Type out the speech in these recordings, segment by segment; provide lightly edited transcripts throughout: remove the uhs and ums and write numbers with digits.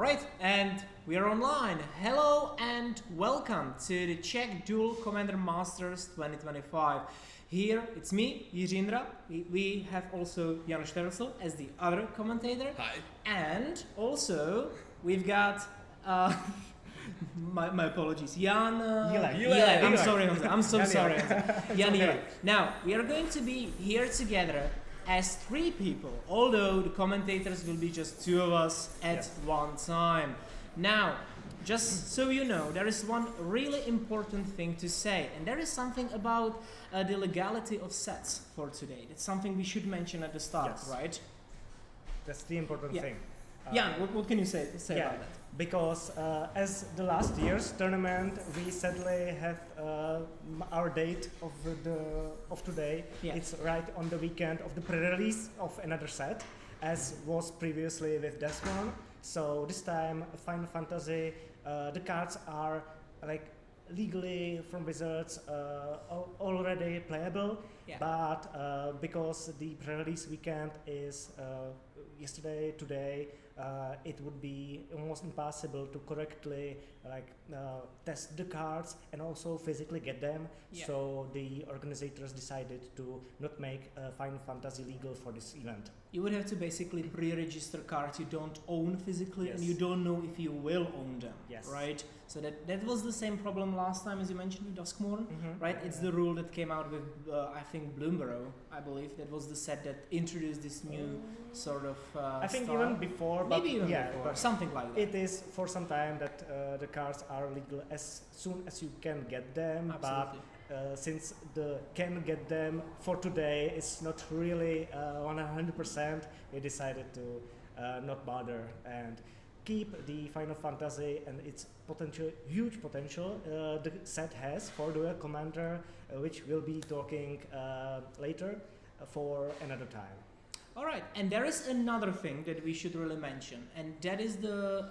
Alright, and we are online. Hello and welcome to the Czech Duel Commander Masters 2025. Here it's me, Jiřindra. We have also Jan Štercl as the other commentator. Hi. And also we've got my apologies, Jan. Jilek. I'm sorry, Honza. I'm so Jan sorry, Jilek. Honza. Jan Jilek. Now we are going to be here together as three people, although the commentators will be just two of us at one time. Now, just so you know, there is one really important thing to say, and there is something about the legality of sets for today. It's something we should mention at the start, right? That's the important thing. Jan, what can you say about that? Because as the last year's tournament, we sadly have our date of today. Yeah. It's right on the weekend of the pre-release of another set, as was previously with this one. So this time, Final Fantasy, the cards are like legally from Wizards already playable, but because the pre-release weekend is yesterday, today, it would be almost impossible to correctly test the cards and also physically get them. Yeah. So the organizers decided to not make Final Fantasy legal for this event. You would have to basically pre-register cards you don't own physically, and you don't know if you will own them, right? So that was the same problem last time, as you mentioned with Duskmourn, right? It's the rule that came out with, I think, Bloomborough, I believe. That was the set that introduced this new sort of I think style. even before, Maybe even yeah, before, but something like that. it is for some time that the cards are legal as soon as you can get them. Absolutely. But since the can get them for today is not really 100%, we decided to not bother and keep the Final Fantasy and its huge potential the set has for Duel Commander, which we'll be talking later for another time. All right, and there is another thing that we should really mention, and that is the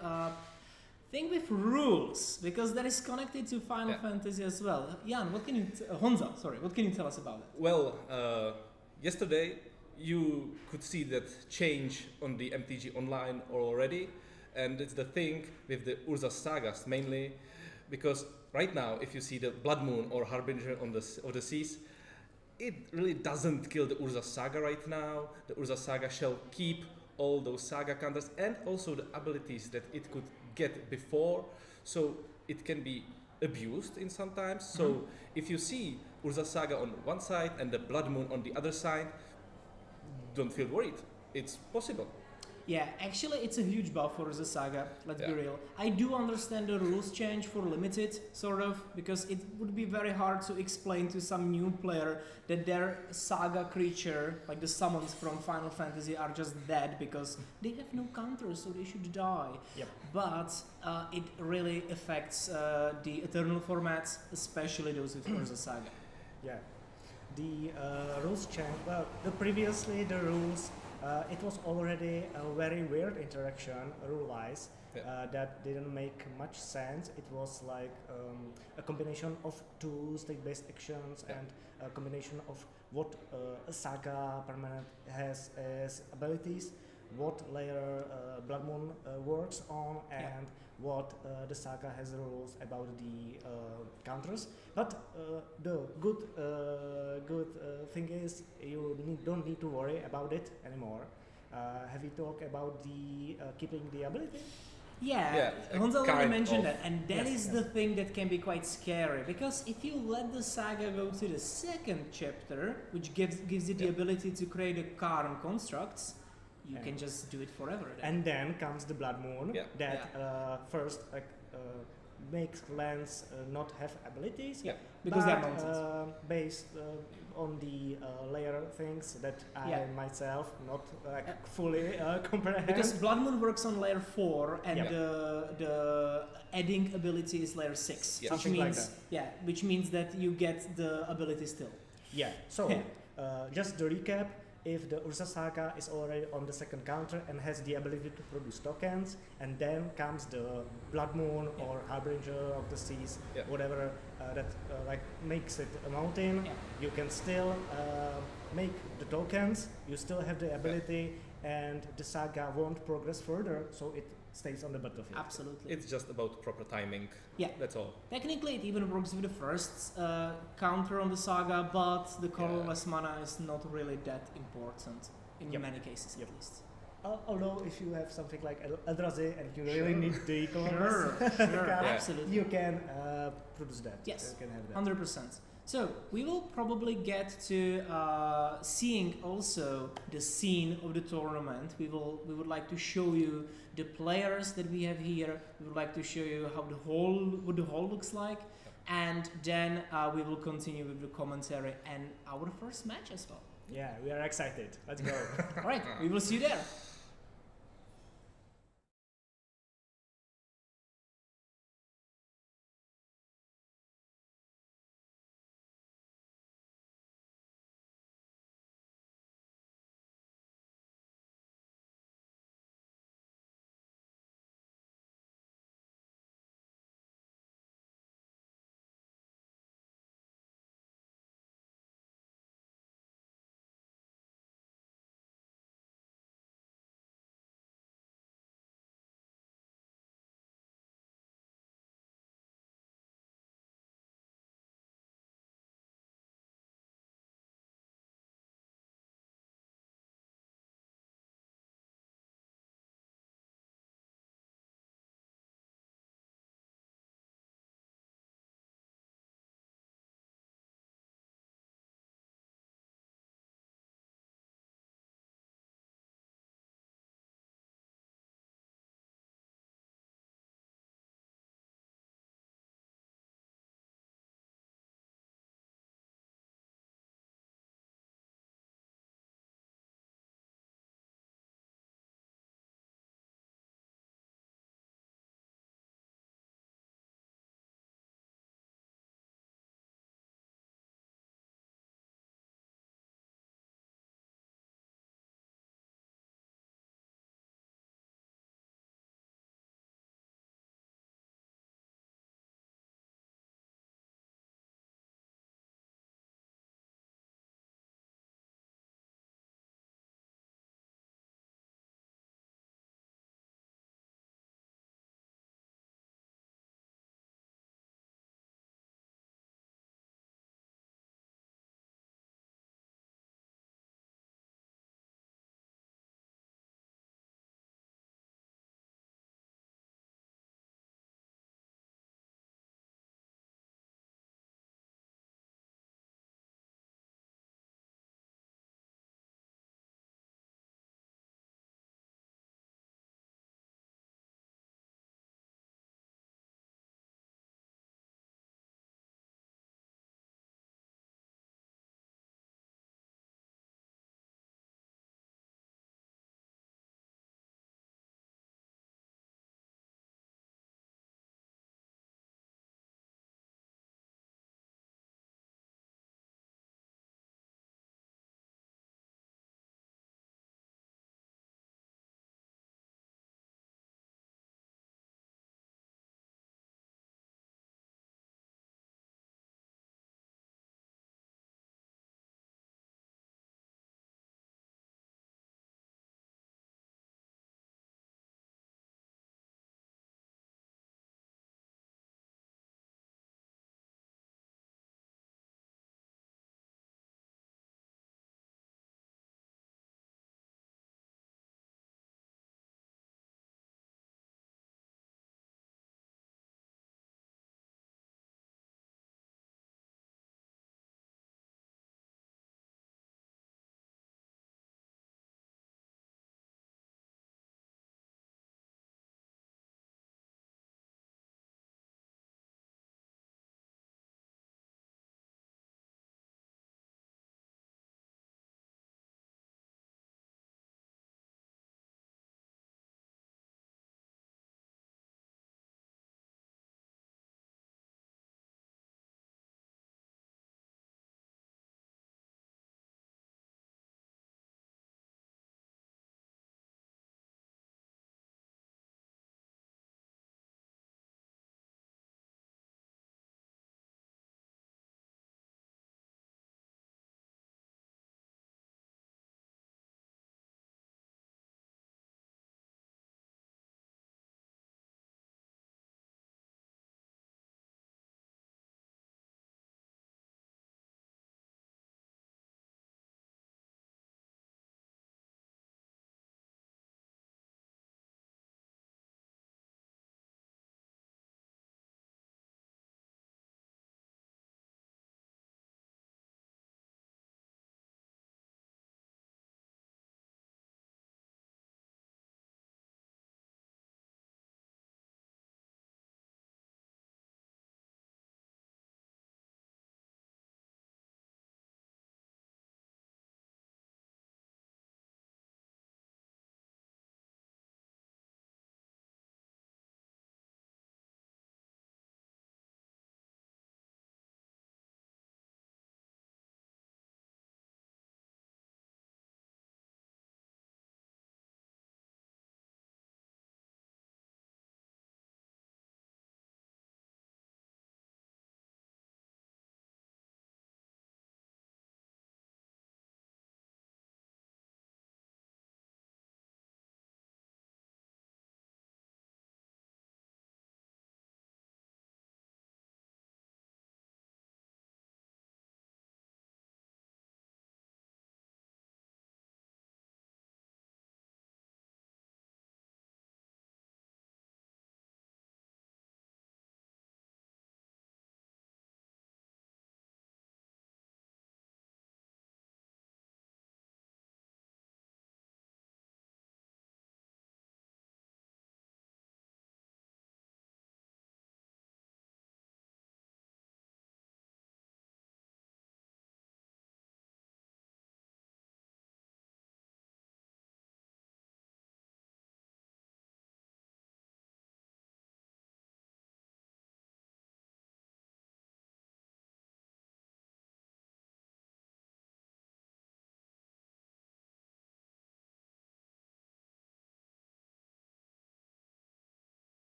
thing with rules, because that is connected to Final Fantasy as well. Jan, what can you Honza, sorry, what can you tell us about it? Well, yesterday you could see that change on the MTG Online already, and it's the thing with the Urza Sagas mainly, because right now if you see the Blood Moon or Harbinger on the seas, it really doesn't kill the Urza Saga right now. The Urza Saga shall keep all those saga counters and also the abilities that it could get before, so it can be abused in sometimes. So if you see Urza Saga on one side and the Blood Moon on the other side, don't feel worried. It's possible. Yeah, actually it's a huge buff for the saga, let's be real. I do understand the rules change for limited, sort of, because it would be very hard to explain to some new player that their saga creature, like the summons from Final Fantasy, are just dead because they have no counters, so they should die. Yep. But it really affects the Eternal formats, especially those with Urza Saga. Yeah, the rules change. Well, previously the rules. It was already a very weird interaction rule-wise that didn't make much sense. It was like a combination of two state-based actions and a combination of what a saga permanent has as abilities, what layer Blood Moon works on, and what the saga has rules about the counters. But the good thing is you don't need to worry about it anymore. Have you talked about the keeping the ability? Yeah, Honza already mentioned that, and that is the thing that can be quite scary, because if you let the saga go to the second chapter, which gives you the ability to create a card and constructs, you can just do it forever. And then comes the Blood Moon that first makes lands not have abilities, because they're nonsense. Based on the layer things that I myself not fully comprehend. Because Blood Moon works on layer 4 and the adding ability is layer 6, which means that you get the ability still. Yeah. So just to recap. If the Urza Saga is already on the second counter and has the ability to produce tokens, and then comes the Blood Moon or Harbinger of the Seas, whatever that makes it a mountain, you can still make the tokens, you still have the ability, and the saga won't progress further, so it stays on the battlefield. Absolutely. It's just about proper timing. Yeah. That's all. Technically, it even works with the first counter on the saga, but the colorless mana is not really that important in Yep. many cases, Yep. at least. Although if you have something like Eldrazi and you really need the colorless Sure, card, absolutely. you can produce that. Yes. You can have that. 100%. So we will probably get to seeing also the scene of the tournament. We would like to show you the players that we have here. We would like to show you how what the hall looks like, and then we will continue with the commentary and our first match as well. Yeah, we are excited. Let's go. All right, we will see you there.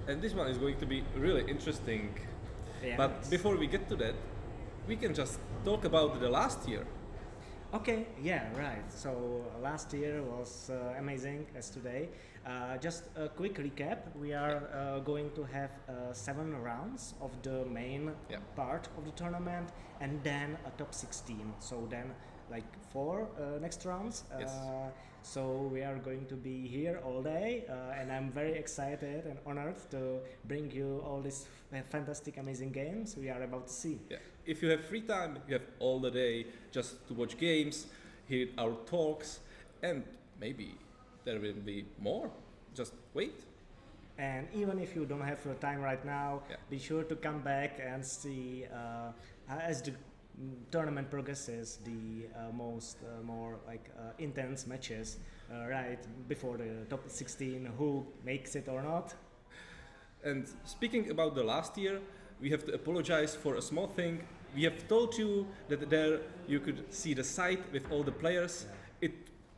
And this one is going to be really interesting. Yes. But before we get to that, we can just talk about the last year. Okay, yeah, right. So last year was amazing as today. Just a quick recap. We are going to have 7 rounds of the main Yeah. part of the tournament, and then a top 16. So then, like 4 next rounds. Yes. So we are going to be here all day, and I'm very excited and honored to bring you all these fantastic, amazing games we are about to see. Yeah. If you have free time, you have all the day just to watch games, hear our talks, and maybe there will be more. Just wait. And even if you don't have time right now, Yeah. be sure to come back and see as the tournament progresses, the more like intense matches right before the top 16, who makes it or not. And speaking about the last year, we have to apologize for a small thing. We have told you that there you could see the site with all the players.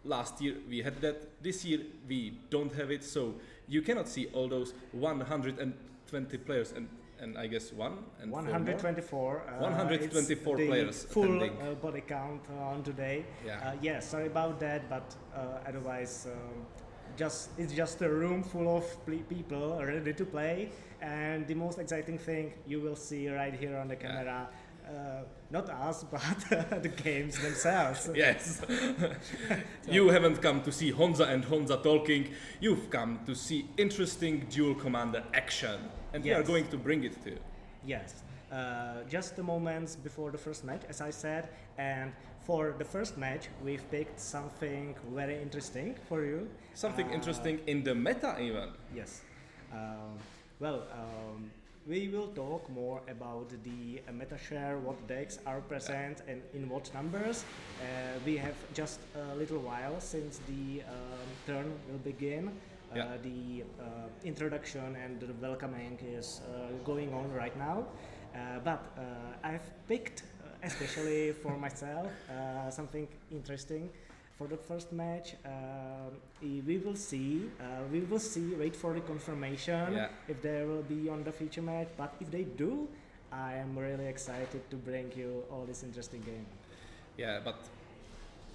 Last year we had that. This year we don't have it, so you cannot see all those 120 players and I guess 124. 124 it's players the full attending. body count on today. Yeah. Yeah, sorry about that, but otherwise, it's just a room full of people ready to play. And the most exciting thing you will see right here on the camera, not us, but the games themselves. Yes. You haven't come to see Honza and Honza talking. You've come to see interesting Duel Commander action. And we are Yes. going to bring it to you. Yes, just the moments before the first match, as I said, and for the first match, we've picked something very interesting for you. Something interesting in the meta even. Yes. We will talk more about the meta share, what decks are present, and in what numbers. We have just a little while since the turn will begin. Yeah. The introduction and the welcoming is going on right now. But I've picked, especially for myself, something interesting for the first match. We will see. Wait for the confirmation Yeah. if there will be on the future match. But if they do, I am really excited to bring you all this interesting game. Yeah, but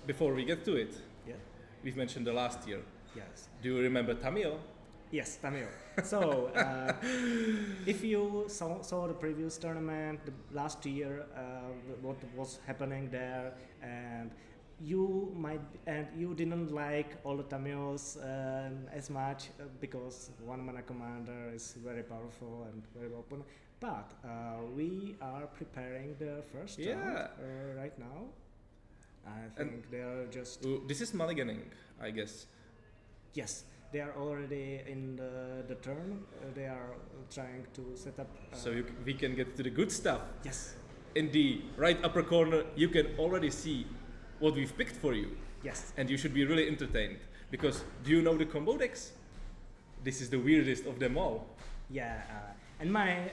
before we get to it, Yeah. we've mentioned the last year. Yes. Do you remember Tamil? Yes, Tamil. So, if you saw the previous tournament the last year, what was happening there, and you didn't like all the Tamils as much because one mana commander is very powerful and very open. But we are preparing the first Yeah. round right now. I think they are just. This is mulliganing, I guess. Yes, they are already in the turn. They are trying to set up. So we can get to the good stuff. Yes, In the right upper corner, you can already see what we've picked for you. yes. And you should be really entertained. Because do you know the combo decks? This is the weirdest of them all. Yeah, and my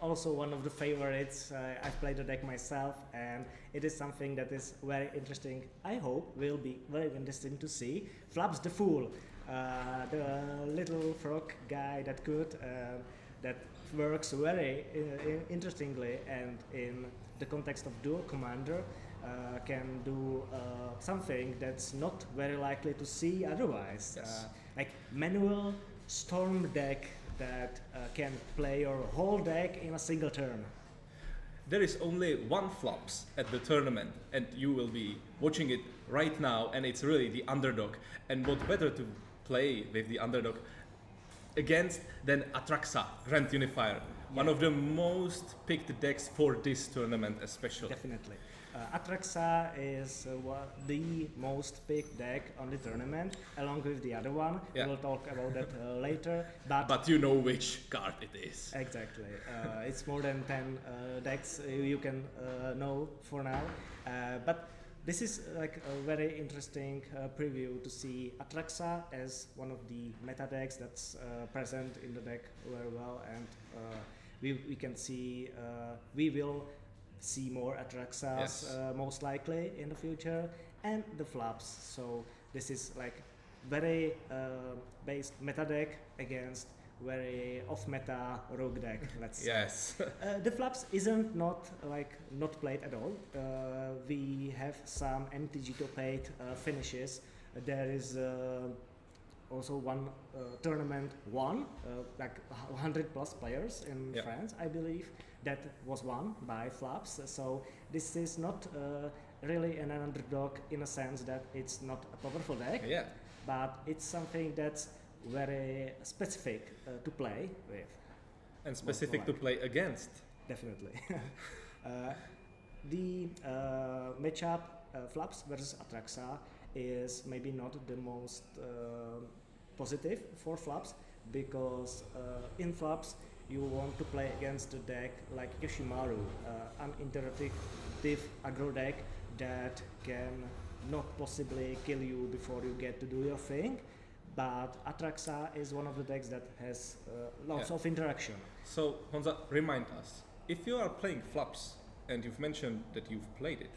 also one of the favorites. I've played the deck myself, and it is something that is very interesting. I hope will be very interesting to see. Flaps the Fool, the little frog guy that works very interestingly, and in the context of Duel Commander, can do something that's not very likely to see otherwise. Yes. Like manual storm deck that can play your whole deck in a single turn. There is only one flops at the tournament, and you will be watching it right now, and it's really the underdog. And what better to play with the underdog against than Atraxa Grand Unifier, one Yeah. of the most picked decks for this tournament especially. Definitely. Atraxa is the most picked deck on the tournament, along with the other one. Yeah. We'll talk about that later. But you know which card it is. Exactly. It's more than 10 decks you can know for now. But this is like a very interesting preview to see Atraxa as one of the meta decks that's present in the deck very well, and we can see we will see more Atraxas Yes. most likely in the future, and the flops. So this is like very based meta deck against very off-meta rogue deck. Let's say. Yes. The flaps isn't not played at all. We have some MTG to paid finishes. There is also one tournament won, like 100 plus players in France, I believe, that was won by flaps. So this is not really an underdog in a sense that it's not a powerful deck, but it's something that's very specific to play with. And specific to play against. Definitely. The matchup flaps versus Atraxa is maybe not the most positive for flaps, because in flaps you want to play against a deck like Yoshimaru, an interactive aggro deck that can not possibly kill you before you get to do your thing, but Atraxa is one of the decks that has lots of interaction. So Honza, remind us, if you are playing flaps and you've mentioned that you've played it,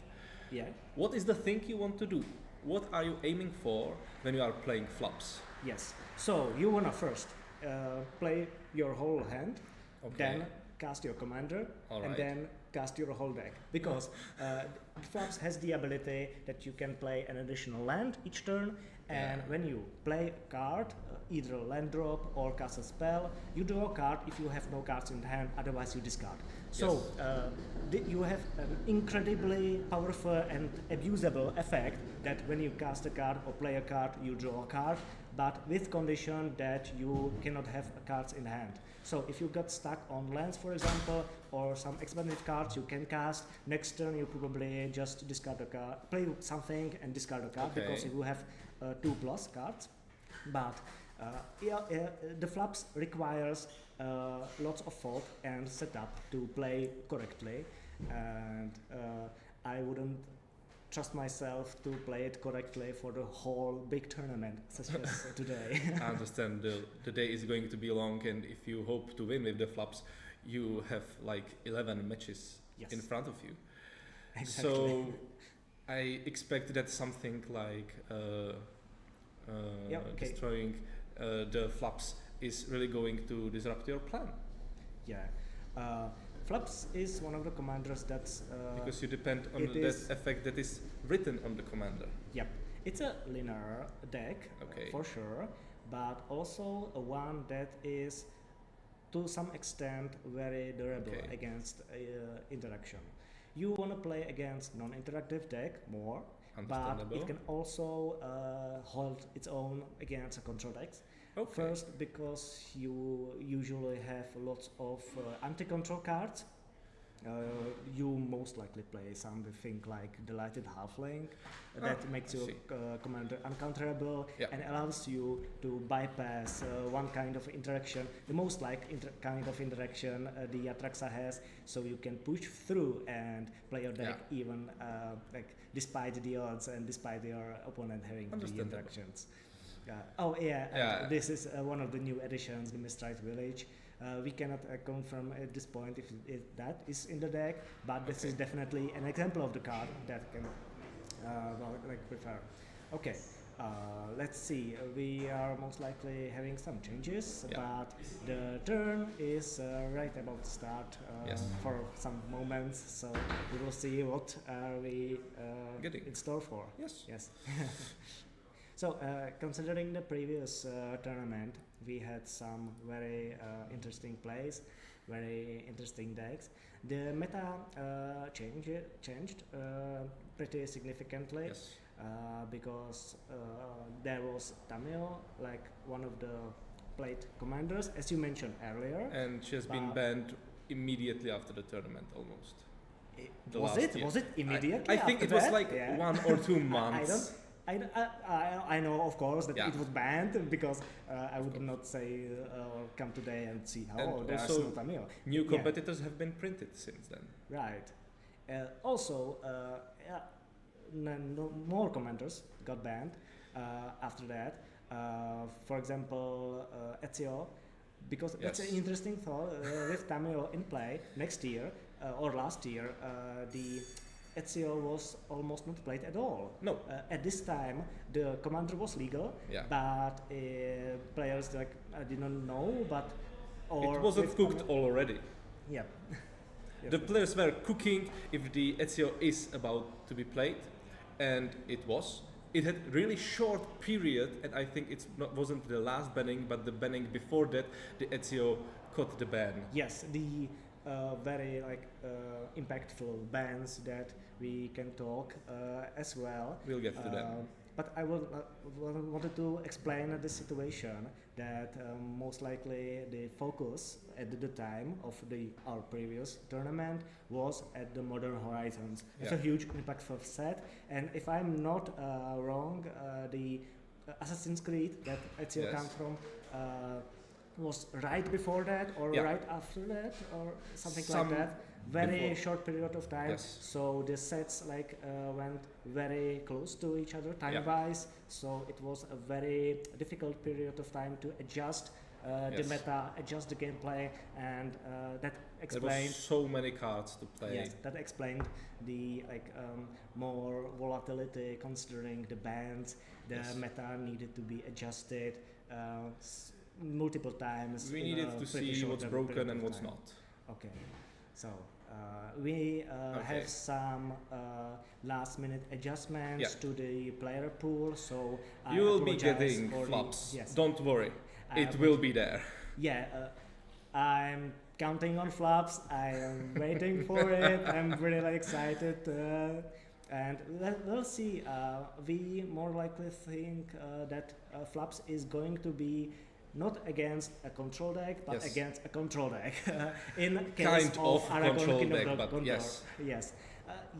what is the thing you want to do? What are you aiming for when you are playing flaps? Yes, so you wanna first play your whole hand, then cast your commander, and then cast your whole deck, because flaps has the ability that you can play an additional land each turn, and when you play a card, either a land drop or cast a spell, you draw a card if you have no cards in hand, otherwise you discard. So you have an incredibly powerful and abusable effect that when you cast a card or play a card, you draw a card, but with condition that you cannot have cards in hand. So if you got stuck on lands, for example, or some expensive cards you can cast, next turn you probably just discard a card, play something and discard a card, because you have 2+ cards. But the flaps requires lots of thought and setup to play correctly, and I wouldn't trust myself to play it correctly for the whole big tournament such as today. I understand the day is going to be long, and if you hope to win with the flaps, you have like 11 matches in front of you. Exactly. So I expect that something like destroying the flaps is really going to disrupt your plan. Flaps is one of the commanders that's... because you depend on that effect that is written on the commander. Yep. It's a linear deck, for sure, but also one that is to some extent very durable against interaction. You want to play against non-interactive deck more, but it can also hold its own against a control decks. First, because you usually have lots of anti-control cards. You most likely play something like Delighted Halfling that makes your commander uncounterable and allows you to bypass one kind of interaction, the most kind of interaction the Atraxa has, so you can push through and play your deck even despite the odds and despite your opponent having the interactions. This is one of the new additions, the Mistrite Village. We cannot confirm at this point if that is in the deck, but this is definitely an example of the card that can prefer. Let's see. We are most likely having some changes, but the turn is right about to start for some moments, so we will see what are we getting in store for. Yes. So, considering the previous tournament, we had some very interesting plays, very interesting decks. The meta changed pretty significantly because there was Tamil, like one of the played commanders, as you mentioned earlier. And she has been banned immediately after the tournament, almost. Was it immediately? I think it was like 1 or 2 months. I know, of course, that it was banned, because I would not say or come today and see how there are no Tamil. New competitors have been printed since then. Right. More commanders got banned after that. For example, Ezio, because that's an interesting thought with Tamil in play next year or last year. The Ezio was almost not played at all. No. At this time, the commander was legal, Yeah. but players like didn't know, but or It wasn't with cooked already. Yeah. Yes, The players were cooking if the Ezio is about to be played, and it was. It had really short period, and I think wasn't the last banning, but the banning before that, the Ezio caught the ban. Yes, the very impactful bans that we can talk as well. We'll get to them. But I wanted to explain the situation that most likely the focus at the time of our previous tournament was at the Modern Horizons. It's a huge impactful set, and if I'm not wrong, the Assassin's Creed that Ezio comes from was right before that or right after that or something like that. Very short period of time, so the sets went very close to each other time-wise. So it was a very difficult period of time to adjust the meta, adjust the gameplay, and that explained. There was so many cards to play. Yes, that explained the more volatility considering the bans. The meta needed to be adjusted multiple times. We needed to see what's broken and what's not. Okay, so we have some last-minute adjustments to the player pool. So you will be getting flops. Don't worry, it will be there. Yeah, I'm counting on flops. I am waiting for it. I'm really excited. And we'll see. We more likely think that flops is going to be not against a control deck, but against a control deck. In case kind of Aragorn control Kingdom deck, but Gondor. yes. Yes.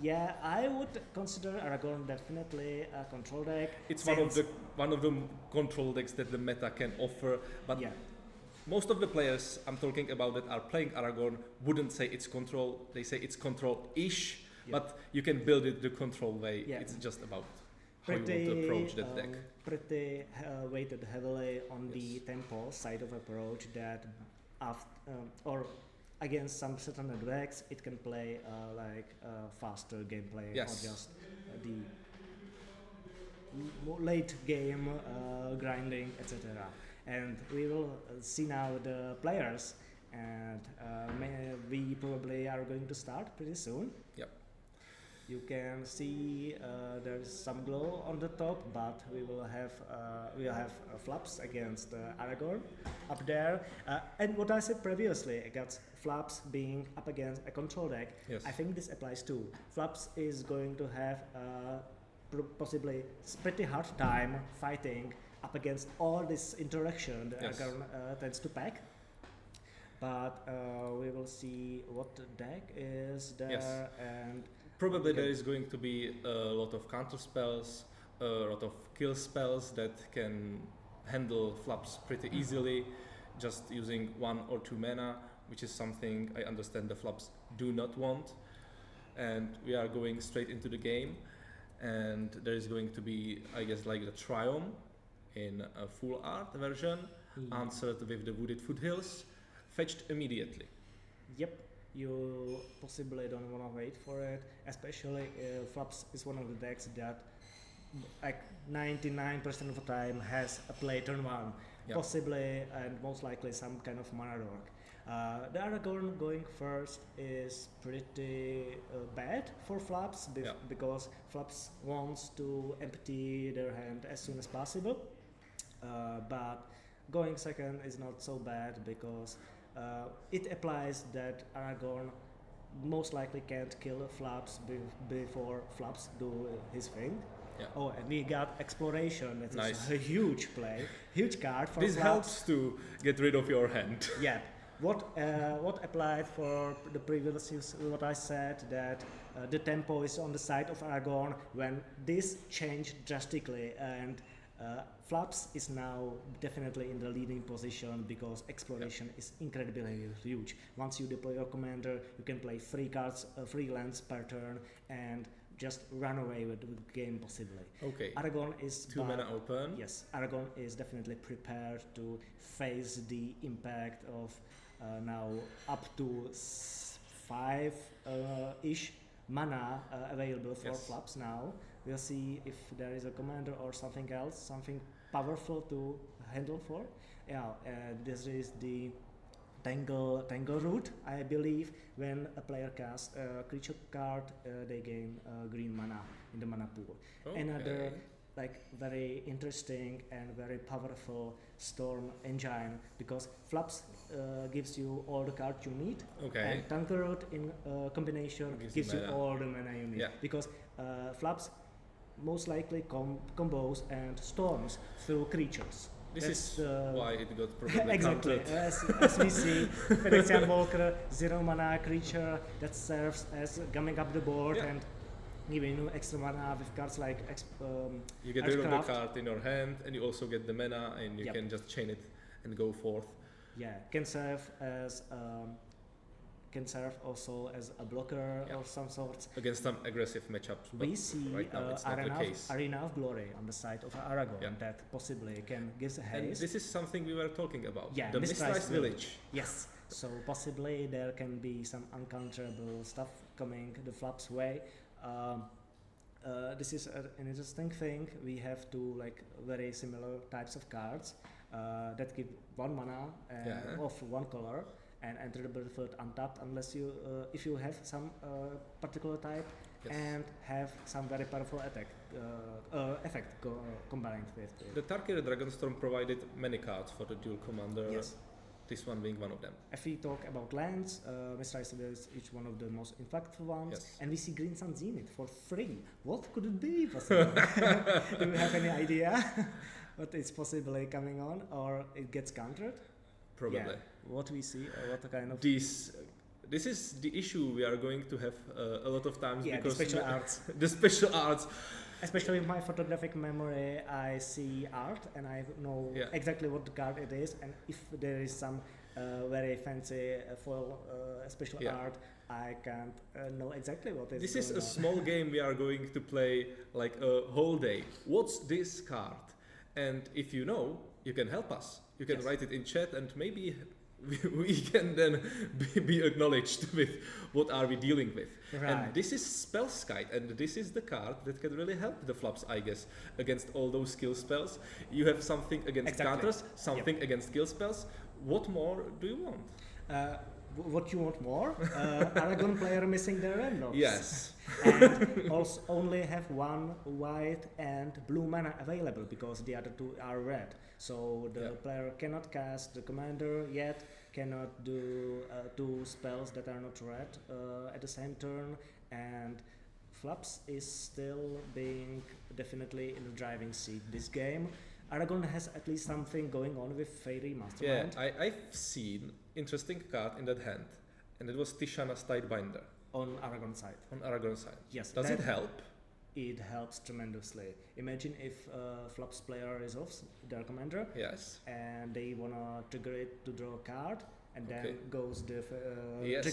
Yeah, I would consider Aragorn definitely a control deck. It's one of the control decks that the meta can offer, but most of the players I'm talking about that are playing Aragorn wouldn't say it's control. They say it's control-ish, but you can build it the control way. It's just about how you want to approach that deck. Pretty weighted heavily on the tempo side of approach that or against some certain decks it can play faster gameplay or just the late game grinding, etc. And we will see now the players, and we probably are going to start pretty soon. Yep. You can see there's some glow on the top, but we will have flops against Aragorn up there. And what I said previously against flops being up against a control deck, I think this applies too. Flops is going to have possibly pretty hard time fighting up against all this interaction that Aragorn tends to pack. But we will see what the deck is there and. Probably there is going to be a lot of counter spells, a lot of kill spells that can handle flops pretty easily, just using 1 or 2 mana, which is something I understand the flops do not want. And we are going straight into the game, and there is going to be, I guess, like the Triumph in a full art version, answered with the Wooded Foothills, fetched immediately. Yep. You possibly don't want to wait for it, especially flops is one of the decks that 99% of the time has a play turn 1, possibly and most likely some kind of mana dork. The Aragorn going first is pretty bad for flops because flops wants to empty their hand as soon as possible, but going second is not so bad because it applies that Aragorn most likely can't kill flops before flops do his thing. Oh, and we got exploration. That is a huge play, huge card for this flops. Helps to get rid of your hand. Yeah. What applied for the previous is what I said, that the tempo is on the side of Aragorn when this changed drastically, and flops is now definitely in the leading position because exploration is incredibly huge. Once you deploy your commander, you can play 3 cards, 3 lands per turn, and just run away with the game possibly. Okay. Aragorn is 2 mana open. Yes, Aragorn is definitely prepared to face the impact of now up to 5 ish mana available for Yes. flaps now. We'll see if there is a commander or something else, something powerful to handle for. Yeah, this is the Tangle route, I believe. When a player casts a creature card, they gain green mana in the mana pool. Another like very interesting and very powerful storm engine, because Flaps gives you all the cards you need, and Tangle route in combination gives you all the mana you need. Because Flaps most likely combos and storms through creatures. This is why it got probably exactly. countered. As we see, Phyrexian Walker, 0 mana creature that serves as gumming up the board and giving you extra mana with cards like you get rid of the card in your hand, and you also get the mana, and you can just chain it and go forth. Yeah, can serve as also as a blocker or some sorts against some aggressive matchups. We see right now it's not the case. Arena of Glory on the side of Aragon that possibly can give a haste. And this is something we were talking about. Yeah, the Mistrized Village. Yes, so possibly there can be some uncounterable stuff coming the Flaps way. This is an interesting thing. We have two like very similar types of cards that give 1 mana of 1 color and enter the battlefield untapped unless you if you have some particular type and have some very powerful effect combined with it. The Tarkir Dragonstorm provided many cards for the dual commander. Yes. This one being one of them. If we talk about lands, Mistrized Village is each one of the most impactful ones, and we see Green Sun Zenith for free. What could it be possible? Do you have any idea what is possibly coming on, or it gets countered? Probably. Yeah. What we see, what kind of this is the issue we are going to have a lot of times because the special arts. The special arts. Especially with my photographic memory, I see art and I know exactly what the card it is, and if there is some very fancy foil special art, I can't know exactly what it is. This is a small game we are going to play like a whole day. What's this card? And if you know, you can help us. You can write it in chat, and maybe we can then be acknowledged with what are we dealing with. Right. And this is Spellskite, and this is the card that can really help the Flaps, I guess, against all those skill spells. You have something against counters, something against skill spells. What more do you want? What you want more? Aragon player missing their randoms. Yes. And also only have 1 white and blue mana available because the other 2 are red. So the player cannot cast the commander yet, cannot do 2 spells that are not red at the same turn, and Flaps is still being definitely in the driving seat this game. Aragon has at least something going on with Fairy Mastermind. Yeah, I've seen interesting card in that hand, and it was Tishana's Tidebinder. On Aragon side. On Aragon side. Yes. Does it help? It helps tremendously. Imagine if Flaps player resolves their commander. Yes. And they wanna trigger it to draw a card, and then goes the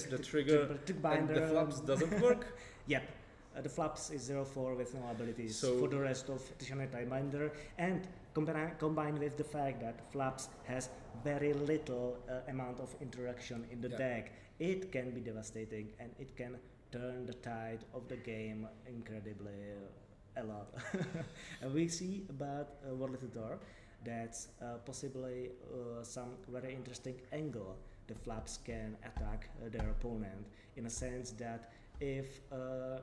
the trigger binder. And the Flaps doesn't work. Yep. The Flaps is 0/4 with no abilities for the rest of Tishana Tidebinder, and combined with the fact that Flaps has very little amount of interaction in the deck, it can be devastating, and it can turn the tide of the game incredibly a lot. We see about World of the Door that's possibly some very interesting angle the Flaps can attack their opponent, in a sense that if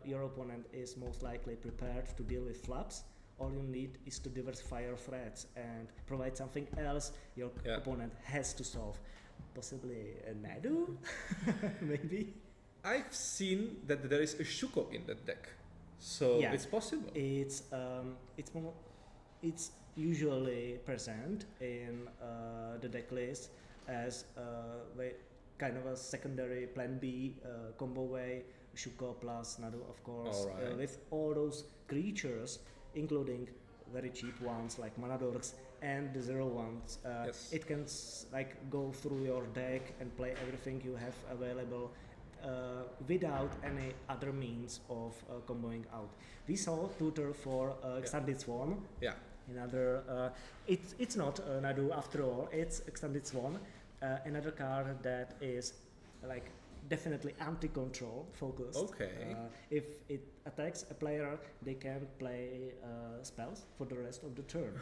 your opponent is most likely prepared to deal with Flaps, all you need is to diversify your threats and provide something else your opponent has to solve. Possibly a Nadu? Maybe? I've seen that there is a Shuko in that deck, so it's possible. It's usually present in the deck list as kind of a secondary plan B combo way. Shuko plus Nadu, of course, with all those creatures, including very cheap ones like Mana Dorks and the 0 ones. It can go through your deck and play everything you have available without any other means of comboing out. We saw tutor for Extended Swarm. Yeah. Another, it's not Nadu after all. It's Extended Swarm. Another card that is like definitely anti-control focused. Okay. If it attacks a player, they can play spells for the rest of the turn.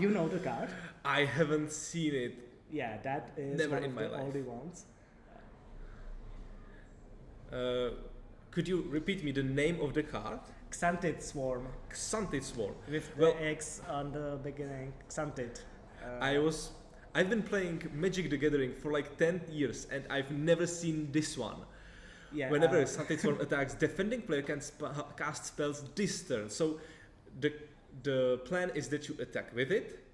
You know the card? I haven't seen it. Yeah, that is Never one in of my the life. oldie ones. Could you repeat me the name of the card? Xantid Swarm Xantid Swarm. with Well- the X on the beginning. Xantid. I've been playing Magic the Gathering for like 10 years and I've never seen this one. Yeah. Whenever Xantid Swarm attacks, defending player can cast spells this turn. So the plan is that you attack with it.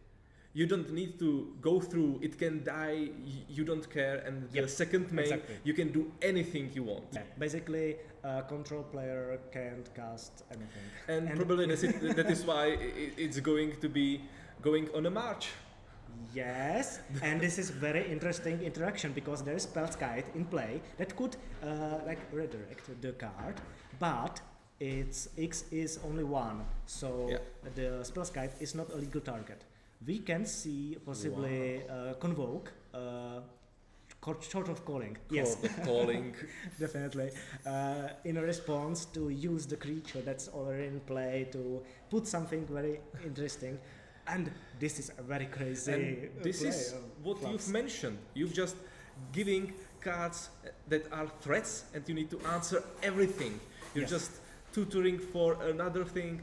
You don't need to go through, it can die, you don't care, and the Yep, second main, exactly. you can do anything you want. Yeah, basically, a control player can't cast anything. And, And- probably that is why it's going to be going on a march. Yes, and this is very interesting interaction because there is Spell's Guide in play that could like redirect the card, but its X is only 1, so Yeah. the Spell's Guide is not a legal target. We can see possibly convoke, short of calling. Yes, Court of calling. definitely. In a response to use the creature that's already in play to put something very interesting. And this is a very crazy And this play is of what Flux. you've mentioned. You've just giving cards that are threats and you need to answer everything. You're Yes. just tutoring for another thing,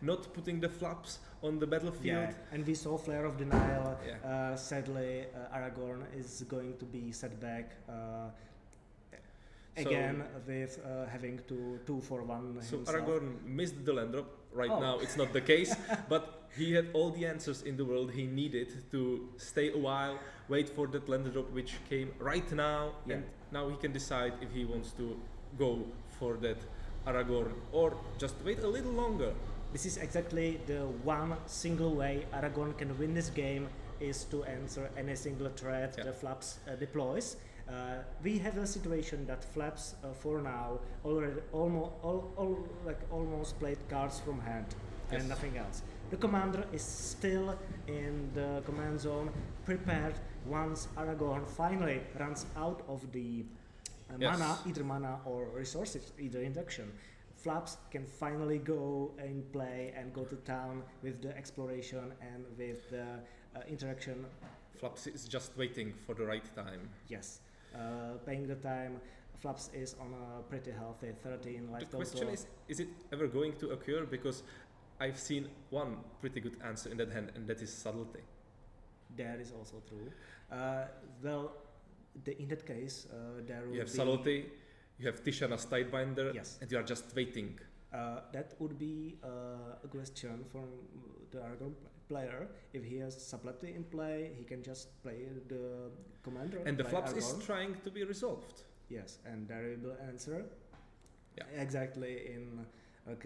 not putting the flaps on the battlefield. Yeah, and we saw Flare of Denial. Yeah. Sadly, Aragorn is going to be set back So- again with having to 2 for 1 So himself. Aragorn missed the land drop. Right Oh. now it's not the case, but he had all the answers in the world he needed to stay a while, wait for that land drop which came right now, Yeah. and now he can decide if he wants to go for that Aragorn or just wait a little longer. This is exactly the one single way Aragorn can win this game is to answer any single threat Yeah. the Flaps deploys. We have a situation that Flaps for now already almost played cards from hand Yes. and nothing else. The commander is still in the command zone, prepared once Aragorn finally runs out of the Yes. either mana or resources, either induction. Flaps can finally go and play and go to town with the exploration and with the interaction. Flaps is just waiting for the right time. Yes, paying the time. Flaps is on a pretty healthy 13 life The total. question is it ever going to occur? Because I've seen one pretty good answer in that hand, and that is subtlety. That is also true. In that case, there will You have be subtlety, you have Tishana's Tidebinder, Yes. and you are just waiting. That would be a question from the Aragorn player. If he has subtlety in play, he can just play the commander. And the play Flaps is Aragorn. trying to be resolved. Yes, and there will be answer. Yeah. Exactly in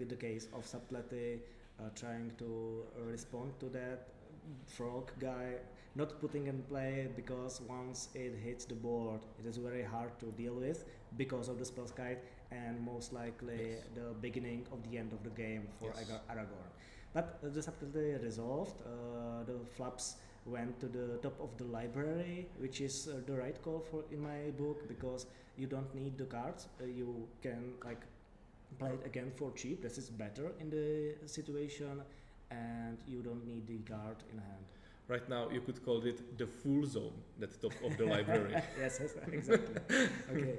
the case of subtlety, trying to respond to that frog guy, not putting in play because once it hits the board, it is very hard to deal with because of the spell guide and most likely Yes. the beginning of the end of the game for Yes. Aragorn. But the subtlety resolved. The Flaps went to the top of the library, which is the right call for in my book because you don't need the cards. You can play it again for cheap. This is better in the situation, and you don't need the card in hand. Right now, you could call it the Fool Zone, that top of the library. Yes, exactly. Okay.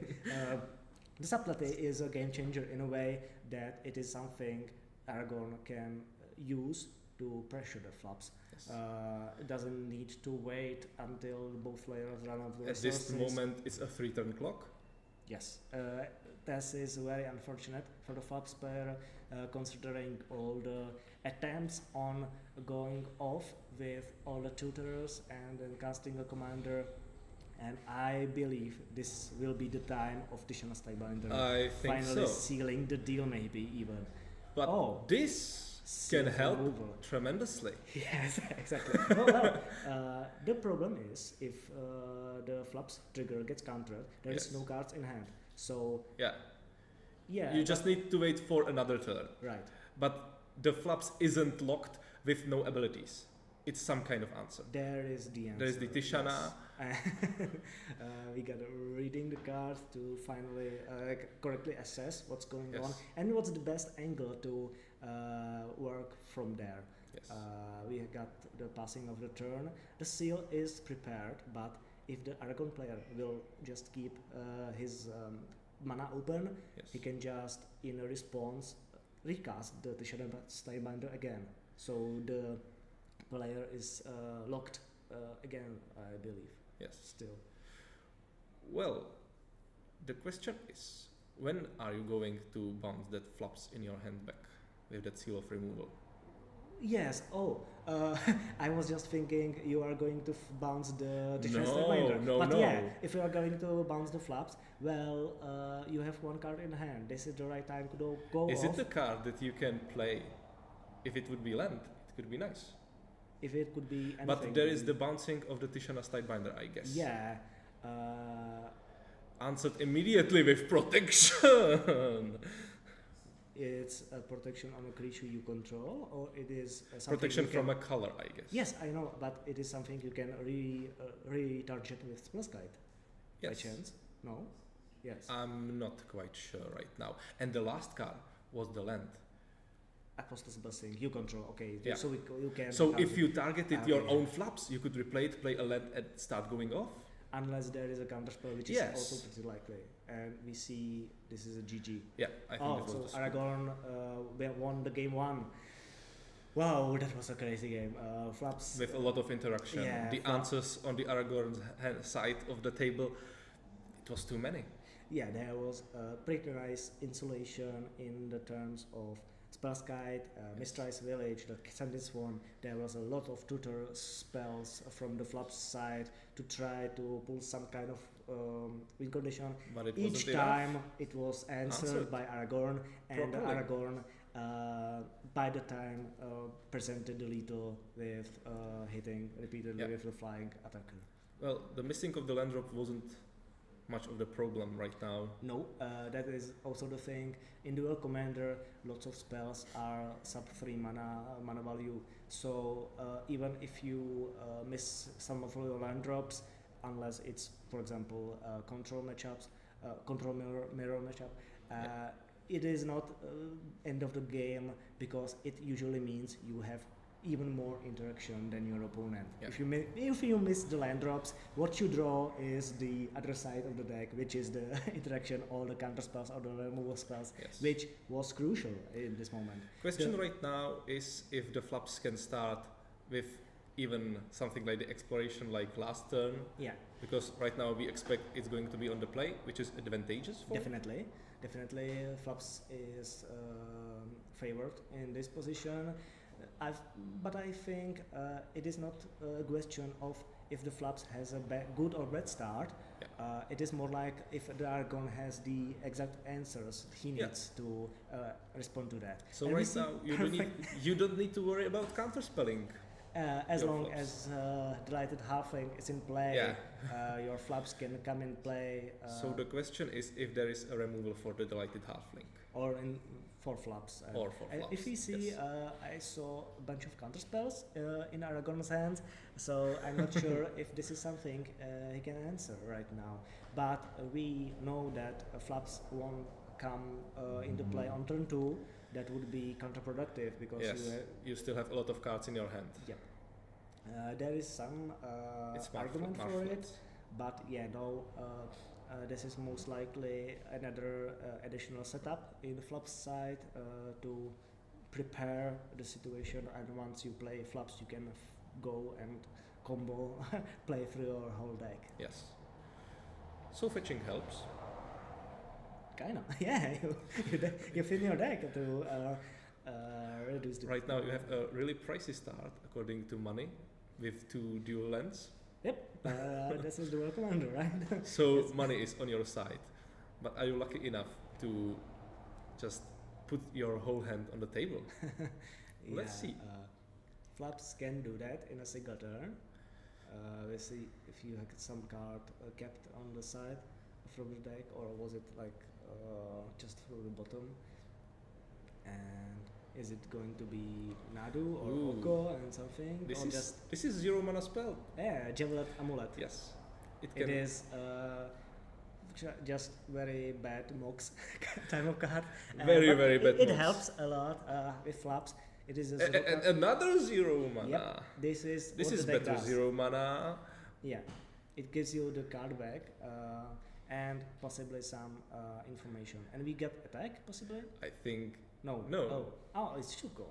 The subtlety is a game changer in a way that it is something Aragorn can use to pressure the Flaps. Yes. It doesn't need to wait until both players run out of the At this resources. moment, it's a 3-turn clock. Yes, this is very unfortunate for the Flaps player, considering all the attempts on going off with all the tutors and then casting a commander. And I believe this will be the time of Tishana's Tidebinder I think finally so. sealing the deal, maybe even. But Oh. this Seal can help removal. tremendously. Yes, exactly. The problem is if the Flaps trigger gets countered, there is Yes. no cards in hand. So Yeah, yeah, you just need to wait for another turn. right. But the Flaps isn't locked with no abilities. it's some kind of answer. There is the answer. There is the Tishana. Yes. We gotta reading the cards to finally correctly assess what's going on and what's the best angle to work from there. Yes. We got the passing of the turn. The seal is prepared, but if the Aragon player will just keep his mana open, he can just, in a response, recast the Tishana Steinbinder again. So the player is locked again, I believe. Yes. Still. Well, the question is, when are you going to bounce that flops in your hand back with that seal of removal? Yes. Oh, I was just thinking you are going to bounce the Tishana No, Steinbinder. no, But no. yeah, if you are going to bounce the flops, well, you have one card in hand. This is the right time to go Is off. it the card that you can play? If it would be land, it could be nice. If it could be anything. But there is the bouncing of the Tishana Steinbinder, I guess. Yeah. Answered immediately with protection. It's a protection on a creature you control, or it is something Protection you can from a color, I guess. Yes, I know, but it is something you can retarget with Spell Guide. Yes. By chance? No? Yes. I'm not quite sure right now. And the last card was the land. Apostas Blessing, you control, okay. Yeah. So you can. So if you targeted your okay. own flaps, you could replay it, play a land, and start going off. Unless there is a counterspell, which is Yes. also pretty likely. And we see this is a GG. Yeah, I think Oh, that was so the score. Aragorn won the game 1. Wow, that was a crazy game. Flaps. With a lot of interaction. Yeah, The answers on the Aragorn's side of the table, it was too many. Yeah, there was a pretty nice insulation in the terms of Spell's Guide, Mistrais Village, the Sentence Swan. There was a lot of tutor spells from the Flaps side to try to pull some kind of win condition. But it Each wasn't time enough. it was answered Answered. by Aragorn, and Properly. Aragorn by the time presented the lethal with hitting repeatedly with the flying attacker. Well, the missing of the land drop wasn't much of the problem right now. No, that is also the thing. In Duel Commander, lots of spells are sub 3 mana value. So even if you miss some of your land drops, unless it's, for example, control matchups, control mirror matchup, it is not end of the game, because it usually means you have even more interaction than your opponent. Yeah. If you miss the land drops, what you draw is the other side of the deck, which is the interaction or the counter spells or the removal spells, Yes. which was crucial in this moment. Question right now is if the flaps can start with even something like the exploration like last turn, Yeah, because right now we expect it's going to be on the play, which is advantageous for it. definitely. Flaps is favored in this position. But I think it is not a question of if the Flaps has a good or bad start. Yeah. It is more like if the Argon has the exact answers he needs to respond to that. So And we right see now you don't need to worry about counterspelling. as your long Flaps. as Delighted Halfling is in play, your Flaps can come in play. So the question is if there is a removal for the Delighted Halfling. Or in for Flaps. Or for If Flaps, we see, yes. I saw a bunch of counter spells in Aragorn's hands, so I'm not sure if this is something he can answer right now. But we know that Flaps won't come into play on turn 2. That would be counterproductive because Yes, you still have a lot of cards in your hand. there is some It's argument for Marflat. it, but yeah, no. This is most likely another additional setup in the Flaps side to prepare the situation, and once you play Flaps you can go and combo play through your whole deck. Yes. So fetching helps. Kinda, yeah. You fill your deck to reduce the. Right now you have a really pricey start according to money with 2 dual lands. Yep, this is the Duel Commander, right? So Yes. money is on your side. But are you lucky enough to just put your whole hand on the table? Let's see. Flaps can do that in a single turn. We'll see if you have some card kept on the side from the deck, or was it like just through the bottom. And Is it going to be Nadu or Ooh. Oko and something? Or just This is 0 mana spell. Javelet Amulet. Yes. It is just very bad Mox type of card. Very, but very bad It Mox. helps a lot with flaps. It is a zero And card. another 0 mana. Yep. This is This what is the deck better does. 0 mana. Yeah, it gives you the card back and possibly some information. And we get attack possibly? I think No. No. Oh, it's Shuko.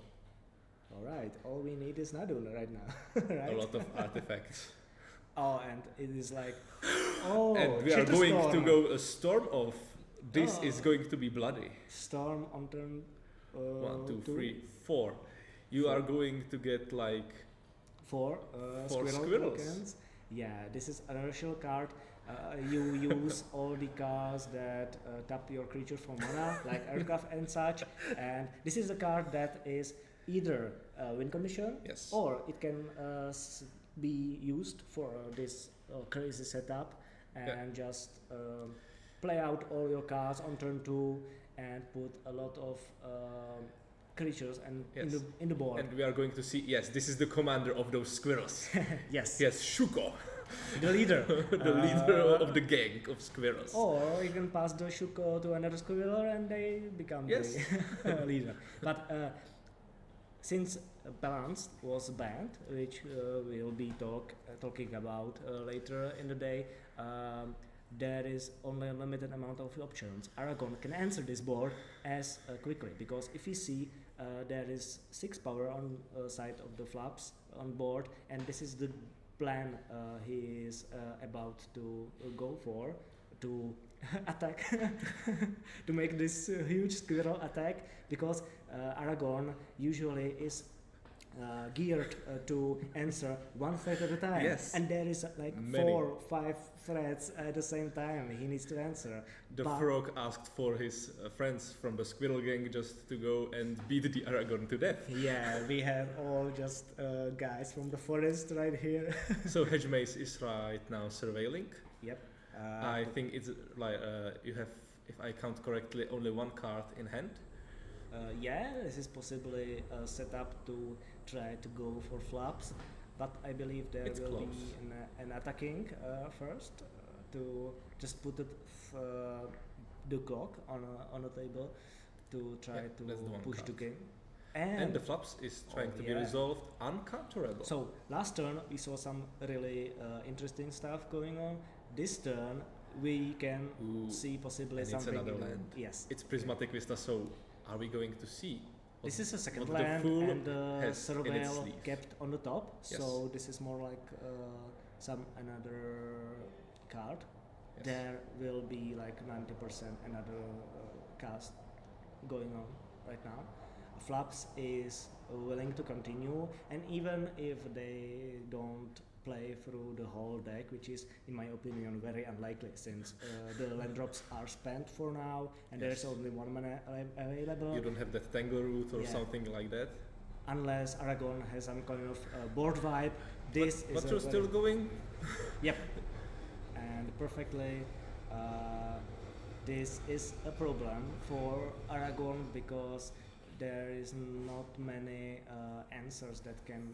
All right. All we need is Nadu right now. Right? a lot of artifacts. Oh, and it is like oh. And we are going to Shitterstorm. go a storm off. This Oh. is going to be bloody. Storm on turn. 1, 2, 3, 4. You are going to get like 4 Four squirrel squirrels. tokens. Yeah, this is an initial card. You use all the cards that tap your creature for mana, like aircraft and such. And this is a card that is either win condition, yes. or it can be used for this crazy setup and just play out all your cards on turn 2 and put a lot of creatures and Yes. in the board. And we are going to see. Yes, this is the commander of those squirrels. Yes, Yes, Shuko, the leader. the leader of the gang of squirrels. Or you can pass the Shuko to another squirrel and they become Yes. the leader. But since Balance was banned, which we'll be talking about later in the day, there is only a limited amount of options. Aragon can answer this board as quickly, because if you see there is 6 power on side of the flaps on board, and this is the plan he is about to go for, to attack, to make this huge squirrel attack, because Aragon usually is geared to answer one threat at a time. Yes. And there is like Many. 4 5 threats at the same time he needs to answer. The But- frog asked for his friends from the squirrel gang just to go and beat the Aragon to death. Yeah, we have all just guys from the forest right here. So Hedge Maze is right now surveilling. Yep. I think it's like you have, if I count correctly, only 1 card in hand. Yeah, this is possibly set up to try to go for flaps, but I believe there It's will be close. an attacking first to just put it the clock on a table to try Yeah, to that's the one push the card. game. And the flaps is trying to be yeah. resolved uncounterable. So last turn we saw some really interesting stuff going on. This turn we can Ooh, see possibly and it's something. another in the- land. Yes. It's Prismatic Vista, so are we going to see what, This is a second what the land fool and the has in its surveil sleeve? kept on the top. Yes. So this is more like another card. Yes. There will be like 90% another cast going on right now. Flaps is willing to continue, and even if they don't play through the whole deck, which is in my opinion very unlikely, since the land drops are spent for now and there's Yes. only 1 mana available. You don't have that Tangle Root or Yeah. something like that. Unless Aragon has some kind of board vibe. This But is you're still going. Yep. And perfectly, this is a problem for Aragon, because there is not many answers that can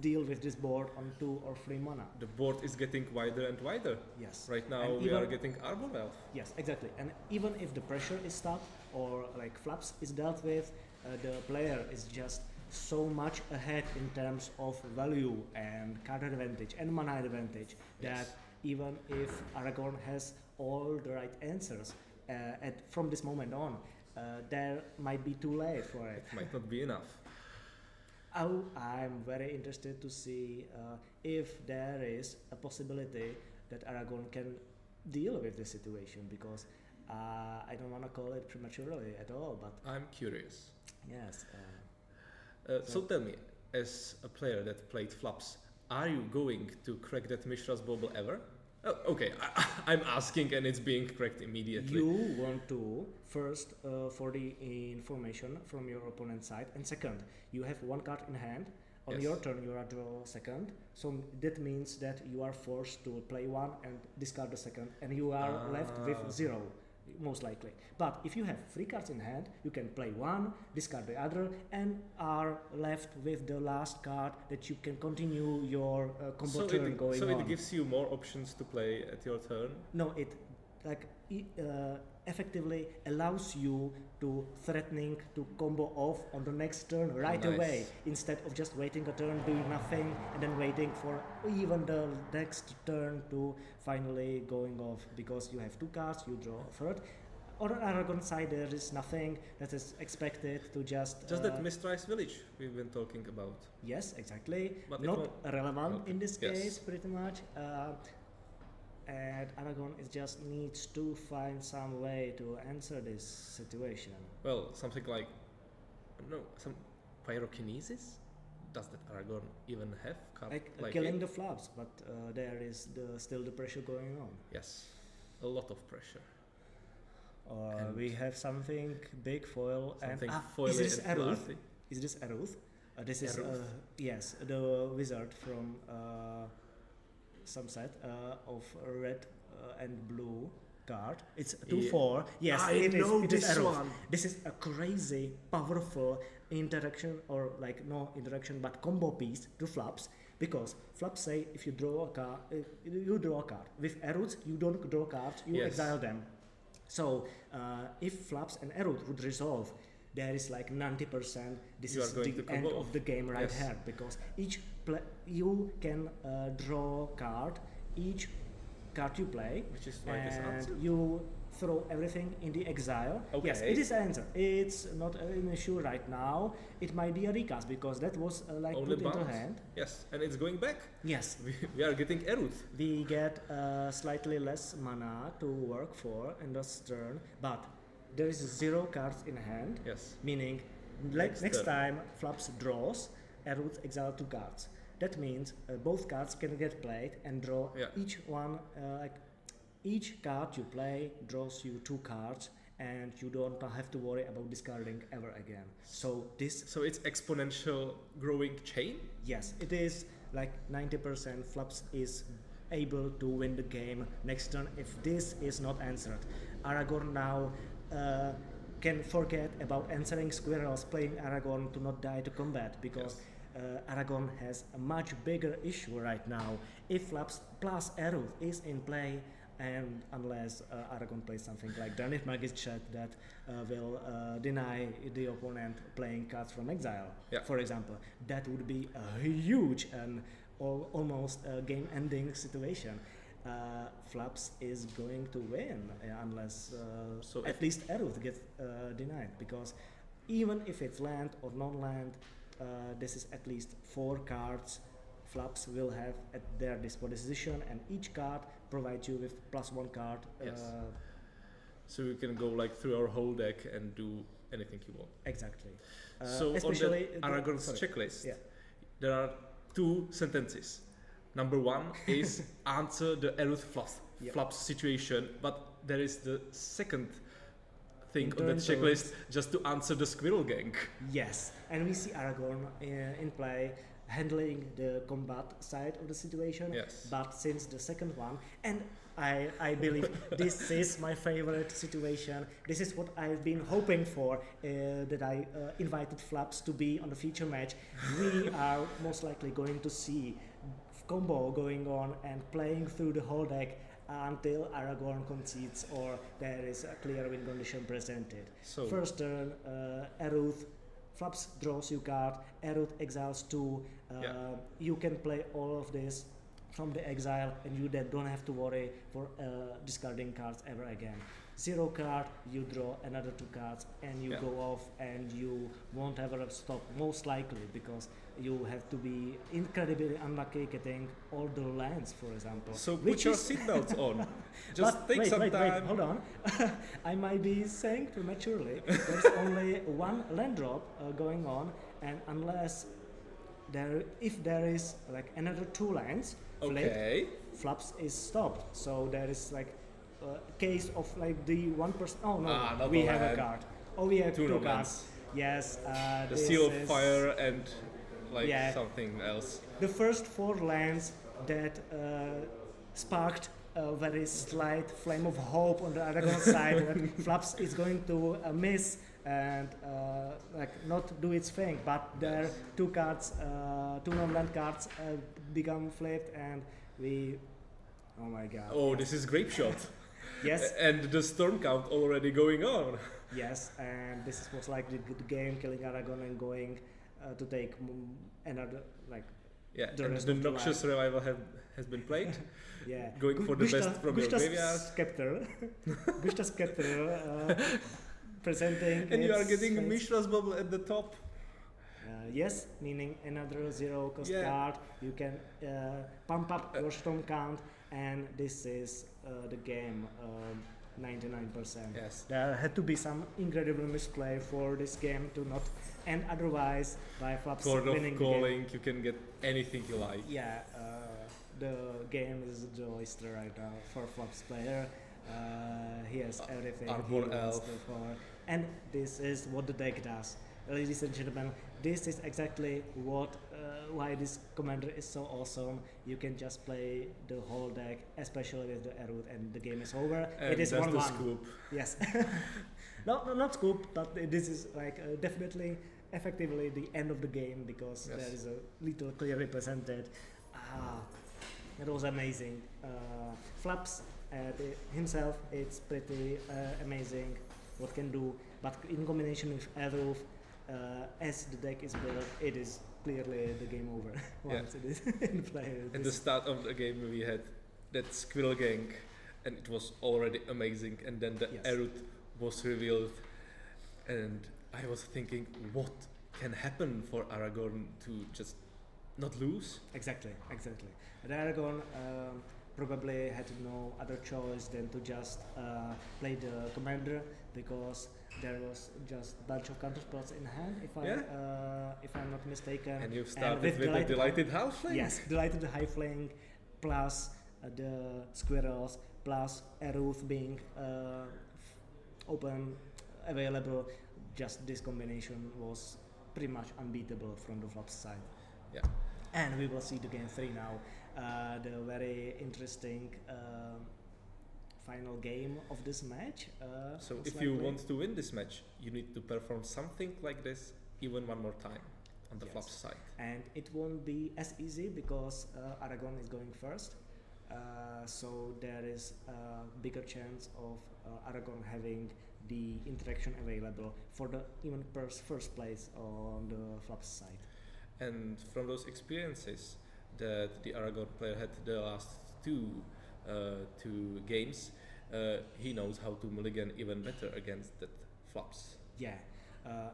deal with this board on 2 or 3 mana. The board is getting wider and wider. Yes. Right now And we are even- getting Arbor Elf. Yes, exactly. And even if the pressure is stopped or like flaps is dealt with, the player is just so much ahead in terms of value and card advantage and mana advantage that Yes. even if Aragorn has all the right answers from this moment on, there might be too late for it. It might not be enough. I'm very interested to see if there is a possibility that Aragorn can deal with this situation, because I don't want to call it prematurely at all, but I'm curious. yes. So tell me, as a player that played Flaps, are you going to crack that Mishra's Bauble ever? Oh, okay, I'm asking and it's being cracked immediately. You want to first for the information from your opponent's side, and second, you have 1 card in hand. On Yes. your turn, you are draw second, so that means that you are forced to play 1 and discard the second, and you are left with 0. most likely. But if you have 3 cards in hand, you can play one, discard the other, and are left with the last card that you can continue your combo turn going on. So it gives you more options to play at your turn? No, it effectively allows you to threatening to combo off on the next turn right away, instead of just waiting a turn, doing nothing, and then waiting for even the next turn to finally going off, because you have 2 cards, you draw a third. On the Aragon side, there is nothing that is expected to just that Mistrais village we've been talking about. Yes, exactly. But not relevant okay. in this Yes. case, pretty much. And Aragon is just needs to find some way to answer this situation. Well, something like, some pyrokinesis? Does that Aragon even have? Like killing the flaps, but there is still the pressure going on. Yes, a lot of pressure. We have something big foil Something and foily is this and Aruth? fluffy. Is this Aruth? This is Aruth? yes, the wizard from some set of red and blue card. It's 2/4. Yes, I know it is this Aruth. one. This is a crazy, powerful interaction, or like no interaction, but combo piece to flaps. Because flaps say if you draw a card, you draw a card. With Aruth, you don't draw cards, you exile them. So if flaps and Aruth would resolve, there is like 90%. This is the end of the game right here, because you can draw card each card you play, Which is like this and answer? you throw everything in the exile. Okay. Yes, it is answer. It's not an issue right now. It might be a recast because that was like Only put into bounce. hand. Yes, and it's going back. Yes, We are getting Eruth. we get slightly less mana to work for in this turn, but there is 0 cards in hand. Yes. Meaning, Next next turn. time Flaps draws, Aruth exile 2 cards. That means both cards can get played and draw each one. Each card you play draws you 2 cards, and you don't have to worry about discarding ever again. So it's exponential growing chain. yes, it is like 90% Flaps is able to win the game next turn if this is not answered. Aragorn now can forget about answering squirrels, playing Aragorn to not die to combat, because Aragorn has a much bigger issue right now. If Flaps plus Aruth is in play, and unless Aragorn plays something like Granite Magus Chat that will deny the opponent playing cards from exile, for example, that would be a huge and almost game-ending situation. Flaps is going to win unless at least Aruth gets denied, because even if it's land or non-land, this is at least 4 cards Flaps will have at their disposition, and each card provides you with +1 card. So you can go like through our whole deck and do anything you want. Exactly. So especially on the Aragorn's checklist, there are 2 sentences. Number 1 is answer the Aruth Flaps situation, but there is the second thing on that checklist, just to answer the Squirrel Gang. Yes, and we see Aragorn in play, handling the combat side of the situation. Yes. But since the second one, and I believe this is my favorite situation. This is what I've been hoping for, that I invited Flaps to be on the feature match. We are most likely going to see combo going on and playing through the whole deck until Aragorn concedes or there is a clear win condition presented. So first turn, Aruth, Flaps draws you card, Aruth exiles 2. You can play all of this from the exile, and you then don't have to worry for discarding cards ever again. 0 card, you draw another 2 cards, and you go off, and you won't ever stop, most likely, because you have to be incredibly unlucky getting all the lands, for example. So put your seatbelts on. Just take some time. Wait, hold on. I might be saying prematurely. There's only 1 land drop going on, and unless if there is like another 2 lands flipped, Flaps is stopped. So there is like a case of like the 1%. Oh no, we have a card. Oh, we have 2 cards. Yes. The Seal of Fire and something else. The first 4 lands that sparked a very slight flame of hope on the Aragon side that Flaps is going to miss and like not do its thing, but their two cards, two non-land cards become flipped and we, oh my god. Oh, this is grape shot. Yes. And the storm count already going on. Yes, and this was like the game killing Aragon and going to take another like. Yeah, The and rest the of the Noxious Revival has been played. Yeah. Going for the best from your graveyard. Scepter. Gustav Scepter presenting. And you are its getting face. Mishra's Bubble at the top. Yes, meaning another zero cost card. You can pump up your storm count, and this is the game. 99%. Yes. There had to be some incredible misplay for this game to not end otherwise by Flaps Chord winning of the game. calling, you can get anything you like. Yeah, the game is a oyster right now for Flaps player. He has everything Arbor he wants Elf. to for, and this is what the deck does. Ladies and gentlemen, this is exactly what why this commander is so awesome. You can just play the whole deck, especially with the Erut, and the game is over. And it is that's 1-1. the scoop. Yes. no, not scoop, but this is like definitely, effectively the end of the game because Yes. there is a little clear represented. It was amazing. Flaps himself, it's pretty amazing what can do, but in combination with Erut, as the deck is built, it is clearly the game over once it is in play. At the start of the game, we had that Squirrel Gang, and it was already amazing. And then the Yes. Erut was revealed, and I was thinking, what can happen for Aragorn to just not lose? Exactly. And Aragorn probably had no other choice than to just play the commander because there was just a bunch of counterspells in hand, if I'm not mistaken. And you've started with Delighted the Delighted Halfling? Yes, Delighted Halfling plus the Squirrels plus Eruth being open, available. Just this combination was pretty much unbeatable from the Flaps side. Yeah. And we will see the game 3 now. The very interesting final game of this match. So most if you likely. want to win this match, you need to perform something like this even one more time on the Yes. Flaps side. And it won't be as easy because Aragon is going first. So there is a bigger chance of Aragon having the interaction available for the even first place on the Flaps side. And from those experiences that the Aragorn player had the last two games, he knows how to mulligan even better against that Flaps. Yeah,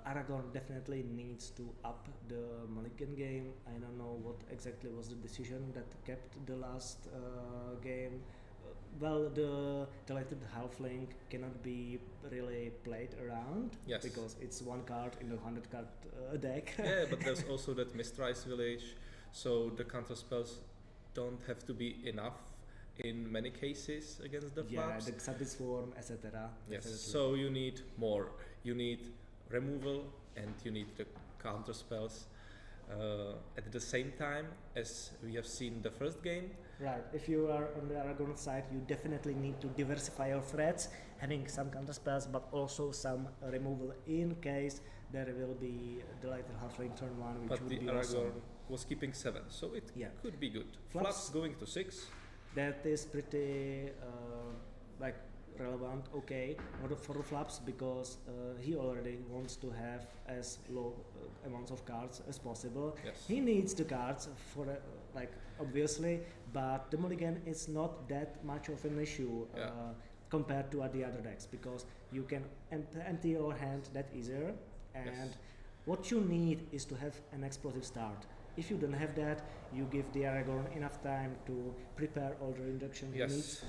Aragorn definitely needs to up the mulligan game. I don't know what exactly was the decision that kept the last game. Well, the Delighted Halfling cannot be really played around Yes. because it's one card in the 100 card deck. Yeah, but there's also that Mistrise Village, so the counter spells don't have to be enough in many cases against the Yeah, Flaps. the Xabi Swarm, etc. Yes, definitely. so you need more. You need removal and you need the counter spells at the same time as we have seen the first game. Right, if you are on the Aragorn side, you definitely need to diversify your threats, having some counter spells, but also some removal in case there will be Delighted Halfling turn 1, which But would the be Aragorn awesome. was keeping 7, so it Yeah. could be good. Flaps- Flaps going to 6. That is pretty like relevant, okay, for the Flaps because he already wants to have as low amounts of cards as possible. Yes. He needs the cards for like obviously, but the mulligan is not that much of an issue Yeah. compared to the other decks because you can empty your hand that easier, and Yes. what you need is to have an explosive start. If you don't have that, you give the Aragorn enough time to prepare all the induction he needs, Yes.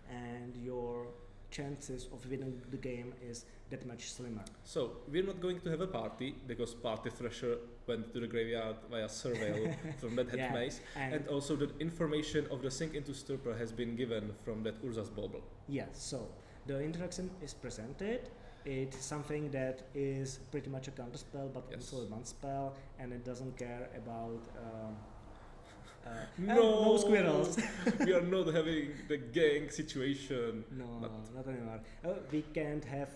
and your chances of winning the game is that much slimmer. So we're not going to have a party because Party Thresher went to the graveyard via surveil from that head Yeah, maze, and also the information of the Sink into Stupor has been given from that Urza's Bauble. yeah, so the interaction is presented. It's something that is pretty much a counter spell, but Yes. also a one spell, and it doesn't care about and no squirrels. We are not having the gang situation. No, But- not anymore. We can't have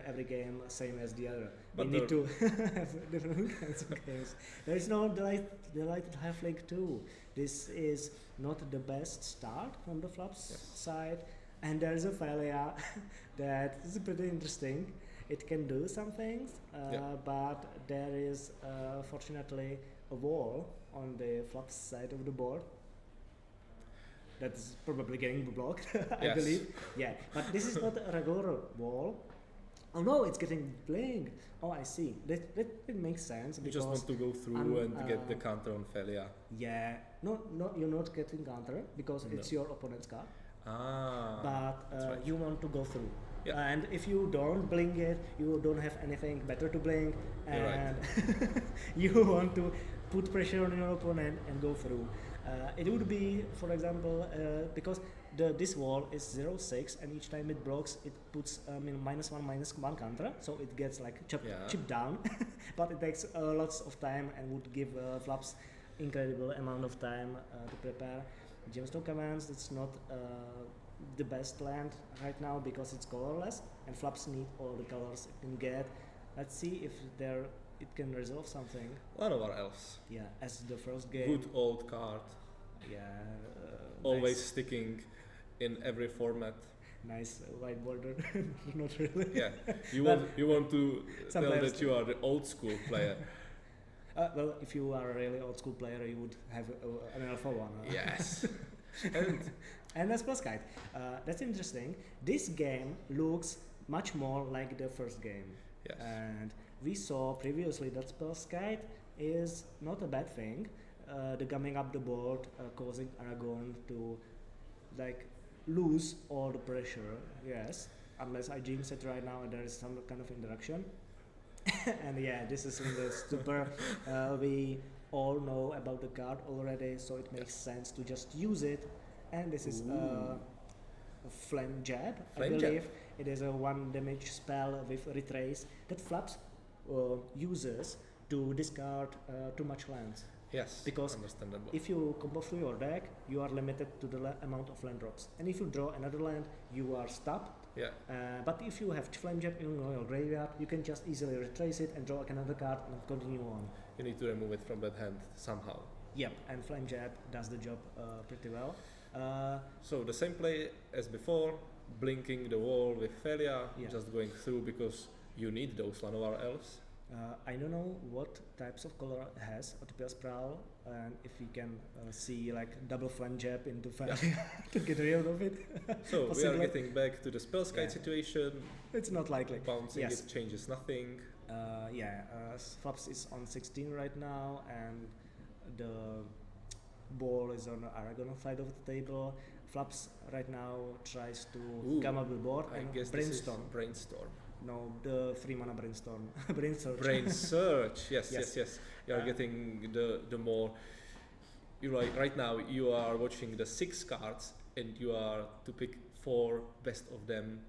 every game same as the other. But we need to have different kinds of games. There is no Delighted Half-Link 2. This is not the best start from the Flops Yes. side, and there is a failure that is pretty interesting. It can do some things, but there is fortunately a wall on the Flops side of the board. That's probably getting blocked, I Yes. believe. Yeah, but this is not a regular wall. Oh no, it's getting blanked. Oh, I see. That makes sense You because just want to go through and get the uh, counter on failure. yeah, no, you're not getting counter because it's your opponent's card. Ah. But that's right. you want to go through. Yeah. And if you don't blink it, you don't have anything better to blink, You're right. and you want to put pressure on your opponent and go through. It would be, for example, because this wall is 0-6, and each time it blocks, it puts -1/-1 counter, so it gets like chipped down. But it takes lots of time and would give Flops incredible amount of time to prepare. Gemstone Commands, it's not the best land right now because it's colorless, and Flops need all the colors it can get. Let's see if it can resolve something. One of our elves. Yeah, as the first game. Good old card. Yeah. Always nice, sticking in every format. nice white border. Not really. Yeah. You But want to some tell players that you are the old school player. Well, if you are a really old school player, you would have an alpha one. Yes. And And that's plus guide. That's interesting. This game looks much more like the first game. yes. And we saw previously that spell guide is not a bad thing. The gumming up the board causing Aragon to like lose all the pressure. Yes, unless I jinx it right now and there is some kind of interaction. And yeah, this is in the super. We all know about the card already, so it makes sense to just use it. And this is a Flame Jab, I Flame Jab. believe. It is a 1 damage spell with retrace that Flaps uses to discard too much lands. Yes. Because understandable. If you combo through your deck, you are limited to the amount of land drops. And if you draw another land, you are stopped. Yeah. But if you have Flame Jab in your graveyard, you can just easily retrace it and draw another card and continue on. You need to remove it from that hand somehow. Yep, and Flame Jab does the job pretty well. So the same play as before, blinking the wall with failure, Yeah. just going through because you need those one of our elves. I don't know what types of color it has OTPS Prowl, and if we can see like double Flame Jab into failure to get rid of it. So we are Possibly. getting back to the spell guide Yeah. situation. It's not likely. Bouncing Yes. it changes nothing. Flops is on 16 right now, and the ball is on the Aragon side of the table. Flops right now tries to Ooh, come up the board I and guess brainstorm. this is brainstorm. No, the 3-mana brainstorm. Brainstorm. Brain search. Yes, Yes. yes. You are getting the more. You right now you are watching the 6 cards and you are to pick 4 best of them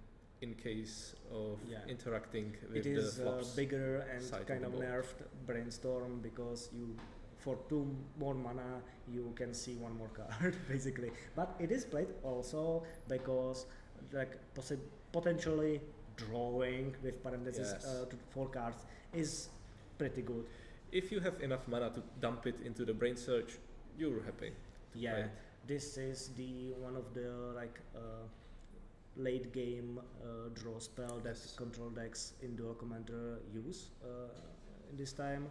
in case of Yeah. interacting with It the is flops. bigger and side of kind the of board. nerfed brainstorm because you for 2 more mana you can see 1 more card basically. But it is played also because like potentially drawing with parentheses Yes. to 4 cards is pretty good. If you have enough mana to dump it into the brain search, you're happy. To Yeah, play it. this is the one of the like late game draw spell that Yes. control decks in Dual Commander use in this time.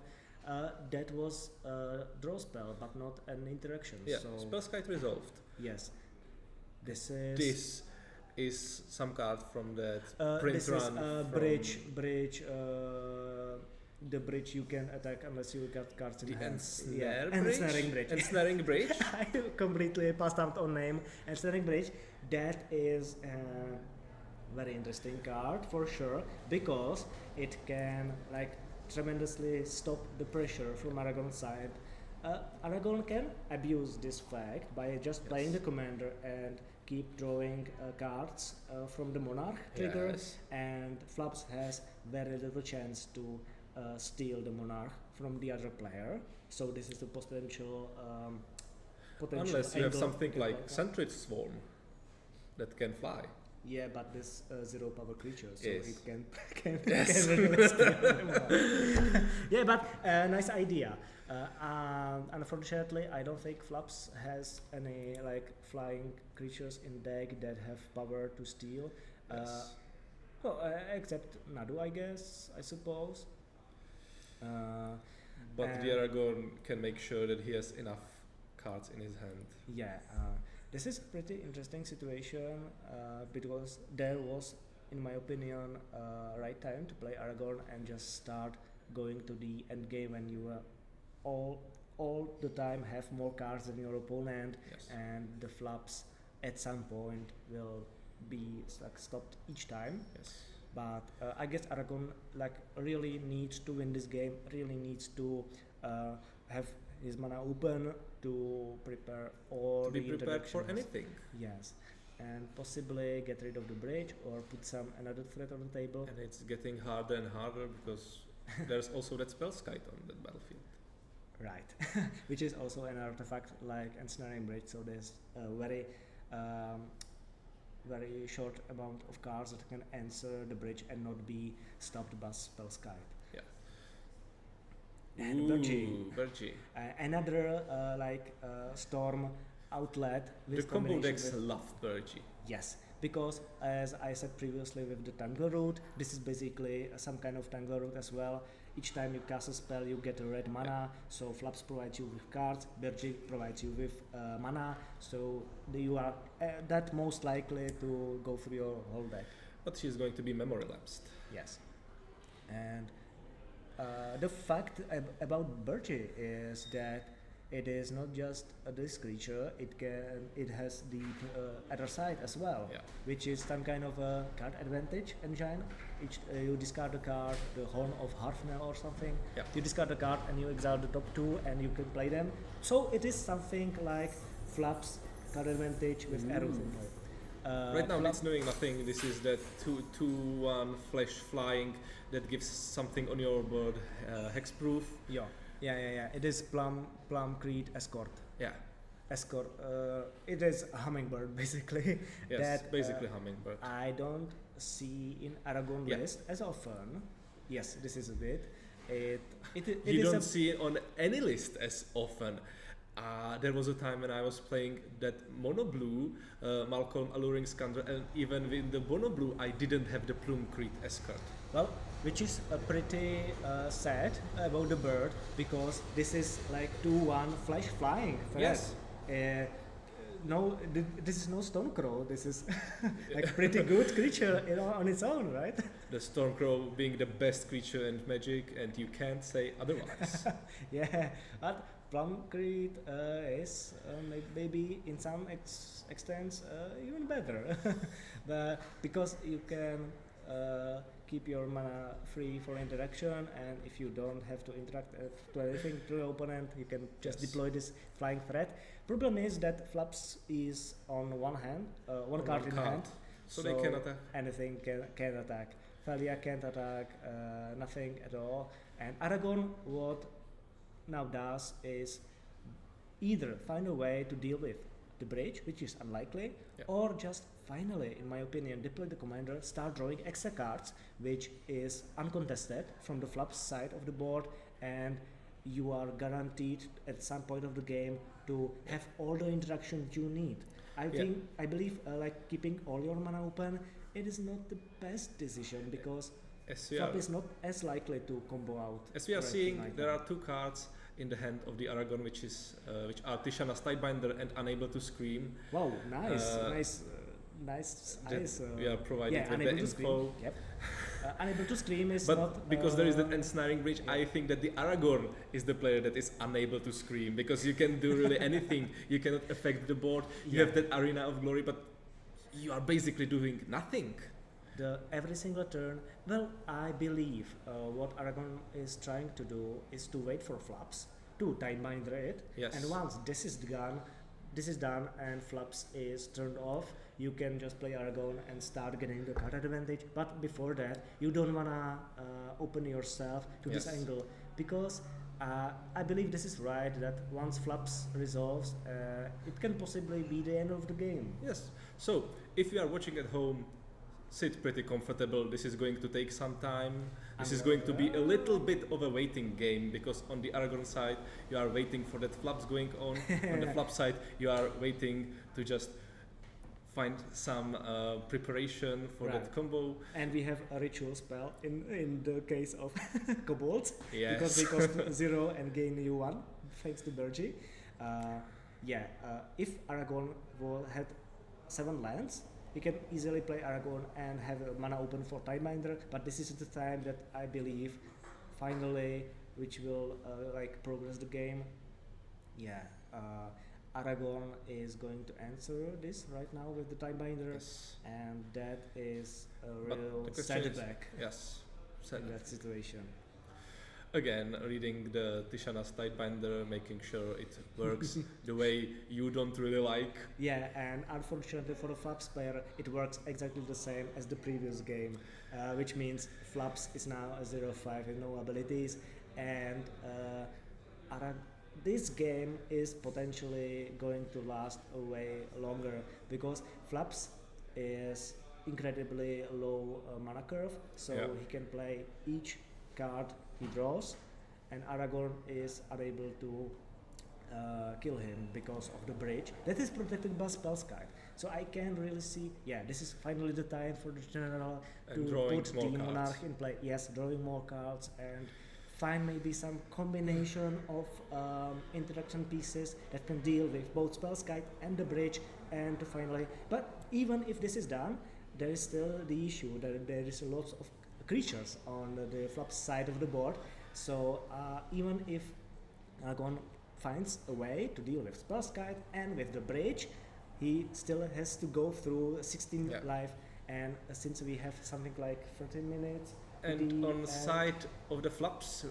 That was a draw spell, but not an interaction. Yeah, So spell guide resolved. yes, this is This is some card from that print this run. is from bridge. The bridge you can attack unless you got cards in the hand. ensnare and bridge. snaring bridge. Ensnaring bridge. I completely passed out on name. And Ensnaring Bridge, that is a very interesting card for sure because it can like tremendously stop the pressure from Aragon's side. Aragon can abuse this fact by just playing the commander and keep drawing cards from the Monarch trigger, Yes. and Flops has very little chance to steal the Monarch from the other player. So this is the potential potential. Unless you have angle something to like block. Sentry Swarm that can fly. Yeah, but this zero power creature, so Yes. it can can, Yes. can really steal. Yeah, but nice idea. Unfortunately, I don't think Flaps has any like flying creatures in deck that have power to steal. Yes. Well, except Nadu, I guess, I suppose. But and- the Aragorn can make sure that he has enough cards in his hand. Yeah, this is a pretty interesting situation because there was, in my opinion, right time to play Aragorn and just start going to the end game when you all the time have more cards than your opponent, Yes. and the Flaps at some point will be like stopped each time. Yes. But I guess Aragorn like really needs to win this game. Really needs to have his mana open to prepare all To be the prepared for introductions. anything. Yes, and possibly get rid of the bridge or put some another threat on the table. And it's getting harder and harder because there's also that Spellskite on that battlefield. Right, which is also an artifact like Ensnaring Bridge. So there's a very short amount of cards that can answer the bridge and not be stopped by Spellskite. Yeah. And Ooh, Bergie. Another storm outlet with The combo combination decks with- love Bergie. Yes, because as I said previously with the Tangle Root, this is basically some kind of Tangle Root as well. Each time you cast a spell, you get a red mana. So Flaps provides you with cards, Bergie provides you with mana. So you are that most likely to go through your whole deck. But she's going to be memory lapsed. Yes, and the fact about Bergie is that it is not just this creature; it has the other side as well, Yeah. which is some kind of a card advantage engine. You discard a card, the Horn of Harfnell or something. Yeah. You discard a card and you exile the top two, and you can play them. So it is something like Flaps card advantage with arrows in play. Right now, Flap- it's doing nothing. This is that 2/1 flash flying that gives something on your board hexproof. Yeah. It is Plum Creed Escort. Yeah. Escort. It is a hummingbird basically. Yes. that, basically hummingbird. I don't see in Aragon Yeah. list as often. Yes, this is a bit. It You is don't see it on any list as often. There was a time when I was playing that mono blue Malcolm Alluring Scander, and even with the mono blue, I didn't have the Plume Creed Escort. well, which is pretty sad about the bird because this is like 2/1 flash flying. Yes. This is no Stonecrow. This is like pretty good creature on its own, right? The Stormcrow being the best creature in Magic, and you can't say otherwise. Yeah, but Plum Creed is maybe in some extents even better, but because you can keep your mana free for interaction, and if you don't have to interact to anything to your opponent, you can just Yes. deploy this flying threat. Problem is that Flaps is on one hand, one card in hand, So they can attack. anything can attack. Thalia can't attack, nothing at all. And Aragon, what now does is either find a way to deal with the bridge, which is unlikely, Yeah. or just finally, in my opinion, deploy the commander, start drawing extra cards, which is uncontested from the Flaps side of the board, and you are guaranteed at some point of the game to have all the interaction you need. I believe like keeping all your mana open, it is not the best decision because As we Flap are, is not as likely to combo out. as we are right seeing, right there now. are two cards in the hand of the Aragon, which are Tishana's Tidebinder and Unable to Scream. Wow, nice, Uh, nice that eyes. we are provided Yeah, with unable the to info. scream. Yep. Unable to scream is But not because there is that ensnaring bridge, yeah. I think that the Aragorn is the player that is unable to scream because you can do really anything. You cannot affect the board. You Yeah. have that Arena of Glory, but you are basically doing nothing. every single turn. Well, I believe what Aragon is trying to do is to wait for Flaps to time binder it, Yes. and once this is done and Flaps is turned off, you can just play Aragon and start getting the card advantage. But before that, you don't wanna open yourself to this Yes. angle because I believe this is right, that once Flaps resolves, it can possibly be the end of the game. Yes. So if you are watching at home, sit pretty comfortable. This is going to take some time. This is going to be a little bit of a waiting game, because on the Aragon side you are waiting for that flaps going on. On the flap side you are waiting to just find some preparation for that combo. And we have a ritual spell in the case of kobolds, Yes. because they cost 0 and gain you 1 thanks to Bergy. If Aragon had 7 lands, you can easily play Aragon and have a mana open for Tidebinder, but this is the time that I believe finally which will progress the game. Aragon is going to answer this right now with the Tidebinder, Yes. and that is a But real the question is- setback Yes. in that situation. Again, reading the Tishana's Tidebinder, making sure it works the way you don't really like. Yeah, and unfortunately for the Flaps player, it works exactly the same as the previous game, which means Flaps is now a 0-5 with no abilities, and this game is potentially going to last way longer, because Flaps is incredibly low mana curve, so he can play each card he draws, and Aragorn is unable to kill him because of the bridge that is protected by Spellskite. So I can really see, this is finally the time for the general And to drawing put more the cards. monarch in play. Yes, drawing more cards and find maybe some combination of interaction pieces that can deal with both Spellskite and the bridge, and to finally. But even if this is done, there is still the issue that there is lots of creatures on the flop side of the board. So even if Aragorn finds a way to deal with Spellskite and with the bridge, he still has to go through 16 life, and since we have something like 13 minutes. And on side of the flaps,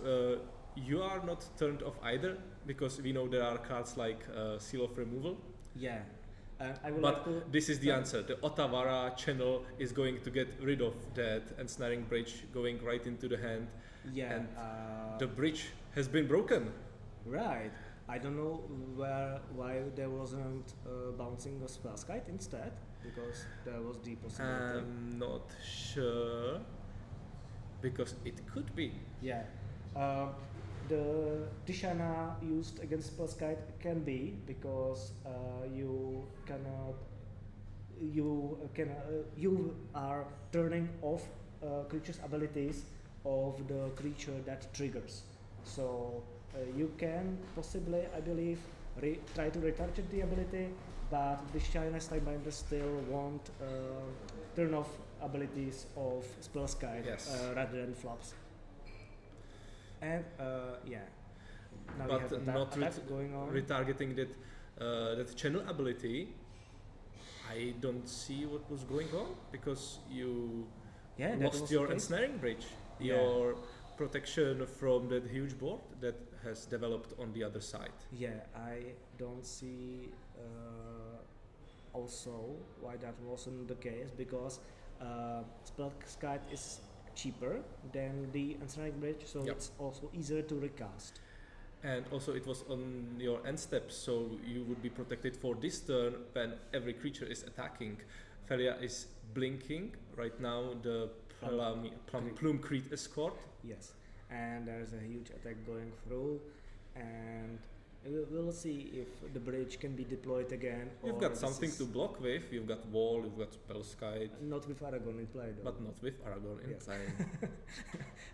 you are not turned off either, because we know there are cards like Seal of Removal. Yeah. I would But like to this is the answer. The Otawara channel is going to get rid of that ensnaring bridge going right into the hand. Yeah. And the bridge has been broken. Right. I don't know why there wasn't bouncing of Spellskite instead, because there was the possibility. I'm not sure, because it could be. Yeah. The Tishana used against Spellskite can be, because you are turning off creature's abilities of the creature that triggers. So you can possibly, I believe, try to retarget the ability, but the Tishana's Tidebinder still won't turn off abilities of Spellskite rather than flops. And now we have But attack, not attack going on. retargeting that channel ability. I don't see what was going on, because you that lost was your the case. ensnaring bridge, Yeah. your protection from that huge board that has developed on the other side. Yeah, I don't see also why that wasn't the case, because Spellskite is cheaper than the ensnaring bridge, so it's also easier to recast. And also it was on your end step, so you would be protected for this turn when every creature is attacking. Feria is blinking right now, the Plume Creed Escort. Yes, and there's a huge attack going through, and we'll see if the bridge can be deployed again. You've got something to block with, you've got Wall, you've got Spellskite. Not with Aragorn in play though. But not with Aragorn in play.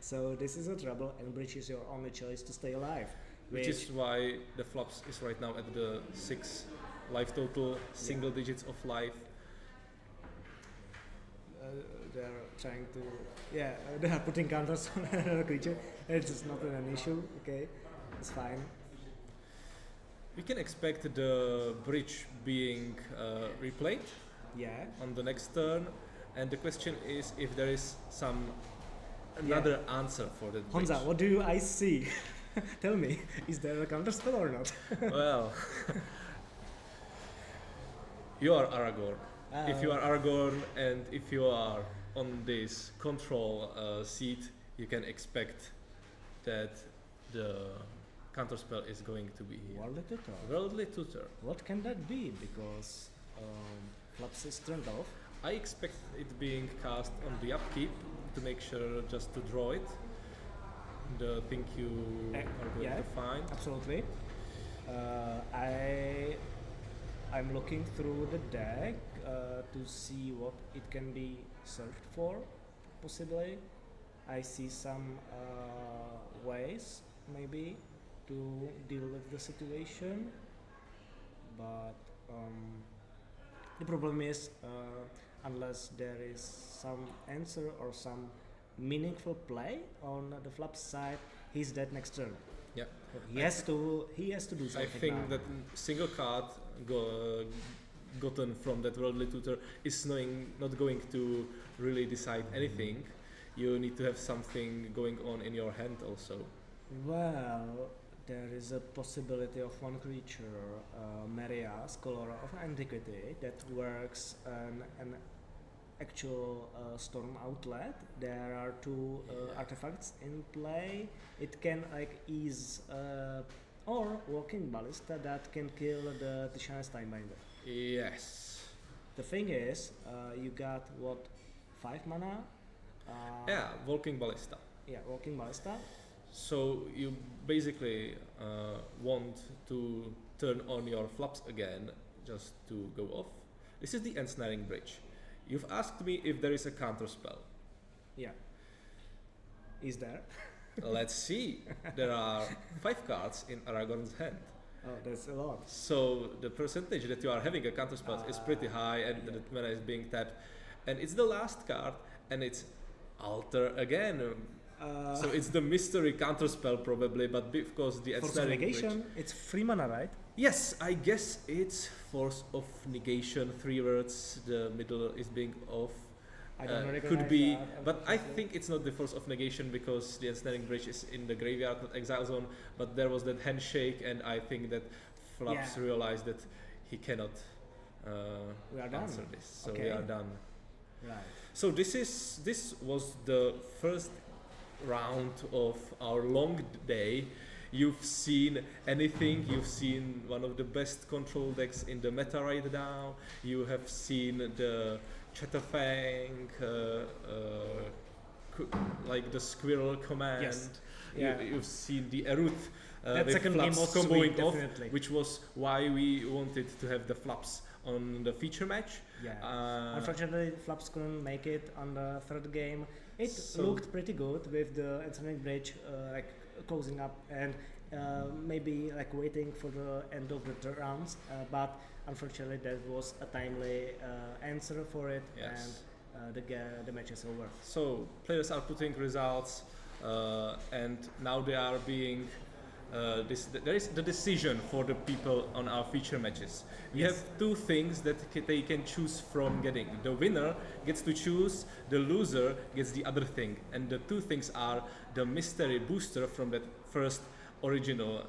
So this is a trouble, and bridge is your only choice to stay alive. Which is why the flops is right now at the 6 life total, single digits of life. They're trying to, they are putting counters on another creature. It's just not an issue. Okay, it's fine. We can expect the bridge being replayed on the next turn, and the question is if there is another answer for that bridge. Honza, what do I see? Tell me, is there a counter spell or not? Well, you are Aragorn. If you are Aragorn and if you are on this control seat, you can expect that the counterspell is going to be here. Worldly tutor. Worldly Tutor. What can that be? Because Flaps is turned off. I expect it being cast on the upkeep to make sure just to draw it. The thing you are going yeah. to find. Absolutely. I'm looking through the deck to see what it can be searched for, possibly. I see some ways, maybe, to deal with the situation, but the problem is, unless there is some answer or some meaningful play on the flop side, he's dead next turn. Yeah. He has to do something. I think now. that single card gotten from that Worldly Tutor is not going to really decide anything. You need to have something going on in your hand also. Well, there is a possibility of one creature, Maria, Scholar of Antiquity, that works an actual storm outlet. There are two artifacts in play. It can like ease or walking ballista that can kill the Tishane's Timebinder. Yes. The thing is, you got what, 5 mana? Yeah, Walking Ballista. Yeah, walking ballista. So you basically want to turn on your flaps again just to go off. This is the Ensnaring Bridge. You've asked me if there is a counter spell. Yeah. Is there? Let's see. There are 5 cards in Aragorn's hand. Oh, that's a lot. So the percentage that you are having a counter spell is pretty high, and yeah. that mana is being tapped. And it's the last card, and it's Alter again. So it's the mystery counterspell probably, but because the Force of Ensnaring Bridge. negation, it's 3 mana, right? Yes, I guess it's Force of Negation, 3 words, the middle is being off. I don't recognize Could be, that, but I unfortunately. think it's not the Force of Negation because the Ensnaring Bridge is in the graveyard, not Exile Zone, but there was that handshake, and I think that Flaps Yeah. realized that he cannot We are done. answer this, so we Okay. are done. Right. So this was the first round of our long day. You've seen anything. You've seen one of the best control decks in the meta right now. You have seen the Chatterfang, like the Squirrel command. Yes. Yeah. You've seen the Eruth That with second game flaps was comboing sweet, off, definitely. which was why we wanted to have the flaps on the feature match. Yeah. Unfortunately, Flaps couldn't make it on the third game. It So- looked pretty good with the Ensnaring Bridge like closing up and maybe like waiting for the end of the rounds, but unfortunately that was a timely answer for it, Yes. and the match is over. So players are putting results, and now they are being. There is the decision for the people on our feature matches. We Yes. have 2 things that they can choose from getting. The winner gets to choose, the loser gets the other thing. And the 2 things are the mystery booster from that first original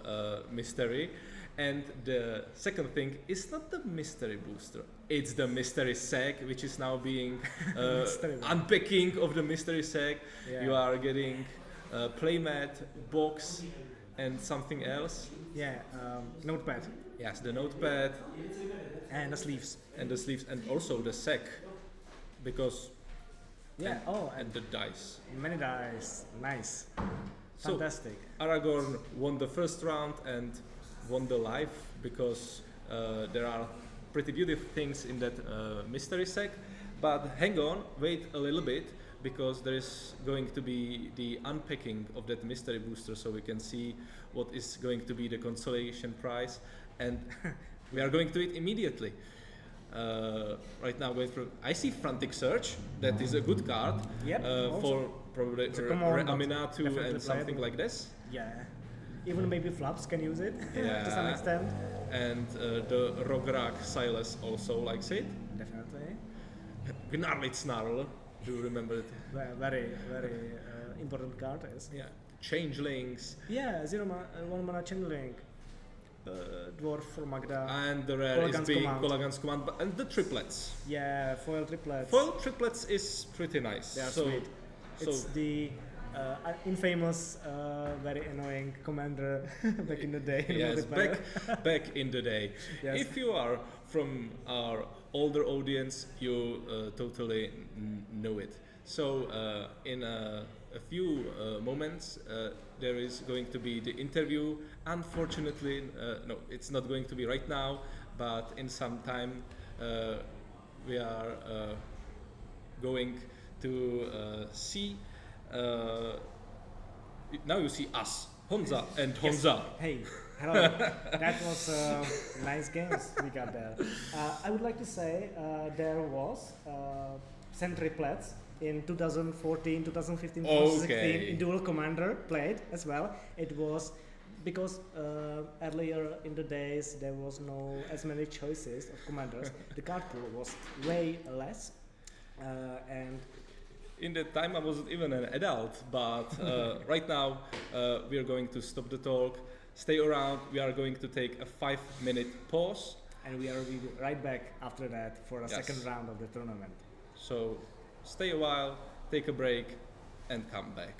mystery. And the second thing is not the mystery booster, it's the mystery sack, which is now being Mystery bag. unpacking of the mystery sack. Yeah. You are getting playmat, box, and something else. Yeah, notepad Yes, the notepad and the sleeves. and the sleeves, and also the sack, because Yeah. and the dice. Many dice. Nice. So- Fantastic. Aragorn won the first round and won the life because there are pretty beautiful things in that mystery sack. But hang on, wait a little bit, because there is going to be the unpacking of that mystery booster, so we can see what is going to be the consolation prize, and we are going to it immediately. Right now, going through. I see Frantic Search. That is a good card Yep, also. for probably It's a command, but Aminatu definitely and something playable. like this. Yeah. Even maybe Flaps can use it to some Yeah. extent. And the Rograk Silas also likes it. Definitely. Gnarlit Snarl. Do you remember it? Very, very important card is. Yeah. Changelings. Yeah, 1 mana channeling. Dwarf for Magda. And the rare Kolagan's is being Command. Kolagan's Command. And the triplets. Yeah, foil triplets. Foil triplets is pretty nice. They are so, sweet. So It's the infamous, very annoying commander back in the day. In Yes, multiplayer. back in the day. Yes. If you are from our older audience, you totally know it. So in a few moments, there is going to be the interview. Unfortunately, no, it's not going to be right now, but in some time we are going to see. Now you see us, Honza and Honza. Hey, hello. That was nice games we got there. I would like to say there was Sentry Plats in 2014, 2015, 2016 Okay. in Duel Commander played as well. It was because earlier in the days there was no as many choices of commanders. The card pool was way less, and In that time, I wasn't even an adult, but right now we are going to stop the talk. Stay around. We are going to take a 5-minute pause. and we will be right back after that for a Yes. second round of the tournament. So stay a while, take a break, and come back.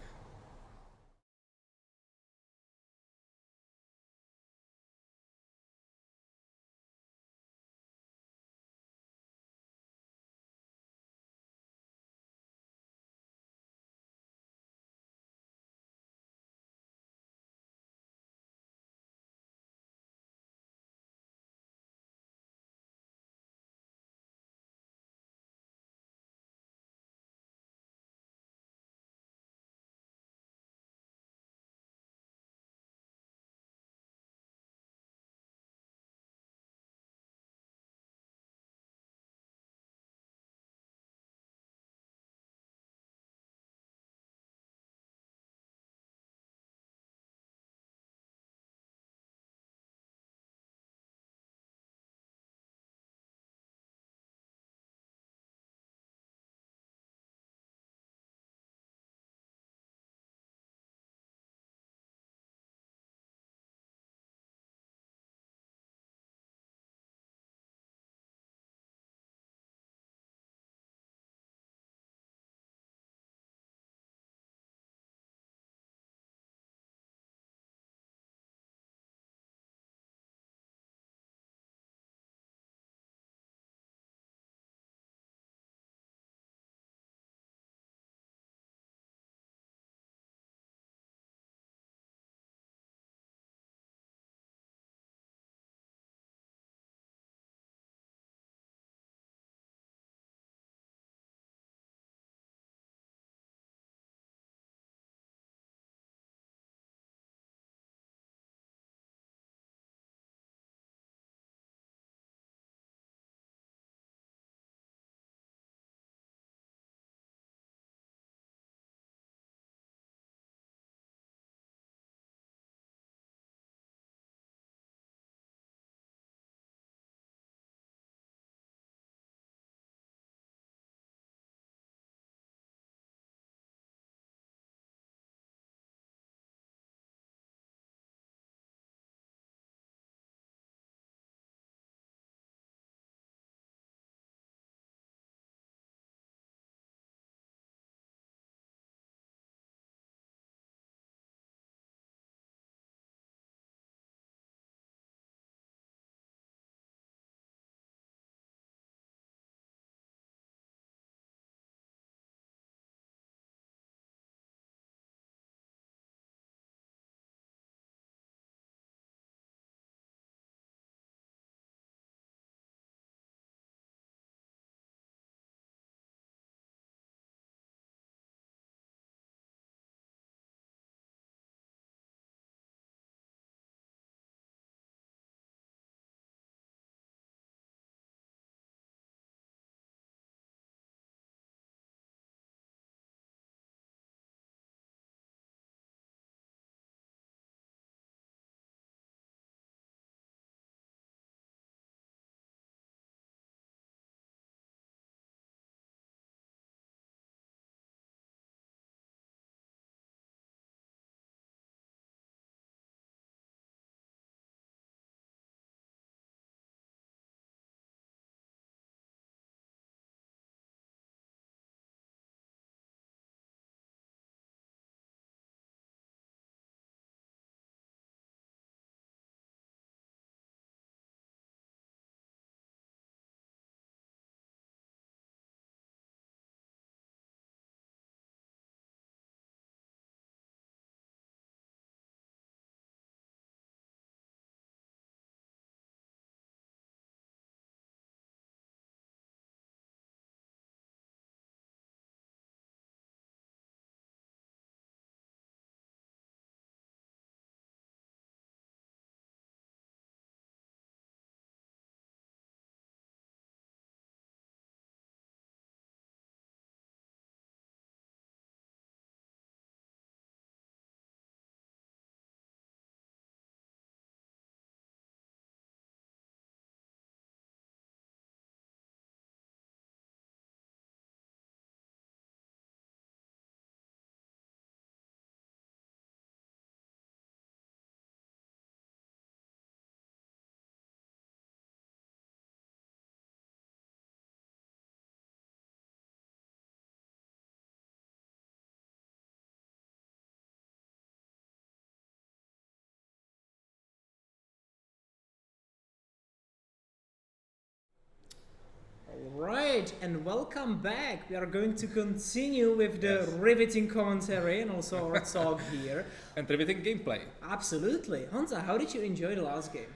right, and welcome back. We are going to continue with the riveting commentary and also our talk here. And riveting gameplay. Absolutely. Hansa, how did you enjoy the last game?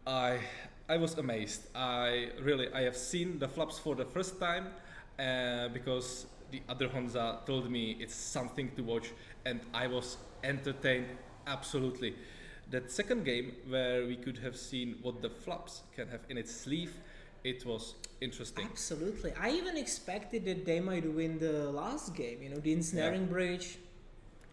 I was amazed. I have seen the flops for the first time because the other Hansa told me it's something to watch, and I was entertained absolutely. That second game, where we could have seen what the flops can have in its sleeve, it was interesting. Absolutely. I even expected that they might win the last game. You know, the ensnaring bridge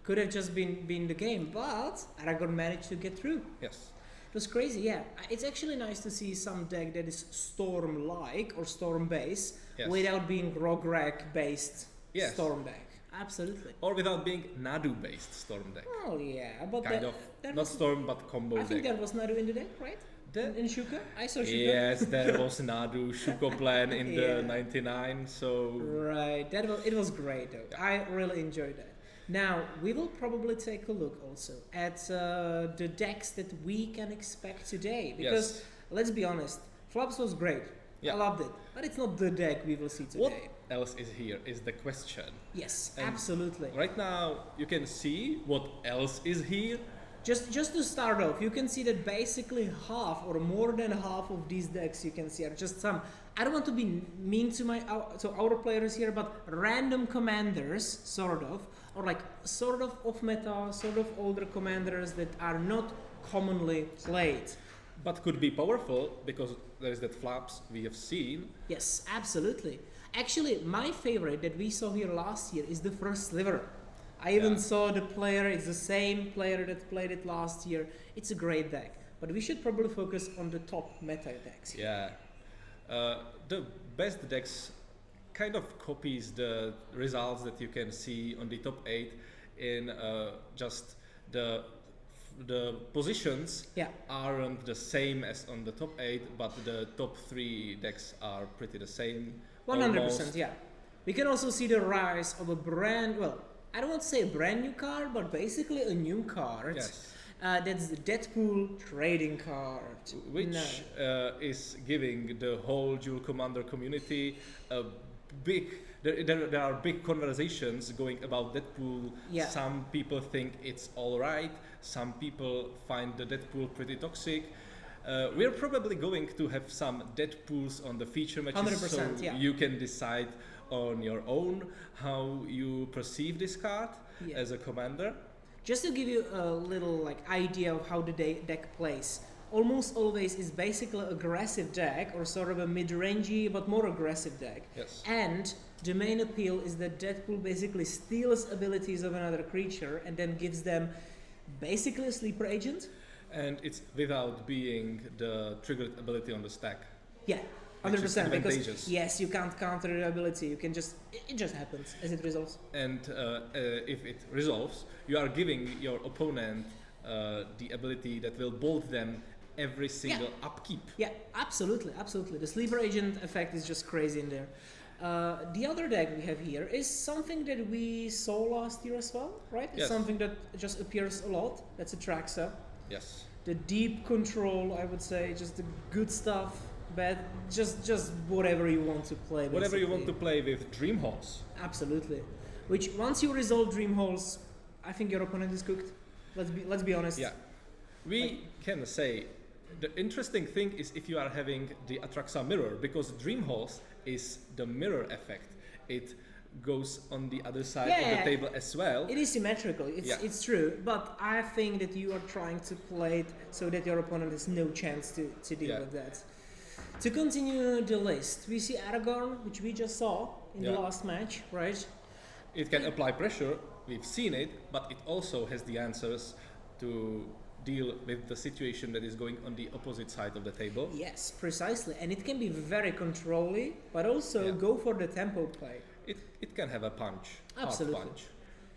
could have just been the game, but Aragorn managed to get through. Yes. It was crazy, yeah. It's actually nice to see some deck that is Storm-like or Storm-based without being Rograg-based Storm deck. Absolutely. Or without being Nadu-based Storm deck. Oh yeah, but Kind of, not Storm but combo I deck. think there was Nadu in the deck, right? In Shuka? I saw Shuka. Yes, there was Nadu Shuko plan in the 99, so... Right, it was great though. Yeah. I really enjoyed that. Now, we will probably take a look also at the decks that we can expect today. Because, let's be honest, Flops was great. I loved it. But it's not the deck we will see today. What else is here is the question. Yes, and absolutely. Right now, you can see what else is here. Just to start off, you can see that basically half or more than half of these decks you can see are just some, I don't want to be mean to our players here, but random commanders, sort of, or like sort of off-meta, sort of older commanders that are not commonly played. But could be powerful, because there is that Flaps we have seen. Yes, absolutely. Actually, my favorite that we saw here last year is the first Sliver. I even saw the player, it's the same player that played it last year. It's a great deck. But we should probably focus on the top meta decks. Yeah. The best decks kind of copies the results that you can see on the top 8 in just the positions aren't the same as on the top 8, but the top 3 decks are pretty the same. 100%, yeah. We can also see the rise of a brand, well, I don't want to say a brand new card, but basically a new card. Yes. That's the Deadpool trading card. Which is giving the whole Duel Commander community a big... There are big conversations going about Deadpool. Yeah. Some people think it's alright. Some people find the Deadpool pretty toxic. We're probably going to have some Deadpools on the feature matches, 100%, so you can decide on your own how you perceive this card as a commander. Just to give you a little idea of how the deck plays, almost always is basically an aggressive deck or sort of a mid-rangey but more aggressive deck. Yes. And the main appeal is that Deadpool basically steals abilities of another creature and then gives them basically a sleeper agent. And it's without being the triggered ability on the stack. Yeah. 100%, because yes, you can't counter the ability, you can just, it just happens as it resolves. And if it resolves, you are giving your opponent the ability that will bolt them every single upkeep. Yeah, absolutely. The sleeper agent effect is just crazy in there. The other deck we have here is something that we saw last year as well, right? It's something that just appears a lot. That's Atraxa. Yes. The deep control, I would say, just the good stuff. But just whatever you want to play. Basically. Whatever you want to play with Dream Halls. Absolutely. Which once you resolve Dream Halls, I think your opponent is cooked. Let's be honest. Yeah. We can say the interesting thing is if you are having the Atraxa mirror, because Dream Halls is the mirror effect. It goes on the other side of the table as well. It is symmetrical, it's true, but I think that you are trying to play it so that your opponent has no chance to deal with that. To continue the list, we see Aragorn, which we just saw in the last match, right? It can apply pressure, we've seen it, but it also has the answers to deal with the situation that is going on the opposite side of the table. Yes, precisely, and it can be very controlling, but also go for the tempo play. It can have a punch, absolutely. Hard punch.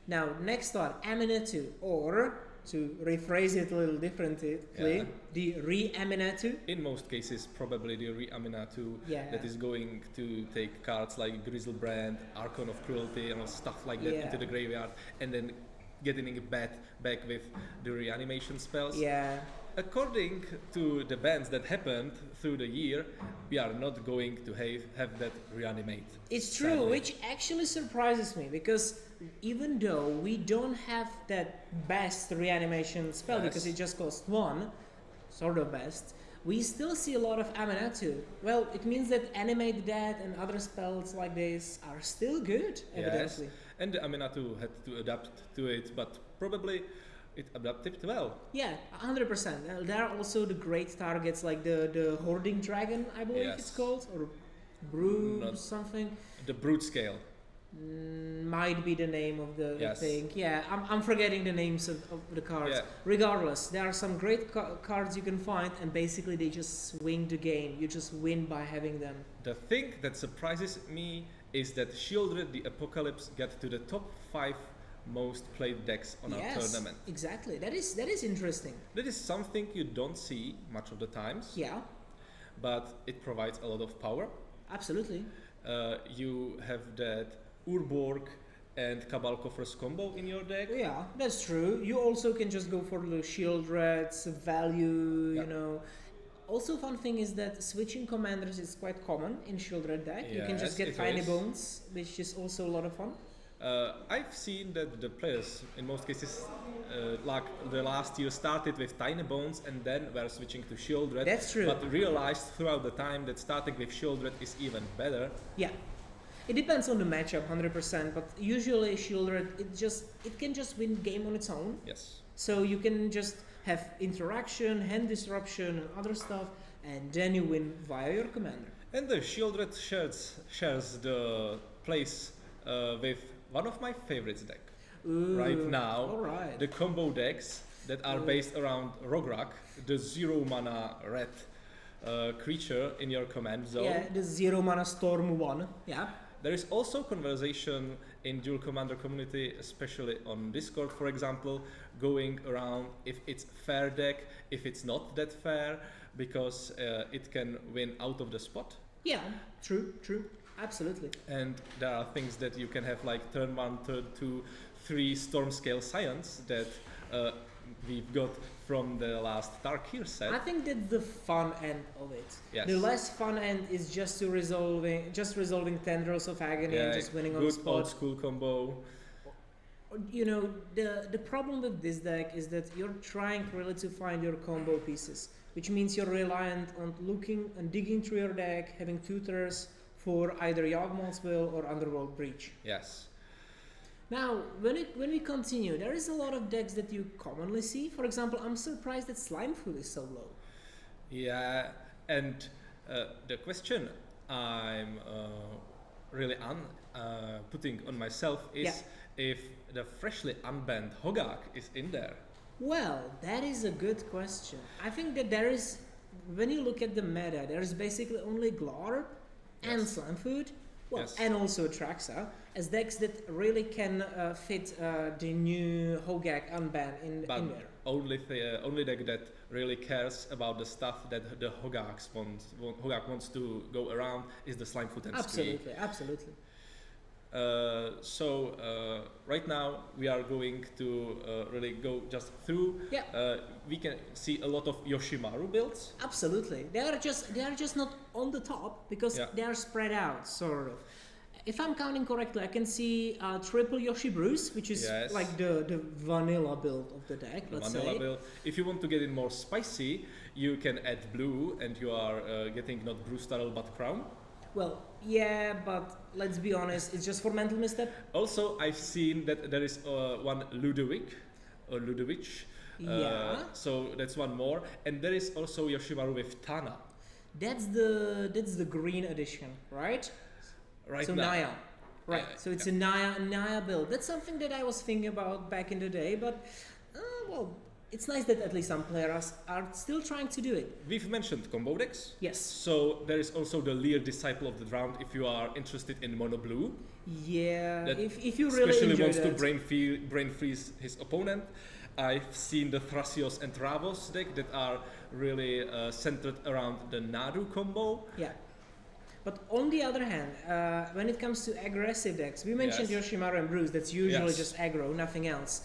Now, next one, Aminatu, or to rephrase it a little differently, the Re-Aminatu. In most cases, probably the Re-Aminatu that is going to take cards like Grizzlebrand, Archon of Cruelty, and stuff like that into the graveyard, and then getting it back with the reanimation spells. Yeah, according to the bans that happened through the year, we are not going to have that reanimate. It's true, sadly. which actually surprises me because even though we don't have that best reanimation spell Yes. because it just costs one, sort of best, we still see a lot of Aminatu. Well, it means that Animate Dead and other spells like this are still good, evidently. Yes, and the Aminatu had to adapt to it, but probably it adapted well. Yeah, 100%. There are also the great targets like the Hoarding Dragon, I believe Yes. it's called, or Brood Not- something. The brute scale. Might be the name of the Yes. thing. Yeah, I'm forgetting the names of the cards. Yeah. Regardless, there are some great cards you can find, and basically they just swing the game. You just win by having them. The thing that surprises me is that Shieldred the Apocalypse get to the top 5 most played decks on our tournament. Exactly. That is interesting. That is something you don't see much of the times, Yeah, but it provides a lot of power. absolutely. You have that Urborg and Cabal Coffers combo in your deck. Yeah, that's true. You also can just go for the shield reds, value, Yeah. you know. Also, fun thing is that switching commanders is quite common in shield red deck. You can just Yes, get it tiny is. bones, which is also a lot of fun. I've seen that the players, in most cases, like the last year, started with Tiny Bones and then were switching to Shieldred. That's true. But realized throughout the time that starting with Shieldred is even better. Yeah, it depends on the matchup, 100%. But usually shield red, it can just win game on its own. Yes. So you can just have interaction, hand disruption, and other stuff, and then you win via your commander. And the Shieldred shares the place with one of my favorites deck. Ooh, Right now, alright. the combo decks that are Ooh. based around Rograk, the 0 mana red creature in your command zone. Yeah, the 0 mana storm 1. Yeah. There is also conversation in Duel Commander community, especially on Discord, for example, going around if it's fair deck, if it's not that fair, because it can win out of the spot. Yeah, true, absolutely. And there are things that you can have like turn 1, turn 2, 3 Storm Scale Science that we've got from the last Tarkir set. I think that's the fun end of it. Yes. The less fun end is just resolving Tendrils of Agony and just winning on the good old spot. school combo. You know, the problem with this deck is that you're trying really to find your combo pieces, which means you're reliant on looking and digging through your deck, having tutors for either Yawgmoth's Will or Underworld Breach. Yes. Now, when we continue, there is a lot of decks that you commonly see. For example, I'm surprised that Slime Food is so low. Yeah, and the question I'm really putting on myself is if the freshly unbanned Hogak is in there. Well, that is a good question. I think that there is, when you look at the meta, there is basically only Glorp and Yes. Slime Food, well, Yes. and also Traxa, as decks that really can fit the new Hogak unban in But there. only deck that really cares about the stuff that the Hogak wants to go around is the Slime Foot and Scree. Absolutely. So right now we are going to really go just through. Yeah. We can see a lot of Yoshimaru builds. Absolutely. They are just not on the top because Yeah. they are spread out, sort of. If I'm counting correctly, I can see triple Yoshi Bruce, which is Yes. like the vanilla build of the deck, let's Vanilla say. build. If you want to get it more spicy, you can add blue, and you are getting not Bruce Turtle but Crown. Well, yeah, but let's be honest, it's just for mental misstep. Also, I've seen that there is one Ludovic or Ludovich. Yeah. So that's one more, and there is also Yoshimaru with Tana. That's the green edition, right? Right so now. Naya. Right. Yeah, So it's a Naya build. That's something that I was thinking about back in the day, but well, it's nice that at least some players are still trying to do it. We've mentioned combo decks. Yes. So there is also the Lear Disciple of the Drowned if you are interested in mono blue. Yeah. That If you really Especially enjoy wants that. to brain freeze his opponent. I've seen the Thrasios and Travos deck that are really centered around the Naru combo. Yeah. But on the other hand, when it comes to aggressive decks, we mentioned Yes. Yoshimaru and Bruce, that's usually Yes. just aggro, nothing else.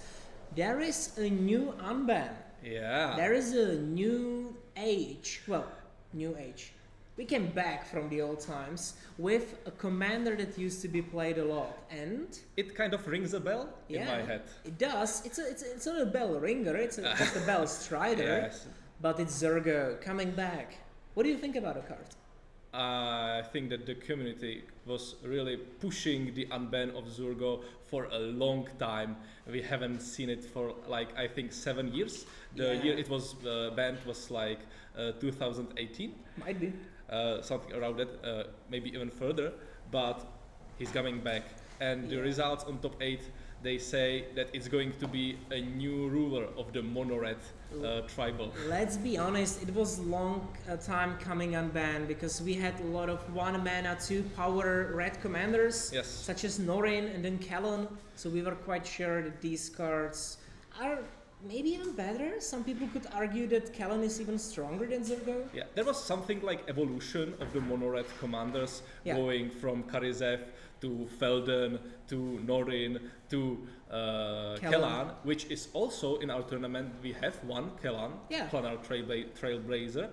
there is a new unban. Yeah. There is a new age. Well, new age. We came back from the old times with a commander that used to be played a lot, and It kind of rings a bell in yeah, my head. it does. It's not a bell ringer. It's just a bell strider. Yes. But it's Zergo coming back. What do you think about the card? I think that the community was really pushing the unban of Zurgo for a long time. We haven't seen it for like I think 7 years. The Yeah. year it was banned was like 2018, Might be. something around that, maybe even further. But he's coming back, and the Yeah. results on top 8. They say that it's going to be a new ruler of the mono-red tribal. Let's be honest, it was long time coming unbanned because we had a lot of 1 mana 2 power red commanders, Yes. such as Norin and then Kellen. So we were quite sure that these cards are maybe even better. Some people could argue that Kellen is even stronger than Zergo. Yeah, there was something like evolution of the mono-red commanders, Yeah. going from Karizev to Felden to Norin to Kellan, which is also in our tournament. We have one Kellan, Yeah. Planar Trailblazer.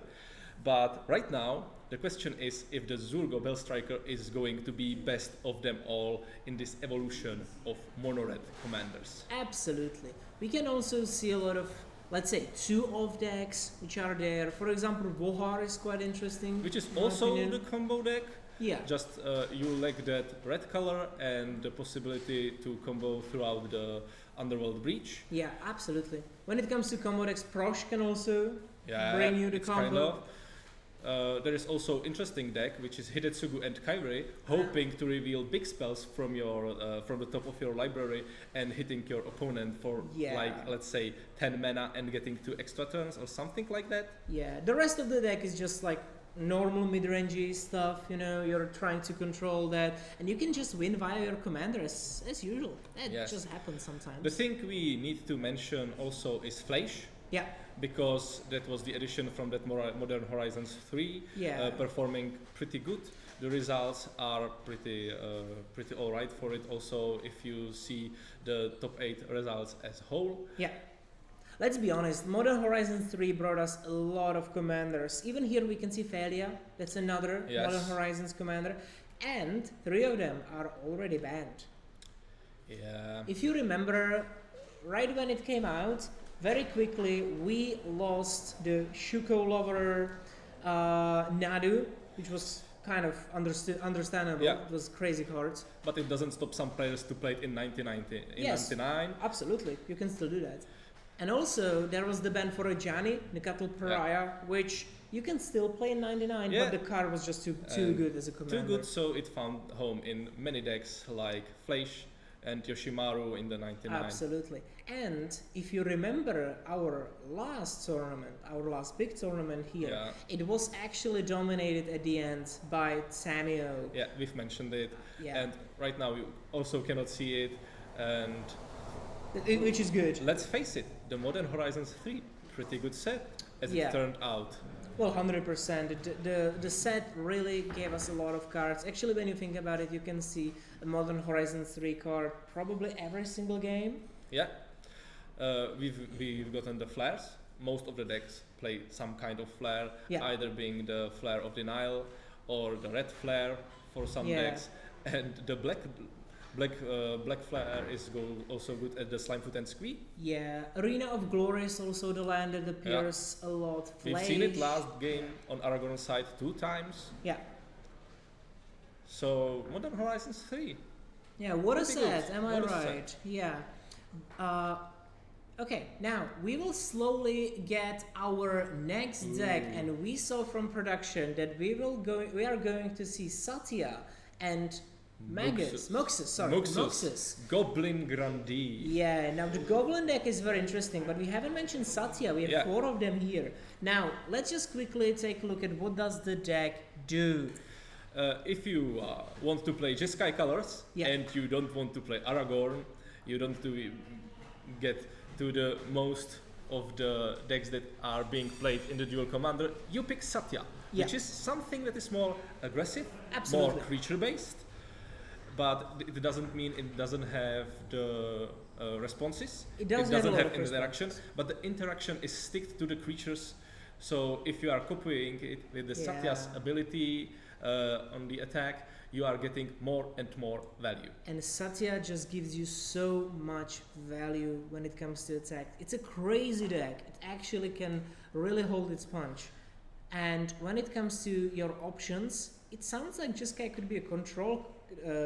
But right now, the question is if the Zurgo Bell Striker is going to be best of them all in this evolution of mono-red commanders. Absolutely. We can also see a lot of, let's say, 2-off decks which are there. For example, Vohar is quite interesting. Which is in my also opinion. the combo deck. Yeah. Just you lack that red color and the possibility to combo throughout the Underworld Breach. Yeah, absolutely. When it comes to combo decks, Prosh can also Yeah, bring you the it's combo. kind of. There is also interesting deck which is Hidetsugu and Kairi, hoping to reveal big spells from your from the top of your library and hitting your opponent for Yeah. like let's say 10 mana and getting 2 extra turns or something like that. Yeah, the rest of the deck is just like normal mid-rangey stuff, you know, you're trying to control that, and you can just win via your commander as usual. That Yes. just happens sometimes. The thing we need to mention also is Fleisch, Yeah, because that was the addition from that Modern Horizons 3, yeah. performing pretty good. The results are pretty alright for it. Also, if you see the top 8 results as a whole. Yeah. Let's be honest, Modern Horizons 3 brought us a lot of commanders. Even here we can see Felia, that's another Yes. Modern Horizons commander, and 3 of them are already banned. Yeah. If you remember, right when it came out, very quickly we lost the Shuko Lover Nadu, which was kind of understandable. Yeah. It was crazy cards. But it doesn't stop some players to play it in 1990, in Yes. 99. Absolutely, you can still do that. And also there was the ban for Ajani, Nikatul Pariah, which you can still play in 99, Yeah. but the card was just too And good as a commander. Too good, so it found home in many decks like Fleisch and Yoshimaru in the 99. Absolutely. And if you remember our last tournament, our last big tournament here, Yeah. it was actually dominated at the end by Samio. Yeah, we've mentioned it. Yeah. And right now you also cannot see it. And Which is good. let's face it, the Modern Horizons 3, pretty good set, as Yeah. it turned out. Well, 100%. The set really gave us a lot of cards. Actually, when you think about it, you can see a Modern Horizons 3 card probably every single game. Yeah. We've gotten the flares. Most of the decks play some kind of flare, Yeah. either being the flare of denial or the red flare for some Yeah. decks. And the black flare is also good at the Slimefoot and Squee. Yeah, Arena of Glory is also the land that appears a lot. We've seen it Fleisch. last game on Aragorn side 2 times. Yeah. So Modern Horizons 3. Yeah, what a Pretty good. set, am I What a set. right? Yeah. Okay, now we will slowly get our next deck, and we saw from production that we are going to see Satya and Magus, Muxus. Goblin Grandee. Yeah, now the Goblin deck is very interesting, but we haven't mentioned Satya. We have Yeah. 4 of them here. Now, let's just quickly take a look at what does the deck do. If you want to play Jeskai colors Yeah. and you don't want to play Aragorn, you don't to get to the most of the decks that are being played in the dual commander, you pick Satya, Yeah. which is something that is more aggressive, Absolutely. more creature based, but it doesn't mean it doesn't have the responses. It does have a doesn't lot have of interaction, response. but the interaction is stick to the creatures. So if you are copying it with the Satya's Yeah. ability on the attack, you are getting more and more value. And Satya just gives you so much value when it comes to attack. It's a crazy deck. It actually can really hold its punch. And when it comes to your options, it sounds like Jeskai could be a control,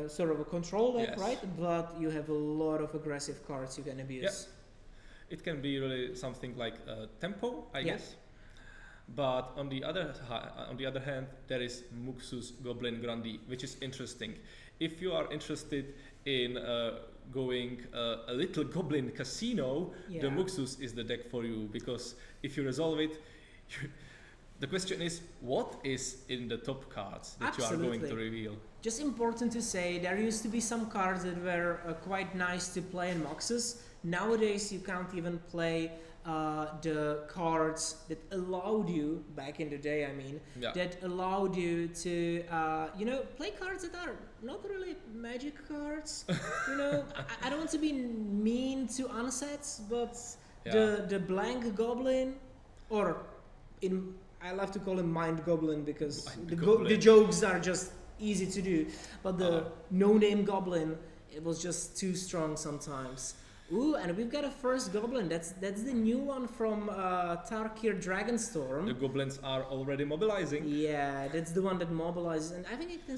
sort of a control deck, Yes. right? But you have a lot of aggressive cards you can abuse. Yep. It can be really something like tempo, I Yeah. guess. But on the other hand, there is Muxus Goblin Grandi, which is interesting. If you are interested in going a little Goblin Casino, Yeah. the Muxus is the deck for you, because if you resolve it, the question is, what is in the top cards that you are going to Absolutely. reveal? Just important to say, there used to be some cards that were quite nice to play in Moxes. Nowadays, you can't even play the cards that allowed you, back in the day, I mean, Yeah. that allowed you to, play cards that are not really magic cards. I don't want to be mean to unsets, but Yeah. the blank goblin, or I love to call him mind goblin because Mind the goblin. jokes are just easy to do, but the no-name goblin, it was just too strong sometimes. Ooh, and we've got a first goblin. That's the new one from Tarkir Dragonstorm. The goblins are already mobilizing. Yeah, that's the one that mobilizes, and I think it can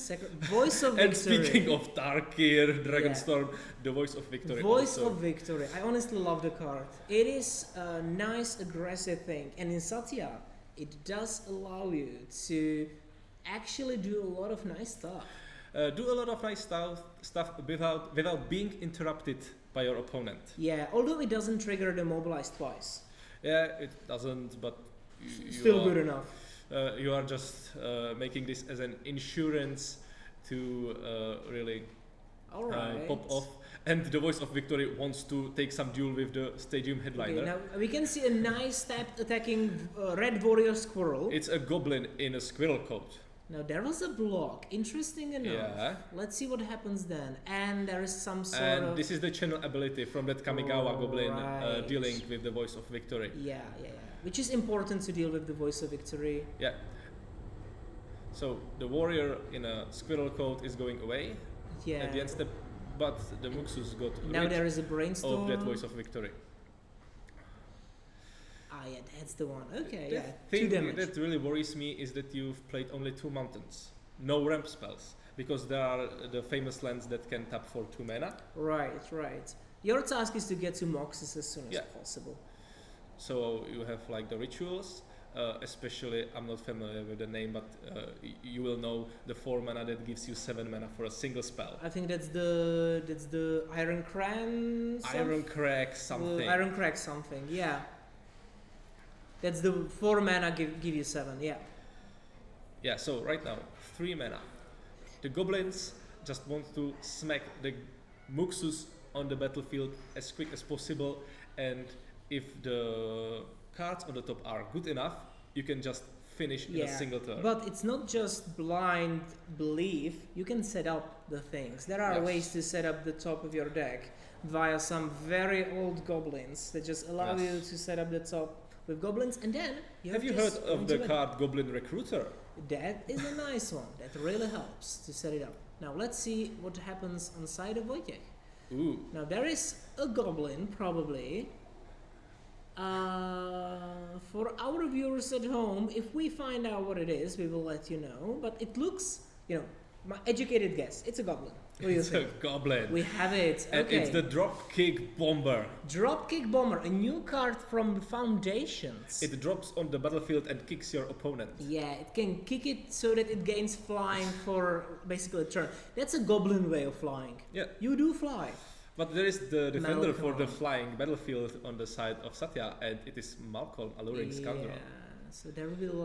Voice of And Victory. speaking of Tarkir Dragonstorm, the Voice of Victory Voice also. of Victory. I honestly love the card. It is a nice aggressive thing, and in Satya, it does allow you to actually do a lot of nice stuff. Do a lot of nice stuff without being interrupted by your opponent. Yeah, although it doesn't trigger the mobilize twice. Yeah, it doesn't, but you Still are, good enough. You are just making this as an insurance to really Alright. pop off. And the Voice of Victory wants to take some duel with the Stadium Headliner. Okay, now we can see a nice tapped attacking red warrior squirrel. It's a goblin in a squirrel coat. Now there was a block. Interesting enough. Yeah. Let's see what happens then. And there is some sort And of this is the channel ability from that Kamigawa goblin Right. dealing with the Voice of Victory. yeah. Which is important to deal with the Voice of Victory. Yeah. So the warrior in a squirrel coat is going away Yeah. at the end step, but the Muxus got Now rid there is a brainstorm. of that Voice of Victory. Ah, yeah, that's the one. Okay, The yeah. thing 2 damage. that really worries me is that you've played only 2 mountains, no ramp spells, because there are the famous lands that can tap for 2 mana. Right. Your task is to get to Moxes as soon as Yeah. possible. So you have like the rituals, especially, I'm not familiar with the name, but you will know the 4 mana that gives you 7 mana for a single spell. I think that's the Iron Cran. Iron Crack something. Iron Crack something. Yeah. That's the 4 mana give you 7. Yeah. Yeah, so right now, 3 mana. The goblins just want to smack the Muxus on the battlefield as quick as possible, and if the cards on the top are good enough, you can just finish in a single turn. But it's not just blind belief. You can set up the things. There are Yes. ways to set up the top of your deck via some very old goblins that just allow Yes. you to set up the top with goblins, and then Have you just heard of into the it. card Goblin Recruiter? That is a nice one. That really helps to set it up. Now let's see what happens on side of Wojciech. Ooh, Now there is a goblin probably. For our viewers at home, if we find out what it is, we will let you know. But it looks, my educated guess, it's a goblin. What do you it's a think? goblin. We have it. And Okay. it's the Dropkick Bomber. Dropkick Bomber, a new card from Foundations. It drops on the battlefield and kicks your opponent. Yeah, it can kick it so that it gains flying for basically a turn. That's a goblin way of flying. Yeah, You do fly. but there is the defender for the Malcolm. flying battlefield on the side of Satya, and it is Malcolm, Alluring Scoundrel. Yeah, so there will be a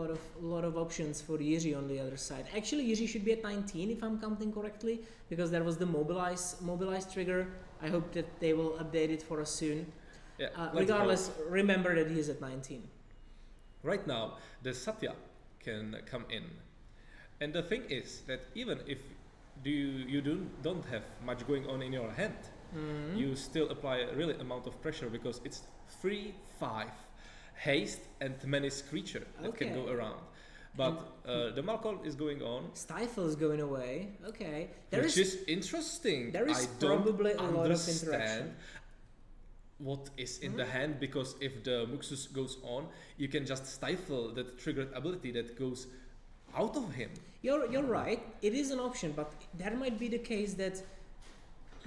lot of options for Yiri on the other side. Actually, Yiri should be at 19 if I'm counting correctly, because there was the mobilize trigger. I hope that they will update it for us soon. Yeah, let's Regardless, go. remember that he is at 19. Right now, the Satya can come in, and the thing is that even if you don't have much going on in your hand, you still apply a really amount of pressure because it's 3-5 haste and menace creature that can go around. But the Malcolm is going on. Stifle is going away. Okay. Which is interesting. There is I don't probably a lot of understand interaction. what is in the hand, because if the Muxus goes on, you can just stifle that triggered ability that goes out of him. You're right. It is an option, but there might be the case that,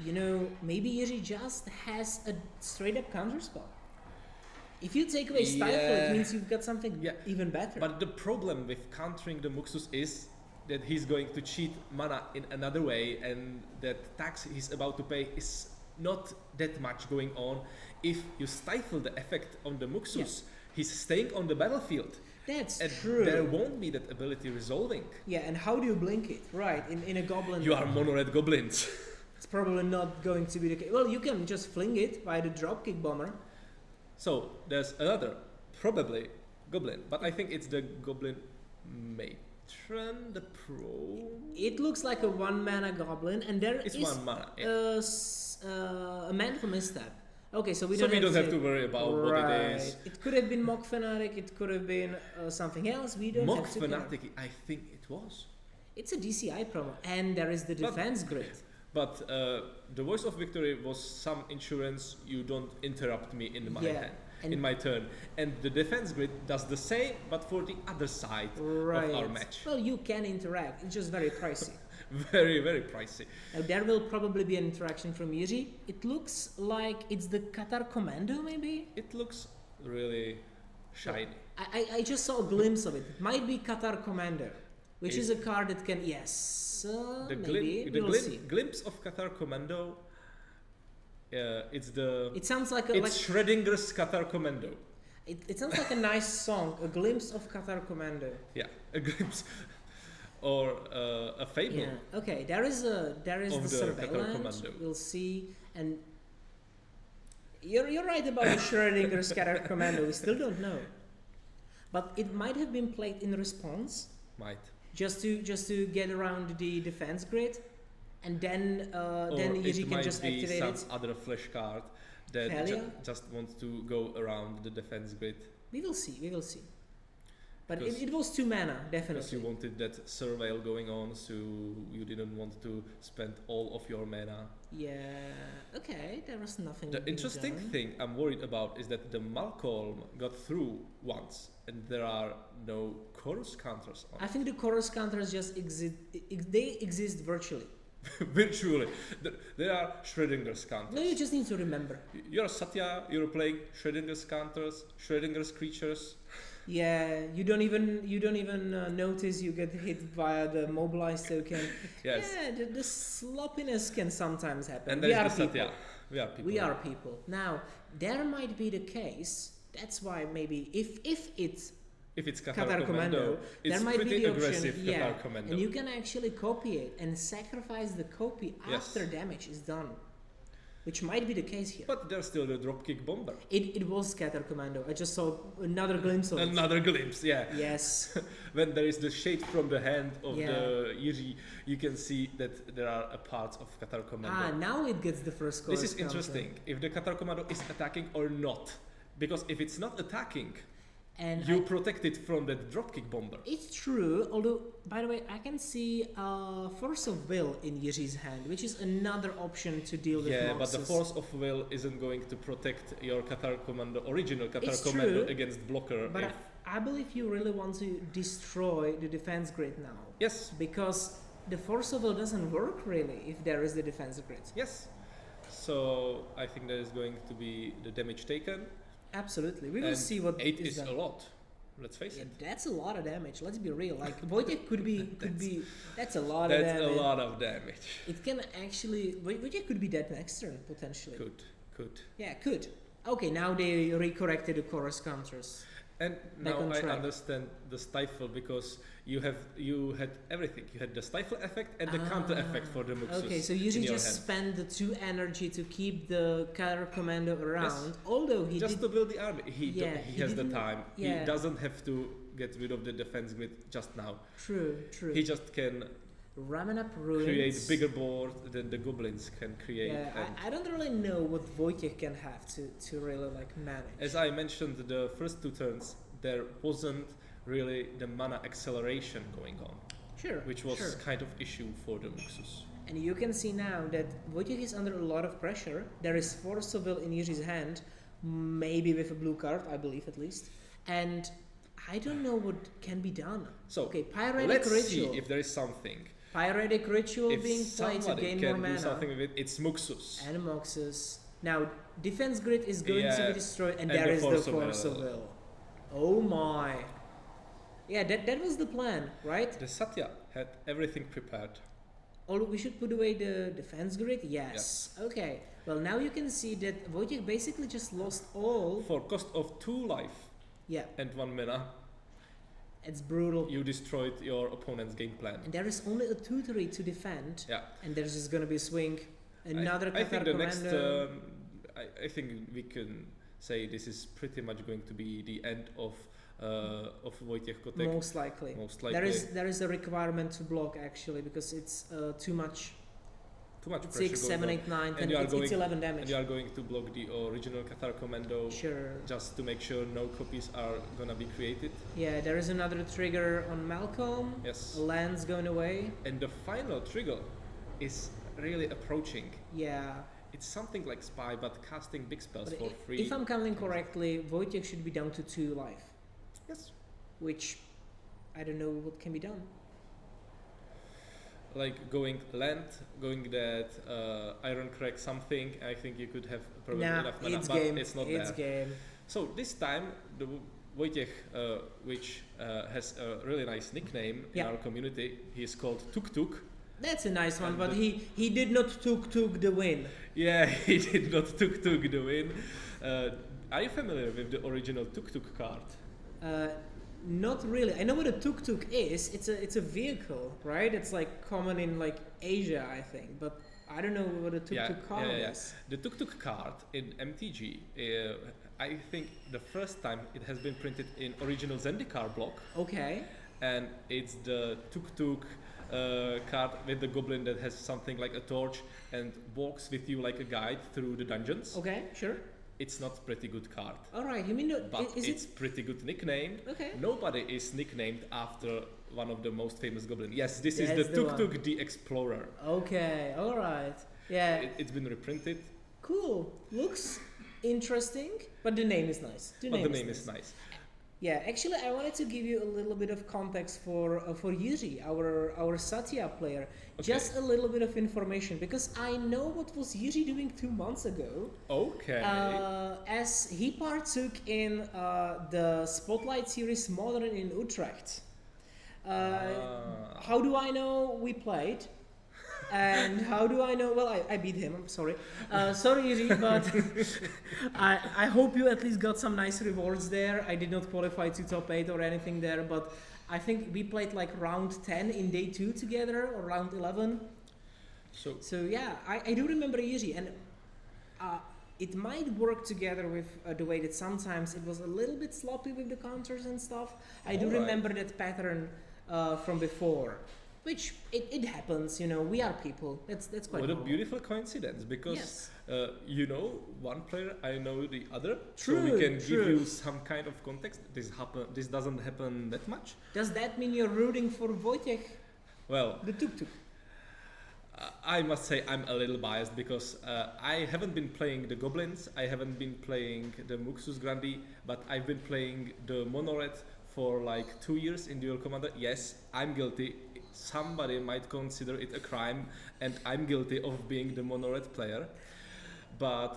you know, maybe Jiří just has a straight up counter spell. If you take away Stifle, it means you've got something even better. But the problem with countering the Muxus is that he's going to cheat mana in another way, and that tax he's about to pay is not that much going on. If you stifle the effect on the Muxus, he's staying on the battlefield. That's and true. There won't be that ability resolving. Yeah, and how do you blink it? Right, in a goblin. You are mono-red goblins. It's probably not going to be the case. Well, you can just fling it by the dropkick bomber. So there's another, probably goblin, but I think it's the goblin matron, the pro. It looks like a 1 mana goblin, and there it's is 1 mana. A mental misstep. Okay, so we don't have to say, worry about what it is. It could have been Mock Fanatic, it could have been something else. We don't Mock have to Fanatic, I think it was. It's a DCI promo, and there is the defense grid. But the voice of victory was some insurance. You don't interrupt me in my hand, in my turn. And the defense grid does the same, but for the other side of our match. Well, you can interact. It's just very pricey. Very, very pricey. Now, there will probably be an interaction from Jiří. It looks like it's the Qatar Commando, maybe? It looks really shiny. I just saw a glimpse of it. It might be Qatar Commander, which is a card that can, the glimpse of Qatar Commando, it sounds like Schrödinger's Qatar Commando. It sounds like a nice song, a glimpse of Qatar Commando. Yeah, a glimpse. Or a fable. Yeah. Okay. There is the surveillance. We'll see. And you're right about the Schrödinger's Qatar Commando. We still don't know, but it might have been played in response. Might. Just to get around the defense grid, and then Jiří can just activate it. Some other flash card that just wants to go around the defense grid. We will see. But it was 2 mana, definitely. Because you wanted that surveil going on, so you didn't want to spend all of your mana. Yeah, okay, there was nothing. The interesting thing I'm worried about is that the Malcolm got through once, and there are no chorus counters on. I think the chorus counters just exist. They exist virtually. Virtually. There are Schrödinger's counters. No, you just need to remember. You're Satya, you're playing Schrödinger's counters, Schrödinger's creatures. Yeah, you don't even notice you get hit via the mobilize token. Yes. Yeah, the sloppiness can sometimes happen. And we are people. We are people. Now, there might be the case. That's why maybe if it's Qatar Commando, there might be the option, Qatar Commando. And you can actually copy it and sacrifice the copy after damage is done. Which might be the case here. But there's still the dropkick bomber. It was Qatar Commando. I just saw another glimpse of it. Another glimpse, yeah. Yes. When there is the shade from the hand of the Jiří, you can see that there are a parts of Qatar Commando. Now it gets the first score. This is interesting. If the Qatar Commando is attacking or not. Because if it's not attacking, and you protect it from that dropkick bomber. It's true, although, by the way, I can see Force of Will in Jiří's hand, which is another option to deal with Yeah, Moxes. but the Force of Will isn't going to protect your Qatar Commando, original Qatar Commando against blocker. But I believe you really want to destroy the defense grid now. Yes. Because the Force of Will doesn't work really if there is the defense grid. Yes. So I think there is going to be the damage taken. Absolutely. We will see what 8 is a lot. Let's face it. That's a lot of damage. Let's be real. Like Wojtek could be that's a lot of damage. That's a lot of damage. It can actually Wojtek could be dead next turn potentially. Could. Yeah, could. Okay, now they recorrected the chorus counters. And now I understand the stifle because you had everything. You had the stifle effect and the counter effect for the Muxus. Okay, so you just spend the 2 energy to keep the Qatar Commando around. Although he to build the army. He has the time. Yeah. He doesn't have to get rid of the defense grid just now. True. He just can ramming up ruins. create bigger board than the goblins can create. Yeah, and I don't really know what Wojciech can have to really like manage. as I mentioned, the first 2 turns there wasn't really the mana acceleration going on, Sure. which was sure. kind of issue for the Muxus. And you can see now that Wojciech is under a lot of pressure. There is Force of Will in Jiří's hand, maybe with a blue card, I believe at least. And I don't know what can be done. So Okay, Pyretic let's Ritual. see if there is something. Pyretic Ritual If being played to somebody gain can more do mana. something with it, it's Muxus. And Moxus. Now, Defense Grid is going to Yeah, be destroyed, and and there the is the Force of Force of Will. Will. Oh my. Yeah, that was the plan, right? The Satya had everything prepared. Or we should put away the Defense Grid? Yes. Okay. Well, now you can see that Wojciech basically just lost all. For cost of 2 life Yeah, and 1 mana, it's brutal. you destroyed your opponent's game plan. And there is only a 2/3 to defend, Yeah. and there's just gonna be a swing. Another I think Qatar the next. Commando. I think we can say this is pretty much going to be the end of Wojciech Kotek. Most likely. Most likely. There is a requirement to block actually because it's too much. Too much pressure 6, going 7, on. 8, 9, And 10. you are It's going- 11 And damage. you are going to block the original Qatar Commando Sure. just to make sure no copies are gonna be created. Yeah, there is another trigger on Malcolm. Yes. Land's going away. And the final trigger is really approaching. Yeah. It's something like Spy, but casting big spells But for free. if I'm counting correctly, Wojciech should be down to 2 life, Yes. which I don't know what can be done. Like going land, going that Iron Crack something, I think you could have probably Nah, enough mana, it's but game. it's not It's there. game. So this time, the Wojciech, which has a really nice nickname in Yeah. our community, he is called Tuk Tuk. That's a nice one, And but the- he did not took the win. Yeah, he did not Tuk Tuk the win. Are you familiar with the original Tuk Tuk card? Not really. I know what a tuk-tuk is. It's a vehicle, right? It's like common in like Asia, I think. But I don't know what a tuk-tuk car yeah. is. The Tuk Tuk card in MTG, I think the first time it has been printed in original Zendikar block, Okay. and it's the Tuk Tuk card with the goblin that has something like a torch and walks with you like a guide through the dungeons. Okay. Sure. It's not pretty good card, All right. You mean but is it's it pretty good nickname. okay? Nobody is nicknamed after one of the most famous goblins. Yes, this That's is the the Tuk one. Tuk the Explorer. Okay. All right. Yeah. It's been reprinted, Cool. Looks interesting, but the name is nice. but the name is nice. Yeah, actually, I wanted to give you a little bit of context for Jiří, our Satya player. Okay. Just a little bit of information because I know what was Jiří doing 2 months ago. Okay. As he partook in the Spotlight Series Modern in Utrecht. How do I know we played? And how do I know? Well, I beat him. I'm sorry. Sorry, Jiří, but I hope you at least got some nice rewards there. I did not qualify to top 8 or anything there, but I think we played like round 10 in day 2 together or round 11. So yeah, I do remember Jiří, and it might work together with the way that sometimes it was a little bit sloppy with the counters and stuff. I do Alright. remember that pattern from before. Which it happens, you know. We are people. That's quite. What a normal. beautiful coincidence, because Yes. you know one player, I know the other, so True, we can true. give you some kind of context. This doesn't happen that much. Does that mean you're rooting for Wojciech, Well, the tuk-tuk? I must say I'm a little biased because I haven't been playing the goblins, I haven't been playing the Muxus Grandi, but I've been playing the Monored for like 2 years in Duel Commander. Yes, I'm guilty. Somebody might consider it a crime, and I'm guilty of being the Monored player. But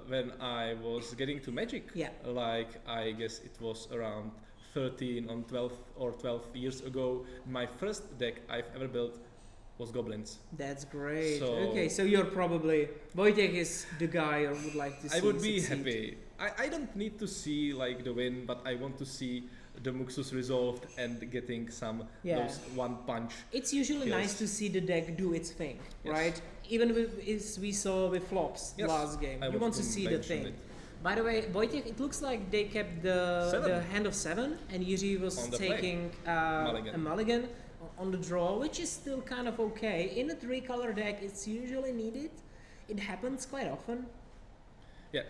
when I was getting to Magic, Yeah. like I guess it was around 13 on 12 or 12 years ago, my first deck I've ever built was goblins. That's great. So- Okay, so you're probably Wojciech is the guy I would like to see. I would be succeed. happy. I don't need to see like the win, but I want to see the Muxus resolved and getting some Yeah. those one punch. It's usually Yes. nice to see the deck do its thing, Yes. right? Even as we saw with flops Yes, last game. I You was want to going see to the mention thing. it. By the way, Wojciech, it looks like they kept the Seven. hand of 7, and Jiří was On the play. taking Mulligan. a mulligan. on the draw, which is still kind of okay. In a 3-color deck, it's usually needed. It happens quite often. Yeah,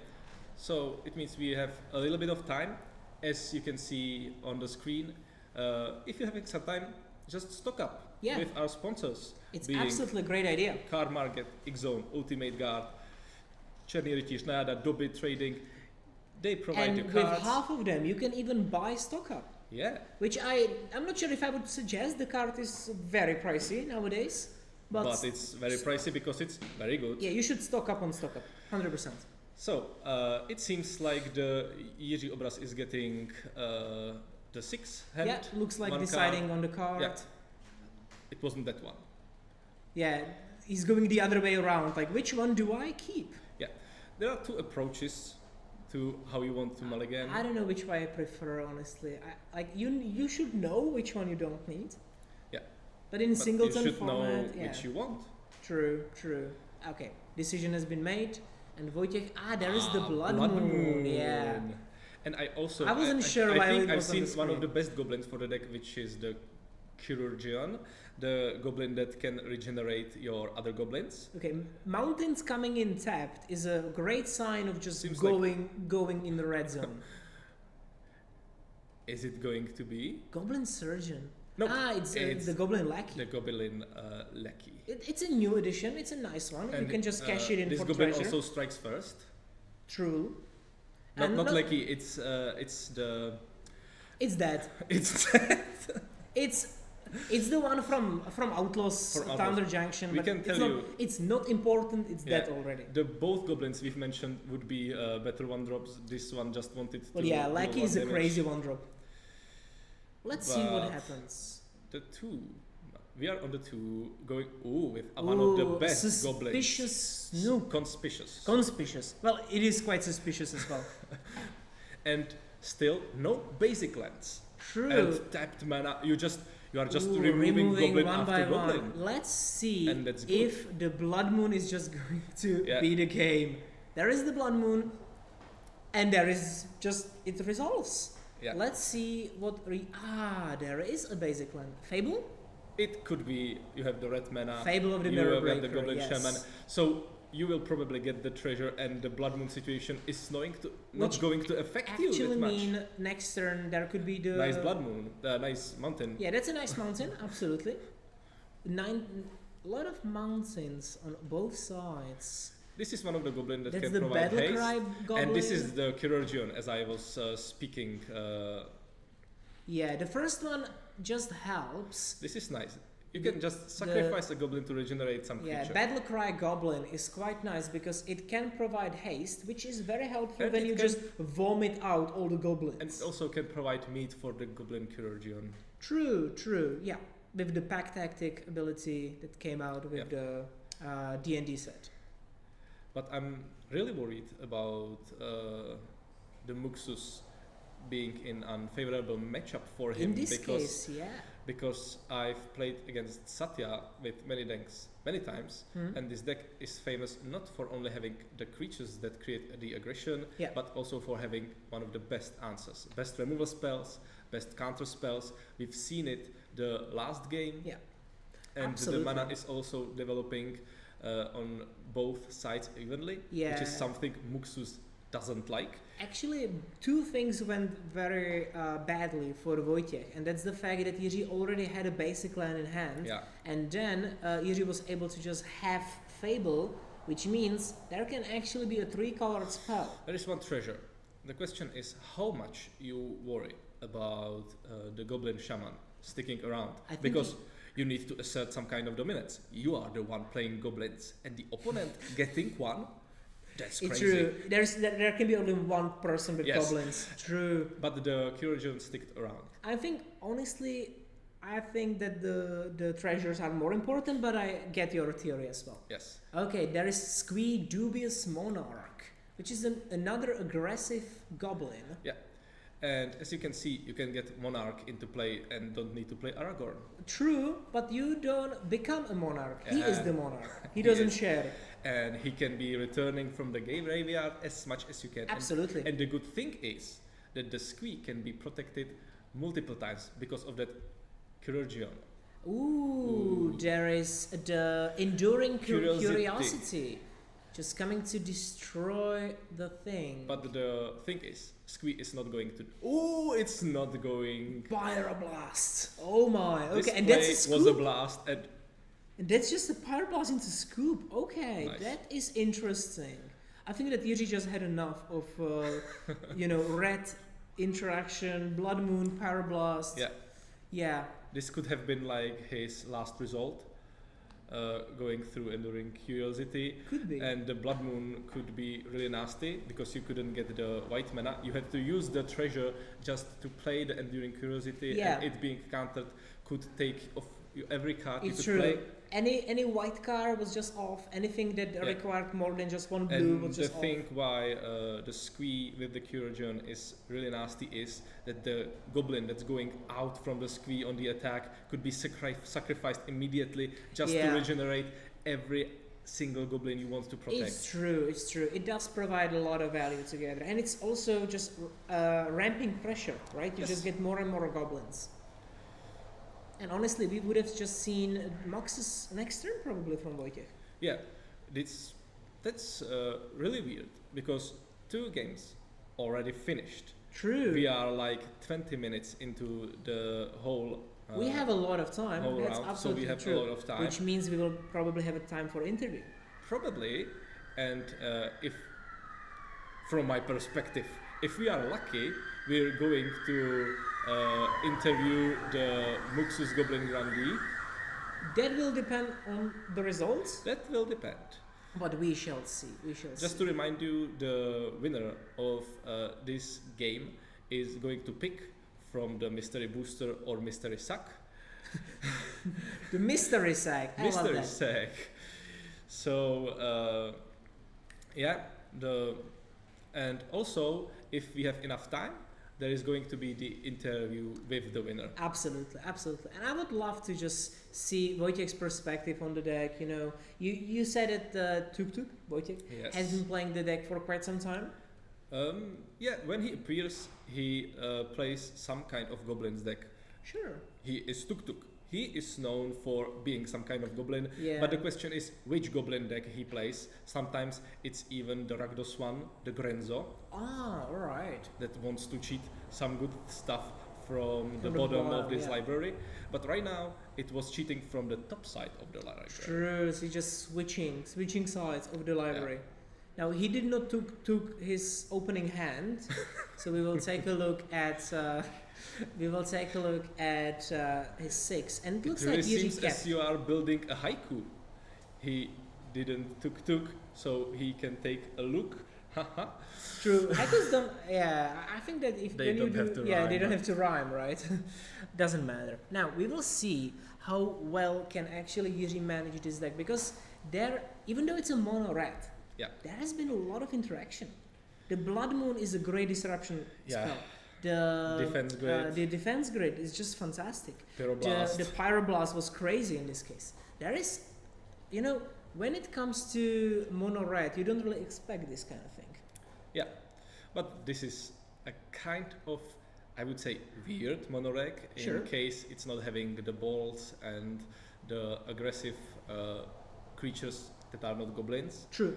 so it means we have a little bit of time. As you can see on the screen, if you're having some time, just stock up with our sponsors. It's absolutely a great idea. Card Market, X-Zone, Ultimate Guard, Černý rytíř, Nada, Doby Trading. They provide you And cards. with half of them, you can even buy stock up. Yeah. Which I'm not sure if I would suggest. The card is very pricey nowadays. But it's very pricey because it's very good. Yeah, you should stock up on stock up, 100%. So, it seems like the Jiří Obraz is getting the 6th hand. Yeah, looks like one deciding card. on the card. Yeah. It wasn't that one. Yeah, he's going the other way around. Like, which one do I keep? Yeah. There are 2 approaches to how you want to mulligan. I don't know which way I prefer, honestly. You should know which one you don't need. Yeah. But in But singleton you should format, know which you want. True. Okay, decision has been made. And Wojciech, there is the Blood Moon. Yeah. And I also... I wasn't sure I why think it I've was on seen the one of screen. the best goblins for the deck, which is the Chirurgeon, the goblin that can regenerate your other goblins. Okay, mountains coming in tapped is a great sign of just Seems going in the red zone. Is it going to be? Goblin Surgeon. No, It's the Goblin Lackey. The Goblin Lackey. It's a new edition. It's a nice one. And you can just cash it in this for goblin treasure. also strikes first. True. Not And Lackey. It's the. It's that. It's It's the one from Outlaws For Outlaws. Thunder Junction. We but can it's tell not, you- it's not important. It's Yeah. that already. the both goblins we've mentioned would be better 1-drops. This one just wanted to. But yeah, do Lackey 1 is a damage. crazy 1-drop. Let's see what But- happens. The 2. We are on the 2 going. With one of the best goblins. Suspicious Snoop. Conspicuous. Conspicuous. Well, it is quite suspicious as well. And still no basic lands. True. And tapped mana. You are just Ooh, removing goblin one after by goblin. one. Let's see And that's good. if the Blood Moon is just going to Yeah. be the game. There is the Blood Moon, and there is just it resolves. Yeah. Let's see what. There is a basic land. Fable? It could be you have the red mana. Fable of the you Mirror have Breaker. the goblin yes. shaman. So you will probably get the treasure, and the Blood Moon situation is not Which going to affect you Actually, that much. mean next turn there could be the Nice Blood Moon, nice mountain. Yeah, that's a nice mountain. Absolutely. A lot of mountains on both sides. This is one of the goblins that That's can the provide Battle haste. Cry Goblin. And this is the Chirurgeon, as I was speaking. Yeah, the first one just helps. This is nice. You can just sacrifice a goblin to regenerate some Yeah, creature. Battle Cry Goblin is quite nice because it can provide haste, which is very helpful And when it you can- just vomit out all the goblins. And it also can provide meat for the goblin Chirurgeon. True. Yeah, with the pack tactic ability that came out with the D&D set. But I'm really worried about the Muxus being in unfavorable matchup for him In this case, yeah. because I've played against Satya with many decks many times, and this deck is famous not for only having the creatures that create the aggression, Yeah. but also for having one of the best answers, best removal spells, best counter spells. We've seen it the last game, Yeah. and Absolutely. the mana is also developing on both sides evenly, which Yeah. is something Muxus doesn't like. Actually, 2 things went very badly for Wojciech, and that's the fact that Jiří already had a basic land in hand, Yeah. and then Jiří was able to just have Fable, which means there can actually be a 3-colored spell. There is one treasure. The question is how much you worry about the Goblin Shaman sticking around, I think because you need to assert some kind of dominance. You are the one playing goblins, and the opponent getting one. That's It's crazy. true. There can be only one person with Yes. goblins. True. But the Chirurgeon sticked around. I think honestly, that the treasures are more important, but I get your theory as well. Yes. Okay, there is Squee Dubious Monarch, which is another aggressive goblin. Yeah. And as you can see, you can get Monarch into play and don't need to play Aragorn. True, but you don't become a monarch. He is Yeah. the monarch. He He doesn't is. share. And he can be returning from the graveyard as much as you can. Absolutely. And the good thing is that the Squee can be protected multiple times because of that Chirurgeon. Ooh, there is the enduring Curiosity. curiosity. Just coming to destroy the thing. But the thing is, Squee is not going to. Oh, it's not going. Pyroblast. Oh my. This Okay, and play that's a scoop. was a blast, and And that's just a pyroblast into scoop. Okay, Nice. that is interesting. I think that Yuri just had enough of, red interaction, blood moon, pyroblast. yeah, Yeah. this could have been like his last result, going through enduring curiosity. Could be. And the blood moon could be really nasty because you couldn't get the white mana. You had to use the treasure just to play the enduring curiosity, Yeah. and it being countered could take off every card you It's could true. play. Any white card was just off. Anything that Yeah. required more than just one blue And was the just off. thing why the Squee with the Curagen is really nasty is that the goblin that's going out from the Squee on the attack could be sacrificed immediately just to Yeah. regenerate every single goblin you want to protect. It's true. It's true. It does provide a lot of value together, and it's also just ramping pressure, right? You Yes. just get more and more goblins. And honestly, we would have just seen Mox's next turn probably from Wojciech. Yeah, that's really weird because 2 games already finished. True. We are like 20 minutes into the whole. We have a lot of time. whole That's round, so absolutely we have true. a lot of time. Which means we will probably have a time for interview. Probably, and if, from my perspective, if we are lucky, we're going to interview the Muxus Goblin Grandee. That will depend on the results, That will depend. but we shall see. We shall Just see. to remind you, the winner of this game is going to pick from the Mystery Booster or Mystery Sack. The mystery sack. I love Mystery that. Sack. So, and also, if we have enough time, there is going to be the interview with the winner. Absolutely, absolutely. And I would love to just see Wojciech's perspective on the deck. You said that Tuk Tuk, Wojciech, Yes. has been playing the deck for quite some time. When he appears, he plays some kind of goblins deck. Sure. He is Tuk Tuk. He is known for being some kind of goblin, Yeah. but the question is which goblin deck he plays. Sometimes it's even the Rakdos one, the Grenzo, Ah, all right. that wants to cheat some good stuff from the From the bottom bottom, of this yeah. library. But right now, it was cheating from the top side of the library. True. So just switching sides of the library. Now he did not took his opening hand, so we will take a look at his 6, and it It looks really like Yuri seems kept. as you are building a haiku. He didn't tuk, so he can take a look. Haha. True. Haikus don't. Yeah, I think that if They when don't you have do, to yeah, rhyme, they don't but- have to rhyme, right? Doesn't matter. Now we will see how well can actually Yuri manage this deck, because even though it's a mono red, Yeah. there has been a lot of interaction. The Blood Moon is a great disruption Yeah. spell. The Defense grid. the defense grid is just fantastic. Pyroblast. The Pyroblast was crazy in this case. There is, when it comes to mono red, you don't really expect this kind of thing. But this is a kind of, I would say, weird monoreg in Sure. case it's not having the balls and the aggressive creatures that are not goblins. True.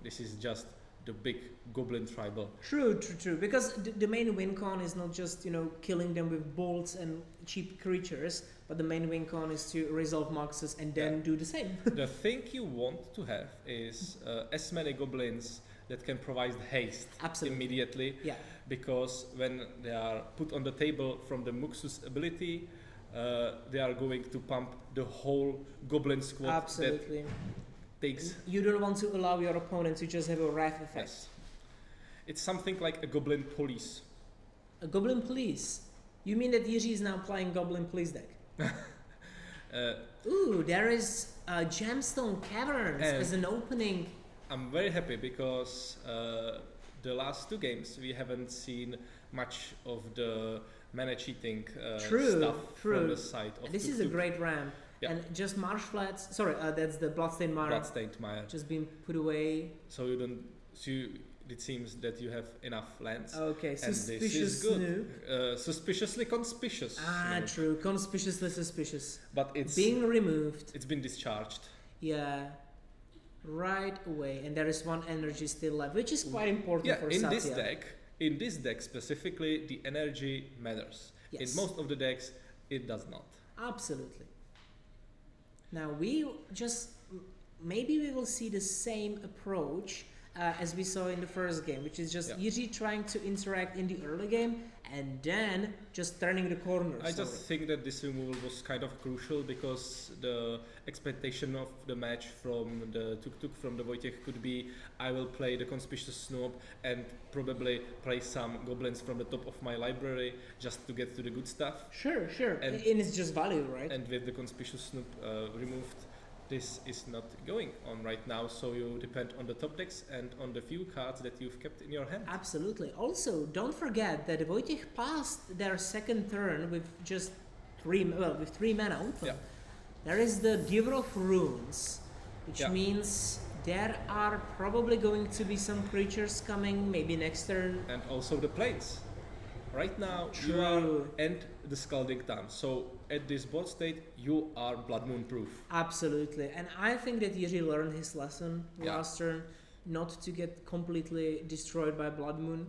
This is just the big goblin tribal. True. Because the main win con is not just killing them with bolts and cheap creatures, but the main win con is to resolve Moxes and then do the same. The thing you want to have is as many goblins that can provide haste Absolutely. immediately, Yeah. because when they are put on the table from the Muxus ability, they are going to pump the whole goblin squad that Absolutely. takes. You don't want to allow your opponent to just have a wrath effect. Yes. It's something like a goblin police. A Goblin Police. You mean that Yuri is now playing Goblin Police deck? Ooh, there is Gemstone Caverns And- as an opening. I'm very happy because the last 2 games we haven't seen much of the mana cheating stuff from the side of This Tuk is a Tuk. great ramp. Yeah. And just Marsh Flats. Sorry, that's the Bloodstained Mara. Bloodstained Mire. Just been put away. So you don't. So it seems that you have enough lands. Okay, And this suspicious is good. Snoop. Suspiciously conspicuous. Ah, Snoop. true. Conspicuously suspicious. But it's Being removed. it's been discharged. Yeah. Right away. And there is one energy still left, which is quite important Yeah, for in Satya. in this deck specifically, the energy matters. Yes. In most of the decks, it does not. Absolutely. Now we just maybe we will see the same approach as we saw in the first game, which is just Yeah. Yuri trying to interact in the early game and then just turning the corners. I just think that this removal was kind of crucial because the expectation of the match from the Tuk from the Wojciech could be I will play the Conspicuous Snoop and probably play some goblins from the top of my library just to get to the good stuff. Sure, sure. And- And it's just value, right? And with the Conspicuous Snoop removed, this is not going on right now, so you depend on the top decks and on the few cards that you've kept in your hand. Absolutely. Also, don't forget that Wojciech passed their second turn with just with three mana open. Yeah. There is the Giver of Runes, which Yeah. means there are probably going to be some creatures coming maybe next turn. And also the planes. Right now, you are True. and the Scalding Town. So at this board state, you are Blood Moon proof. Absolutely. And I think that Yuri learned his lesson Yeah. last turn, not to get completely destroyed by Blood Moon.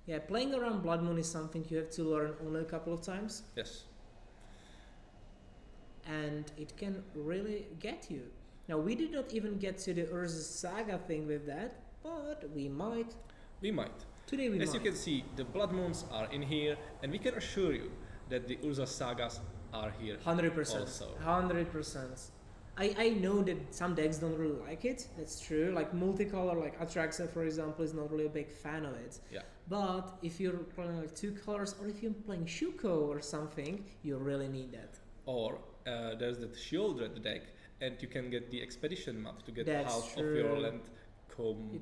Yeah, playing around Blood Moon is something you have to learn only a couple of times, Yes. and it can really get you. Now, we did not even get to the Urza Saga thing with that, but we might. We might. Today we As might. you can see, the Blood Moons are in here, and we can assure you that the Urza Sagas are here. 100%. Also. 100%. I know that some decks don't really like it. That's true. Like multicolor, like Atraxa, for example, is not really a big fan of it. Yeah. But if you're playing like two colors, or if you're playing Shuko or something, you really need that. Or there's the Shieldred deck, and you can get the Expedition map to get That's half of your true. land combo. You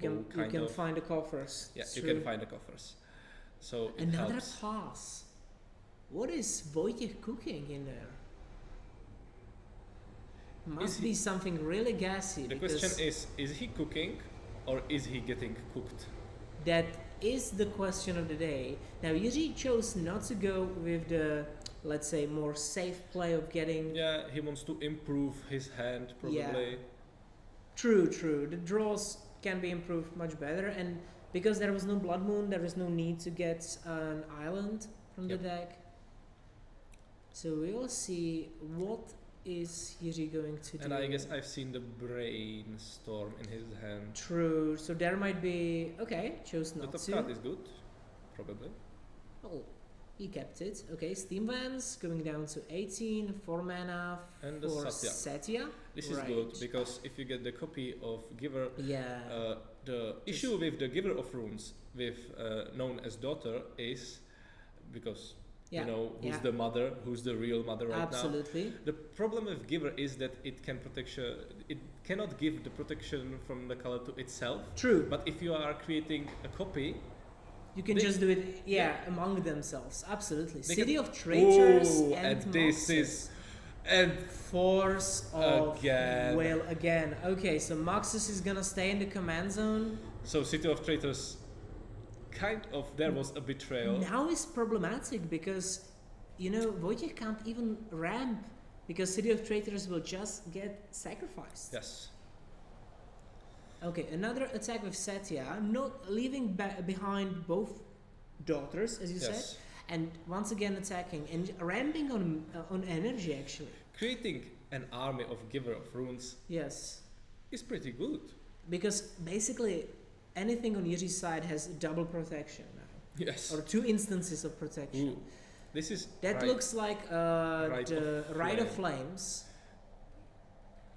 can find the coffers. Yeah, It's you true. can find the coffers. So it Another helps. pass. What is Wojciech cooking in there? Must Is be he- something really gassy. The because question is he cooking or is he getting cooked? that is the question of the day. Now, Yuri chose not to go with the, let's say, more safe play of getting. Yeah, he wants to improve his hand probably. Yeah. True. The draws can be improved much better, and because there was no Blood Moon, there was no need to get an island from Yep. the deck. So we will see what is Yuri going to do. And I guess I've seen the Brainstorm in his hand. True. So there might be. Okay, chose The not top to. card is good, probably. Well, he kept it. Okay, Steam Vans going down to 18, 4 mana And the for Satya. Satya. This is Right. good because if you get the copy of Giver, Yeah. the issue with the Giver of Runes, with known as Daughter, is because Yeah. you know who's Yeah. the mother, who's the real mother right now. Absolutely. The problem with Giver is that it can it cannot give the protection from the color to itself. True. But if you are creating a copy, You can They- just do it, yeah. among themselves. Absolutely. They City can- of Traitors Ooh, and this Moxes. is and Force of Again. Will again. Okay, so Moxes is gonna stay in the command zone. so City of Traitors kind of there was a betrayal. Now is problematic because, Wojciech can't even ramp because City of Traitors will just get sacrificed. Yes. Okay, another attack with Satya, not leaving behind both daughters, as you said, Yes. and once again attacking and ramping on energy actually. Creating an army of Giver of Runes Yes, is pretty good. because basically anything on Yuri's side has double protection now, Yes. or 2 instances of protection. Ooh, this is That right. looks like Rite the of Rite of Flame. Flames.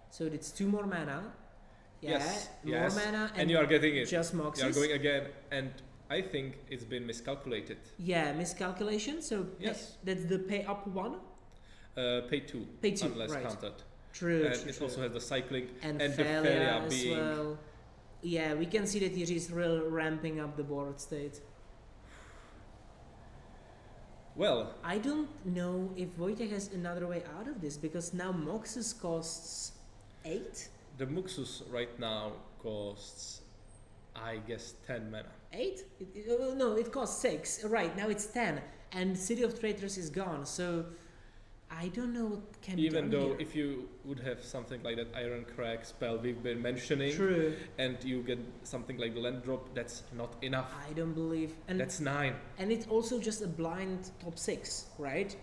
So it's 2 more mana. Yeah, Yes, more yes. mana and you are getting it. just Moxes. You are going again, and I think it's been miscalculated. Yeah, miscalculation. So Yes. that's the pay up 1. Pay 2, Pay 2, unless right. countered. True, And true, it true. also has the cycling and and the Felia Felia as being well. Yeah, we can see that Yuri is really ramping up the board state. well. I don't know if Wojciech has another way out of this because now Moxes costs 8. The Muxus right now costs I guess 10 mana. 8? No, it costs 6. Right, now it's 10. And City of Traitors is gone, so I don't know what can be Even done though here. if you would have something like that Iron Crack spell we've been mentioning, True. and you get something like the land drop, that's not enough. I don't believe. And That's 9. and it's also just a blind top 6, right?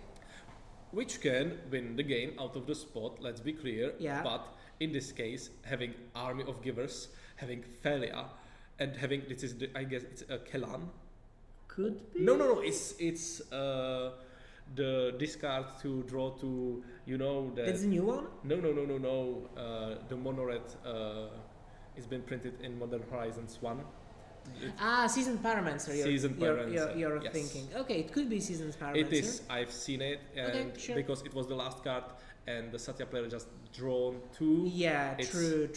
Which can win the game out of the spot, let's be clear. Yeah. But in this case, having Army of Givers, having Felia, and having, this is, I guess it's a Kellan. Could be. No, it's the discard to draw to, you know, that. That's a new one? No. The monored it's been printed in Modern Horizons 1. Seasoned Pyromancer. Seasoned Pyromancer, You're yes. thinking. Okay, it could be Seasoned Pyromancer. It is. I've seen it, and Okay, sure. because it was the last card, and the Satya player just drawn 2. Yeah, It's-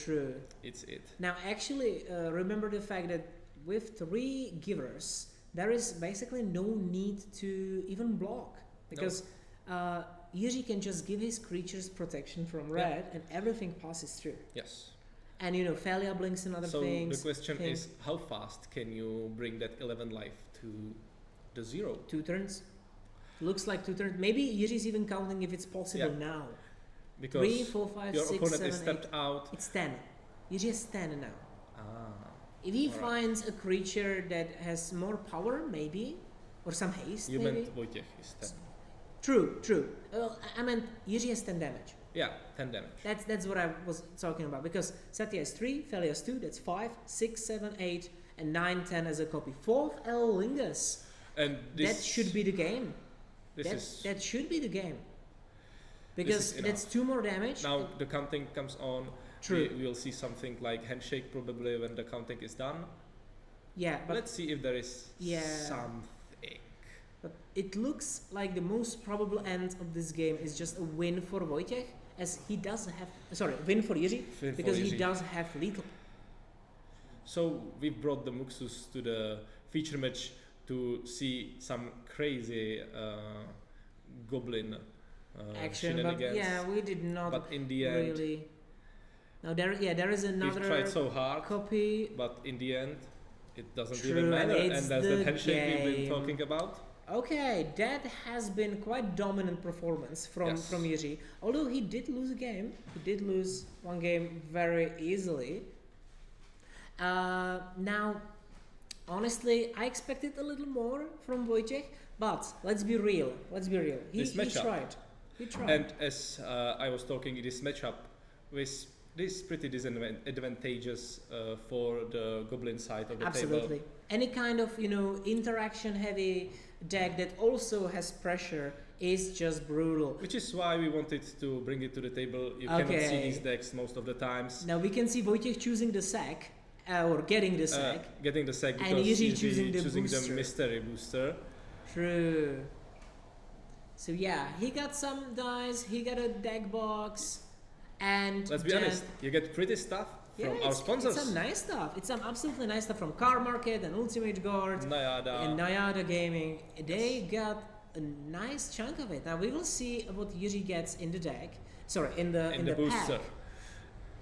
true. It's it. Now, actually, remember the fact that with 3 givers, there is basically no need to even block. Because Yuri can just give his creatures protection from red, and everything passes through. Yes. And you know, Felia blinks and other So things. the question things. is, how fast can you bring that 11 life to the 0? 2 turns. Looks like 2 turns. Maybe Yuri's even counting if it's possible Yeah. now. Because 3, 4, 5, your 6, opponent 7, is 8. stepped out. It's 10. Yuri has 10 now. Ah. If he Alright. finds a creature that has more power, maybe, or some haste, You maybe. meant Wojciech is 10. True. I meant Yuri has 10 damage. Yeah, 10 damage. That's what I was talking about. Because Satya has 3, Felia has 2, that's 5, 6, 7, 8, and 9, 10 as a copy. 4th El Lingus. And this That should be the game. This That should be the game. is Because enough. that's 2 more damage. now the counting comes on. True. We will see something like handshake probably when the counting is done. Yeah, but Let's see if there is Yeah. something. But it looks like the most probable end of this game is just a win for Wojciech, as he does have. Sorry, win for Yuri, Win for because he Yuri. does have lethal. So we brought the Muxus to the feature match to see some crazy goblin Action, but shenanigans. yeah, we did not But in the end, really. Now there is we've another tried so hard, copy. but in the end, it doesn't True, even matter. and And it's that's the the handshake we've been game. talking about. Okay, that has been quite dominant performance from Yes. Yuri. Although he did lose a game, he did lose one game very easily. Now, honestly, I expected a little more from Wojciech, but let's be real. He This matchup. tried. He tried. And as I was talking, this matchup with this pretty disadvantageous for the goblin side of the Absolutely. table. Any kind of interaction heavy deck that also has pressure is just brutal. Which is why we wanted to bring it to the table. You cannot see Okay. these decks most of the times. Now we can see Wojciech choosing the sack or getting the sack. Getting the sack And because usually he's choosing the choosing booster. the mystery booster. True. So yeah, he got some dice, he got a deck box, and Let's be then- honest, you get pretty stuff Yeah, from our sponsors. It's some nice stuff. It's some absolutely nice stuff from Car Market and Ultimate Guard Nayada. and Nayada Gaming. They got a nice chunk of it. Now we will see what Yuri gets in the deck. Sorry, in the booster. pack.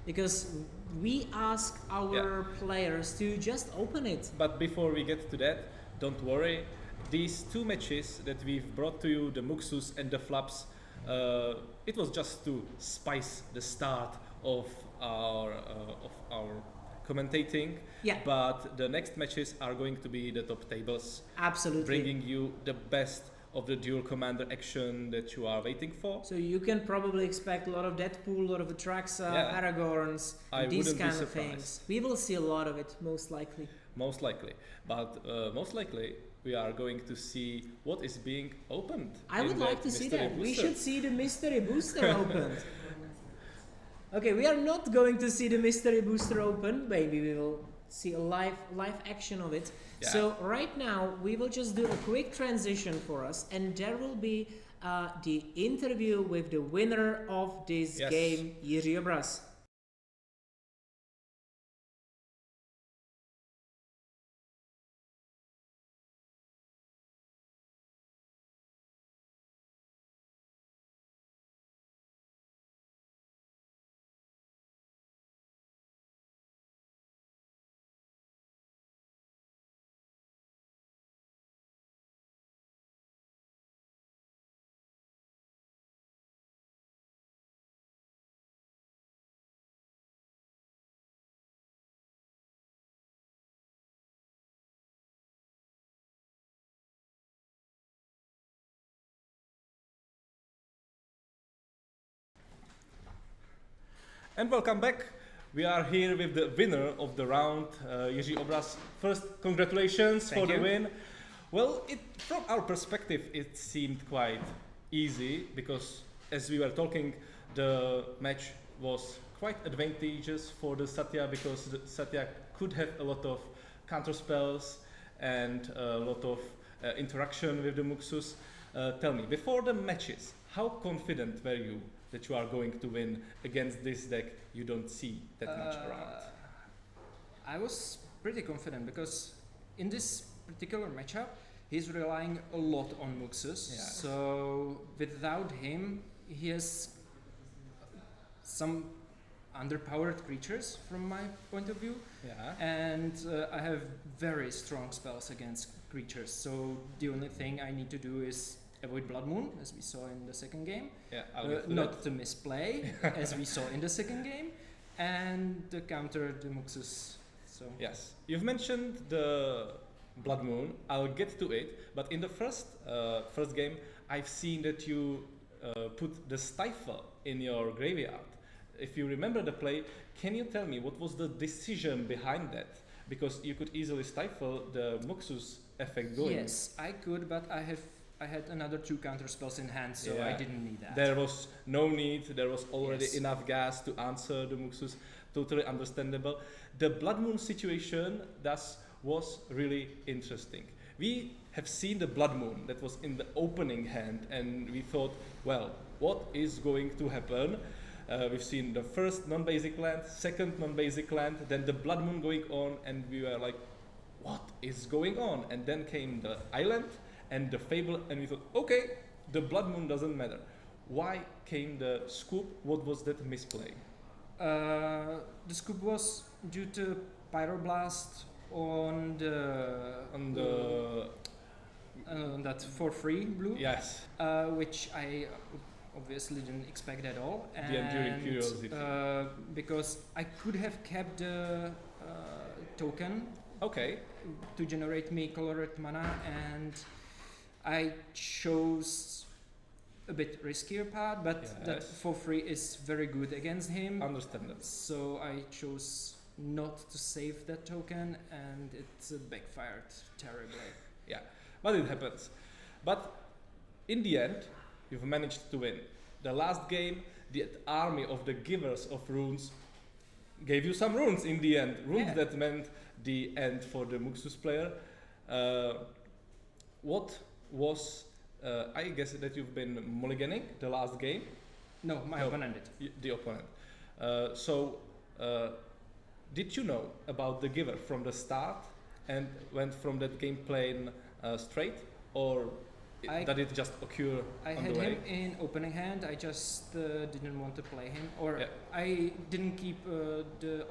Because we ask our players to just open it. But before we get to that, don't worry. These 2 matches that we've brought to you, the Muxus and the Flaps, it was just to spice the start of our commentating. Yeah. But the next matches are going to be the top tables, Absolutely. bringing you the best of the dual commander action that you are waiting for. So you can probably expect a lot of Deadpool, a lot of Atraxa, Yeah. Aragorns, I these wouldn't be kind of surprised. things. We will see a lot of it, most likely. Most likely. But most likely, we are going to see what is being opened. I in would that like to see mystery that. We booster. should see the mystery booster opened. Okay, we are not going to see the mystery booster open. Maybe we will see a live action of it. Yeah. So right now we will just do a quick transition for us, and there will be the interview with the winner of this Yes. game, Jiří Obraz. And welcome back. We are here with the winner of the round, Jiří Obraz. First, congratulations Thank for the you. win. Well, from our perspective, it seemed quite easy because, as we were talking, the match was quite advantageous for the Satya because the Satya could have a lot of counter spells and a lot of interaction with the Muxus. Tell me, before the matches, how confident were you that you are going to win against this deck you don't see that much around? I was pretty confident because in this particular matchup, he's relying a lot on Muxus. Yeah. So without him, he has some underpowered creatures from my point of view. Yeah. And I have very strong spells against creatures. So the only thing I need to do is avoid Blood Moon, as we saw in the second game. Yeah, I'll get to Not that. to misplay, as we saw in the second game. And the counter the Muxus. So Yes, you've mentioned the Blood Moon. I'll get to it, but in the first game, I've seen that you put the Stifle in your graveyard. If you remember the play, can you tell me what was the decision behind that? Because you could easily stifle the Muxus effect going. yes, I could, but I had another 2 counter spells in hand, so I Yeah. didn't need that. There was no need, there was already Yes. enough gas to answer the Muxus, totally understandable. The Blood Moon situation thus was really interesting. We have seen the Blood Moon that was in the opening hand and we thought, well, what is going to happen? We've seen the first non-basic land, second non-basic land, then the Blood Moon going on and we were like, what is going on? And then came the island and the Fable and we thought, okay, the Blood Moon doesn't matter. Why came the Scoop? What was that misplay? The scoop was due to Pyroblast on that for free blue, Yes, which I obviously didn't expect at all. The enduring curiosity. Because I could have kept the token okay. to generate me colored mana, and I chose a bit riskier path, but that Yes. for free is very good against him. Understandable. So I chose not to save that token, and it backfired terribly. Yeah, but it happens. But in the end, you've managed to win. The last game, the army of the givers of runes gave you some runes in the end. Runes Yeah. that meant the end for the Muxus player. What was, I guess that you've been mulliganing the last game, No, my No. opponent did. the opponent. Did you know about the giver from the start and went from that game plan straight, or did it just occur I on had the way? him in opening hand. I just didn't want to play him, or Yeah. I didn't keep the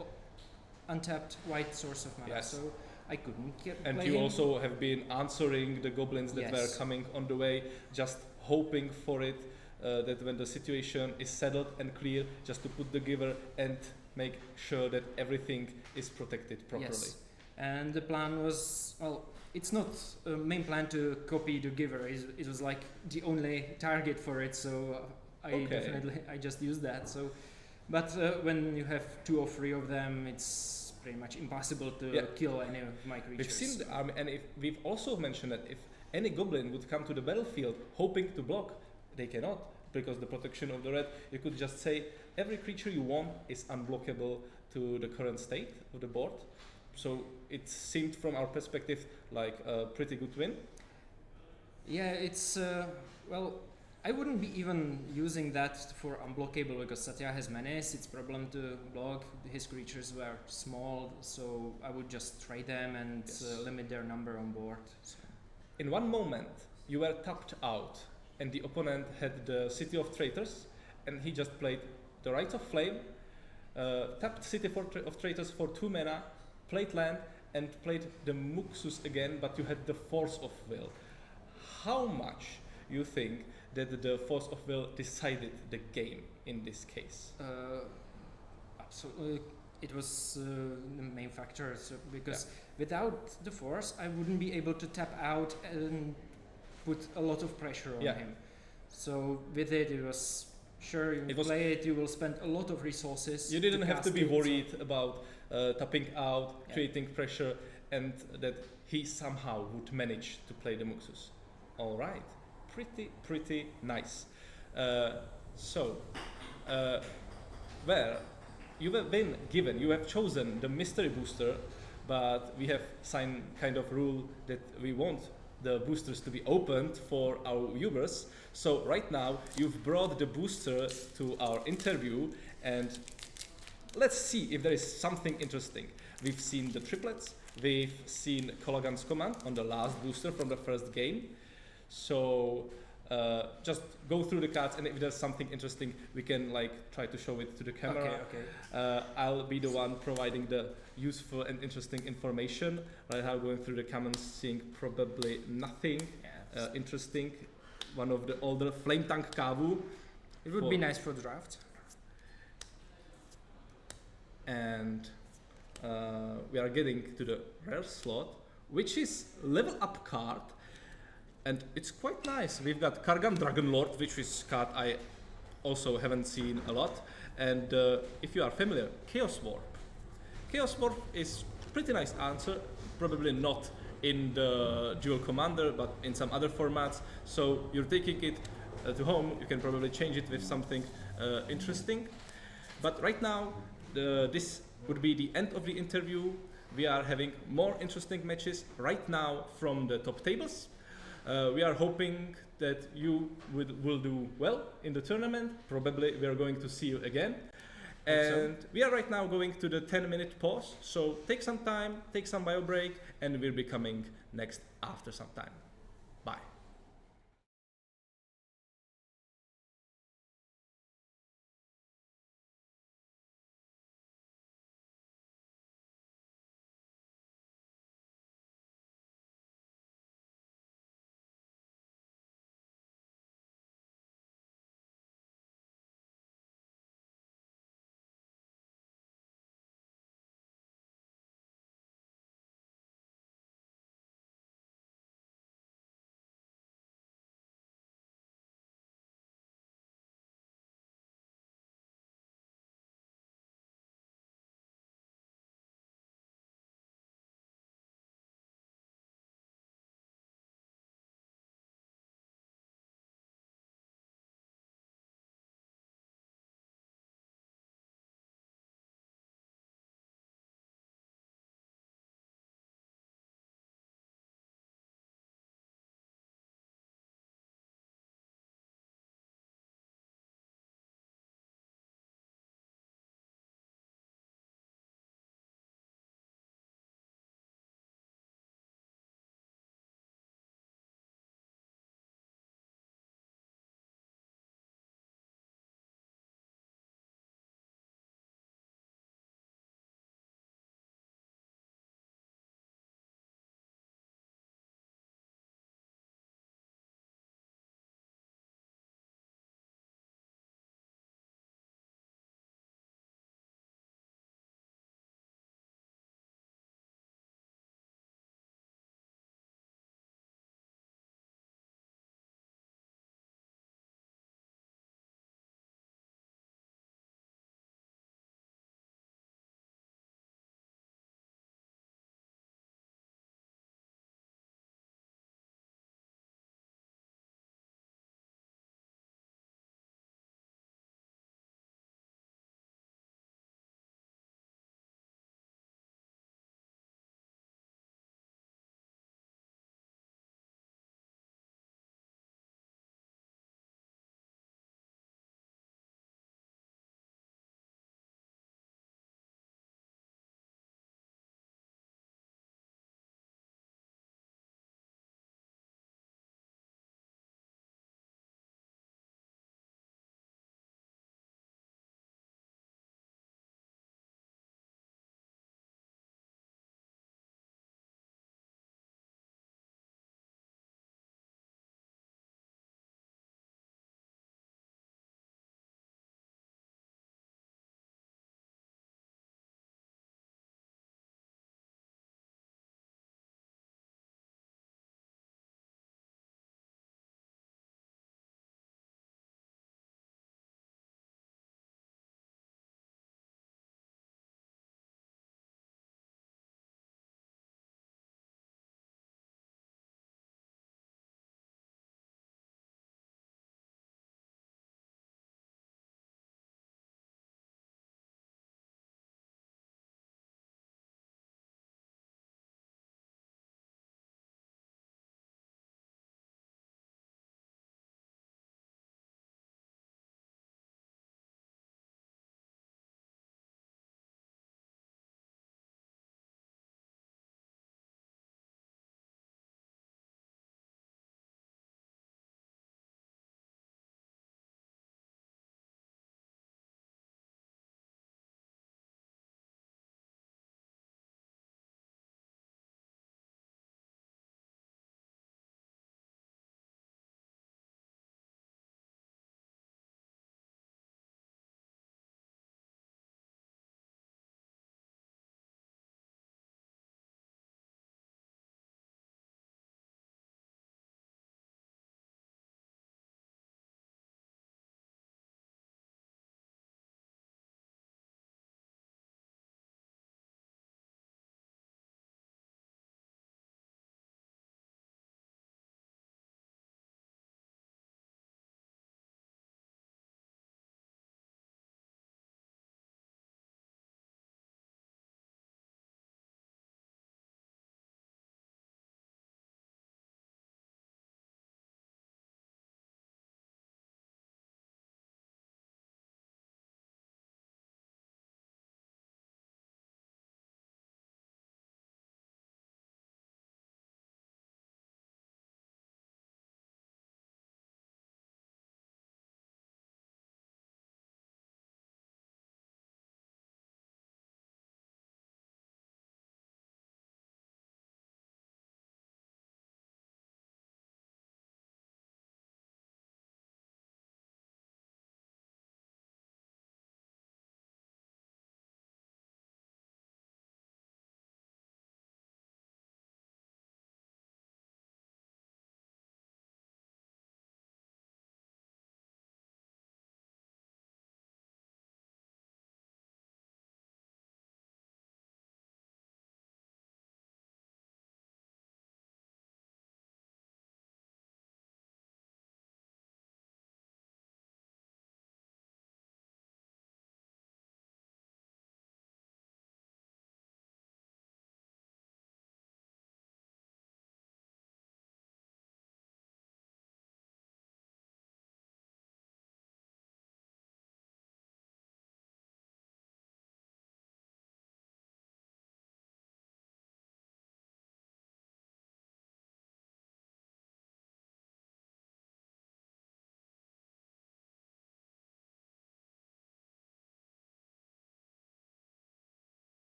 untapped white source of mana, Yes. so I couldn't And play you him. also have been answering the goblins that were Yes. coming on the way, just hoping for it, that when the situation is settled and clear, just to put the giver and make sure that everything is protected properly. Yes, and the plan was, well, it's not a main plan to copy the giver. It was like the only target for it, so Okay. I just used that. So, but when you have 2 or 3 of them, it's pretty much impossible to Yeah. kill any of my creatures. We've seen the army, and we've also mentioned that if any goblin would come to the battlefield hoping to block, they cannot, because the protection of the red, you could just say every creature you want is unblockable to the current state of the board. So it seemed from our perspective like a pretty good win. Yeah, it's well, I wouldn't be even using that for unblockable because Satya has menace. It's problem to block. His creatures were small, so I would just trade them and Yes. limit their number on board. So. In one moment, you were tapped out, and the opponent had the City of Traitors, and he just played the Rites of Flame, tapped City of Traitors for 2 mana, played land, and played the Muxus again, but you had the Force of Will. How much you think that the Force of Will decided the game in this case? Absolutely, it was the main factor. So because without the force, I wouldn't be able to tap out and put a lot of pressure on him. So with it, it was Sure, you It will was- play it, you will spend a lot of resources. You didn't have to cast be it, so- worried about tapping out, Yeah. creating pressure, and that he somehow would manage to play the Muxus. All right, pretty nice. So, where you have been given, you have chosen the mystery booster, but we have signed kind of rule that we want the boosters to be opened for our viewers. So right now you've brought the booster to our interview, and let's see if there is something interesting. We've seen the triplets, we've seen Kolagan's command on the last booster from the first game. So just go through the cards, and if there's something interesting, we can like try to show it to the camera. Okay. I'll be the one providing the useful and interesting information. Right now, going through the comments, seeing probably nothing Yeah. interesting. One of the older Flame Tank Kavu. It would be nice for draft. And we are getting to the rare slot, which is level up card, and it's quite nice. We've got Kargan Dragonlord, which is card I also haven't seen a lot, and if you are familiar, Chaos Warp. Chaos Warp is pretty nice answer, probably not in the Duel Commander, but in some other formats. So you're taking it to home, you can probably change it with something interesting. But right now, this would be the end of the interview. We are having more interesting matches right now from the top tables. We are hoping that you will do well in the tournament. Probably we are going to see you again. And we are right now going to the 10-minute pause. So take some time, take some bio break, and we'll be coming next after some time. Bye.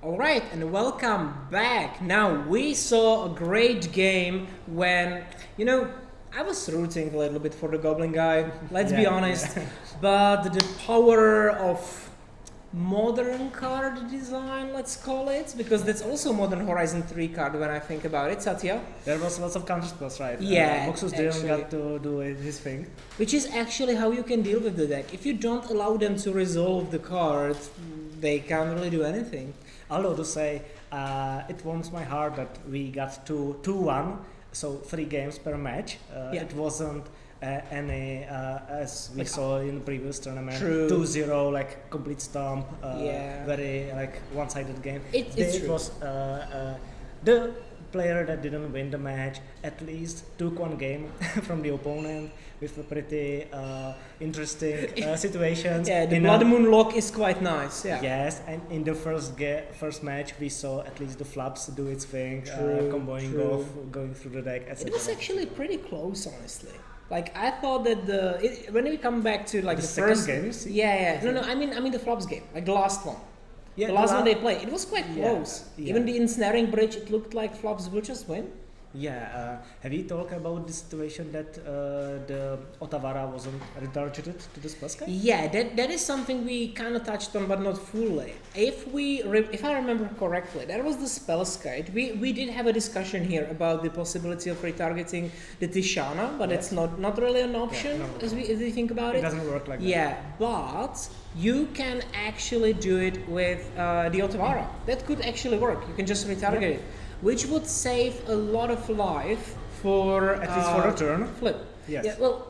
All right, and welcome back. Now, we saw a great game when, I was rooting a little bit for the Goblin guy, let's be honest, but the power of modern card design, let's call it, because that's also Modern Horizon 3 card when I think about it, Satya. There was lots of counter spells, right? Yeah, Moxus didn't get to do his thing. Which is actually how you can deal with the deck. If you don't allow them to resolve the card, they can't really do anything. Although to say, it warms my heart that we got 2-1, so 3 games per match. It wasn't any, as we saw in the previous tournament, 2-0, like complete stomp, very like one-sided game. It was the player that didn't win the match at least took one game from the opponent with a pretty interesting situations. Yeah, the Blood Moon lock is quite nice. Yeah. Yes, and in the first match we saw at least the flaps do its thing, comboing off, going through the deck, etc. It was actually pretty close, honestly. Like I thought that when we come back to like the first game, no, I mean the flops game, like the last one. Yeah, the last one they played, it was quite close. Yeah. Even the ensnaring bridge, it looked like flops will just win. Yeah, have you talked about the situation that the Otawara wasn't retargeted to the spell sky? Yeah, that is something we kind of touched on, but not fully. If I remember correctly, that was the spell sky. We did have a discussion here about the possibility of retargeting the Tishana, but it's not really an option as we think about it. It doesn't work like that. Yeah, but you can actually do it with the Otawara. That could actually work. You can just retarget it, which would save a lot of life for at least for a turn. Flip. Yes. Yeah, well,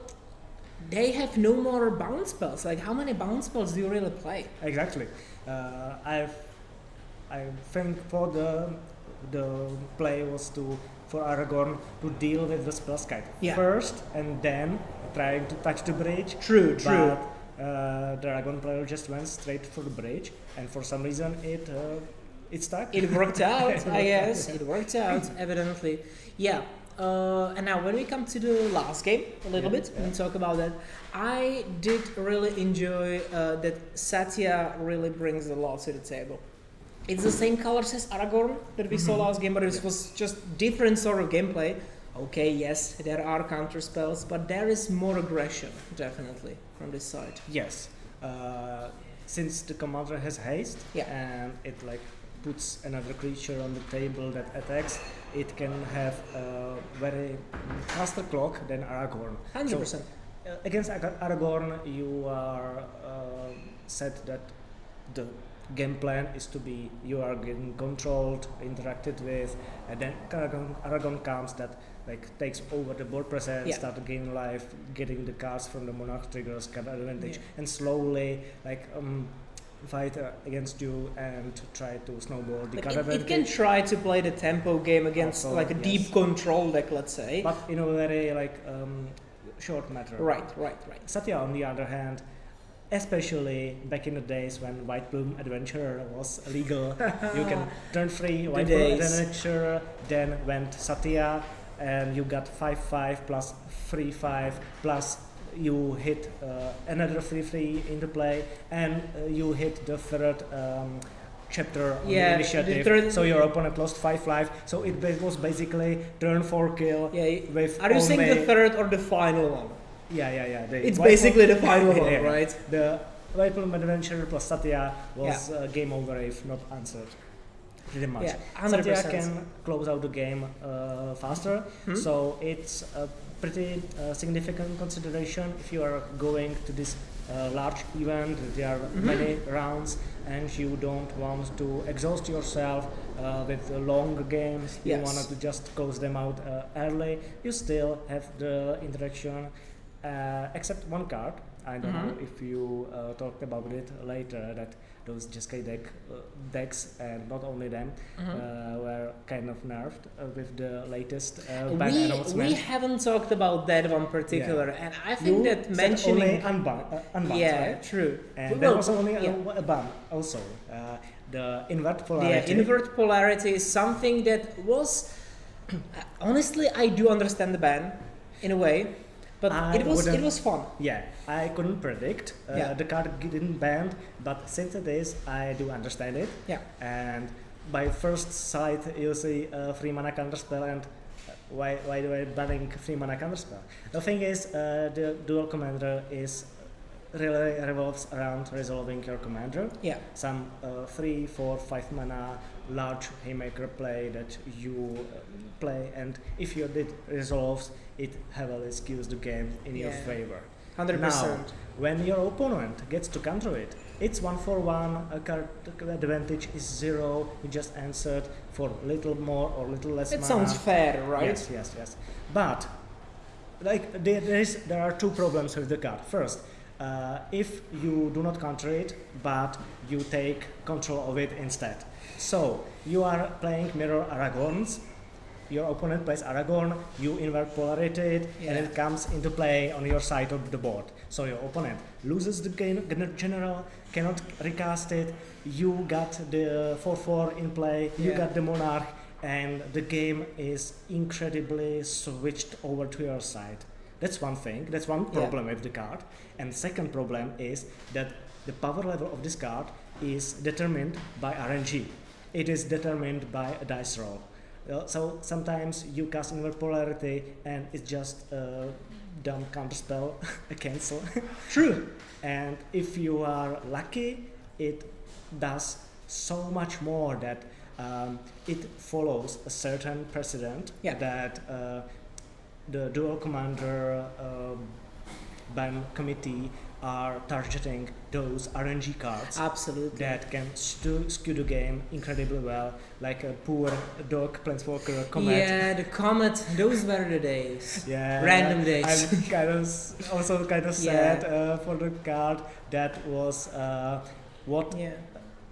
they have no more bounce spells. Like, how many bounce spells do you really play? Exactly. I think for the play was for Aragorn to deal with the spell sky first, and then trying to touch the bridge. True. But the Dragon player just went straight for the bridge, and for some reason it stuck. It worked out, I guess. It worked out, evidently. Yeah. And now when we come to the last game a little bit and talk about that, I did really enjoy that Satya really brings a lot to the table. It's the same colors as Aragorn that we saw last game, but it was just different sort of gameplay. Okay, yes, there are counter spells, but there is more aggression, definitely, from this side. Yes. Since the commander has haste and it like puts another creature on the table that attacks, it can have a very faster clock than Aragorn. 100%. So, against Aragorn, you are said that the game plan is to be you are getting controlled, interacted with, and then Aragorn comes that like takes over the board presence, start to gain life, getting the cards from the monarch triggers, card advantage, and slowly like fight against you and try to snowball the card advantage. It can try to play the tempo game against Also, like a deep control deck, let's say. But in a very like short matter. Right. Satya, on the other hand, especially back in the days when White Plume Adventurer was legal, you can turn free White Plume Adventurer, then went Satya, and you got 5/5 plus 3/5 plus you hit another 3/3 into play, and you hit the third chapter on the initiative. So your opponent lost 5/5. So it was basically turn 4 kill. With are you saying the third or the final one? Yeah. It's basically the final one, right? The White Plume Adventurer plus Satya was game over if not answered. Pretty much. Yeah, Satya can close out the game faster, so it's a pretty significant consideration if you are going to this large event. There are many rounds, and you don't want to exhaust yourself with long games. You want to just close them out early. You still have the interaction, except one card. I don't know if you talked about it later, that those Jeskai decks, and not only them, were kind of nerfed with the latest ban announcement. We haven't talked about that one particular, and I think that mentioning only unbanned, right? True. And there was only a ban also. The invert polarity. Yeah, invert polarity is something that was honestly, I do understand the ban in a way. But it wouldn't- was fun. Yeah, I couldn't predict. Yeah. The card didn't ban, but since it is, I do understand it. Yeah. And by first sight, you see a 3 mana counterspell, and why do I banning 3 mana counterspell? The thing is, the dual commander is really revolves around resolving your commander. Yeah. Some 3, 4, 5 mana large haymaker play that you play, and if you did resolves, it heavily skews the game in your Yeah. favor. 100%. Now, when your opponent gets to counter it, it's 1 for 1, a card advantage is 0, you just answered for little more or little less It mana. sounds fair, right? Yes. But like there are two problems with the card. First, if you do not counter it, but you take control of it instead. So you are playing Mirror Aragorns. Your opponent plays Aragorn, you invert polarity, Yeah. and it comes into play on your side of the board. So your opponent loses the general, cannot recast it, you got the 4/4 in play, you Yeah. got the monarch, and the game is incredibly switched over to your side. That's one thing, that's one problem with the card. And second problem is that the power level of this card is determined by RNG. It is determined by a dice roll. So sometimes you cast invert polarity and it's just a dumb counterspell, a cancel. True. And if you are lucky, it does so much more that it follows a certain precedent Yeah. that the dual commander ban committee are targeting those RNG cards Absolutely. that can skew the game incredibly well, like a poor dog planeswalker Comet. Yeah, the Comet, those were the days. Yeah, Random days. I'm kind of also kind of Yeah. sad for the card that was what Yeah.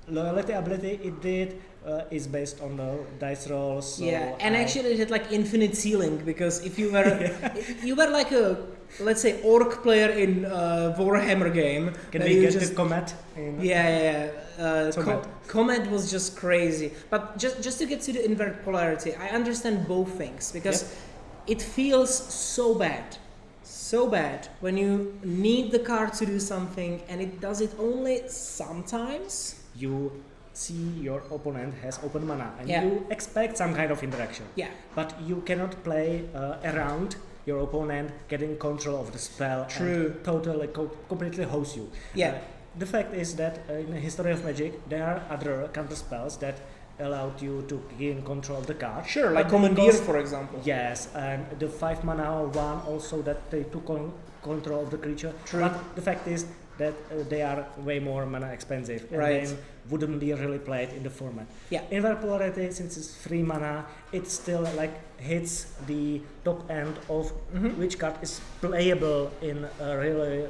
loyalty ability it did is based on the dice rolls. So Yeah, and I- actually it had like infinite ceiling, because if you were you were like a, let's say, orc player in Warhammer game, can where we you get just the Comet in? yeah. Comet. Comet was just crazy. But just to get to the invert polarity, I understand both things, because it feels so bad when you need the card to do something and it does it only sometimes. You see your opponent has open mana and Yeah. you expect some kind of interaction. Yeah. But you cannot play around your opponent getting control of the spell. True. And totally, completely host you. Yeah. The fact is that in the history of Magic, there are other counter spells that allowed you to gain control of the card. Sure, like But Commandeer, because- for example. Yes, and the 5 mana one also that they took control of the creature. True. But the fact is that they are way more mana expensive. And Right. then wouldn't be really played in the format. Yeah. Invert polarity, since it's 3 mana, it still like hits the top end of Mhm. which card is playable in a really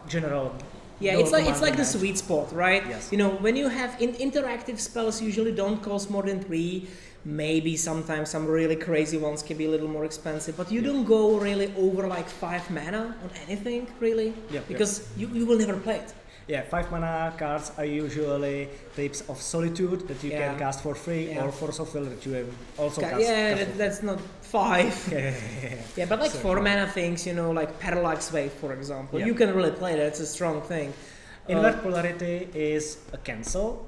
general. Yeah, dual it's like the commander match. sweet spot, right? Yes. You know, when you have interactive spells, usually don't cost more than 3. Maybe sometimes some really crazy ones can be a little more expensive, but you don't go really over like 5 mana on anything, really, Yeah, because you will never play it. Yeah, 5 mana cards are usually Tapes of Solitude that you Yeah. can cast for free, Yeah. or Force of Will that you have also cast. Yeah, cast for that's not 5. free. Yeah, but like So 4 true. mana things, you know, like Parallax Wave, for example, Yeah. you can really play that. It's a strong thing. Invert polarity is a cancel.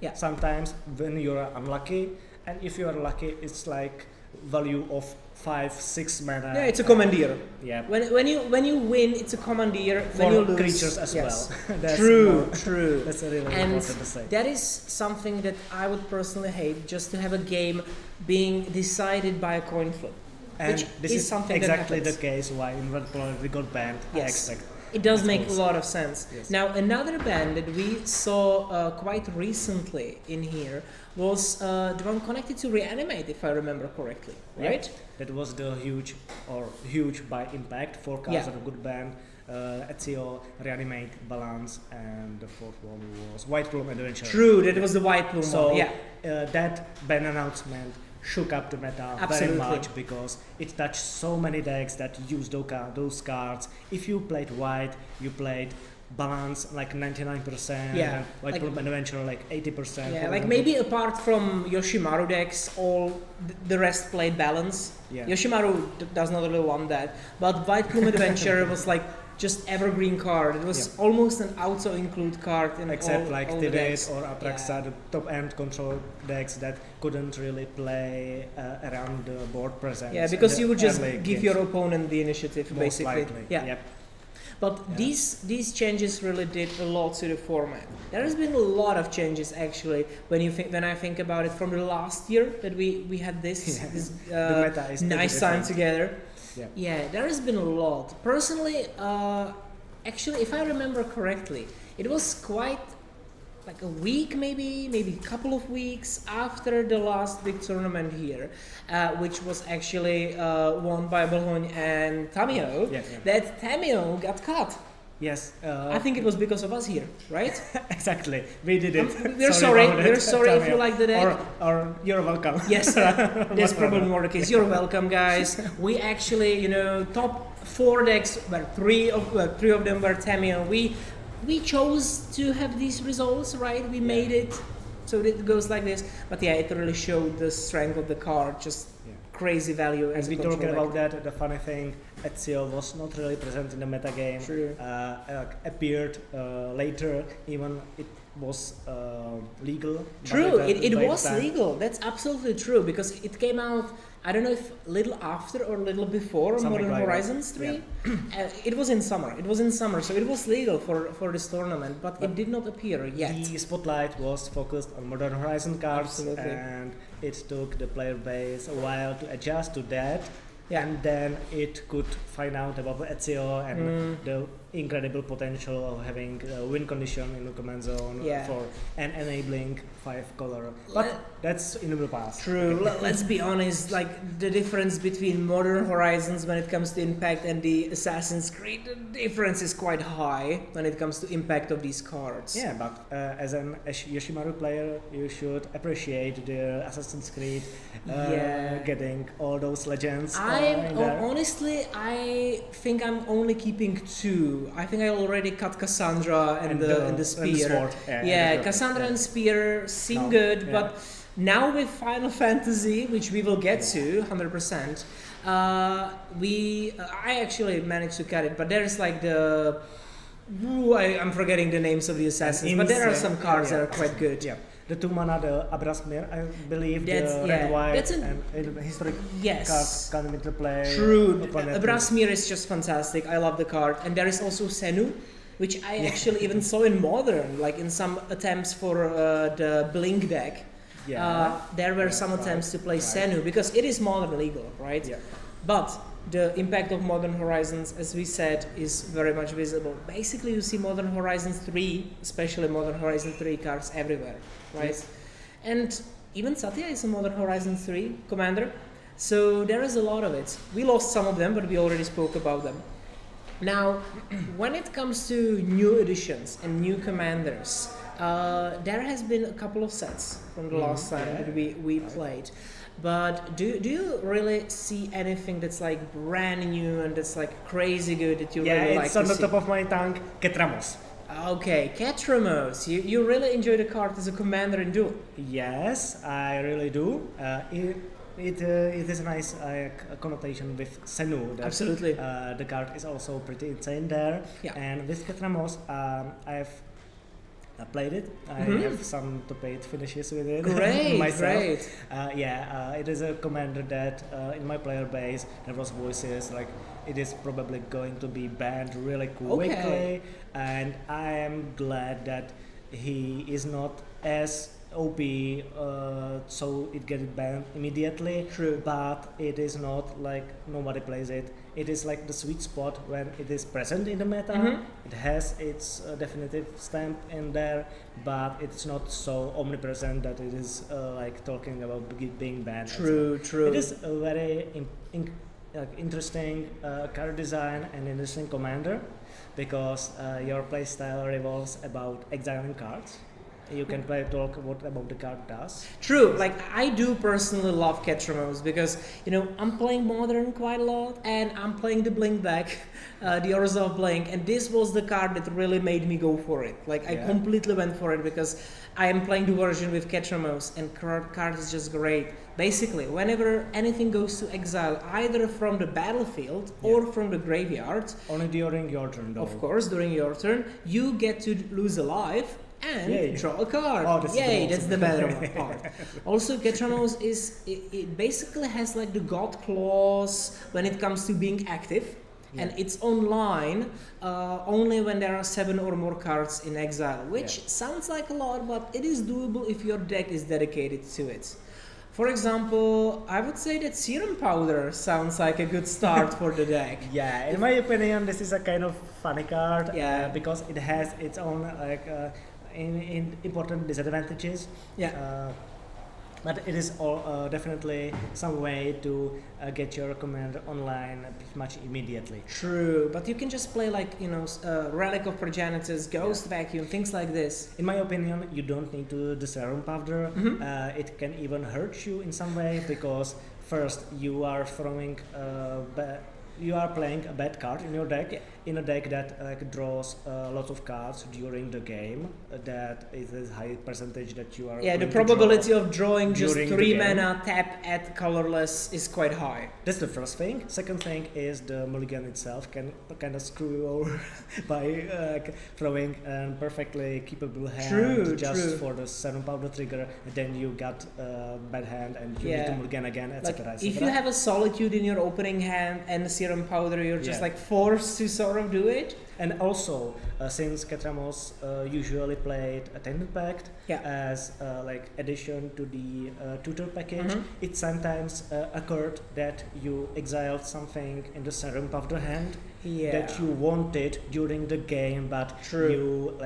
Yeah. Sometimes when you're unlucky, and if you are lucky, it's like value of 5, 6 mana. Yeah, it's a commandeer. Yeah. When you win, it's a commandeer. For When you lose, creatures as yes. well. That's True, more- true. That's really And important to say. that is something that I would personally hate, just to have a game being decided by a coin flip. And which this is is something that exactly the happens. case why invert polarity got banned. I Yes. expect. It does Of make course. a lot of sense. Yes. Now, another band that we saw quite recently in here was the one connected to Reanimate, if I remember correctly, Yeah. right? That was the huge by impact. 4 cards Yeah. are a good band. Ezio, Reanimate, Balance, and the 4th one was White Plume Adventure. True, that was the White Plume So one. Yeah, that ban announcement shook up the meta Absolutely. very much because it touched so many decks that use those cards. If you played white, you played balance like 99%, Yeah, and White like- Plume Adventure like 80%. Yeah, for like example. maybe apart from Yoshimaru decks, all the rest played balance. Yeah. Yoshimaru does not really want that, but White Plume Adventure was like just evergreen card. It was almost an auto include card in Except all, like all the Tivit decks. or Atraxa, the top end control decks that couldn't really play around the board presence. Yeah, in because the you would just early give games. your opponent the initiative, Most basically. likely. Yeah. Yep. But Yeah. these changes really did a lot to the format. There has been a lot of changes actually when I think about it from the last year that we had this Yeah. this The meta is pretty nice time different. together. Yeah. Yeah, there has been a lot. Personally, actually, if I remember correctly, it was quite like a week, maybe a couple of weeks after the last big tournament here, which was actually won by Bologna and Tamio. Yeah. That Tamio got cut. Yes. I think it was because of us here, right? Exactly. We did it. We're sorry. about We're it, sorry if you Tamio. like the deck. Or you're welcome. Yes, that's probably more the case. You're welcome, guys. We actually, top 4 decks, where three of them were Tamio. We chose to have these results, right? We made it, so it goes like this. But yeah, it really showed the strength of the card, just Yeah. crazy value as As a we control talking deck. about that, the funny thing, Ezio was not really present in the metagame. True. Appeared later, even it was legal. True, by it by was time. legal. That's absolutely true because it came out. I don't know if little after or little before Something Modern like that. Horizons 3. It was in summer. It was in summer, so it was legal for this tournament, but it did not appear yet. The spotlight was focused on Modern Horizon cards, Absolutely. and it took the player base a while to adjust to that. Yeah. And then it could find out about Ezio and the incredible potential of having a win condition in the command zone Yeah. for an enabling 5 color. But that's in the past. True. Okay. Let's be honest. Like the difference between Modern Horizons when it comes to impact and the Assassin's Creed, the difference is quite high when it comes to impact of these cards. Yeah, but as an Yoshimaru player, you should appreciate the Assassin's Creed Yeah. getting all those legends. I'm in there. honestly, I think I'm only keeping 2. I think I already cut Cassandra and the spear. sword. Yeah, and the Cassandra and spear seem No, good, yeah. but now with Final Fantasy, which we will get to 100%, I actually managed to cut it, but there's like I'm forgetting the names of the assassins, but there are some cards that are quite good. Yeah. The 2 mana, the Abrasmir, I believe, That's- the yeah, red white that's and historic Yes. cards come into play. True. upon that. Brasmir is just fantastic. I love the card. And there is also Senu, which I actually even saw in Modern, like in some attempts for the Blink deck. Yeah. There were Yeah, some right, attempts to play right. Senu because it is Modern legal, right? Yeah. But the impact of Modern Horizons, as we said, is very much visible. Basically, you see Modern Horizons 3, especially Modern Horizon 3 cards everywhere, right? Yes. And even Satya is a Modern Horizons 3 commander. So there is a lot of it. We lost some of them, but we already spoke about them. Now, when it comes to new additions and new commanders, there has been a couple of sets from the last time that we played. But do you really see anything that's like brand new and that's like crazy good that you really like it's to on the see? top of my tongue. Ketramos. Okay, Ketramos. You really enjoy the card as a commander in Duel. Yes, I really do. It is a nice connotation with Senu. That, Absolutely. The card is also pretty insane there. Yeah. And with Ketramos, I've played it. I have some top 8 finishes with it Great, myself. great. It is a commander that in my player base there was voices like it is probably going to be banned really quickly, Okay. and I am glad that he is not as OP, so it gets banned immediately. True. But it is not like nobody plays it. It is like the sweet spot when it is present in the meta. It has its definitive stamp in there, but it's not so omnipresent that it is like talking about being banned. and so on. True, true. It is a very interesting card design and interesting commander because your playstyle revolves about exiling cards. you can talk what about the card does. True, like I do personally love Ketramos because I'm playing Modern quite a lot and I'm playing the Blink deck, the Urza of Blink, and this was the card that really made me go for it. Like I completely went for it because I am playing the version with Ketramos and card is just great. Basically, whenever anything goes to exile, either from the battlefield or from the graveyard, only during your turn though. Of course, during your turn, you get to lose a life and draw a card. Oh, that's the better part. Also, Ketramos it basically has like the God clause when it comes to being active. Yeah. And it's online only when there are 7 or more cards in exile, which sounds like a lot, but it is doable if your deck is dedicated to it. For example, I would say that Serum Powder sounds like a good start for the deck. Yeah, in my opinion, this is a kind of funny card because it has its own in important disadvantages. Yeah. But it is all, definitely some way to get your command online pretty much immediately. True, but you can just play like Relic of Progenitors, Ghost Vacuum, things like this. In my opinion, you don't need to do the Serum Powder. It can even hurt you in some way because first you are throwing you are playing a bad card in your deck, in a deck that draws lots of cards during the game. That is a high percentage that you are. Yeah, the going to probability draw of drawing just during the 3 game. mana, tap at colorless is quite high. That's the first thing. Second thing is the mulligan itself can kind of screw you over by throwing a perfectly keepable hand just for the Serum Powder trigger, and then you got a bad hand and you need to mulligan again, etc. Like, if you have a Solitude in your opening hand and a Serum Powder, you're just like forced to sort of do it. And also, since Ketramos usually played Attendant Pact as like addition to the tutor package, it sometimes occurred that you exiled something in the Serum Powder hand that you wanted during the game, but you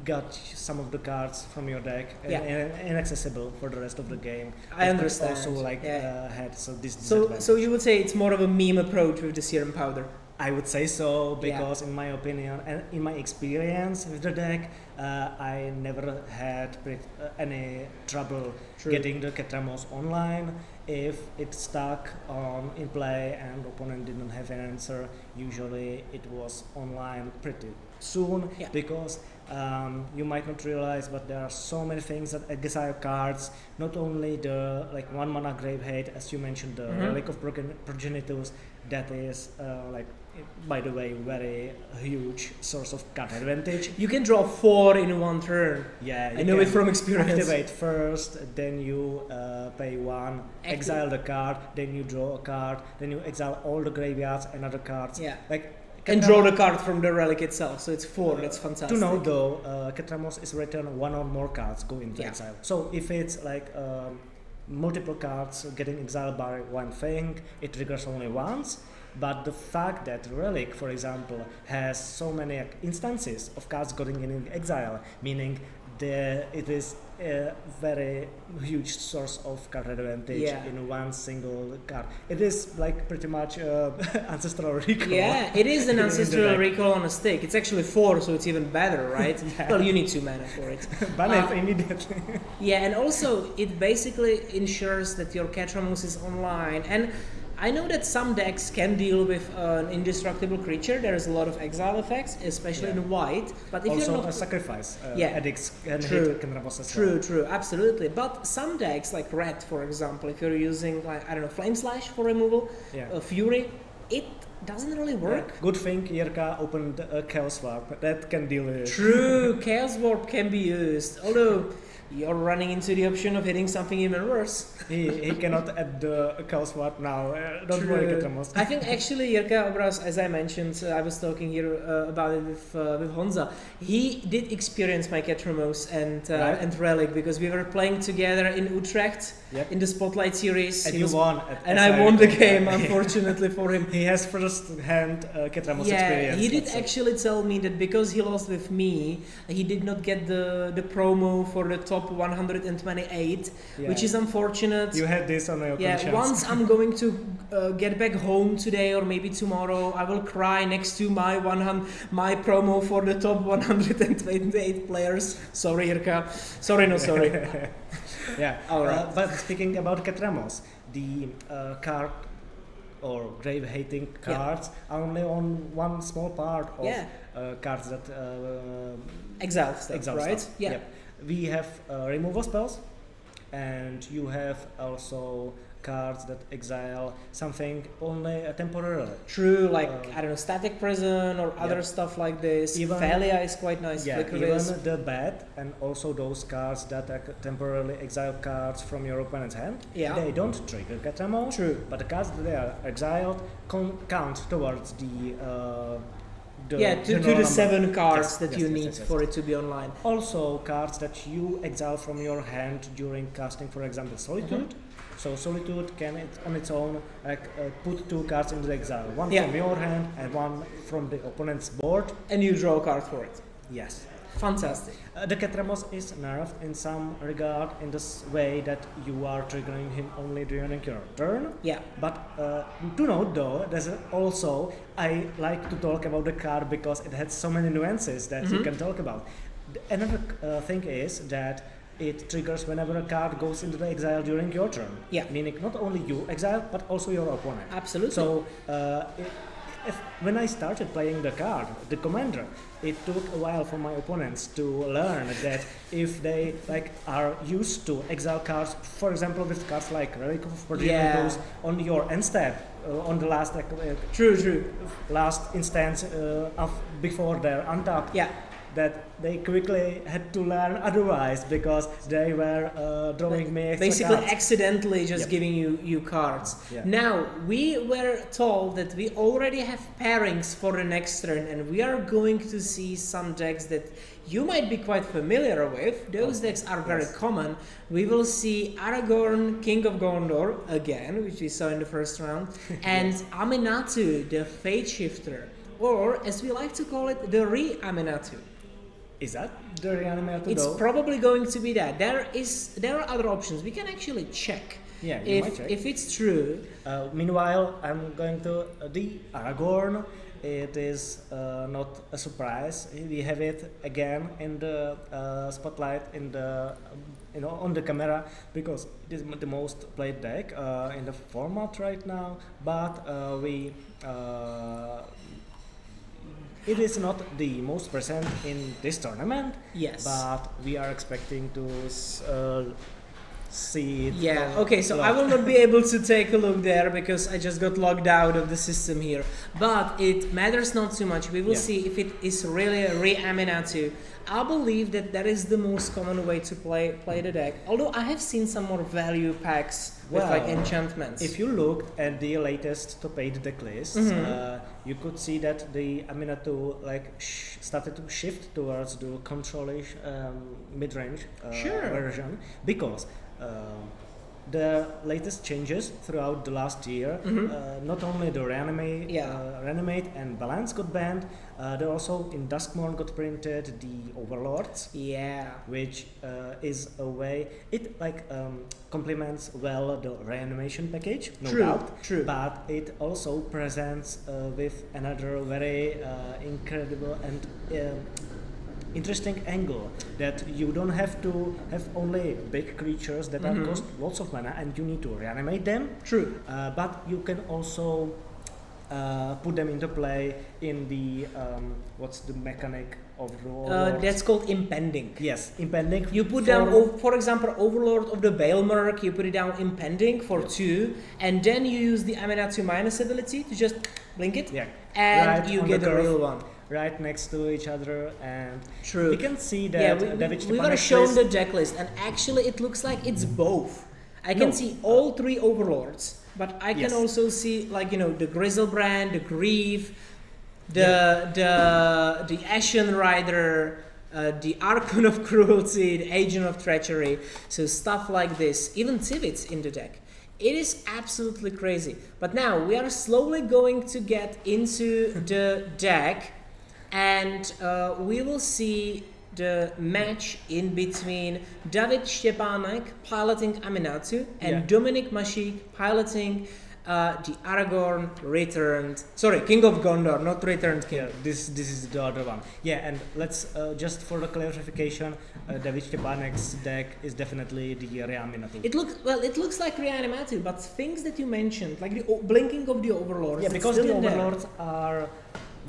got some of the cards from your deck inaccessible for the rest of the game. I understand. Also had this. So you would say it's more of a meme approach with the Serum Powder. I would say so because in my opinion and in my experience with the deck, I never had any trouble getting the Ketramos online. If it stuck in play and opponent didn't have an answer, usually it was online pretty soon because you might not realize, but there are so many things that exile cards. Not only the 1 mana Grave Hate, as you mentioned, the Relic of Progenitors, that is by the way, very huge source of card advantage. You can draw 4 in one turn. Yeah, I know it from experience. Activate first, then you pay 1, exile the card, then you draw a card, then you exile all the graveyards and other cards. Yeah. And draw the card from the relic itself, so it's 4. That's fantastic. To know though, Ketramos is written 1 or more cards go into exile. So if it's multiple cards getting exiled by one thing, it triggers only once. But the fact that Relic, for example, has so many instances of cards going in exile, meaning it is a very huge source of card advantage in one single card. It is pretty much ancestral recall. Yeah, it is an ancestral recall on a stick. It's actually 4, so it's even better, right? Well, you need 2 mana for it. Ban it immediately. Yeah, and also it basically ensures that your Ketramos is online. And I know that some decks can deal with an indestructible creature. There is a lot of exile effects, especially in white. But if also you're not a sacrifice addicts can hit Ketramos as well. well. True, absolutely. But some decks, like Red, for example, if you're using Flame Slash for removal, Fury, it doesn't really work. Good thing Jirka opened a Chaos Warp. That can deal with it. True, Chaos Warp can be used. Although you're running into the option of hitting something even worse. he cannot add the Chaos Warp now. Don't worry, Ketramos. I think actually Jirka Obraz, as I mentioned, I was talking here about it with Honza. He did experience my Ketramos and Relic because we were playing together in Utrecht in the Spotlight series. And you won. And I won the game, unfortunately for him. He has first-hand Ketramos experience. He did actually tell me that because he lost with me, he did not get the promo for the top top 128, Yeah. which is unfortunate. You had this on your conscience. Once I'm going to get back home today or maybe tomorrow, I will cry next to my promo for the top 128 players. Sorry, Irka. Sorry, no sorry. Yeah. All right. But speaking about Ketramos, the card or grave hating cards are only on one small part of Yeah. cards that Exile stuff, exile right? stuff. Yeah. Yep. We have removal spells, and you have also cards that exile something only temporarily. True, like Uh, I don't know, Static Prison or other Yep. stuff like this. Even- Thalia is quite nice. Yeah, Flicker even is. the bad and also those cards that are temporarily exile cards from your opponent's hand. Yeah. They don't trigger Ketramo. True. But the cards that they are exiled count towards the Yeah, to general the number. 7 cards Yes, that yes, you yes, need yes, yes. for it to be online. Also, cards that you exile from your hand during casting, for example, Solitude. Mm-hmm. So Solitude can on its own put 2 cards into exile, one Yeah. from your hand and one from the opponent's board. And you draw a card for it. Yes. Fantastic. The Ketramos is nerfed in some regard in this way that you are triggering him only during your turn. Yeah. But to note though, there's also, I like to talk about the card because it has so many nuances that you Mhm. can talk about. Another thing is that it triggers whenever a card goes into the exile during your turn. Yeah. Meaning not only you exile, but also your opponent. Absolutely. So when I started playing the card, the commander, it took a while for my opponents to learn that if they are used to exile cards, for example with cards like Relic of Progenitus on your end step, on the last True. last instance before their untap, Yeah. that they quickly had to learn otherwise because they were drawing me extra Basically, cards. accidentally just Yep. giving you cards. Yeah. Now, we were told that we already have pairings for the next turn, and we are going to see some decks that you might be quite familiar with. Those decks are very Yes. common. We will see Aragorn, King of Gondor, again, which we saw in the first round, and Aminatu, the Fate Shifter, or as we like to call it, the Re-Aminatu. Is that the reanimator It's though? probably going to be that. There are other options. We can actually check Yeah, you might if check. if it's true. Meanwhile, I'm going to the Aragorn. It is not a surprise. We have it again in the spotlight in the on the camera because it is the most played deck in the format right now. But it is not the most present in this tournament. Yes. But we are expecting to see it. Yeah, okay, so I will not be able to take a look there because I just got logged out of the system here. But it matters not too much. We will Yeah. see if it is really a Re-Aminatu. I believe that is the most common way to play the deck. Although I have seen some more value packs with like Well, enchantments. If you looked at the latest top 8 deck lists, Mhm. you could see that the Aminatu started to shift towards the control-ish mid-range Sure. version because the latest changes throughout the last year, not only the reanimate and balance got banned, they also in Duskmourn got printed the Overlords, Yeah. which is a way it complements well the reanimation package, no True, doubt. true. But it also presents with another very incredible and interesting angle that you don't have to have only big creatures that are cost lots of mana and you need to reanimate them. True. But you can also put them into play in the what's the mechanic of the Overlord? That's called impending. Yes, impending. You put down, for example, Overlord of the Baelmerk, you put it down impending for 2, and then you use the Aminatu minus ability to just blink it, Yeah, and right you on get the a curve. real one. right next to each other, and True. we can see that Yeah, David we were Stepanek shown plays- the deck list, and actually it looks like it's both. I can No. see all 3 Overlords, but I can Yes. also see the Grizzlebrand, the Grieve, the Ashen Rider, the Archon of Cruelty, the Agent of Treachery, so stuff like this. Even Tivit's in the deck. It is absolutely crazy. But now we are slowly going to get into the deck, and we will see the match in between David Stepanek piloting Aminatu and Yeah. Dominik Mašík piloting the Aragorn returned. Sorry, King of Gondor, not returned king. Yeah, this is the other one. Yeah, and let's just for the clarification, David Stepanek's deck is definitely the Reaminatu. It looks like Reanimatu, but things that you mentioned, like the blinking of the Overlords. Yeah, it's because still the in there. Overlords are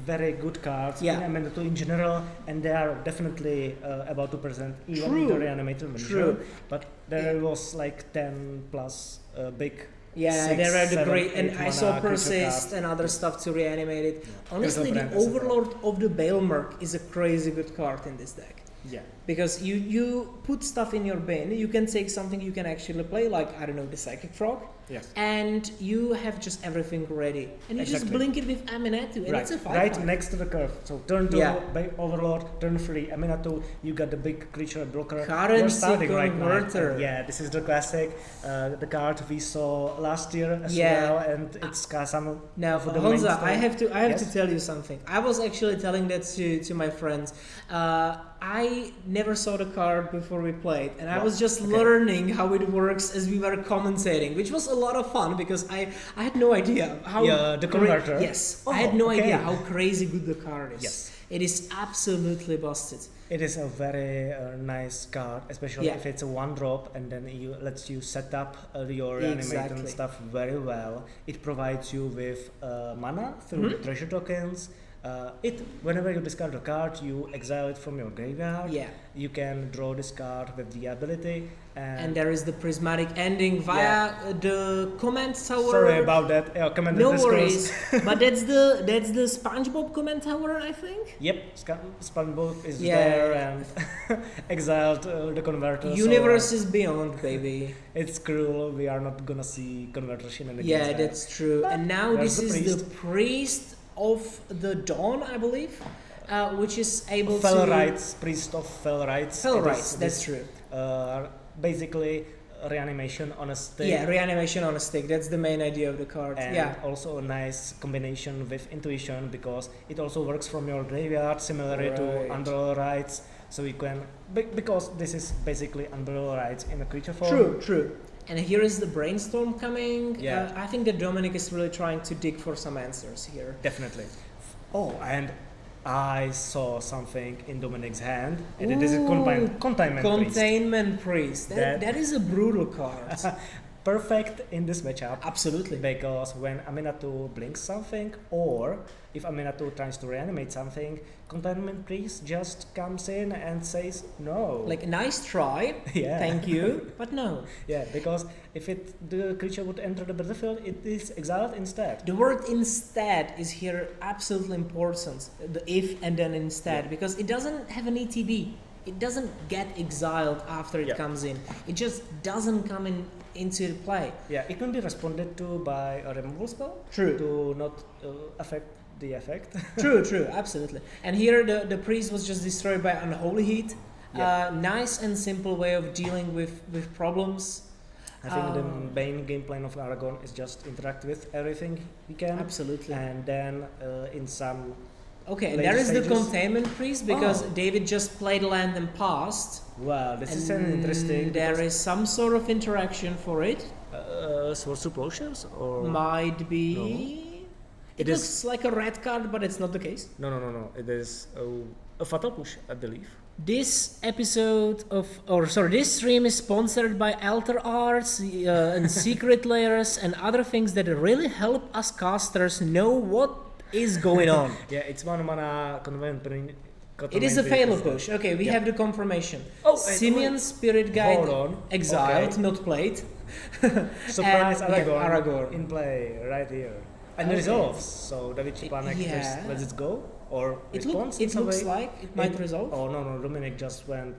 very good cards Yeah. in Reaminatu in general, and they are definitely about to present even True. in the Reanimator version. True. But there Yeah. was like 10 plus big. Yeah, 6, there are the 7, great, and 8 I saw mana creature Persist card. and other stuff to reanimate it. Honestly, There's the no brand, Overlord of the Baelmerk is a crazy good card in this deck. Yeah. Because you put stuff in your bin, you can take something you can actually play, like, I don't know, the Psychic Frog, Yes. and you have just everything ready. And you just Exactly. blink it with Aminatu, and Right, it's a 5/5. right next to the curve. So turn 2 Yeah. by Overlord, turn 3 Aminatu, you got the big creature blocker. You're Currency starting right now. converter. And yeah, this is the classic, the card we saw last year as Yeah. well, and it's some Now, for the main Honza, story. I have to Yes? tell you something. I was actually telling that to my friends. I never saw the card before we played, and I Wow, was just okay. learning how it works as we were commentating, which was a lot of fun because I had no idea how. Yeah, the converter? Yes, Oh, I had no idea okay. how crazy good the card is. Yes. It is absolutely busted. It is a very nice card, especially Yeah. if it's a 1-drop and then you lets you set up your animate Exactly. and stuff very well. It provides you with mana through the Mhm. treasure tokens. Whenever you discard a card, you exile it from your graveyard. Yeah, You can draw this card with the ability. and there is the prismatic ending via the command tower. Sorry about that. Command No discourse. worries, but that's the SpongeBob command tower, I think. Yep, SpongeBob is Yeah. there and exiled the converter. so, Universe is beyond, baby. it's cruel. We are not gonna see converter shenanigans. Yeah, there. that's true. And now There's this the is the priest of the dawn, I believe, which is able Fell to rights, priest of fell rights. Fell It is rights. That's this, true. basically reanimation on a stick. Yeah, reanimation on a stick. That's the main idea of the card. And Yeah. also a nice combination with intuition because it also works from your graveyard similarly Right. to Umbrella Rights. So you can because this is basically Umbrella Rights in a creature form. True, true. And here is the brainstorm coming. Yeah. I think that Dominic is really trying to dig for some answers here. Definitely. Oh, and I saw something in Dominic's hand, and it is a Ooh, containment priest. Containment Priest. That is a brutal card. Perfect in this matchup. Absolutely. Because when Aminatu blinks something, or if Aminatu tries to reanimate something, Containment Priest just comes in and says no. Like, nice try. yeah. Thank you. But no. Yeah, because if the creature would enter the battlefield, it is exiled instead. The word instead is here absolutely important. The if and then instead, because it doesn't have an ETB. It doesn't get exiled after it Yeah. comes in. It just doesn't come into play. Yeah, it can be responded to by a removal spell True. to not affect the effect. True, absolutely. And here the priest was just destroyed by Unholy Heat. Yeah. Nice and simple way of dealing with problems. I think the main game plan of Aragon is just interact with everything he can. Absolutely. And then in some Okay, and later there is the stages- containment priest because Oh. David just played land and passed. wow, this is And an interesting. There is some sort of interaction for it. Swords to Plowshares or Might be. It It is- looks like a red card, but it's not the case. no. It is a fatal push, I believe. This this stream is sponsored by Alter Arts and Secret Layers and other things that really help us casters know what is going on. Yeah, it's 1 mana convent. It is a fatal push. Okay, we Yeah. have the confirmation. Oh, Simeon Spirit Guide Hold on. exiled, Okay. not played. Surprise And we have Aragorn, Aragorn. in play right here. And Okay. resolves. So David Stepanek just Yeah. lets it go or It, responds in it some looks way. like it might resolve. Oh no, Dominic just went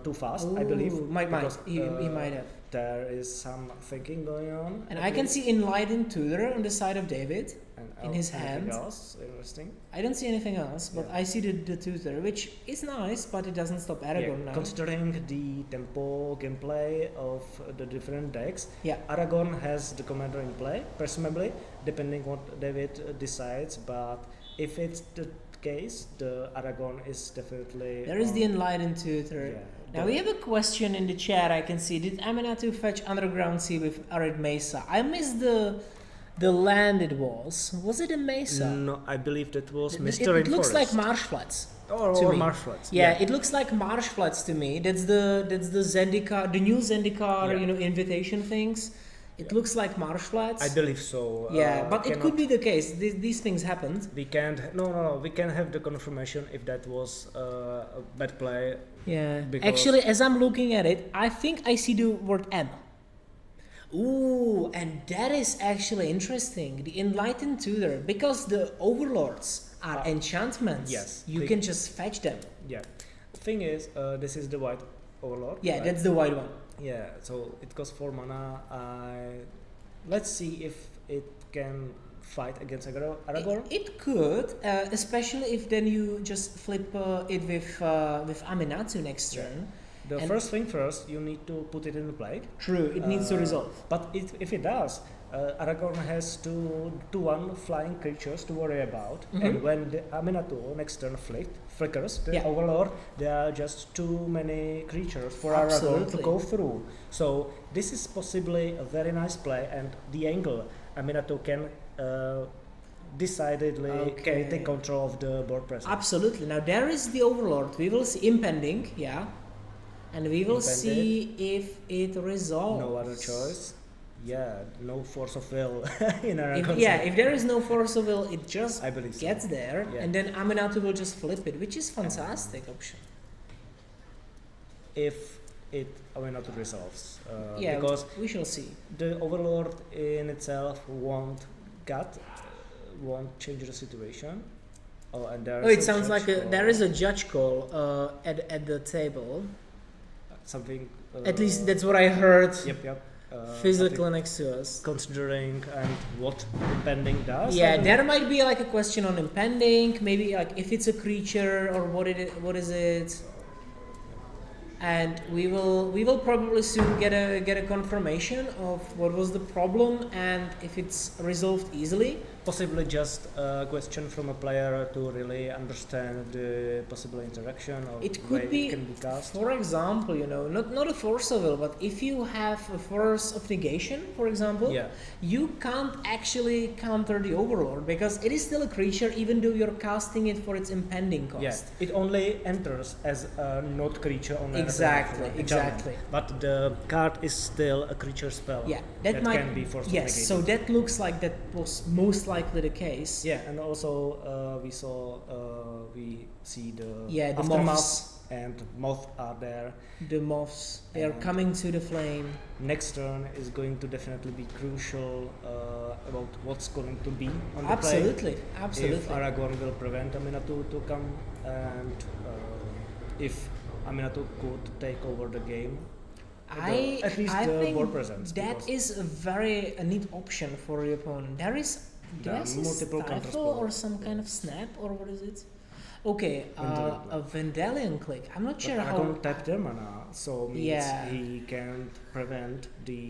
too fast, I believe. Ooh, might. because, He might have. There is some thinking going on. And at I can least. see Enlightened Tutor on the side of David. And, in his anything hand. else interesting. I don't see anything else, but Yeah. I see the Tutor, which is nice, but it doesn't stop Aragorn now. Considering the tempo gameplay of the different decks, Yeah. Aragorn has the commander in play, presumably, depending what David decides. But if it's the case, the Aragon is definitely. There is the Enlightened Tutor. Yeah, Now we have a question in the chat. I can see. Did Aminatu fetch Underground Sea with Arid Mesa? I missed the land it was. Was it a mesa? No, I believe that was It Mr. looks like marsh flats. to or me. marsh flats. Yeah, it looks like marsh flats to me. That's the Zendikar, the new Zendikar, Yeah. invitation things. It Yeah. looks like marsh flats. I believe so. Yeah, but it could cannot- be the case. These things happened. We can't. No. We can have the confirmation if that was a bad play. Yeah. Because- Actually, as I'm looking at it, I think I see the word M. Ooh, and that is actually interesting. The Enlightened Tutor, because the overlords are enchantments. yes, You they- can just fetch them. Yeah. The thing is, this is the white overlord. Yeah, right? that's the white one. Yeah. So it costs 4 mana. Let's see if it can fight against Aragorn. It could, especially if then you just flip it with Aminatu next Yeah. turn. The and- first thing first, you need to put it in the play. True, it needs to resolve. But if it does, Aragorn has two flying creatures to worry about, Mhm. and when the Aminatu next turn flickers, the Yeah. Overlord, there are just too many creatures for Aragorn to Absolutely. go through. So this is possibly a very nice play, and the angle Aminatu can decidedly Okay. take control of the board presence. Absolutely. Now there is the Overlord. We will see impending, yeah, and we will see if it resolves. No other choice. Yeah, no force of will in If, Aragorn. if there is no force of will, it just I believe so. gets there, Yeah. and then Aminatu will just flip it, which is fantastic option. If it Aminatu resolves, Yeah, because we shall see. the Overlord in itself won't change the situation. Oh, and there. Oh, it sounds like there is a judge call at the table. something. At least that's what I heard. Yep. Physically next to us. Considering and what impending does. Yeah, I don't there might be like a question on impending, maybe like if it's a creature or what is it, and we will probably soon get a confirmation of what was the problem and if it's resolved easily. Possibly just a question from a player to really understand the possible interaction or It way could be, it can be cast. for example, not a force of will, but if you have a force of negation, for example, Yeah. you can't actually counter the Overlord because it is still a creature even though you're casting it for its impending cost. Yes, it only enters as a not creature on an Exactly, enchantment. exactly. But the card is still a creature spell. Yeah, that might can be force of yes. negated. So that looks like that was most likely the case. Yeah, and also we see the Yeah, the aftermath moths. and moth are there. The moths, they are And- coming to the flame. Next turn is going to definitely be crucial about what's going to be on the Absolutely, play. absolutely. If Aragorn will prevent Aminatu to come, and if Aminatu could take over the game. At least I the think board presence. that because is a neat option for the opponent. There is There are guess multiple stifle counterspell. or some kind of snap or what is it? Okay, Vendalion a Vendalion click. I'm not but sure how. Aragorn tapped their mana, so means Yeah. he can't prevent the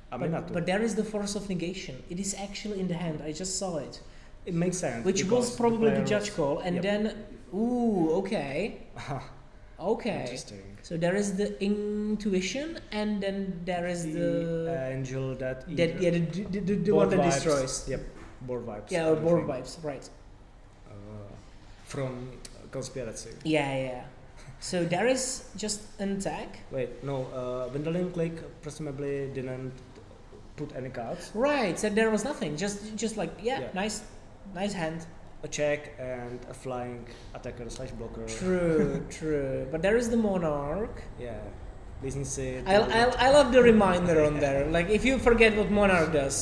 But, Aminatu. but there is the force of negation. It is actually in the hand. I just saw it. it makes sense. Which because was probably the player judge was- call, and Yep. then okay, okay. Interesting. So there is the intuition, and then there is the angel that that either- yeah the one board that vibes. destroys. Yep, board vibes. Yeah, or board everything. vibes, right? From conspiracy. Yeah. So there is just an attack. Wait, no. Vendalion click presumably didn't put any cards. Right. So there was nothing. Just like Yeah. nice hand. A check and a flying attacker / blocker. True. But there is the monarch. Yeah. Business it. I love the reminder on there. Like if you forget what monarch does.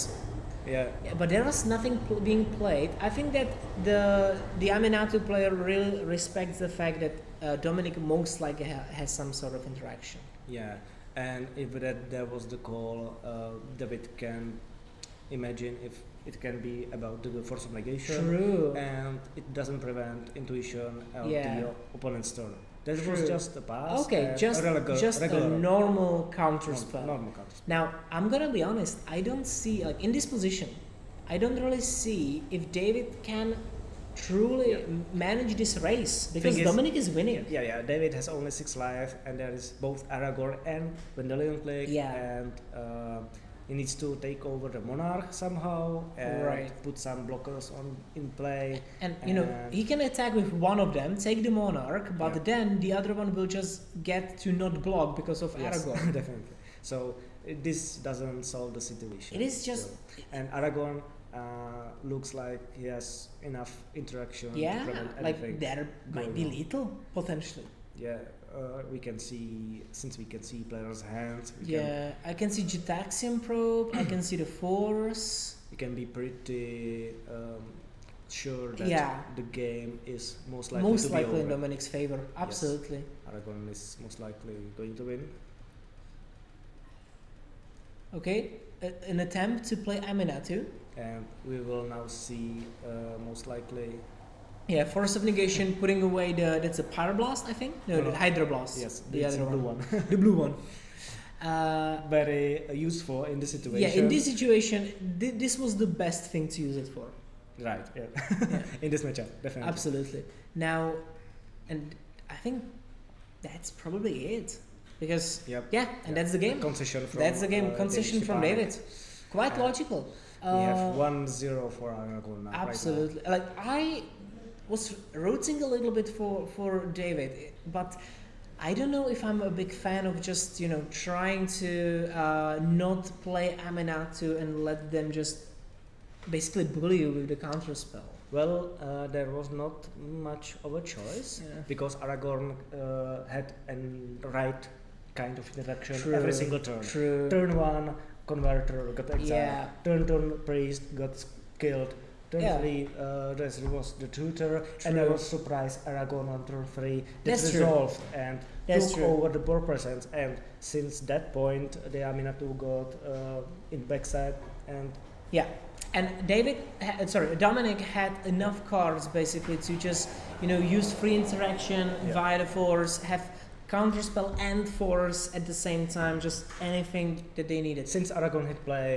Yeah. Yeah, but there was nothing being played. I think that the Aminatu player really respects the fact that Dominic most likely has some sort of interaction. Yeah. And if there was the call, David can imagine if it can be about the force of negation. True. And it doesn't prevent intuition of Yeah. the opponent's turn. That was True. just a pass. Okay, and just regular a normal counter spell. normal counter. Now I'm gonna be honest. I don't see like in this position. I don't really see if David can truly manage this race because Thing is- Dominic is winning. Yeah. David has only 6 life, and there is both Aragorn and Vendelion Plague, Yeah. and he needs to take over the Monarch somehow and Right. put some blockers in play. And you know, And- he can attack with one of them, take the Monarch, but Yeah. then the other one will just get to not block because of Yes, Aragorn. definitely. So this doesn't solve the situation. It is just and Aragorn looks like he has enough interaction to yeah, prevent like anything. there might be going on. lethal potentially. Yeah, we can see, since we can see players' hands, we Yeah, I can see Gitaxian Probe, I can see the Force. can be pretty sure that Yeah. the game is most likely Most to be likely in over. Dominic's favor, absolutely. Aragorn is most likely going to win. Okay, an attempt to play Aminatu. And we will now see most likely, Yeah, Force of Negation, putting away that's a Pyroblast, I think? No, No. the Hydroblast. yes, the it's other a blue one. one. The blue one. Very useful in this situation. Yeah, in this situation, this was the best thing to use it for. Right, yeah. Yeah. In this matchup, definitely. Absolutely. Now, and I think that's probably it. Because, Yep. yeah, and that's the game. Concession from That's the game. Concession from Stepanek. David. Quite logical. We have 1-0 for Aragorn now. Absolutely. Like, I was rooting a little bit for David, but I don't know if I'm a big fan of just, you know, trying to not play Aminatu and let them just basically bully you with the counter spell. Well, there was not much of a choice Yeah. because Aragorn had a right kind of interaction True. every single turn. True. Turn 1, Converter got exiled. Yeah. Turn 2, Priest got killed. Turn Yeah. 3, there was the tutor, and I True. was surprised Aragorn on turn 3 That's true. resolved and That's took true. over the board presence. And since that point, the Aminatu got in backside, and Yeah, and Dominic had enough cards basically to just, you know, use free interaction Yeah. via the Force, have counterspell and Force at the same time, just anything that they needed. since Aragorn hit play,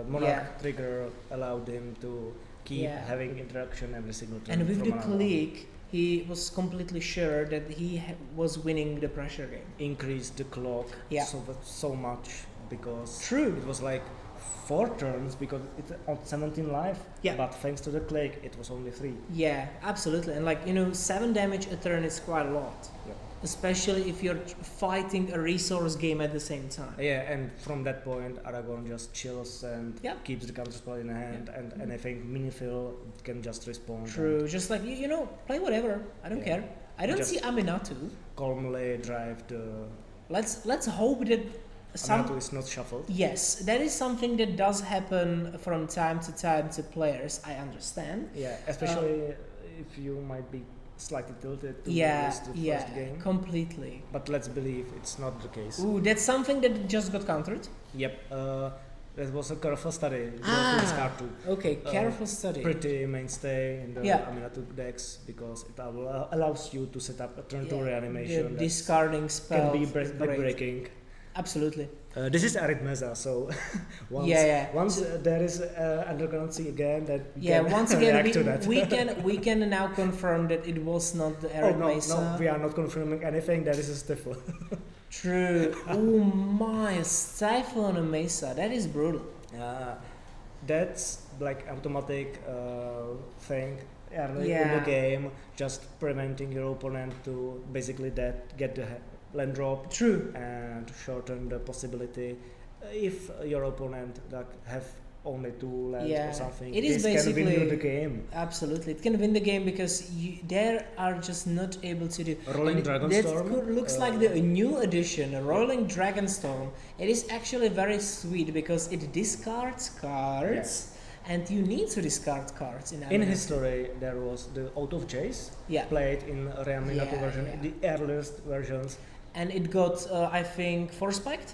Monarch Yeah. trigger allowed him to keep Yeah. having interaction every single turn. And with from the Aragorn. click, he was completely sure that he was winning the pressure game. Increased the clock Yeah. so much because True. it was like 4 turns because it's on 17 life. Yeah. But thanks to the click, it was only 3. Yeah, absolutely. And like, you know, 7 damage a turn is quite a lot. Yeah. Especially if you're fighting a resource game at the same time. Yeah, and from that point, Aragorn just chills and Yeah. keeps the counterspell in hand, and I think Minifill can just respond. True. Just like, you know, play whatever. I don't Yeah. care. I don't Just- see Aminatu. And calmly drive the. Let's hope that Aminatu is not shuffled. yes, that is something that does happen from time to players. I understand. Yeah, especially if you might be slightly tilted to Yeah, lose the yeah, first game. completely. But let's believe it's not the case. Ooh, that's something that just got countered. Yep. That was a careful study. Ah. Discard 2. Okay, careful study. Pretty mainstay in the Yeah. Aminatu decks because it allows you to set up a turn 2 Yeah, reanimation the that discarding spell. can be is great. backbreaking. Absolutely. This is Arithmeza, so once, Yeah. once there is undercurrency again, that we Yeah, can once again, react to that. we can now confirm that it was not the Oh Eric no, Mesa. no, we are not confirming anything. There is a stifle. True. Oh my, a stifle on a Mesa. That is brutal. That's like automatic thing early in Yeah. the game, just preventing your opponent to basically get the land drop True. and shorten the possibility if your opponent like have only 2 lands Yeah. or something. It is this can win you basically- the game. Absolutely, it can win the game because they are just not able to do. Rolling And Dragonstorm, That looks like the new edition, a Rolling Dragonstorm. It is actually very sweet because it discards cards, and you need to discard cards in In Aminatu. history, there was the Out of Chase Yeah, played in Reaminato Yeah, version, yeah. the earliest versions. and it got I think 4 spiked.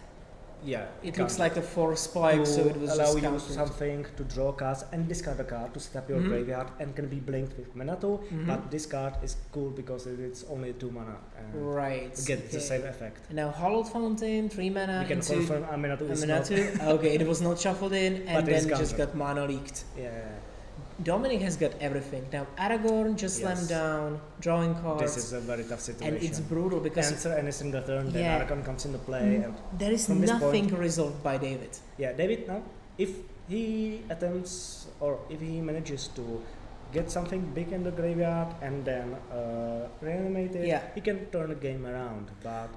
Yeah, It looks like a 4 spike, so it was allow just you countered. something to draw cards and discard a card to set up your Mhm. graveyard and can be blinked with Minato. Mhm. But this card is cool because it's only 2 mana and Right. get the okay. same effect. And now Hollowed Fountain, 3 mana You can into confirm Minato is not. Aminatu. Okay, it was not shuffled in, and But it is then just countered. got mana leaked. Yeah. Dominic has got everything. Now Aragorn just Yes. slammed down, drawing cards. This is a very tough situation. And it's brutal because Answer any single turn, then Yeah. Aragorn comes into play, and there is from this nothing point- resolved by David. yeah, David now, if he attempts or if he manages to get something big in the graveyard and then reanimate it, Yeah. he can turn the game around. But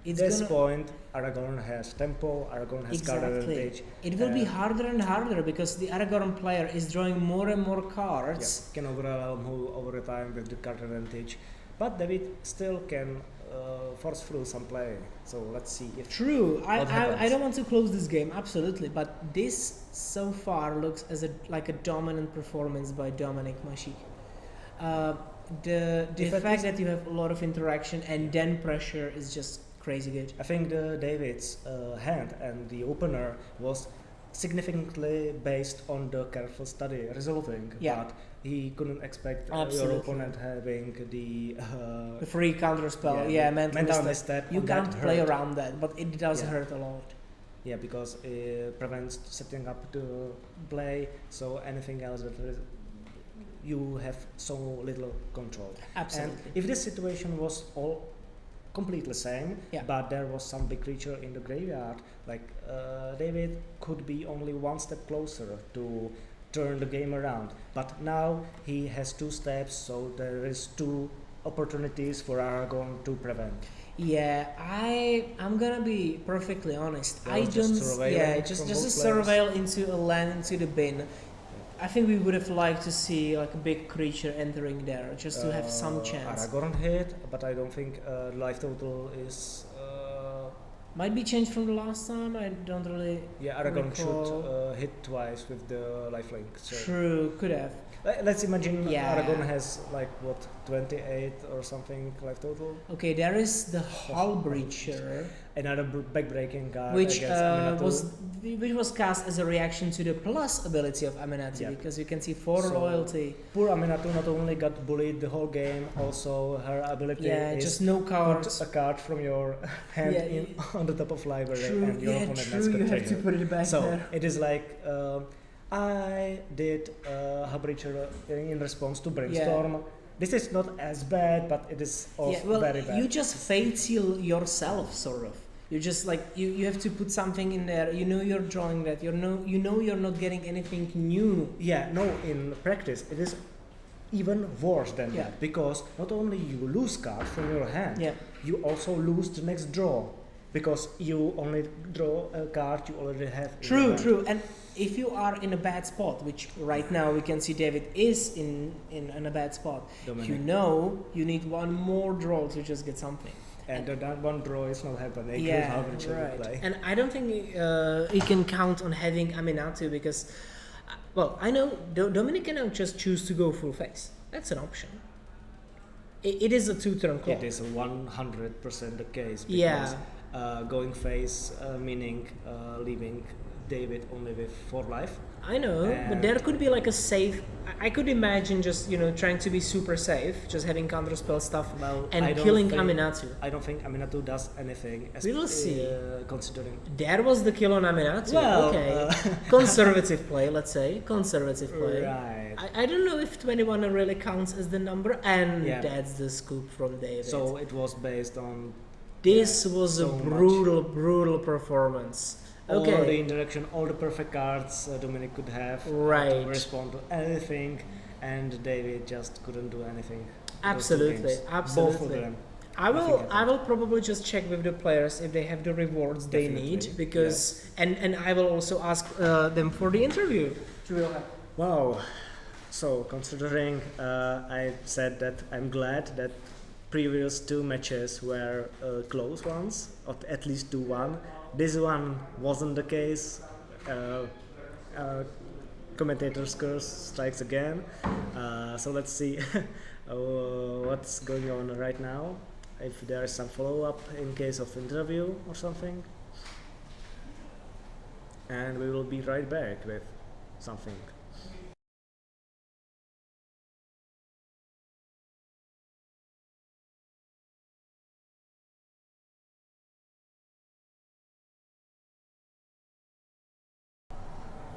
It's at this gonna, point, Aragorn has tempo, Aragorn has card Exactly. advantage. It will be uh, harder and harder because the Aragorn player is drawing more and more cards. Yeah, can overwhelm who over the time with the card advantage. But David still can force through some play. So let's see if True. I What happens? don't want to close this game, absolutely, but this so far looks as like a dominant performance by Dominic Mashi. The If at fact least- that you have a lot of interaction and then pressure is just crazy good. I think the David's hand and the opener was significantly based on the careful study resolving, Yeah. but he couldn't expect your Absolutely. opponent having the The free counter spell, yeah, mental mental misstep. misstep. You on can't that play hurt. around that, but it does Yeah. hurt a lot. Yeah, because it prevents setting up the play. So anything else that is, you have so little control. Absolutely. And if this situation was all completely same, Yeah. but there was some big creature in the graveyard, like David could be only one step closer to turn the game around. But now he has two steps, so there is two opportunities for Aragorn to prevent. Yeah, I'm gonna be perfectly honest. That I was just don't. surveilling Yeah, from just a both players. surveil into a land into the bin. I think we would have liked to see like a big creature entering there, just to have some chance. Aragorn hit, but I don't think life total is. Might be changed from the last time. I don't really. Yeah, Aragorn Recall. should hit twice with the lifelink. So True, could have. let's imagine Yeah. Aragorn has like what 28 or something life total. Okay, there is the Hull Breacher, Another backbreaking card which against Aminatu. was cast as a reaction to the plus ability of Aminati, Yeah. because you can see 4 So, loyalty. Poor Aminatu not only got bullied the whole game, also her ability Yeah, is just no cards. put a card from your hand Yeah, in on the top of library True, and your yeah, opponent true. has got You have to trigger. put it back So there. it is like I did Breacher in response to Brainstorm. This is not as bad, but it is also Yeah, well, very bad. you just fate seal yourself, sort of. You just like you have to put something in there. You know you're drawing that. You know you're not getting anything new. Yeah, no, in practice it is even worse than Yeah. that, because not only you lose cards from your hand, Yeah. you also lose the next draw, because you only draw a card you already have. in your True, hand. true. And if you are in a bad spot, which right now we can see David is in a bad spot, Dominic. you know you need one more draw to just get something. And that one draw is not happening. Yeah, with Breacher in right. play. And I don't think he can count on having Aminatu because, well, I know Dominic can now just choose to go full face. That's an option. It is a 2-turn call. It is 100% the case, Yeah. because going face meaning leaving David only with 4 life. I know, but And- there could be like a safe. I could imagine just trying to be super safe, just having counterspell stuff Well, and I don't killing think- Aminatu. I don't think Aminatu does anything. We will see. Considering. There was the kill on Aminatu. Well, okay, conservative play. Let's say conservative play. Right. I don't know if 21 really counts as the number, and Yeah. that's the scoop from David. So it was based on this was so a much. brutal performance. all the Okay, interaction, all the perfect cards Dominic could have Right. to respond to anything, and David just couldn't do anything. Those two absolutely, games. absolutely. Both of them. I will. Nothing I will probably just check with the players if they have the rewards they Definitely, need, because and I will also ask them for the interview. Wow. So considering I said that I'm glad that previous 2 matches were close ones, or at least 2-1. This one wasn't the case. Commentator's curse strikes again. So let's see what's going on right now. If there is some follow-up in case of interview or something. And we will be right back with something.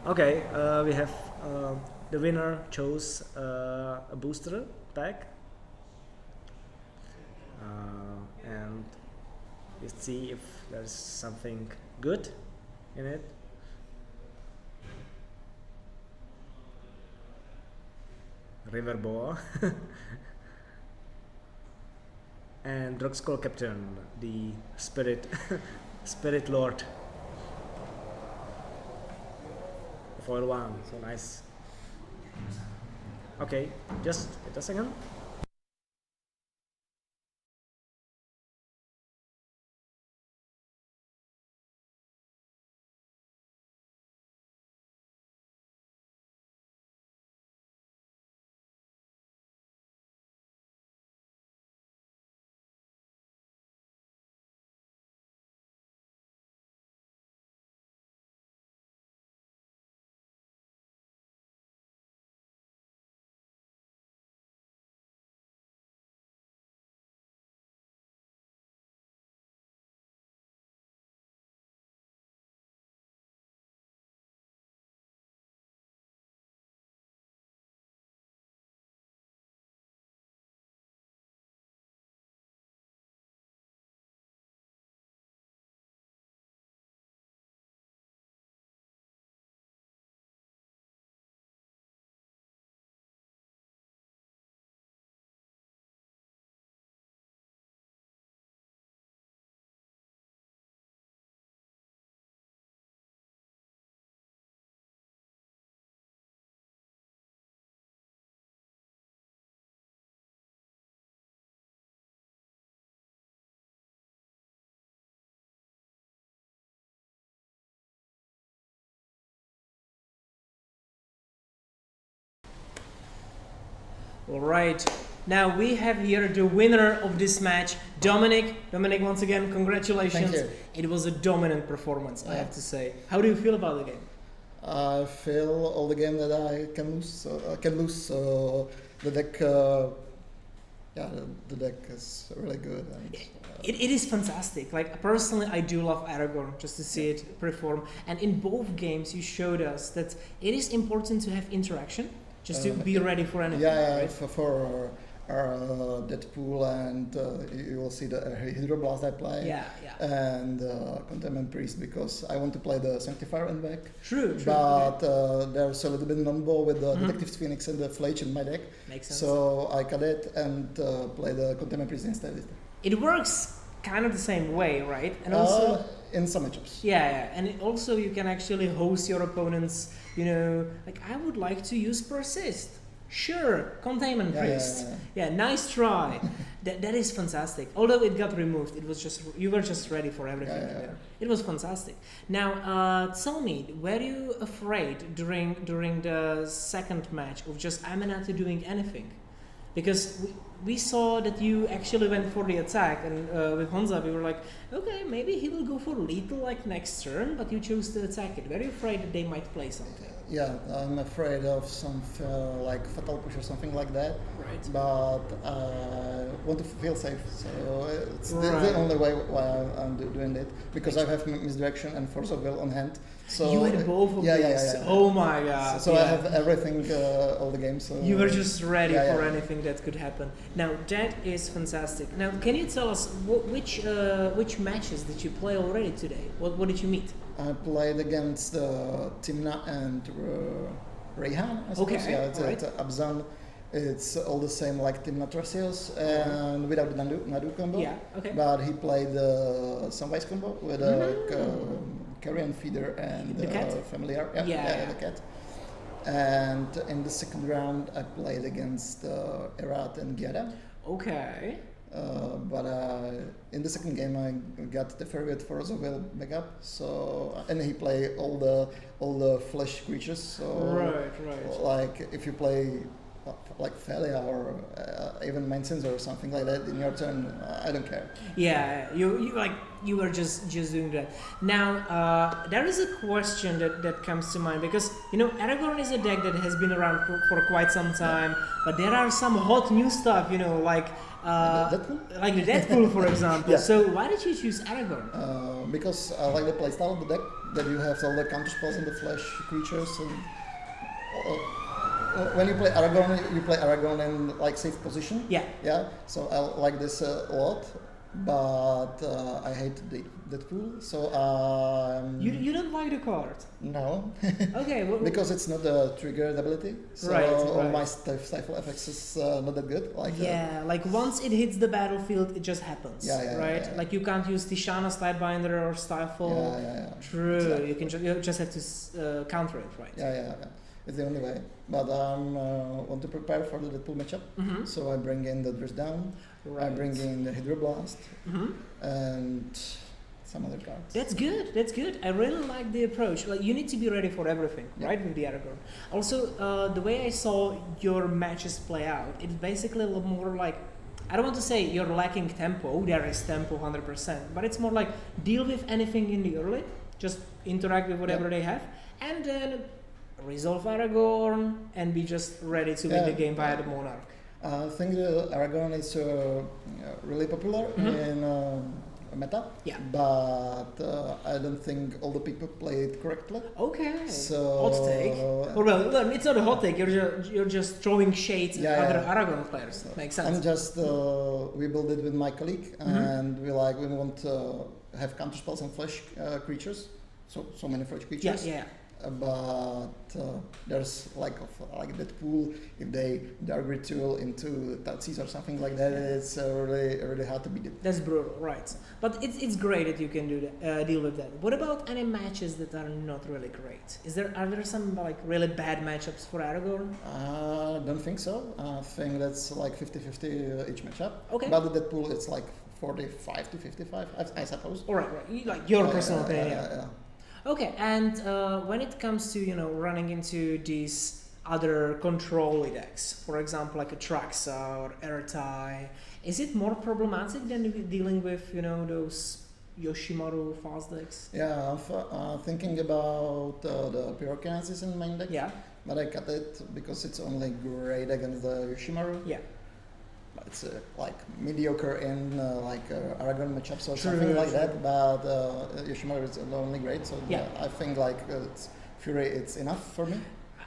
Okay, we have the winner chose a booster pack, and let's see if there's something good in it. River Boa and Drogskol Captain, the spirit spirit lord. Foil 1, so nice. Okay, just wait a second. All right. Now we have here the winner of this match, Dominic. Dominic, once again, congratulations. Thank you. It was a dominant performance, I have to say. How do you feel about the game? I feel all the game that I can lose. So the deck, the deck is really good. And, It is fantastic. Like personally, I do love Aragorn just to see it perform. And in both games, you showed us that it is important to have interaction, just to be ready for anything. yeah, right? for Deadpool, and you will see the Hydroblast I play. Yeah. And Containment Priest, because I want to play the Sanctifier in back. True. But there's a little bit number with the Detective Phoenix and the Fletch in my deck. Makes sense. So I cut it and play the Containment Priest instead. It works kind of the same way, right? And also, in some matchups. yeah, and also you can actually host your opponents. You know, like I would like to use Persist. Sure, Containment Priest. Yeah, nice try. that is fantastic. Although it got removed, it was just you were just ready for everything. Yeah. It was fantastic. Now, tell me, were you afraid during the second match of just Aminata doing anything? Because we saw that you actually went for the attack, and with Honza we were like, okay, maybe he will go for lethal like next turn, but you chose to attack it. Were you afraid that they might play something? Yeah, I'm afraid of some like fatal push or something like that. Right. But I want to feel safe, so it's Right. the only way why I'm doing it, because I have Misdirection and Force of Will on hand. So You had both of yeah, these. yeah. Oh my god. So yeah. I have everything, all the games. So You were just ready Yeah, for yeah. anything that could happen. Now that is fantastic. Now can you tell us which matches did you play already today? What did you meet? I played against Timna and Rayhan, I suppose. Okay, Yeah, it's alright. Abzan. It's all the same like Timna Tracios, and without the Nadu combo. Yeah. Okay. But he played Sunwise combo with Carrion Feeder and The cat? Familiar. Yeah. The cat. And in the second round, I played against Erat and Gyara. Okay. But in the second game, I got the favorite for Will backup. So and he played all the flesh creatures. So Right. like if you play like Felia or even Mainsins or something like that in your turn, I don't care. Yeah, you were just doing that. Now there is a question that comes to mind, because Aragorn is a deck that has been around for quite some time, but there are some hot new stuff, like Deadpool? like the Deadpool, for example. Yeah. So why did you choose Aragorn? Because I like the playstyle of the deck, that you have all the counter spells and the flash creatures and when you play Aragon in like safe position. Yeah. Yeah. So I like this a lot, but I hate Deadpool. So You don't like the card. no. Okay. Well, Because it's not a triggered ability, so Right, all right. my stifle effects is not that good. Like yeah, like once it hits the battlefield, it just happens. Yeah, yeah, right? yeah, yeah. Like you can't use Tishana's Tidebinder or Stifle. yeah. True. Exactly. You just have to counter it, right? Yeah. It's the only way. But I want to prepare for the Deadpool matchup, Mm-hmm. so I bring in the Dress Down, I bring in the Hydroblast, Mm-hmm. and some other cards. That's good. That's good. I really like the approach. Like you need to be ready for everything, Yeah. right? With the Aragorn. Also, the way I saw your matches play out, it's basically a lot more like, I don't want to say you're lacking tempo. There is tempo, 100%, but it's more like deal with anything in the early, just interact with whatever they have, and then resolve Aragorn and be just ready to win the game via the Monarch. I think the Aragon is really popular in meta, Yeah. but I don't think all the people play it correctly. Okay. So Hot take. Well, it's not a hot take. You're just throwing shade Yeah, at other yeah. Aragorn players. Makes sense. I'm just we built it with my colleague, and we want to have counter spells and flesh creatures. So many flesh Yeah, creatures. yeah. But there's like Deadpool. If they dark ritual into Tatsis or something like that, it's really hard to beat it. That's brutal, right? But it's great that you can do that, deal with that. What about any matches that are not really great? Are there some like really bad matchups for Aragorn? Don't think so. I think that's like 50-50 each matchup. Okay. But the Deadpool, it's like 45 to 55, I suppose. All right. Like your personal opinion. Yeah. Okay, and when it comes to running into these other control decks, for example, like a Traxa or Ertai, is it more problematic than dealing with those Yoshimaru fast decks? Yeah, I'm thinking about the Pyrokinesis in main deck. Yeah. But I cut it because it's only great against the Yoshimaru. Yeah. But it's like mediocre in Aragon matchups or True, something like true. that. But Yoshimaru is only great, so Yeah. I think it's Fury, it's enough for me.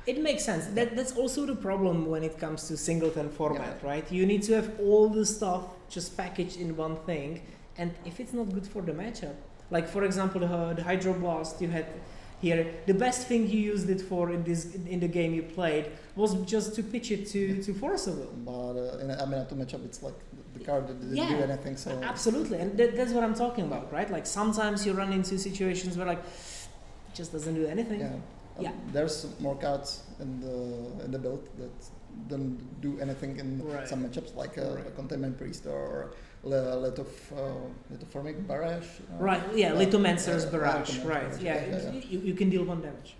It makes sense. That's also the problem when it comes to singleton format, Yeah. right? You need to have all the stuff just packaged in one thing, and if it's not good for the matchup, like for example the Hydroblast you had here, the best thing you used it for in the game you played was just to pitch it to Force of Will. But in a Aminato matchup, it's like the card didn't Yeah. do anything. So Absolutely, and that's what I'm talking about, right? Like sometimes you run into situations where like it just doesn't do anything. yeah. Yeah. There's more cards in the build that don't do anything in Right. some matchups, like Right. a Containment Priest or Lithoformic Barrage. Right, yeah, Lithomancer's yeah, Barrage, Lithomancer's right, Barrage, yeah, yeah. You can deal 1 damage.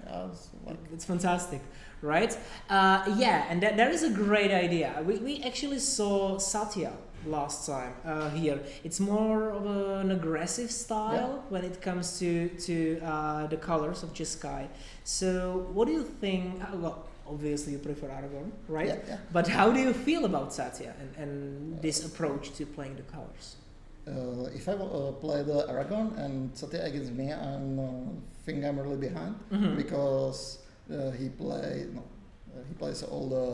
Yeah, it's like, It's fantastic, right? Yeah, and there is a great idea. We actually saw Satya last time here. It's more of an aggressive style when it comes to the colors of Jeskai. So what do you think? Well, obviously you prefer Aragorn, right? Yeah. But how do you feel about Satya and this approach to playing the colors? If I play the Aragon and Satya against me, I think I'm really behind because he plays all the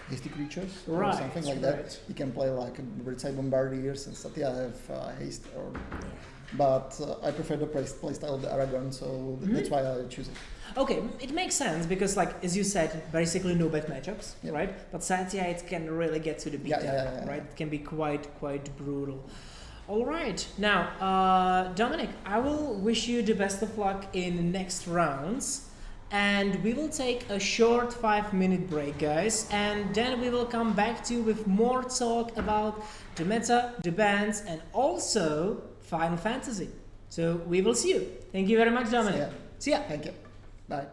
hasty creatures or Right, something like right. that. He can play like Birdside Bombardiers and Satya have haste. But I prefer the playstyle of the Aragon, so that's why I choose it. Okay, it makes sense because, like as you said, basically no bad matchups, Yeah. right? But Satya, it can really get to the beat, Yeah. right? It can be quite brutal. All right, now Dominic, I will wish you the best of luck in next rounds, and we will take a short 5-minute break, guys, and then we will come back to you with more talk about the meta, the bans, and also Final Fantasy. So we will see you. Thank you very much, Dominic. See ya. Thank you. Bye.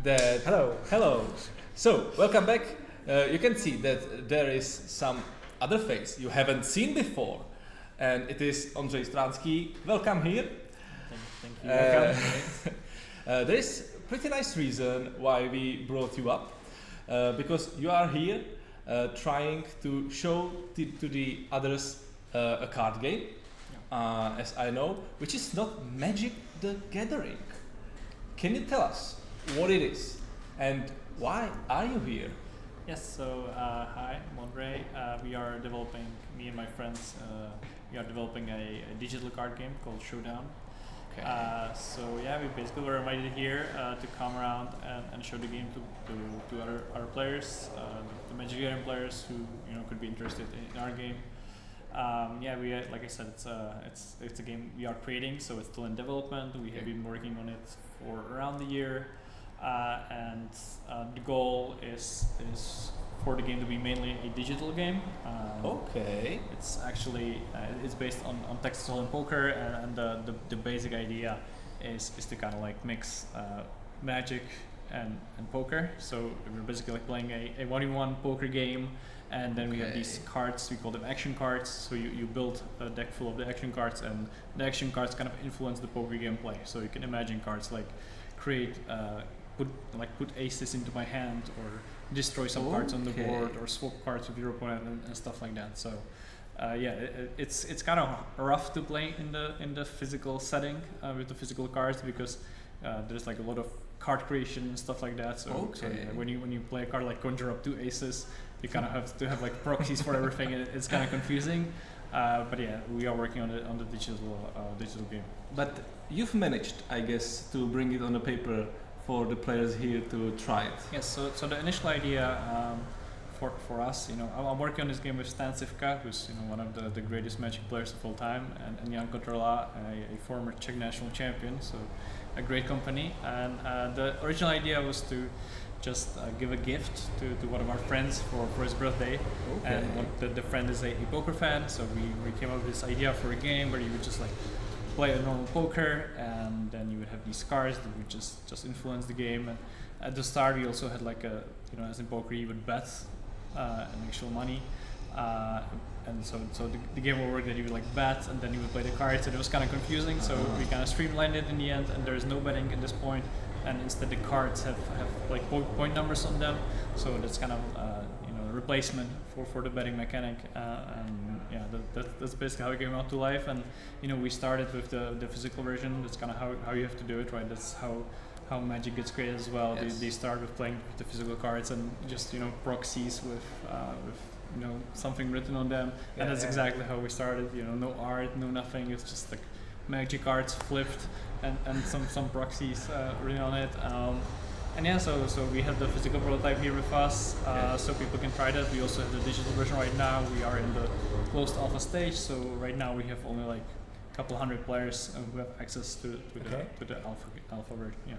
that. Hello. So, welcome back. You can see that there is some other face you haven't seen before, and it is Ondřej Stransky. Welcome here. Thank you. There is pretty nice reason why we brought you up, because you are here trying to show to the others a card game, as I know, which is not Magic the Gathering. Can you tell us what it is and why are you here? Yes, so hi, I'm Ondřej. We are developing, me and my friends, we are developing a digital card game called Showdown. Okay. So yeah, we basically were invited here to come around and show the game to other players, the Magic Gathering players who could be interested in our game. Yeah, we like I said, it's a game we are creating, so it's still in development. We have been working on it for around the year, and the goal is for the game to be mainly a digital game. Okay. It's actually it's based on Texas Hold'em poker, and the basic idea is to kind of like mix Magic and poker. So we're basically like playing a 1v1 poker game. And then we have these cards, we call them action cards. So you build a deck full of the action cards, and the action cards kind of influence the poker gameplay. So you can imagine cards like create, put aces into my hand, or destroy some cards on the board, or swap cards with your opponent, and stuff like that. So yeah, it's kind of rough to play in the physical setting with the physical cards, because there's like a lot of card creation and stuff like that. So yeah, when you play a card like conjure up 2 aces, you kind of have to have like proxies for everything. It's kind of confusing, but yeah, we are working on the digital game. But you've managed, I guess, to bring it on the paper for the players here to try it. Yes. So the initial idea for us, I'm working on this game with Stan Sivka, who's one of the greatest Magic players of all time, and Jan Kotrola, a former Czech national champion. So a great company, and the original idea was to just give a gift to one of our friends for his birthday. Okay. And the friend is a poker fan, so we came up with this idea for a game where you would just like play a normal poker, and then you would have these cards that would just influence the game. And at the start we also had like a, as in poker you would bet and actual money, and so the game will work that you would like bet and then you would play the cards, and it was kind of confusing. So we kind of streamlined it in the end, and there is no betting at this point, and instead the cards have like point numbers on them. So that's kind of a replacement for the betting mechanic, and yeah, that's basically how it came out to life. And we started with the physical version. That's kind of how you have to do it, right? That's how Magic gets created as well. Yes. They start with playing with the physical cards and just proxies with something written on them, and that's exactly how we started. No art, no nothing. It's just like Magic cards flipped and some proxies written on it. And yeah, so we have the physical prototype here with us, so people can try that. We also have the digital version right now. We are in the closed alpha stage, so right now we have only like a couple hundred players who have access to the alpha version. Yeah.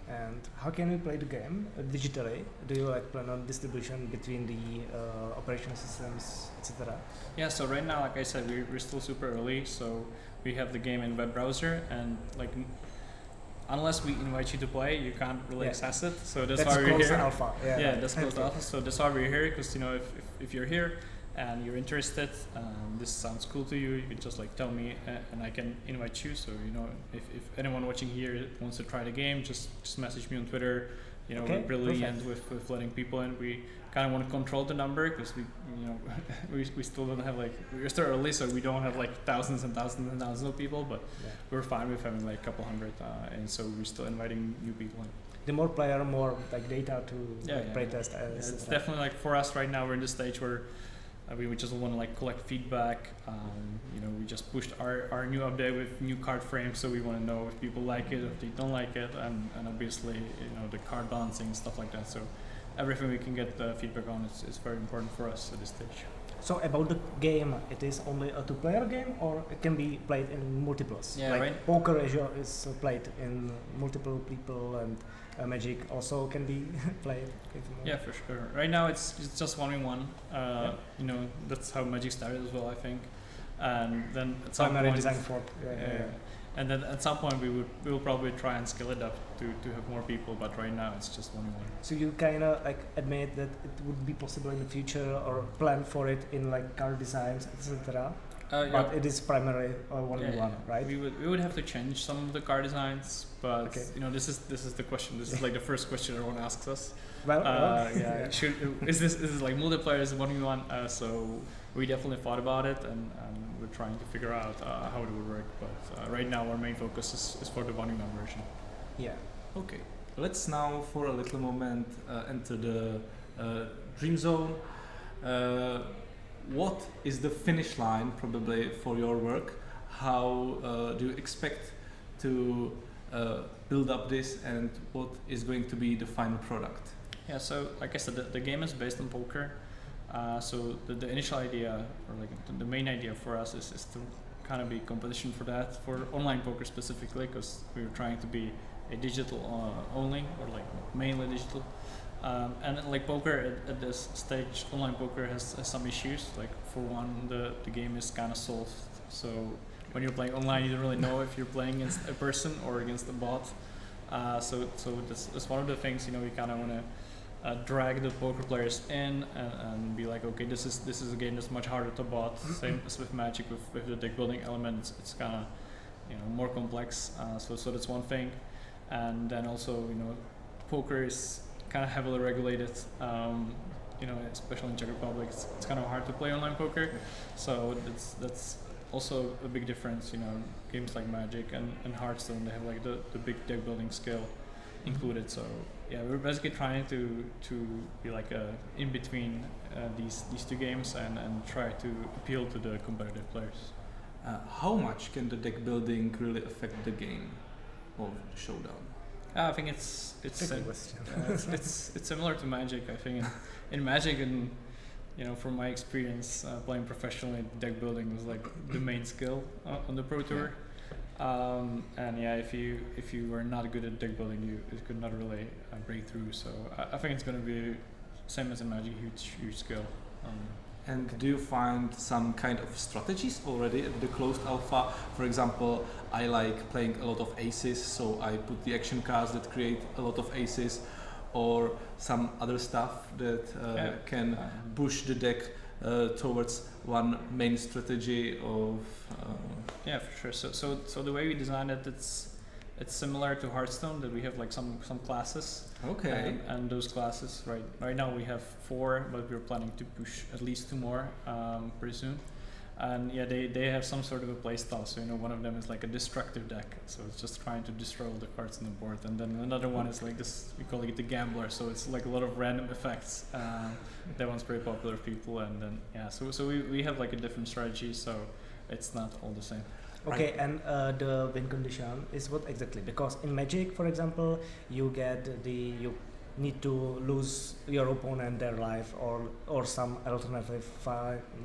And how can we play the game digitally? Do you plan on distribution between the operating systems, etc.? Yeah, so right now, like I said, we're still super early, so we have the game in web browser, and like unless we invite you to play, you can't really access it. So that's why we're here. Alpha. Yeah, that's closed alpha. So that's why we're here, because if you're here and you're interested, this sounds cool to you, you can just like tell me, and I can invite you. So if anyone watching here wants to try the game, just message me on Twitter. We're brilliant with letting people in. We kind of want to control the number, because we still don't have we're still early, so we don't have like thousands and thousands and thousands of people, but we're fine with having like a couple hundred, and so we're still inviting new people in. The more player, more like data to play test. It's definitely like for us right now, we're in the stage where we just want to like collect feedback. We just pushed our new update with new card frames, so we want to know if people like it, if they don't like it, and obviously the card balancing, stuff like that. So everything we can get feedback on is very important for us at this stage. So about the game, it is only a 2-player game, or it can be played in multiples? Yeah, like right. Poker is played in multiple people, and Magic also can be played. Yeah, for sure. Right now it's just 1v1. That's how Magic started as well, I think. And then at some point, design for And then at some point we will probably try and scale it up to have more people, but right now it's just 1v1. So you kind of like admit that it would be possible in the future or plan for it in like car designs, etc. But it is primarily 1v1, right? We would have to change some of the car designs, but Okay. you know, this is the question. This is like the first question everyone asks us. Well, Yeah, is this like multiplayer is 1v1? So we definitely thought about it, and we're trying to figure out how it would work. But right now our main focus is for the 1v1 version. yeah. Okay, let's now for a little moment enter the dream zone. What is the finish line probably for your work? How do you expect to build up this, and what is going to be the final product? Yeah, so like I said, the game is based on poker. So the initial idea, or like the main idea for us is to kind of be competition for that, for online poker specifically, because we were trying to be a digital only, or like mainly digital. And like poker at this stage, online poker has some issues. Like for one, the game is kind of solved. So when you're playing online, you don't really know if you're playing against a person or against a bot. So that's one of the things, you know, we kind of want to drag the poker players in and be like, okay, this is a game that's much harder to bot. Same as with Magic, with the deck building element, it's kind of, you know, more complex. So that's one thing. And then also, you know, poker is kind of heavily regulated. You know, especially in Czech Republic, it's kind of hard to play online poker. So that's also a big difference. You know, games like Magic and Hearthstone, they have like the big deck building skill included. So yeah, we're basically trying to be like in between these two games and try to appeal to the competitive players. How much can the deck building really affect the game of Showdown? I think it's similar to Magic. I think in Magic, and you know, from my experience playing professionally, deck building was like the main skill on the Pro Tour. And yeah, if you were not good at deck building, you could not really break through. So I think it's going to be same as in Magic, huge skill. And do you find some kind of strategies already at the closed alpha? For example, I like playing a lot of aces, so I put the action cards that create a lot of aces, or some other stuff that can push the deck towards one main strategy of. Yeah, for sure. So the way we designed it, it's similar to Hearthstone, that we have like some classes. Okay. And those classes, right now we have 4, but we're planning to push at least 2 more pretty soon. And yeah, they have some sort of a play style. So you know, one of them is like a destructive deck, so it's just trying to destroy all the cards on the board. And then another one is like this, we call it the gambler. So it's like a lot of random effects. That one's pretty popular with people. And then yeah, so we have like a different strategy. So it's not all the same. Okay, and the win condition is what exactly? Because in Magic, for example, you need to lose your opponent their life or some alternative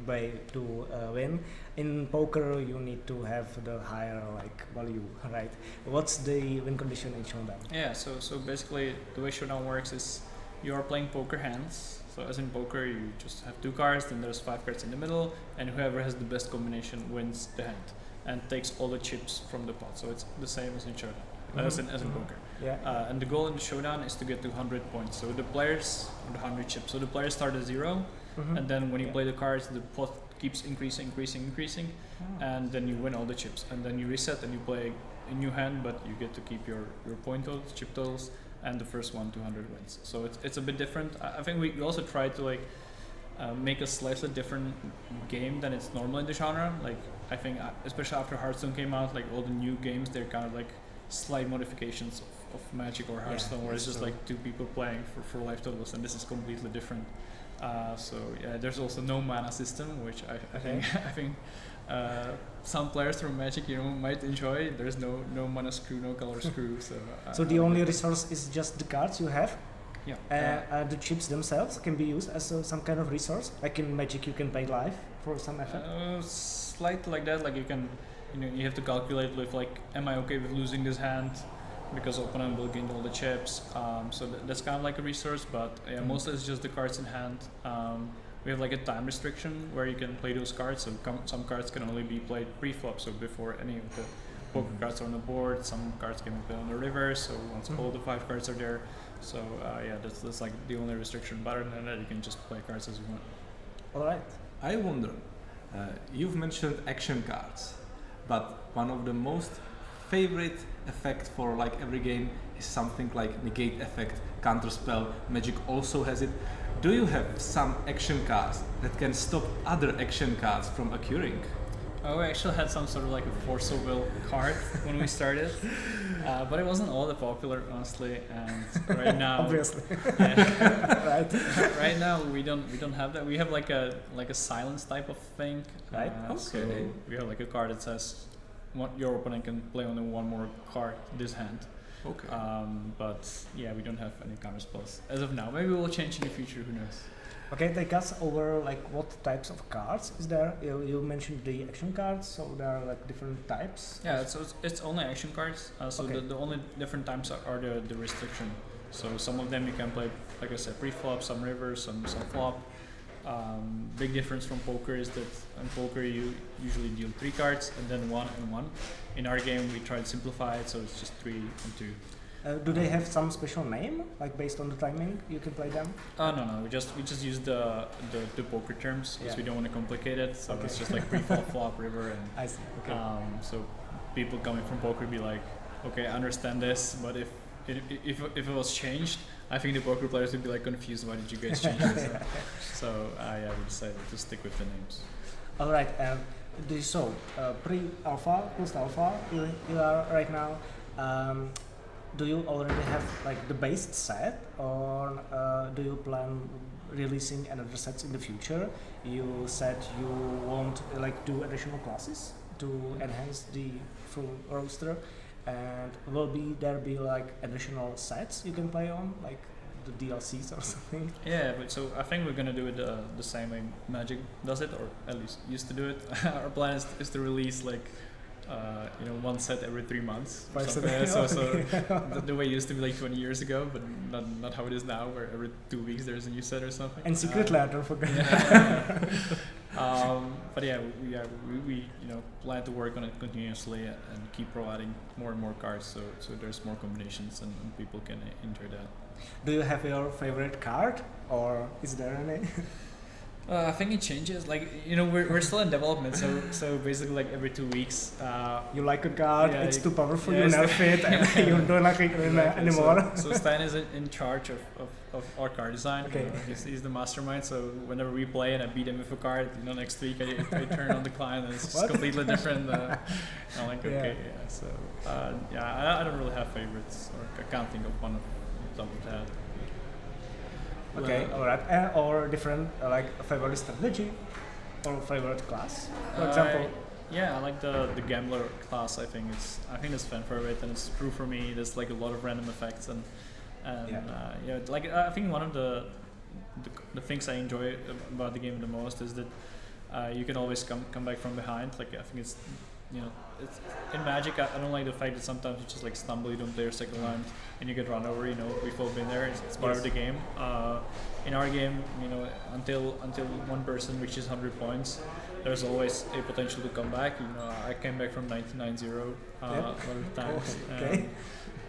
way to win. In poker, you need to have the higher like value, right? What's the win condition in Showdown? Yeah, so basically the way Showdown works is you are playing poker hands. So as in poker, you just have 2 cards, then there's 5 cards in the middle, and whoever has the best combination wins the hand and takes all the chips from the pot. So it's the same as in Showdown, as in poker. Yeah. And the goal in the Showdown is to get to 100 points. So the players, or the 100 chips. So the players start at 0, and then when you play the cards, the pot keeps increasing, and then you win all the chips. And then you reset and you play a new hand, but you get to keep your point totals, chip totals, and the first one to 100 wins. So it's a bit different. I think we also try to like make a slightly different game than it's normal in the genre. Like I think especially after Hearthstone came out, like all the new games, they're kind of like slight modifications of Magic or Hearthstone, where it's just like 2 people playing for life totals, and this is completely different. So yeah, there's also no mana system, which I think some players from Magic, you know, might enjoy. There's no mana screw, no color screw. So the only resource is just the cards you have. Yeah. The chips themselves can be used as some kind of resource. Like in Magic, you can pay life for some effect. Slightly like that. Like you can, you know, you have to calculate with like, am I okay with losing this hand? Because opponent will gain all the chips. So that's kind of like a resource, but yeah, mostly it's just the cards in hand. We have like a time restriction where you can play those cards. So some cards can only be played pre-flop, so before any of poker cards are on the board. Some cards can be played on the river. So once all the 5 cards are there, so yeah, that's like the only restriction. But other than that, you can just play cards as you want. All right. I wonder, you've mentioned action cards, but one of the most favorite effect for like every game is something like negate effect, counterspell. Magic also has it. Do you have some action cards that can stop other action cards from occurring? Oh, we actually had some sort of like a Force of Will card when we started, but it wasn't all that popular, honestly. And right now, Obviously. yeah, Right. right now we don't have that. We have like a silence type of thing. Right. So Okay. we have like a card that says your opponent can play only one more card this hand. Okay. But yeah, we don't have any counter spells as of now. Maybe we'll change in the future. Who knows? Okay, take us over like what types of cards is there? You mentioned the action cards, so there are like different types. Yeah, it's only action cards. So Okay. the only different types are the restriction. So some of them you can play, like I said, pre-flop, some river, some flop. Big difference from poker is that in poker you usually deal 3 cards and then 1 and 1. In our game we try to simplify it, so it's just 3 and 2. Do they have some special name, like based on the timing you can play them? No, we just use the poker terms because Yeah. we don't want to complicate it. So Okay. it's just like pre-flop, flop, river, and I see. Okay. so people coming from poker be like, okay, I understand this, but if it was changed, I think the poker players would be like confused. Why did you guys change this? So yeah, we decided to stick with the names. All right. So pre-alpha, post-alpha, you are right now. Do you already have like the base set, or do you plan releasing another sets in the future? You said you want like 2 additional classes to enhance the full roster, and will there be like additional sets you can play on, like the DLCs or something? Yeah, but so I think we're gonna do it the same way Magic does it, or at least used to do it. Our plan is to release like 1 set every 3 months. Or Five something. sets. So the way it used to be like 20 years ago, but not how it is now, where every 2 weeks there's a new set or something. And secret letter for But yeah, we plan to work on it continuously and keep providing more and more cards, so there's more combinations and people can enjoy that. Do you have your favorite card, or is there any? I think it changes. Like we're still in development, so basically like every 2 weeks. You like a card, Yeah, it's too powerful, yeah, you it's nerf it, and you don't like it Exactly. anymore. So Stan is in charge of our card design. Okay. He's the mastermind. So whenever we play and I beat him with a card, next week I turn on the client and it's just What? completely different. I'm like, Yeah. okay, yeah. So I don't really have favorites, or I can't think of one off the top of the head. Okay, alright. Or different, like a favorite strategy or favorite class, for example. Yeah, I like the gambler class. I think it's fun for it, and it's true for me. There's like a lot of random effects, and like I think one of the things I enjoy about the game the most is that you can always come back from behind. Like I think it's in Magic. I don't like the fact that sometimes you just like stumble, you don't play your second line, and you get run over. We've all been there. It's part of the game. In our game, until one person reaches 100 points, there's always a potential to come back. I came back from 99-0 a lot of times. Okay.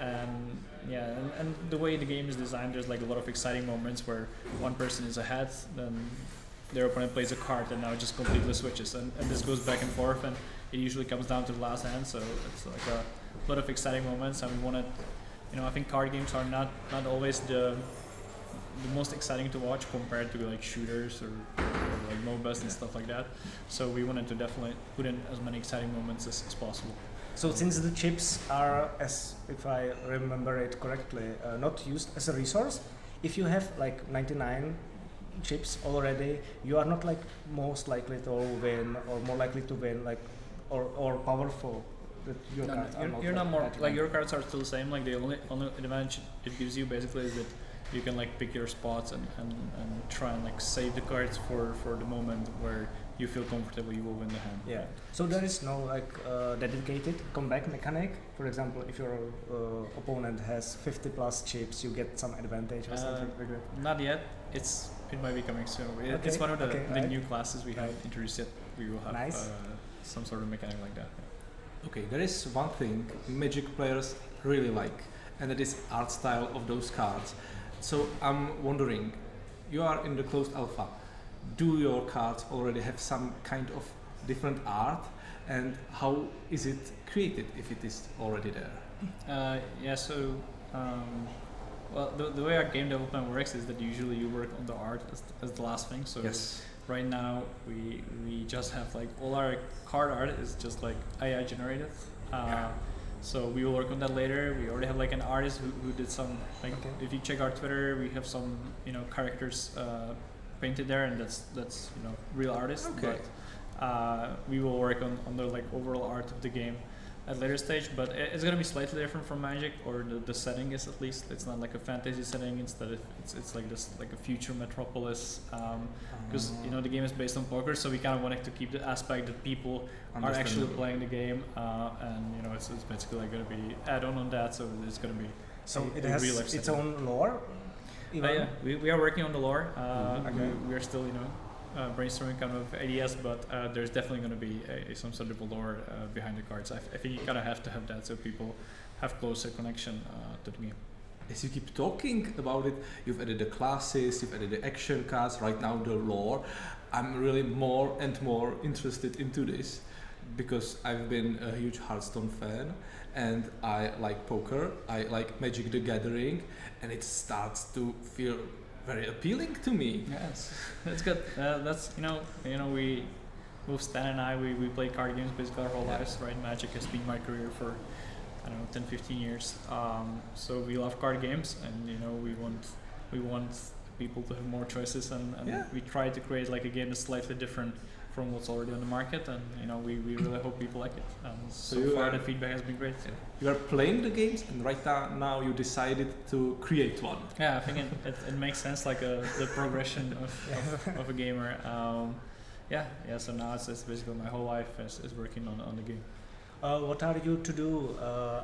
And the way the game is designed, there's like a lot of exciting moments where one person is ahead, then their opponent plays a card, and now it just completely switches, and this goes back and forth, and it usually comes down to the last hand. So it's like a lot of exciting moments, and we wanted, I think card games are not always the most exciting to watch compared to like shooters or like MOBAs and stuff like that. So we wanted to definitely put in as many exciting moments as possible. So since the chips are, as if I remember it correctly, not used as a resource, if you have like 99 chips already, you are not like most likely to win or more likely to win, like or powerful. That your cards are You're not more 99. like your cards are still the same. Like the only advantage it gives you basically is that you can like pick your spots and try and like save the cards for the moment where you feel comfortable you will win the hand. Yeah. So there is no like dedicated comeback mechanic. For example, if your opponent has 50 plus chips, you get some advantage or something like that. Not yet. It might be coming soon. It's one of the right. new classes we haven't introduced yet. We will have Nice. some sort of mechanic like that. Okay, there is one thing Magic players really like, and that is art style of those cards. So I'm wondering, you are in the closed alpha. Do your cards already have some kind of different art, and how is it created if it is already there? Yeah, so well, the way our game development works is that usually you work on the art as the last thing. So Yes. right now we just have like all our card art is just like AI generated. So we will work on that later. We already have like an artist who did some like if you check our Twitter, we have some characters painted there, and that's real artists. Okay. But we will work on the like overall art of the game at later stage, but it's going to be slightly different from Magic, or the setting is at least. It's not like a fantasy setting. Instead, it's like this like a future metropolis, because the game is based on poker, so we kind of wanted to keep the aspect that people are actually playing the game, and it's basically like going to be add-on on that. So it's going to be So it a has real life its setting. own lore. Yeah, we are working on the lore. Okay. We are still brainstorming kind of ideas, but there's definitely going to be some sort of a lore behind the cards. I think you kind of have to have that so people have closer connection to the game. As you keep talking about it, you've added the classes, you've added the action cards, right now the lore. I'm really more and more interested into this because I've been a huge Hearthstone fan, and I like poker, I like Magic the Gathering, and it starts to feel very appealing to me. Yes, that's good. That's we both Stan and I we play card games basically our whole lives, right? Magic has been my career for 10-15 years. So we love card games, and we want people to have more choices, and we try to create like a game that's slightly different from what's already on the market, and we really hope people like it. So far the feedback has been great. You are playing the games, and right now you decided to create one. Yeah, I think it makes sense, like the progression of a gamer. So now it's basically my whole life is working on the game. What are you to do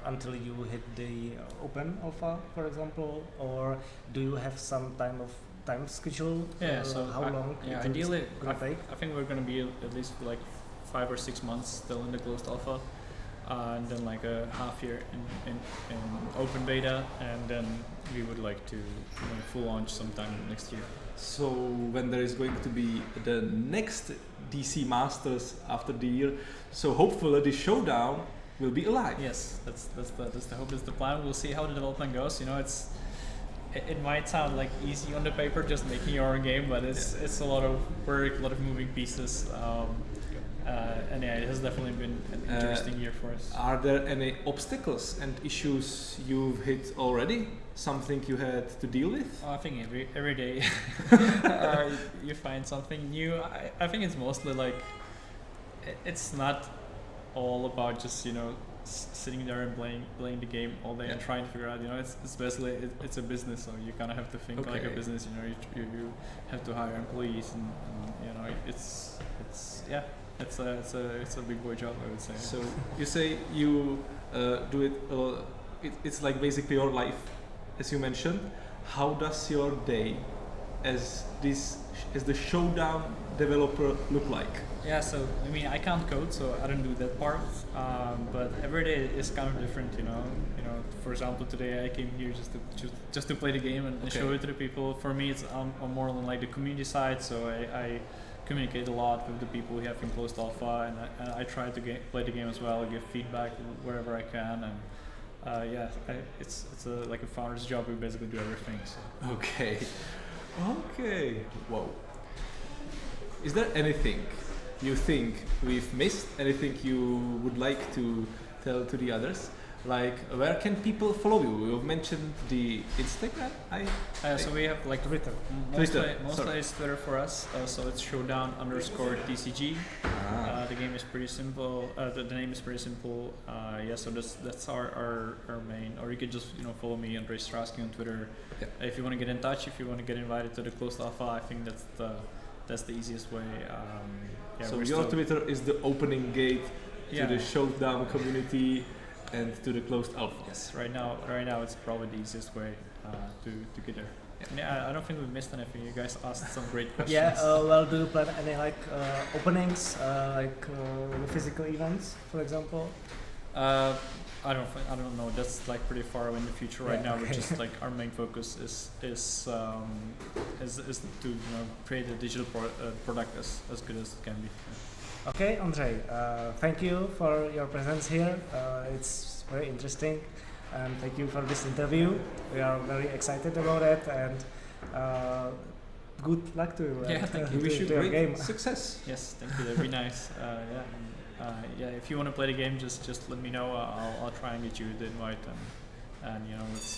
until you hit the open alpha, for example, or do you have some time schedule? So how long? Yeah, it ideally, gonna take? I think we're gonna be at least like 5 or 6 months still in the closed alpha, and then like a half year in open beta, and then we would like to full launch sometime next year. So when there is going to be the next DC Masters after the year, so hopefully the showdown will be alive. Yes, that's the hope, that's the plan. We'll see how the development goes. It might sound like easy on the paper, just making your own game, but it's a lot of work, a lot of moving pieces, and it has definitely been an interesting year for us. Are there any obstacles and issues you've hit already? Something you had to deal with? I think every day you find something new. I think it's mostly like it's not all about just sitting there and playing the game all day and trying to figure out. It's basically it's a business, so you kind of have to think like a business. You have to hire employees, and it's a big boy job, I would say. So you say you do it. It's like basically your life, as you mentioned. How does your day as the showdown developer look like? Yeah, so I can't code, so I don't do that part. But every day is kind of different, For example, today I came here just to play the game and show it to the people. For me, it's I'm more on like the community side, so I communicate a lot with the people we have in closed alpha, and I try to play the game as well, give feedback wherever I can, and it's like a founder's job. We basically do everything. So. Okay. Whoa. Is there anything you think we've missed? Anything you would like to tell to the others? Like, where can people follow you? You've mentioned the Instagram. So we have like Twitter. Mostly it's Twitter for us. So it's showdown_TCG. The game is pretty simple. The name is pretty simple. So that's our main. Or you could just follow me, Andrei Strasky, on Twitter. Yeah. If you want to get in touch, if you want to get invited to the closed alpha, I think that's the easiest way. So your Twitter is the opening gate to the showdown community and to the closed alpha. Yes, right now it's probably the easiest way to get there. Yeah, I don't think we missed anything. You guys asked some great questions. Yeah, do you plan any openings, physical events, for example? Uh, I don't know. That's like pretty far away in the future right now. We're just like our main focus is to create a digital product as good as it can be. Yeah. Okay, Andrzej, thank you for your presence here. It's very interesting, and thank you for this interview. We are very excited about it, and good luck to you. Yeah, thank you. To, Wish you to your great game. success. Yes, thank you. That'd be nice. Yeah, if you want to play the game, just let me know. I'll try and get you the invite, and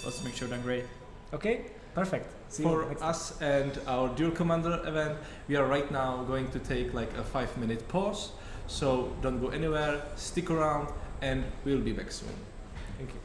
let's make sure done great. Okay, perfect. See you For next us and our Duel Commander event, we are right now going to take like a 5-minute pause. So don't go anywhere, stick around, and we'll be back soon. Thank you.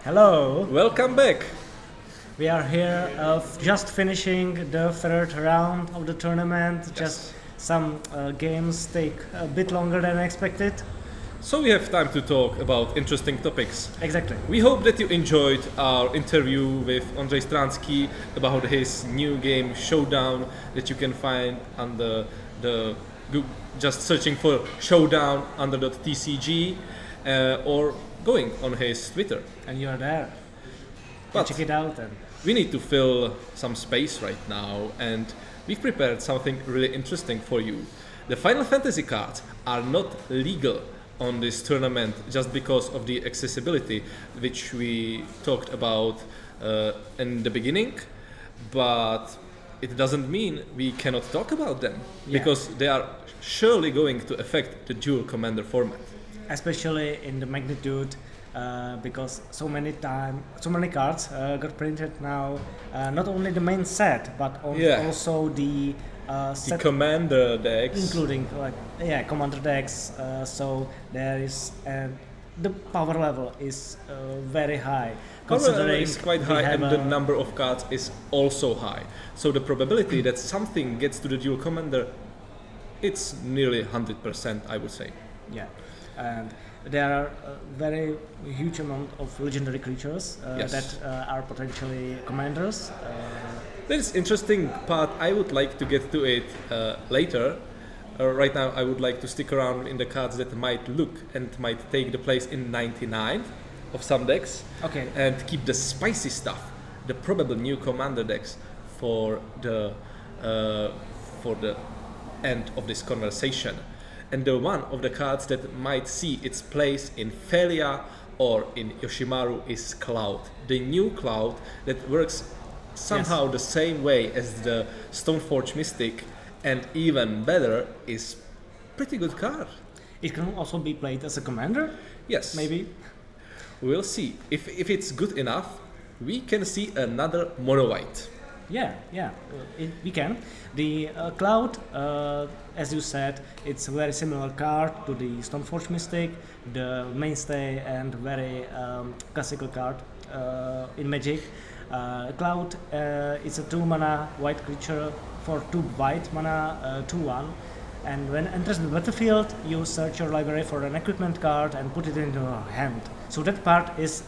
Hello. Welcome back. We are here just finishing the third round of the tournament. Just some games take a bit longer than expected. So we have time to talk about interesting topics. Exactly. We hope that you enjoyed our interview with Andrzej Stransky about his new game Showdown that you can find under just searching for Showdown under .tcg or going on his Twitter. And you are there. But check it out then. we need to fill some space right now, and we've prepared something really interesting for you. The Final Fantasy cards are not legal on this tournament just because of the accessibility which we talked about in the beginning, but it doesn't mean we cannot talk about them because they are surely going to affect the Duel Commander format. Especially in the magnitude because so many cards got printed now, not only the main set but also the the commander decks, including commander decks. So there is the power level is very high. Power level Considering is quite high, and the number of cards is also high. So the probability that something gets to the Duel Commander, it's nearly 100%, I would say. Yeah, and there are a very huge amount of legendary creatures that are potentially commanders. That is interesting part. I would like to get to it later. Right now I would like to stick around in the cards that might look and might take the place in 99 of some decks. Okay. And keep the spicy stuff, the probable new commander decks for the end of this conversation. And the one of the cards that might see its place in Felia or in Yoshimaru is Cloud. The new Cloud that works somehow the same way as the Stoneforge Mystic, and even better, is pretty good card. It can also be played as a commander. Yes, maybe. We'll see. If it's good enough, we can see another mono white. We can. The Cloud, as you said, it's a very similar card to the Stoneforge Mystic, the mainstay and very classical card in Magic. Cloud is a 2 mana white creature for 2 white mana, 2/1, and when it enters the battlefield, you search your library for an equipment card and put it into your hand. So that part is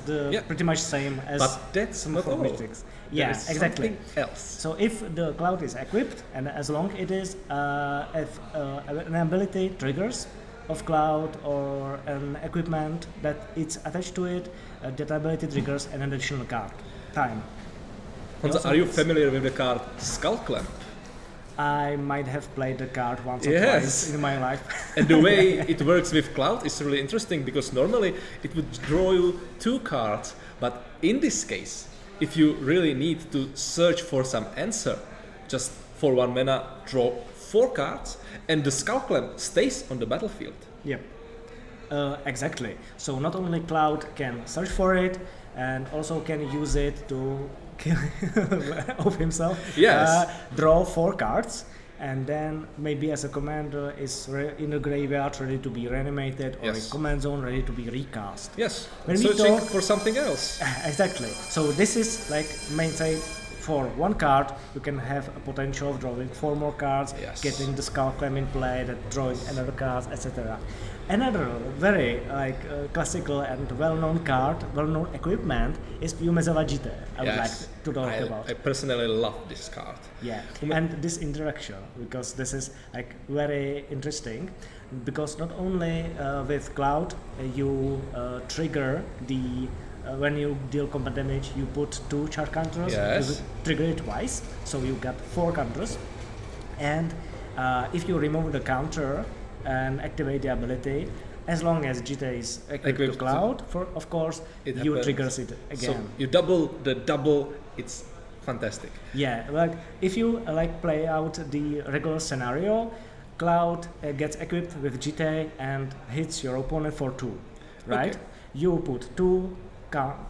pretty much same as but that's not all. Mystics. Yeah, exactly. Something else. So if the Cloud is equipped, and as long it is an ability triggers of Cloud or an equipment that it's attached to it, that ability triggers an additional card. Time. Honza, are you familiar with the card Skull Clamp? I might have played the card once or twice in my life. And the way it works with Cloud is really interesting because normally it would draw you 2 cards, but in this case, if you really need to search for some answer, just for 1 mana, draw 4 cards, and the Skull Clamp stays on the battlefield. Yep. Exactly. So not only Cloud can search for it, and also can use it to kill of himself. Yes. Draw 4 cards, and then maybe as a commander is in the graveyard ready to be reanimated, or in command zone ready to be recast. Yes. When searching for something else. Exactly. So this is like maintain for 1 card. You can have a potential of drawing 4 more cards, getting the Skull Clamp in play, that drawing another card, etc. Another very classical and well-known card, well-known equipment is Yumezawa Jite. I would like to talk about. I personally love this card. Yeah, and this interaction, because this is very interesting, because not only with Cloud you trigger the when you deal combat damage, you put 2 chart counters, you trigger it twice, so you get 4 counters, and if you remove the counter and activate the ability, as long as Jita is equipped to Cloud, of course, you triggers it again. So you double the double, it's fantastic. Yeah, like if you play out the regular scenario, Cloud gets equipped with Jita and hits your opponent for 2, right? Okay. You put 2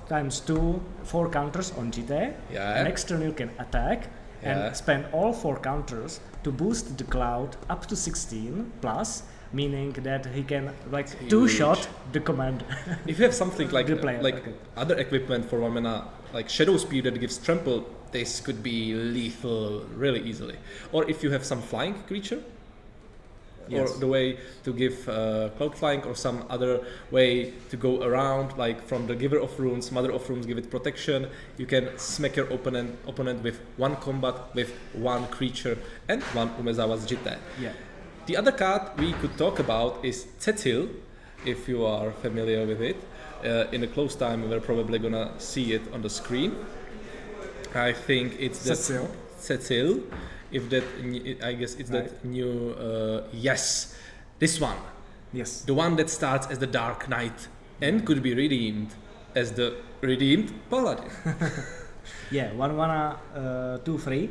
times 2, 4 counters on Jita. Yeah. Next turn you can attack and spend all 4 counters to boost the Cloud up to 16 plus meaning that he can like It's two-shot huge. the command. If you have something like The player, okay. other equipment for 1 mana, like Shadow Spear that gives trample, this could be lethal really easily. Or if you have some flying creature, Yes. or the way to give cloud flying, or some other way to go around, like from the Giver of Runes, Mother of Runes give it protection. You can smack your opponent with 1 combat, with 1 creature, and 1 Umezawa's Jitte. Yeah. The other card we could talk about is Cecil, if you are familiar with it. In a close time, we're probably gonna see it on the screen. I think it's Cecil. Cecil. If that, I guess it's Right. that new. Yes, this one, Yes. the one that starts as the Dark Knight and could be redeemed as the redeemed Paladin. Yeah, 1 mana, 2/3.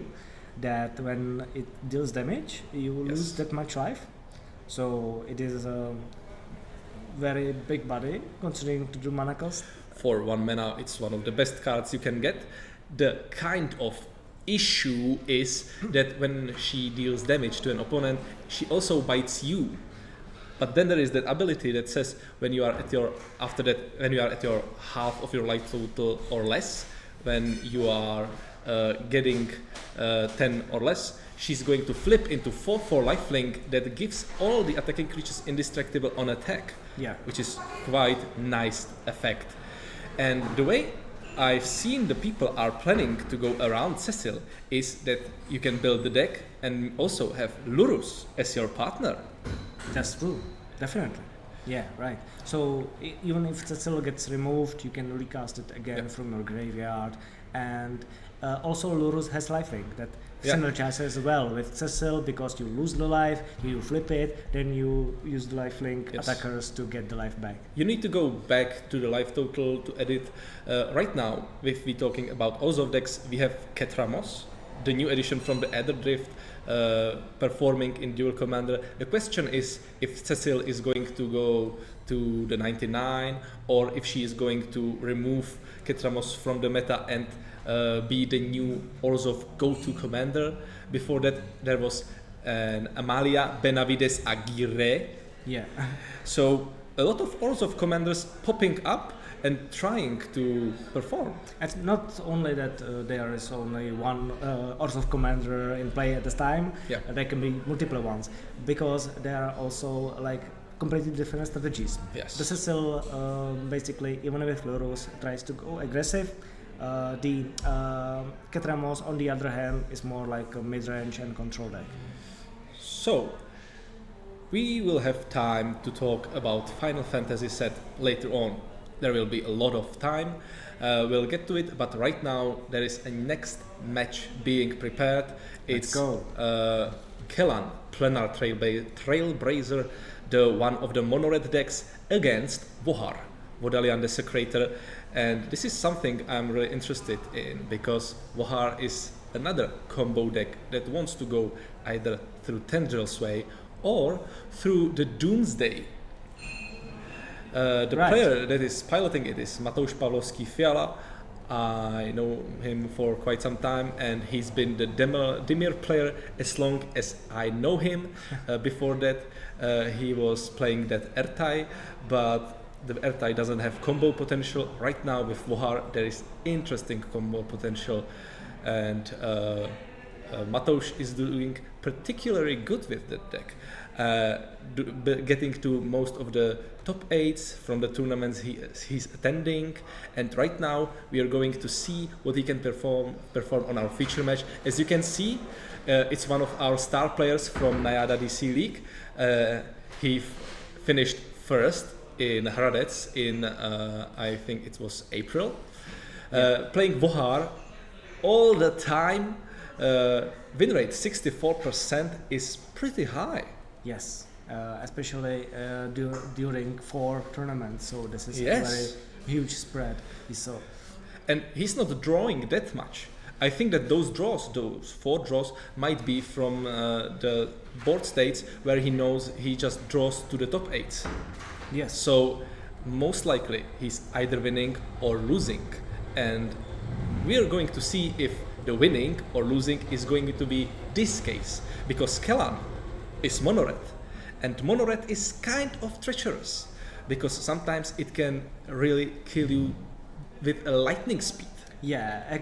That when it deals damage, you Yes. lose that much life. So it is a very big body considering to do mana cost. For 1 mana, it's one of the best cards you can get. The kind of issue is that when she deals damage to an opponent, she also bites you. But then there is that ability that says when you are at your when you are at your half of your life total or less, when you are getting 10 or less, she's going to flip into 4/4 lifelink that gives all the attacking creatures indestructible on attack, Yeah. which is quite nice effect. And the way I've seen the people are planning to go around Cecil is that you can build the deck and also have Lurus as your partner. That's true, definitely. Yeah, right. So even if Cecil gets removed, you can recast it again Yeah. from your graveyard, and also Lurus has lifelink that Yeah. synergizes as well with Cecil because you lose the life, you flip it, then you use the lifelink Yes. attackers to get the life back. You need to go back to the life total to edit. Right now, if we're talking about Ozov decks, we have Ketramos, the new edition from the Adder Drift, performing in Duel Commander. The question is if Cecil is going to go to the 99, or if she is going to remove Ketramos from the meta and be the new Orzhov go-to commander. Before that, there was an Amalia Benavides Aguirre. Yeah. So a lot of Orzhov commanders popping up and trying to perform. It's not only that there is only one Orzhov commander in play at this time, Yeah. there can be multiple ones, because there are also like completely different strategies. Yes. The Cecil basically, even with Lurus, tries to go aggressive. The Ketramos, on the other hand, is more like a mid-range and control deck. So we will have time to talk about Final Fantasy set later on. There will be a lot of time. We'll get to it, but right now there is a next match being prepared. It's go. Kellan, Plenar Trailblazer, the one of the mono-red decks, against Vohar, Vodalian Desecrator. And this is something I'm really interested in, because Vohar is another combo deck that wants to go either through Tendrils Way or through the Doomsday. The Right. player that is piloting it is Mateusz Pawlowski Fiala. I know him for quite some time, and he's been the Dimir player as long as I know him. Before that, he was playing that Ertai, but the Ertai doesn't have combo potential. Right now with Vohar, there is interesting combo potential, and Mateusz is doing particularly good with that deck. Getting to most of the top 8s from the tournaments he's attending, and right now we are going to see what he can perform on our feature match. As you can see, it's one of our star players from Najada DC League. He finished first in Hradec in I think it was April, playing Vohar all the time. Win rate 64% is pretty high. Yes, especially during 4 tournaments. So this is Yes. a very huge spread we saw. And he's not drawing that much. I think that those 4 draws, might be from the board states where he knows he just draws to the top 8s. Yes. So most likely he's either winning or losing. And we are going to see if the winning or losing is going to be this case. Because Kellan is mono-red. And Monored is kind of treacherous because sometimes it can really kill you with a lightning speed. Yeah,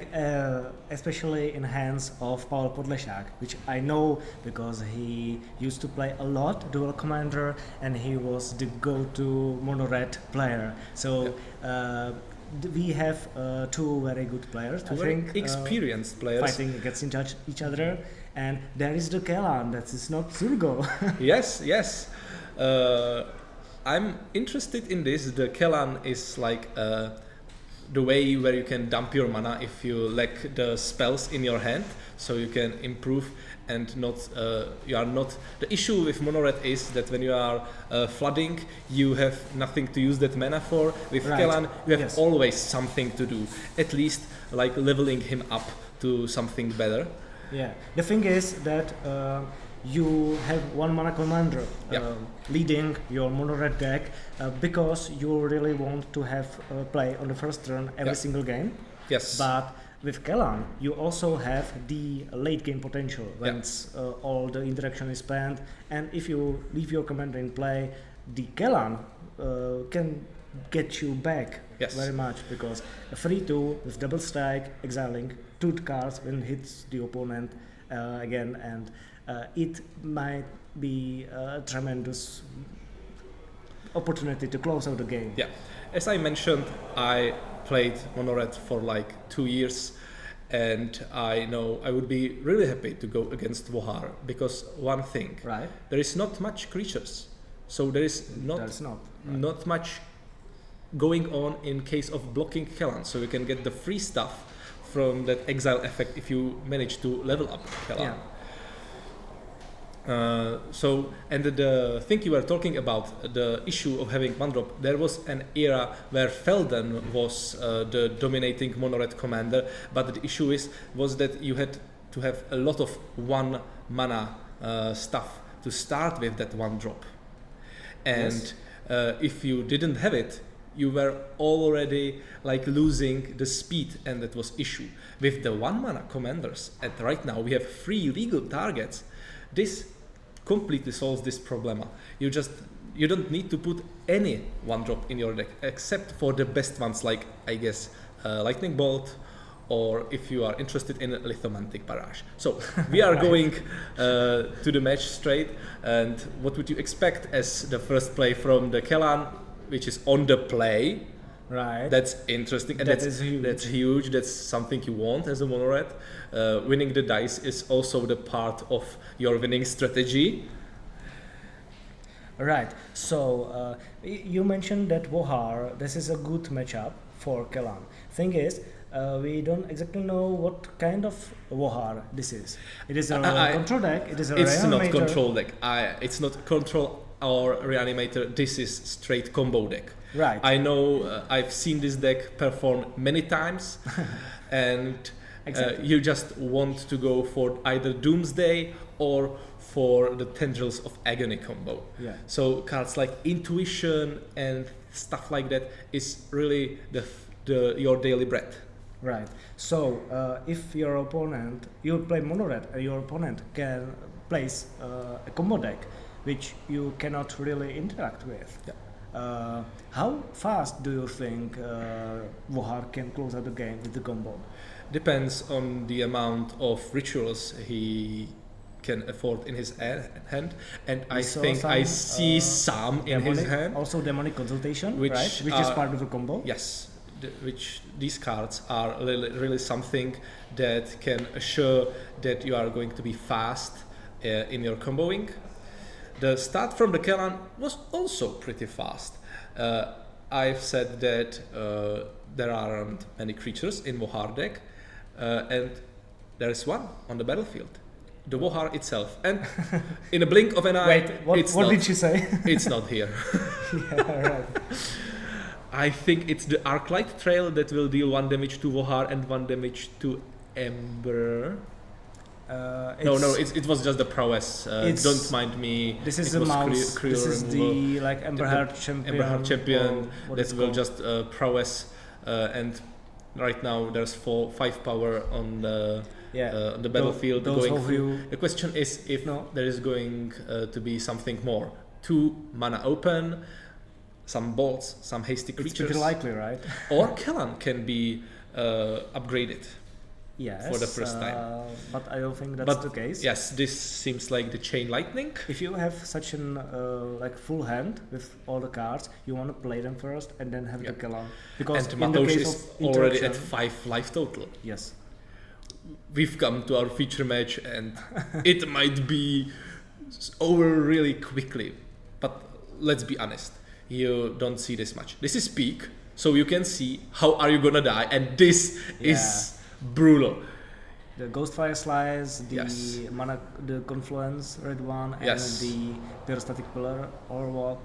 especially in hands of Pavel Podlešák, which I know because he used to play a lot Duel Commander and he was the go-to mono-red player. So we have two very good players, Two very experienced players. fighting against each other. And there is the Kelan, that is not Zurgo. Yes, yes. I'm interested in this. The Kelan is like the way where you can dump your mana if you lack the spells in your hand, so you can improve and not you are not. The issue with Monored is that when you are flooding, you have nothing to use that mana for. With Kelan, you have always something to do, at least like leveling him up to something better. Yeah, the thing is that you have one mana commander leading your mono red deck because you really want to have play on the first turn every single game. Yes. But with Kelan, you also have the late game potential when all the interaction is spent, and if you leave your commander in play, the Kelan can get you back very much, because a 3/2 with double strike, exiling 2 cards when it hits the opponent again, and it might be a tremendous opportunity to close out the game. Yeah, as I mentioned, I played Monored for like 2 years, and I know I would be really happy to go against Vohar, because one thing, there is not much creatures, so there is not much going on in case of blocking Kelan, so you can get the free stuff from that exile effect if you manage to level up Kelan. And the thing you were talking about, the issue of having one drop, there was an era where Felden was the dominating mono-red commander, but the issue was that you had to have a lot of one mana stuff to start with that one drop. And if you didn't have it, you were already like losing the speed, and that was issue. With the one mana commanders, and right now we have 3 legal targets, this completely solves this problem. You don't need to put any one drop in your deck except for the best ones, like I guess Lightning Bolt, or if you are interested in Lithomantic Barrage. So we are going to the match straight, and what would you expect as the first play from the Kelan, which is on the play? Right. That's interesting, and that's huge. That's huge. That's something you want as a mono-red. Winning the dice is also the part of your winning strategy. Right. So you mentioned that Vohar, this is a good matchup for Kelan. Thing is, we don't exactly know what kind of Vohar this is. It is a control deck. It is a It's reanimator. not control deck. It's not control or reanimator. This is straight combo deck. Right. I know. I've seen this deck perform many times, and you just want to go for either Doomsday or for the Tendrils of Agony combo. Yeah. So cards like Intuition and stuff like that is really your daily bread. Right. So if your opponent, you play mono red, and your opponent can place a combo deck which you cannot really interact with. Yeah. How fast do you think Vohar can close out the game with the combo? Depends on the amount of rituals he can afford in his hand, and I think I see some in his hand. Also demonic consultation, which is part of the combo. Yes, which these cards are really something that can assure that you are going to be fast in your comboing. The start from the Kelan was also pretty fast. I've said that there aren't many creatures in Vohar deck, and there is one on the battlefield, the Vohar itself. And in a blink of an eye, what did you say? It's not here. Yeah, right. I think it's the Arclight Trail that will deal 1 damage to Vohar and 1 damage to Ember. It was just the prowess. Don't mind me. This is the mouse. This is the like Emberheart champion. That will just prowess, and right now there's 5 power on the battlefield. The question is if there is going to be something more. 2 mana open, some bolts, some hasty It's creatures. pretty likely, right? Or Kellan can be upgraded. Yes. For the first time. But I don't think that's But the case. yes, this seems like the chain lightning. If you have such an like full hand with all the cards, you want to play them first and then have Yeah. the Kellan. Because And in the Matouš case is of already interaction, at 5 life total. yes. We've come to our feature match and it might be over really quickly. But let's be honest, you don't see this much. This is peak, so you can see how are you gonna die, and this is brutal. The Ghostfire Slice, the Yes. mana, the Confluence, red one, and Yes. the Pyrostatic Pillar, or what?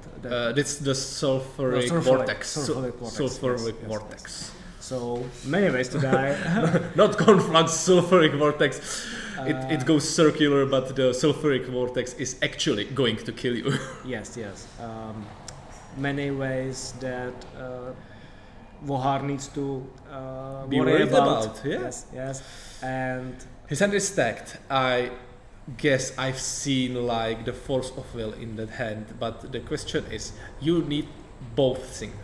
It's the sulfuric No, vortex. sulfuric vortex, Sulfuric yes, vortex. So many ways to die. Not conflux, sulfuric vortex. It goes circular, but the sulfuric vortex is actually going to kill you. Yes. Many ways that Vohar needs to Be worry worried about. about, yeah. Yes. And His hand is stacked. I guess I've seen like the force of will in that hand, but the question is, you need both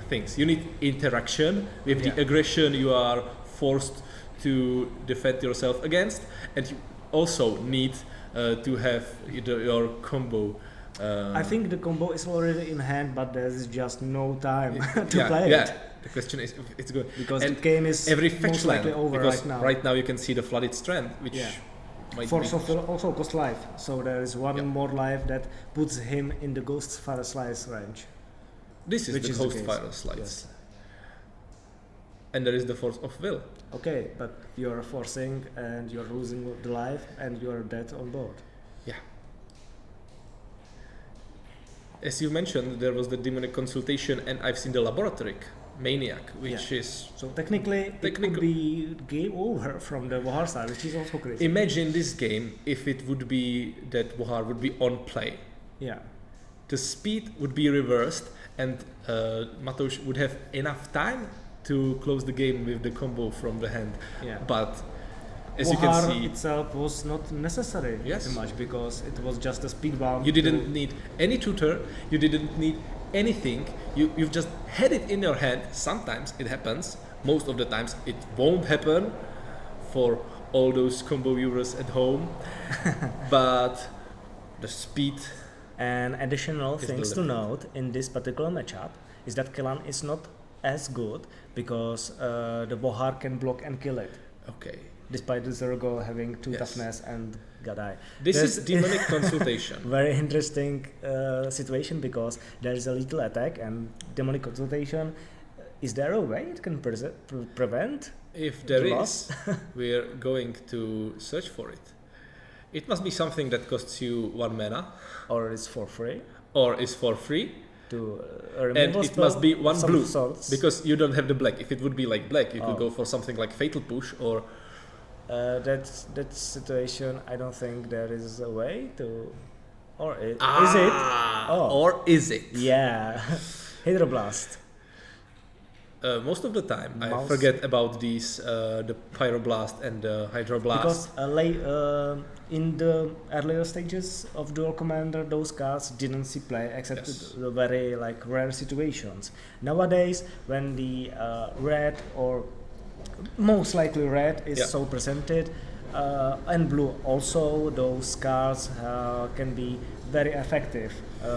things. You need interaction with the aggression you are forced to defend yourself against, and you also need to have your combo. I think the combo is already in hand, but there's just no time to yeah, play yeah. it. The question is, if it's good Because And the game is every fetch most land, likely over because right now. you can see the flooded strand, which might Force be of Will also cost life, so there is one Yeah. more life that puts him in the Ghost Fire Slice range. this is which the is the Ghost case. Fire Slides, Yes. and there is the force of will. Okay, but you're forcing and you're losing the life and you're dead on board. As you mentioned, there was the demonic consultation, and I've seen the laboratory maniac, which is So technically, it Technical- could be game over from the Vohar side, which is also crazy. imagine this game if it would be that Vohar would be on play. Yeah. The speed would be reversed, and Matouš would have enough time to close the game with the combo from the hand. Yeah. But as Vohar you can see, itself was not necessary Yes. too much because it was just a speed bump. you didn't to- need any tutor, you didn't need anything, you've just had it in your hand. Sometimes it happens, most of the times it won't happen for all those combo viewers at home. But the speed, And additional Is things the to limit. note in this particular matchup is that Kellan is not as good because the Vohar can block and kill it, okay. despite the Zergo having 2 Yes. toughness and Gadai. This There's- is demonic consultation. Very interesting situation because there is a little attack and demonic consultation. Is there a way it can prevent? If there The is, loss? we're going to search for it. It must be something that costs you 1 mana, Or is for free or is for free, to and removal it spell must be of 1 some blue, sorts? because you don't have the black. If it would be like black, you could Oh. go for something like Fatal Push, or that situation, I don't think there is a way to, or is it? Ah, Oh. or is it? Yeah, Hydroblast. Most of the time, I Mouse. forget about these, the Pyroblast and the Hydroblast. Because in the earlier stages of Duel Commander, those cards didn't see play except Yes. the very like rare situations. Nowadays, when the red or most likely red is Yeah. so presented, and blue also, those cards can be very effective,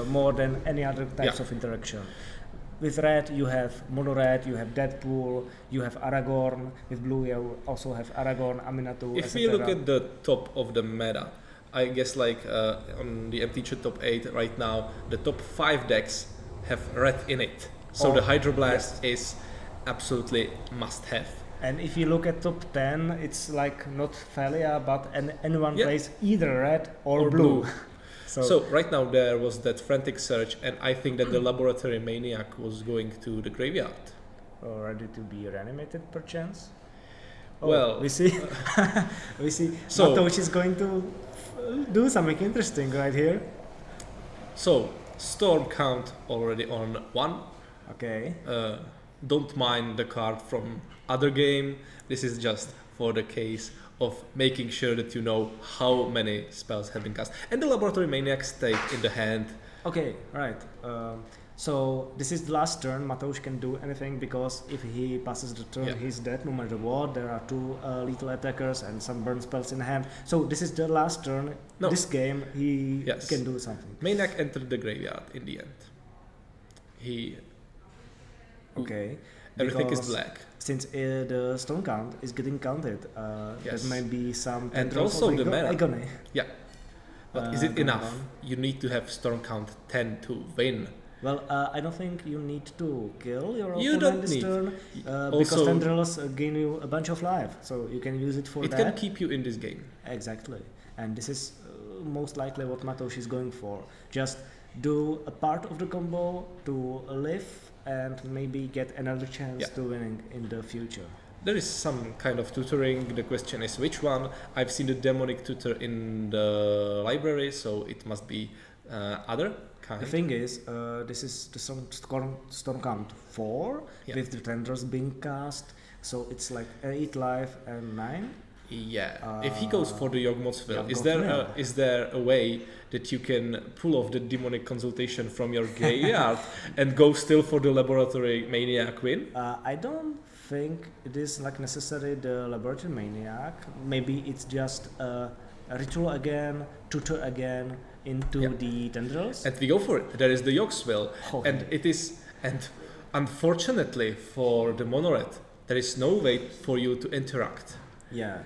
more than any other types Yeah. of interaction. With red, you have mono red, you have Deadpool, you have Aragorn. With blue, you also have Aragorn, Aminatu, If we look at the top of the meta, I guess like on the MTG top 8 right now, the top 5 decks have red in it. So Oh, the Hydroblast is absolutely must have. And if you look at top 10, it's like not Thalia, but anyone Yeah. plays either red or, Or blue. blue. so, So right now there was that frantic search, and I think that the Laboratory Maniac was going to the graveyard. ready to be reanimated perchance? Well, we see. we see. So- Matouš is going to do something interesting right here. So Storm count already on 1. Okay. Don't mind the card from other game. This is just for the case of making sure that you know how many spells have been cast. And the Laboratory Maniac stayed in the hand Okay, right. So this is the last turn. Mateusz can do anything because if he passes the turn, he's dead no matter what. There are two lethal attackers and some burn spells in hand. So this is the last turn. No. This game, he Yes. can do something. Maniac entered the graveyard in the end. He Okay. everything is Because black. Since the stone count is getting counted, Yes. there may be some And tendrils also of the mana. agony. But is it going enough? down. You need to have storm count 10 to win. Well, I don't think you need to kill your You opponent don't this need. turn Also- because tendrils gain you a bunch of life, so you can use it for It that. can keep you in this game. Exactly, and this is most likely what Mateusz is going for. Just do a part of the combo to live and maybe get another chance Yeah. to winning in the future. There is some kind of tutoring. The question is which one. I've seen the demonic tutor in the library, so it must be other kind. The thing is, this is the storm count 4 Yeah. with the tendrils being cast, so it's like 8 life and 9. Yeah. If he goes for the Yawgmoth's Will, Yawgmoth's Will. is there a way that you can pull off the demonic consultation from your graveyard and go still for the laboratory maniac win? I don't think it is like necessary the laboratory maniac. Maybe it's just a ritual again, tutor again into Yeah. the tendrils. And we go for it. There is the Yawg's Will, Okay. and it is. And unfortunately for the Monoret, there is no way for you to interact. Yeah.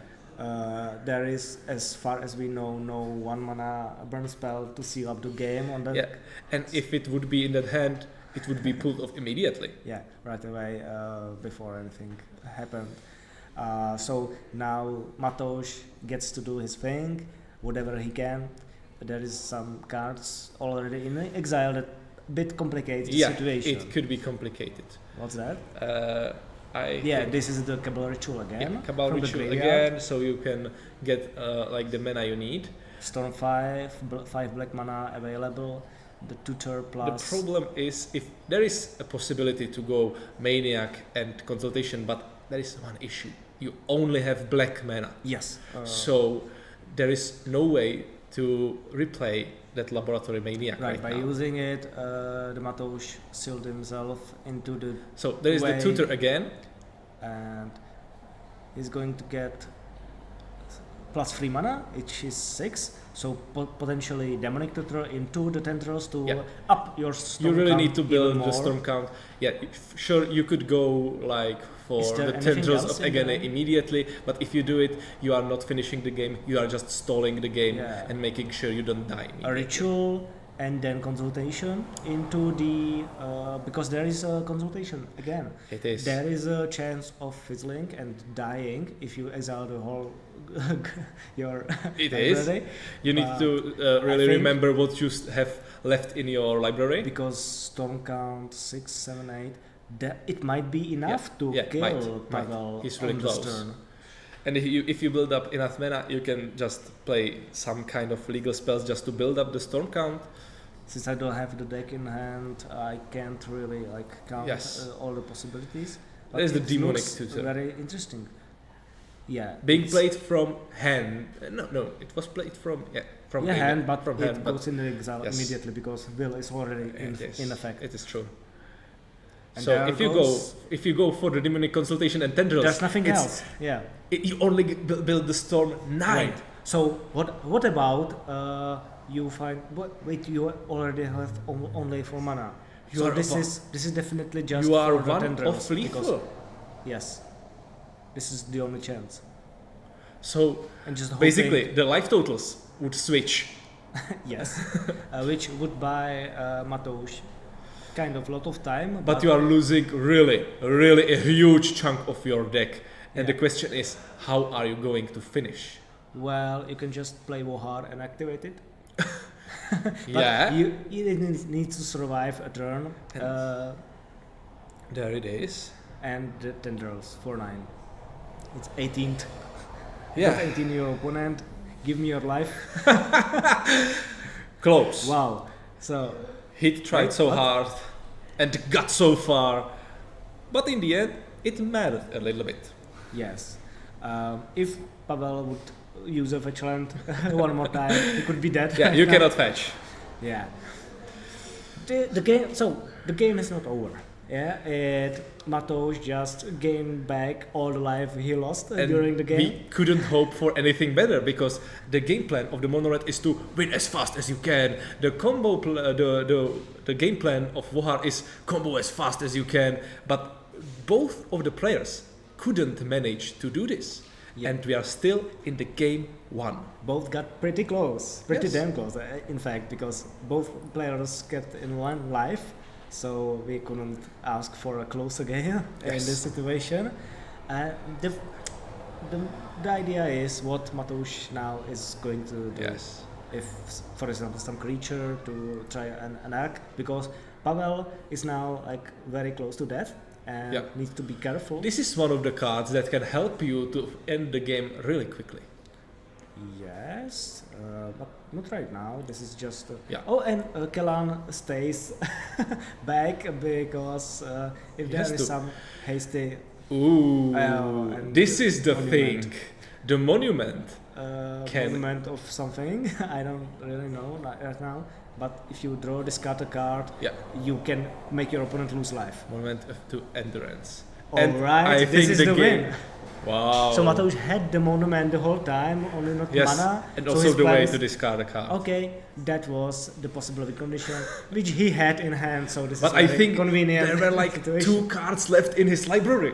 There is, as far as we know, no 1 mana burn spell to seal up the game on that. Yeah. And if it would be in that hand, it would be pulled off immediately. Yeah, right away before anything happened. So now Mateusz gets to do his thing, whatever he can. There is some cards already in exile that bit complicates the situation. It could be complicated. What's that? Yeah, This is the Cabal Ritual again. Cabal from the Ritual graveyard. again, so you can get like the mana you need. Storm 5, 5 black mana available. The tutor plus. The problem is if there is a possibility to go Maniac and Consultation, but there is one issue. You only have black mana. Yes. So there is no way to replay that Laboratory Maniac Right, by now. using it, the Mateusz sealed himself into the So there is way. the tutor again. And he's going to get plus 3 mana, which is 6. So potentially demonic tutor into the tendrils to Yeah. up your storm You really count need to even build more. the storm count. Yeah, sure, you could go like for Is there the anything tendrils else of in Agane there? immediately, but if you do it, you are not finishing the game, you are just stalling the game Yeah. and making sure you don't die. A immediately. ritual and then consultation into the because there is a consultation again. It is. There is a chance of fizzling and dying if you exile the whole your It is. library. You need But to really think- remember what you have left in your library. Because storm count 6, 7, 8, that it might be enough to Yeah, kill might. Pavel He's really on close. this turn. And if you build up enough mana, you can just play some kind of legal spells just to build up the storm count. Since I don't have the deck in hand, I can't really like count Yes. all the possibilities. But There's the it demonic looks tutor. very interesting. Yeah. Being it's- played from hand. No, it was played from from yeah, Agane, hand, but from it hand, but goes in exile yes. immediately because will is already it is. in effect. It is true. And So there if you go for the demonic consultation and tendrils, there's nothing it's- else. Yeah. you only build the storm 9. Right. So what about you find wait you already have only 4 mana. You So are this one- is definitely just You are for the one tendrils of because- lethal. Yes. This is the only chance. So And just basically, hoping- the life totals would switch. yes, which would buy Mateusz kind of lot of time. But you are losing really a huge chunk of your deck. And Yeah. the question is, how are you going to finish? Well, you can just play Wohar and activate it. But Yeah, you need to survive a turn. there it is. And the tendrils for 9. It's 18th. Yeah, Put 18 your opponent. Give me your life. close. Wow. So He tried Wait, so what? hard and got so far. But in the end, it mattered a little bit. yes, if Pavel would use a fetch land one more time, he could be dead. Yeah, you cannot fetch. Yeah. the game. So the game is not over. Yeah, Matouš just gained back all the life he lost And during the game. we couldn't hope for anything better because the game plan of the Monored is to win as fast as you can. The combo, the game plan of Vohar is combo as fast as you can. But both of the players couldn't manage to do this, Yeah. and we are still in the game 1. Both got pretty close, pretty Yes. damn close, in fact, because both players kept in one life, so we couldn't ask for a closer game in Yes. this situation. The, the idea is what Matouš now is going to do. Yes. If, for example, some creature to try an attack, because Pavel is now like very close to death and Yeah. needs to be careful. This is one of the cards that can help you to end the game really quickly. Yes, but not right now. This is just. Yeah. Oh, and Kellan stays back because if He there has is to. some hasty Ooh, and this is the monument. thing. The monument. Can- monument of something, I don't really know right now. But if you draw, discard a card, Yeah. you can make your opponent lose life. Monument to endurance. All And right, I this think is the the game. win. Wow. So Matouš had the monument the whole time, only not Yes, mana. and so also his the way plan to is- discard a card. Okay, that was the possible win condition, which he had in hand. So this But is I very think convenient. there were like situation. 2 cards left in his library.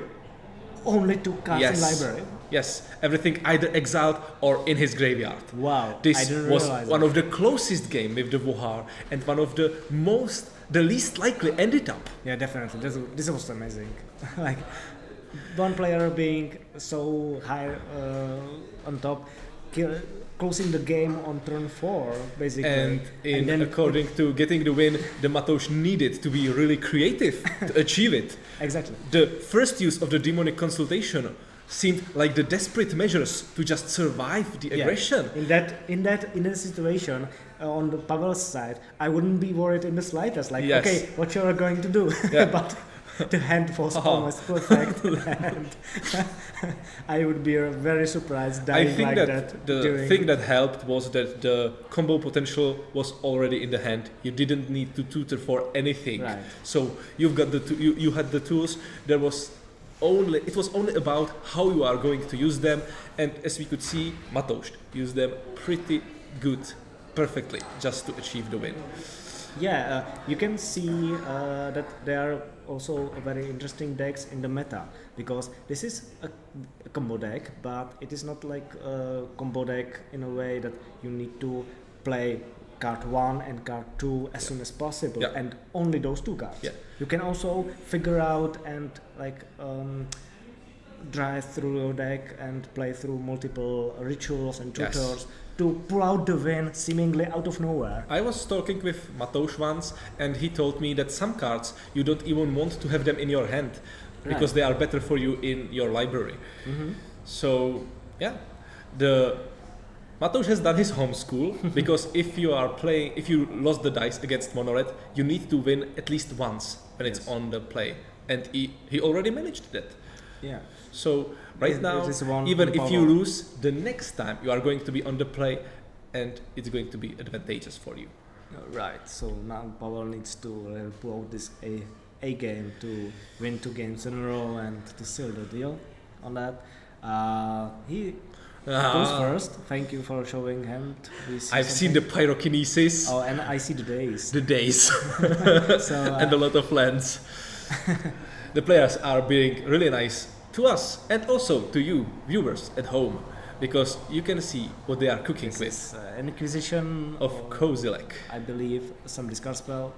Only 2 cards Yes. in library. Yes, everything either exiled or in his graveyard. Wow, I This didn't was realize one that. of the closest game with the Vohar and one of the least likely ended up. Yeah, definitely. This was amazing. Like one player being so high on top, closing the game on turn 4, basically. And then according to getting the win, the Matouš needed to be really creative to achieve it. exactly. The first use of the demonic consultation seemed like the desperate measures to just survive the Yeah. aggression. In that situation, on the Pavel's side, I wouldn't be worried in the slightest. Like, Yes. okay, what you are going to do? Yeah. But the hand was almost perfect, and I would be very surprised I dying think like that, that. the during thing that helped was that the combo potential was already in the hand. You didn't need to tutor for anything. Right. So you've got you had the tools. It was only about how you are going to use them, and as we could see, Matouš used them pretty good, perfectly, just to achieve the win. Yeah, you can see that there are also very interesting decks in the meta, because this is a combo deck, but it is not like a combo deck in a way that you need to play card 1 and card 2 as soon as possible, Yeah. and only those 2 cards. Yeah. You can also figure out and like drive through your deck and play through multiple rituals and Yes. tutors to pull out the win seemingly out of nowhere. I was talking with Matouš once, and he told me that some cards you don't even want to have them in your hand because Right. they are better for you in your library. Mm-hmm. So yeah, the Matouš has done his homeschool because if you lost the dice against Monored, you need to win at least once when it's Yes. on the play, and he already managed that. Yeah. So right now, It is one even if you power. lose, the next time you are going to be on the play, and it's going to be advantageous for you. Right. So now Pavel needs to pull out this A game to win 2 games in a row and to seal the deal on that. He goes first. Thank you for showing hand. We see I've seen the something. pyrokinesis, Oh, and I see the days. the days, So and a lot of lands. The players are being really nice to us and also to you, viewers at home, because you can see what they are cooking this with. is an Inquisition Of or, Kozilek. I believe some discard spell,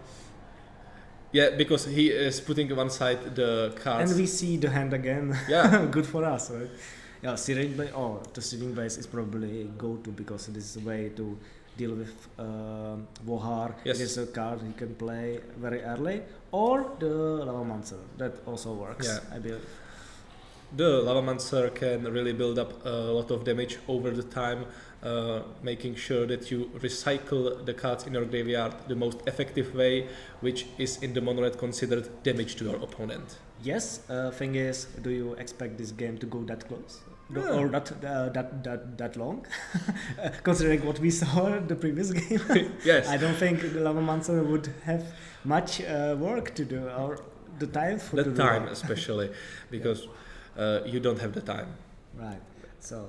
Yeah, because he is putting on one side the cards. and we see the hand again. Yeah. Good for us, right? Yeah, searing base. Oh, the searing base is probably go-to because it is a way to deal with Vohar. Yes. It is a card he can play very early, or the Lavamancer. That also works, Yeah. I believe. The Lavamancer can really build up a lot of damage over the time, making sure that you recycle the cards in your graveyard the most effective way, which is in the Monored considered damage to your opponent. Yes. Thing is, do you expect this game to go that close? or not that long, considering what we saw in the previous game. Yes. I don't think the Lavamancer would have much work to do, or the time for The time especially, because you don't have the time. Right. So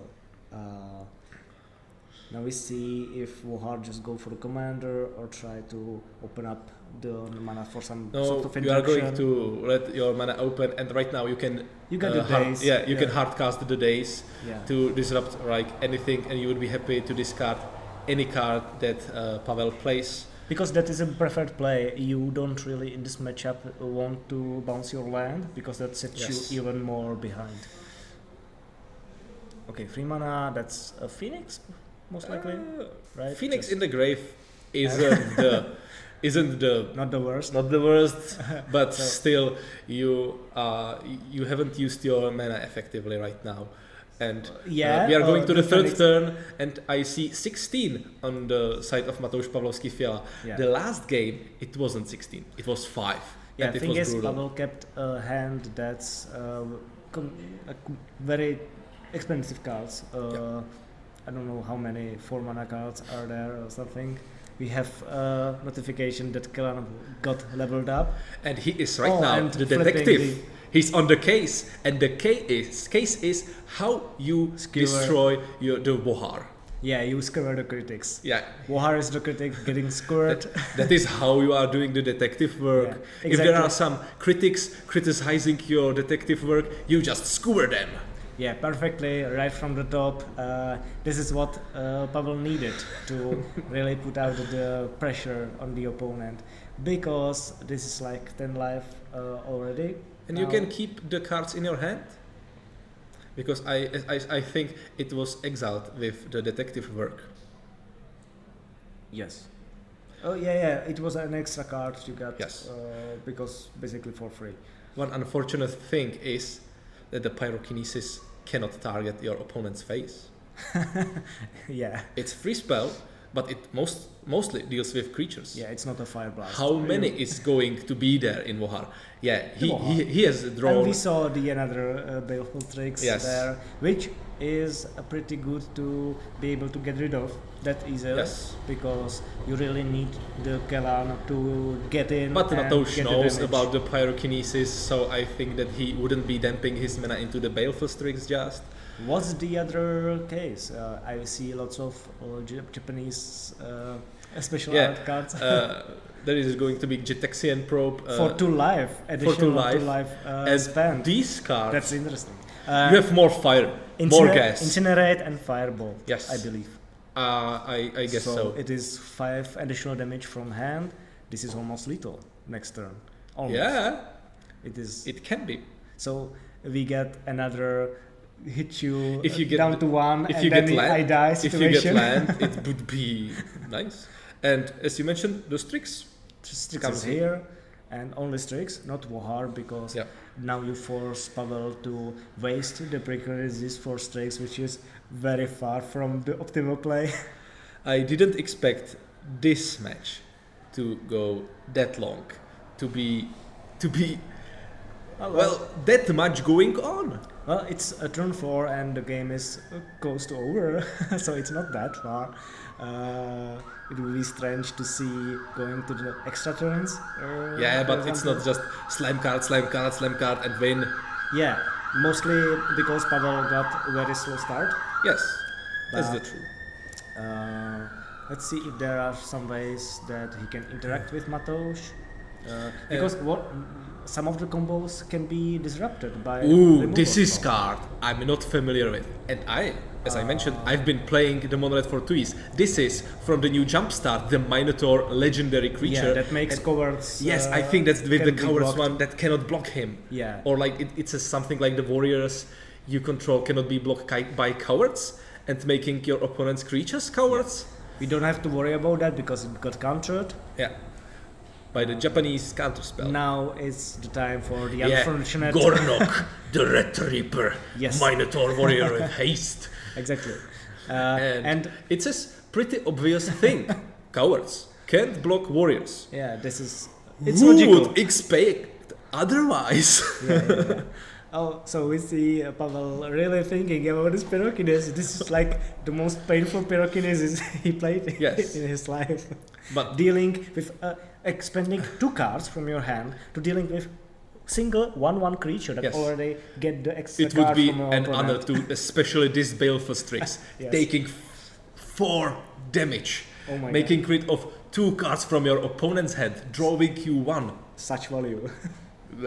now we see if Wohar just go for the commander or try to open up the mana for some sort No, of you are interaction. going to let your mana open, and right now you can You got the hard, days. you can hardcast the days Yeah. to disrupt like anything, and you would be happy to discard any card that Pavel plays. Because that is a preferred play. You don't really in this matchup want to bounce your land because that sets Yes. you even more behind. Okay, 3 mana. That's a Phoenix, most likely, right? Phoenix Just in the grave isn't the not the worst. not the worst, but So- still you haven't used your mana effectively right now. And Yeah. we are going to the third Phoenix- turn, and I see 16 on the side of Matouš Pavlovský-Fiala. Yeah. The last game, it wasn't 16, it was 5. Yeah, and it thing was is, brutal. Pavel kept a hand that's very expensive cards. I don't know how many 4 mana cards are there or something. We have a notification that Kalan got leveled up. And he is right Oh, now and the flipping detective. He's on the case, and the case is how you Skewer. destroy the Wohar. Yeah, you skewer the critics. Yeah, Wohar is the critic getting skewered. that is how you are doing the detective work. Yeah, If there exactly. are some critics criticizing your detective work, you just skewer them. Yeah, perfectly, right from the top. This is what Pavel needed to really put out the pressure on the opponent, because this is like 10 life already. And you now. can keep the cards in your hand, because I think it was exiled with the detective work. Yes. Oh yeah, it was an extra card you got. Yes. Because basically for free. One unfortunate thing is that the pyrokinesis cannot target your opponent's face. Yeah. It's free spell, but it mostly deals with creatures. Yeah, it's not a fire blast. How many is going to be there in Wohar? Yeah, Wohar. he has And drawn. we saw the another baleful tricks Yes. there, which is pretty good to be able to get rid of that easily. Yes. Because you really need the Kellan to get in. But and Matouš get the knows damage. about the pyrokinesis, so I think that he wouldn't be dumping his mana into the baleful tricks just. What's the other case? I see lots of Japanese special Yeah. art cards. There is going to be Jitexian probe. for 2 life, additional 2 life and spend. these cards, That's interesting. you have more fire, more gas. Incinerate and Fireball, Yes. I believe. I guess so. It is 5 additional damage from hand. This is almost lethal next turn. Almost. Yeah, It is. it can be. So we get another hit you, If you get down the- to 1 if and you then get land- I die If you get situation. land, it would be nice. And as you mentioned, the Strix. Strix comes is in. here, and only Strix, not Wohar, because Yeah. now you force Pavel to waste the prerequisites for Strix, which is very far from the optimal play. I didn't expect this match to go that long, to be well that much going on. Well, it's a turn 4 and the game is close to over, so it's not that far. It will be strange to see going to the extra turns. Yeah, for but it's example. not just slam card, and win. Yeah, mostly because Pavel got a very slow start. Yes, that's the But- truth. Let's see if there are some ways that he can interact with Matouš. Because some of the combos can be disrupted by Ooh, removal this is spell. card I'm not familiar with, and as I mentioned, I've been playing the Monored for 2 years. This is from the new Jumpstart, the Minotaur legendary creature. Yeah, that makes And cowards. yes, I think that's with can the be cowards blocked. one that cannot block him. Yeah. Or like it's something like the warriors you control cannot be blocked by cowards, and making your opponent's creatures cowards. We don't have to worry about that because it got countered. Yeah. By the Japanese counterspell. Now is the time for the Yeah, unfortunate. Gornok, the Red Reaper, Yes. Minotaur warrior with haste. Exactly. And it's a pretty obvious thing. Cowards can't block warriors. Yeah, this is. It's Who logical. would expect otherwise? Yeah. Oh, so we see Pavel really thinking about his pyrokinesis. This is like the most painful pyrokinesis he played Yes. in his life. But Dealing with expending 2 cards from your hand to dealing with single 1/1 creature that Yes. already get the extra it would card be from your an opponent. honor to, especially this Baleful tricks, Yes. taking 4 damage, Oh my making rid of 2 cards from your opponent's hand, drawing you 1. god, such value.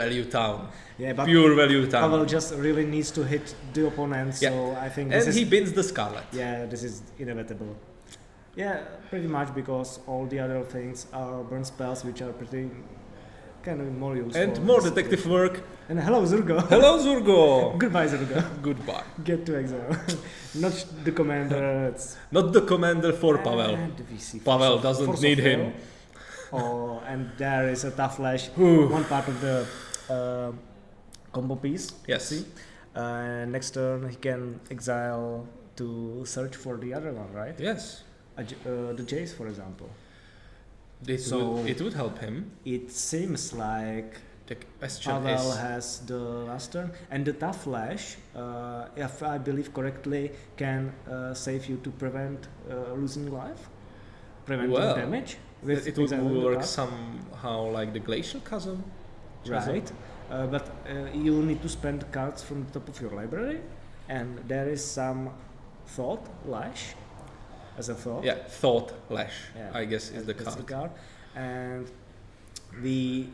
Value town. Yeah, but Pure value town. Pavel just really needs to hit the opponent, so Yeah. I think this And is he bins the Scarlet. yeah, this is inevitable. Yeah, pretty much because all the other things are burn spells, which are pretty kind of more useful. And more detective work. And hello, Zurgo. Hello, Zurgo. Goodbye, Zurgo. Goodbye. Get to exile. Not the commander. It's Not the commander for Pavel. and the VC. Pavel Force of- doesn't Force of need Will. him. Oh, and there is a tough flash. Ooh. One part of the combo piece. Yes. See? Next turn he can exile to search for the other one, right? Yes. The Jace, for example. So it would help him. It seems like The question Pavel is, has the last turn, and the tough flash, if I believe correctly, can save you to prevent losing life, preventing Well, damage. With it would exiling the work card. somehow like the Glacial Chasm. Right, but you need to spend cards from the top of your library, and there is some thought lash as a thought. Yeah, Thought Lash, Yeah, I guess is the that's card. and the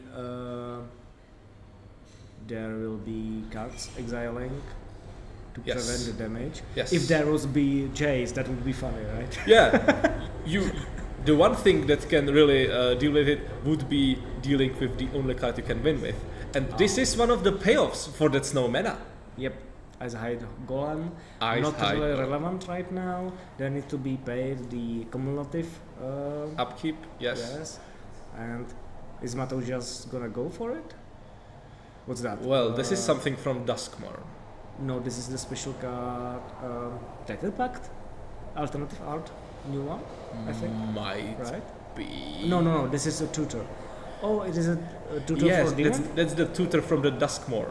there will be cards exiling to Yes. prevent the damage. Yes. If there was be Jace, that would be funny, right? Yeah, the one thing that can really deal with it would be dealing with the only card you can win with. And this is one of the payoffs for that Snow Mana. Yep. Ice Hide Golem, Ice not Hide really Golem. relevant right now. There need to be paid the cumulative. Upkeep, yes. Yes. And is Mato just gonna go for it? What's that? Well, this is Uh, something from Duskmoor. No, this is the special card. Title Pact, alternative art, new one, I think. Might Right? be. No. This is a tutor. Oh, it is a tutor Yes, for demon. that's the tutor from the Duskmoor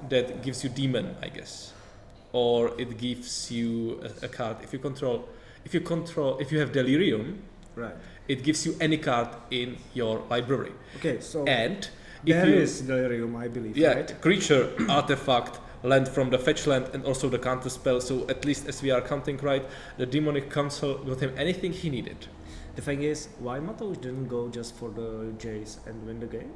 that gives you demon, I guess, or it gives you a card if you have Delirium. Right. It gives you any card in your library, Okay, so and if there you is Delirium, I believe. yeah Right. creature artifact land from the fetch land and also the counter spell. So at least as we are counting right, the demonic council got him anything he needed. The thing is, why Mato didn't go just for the Jace and win the game?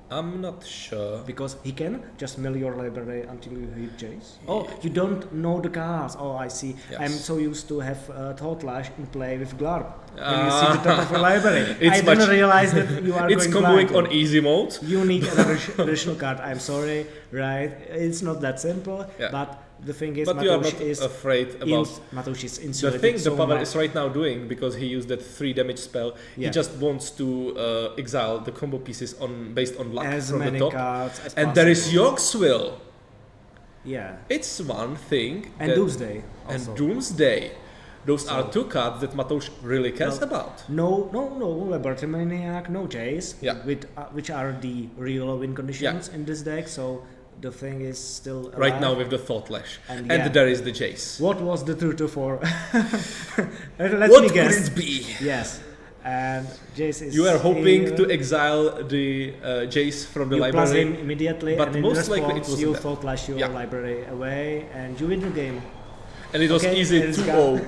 I'm not sure. Because he can just mill your library until you hit Jace. Oh, you don't know the cards. Oh, I see. Yes. I'm so used to have Thought Lash and play with Glarp. When you see the top of your library, It's I didn't much- realize that you are It's going comboing blind. on easy mode. You need an additional card. I'm sorry, right? It's not that simple. Yeah. But the thing is, But you are Matosh not is afraid about Matosh is the insulated thing so the Pavel much. is right now doing, because he used that 3 damage spell. Yeah. He just wants to exile the combo pieces based on luck as from many the top. cards as And there is possible. Yog's Will. Yeah. It's one thing. And that- Doomsday. and Also. Doomsday. Those are So- 2 cards that Matosh really cares Well, about. No, Laboratory Maniac, no Jace, Yeah. which are the real win conditions in this deck. So the thing is still alive. Right now with the Thought Lash. And And yeah. there is the Jace. What was the tutor for? Let What me could guess. it be? Yes, and Jace is. You are hoping here. to exile the Jace from the You plus library. him immediately, but and in most likely it response, wasn't you that. Thought Lash your Yeah. library away, and you win the game. And it was Okay, easy it's 2-0.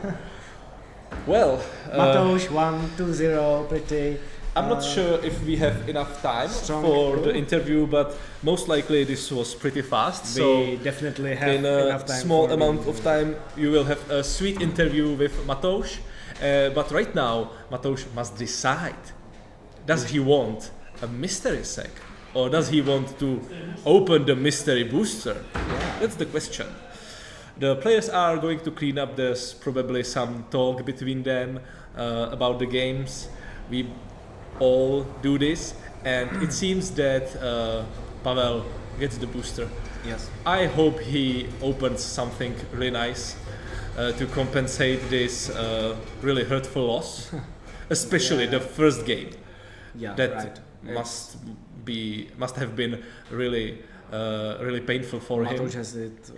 Well, Matosh 1-2-0, pretty. I'm not uh, sure if we have enough time strong for goal. the interview, but most likely this was pretty fast. We So definitely have in a enough time. small for amount the- of time, you will have a sweet interview with Matosh. But right now, Matosh must decide: does he want a mystery sack, or does he want to open the mystery booster? That's the question. The players are going to clean up. There's probably some talk between them about the games. We all do this, and it seems that Pavel gets the booster. Yes. I hope he opens something really nice to compensate this really hurtful loss, especially Yeah. the first game. Yeah. That right. must have been really really painful for him. Matouš has it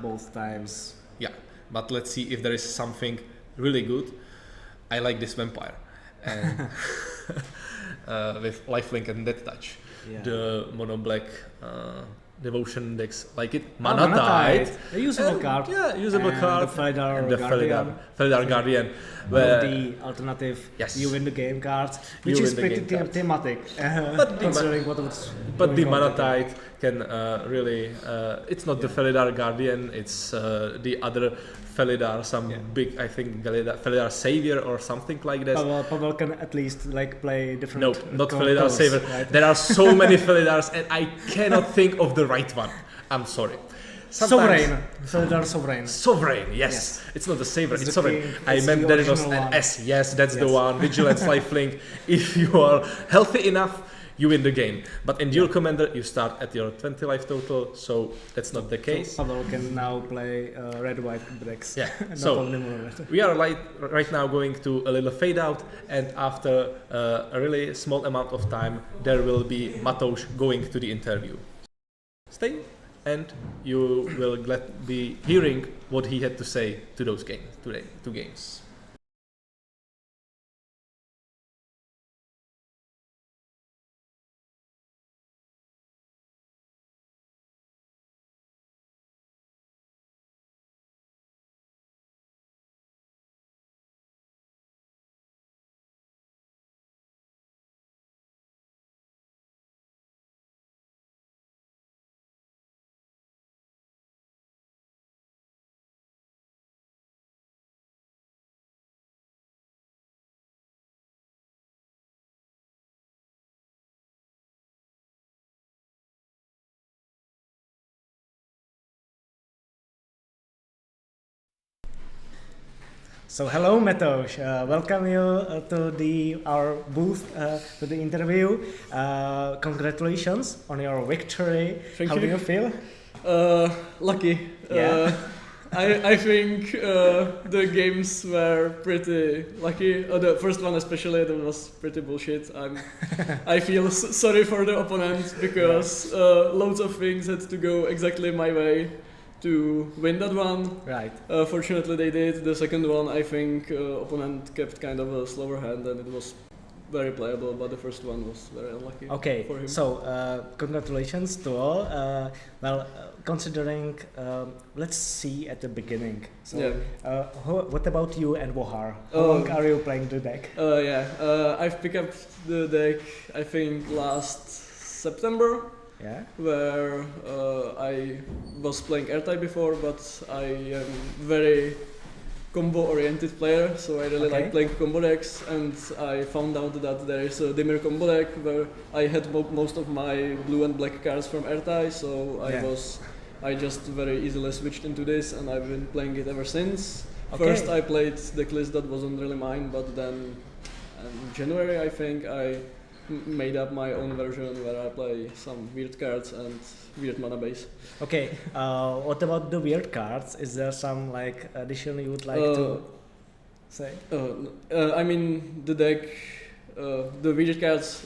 both times. Yeah, but let's see if there is something really good. I like this vampire, and with lifelink and death touch. Yeah. The mono black devotion decks like it. Mana Mana Tide. a usable card. Yeah, usable And card. The Felidar And the Guardian. Felidar Guardian. One of Where the alternative Yes. you win the game cards, You which is win the pretty game cards. thematic, But the considering what was but the going on Mana that Tide can really. It's not the Felidar Guardian. It's the other Felidar, some big, I think, Felidar Savior or something like that. Pavel can at least like play different. No, not Felidar colors, Savior. right? There are so many Felidars, and I cannot think of the right one. I'm sorry. Sovereign. Felidar Sovereign. Sovereign, yes. Yes. It's not the Savior, It's it's the Sovereign. king, I it's meant the that it was original an one. S. Yes, that's the Yes. one. Vigilance, lifelink. If you are healthy enough, you win the game. But in Duel Commander, you start at your 20 life total, so that's not the case. So Pavel can now play red-white decks. Yeah, Not so only mono red. we are right now going to a little fade out, and after a really small amount of time, there will be Matouš going to the interview. Stay, and you will be hearing what he had to say to those games today, two games. So hello Matouš, welcome you to our booth to the interview. Congratulations on your victory. Thank How you. do you feel? Lucky. Yeah. I think the games were pretty lucky. The first one especially, that was pretty bullshit. I feel sorry for the opponent because loads of things had to go exactly my way to win that one. Right. Fortunately they did. The second one, I think opponent kept kind of a slower hand and it was very playable, but the first one was very unlucky Okay, for him. so congratulations to all. Considering, let's see at the beginning. So, Yeah. what about you and Wohar? How Oh. long are you playing the deck? I've picked up the deck I think last September, Yeah. where I was playing airtype before, but I am very combo-oriented player, so I really Okay. like playing combo decks, and I found out that there is a Dimir combo deck where I had most of my blue and black cards from airtype, so Yeah. I just very easily switched into this, and I've been playing it ever since. Okay. First I played deck list that wasn't really mine, but then in January I think I made up my own version where I play some weird cards and weird mana base. Okay. What about the weird cards? Is there some like addition you would like to say? I mean the deck, the weird cards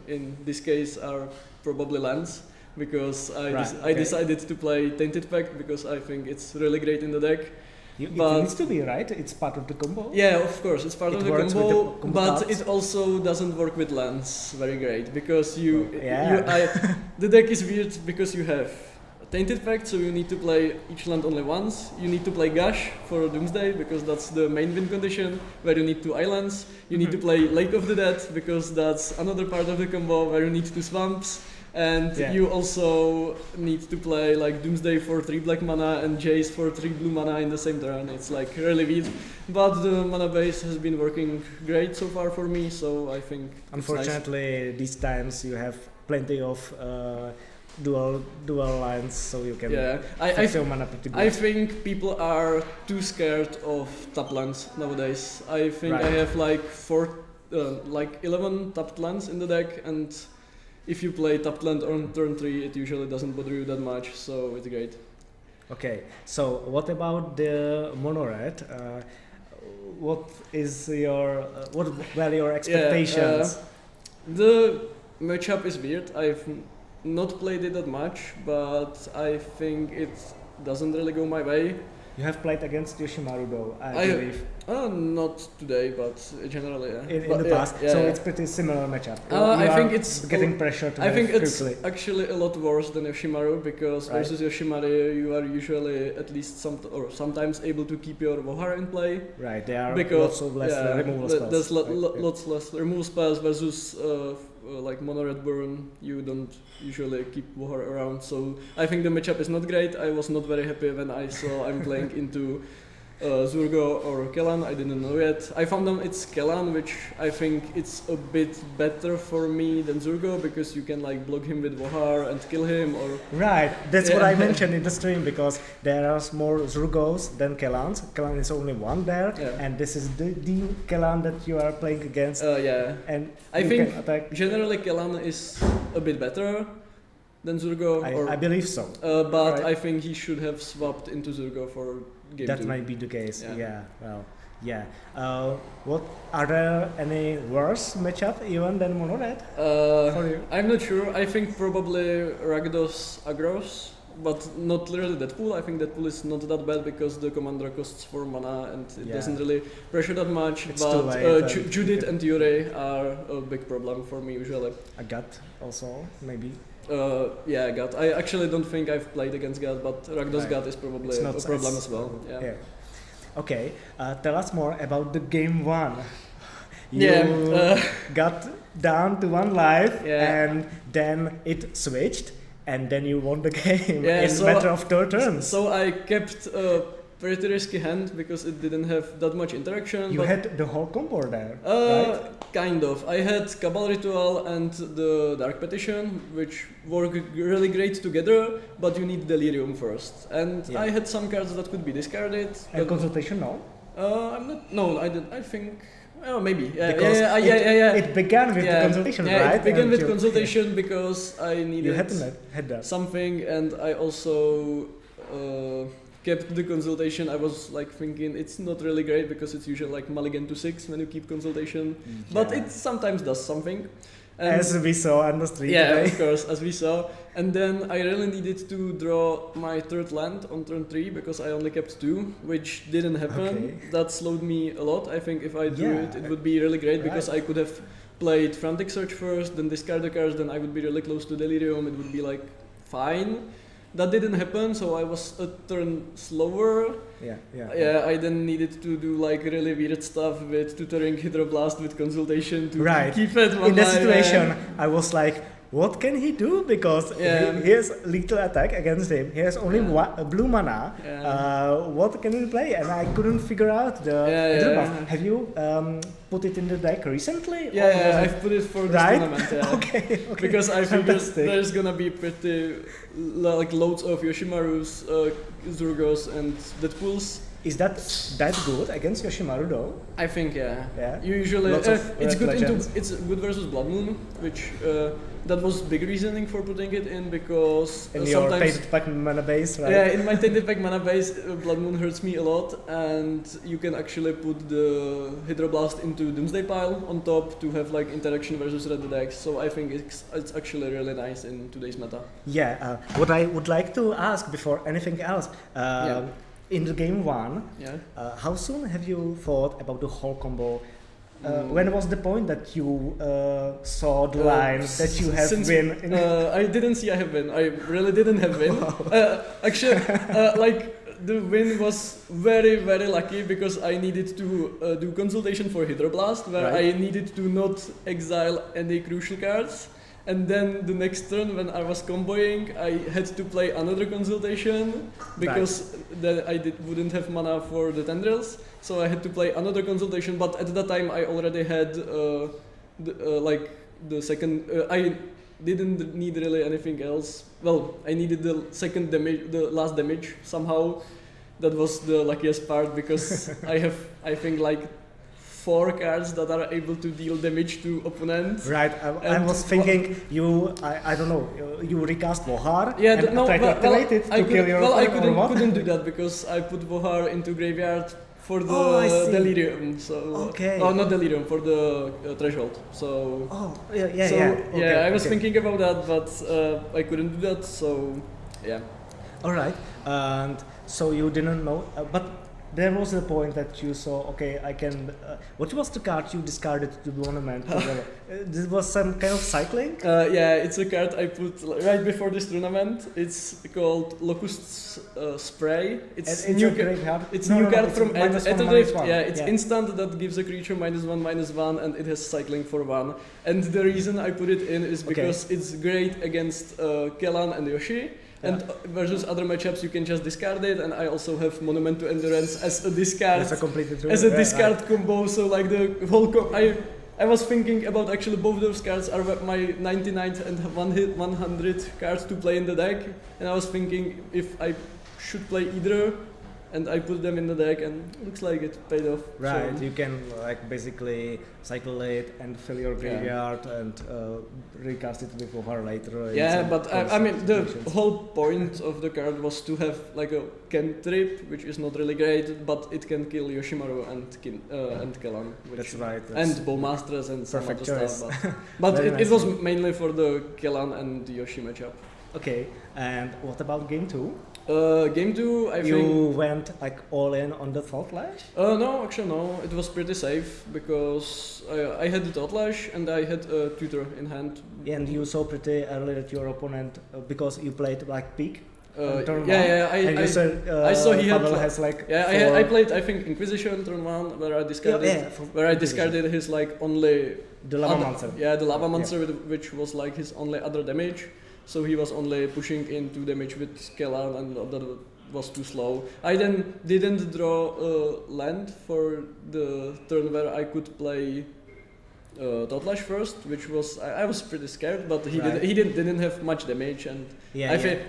in this case are probably lands, because I decided to play Tainted Pact because I think it's really great in the deck. It But- needs to be, right? It's part of the combo. Yeah, of course, it's part It of the works with combo, the combo but cards. it also doesn't work with lands very great because you, Yeah. the deck is weird because you have Tainted Pact, so you need to play each land only once. You need to play Gush for Doomsday because that's the main win condition where you need 2 islands. You need to play Lake of the Dead because that's another part of the combo where you need 2 swamps. And Yeah. you also need to play like Doomsday for 3 black mana and Jace for 3 blue mana in the same turn. It's like really weird. But the mana base has been working great so far for me, so I think it's nice. Unfortunately, these times you have plenty of dual lines, so you can Yeah, fix your mana pretty good. I think people are too scared of tap lands nowadays. I think I Right. have like 11 tapped lands in the deck, and if you play tapped land on turn 3, it usually doesn't bother you that much, so it's great. Okay, so what about the mono red? What is your what were your expectations? The matchup is weird. not played it that much, but I think it doesn't really go my way. You have played against Yoshimaru though, I believe. Not today, but generally, yeah. In the past, so it's pretty similar matchup. You I think are it's getting pressure to I think move it's quickly. actually a lot worse than Yoshimaru because Right. versus Yoshimaru you are usually at least sometimes able to keep your Vohar in play. Right, there are Because lots of less removal spells. there's right? lots less removal spells versus like Mono Red Burn. You don't usually keep Vohar around, so I think the matchup is not great. I was not very happy when I saw I'm playing into Zurgo or Kellan. I didn't know yet. I found out it's Kellan, which I think it's a bit better for me than Zurgo because you can like block him with Vohar and kill him or Right, that's what Yeah. I mentioned in the stream because there are more Zurgos than Kellans. Kellan is only one there, Yeah. and this is the Kellan that you are playing against. yeah. And I you think can attack. generally Kellan is a bit better than Zurgo, I believe so. but Right. I think he should have swapped into Zurgo for game That 2. might be the case. Yeah. Yeah. Well. Yeah. What are there any worse matchup even than Mono Red for you? I'm not sure. I think probably Rakdos Agros, but not literally Deadpool. I think Deadpool is not that bad because the commander costs 4 mana and it Yeah. doesn't really pressure that much. It's too but late, and Judith you can- and Yurei are a big problem for me usually. Agat also maybe. Yeah, God. I actually don't think I've played against God, but Rakdos Right. God is probably It's not a problem as- as well. Yeah. Okay. Tell us more about the game 1. You Yeah, got down to 1 life, Yeah. and then it switched, and then you won the game Yeah, in so- matter of 2 turns. So I kept a pretty risky hand because it didn't have that much interaction. You but had the whole combo there, right? Kind of. I had Cabal Ritual and the Dark Petition, which work really great together, but you need Delirium first. And Yeah. I had some cards that could be discarded. And but, consultation, no? I'm not. No, I didn't. I think. Oh, maybe. Yeah, Because yeah. It began with the consultation, yeah, right? it began And with you- consultation because I needed You had that. something, and I also kept the consultation. I was like thinking it's not really great because it's usually like mulligan to 6 when you keep consultation, but Yeah. it sometimes does something. And As we saw on the street yeah, today. of course, as we saw. And then I really needed to draw my 3rd land on turn 3 because I only kept 2, which didn't happen. Okay. That slowed me a lot. I think if I do Yeah, it, it would be really great because right. I could have played Frantic Search first, then discard the cards, then I would be really close to Delirium. It would be like fine. That didn't happen, so I was a turn slower. Yeah, I then needed to do like really weird stuff with tutoring Hydroblast with consultation to Right. keep it one In that life. situation, I was like, what can he do? Because Yeah. he has lethal attack against him. He has only Yeah. blue mana. Yeah. What can he play? And I couldn't figure out the Yeah, the yeah. buff. Have you put it in the deck recently? or Yeah, was it- I've put it for this Right? tournament. Yeah. Okay, okay. Because I figured Fantastic. there's gonna be pretty like loads of Yoshimaru's, Zurgos, and Deadpools. Is that good against Yoshimaru though? I think yeah. Yeah. You usually Lots of it's red good legends. it's good versus Blood Moon, which that was big reasoning for putting it in because In your sometimes tainted pack mana base, right? yeah, in my Tainted Pack mana base, Blood Moon hurts me a lot, and you can actually put the Hydroblast into Doomsday Pile on top to have like interaction versus red decks. So I think it's actually really nice in today's meta. Yeah. What I would like to ask before anything else, in the game 1, Yeah. how soon have you thought about the whole combo? When was the point that you saw the line that you have since, been? I didn't see I have win. I really didn't have win. Actually, like the win was very very lucky because I needed to do consultation for Hydroblast, where Right. I needed to not exile any crucial cards. And then the next turn, when I was comboing, I had to play another consultation because then I wouldn't have mana for the tendrils. So I had to play another consultation. But at that time, I already had like the second. I didn't need really anything else. Well, I needed the second damage, the last damage somehow. That was the luckiest part because I have, I think, like 4 cards that are able to deal damage to opponents. Right, I And was thinking I don't know, you recast Vohar Yeah, and no, try to well, activate it to kill your I opponent or what? couldn't do that because I put Vohar into graveyard for the Oh, I see. delirium. So Okay. oh, not delirium, for the threshold. So Oh, yeah, so Okay, I was okay. thinking about that, but I couldn't do that. So yeah. All right, and so you didn't know, but there was a point that you saw. Okay, I can. What was the card you discarded to the tournament? This was some kind of cycling. Yeah, it's a card I put right before this tournament. It's called Locust Spray. It's new a great card. It's No, new no, card it's from -1, Etadrift. -1. Yeah, it's instant that gives a creature -1/-1, and it has cycling for 1. And the reason I put it in is because it's great against Kellan and Yoshi. And versus other matchups, you can just discard it, and I also have Monument to Endurance as a discard. That's a completely true. As a discard combo, so like the whole I was thinking about actually both those cards are my 99th and 100 cards to play in the deck, and I was thinking if I should play either, and I put them in the deck, and looks like it paid off. Right, So, you can like basically cycle it and fill your graveyard and recast it with Ohar later. in yeah, some but close I mean the situations. whole point of the card was to have like a cantrip, which is not really great, but it can kill Yoshimaru and Kellan. That's right. And Bowmasters and some perfect other choice. stuff. But Very it nice. was mainly for the Kellan and Yoshi matchup. Okay, and what about game 2? Game 2, I You think. went like all in on the Thought Lash? No, actually no. It was pretty safe because I had the Thought Lash and I had a tutor in hand. And you saw pretty early that your opponent, because you played like peak. on turn Yeah, one, and you said I saw he had Pavel like- has like yeah. I played I think Inquisition turn 1 where I discarded where I discarded his like only the Lava other- Monster. Yeah, the Lava Monster which was like his only other damage. So he was only pushing in 2 damage with Kellan, and that was too slow. I then didn't draw a land for the turn where I could play Thought Lash first, which was I was pretty scared, but he didn't have much damage, and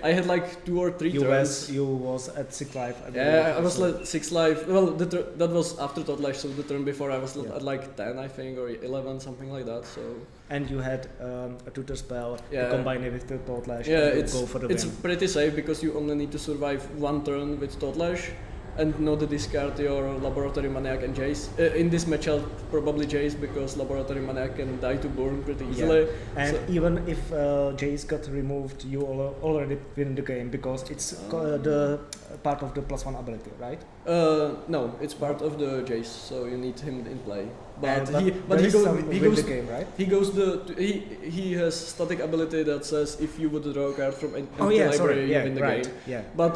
I had like 2 or 3 turns. You was at 6 life. Yeah, I was like 6 life. Well, that was after Thought Lash, so the turn before I was at like 10, I think, or 11, something like that. So. And you had a tutor spell to combine it with the Thought Lash. Yeah, and it's go for the it's win. pretty safe because you only need to survive 1 turn with Thought Lash, and not discard your Laboratory Maniac and Jace. In this matchup, probably Jace, because Laboratory Maniac can die to burn pretty easily. And So- even if Jace got removed, you already win the game because it's the part of the +1 ability, right? No, it's part of the Jace, so you need him in play. But there he is goes some he win goes the game, right? he has static ability that says if you would draw a card from empty Oh yeah, library, sorry. you Yeah, win the right. game. Yeah. But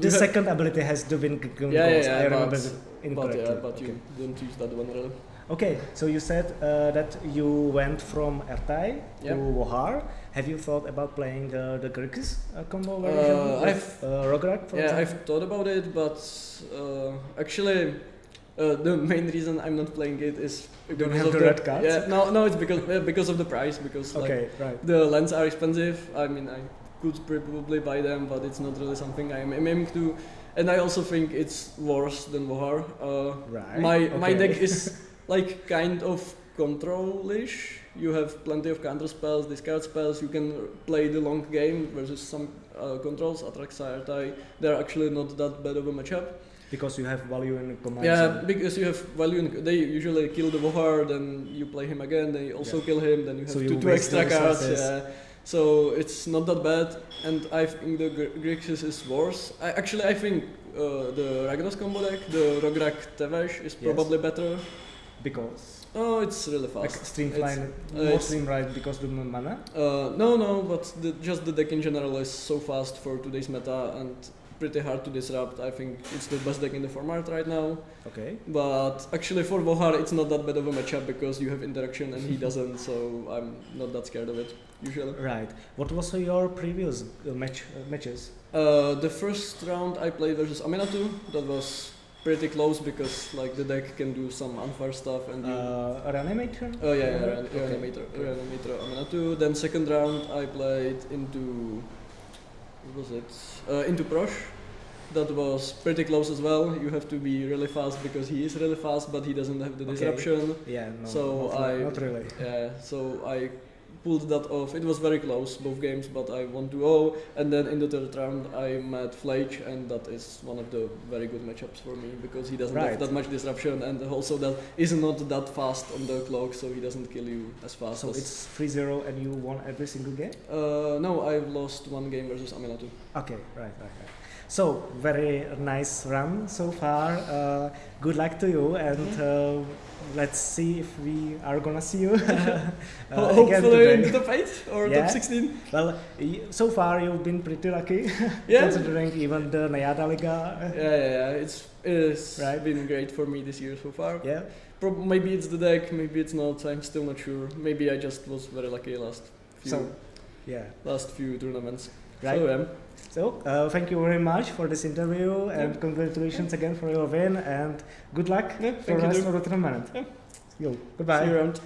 The second ability has the win goals. I remember it incorrectly. but you don't use that one really. Okay, so you said that you went from Ertai Yep. to Wohar. Have you thought about playing the Grixis combo Uh, version with I've- Rograk, for Yeah, example? I've thought about it, but actually, the main reason I'm not playing it is because have of the red cards? Yeah, no, it's because of the price. Because like, Okay, right. the lands are expensive. I mean, I could probably buy them, but it's not really something I'm aiming to. And I also think it's worse than Wohar. Right. My okay. deck is like kind of control-ish. You have plenty of counter spells, discard spells. You can play the long game versus some controls. Atraxa, Ertai, they're actually not that bad of a matchup. Because you have value in commands. Yeah, and- because you have value. They usually kill the Wohar, then you play him again. They also kill him. Then you have So you two waste extra the cards. resources. Yeah. So it's not that bad, and I think the Grixis is worse. I think the Ragnos combo deck, the Rograk Tevesh, is probably better. Because Oh, it's really fast. like streamline, more it's- streamlined because of the mana. No, but just the deck in general is so fast for today's meta and pretty hard to disrupt. I think it's the best deck in the format right now. Okay. But actually for Wohar it's not that bad of a matchup because you have interaction and he doesn't, so I'm not that scared of it usually. Right. What was your previous matches? The first round I played versus Aminatu. That was pretty close because like the deck can do some unfair stuff and you Reanimator? Oh yeah, Okay. Reanimator Aminatu. Then second round I played into what was it? Into Prosh. That was pretty close as well. You have to be really fast because he is really fast, but he doesn't have the Okay. disruption. Yeah, no. So not I- not really. Yeah, so I pulled that off. It was very close, both games, but I won 2-0. And then in the third round, I met Flage, and that is one of the very good matchups for me because he doesn't have that much disruption, and also that is not that fast on the clock, so he doesn't kill you as fast. So it's 3-0 and you won every single game? No, I've lost one game versus Aminatu. Okay, right. So, very nice run so far. Good luck to you, and let's see if we are gonna see you hopefully in the top 8 or Yeah. top 16. Well, so far you've been pretty lucky, Yeah. considering even the Nayada Liga. Yeah. It's Right. been great for me this year so far. Yeah. Maybe it's the deck, maybe it's not. I'm still not sure. Maybe I just was very lucky last few tournaments. Right. So, yeah. So, thank you very much for this interview, and congratulations again for your win, and good luck Yeah, for thank the you. rest of the tournament. Yeah. Yo, goodbye. See you around.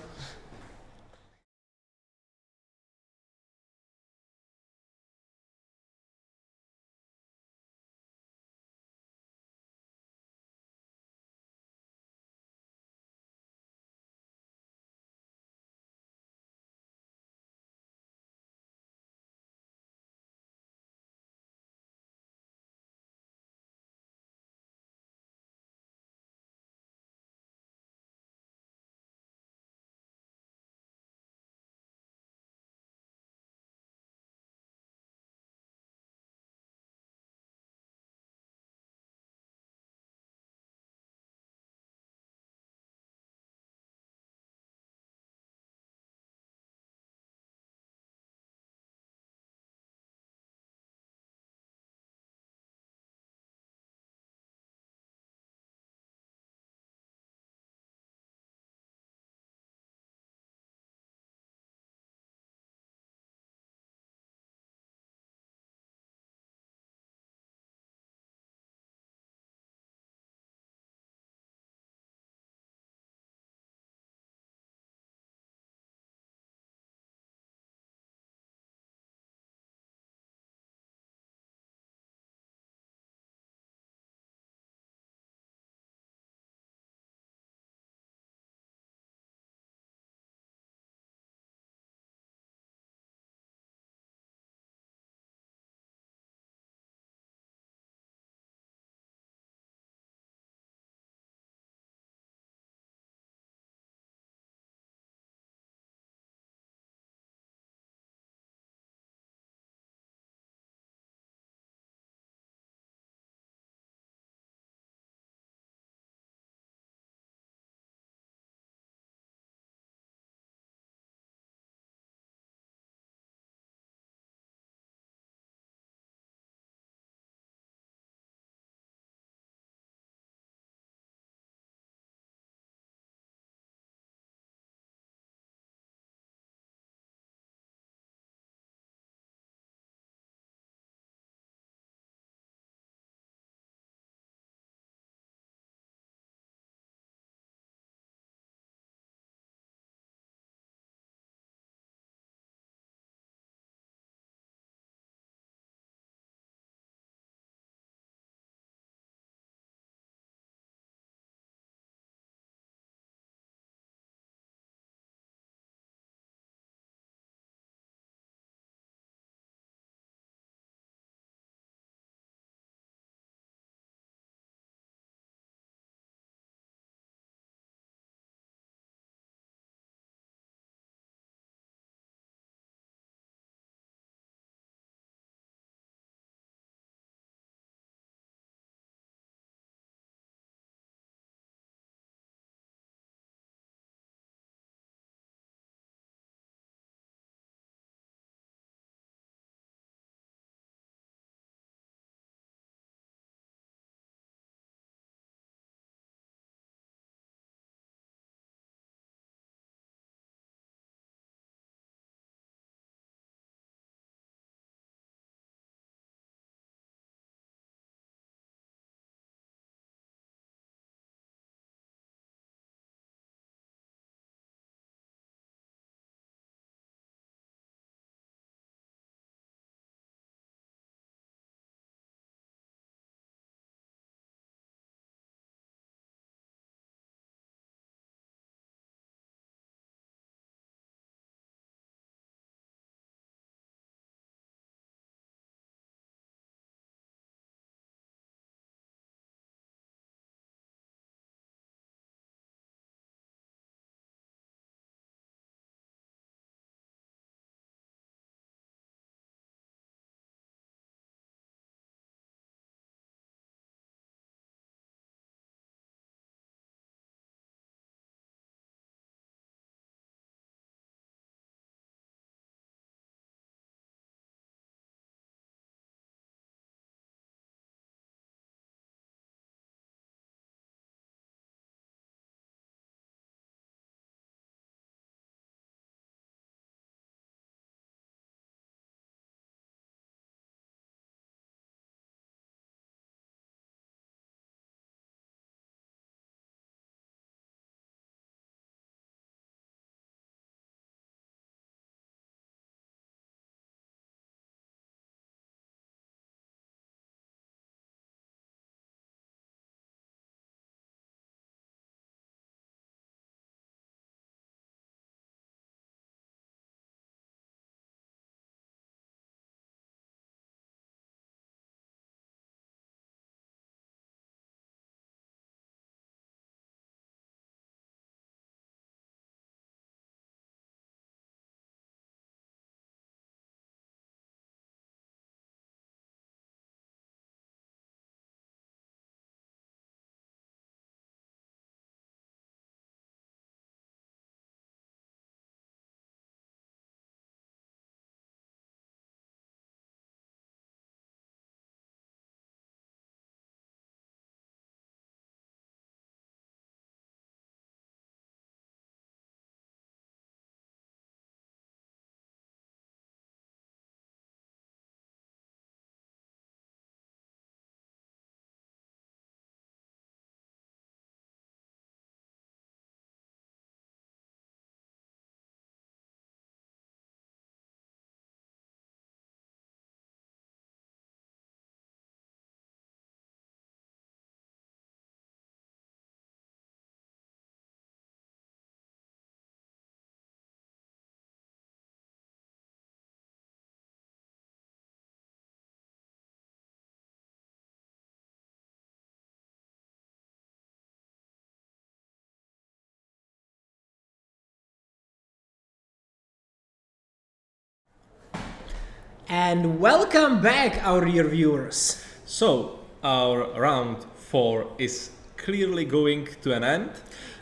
And welcome back, our dear viewers. So, our round 4 is clearly going to an end.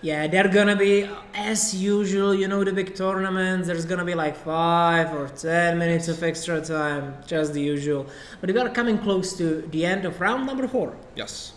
Yeah, they're gonna be, as usual, you know, the big tournaments, there's gonna be like 5 or 10 minutes of extra time, just the usual. But we are coming close to the end of round number 4. Yes.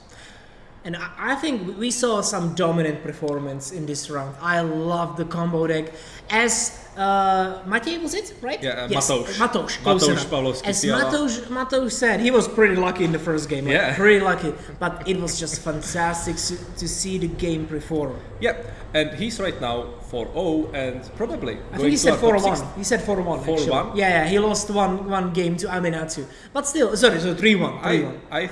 And I think we saw some dominant performance in this round. I love the combo deck. As Matej, was it, right? Yeah, yes. Matouš. Close enough. Pavlovský As Fiala. Matouš said, he was pretty lucky in the first game. Like, Yeah. pretty lucky. But it was just fantastic to see the game perform. Yeah, and he's right now 4-0 and probably I going think he to said our top 4-1. 6. He said 4-1. 4-1? actually. Yeah, he lost one game to Aminatu. But still, sorry, so 3-1. 3-1.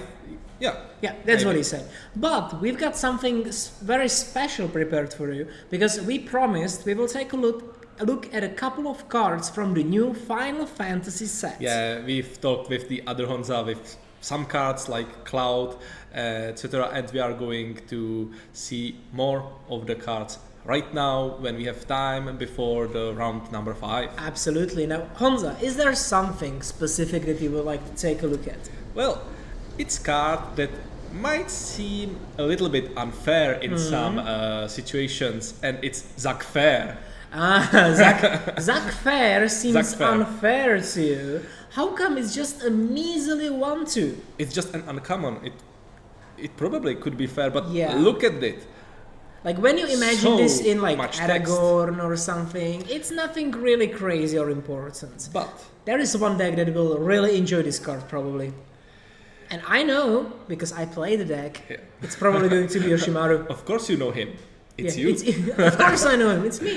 Yeah, that's Maybe. what he said. But we've got something very special prepared for you because we promised we will take a look at a couple of cards from the new Final Fantasy set. Yeah, we've talked with the other Honza with some cards like Cloud, etc. And we are going to see more of the cards right now when we have time before the round number 5. Absolutely. Now, Honza, is there something specific that you would like to take a look at? Well, it's card that might seem a little bit unfair in some situations, and it's Zack Fair. Zack Fair seems Zack Fair. unfair to you. How come it's just a measly 1-2? It's just an uncommon. It probably could be fair, but Yeah. look at it. Like when you imagine So this in like much text. Aragorn or something, it's nothing really crazy or important. But There is one deck that will really enjoy this card probably. And I know, because I play the deck, Yeah. it's probably going to be Yoshimaru. of course you know him. It's Yeah, you. Of course I know him, it's me.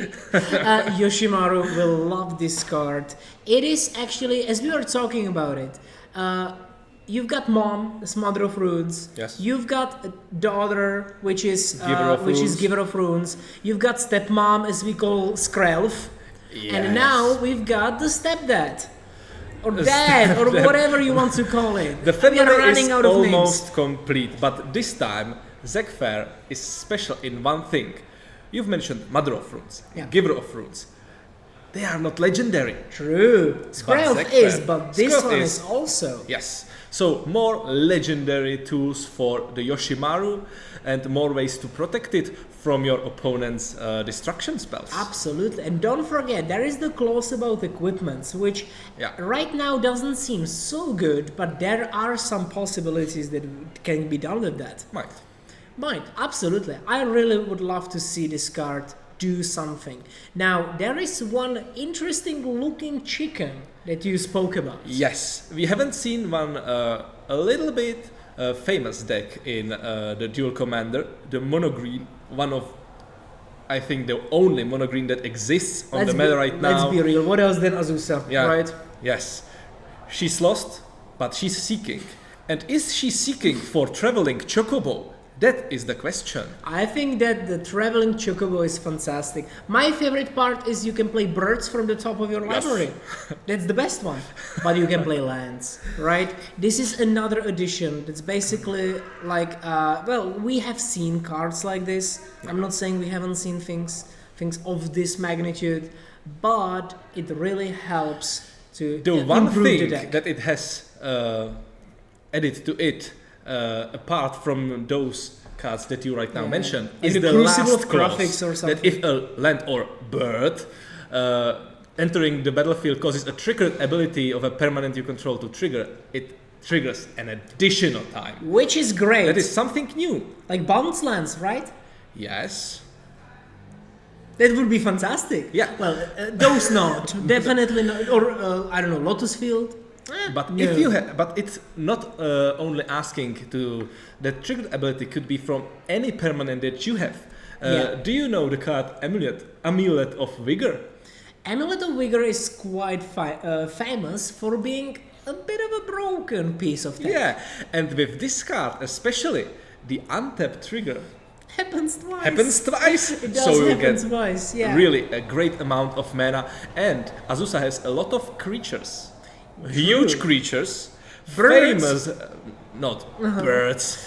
Yoshimaru will love this card. It is actually, as we were talking about it, you've got Mom, this Mother of Runes. Yes. You've got a daughter, which is Runes. Giver of Runes. You've got stepmom, as we call Skrelv. And Yes. now we've got the stepdad. Or dad, or whatever you want to call it. The We family are running is out of almost names. complete, but this time Zack Fair is special in one thing. You've mentioned Mother of Runes, Yeah. Giver of Runes. They are not legendary. True. Skrelv Zack is, Fair. but this Skrelv one is. is also. Yes. So more legendary tools for the Yoshimaru and more ways to protect it from your opponent's destruction spells. Absolutely, and don't forget there is the clause about equipments, which Yeah. right now doesn't seem so good, but there are some possibilities that can be done with that. Might, absolutely. I really would love to see this card do something. Now, there is one interesting looking chicken that you spoke about. Yes, we haven't seen one a little bit famous deck in the Duel Commander, the mono green, one of I think the only mono green that exists on the meta right now. Let's be real. What else than Azusa, Yeah. right? Yes, she's lost, but she's seeking. And is she seeking for traveling chocobo? That is the question. I think that the traveling chocobo is fantastic. My favorite part is you can play birds from the top of your Yes. library. That's the best one. But you can play lands, right? This is another addition that's basically like, well, we have seen cards like this. I'm not saying we haven't seen things of this magnitude, but it really helps to The one improve the thing deck. that it has added to it, apart from those cards that you right now Yeah. mentioned, Like is the the Crucible last of clause Graphics or that something. if a land or bird entering the battlefield causes a triggered ability of a permanent you control to trigger, it triggers an additional time. Which is great. That is something new. like bounce lands, right? Yes. That would be fantastic. Yeah. Well, those not. Definitely not. Or, I don't know, Lotus Field. But No. if you but it's not only asking to the triggered ability could be from any permanent that you have. Yeah. Do you know the card Amulet of Vigor? Amulet of Vigor is quite famous for being a bit of a broken piece of tech. Yeah, and with this card especially, the untap trigger Happens twice. happens twice, It does so you happen get twice, yeah. really a great amount of mana. And Azusa has a lot of creatures, huge creatures, Birds. famous, not birds.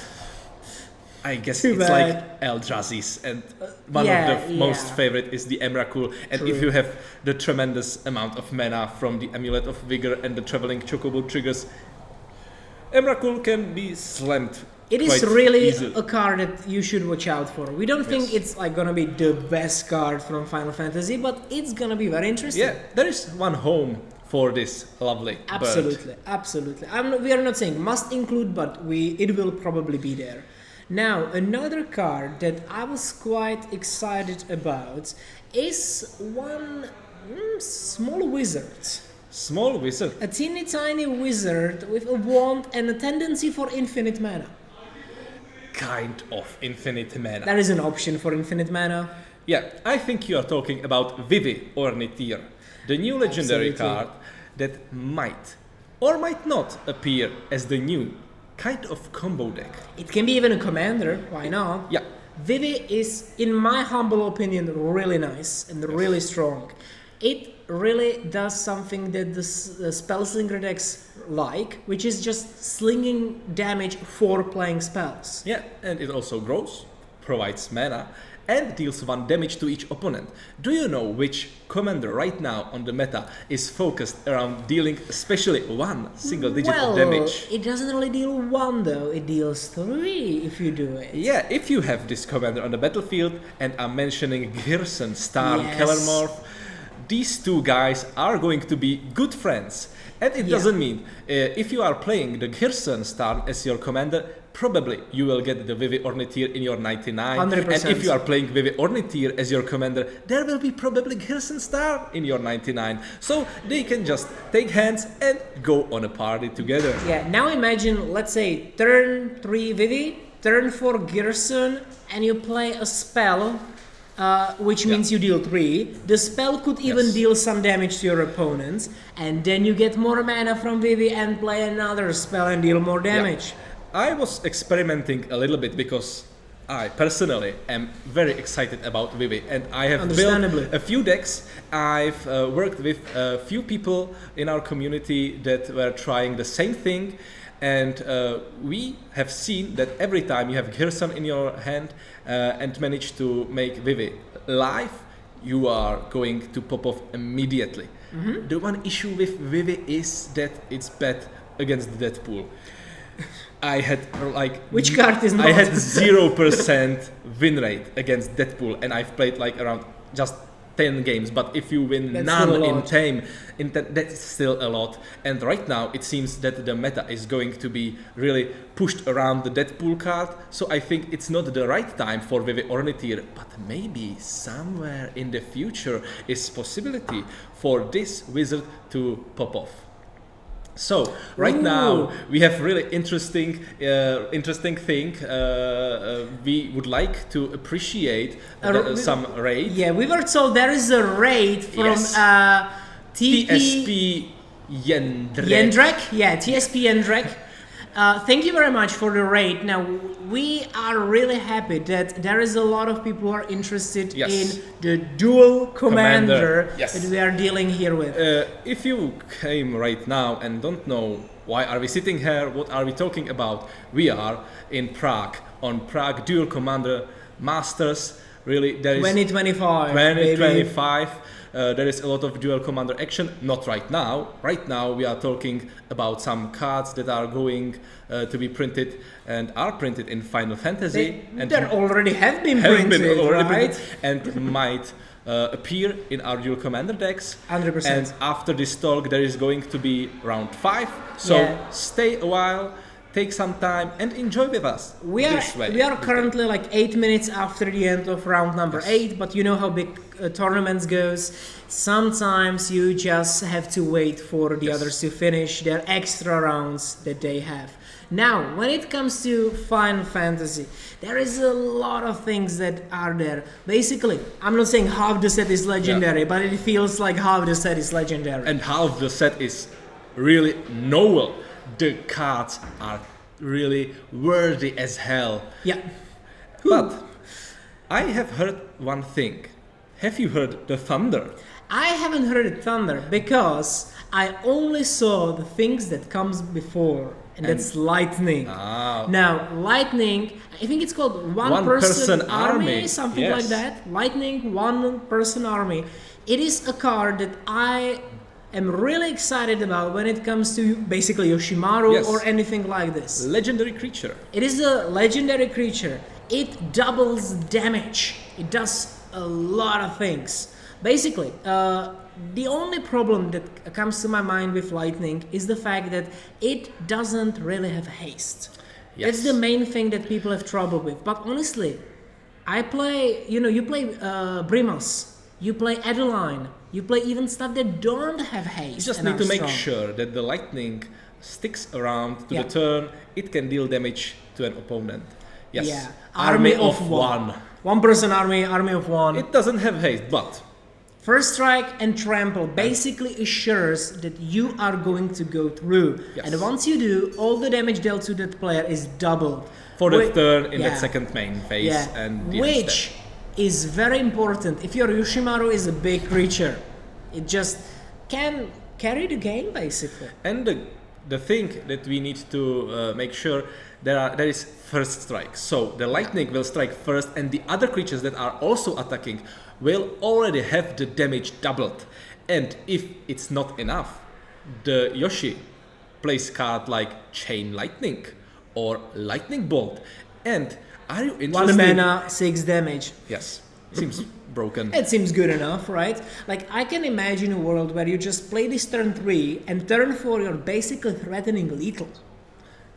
I guess Too it's bad. like Eldrazi's, and one yeah, of the most yeah. favorite is the Emrakul. And if True. you have the tremendous amount of mana from the Amulet of Vigor and the Traveling Chocobo triggers, Emrakul can be slammed. It is quite really easily. a card that you should watch out for. We don't think Yes. it's like gonna be the best card from Final Fantasy, but it's gonna be very interesting. Yeah, there is one home for this lovely bird. Absolutely, absolutely. We are not saying must include, but it will probably be there. Now, another card that I was quite excited about is one small wizard. Small wizard. A teeny tiny wizard with a wand and a tendency for infinite mana. Kind of infinite mana. There is an option for infinite mana. Yeah, I think you are talking about Vivi Ornithir, the new legendary Absolutely. card that might or might not appear as the new kind of combo deck. It can be even a commander, why not? Yeah, Vivi is, in my humble opinion, really nice and really strong. It really does something that the spellslinger decks like, which is just slinging damage for playing spells. yeah, and it also grows, provides mana, and deals 1 damage to each opponent. Do you know which commander right now on the meta is focused around dealing especially 1 single digit well, of damage? it doesn't really deal 1 though, it deals 3 if you do it. Yeah, if you have this commander on the battlefield, and I'm mentioning Gerson, Starn, Yes. Kellermorph, these two guys are going to be good friends. And it Yeah. doesn't mean if you are playing the Gerson Starn as your commander, probably you will get the Vivi Ornithir in your 99. 100%. And if you are playing Vivi Ornithir as your commander, there will be probably Gerson Starn in your 99. So they can just take hands and go on a party together. Yeah, now imagine, let's say, turn 3 Vivi, turn 4 Gerson, and you play a spell, which Yeah. means you deal 3. The spell could even Yes. deal some damage to your opponents, and then you get more mana from Vivi and play another spell and deal more damage. I was experimenting a little bit because I personally am very excited about Vivi, and I have Understandably. built a few decks. I've worked with a few people in our community that were trying the same thing, and we have seen that every time you have Gerson in your hand and manage to make Vivi live, you are going to pop off immediately. Mm-hmm. The one issue with Vivi is that it's bad against Deadpool. I had like Which card is not? I had 0% win rate against Deadpool, and I've played like around just 10 games. But if you win That's none still a in lot. 10, that's still a lot. And right now it seems that the meta is going to be really pushed around the Deadpool card. So I think it's not the right time for Vivi Ornithir, but maybe somewhere in the future is possibility for this wizard to pop off. So right now Ooh. we have really interesting thing. We would like to appreciate some raid. Yeah, we were told there is a raid from Yes. TP TSP Yendrek. Yendrek? Yeah, TSP Yendrek. Thank you very much for the raid. Now, we are really happy that there is a lot of people who are interested Yes. in the dual commander, Yes. that we are dealing here with. If you came right now and don't know why are we sitting here, what are we talking about, we are in Prague on Prague Dual Commander Masters. Really, there is 2025. 2025. There is a lot of dual commander action. Not right now. Right now we are talking about some cards that are going to be printed and are printed in Final Fantasy. They already have been have printed, been already right? printed and might appear in our dual commander decks. 100%. And after this talk, there is going to be round 5. So Yeah. stay a while, take some time, and enjoy with us. We are currently like 8 minutes after the end of round number Yes. 8, but you know how big tournaments goes. Sometimes you just have to wait for the Yes. others to finish their extra rounds that they have. Now, when it comes to Final Fantasy, there is a lot of things that are there. Basically, I'm not saying half the set is legendary, but it feels like half the set is legendary. And half the set is really novel. The cards are really worthy as hell. yeah. But I have heard one thing. Have you heard the thunder? I haven't heard it thunder because I only saw the things that comes before. and that's lightning. Ah, Now, lightning, I think it's called one person army, something like that. Lightning, one person army. It is a card that I am really excited about when it comes to basically Yoshimaru Yes. or anything like this. legendary creature. It is a legendary creature. It doubles damage. It does a lot of things. Basically, the only problem that comes to my mind with lightning is the fact that it doesn't really have haste. That's the main thing that people have trouble with. But honestly, I play, you play Brimas, you play Adeline, you play even stuff that don't have haste. You just and need are to make strong. sure that the lightning sticks around to Yeah. the turn. It can deal damage to an opponent. Yes. Yeah. Army of one. One person army, army of one. It doesn't have haste, but First strike and trample basically assures that you are going to go through. Yes. And once you do, all the damage dealt to that player is doubled. for the Whi- turn in yeah. that second main phase Yeah, and the which is very important. If your Yoshimaru is a big creature, it just can carry the game basically. And the thing that we need to make sure there is first strike. So the lightning will strike first, and the other creatures that are also attacking will already have the damage doubled. And if it's not enough, the Yoshi plays card like Chain Lightning or Lightning Bolt. And are you interested? 1 mana, 6 damage. Yes, seems broken. It seems good enough, right? Like, I can imagine a world where you just play this turn 3 and turn 4 you're basically threatening lethal.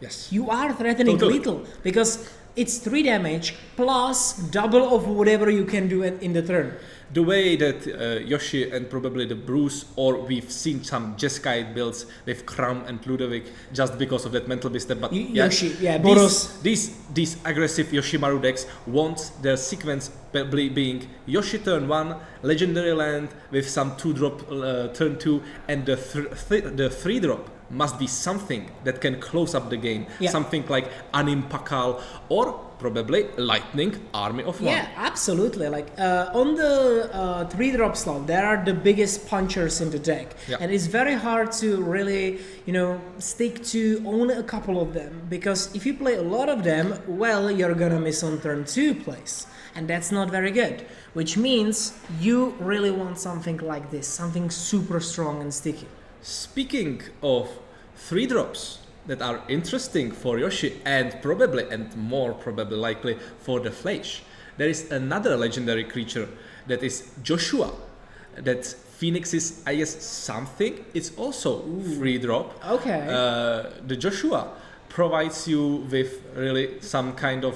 Yes. You are threatening Totally. lethal because it's 3 damage plus double of whatever you can do in the turn. The way that Yoshi and probably the Bruce, or we've seen some Jeskai builds with Kram and Ludovic just because of that mental mistake, but Yoshi, yeah, Boros. these aggressive Yoshimaru decks want their sequence being Yoshi turn 1, legendary land with some 2-drop turn 2, and the 3-drop must be something that can close up the game. Yeah. Something like Anim Pakal or probably Lightning Army of One. Yeah, absolutely. Like on the 3-drop slot, there are the biggest punchers in the deck, Yeah. and it's very hard to really, stick to only a couple of them because if you play a lot of them, well, you're gonna miss on turn 2 plays, and that's not very good. Which means you really want something like this, something super strong and sticky. Speaking of 3-drops that are interesting for Yoshi and more probably likely for the Flash, there is another legendary creature that is Joshua. That Phoenix is, I guess, something. It's also 3-drop. Okay. The Joshua provides you with really some kind of,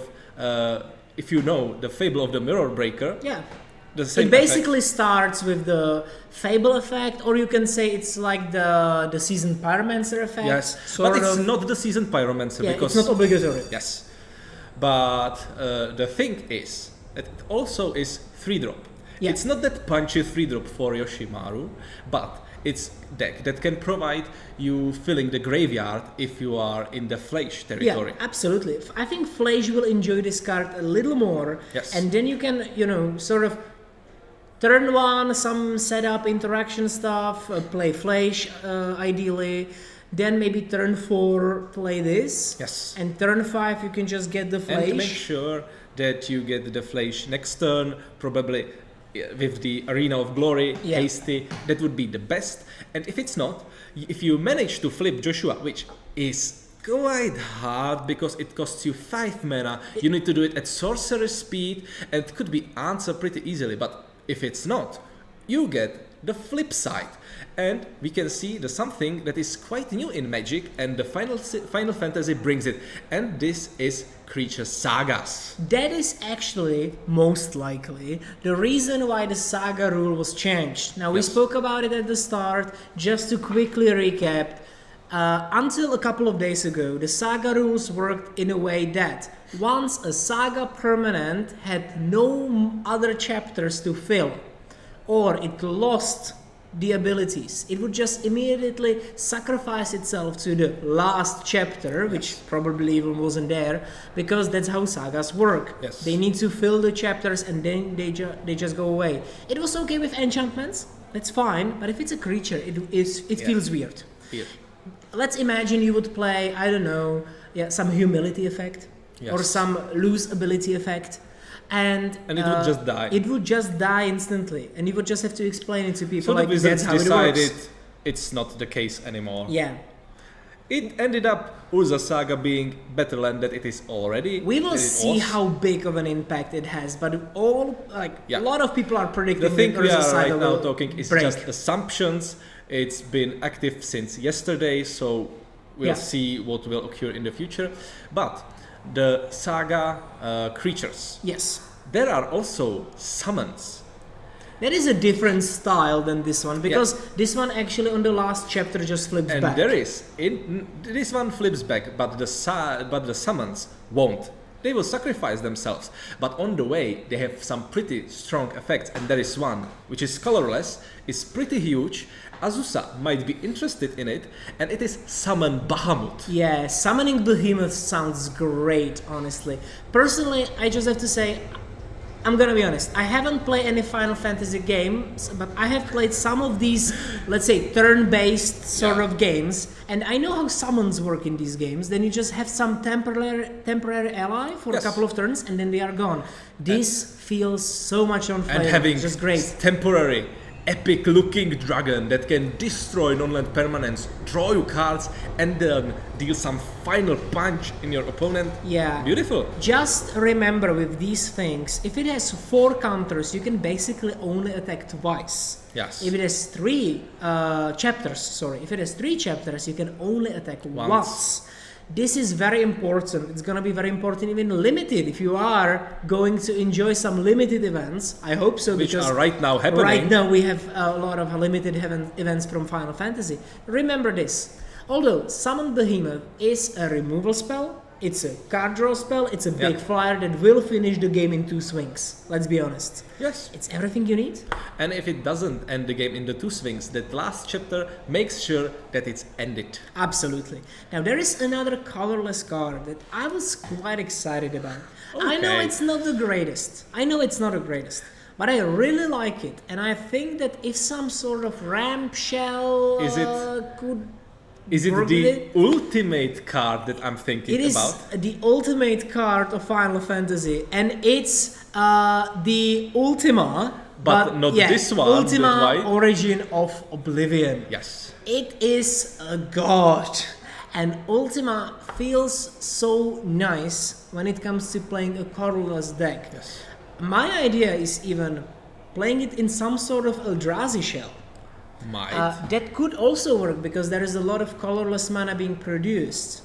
if you know the Fable of the Mirror Breaker, Yeah. the same It basically starts with the Fable effect, or you can say it's like the Seasoned Pyromancer effect. Yes, sort but it's of. not the Seasoned Pyromancer Yeah, because it's not obligatory. yes, but the thing is that it also is 3-drop. Yeah. It's not that punchy 3-drop for Yoshimaru, but it's deck that can provide you filling the graveyard if you are in the Flash territory. Yeah, absolutely. I think Flash will enjoy this card a little more, Yes. and then you can, sort of turn 1, some setup interaction stuff, play Flash ideally, then maybe turn 4 play this, Yes. and turn 5 you can just get the Flash. And make sure that you get the Flash next turn, probably with the Arena of Glory, Yeah. hasty. That would be the best. And if it's not, if you manage to flip Joshua, which is quite hard because it costs you 5 mana, you need to do it at sorcerer speed, and it could be answered pretty easily. But if it's not, you get the flip side. And we can see the something that is quite new in Magic, and the Final Fantasy brings it. And this is Creature Sagas. That is actually most likely the reason why the Saga rule was changed. Now, we Yes. spoke about it at the start. Just to quickly recap, until a couple of days ago, the Saga rules worked in a way that once a Saga permanent had no other chapters to fill, or it lost the abilities, it would just immediately sacrifice itself to the last chapter, which probably even wasn't there, because that's how sagas work. Yes. They need to fill the chapters and then they just go away. It was okay with enchantments, that's fine, but if it's a creature, it Yeah. feels weird. Here. let's imagine you would play, I don't know, some humility effect or some lose ability effect. And it would just die. It would just die instantly, and you would just have to explain it to people. So the Wizards that's how decided it works. it's not the case anymore. Yeah. It ended up Urza Saga being better than that it is already. We will see how big of an impact it has, but a lot of people are predicting the thing that we Urza are Saga right now will talking is break. just assumptions. It's been active since yesterday, so we'll see what will occur in the future. But the Saga creatures. Yes. There are also summons. That is a different style than this one, because this one actually on the last chapter just flips And back. there is this one flips back, but the summons won't. They will sacrifice themselves, but on the way they have some pretty strong effects, and there is one which is colorless, is pretty huge. Azusa might be interested in it, and it is Summon Bahamut. Yeah, summoning Behemoth sounds great, honestly. Personally, I just have to say, I'm gonna be honest, I haven't played any Final Fantasy games, but I have played some of these, let's say, turn-based sort of games, and I know how summons work in these games. Then you just have some temporary ally for a couple of turns, and then they are gone. This feels so much on fire. And having just great. temporary epic looking dragon that can destroy non-land permanents, draw you cards, and then deal some final punch in your opponent. Yeah. Beautiful. Just remember with these things, if it has 4 counters, you can basically only attack twice. Yes. If it has 3 chapters, you can only attack once. This is very important. It's gonna be very important even limited. If you are going to enjoy some limited events, I hope so. Which because are right now happening. Right now we have a lot of limited events from Final Fantasy. Remember this. Although Summon Behemoth is a removal spell, it's a card draw spell, it's a big flyer that will finish the game in 2 swings. Let's be honest. Yes. It's everything you need. And if it doesn't end the game in the 2 swings, that last chapter makes sure that it's ended. Absolutely. Now there is another colorless card that I was quite excited about. I know it's not the greatest. But I really like it. And I think that if some sort of ramp shell could Is it work the with it, ultimate card that I'm thinking it is about? the ultimate card of Final Fantasy, and it's the Ultima, But not this one, Ultima that white. Origin of Oblivion. Yes. It is a god, and Ultima feels so nice when it comes to playing a colorless deck. Yes. My idea is even playing it in some sort of Eldrazi shell. That could also work because there is a lot of colorless mana being produced.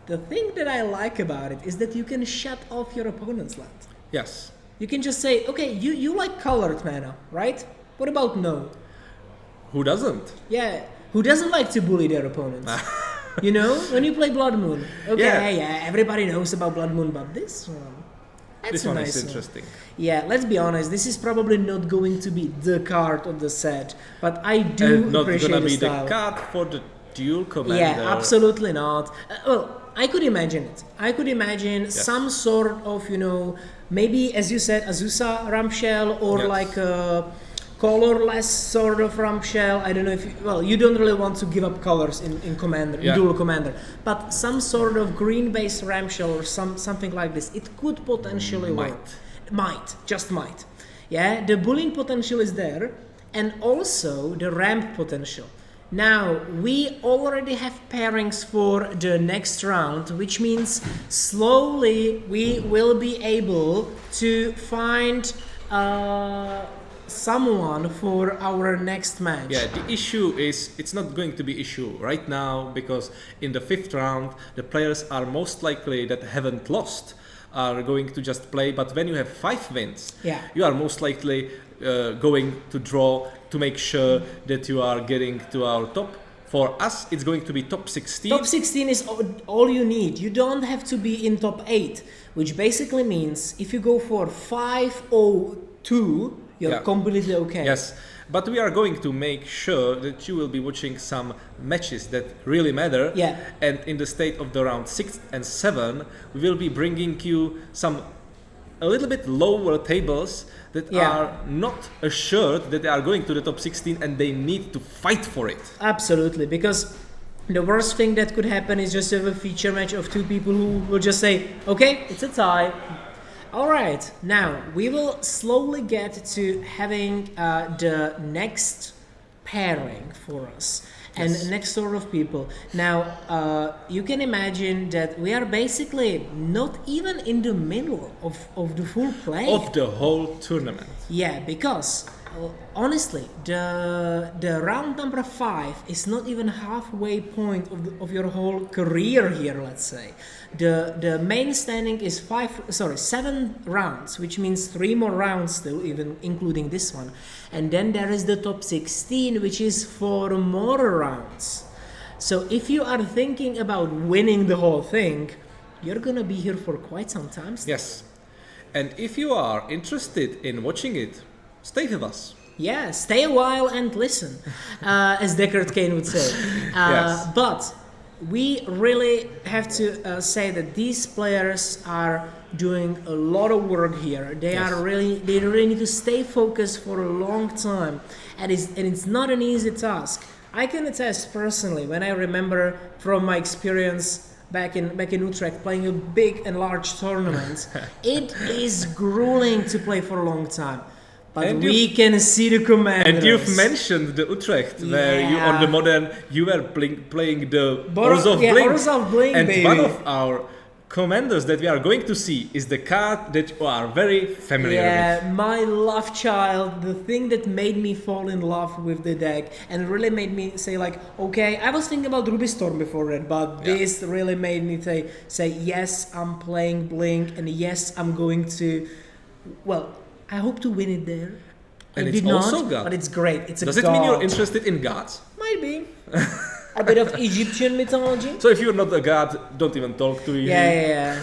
The thing that I like about it is that you can shut off your opponent's land. Yes. You can just say, okay, you like colored mana, right? What about no? Who doesn't? Yeah, who doesn't like to bully their opponents? You know, when you play Blood Moon, okay, everybody knows about Blood Moon, but this one, This one is interesting. Yeah, let's be honest, this is probably not going to be the card of the set, but I do not appreciate gonna the be style. the card for the dual commander. Yeah, absolutely not. Well, I could imagine it. I could imagine some sort of, you know, maybe as you said, Azusa ramp shell or like a colorless sort of ramp shell. I don't know if you don't really want to give up colors in commander, in dual commander, but some sort of green based ramp shell or something like this. It could potentially work. Just might. Yeah, the bullying potential is there, and also the ramp potential. Now, we already have pairings for the next round, which means slowly we will be able to find someone for our next match. Yeah, the issue is, it's not going to be issue right now, because in the 5th round, the players are most likely that haven't lost are going to just play, but when you have 5 wins, you are most likely going to draw to make sure that you are getting to our top. For us, it's going to be top 16. Top 16 is all you need. You don't have to be in top 8, which basically means if you go for 5-0-2, you're completely okay. Yes, but we are going to make sure that you will be watching some matches that really matter. Yeah. And in the state of the round 6 and 7, we will be bringing you some a little bit lower tables that are not assured that they are going to the top 16 and they need to fight for it. Absolutely, because The worst thing that could happen is just have a feature match of two people who will just say, okay, it's a tie. Alright, now we will slowly get to having the next pairing for us. And next sort of people. Now, you can imagine that we are basically not even in the middle of the full play. Of the whole tournament. Yeah, because honestly, the round number 5 is not even halfway point of your whole career here. Let's say the main standing is 7 rounds, which means 3 more rounds still, even including this one. And then there is the top 16, which is 4 more rounds. So if you are thinking about winning the whole thing, you're gonna be here for quite some time still. Yes. And if you are interested in watching it, stay with us. Yeah, stay a while and listen, as Deckard Cain would say. Yes. But we really have to say that these players are doing a lot of work here. They really need to stay focused for a long time, and it's not an easy task. I can attest personally when I remember from my experience back in Utrecht playing a big and large tournament. It is grueling to play for a long time. But And we can see the commanders. And you've mentioned the Utrecht, where you on the modern you were playing the Orzhov Blink. Orzhov Blink, and baby. one of our commanders that we are going to see is the card that you are very familiar with. Yeah, my love child, the thing that made me fall in love with the deck and really made me say like, okay, I was thinking about Ruby Storm before that, but this really made me say yes, I'm playing Blink, and yes, I'm going to, well, I hope to win it there. And I it's did not, also God. but it's great. It's a Does god. it mean you're interested in gods? Might be. A bit of Egyptian mythology. So if you're not a god, don't even talk to you. Yeah.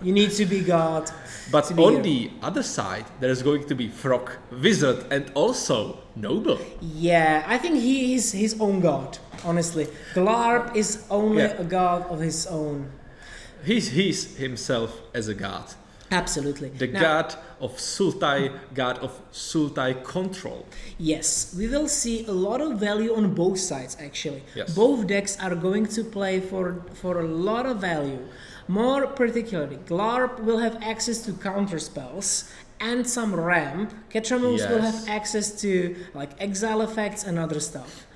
You need to be god. But to be on here. the other side, there is going to be Frog, Wizard, and also Noble. Yeah, I think he is his own god, honestly. Glarp is only a god of his own. He's himself as a god. Absolutely. The god of Sultai, god of Sultai control. Yes, we will see a lot of value on both sides actually. Yes. Both decks are going to play for a lot of value. More particularly, Glarp will have access to counter spells and some ramp. Ketramos will have access to like exile effects and other stuff.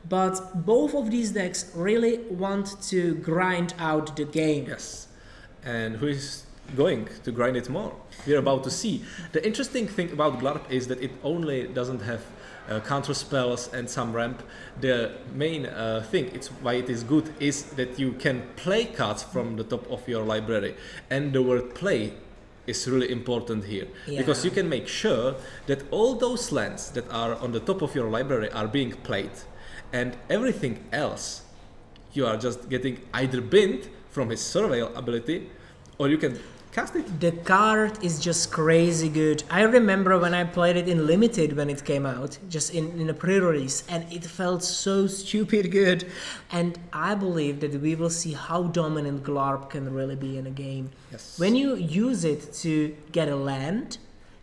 But both of these decks really want to grind out the game. Yes. And who is going to grind it more? We're about to see. The interesting thing about Glarp is that it only doesn't have counter spells and some ramp. The main thing, it's why it is good, is that you can play cards from the top of your library, and the word play is really important here, because you can make sure that all those lands that are on the top of your library are being played, and everything else you are just getting either binned from his surveil ability, or you can cast it. The card is just crazy good. I remember when I played it in Limited when it came out, just in a pre-release, and it felt so stupid good. And I believe that we will see how dominant Glarp can really be in a game. Yes. When you use it to get a land,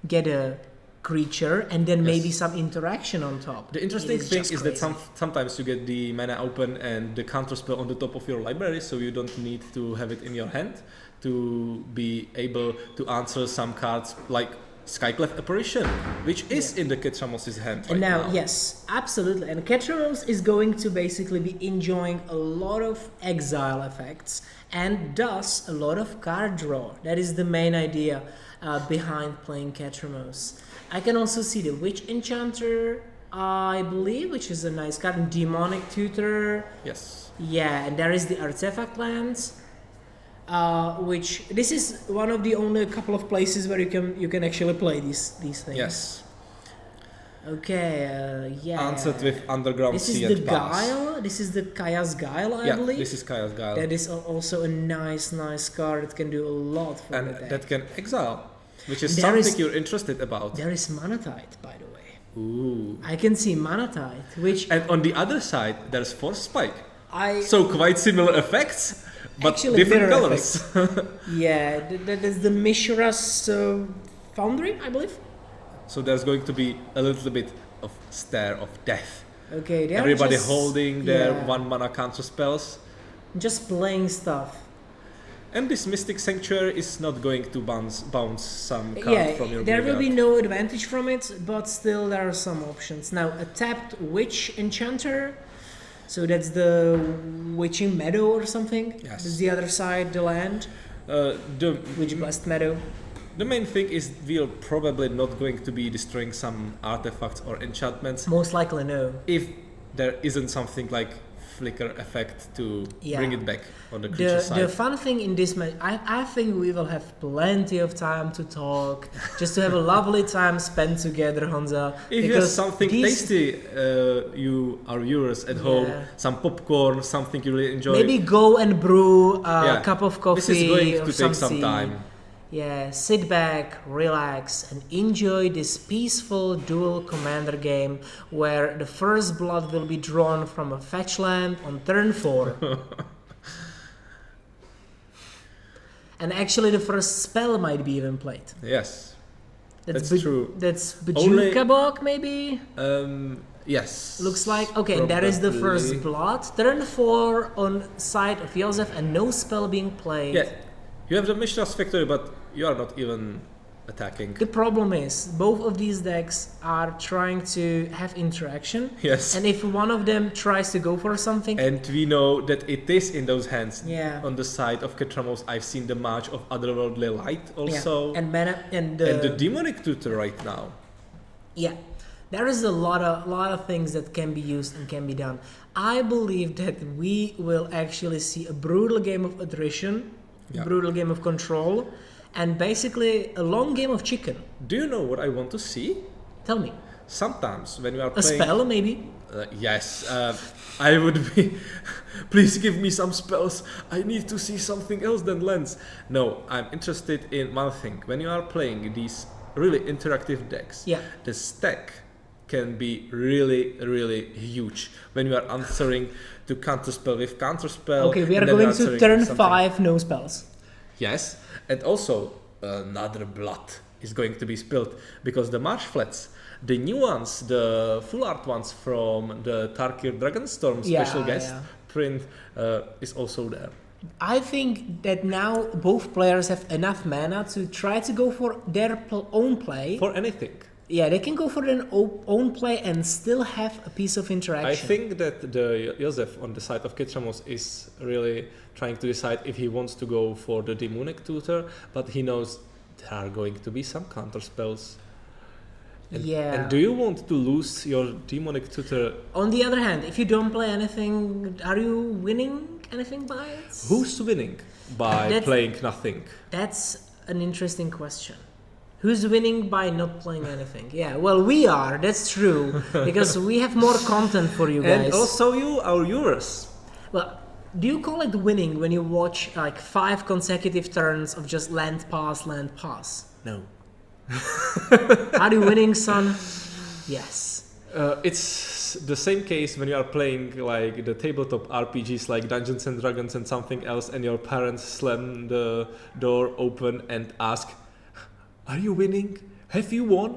get a creature, and then maybe some interaction on top. The interesting thing just is that crazy. sometimes you get the mana open and the counter spell on the top of your library, so you don't need to have it in your hand to be able to answer some cards like Skyclef Apparition, which is in the Ketramos' hand right And now, now. yes, absolutely. And Ketramos is going to basically be enjoying a lot of exile effects and thus a lot of card draw. That is the main idea behind playing Ketramos. I can also see the Witch Enchanter, I believe, which is a nice card. And Demonic Tutor. Yes. Yeah, and there is the Artifact Lands. Which this is one of the only couple of places where you can actually play these things. Yes. Okay, Answered with Underground This is Sea the and Pass. Guile. This is the Kaya's Guile, I Yeah, believe. this is Kaya's Guile. That is also a nice card. It can do a lot for And the deck. that can exile, which is There something is- you're interested about. There is Manatite, by the way. Ooh. I can see Manatite, which And on the other side, there's Force Spike. I So quite similar effects, but Actually, different mirror colors. yeah, that is the Mishra's Foundry, I believe. So there's going to be a little bit of Stare of Death Okay, they are Everybody just, holding their yeah, 1-mana counter spells. just playing stuff. And this Mystic Sanctuary is not going to bounce some card Yeah, from your there will graveyard. be no advantage from it, but still there are some options. Now, a tapped Witch Enchanter, so that's the Witching Meadow or something. Yes. That's the other side, the land, The Witch Blast Meadow. The main thing is we're probably not going to be destroying some artifacts or enchantments Most likely no. if there isn't something like flicker effect to Yeah. bring it back on the creature The side. fun thing in this match, I think we will have plenty of time to talk, just to have a lovely time spent together, Honza. If you have because something these- tasty, you our viewers at home, Yeah. some popcorn, something you really enjoy. Maybe go and brew a Yeah. cup of coffee. This is going or to take some tea. time. Yeah, sit back, relax, and enjoy this peaceful dual commander game where the first blood will be drawn from a fetch land on turn 4. And actually, the first spell might be even played. Yes, that's Be- true. That's Only- Bajuka Bog, maybe? Yes. Looks like. Okay, that is the first Probably. blood. Turn 4 on side of Josef, and no spell being played. Yeah, you have the Mishra's Factory, but you are not even attacking. The problem is, both of these decks are trying to have interaction, Yes. and if one of them tries to go for something, And we know that it is in those hands. yeah, On the side of Ketramos, I've seen the March of Otherworldly Light also. yeah. and mana and And the Demonic Tutor right now. yeah, there is a lot of things that can be used and can be done. I believe that we will actually see a brutal game of attrition, Yeah. brutal game of control, and basically a long game of chicken. Do you know what I want to see? Tell me, Sometimes when we are a playing. spell maybe? Yes, I would be. Please give me some spells. I need to see something else than lands. No, I'm interested in one thing. When you are playing these really interactive decks, Yeah. the stack can be really, really huge. When you are answering to counterspell with counterspell. Okay, we are and then going answering to with turn something. 5, no spells. Yes, and also another blood is going to be spilled because the Marsh Flats, the new ones, the full art ones from the Tarkir Dragonstorm special Yeah, guest yeah. print is also there. I think that now both players have enough mana to try to go for their own play. For anything. Yeah, they can go for their own play and still have a piece of interaction. I think that the Josef on the side of Ketramos is really trying to decide if he wants to go for the Demonic Tutor, but he knows there are going to be some counter spells. And, Yeah. And do you want to lose your Demonic Tutor? On the other hand, if you don't play anything, are you winning anything by it? Who's winning by That's- playing nothing? That's an interesting question. Who's winning by not playing anything? Yeah, well, we are, that's true, because we have more content for you guys. And also you, our viewers. Well, do you call it winning when you watch like 5 consecutive turns of just land pass, land pass? No. Are you winning, son? Yes. It's the same case when you are playing like the tabletop RPGs like Dungeons and Dragons and something else, and your parents slam the door open and ask, "Are you winning? Have you won?"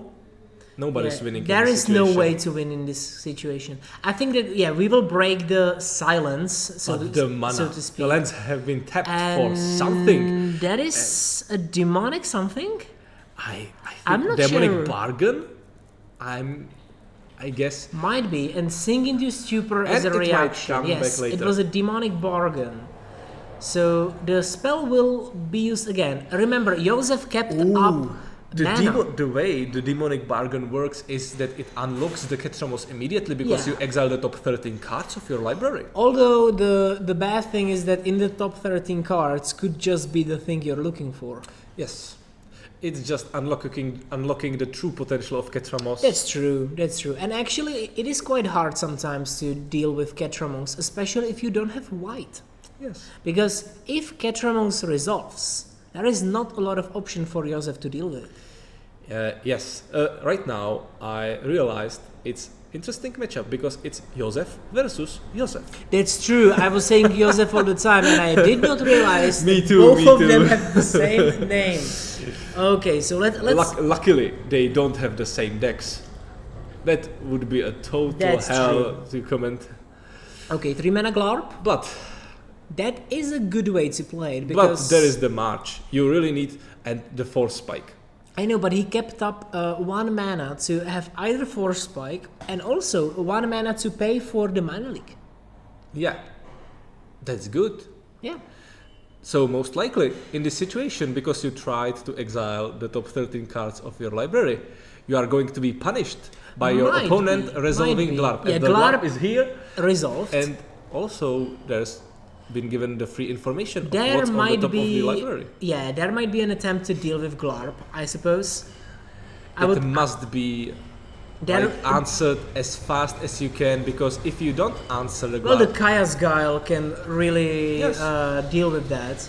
Nobody's Yeah, winning. There in this is no situation. way to win in this situation. I think that we will break the silence, so But to, the mana, so to speak. the lands have been tapped And for something. that is a demonic something. I think I'm not demonic sure. bargain. I guess. Might be, and sink into stupor as And a it might reaction. come Yes, back later. it was a demonic bargain. So the spell will be used again. Remember, Joseph kept up mana. The way the demonic bargain works is that it unlocks the Ketramos immediately because Yeah. you exile the top 13 cards of your library. Although the bad thing is that in the top 13 cards could just be the thing you're looking for. Yes. It's just unlocking the true potential of Ketramos. That's true, that's true. And actually, it is quite hard sometimes to deal with Ketramons, especially if you don't have white. Yes. Because if Ketramons resolves, there is not a lot of option for Joseph to deal with. Yes. Right now, I realized it's interesting matchup because it's Joseph versus Joseph. That's true. I was saying Joseph all the time, and I did not realize Me that too, both me of too. them have the same name. Okay, so let's. Luckily, they don't have the same decks. That would be a total That's hell to comment. Okay, 3 mana Glarp. But That is a good way to play it because there is the March. You really need and the Force Spike. I know, but he kept up 1 mana to have either Force Spike and also 1 mana to pay for the Mana Leak. Yeah, that's good. Yeah. So most likely in this situation, because you tried to exile the top 13 cards of your library, you are going to be punished by your Might opponent be, resolving might be. Glarp. Yeah, And the Glarp Glarp is here, Resolved. and also there's been given the free information of There what's on the might top of the be, library. yeah, there might be an attempt to deal with Glarp, I suppose. It must be There, answered as fast as you can, because if you don't answer the well, the Glarp, Kaya's Guile can really Yes. deal with that.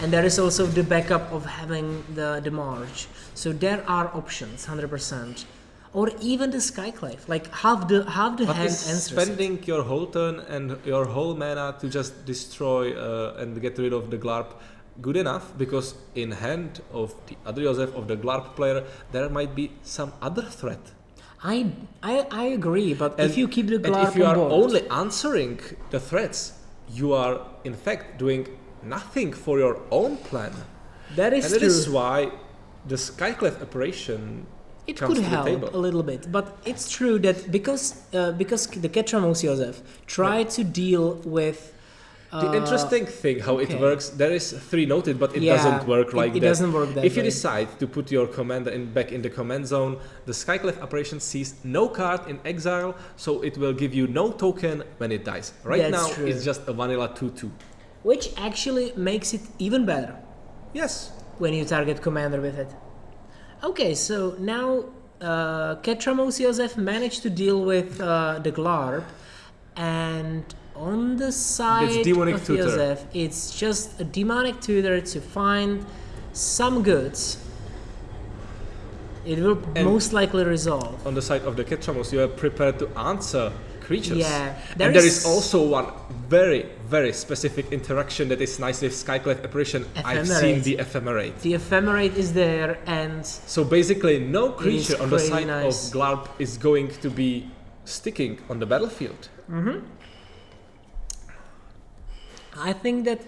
And there is also the backup of having the March. So there are options, 100%. Or even the Skyclave, like half the but hand is answers it. spending your whole turn and your whole mana to just destroy and get rid of the Glarp good enough? Because in hand of the other Joseph, of the Glarp player, there might be some other threat. I agree, but And- if you keep the And Glarp if you on are board, only answering the threats, you are in fact doing nothing for your own plan. that is And that true. is why the Skyclave operation It comes could to the help table. a little bit, but it's true that because the Ketramos Joseph tried to deal with The interesting thing how it okay. works, there is 3 noted, but it yeah, doesn't work like it that. doesn't work that If you way. decide to put your commander back in the command zone, the Skyclave operation sees no card in exile, so it will give you no token when it dies. Right That's now, true. it's just a vanilla 2/2. Which actually makes it even better Yes. when you target commander with it. Okay, so now Ketramos Joseph managed to deal with the Glarp, and on the side Demonic of Tutor. Joseph, it's just a demonic tutor to find some goods. It will And- most likely resolve. On the side of the Ketramos, you are prepared to answer creatures. Yeah, And there is also one very, very specific interaction that is nice with Skyclave operation. I've seen Ephemerate. the Ephemerate. The Ephemerate is there, and So basically, no creature on the pretty side nice. of Glarp is going to be sticking on the battlefield. I think that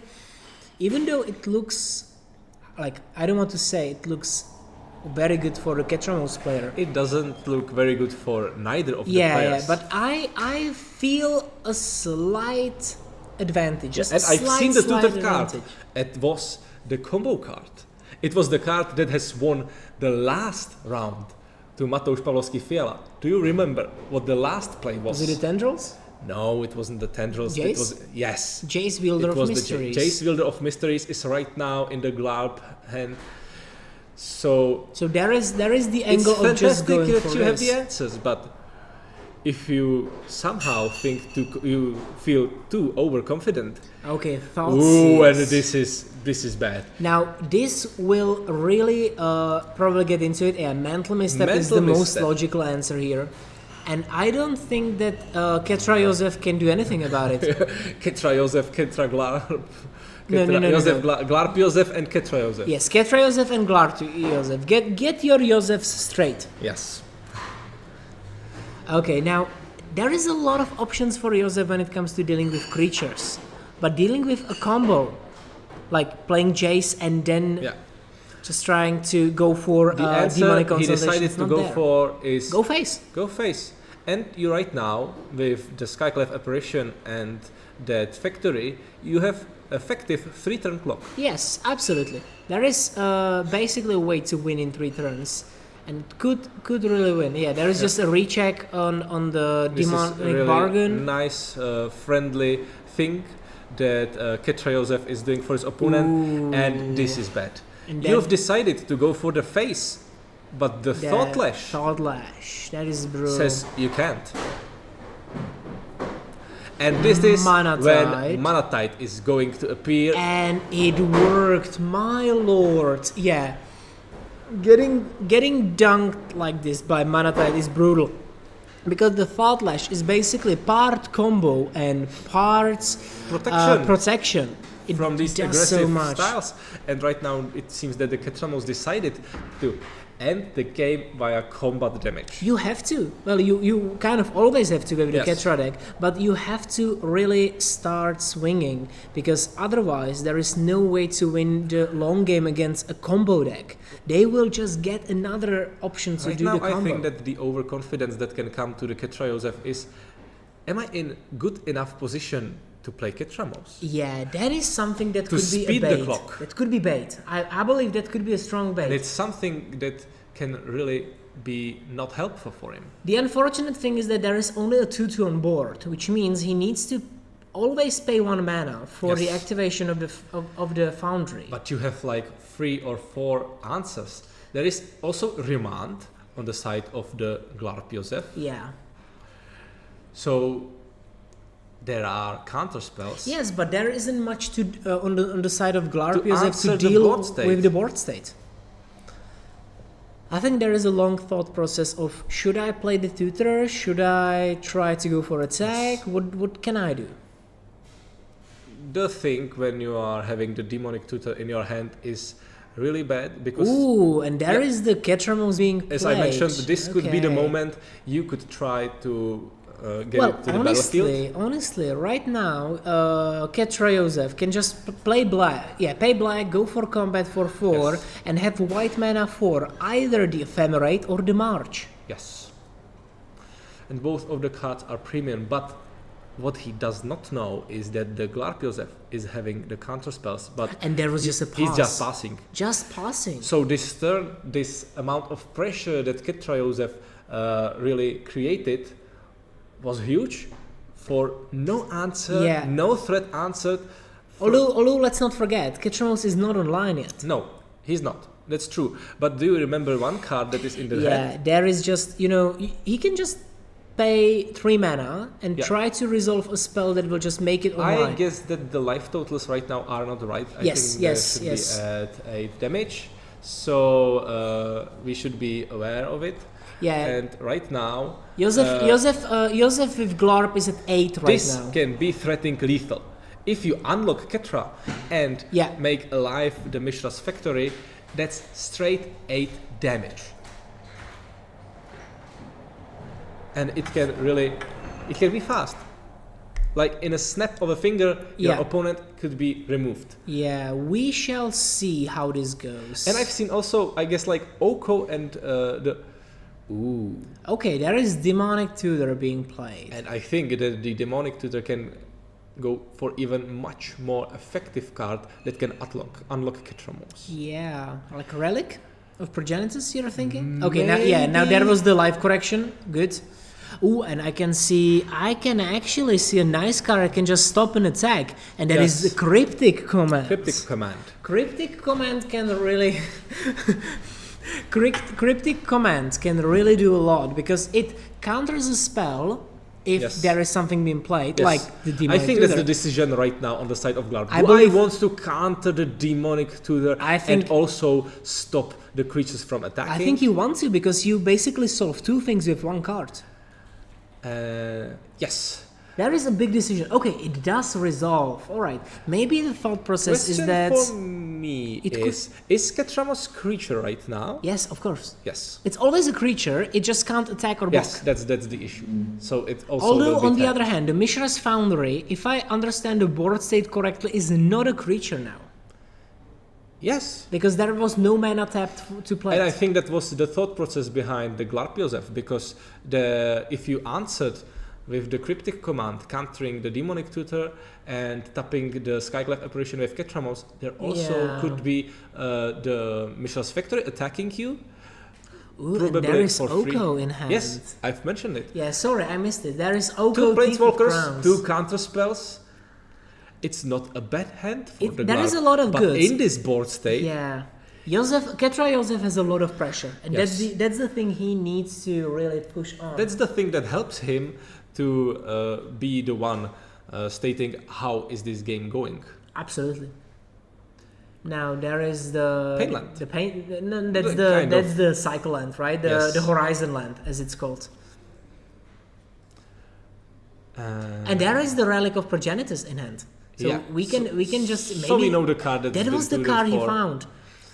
even though it looks like, I don't want to say it looks very good for the Ketramos player. It doesn't look very good for neither of the Yeah, players. but I feel a slight advantage. Just And a I've slight, seen the slight tutored card. advantage. It was the combo card. It was the card that has won the last round to Mateusz Pawlowski Fiala. Do you remember what the last play was? Was it the Tendrils? No, it wasn't the Tendrils. It Jace? was yes. Jace Wielder It of was Mysteries. the Jace Wielder of Mysteries is right now in the Glarp hand. So So there is the it's angle of just fantastic going that for you have this. the answers, but if you somehow you feel too overconfident, Okay, thoughts. ooh, and yes. this is bad. Now this will really probably get into it. Yeah, Mental Misstep is the Mental most Misstep. logical answer here, and I don't think that Ketra Joseph can do anything about it. Ketra Joseph, Ketra Glarp, No, no, no, Joseph, no. Glarp Joseph, and Ketra Joseph. Yes, Ketra Joseph and Glarp Joseph. Get your Josephs straight. Yes. Okay, now there is a lot of options for Joseph when it comes to dealing with creatures, but dealing with a combo, like playing Jace and then Yeah. just trying to go for The answer demonic he consultation, decided it's to not go there. for is Go face. Go face. And you right now, with the Skyclave apparition and that factory, you have effective 3-turn clock. Yes, absolutely. There is basically a way to win in 3 turns, and could really win. Yeah, there is just a recheck on the This is demonic really bargain. nice, friendly thing that Ketra Joseph is doing for his opponent, and this is bad. And You've decided to go for the face, but the Thought Lash Thought Lash. That is brutal. says you can't. And this is Mana when Tide. Mana Tide is going to appear. And it worked, my lord. Yeah. Getting dunked like this by Mana Tide is brutal. Because the Thought Lash is basically part combo and parts Protection. protection from these does aggressive so much. styles. And right now it seems that the Ketramos decided to end the game via combat damage. You have to. Well, you kind of always have to with the Yes. Ketra deck, but you have to really start swinging, because otherwise there is no way to win the long game against a combo deck. They will just get another option to Right do now the combo. I think that the overconfidence that can come to the Ketra Josef is, am I in good enough position to play Ketramos? Yeah, that is something that To could be a speed the bait. clock. That could be bait. I believe that could be a strong bait. And it's something that can really be not helpful for him. The unfortunate thing is that there is only a 2/2 on board, which means he needs to always pay 1 mana for the Yes. activation of the foundry. But you have like 3 or 4 answers. There is also Remand on the side of the Glarp Josef. Yeah. So there are counter spells. Yes, but there isn't much to on the side of Glarp To Josef answer to the deal board state. with the board state. I think there is a long thought process of, should I play the tutor? Should I try to go for attack? What can I do? The thing when you are having the demonic tutor in your hand is really bad, because Ooh, and there Yeah. is the Ketramos being played. as I mentioned, this could be the Okay. moment you could try to get Well, it to the battlefield. honestly, right now, Ketra Josef can just play black. Yeah, pay black, go for combat for 4, Yes. and have white mana for either the Ephemerate or the March. Yes. And both of the cards are premium, but what he does not know is that the Glarp Josef is having the counter spells, but And there was just a pass. he's just passing. Just passing. So this turn, this amount of pressure that Ketra Josef really created was huge for no answer, Yeah. no threat answered. Although let's not forget, Ketramos is not online yet. No, he's not. That's true. But do you remember one card that is in the Yeah, hand? there is just, he can just pay 3 mana and Yeah. try to resolve a spell that will just make it online. I guess that the life totals right now are not right. I Yes, think yes, they should yes. be at 8 damage. So we should be aware of it. Yeah, And right now, Josef with Glarp is at 8 right this now. can be threatening lethal. If you unlock Ketra and Yeah. make alive the Mishra's Factory, that's straight 8 damage. And it can be fast. Like in a snap of a finger, your Yeah. opponent could be removed. Yeah, we shall see how this goes. And I've seen also, I guess, like Oko and the. Ooh. Okay, there is Demonic Tutor being played. And I think that the Demonic Tutor can go for even much more effective card that can unlock Ketramos. Yeah, like a Relic of Progenitus, you're thinking? Okay, now there was the life correction. Good. Ooh, and I can actually see a nice card. I can just stop an attack, and that is Yes. the Cryptic Command. Cryptic Command. Cryptic Command can really Cryptic Command can really do a lot, because it counters a spell if Yes. there is something being played, Yes. like the I Demonic think that's Tutor. the decision right now on the side of Glarp. I Do believe- I want to counter the Demonic Tutor I think- and also stop the creatures from attacking? I think you want to, because you basically solve 2 things with 1 card. Yes. There is a big decision. Okay, it does resolve. All right. Maybe the thought process Question is that for me it could- is Ketramos creature right now? yes, of course. Yes. It's always a creature. It just can't attack or block. Yes, that's the issue. So it also Although will be on the tapped. other hand, the Mishra's Foundry, if I understand the board state correctly, is not a creature now, Yes. because there was no mana tapped to play. And I it. think that was the thought process behind the Glarp Josef, because if you answered with the Cryptic Command, countering the Demonic Tutor and tapping the Skyglyph Apparition with Ketramos, there also Yeah. could be the Mishra's Factory attacking you. Ooh, and probably there is for free. Oko in hand. Yes, I've mentioned it. Yeah, sorry, I missed it. There is Oko. 2 Thief of Planeswalkers, Crowns. 2 counter spells. It's not a bad hand for the There Glarp, is a lot of but goods. in this board state, Yeah. Ketra Josef has a lot of pressure, and Yes. that's the thing he needs to really push on. that's the thing that helps him to be the one stating how is this game going. Absolutely. Now there is the Painland. The pain. No, that's The kind that's of- the Cycle Land, right? Yes. The Horizon Land, as it's called. And there is the Relic of Progenitus in hand. So Yeah. we can just maybe So we know the card that's that was the included card he for- found.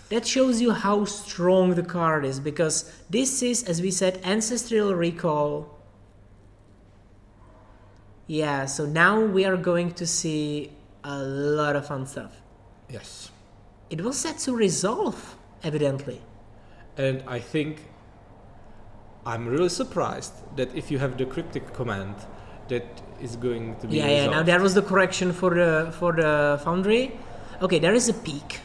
That shows you how strong the card is, because this is, as we said, Ancestral Recall. Yeah, so now we are going to see a lot of fun stuff. Yes. It was set to resolve, evidently. And I think I'm really surprised that if you have the cryptic command, that is going to be Yeah, resolved. now there was the correction for the Foundry. Okay, there is a peak.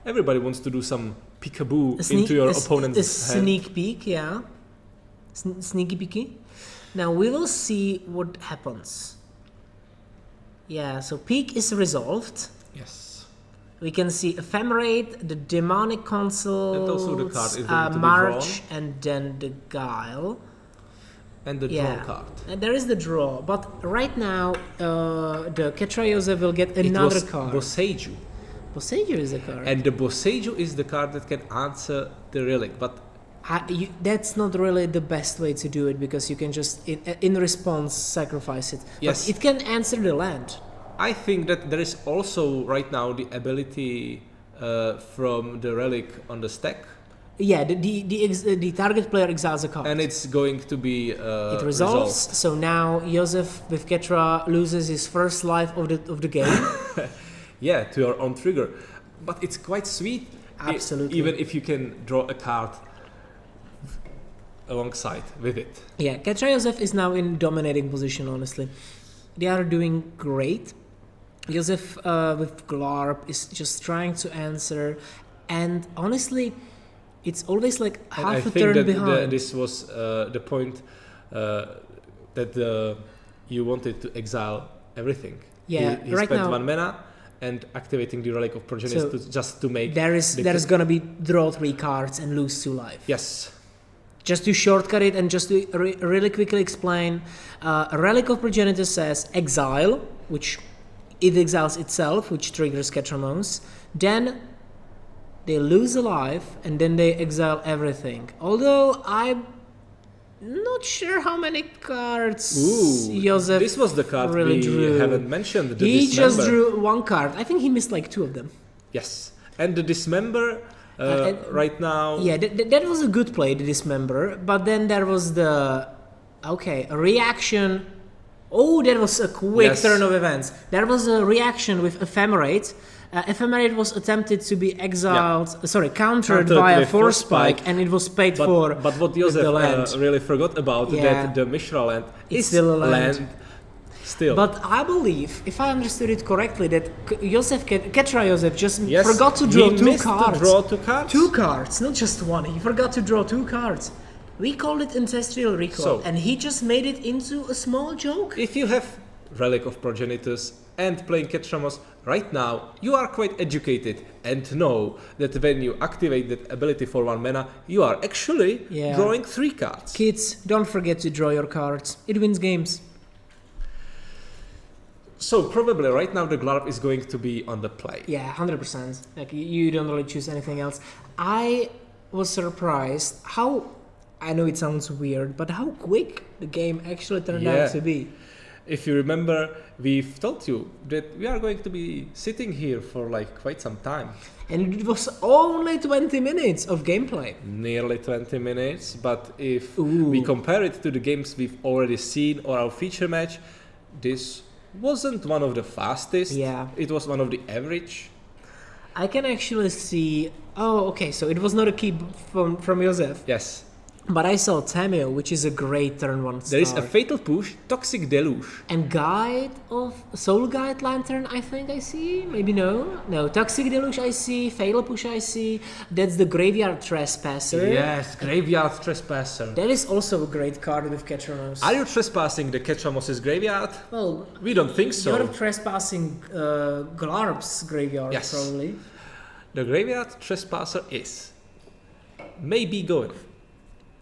Everybody wants to do some peekaboo A sneak- into your a s- opponent's a hand. sneak peek, yeah. Sneaky peeky. Now we will see what happens. Yeah, so peak is resolved. Yes. We can see Ephemerate, the Demonic Console, And also the card is going to be March, and then the Guile. And the Yeah. draw card. And there is the draw, but right now the Ketra Joseph will get another it was card. Boseiju. Boseiju is a card. And the Boseiju is the card that can answer the relic. But That's not really the best way to do it, because you can just in response sacrifice it. Yes. But it can answer the land. I think that there is also right now the ability from the relic on the stack. Yeah, the target player exiles a card. And it's going to be It resolves. So now Joseph with Ketra loses his first life of the game. Yeah, to your own trigger. But it's quite sweet. Absolutely. Even if you can draw a card alongside with it. Yeah, Ketra Joseph is now in dominating position, honestly. They are doing great. Joseph with Glarp is just trying to answer. And honestly, it's always like And half I a think turn that behind. this was the point that you wanted to exile everything. Yeah, he right spent now- 1 mana and activating the Relic of Progenitus So just to make... There is gonna be draw 3 cards and lose 2 life. Yes. Just to shortcut it and just to really quickly explain, a Relic of Progenitus says exile, which it exiles itself, which triggers Ketramons. Then they lose a life, and then they exile everything. Although I'm not sure how many cards Joseph this was the card really we drew. haven't mentioned. The He just Dismember. drew 1 card. I think he missed like 2 of them. Yes. And the Dismember and- right now... Yeah, that was a good play, the Dismember. But then there was the... Okay, a reaction. Oh, that was a quick Yes. turn of events. There was a reaction with Ephemerate. Ephemerate was attempted to be exiled, countered by a with Force Force Spike, Spike. and it was paid But for what with Joseph the land. really forgot about, Yeah. that the Mishra land It's is still a land. still. But I believe, if I understood it correctly, that Ketra Joseph just yes, forgot to draw he 2 missed cards. To draw 2 cards. 2 cards, not just 1. He forgot to draw 2 cards. We called it Ancestral Recall, So- and he just made it into a small joke. If you have Relic of Progenitus and playing Ketramos right now, you are quite educated and know that when you activate that ability for 1 mana, you are actually Yeah. drawing 3 cards. Kids, don't forget to draw your cards. It wins games. So probably right now the Glarp is going to be on the play. Yeah, 100%. Like, you don't really choose anything else. I was surprised how, I know it sounds weird, but how quick the game actually turned Yeah. out to be. If you remember, we've told you that we are going to be sitting here for like quite some time. And it was only 20 minutes of gameplay. Nearly 20 minutes, but if Ooh. we compare it to the games we've already seen or our feature match, this wasn't one of the fastest. Yeah. It was one of the average. I can actually see... Oh, okay, so it was not a key from Joseph. Yes. But I saw Tamio, which is a great turn 1 star. There is a Fatal Push, Toxic Deluge. And Guide of Soul Guide Lantern, I think I see. Maybe no. No, Toxic Deluge I see. Fatal Push I see. That's the Graveyard Trespasser. Yes, Graveyard Trespasser. That is also a great card with Ketranos. Are you trespassing the Ketramos' graveyard? Well, We don't think so. you're trespassing Glarp's graveyard, Yes. probably. The Graveyard Trespasser is maybe going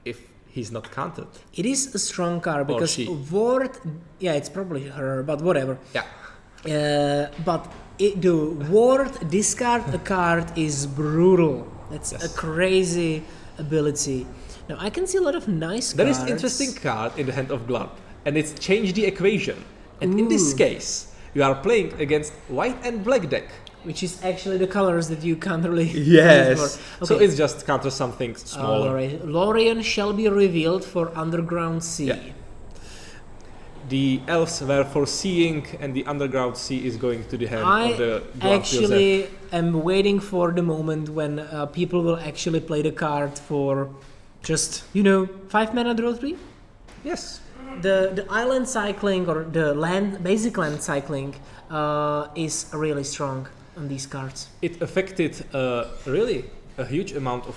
if he's not countered. It is a strong card Or because she. Ward... Yeah, it's probably her, but whatever. Yeah. But the Ward discard a card is brutal. That's Yes. a crazy ability. Now I can see a lot of nice There cards. is interesting card in the hand of Glarp, and it's change the equation. And in this Ooh. case, you are playing against white and black deck. Which is actually the colors that you can't really Yes. use for. So Okay. it's just counter something smaller. Lorien shall be revealed for Underground Sea. Yeah. The elves were foreseeing, and the Underground Sea is going to the hand I of the Dwarf actually am waiting for the moment when people will actually play the card for just 5 mana draw 3. Yes. The island cycling or the basic land cycling is really strong on these cards. It affected really a huge amount of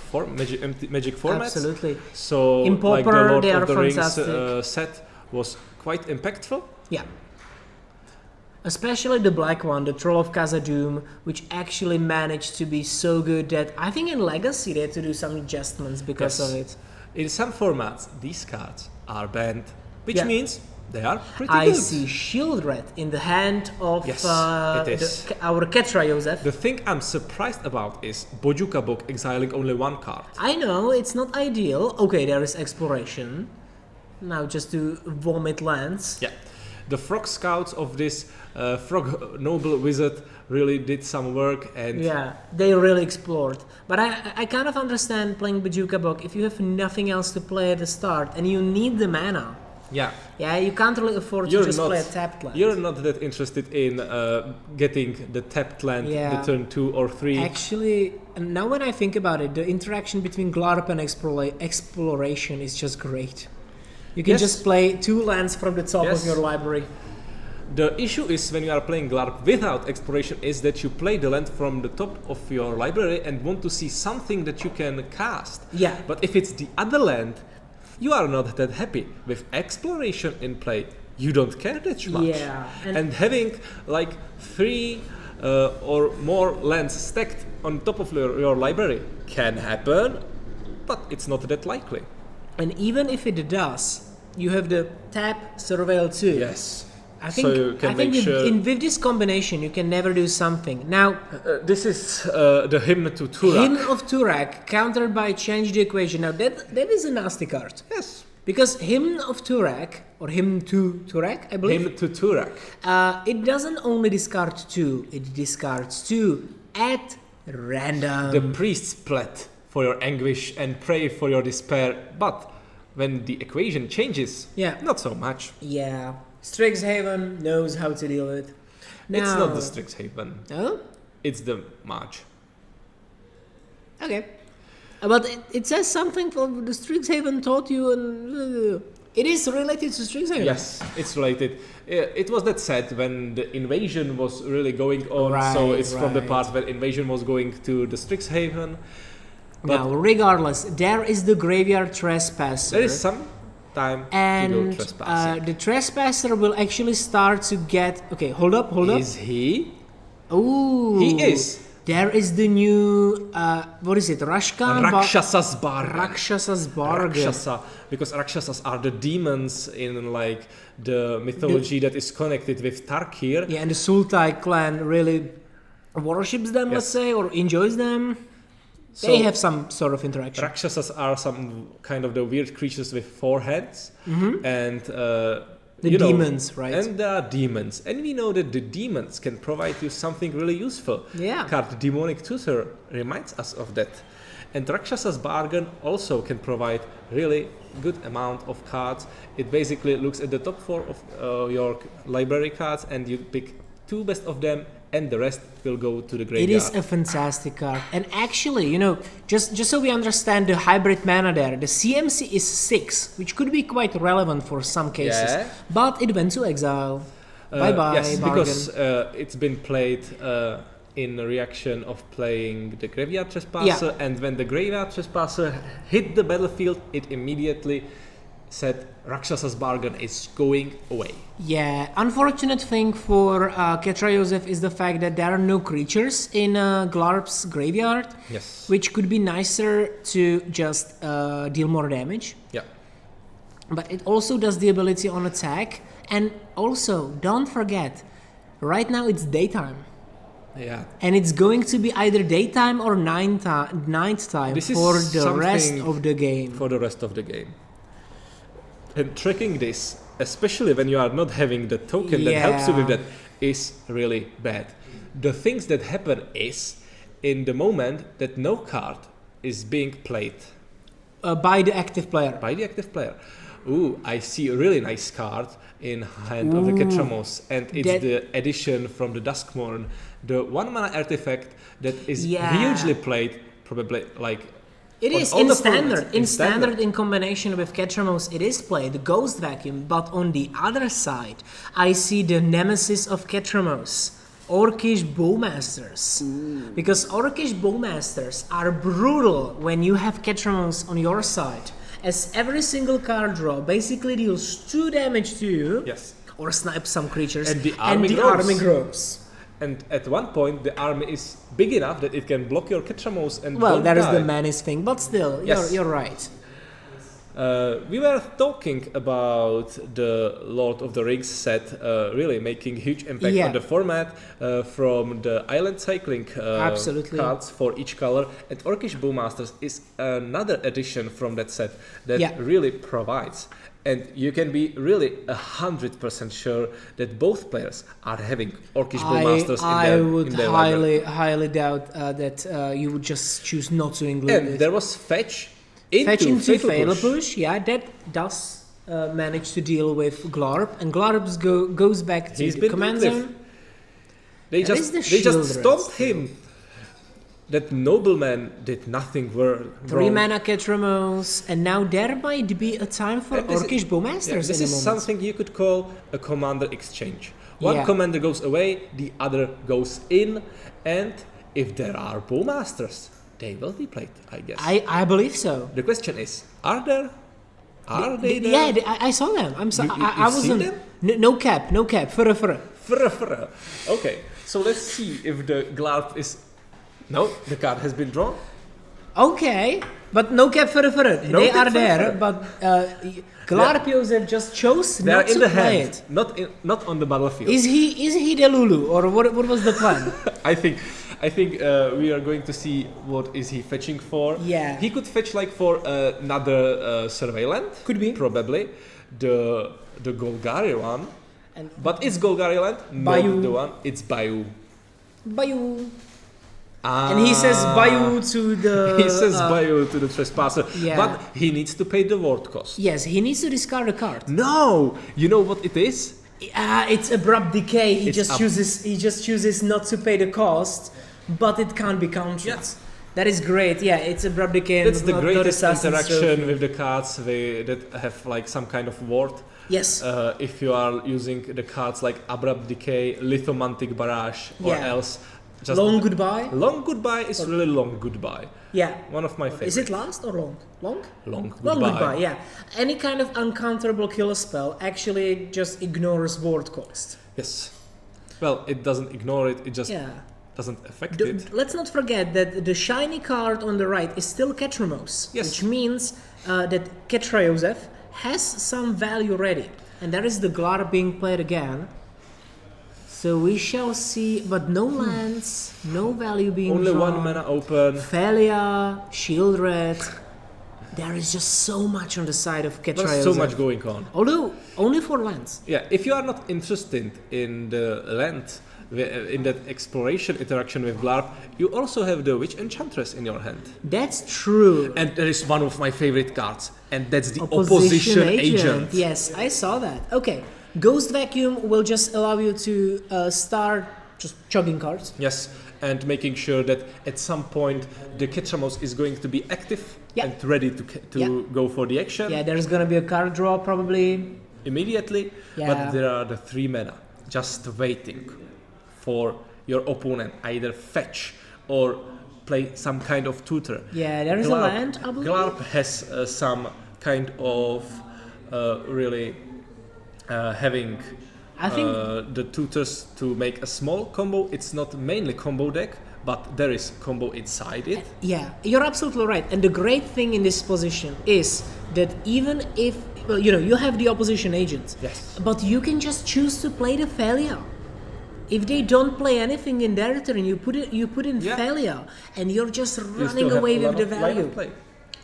magic formats. Absolutely. So In like the Pauper, Lord they of are the Rings fantastic. set was quite impactful. Yeah. Especially the black one, the Troll of Khazad-dûm, which actually managed to be so good that I think in Legacy they had to do some adjustments because Yes. of it. In some formats, these cards are banned, which Yeah. means they are pretty I good. see Shield Red in the hand of Yes, it is. our Ketra Joseph. The thing I'm surprised about is Bojuka book exiling only one card. I know, it's not ideal. Okay, there is Exploration. Now just to vomit lands. Yeah. The Frog Scouts of this Frog Noble Wizard really did some work, and Yeah, they really explored. But I kind of understand playing Bajuka Book if you have nothing else to play at the start and you need the mana. yeah, Yeah, you can't really afford You're to just not- play a tapped land. you're not that interested in getting the tapped land Yeah. the turn 2 or 3. Actually, now when I think about it, the interaction between Glarp and Exploration is just great. You can Yes. just play 2 lands from the top Yes. of your library. The issue is when you are playing Glarp without exploration is that you play the land from the top of your library and want to see something that you can cast. Yeah. But if it's the other land, you are not that happy. With exploration in play, you don't care that much. Yeah. And having like 3 or more lands stacked on top of your library can happen, but it's not that likely. And even if it does, you have the tap surveil too. Yes. I think, So you can I think make sure- with this combination, you can never do something. Now, This is the hymn to Turak. Hymn of Turak, countered by Change the Equation. Now, that is a nasty card. Yes. Because Hymn of Turak, or Hymn to Turak, I believe, Hymn to Turak. it doesn't only discard 2, it discards 2 at random. The priests plead for your anguish and pray for your despair, but when the equation changes, Yeah. not so much. Yeah. Strixhaven knows how to deal with it. It's Now- not the Strixhaven, Oh? it's the March. Okay. But it says something from the Strixhaven taught you, and it is related to Strixhaven. Yes, it's related. It was that said when the invasion was really going on, so Right, it's from the right. part when invasion was going to the Strixhaven. But Now, regardless, there is the Graveyard Trespasser. there is some time to go and trespassing. the Trespasser will actually start to get... Okay, hold up. Is he? Ooh. He is. There is the new... what is it? Rashkan? Rakshasas Bargain. Rakshasas Bargain. Rakshasa, because Rakshasas are the demons in like the mythology that is connected with Tarkir. Yeah, and the Sultai clan really worships them, let's Yes. say, or enjoys them. So They have some sort of interaction. Rakshasas are some kind of the weird creatures with 4 heads, and The you know, demons, right? And there are demons, and we know that the demons can provide you something really useful. Yeah. Card Demonic Tutor reminds us of that, and Rakshasas Bargain also can provide really good amount of cards. It basically looks at the top 4 of your library cards, and you pick 2 best of them, and the rest will go to the It graveyard. is a fantastic card. And actually, just so we understand the hybrid mana there, the CMC is 6, which could be quite relevant for some cases. Yeah. But it went to exile. Bye-bye, Yes, Bargain. because it's been played in reaction of playing the Graveyard Trespasser, and when the Graveyard Trespasser hit the battlefield, it immediately said Rakshasas Bargain is going away. Yeah, unfortunate thing for Ketra Joseph is the fact that there are no creatures in Glarp's graveyard, Yes. which could be nicer to just deal more damage. Yeah. But it also does the ability on attack. And also, don't forget, right now it's daytime. Yeah. And it's going to be either daytime or night time This is for the rest something of the game. For the rest of the game. And tracking this, especially when you are not having the token that helps you with that, is really bad. The things that happen is in the moment that no card is being played By the active player. by the active player. Ooh, I see a really nice card in hand of the Ketramos, and it's That- the addition from the Duskmourn, the 1 mana artifact that is Yeah. hugely played, probably like It on is all in the standard. formats, In standard, in combination with Ketramos, it is played, the Ghost Vacuum. But on the other side, I see the nemesis of Ketramos, Orcish Bowmasters. Because Orcish Bowmasters are brutal when you have Ketramos on your side, as every single card draw basically deals 2 damage to you, yes. or snipes some creatures, And the army grows. army grows. And at one point, the army is big enough that it can block your Ketramos and Well, don't that is die. the menace thing, but still, Yes. you're right. We were talking about the Lord of the Rings set really making huge impact Yeah. on the format from the island cycling Absolutely. cards for each color, and Orcish Bowmasters is another addition from that set that Yeah. really provides. And you can be really 100% sure that both players are having Orcish Bowmasters I in would their library. highly doubt that you would just choose not to include And it. there was Fetch into, Fetch into Fatal Fatal Push. Push, yeah, that does manage to deal with Glarp, and Glarp goes back to He's the been command active. zone. They That just is the they just shield stomped rest. him. That nobleman did nothing wrong. 3 mana Ketramos, and now there might be a time for And this is- Orcish Bowmasters Yeah, this in a is moment. something you could call a commander exchange. One Yeah. commander goes away, the other goes in, and if there are Bowmasters, they will be played, I guess. I believe so. The question is, are there? Are they there? Yeah, I saw them. I'm sorry. You- I you've seen wasn't. them? No cap. Furre. Frr. Okay, so let's see if the Glarp is... No, the card has been drawn. Okay, but no cap furre. No They cap are there, furre. but Glarp Josef just chose They are not in to the play hand, it. not on the battlefield. Is he the Lulu, or what was the plan? I think we are going to see what is he fetching for. Yeah. He could fetch like for another surveillant. Could be. Probably the Golgari one. And But it's Golgari land, Bayou. not the one. It's Bayou. Bayou. And he says Bayou to the... He says Bayou to the trespasser. yeah. But he needs to pay the ward cost. Yes, he needs to discard a card. No! You know what it is? It's abrupt decay. He It's just chooses not to pay the cost, but it can't be countered. Yes. That is great. Yeah, it's abrupt decay. That's and the not greatest Assassin's interaction Trophy. with the cards that have like some kind of ward. Yes. If you are using the cards like Abrupt Decay, Lithomantic Barrage, or Yeah. else just Long goodbye. Long Goodbye is really long goodbye. Yeah. One of my favorites. Is it last or long? Long? Long Long Goodbye? goodbye. Yeah. Any kind of uncounterable killer spell actually just ignores ward cost. Yes. Well, it doesn't ignore it. It just Yeah. doesn't affect The- it. let's not forget that the shiny card on the right is still Ketramos, Yes. which means that Ketrayosef has some value ready. And there is the Glar being played again. So we shall see, but no lands, no value being Only drawn. one mana open. Thalia, Shield Red. There is just so much on the side of Ketrayosef. There's so much going on. Although, only for lands. Yeah, if you are not interested in the land, in that exploration interaction with Glarp, you also have the Witch Enchantress in your hand. That's true. And there is one of my favorite cards, and that's the Opposition Agent. Yes, I saw that. Okay, Ghost Vacuum will just allow you to start just chugging cards. Yes, and making sure that at some point the Ketramos is going to be active Yeah. and ready to Yeah. go for the action Yeah, there's gonna be a card draw probably. immediately. Yeah. But there are the 3 mana just waiting for your opponent either fetch or play some kind of tutor. Yeah, there is a land, I believe. Glarp has some kind of really having I think the tutors to make a small combo. It's not mainly combo deck, but there is combo inside it. yeah, you're absolutely right. And the great thing in this position is that even if you have the opposition agent, Yes. but you can just choose to play the Thalia. If they don't play anything in their turn, you put in Yeah. Thalia, and you're just You running still have away a with lot the of line value. of play.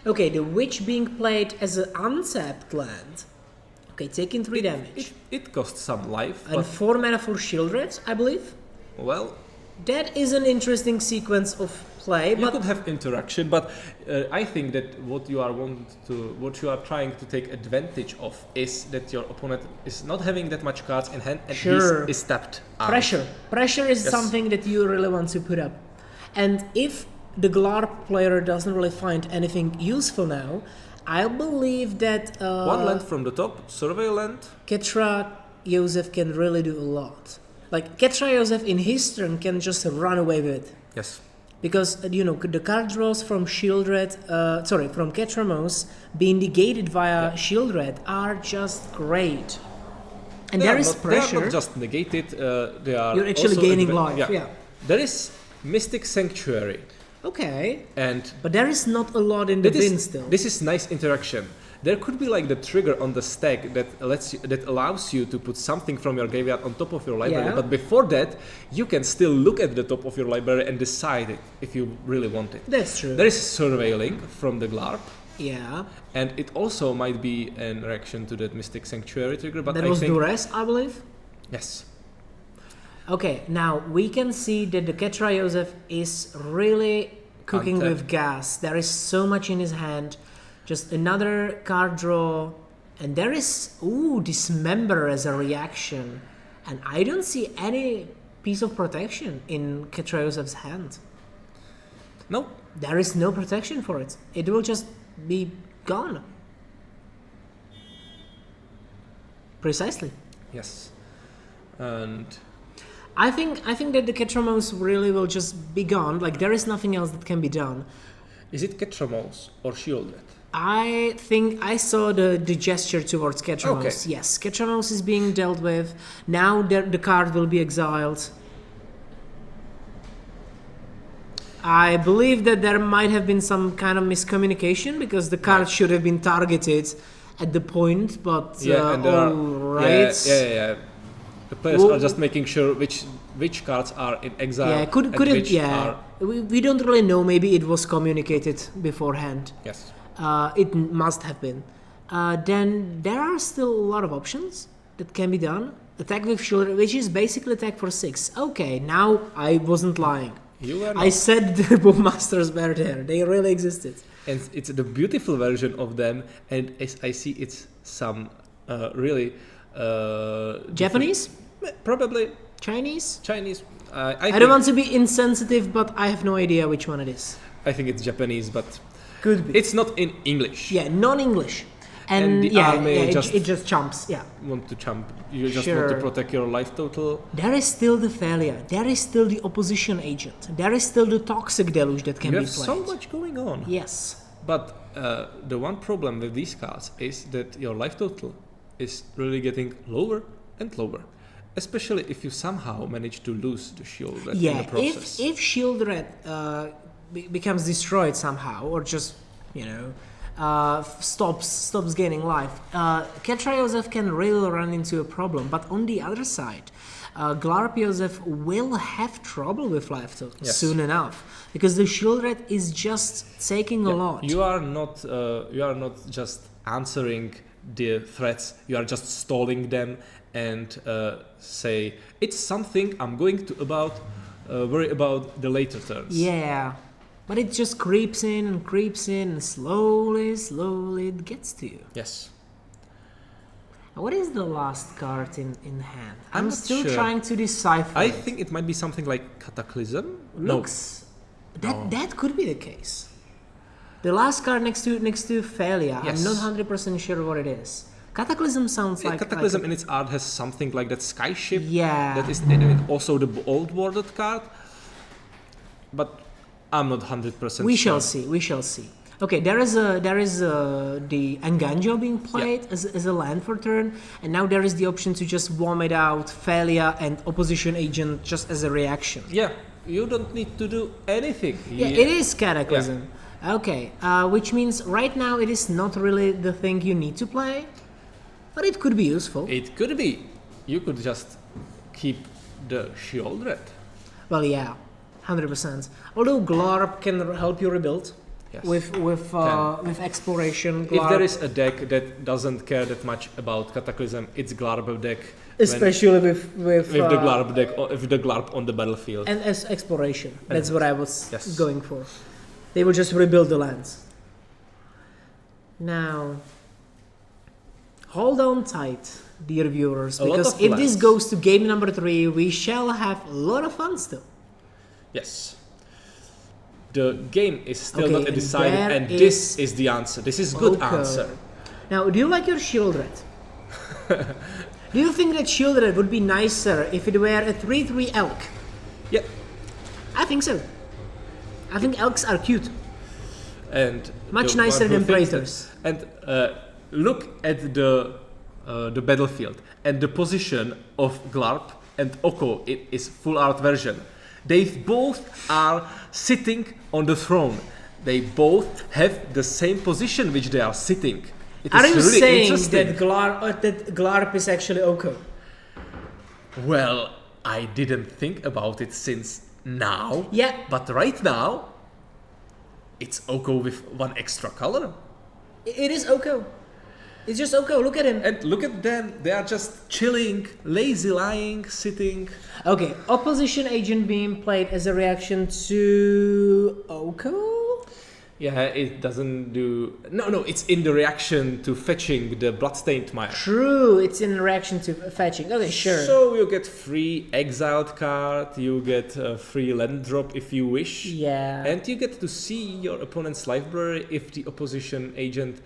Okay, the Witch being played as an untapped land Okay, taking 3 damage. It costs some life, And but 4 mana for Shield Red, I believe. well, That is an interesting sequence of play, you but could have interaction. But I think that what you are trying to take advantage of is that your opponent is not having that much cards in hand and Sure. is tapped out. pressure is Yes. something that you really want to put up. And if the Glarp player doesn't really find anything useful now, I believe that One land from the top, survey land. Ketra Joseph can really do a lot. Like Ketra Joseph in his turn can just run away with it. Yes. Because the card draws from from Ketramos being negated via Shield Red are just great. And there is They pressure. are not just negated. They are. You're actually also gaining life. Yeah. There is Mystic Sanctuary, Okay. and But there is not a lot in the bin still. this is nice interaction. There could be like the trigger on the stack that allows you to put something from your graveyard on top of your library. Yeah. But before that, you can still look at the top of your library and decide it if you really want it. That's true. There is Surveilling from the Glarp, Yeah. and it also might be an reaction to that Mystic Sanctuary trigger. But That I was think Duress, I believe. yes, Okay, now we can see that the Ketra Joseph is really cooking Untapped. with gas. There is so much in his hand. Just another card draw. And there is, Dismember as a reaction. And I don't see any piece of protection in Ketra Joseph's hand. no, There is no protection for it. It will just be gone. Precisely. yes, and I think that the Ketramos really will just be gone. Like there is nothing else that can be done. is it Ketramos or Shielded? I think I saw the gesture towards Ketramos. Okay. Yes, Ketramos is being dealt with. Now the card will be exiled. I believe that there might have been some kind of miscommunication because the card should have been targeted at the point, but And there are, alright. yeah. The players Well- are just making sure which cards are in exile. Yeah, could and it? which Yeah, are, we don't really know. Maybe it was communicated beforehand. yes. It must have been. Then there are still a lot of options that can be done. Attack with Shield, which is basically attack for 6. Okay, now I wasn't lying. You are I not. said the Bombmasters were there. They really existed. And it's the beautiful version of them, and as I see it's some really Japanese? probably Chinese? Chinese. I don't want to be insensitive, but I have no idea which one it is. I think it's Japanese, but Could be. it's not in English. Yeah, non-English. And the army it just jumps. Yeah. Want to jump? You just want to Sure. protect your life total. There is still the failure. There is still the opposition agent. There is still the toxic deluge that can You be have played. so much going on. Yes. But the one problem with these cards is that your life total is really getting lower and lower, especially if you somehow manage to lose the shield in Yeah. the process. If Shield Red becomes destroyed somehow, or just stops gaining life, Ketra Joseph can really run into a problem. But on the other side, Glarp Joseph will have trouble with life total Yes. soon enough because the Shield Red is just taking a lot. You are not just answering the threats. You are just stalling them and say it's something I'm going to worry about the later turns. Yeah, but it just creeps in and slowly it gets to you. Yes. What is the last card in hand? I'm I'm not still sure. trying to decipher. I it. think it might be something like Cataclysm. Looks No. that could be the case. The last card next to Failure. Yes. I'm not 100% sure what it is. Cataclysm sounds Yeah, like Cataclysm like in its art has something like that sky ship. yeah. That is also the old worded card. But I'm not 100% We sure. shall see. Okay, there is the Enganjo being played as a land for turn, and now there is the option to just vomit out Failure and Opposition Agent just as a reaction. Yeah, you don't need to do anything. Yeah, it is Cataclysm. Okay, which means right now it is not really the thing you need to play, but it could be useful. It could be. You could just keep the shield red. Well, yeah, 100%. Although Glarp can help you rebuild. Yes. with exploration. If Glarp. there is a deck that doesn't care that much about Cataclysm, it's Glarp deck. Especially with With the Glarp deck, with the Glarp on the battlefield. and as exploration. And That's what I was yes. going for. They will just rebuild the lands. Now, hold on tight, dear viewers, A lot because of if this lands. goes to game number 3, we shall have a lot of fun still. Yes. The game is still Okay, not and decided, there and this is the answer. This is good Okay. answer. Now, do you like your Shieldred? Do you think that Shieldred would be nicer if it were a 3/3 elk? Yeah. I think so. I think elks are cute. And Much the one nicer who than thinks Praetors. that- And look at the battlefield and the position of Glarp and Oko. It is full art version. They both are sitting on the throne. They both have the same position which they are sitting. It Are is you really saying interesting. that Glarp is actually Oko? Well, I didn't think about it since now. Yeah. But right now, it's Oko with one extra color. It is Oko. It's just Oko. Look at him. And look at them. They are just chilling, lazy lying, sitting. Okay, opposition agent being played as a reaction to Oko? Yeah, it doesn't do... No, it's in the reaction to fetching the Bloodstained Mire. True, it's in reaction to fetching. Okay, sure. So you get free exiled card, you get a free land drop if you wish. Yeah. And you get to see your opponent's library if the opposition agent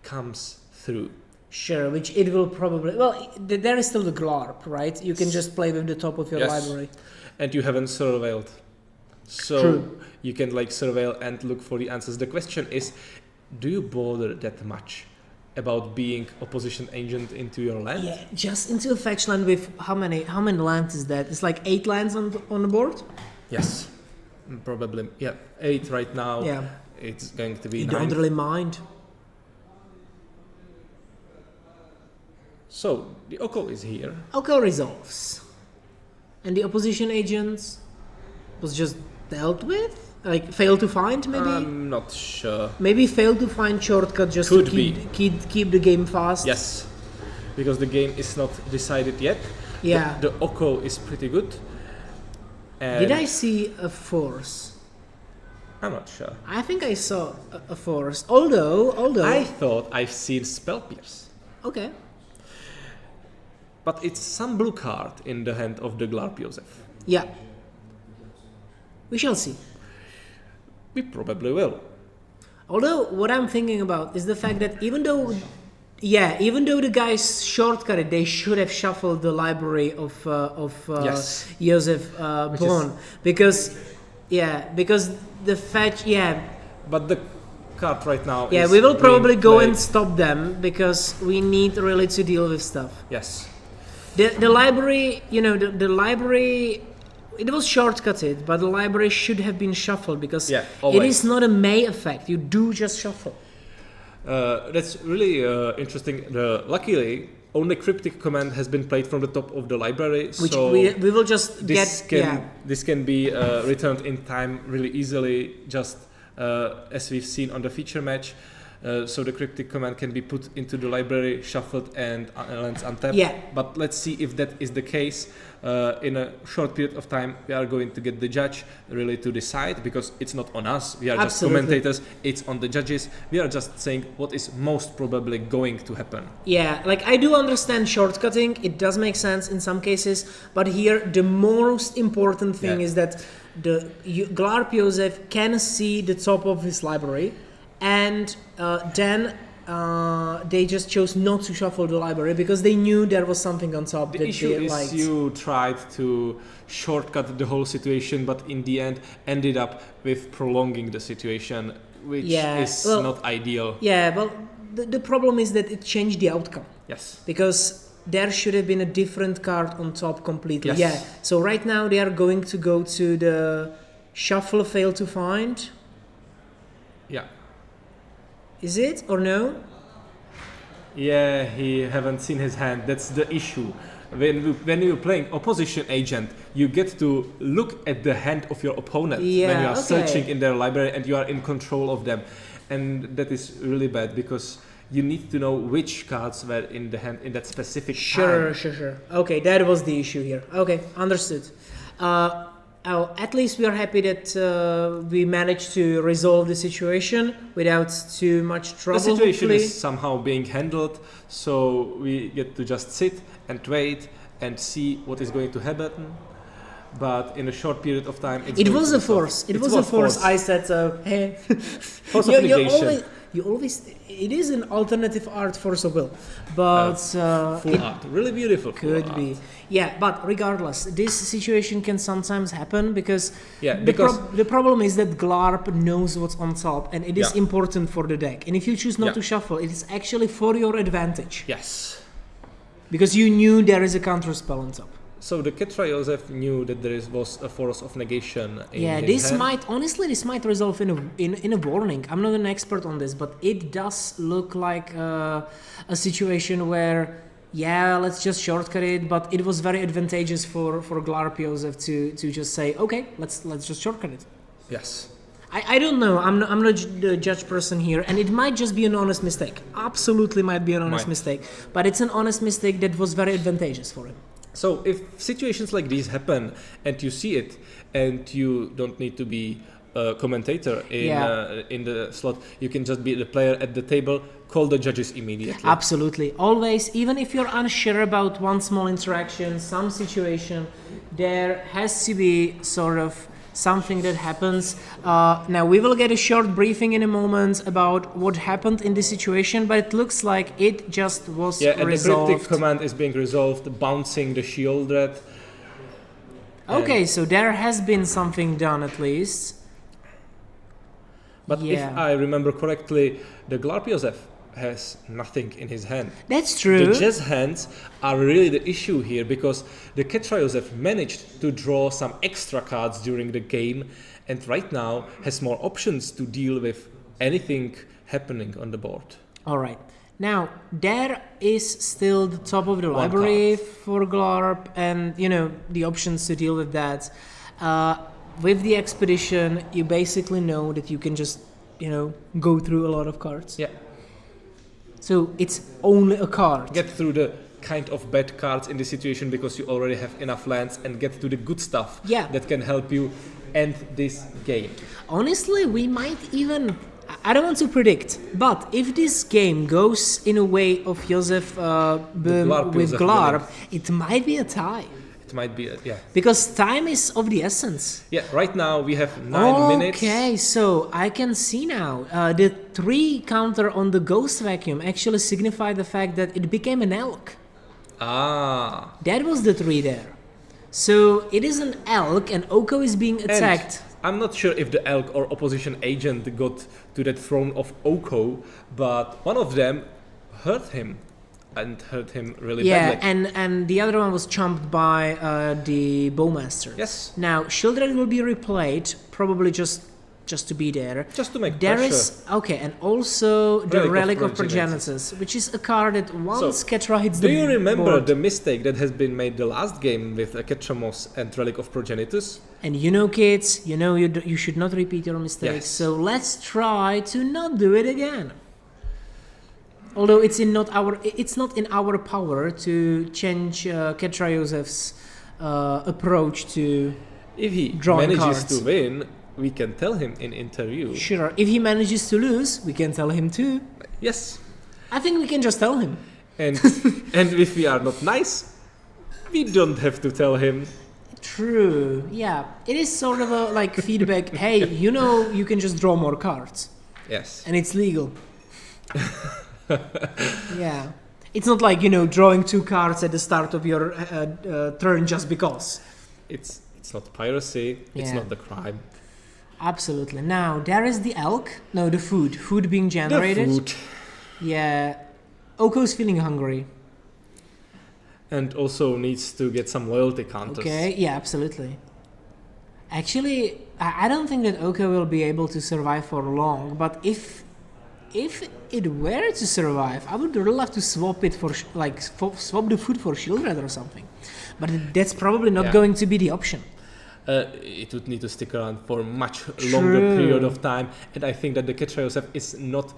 comes through. Sure, which it will probably... Well, there is still the Glarp, right? You can just play with the top of your Yes. library. And you haven't surveilled. So True. you can like surveil and look for the answers. The question is, do you bother that much about being opposition agent into your land? Yeah, just into a fetch land with how many lands is that? It's like 8 lands on the board? Yes. Probably. Yeah, 8 right now. Yeah. It's going to be You 9. don't really mind. So the Oko is here. Oko resolves. And the opposition agents was just dealt with? Like, failed to find, maybe? I'm not sure. Maybe failed to find shortcut just Could to keep the game fast? Yes, because the game is not decided yet. Yeah. The Oko is pretty good. And Did I see a force? I'm not sure. I think I saw a force. Although... I thought I've seen Spell Pierce. Okay. But it's some blue card in the hand of the Glarp Joseph. Yeah. We shall see. We probably will. Although, what I'm thinking about is the fact that even though the guys shortcutted, they should have shuffled the library of Yes. Joseph Which Bon. Because the fetch, But the card right now yeah, is we will being probably go played. and stop them because we need really to deal with stuff. Yes. The library, the library, it was shortcutted, but the library should have been shuffled because Yeah, it always. is not a May effect. You do just shuffle. That's really interesting. Luckily, only Cryptic command has been played from the top of the library, Which so we will just this get. can this can be returned in time really easily, just as we've seen on the feature match. So the Cryptic command can be put into the library, shuffled, and lands untapped. Yeah. But let's see if that is the case. In a short period of time, we are going to get the judge really to decide, because it's not on us. We are Absolutely. just commentators. It's on the judges. We are just saying what is most probably going to happen. Yeah, like I do understand shortcutting. It does make sense in some cases, but here the most important thing Yeah. is that Glarp Joseph can see the top of his library, and then they just chose not to shuffle the library because they knew there was something on top The that issue they is liked. you tried to shortcut the whole situation, but in the end ended up with prolonging the situation, which Yeah, is well- not ideal. Yeah, well, the problem is that it changed the outcome Yes. because there should have been a different card on top completely. Yes. Yeah, so right now they are going to go to the shuffle fail to find. Yeah. Is it or no? Yeah, he haven't seen his hand. That's the issue. when you're playing opposition agent, you get to look at the hand of your opponent when you are searching in their library and you are in control of them, and that is really bad because you need to know which cards were in the hand in that specific time. Sure. Okay, that was the issue here. Okay, understood. At least we are happy that we managed to resolve the situation without too much trouble. The situation hopefully. is somehow being handled, so we get to just sit and wait and see what is going to happen. But in a short period of time, it was a force. It was a force. I said so. Hey. Force of negation. You always. It is an alternative art force of will, but full art, really beautiful. Could be. Art. Yeah, but regardless, this situation can sometimes happen because because the problem is that Glarp knows what's on top, and it is important for the deck. And if you choose not to shuffle, it is actually for your advantage. Yes. Because you knew there is a counter spell on top. So the Ketra Joseph knew that there was a force of negation in his hand. This might result in a warning. I'm not an expert on this, but it does look like a situation where let's just shortcut it. But it was very advantageous for Glarp Joseph to just say, okay, let's just shortcut it. Yes. I don't know. I'm not the judge person here, and it might just be an honest mistake. Absolutely might be an honest mistake, but it's an honest mistake that was very advantageous for him. So if situations like these happen and you see it, and you don't need to be a commentator in the slot, you can just be the player at the table, call the judges immediately. Absolutely. Always, even if you're unsure about one small interaction, some situation, there has to be sort of something that happens. Now we will get a short briefing in a moment about what happened in this situation, but it looks like it just was resolved. And the cryptic command is being resolved, bouncing the shield red. Okay, so there has been something done at least. But if I remember correctly, the Glarp Joseph has nothing in his hand. That's true. The jazz hands are really the issue here because the Ketra Joseph managed to draw some extra cards during the game and right now has more options to deal with anything happening on the board. All right. Now, there is still the top of the library for Glarp and, the options to deal with that. With the expedition, you basically know that you can just, go through a lot of cards. Yeah. So it's only a card. Get through the kind of bad cards in the situation because you already have enough lands and get to the good stuff that can help you end this game. Honestly, we might even... I don't want to predict, but if this game goes in a way of Joseph with Glarp, it might be a tie. It might be, Because time is of the essence. Yeah, right now we have 9 minutes. Okay, so I can see now. The 3 counter on the Ghost Vacuum actually signified the fact that it became an elk. Ah. That was the 3 there. So it is an elk and Oko is being attacked. And I'm not sure if the elk or opposition agent got to that throne of Oko, but one of them hurt him. And hurt him really badly. Yeah, and the other one was chomped by the Bowmaster. Yes. Now, Shieldred will be replayed, probably just to be there. Just to make there pressure. And also the Relic of Progenitors, which is a card that once Ketra hits the board... Do you remember the mistake that has been made the last game with Ketramos and Relic of Progenitors? And kids, you should not repeat your mistakes. Yes. So let's try to not do it again. Although it's not in our power to change Ketra Joseph's approach to if he drawing manages cards. to win, we can tell him in interview. Sure. If he manages to lose, we can tell him too. Yes. I think we can just tell him. And and if we are not nice, we don't have to tell him. True. Yeah. It is sort of a feedback. Hey, you can just draw more cards. Yes. And it's legal. Yeah, it's not like drawing 2 cards at the start of your turn just because. It's not piracy. It's not the crime. Absolutely. Now there is the elk. No, the food being generated. The food. Yeah, Oko's feeling hungry. And also needs to get some loyalty counters. Okay. Yeah, absolutely. Actually, I don't think that Oko will be able to survive for long. But if if it were to survive, I would really love to swap it for swap the food for Shieldred or something. But that's probably not going to be the option. It would need to stick around for a much longer period of time, and I think that the Ketra Joseph is not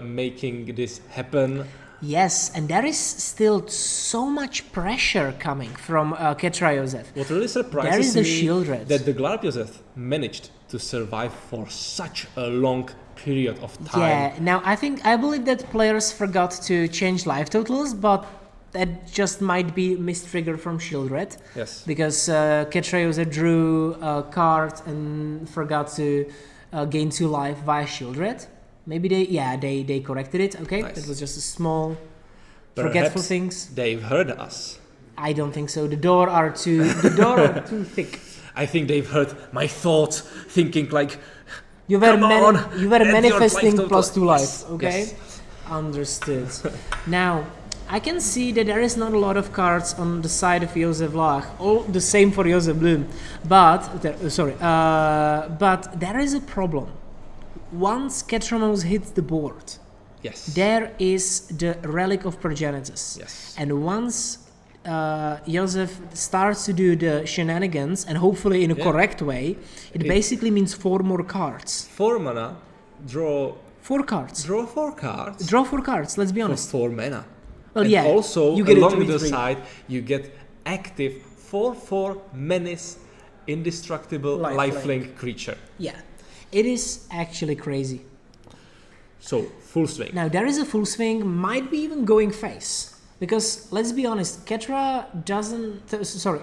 making this happen. Yes, and there is still so much pressure coming from Ketra Joseph. What really surprises there is the me Shieldred. that the Glarp Joseph managed to survive for such a long period of time. Yeah, now I believe that players forgot to change life totals, but that just might be mistrigger from Shieldred. Yes. Because Ketra Joseph drew a card and forgot to gain 2 life via Shieldred. Maybe they corrected it. Okay, Nice. it was just a small forgetful Perhaps things. they've heard us. I don't think so. The door are too thick. I think they've heard my thoughts, thinking like, You were Come on, manifesting life plus 2 life. Yes, Okay, yes. understood. Now I can see that there is not a lot of cards on the side of Josef Lach. All the same for Josef Bloom, but but there is a problem. Once Ketramos hits the board, Yes. there is the Relic of Progenitus. Yes. And once Josef starts to do the shenanigans, and hopefully in a correct way, it basically means 4 more cards. 4 mana, draw 4 cards. Draw 4 cards. Draw 4 cards, let's be For honest. 4 mana. Well, And yeah, also, you get it along the 3/3. side, you get active 4/4 menace, indestructible Lifelink. lifelink creature. Yeah, it is actually crazy. So, full swing. Now, there is a full swing, might be even going face. Because, let's be honest,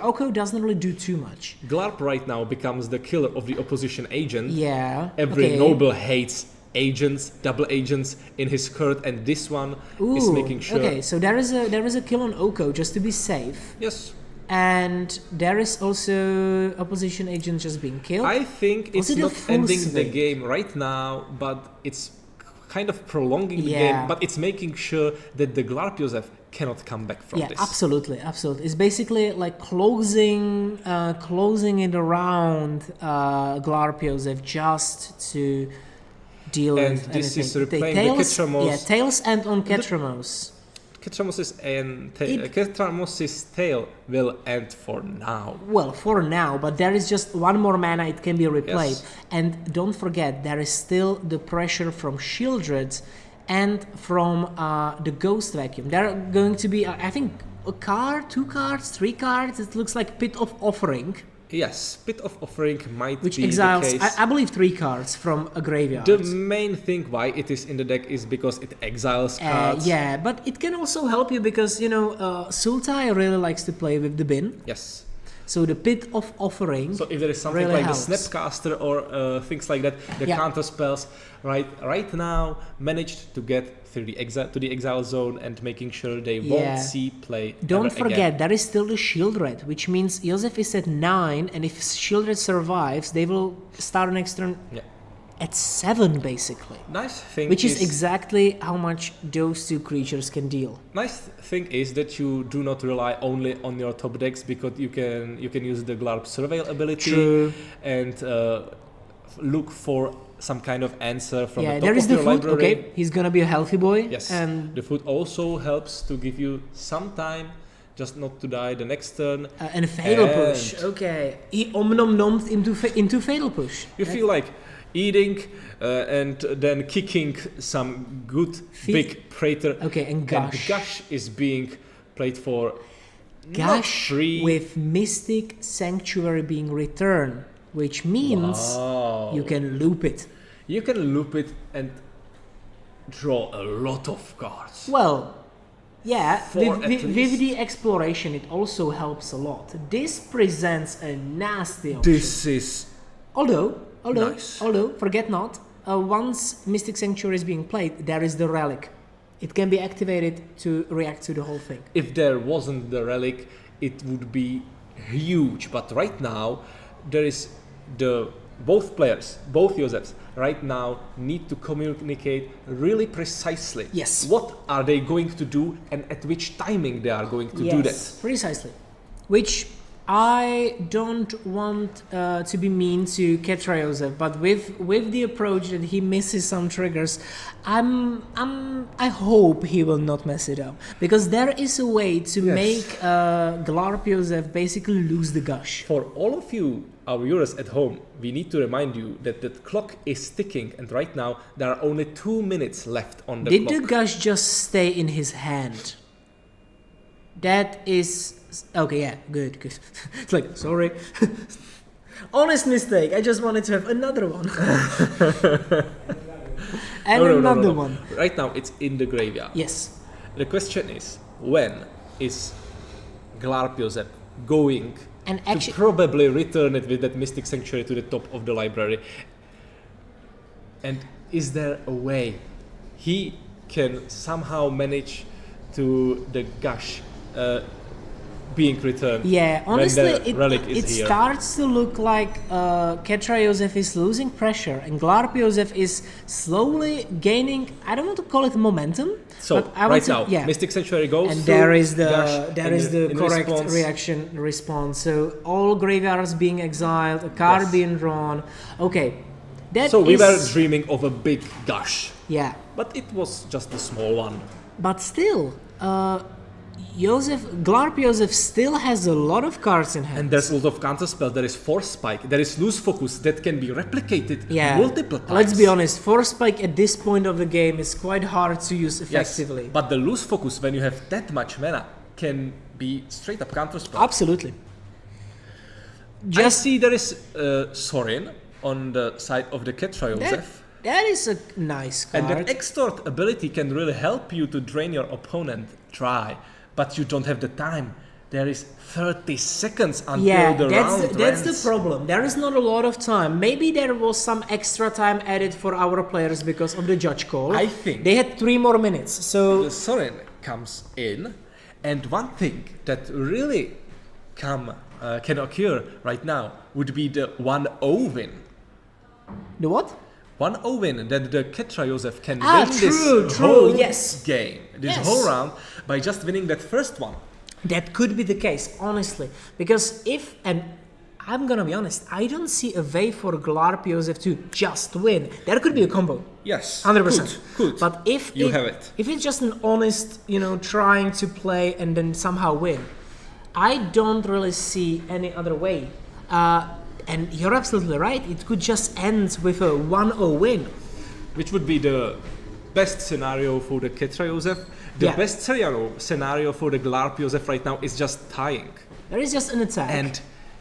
Oko doesn't really do too much. Glarp right now becomes the killer of the opposition agent. Yeah, Every okay. noble hates agents, double agents in his court, and this one is making sure. Okay, so there is a kill on Oko just to be safe. Yes. And there is also opposition agent just being killed. I think Was it's it a not full ending the swing? game right now, but it's kind of prolonging the Yeah. game, but it's making sure that the Glarp Joseph cannot come back from Yeah, this. absolutely. It's basically like closing it around Glarp Joseph just to deal And with this anything. is replaying the Ketramos. Yeah, tails end on Ketramos. Ketramos's tail will end for now. Well, for now, but there is just 1 more mana, it can be replayed. Yes. And don't forget, there is still the pressure from Shieldred and from the Ghost Vacuum. There are going to be, I think, a card, 2 cards, 3 cards. It looks like Pit of Offering, Yes, Pit of Offering might which be exiles, the case. I believe, 3 cards from a graveyard. The main thing why it is in the deck is because it exiles cards. Yeah, but it can also help you because, Sultai really likes to play with the bin. Yes. So the Pit of Offering. So if there is something really like helps. the Snapcaster or things like that, the counter spells, right now managed to get through the exile zone and making sure they won't see play. Don't ever forget, again. there is still the Shieldred, which means Josef is at 9, and if Shieldred survives, they will start next turn at 7, basically. Nice thing Which is exactly how much those 2 creatures can deal. Nice thing is that you do not rely only on your top decks because you can use the Glarp Surveil ability True. and look for some kind of answer from the top there is of the your food. library. Okay, he's gonna be a healthy boy. Yes, And the food also helps to give you some time just not to die the next turn. and a fatal push. Okay, he omnom-nommed into fatal push. You feel like eating and then kicking some good big praetor. Okay, and And Gush. Gush is being played for not Gush free. with Mystic Sanctuary being returned, which means Wow. you can loop it. You can loop it and draw a lot of cards. Well, yeah, 4 at with least. the exploration, it also helps a lot. This presents a nasty option. This is Although, Nice. forget not, once Mystic Sanctuary is being played, there is the Relic. It can be activated to react to the whole thing. if there wasn't the relic, it would be huge. But right now, there is both players, both users, right now need to communicate really precisely. Yes. What are they going to do and at which timing they are going to do that. Precisely. Which I don't want to be mean to Ketrayosef, but with the approach that he misses some triggers, I hope he will not mess it up, because there is a way to make Glarpiosef basically lose the gush. For all of you, our viewers at home, we need to remind you that the clock is ticking, and right now there are only 2 minutes left on the clock. Did the gush just stay in his hand? That is... Okay, yeah, good. It's like, sorry. Honest mistake, I just wanted to have another one. And another one. Right now it's in the graveyard. Yes. The question is, when is Glarpiosef going And to actually, probably return it with that Mystic Sanctuary to the top of the library? And is there a way he can somehow manage to the gush being returned? yeah, honestly, when the relic is it here? starts to look like Ketrayosef is losing pressure and Glarpiosef is slowly gaining, I don't want to call it momentum, So but I would right say, now, yeah. Mystic Sanctuary goes And to there is gush, the in correct response- response. So all graveyards being exiled, a card Yes. being drawn. Okay, that So we is- were dreaming of a big gush, yeah, but it was just a small one. but still, Glarpiosef still has a lot of cards in hand. And there's a lot of counterspell. There is Force Spike. There is Loose Focus that can be replicated yeah, multiple times. let's be honest. Force Spike at this point of the game is quite hard to use effectively. Yes, but the Loose Focus, when you have that much mana, can be straight up counterspell. Absolutely. I see there is Sorin on the side of the Ketrayosef. That is a nice card. And that Extort ability can really help you to drain your opponent dry. But you don't have the time. There is 30 seconds until the round that's ends. the problem. There is not a lot of time. Maybe there was some extra time added for our players because of the judge call. I think they had 3 more minutes. So the Sorin comes in, and one thing that really can occur right now would be the 1-0 win. the what? 1-0 win, that the Ketrayosef can Ah, win this true, whole yes. game, this Yes. whole round, by just winning that first one. That could be the case, honestly. Because if, and I'm gonna be honest, I don't see a way for Glarpiosef to just win. There could be a combo. Yes, 100%. Could. But if You have it. If it's just an honest, trying to play and then somehow win, I don't really see any other way. And you're absolutely right. It could just end with a 1-0 win. Which would be the best scenario for the Ketrayosef. The Yeah. best scenario for the Glarpiosef right now is just tying. There is just an attack. And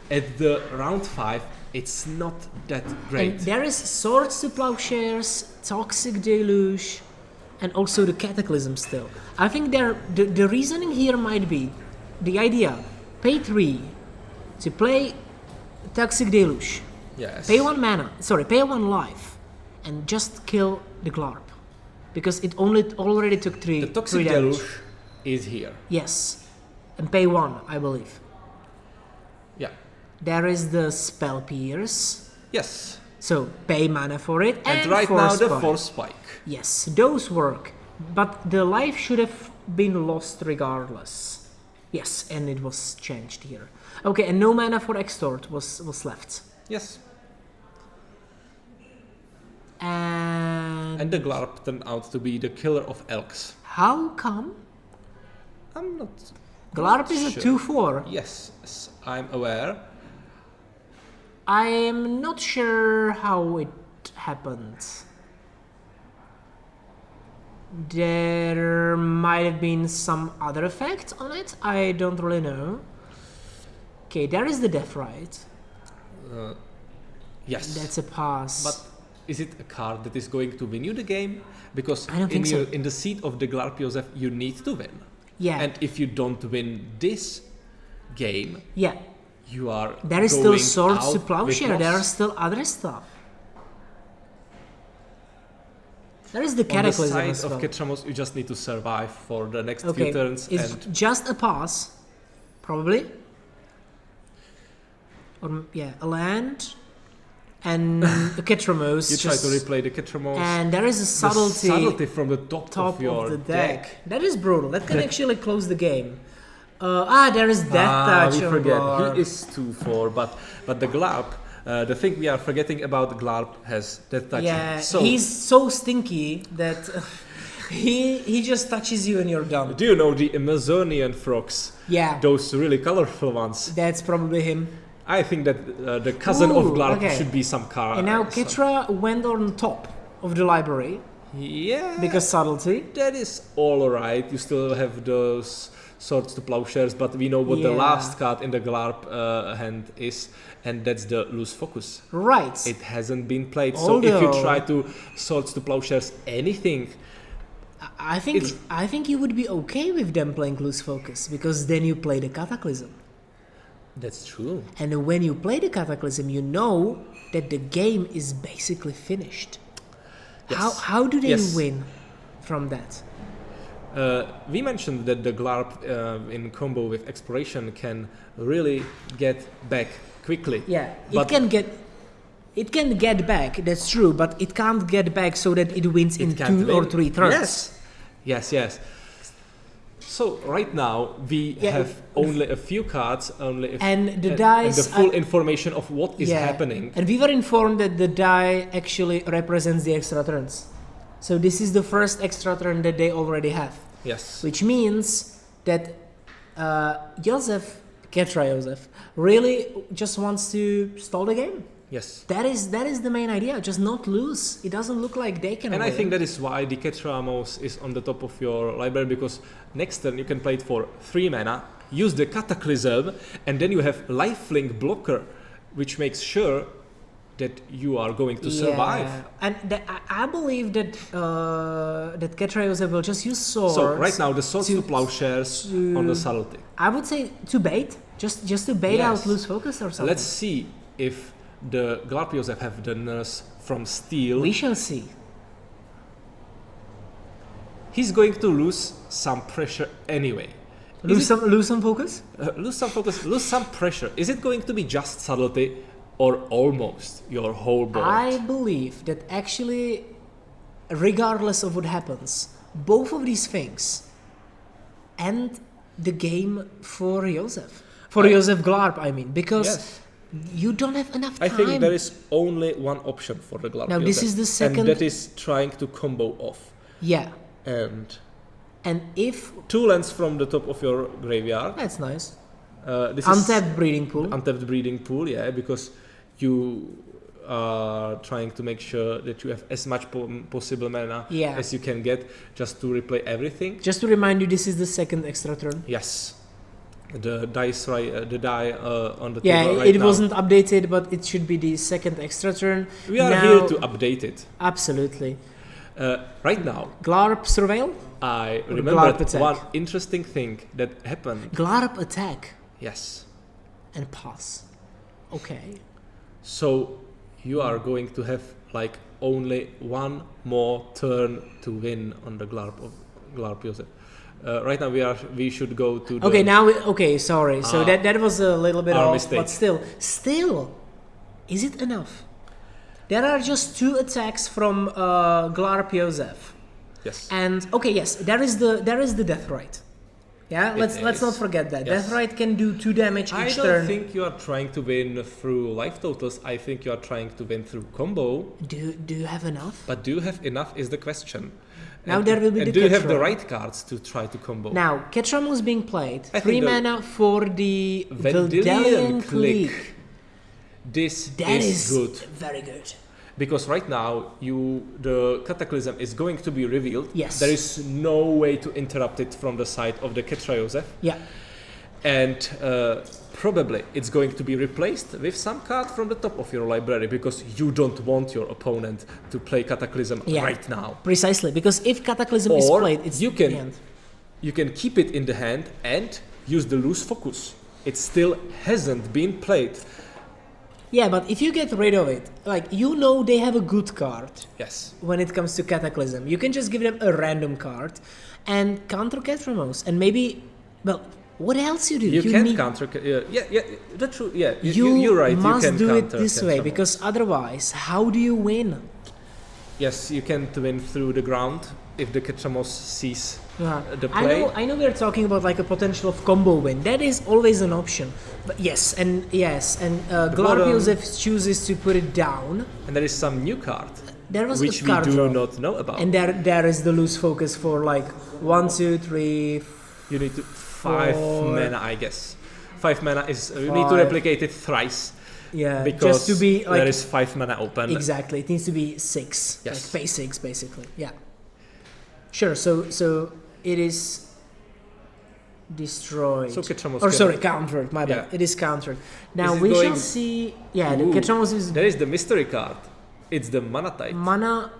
at the round 5, it's not that great. And there is Swords to Plowshares, Toxic Deluge, and also the Cataclysm still. I think the reasoning here might be the idea: pay 3 to play Toxic Deluge, Yes. pay 1 mana, pay 1 life, and just kill the Glarp. Because it already took 3 The Toxic 3 damage. Deluge is here. Yes, and pay 1, I believe. Yeah. There is the Spell Pierce, Yes. so pay mana for it, And and right now Force the Spike. Force Spike. Yes, those work, but the life should have been lost regardless. Yes, and it was changed here. Okay, and no mana for Extort was left. Yes. And And the Glarp turned out to be the killer of Elks. how come? I'm not... Glarp is a sure. 2/4. Yes, I'm aware. I am not sure how it happened. There might have been some other effect on it. I don't really know. Okay, there is the Death Rite. Yes. That's a pass. But is it a card that is going to win you the game? Because I don't think so. in the seat of the Glarpiosef, you need to win. yeah, And if you don't win this game, yeah. you are There is still going Swords out to with Plowshare. There are loss. still other stuff. There is the On the Cataclysm side as well. of Ketramos, you just need to survive for the next Okay, few turns. it's And just a pass, probably. Or yeah, a land and a Ketramos. you try to replay the Ketramos. And there is a subtlety, The subtlety from the top top of your of the deck. That is brutal. That can actually close the game. There is that touch. We on forget. Glarp. He is 2-4, but the Glarp, the thing we are forgetting about Glarp has that touch. Yeah, So, he's so stinky that he just touches you and you're done. do you know the Amazonian frogs? Yeah, Those really colorful ones. that's probably him. I think that the cousin of Ooh, Glarp okay. should be some car. And now Ketra went on top of the library Yeah. because subtlety. that is all right. You still have those swords to plowshares, but we know what the Yeah. last card in the Glarp hand is, and that's the loose focus. Right. It hasn't been played, so if you Although- try to swords to plowshares anything, I think it's- I think you would be okay with them playing loose focus because then you play the Cataclysm. that's true. And when you play the Cataclysm, you know that the game is basically finished. Yes. How do they Yes. win from that? We mentioned that the Glarp in combo with exploration can really get back quickly. Yeah, But- it can get back. That's true, but it can't get back so that it wins in It can't 2 or win. 3 turns. Yes. So right now we Yeah. have only a few cards, And the and dice the full are- information of what is Yeah. happening. And we were informed that the die actually represents the extra turns. So this is the first extra turn that they already have, Yes. which means that Ketra Joseph, really just wants to stall the game. Yes. That is the main idea. Just not lose. It doesn't look like they can And win. I think that is why the Ketramos is on the top of your library, because next turn you can play it for 3 mana, use the Cataclysm, and then you have lifelink blocker, which makes sure that you are going to survive. Yeah. And I believe that that Ketra Joseph will just use swords. So right now the swords to to- plowshares to- on the subtlety. I would say to bait, just to bait out Yes. loose focus or something. Let's see if the Glarp Joseph have the nurse from steel. We shall see. He's going to lose some pressure anyway. Lose Is it- some focus. lose some focus, lose some pressure. Is it going to be just subtlety or almost your whole board? I believe that actually, regardless of what happens, both of these things end the game for Joseph. For Joseph Glarp, I mean, because Yes. you don't have enough I time. think there is only one option for the Glarp Now, this Joseph, is the second- and that is trying to combo off. Yeah, And and if 2 lands from the top of your graveyard. that's nice, This untapped breeding pool. is untapped breeding pool, yeah, because you are trying to make sure that you have as much possible mana Yeah. as you can get, just to replay everything. Just to remind you, this is the second extra turn. Yes, the dice the die on the Yeah, table right it now. wasn't updated, but it should be the second extra turn. We are now- here to update it. Absolutely. Right now, Glarp surveil. I Or remembered Glarp attack. one interesting thing that happened. Glarp attack Yes, and pass. Okay. so you are going to have like only one more turn to win on the Glarp Joseph. Right now we should go to the Okay, now okay, sorry. So Ah. that was a little bit Our off, mistake. but still, is it enough? There are just 2 attacks from Glarp Joseph, Yes. and okay, yes, there is the death right. Yeah, It let's not is. forget that Yes. death right can do 2 damage I each don't turn. think you are trying to win through life totals. I think you are trying to win through combo. Do you have enough? But do you have enough is the question. Now there will be and the do you have the Ketra. right cards to try to combo? Now Ketram was being played. I 3 think the mana for the Vendilion Vendilion Click. Click. This That is good. very good. Because right now the Cataclysm is going to be revealed. Yes. There is no way to interrupt it from the side of the Ketra Joseph. Yeah. And probably it's going to be replaced with some card from the top of your library, because you don't want your opponent to play Cataclysm Yeah. right now. Precisely, because if Cataclysm is Or played, it's you can- the end. You can keep it in the hand and use the loose focus. It still hasn't been played. Yeah, but if you get rid of it, like, you know they have a good card Yes. when it comes to Cataclysm. You can just give them a random card and counter Catramos, and maybe, well, what else you do? You can need- counter. Yeah, that's true. Yeah, You you're right. must you can do it counter this way, Catramos. because otherwise, how do you win? Yes, you can't win through the ground if the Ketramos sees Yeah. the play. I know we're talking about like a potential of combo win. That is always an option. But yes, and Glarp bottom- Josef chooses to put it down. And there is some new card, There was which a we card do draw. not know about. And there is the loose focus for like 1, 2, 3. You need to 5 4. mana, I guess. 5 mana is you need to 5. replicate it thrice Yeah, because just to be like there is 5 mana open. exactly. It needs to be 6. Yes. Like phase 6 basically. Yeah. Sure. So it is destroyed. So Ketramos Or can- sorry, countered. My bad. Yeah. It is countered. Now it we shall going- see. Yeah, the Ooh. Ketramos is There is the mystery card. It's the mana type. mana.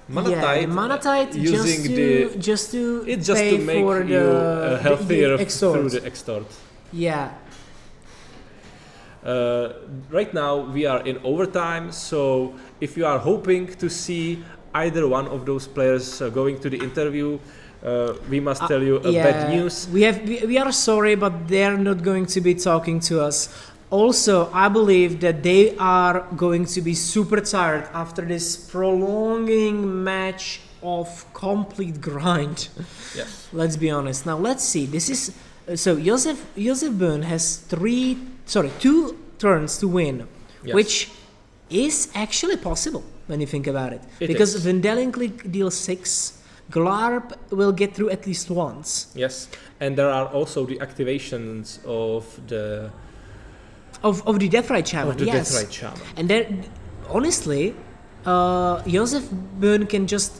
Mana yeah, type, the mana type using just to it's just pay to make for you the healthier the extort. through the extort. Yeah. Right now we are in overtime, so if you are hoping to see either one of those players going to the interview, we must tell you a bad news. We are sorry, but they're not going to be talking to us. Also, I believe that they are going to be super tired after this prolonging match of complete grind. Yes. Let's be honest. Now let's see. This is so Josef Böhn has 2 turns to win, Yes. which is actually possible when you think about it. It Because is. Vendelink deals 6, Glarp will get through at least once. Yes, and there are also the activations of the Of the Deathrite Shaman, yes. Deathrite Shaman. And then, honestly, Josef Böhn can just,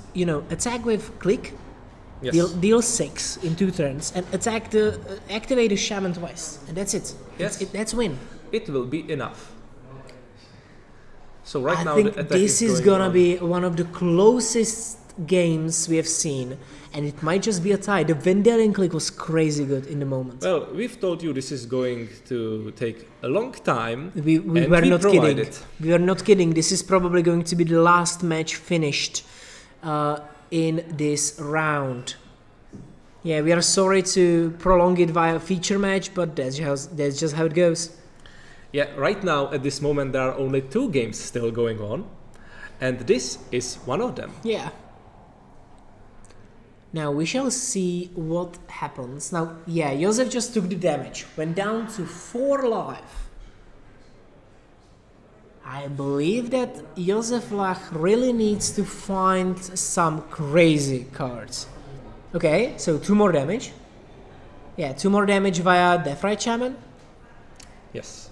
attack with click, Yes. deal 6 in 2 turns, and activate the Shaman twice. And that's it. Yes. That's win. It will be enough. So right I now think the attack this is going gonna on. be one of the closest games we have seen. And it might just be a tie. The Vendelink click was crazy good in the moment. Well, we've told you this is going to take a long time. We and were we not provide kidding. it. We were not kidding. This is probably going to be the last match finished in this round. Yeah, we are sorry to prolong it via feature match, but that's just how it goes. Yeah, right now at this moment there are only 2 games still going on, and this is one of them. Yeah. Now we shall see what happens. Now, yeah, Josef just took the damage, went down to 4 life. I believe that Josef Lach really needs to find some crazy cards. Okay, so 2 more damage. Yeah, 2 more damage via Deathrite Shaman, Yes.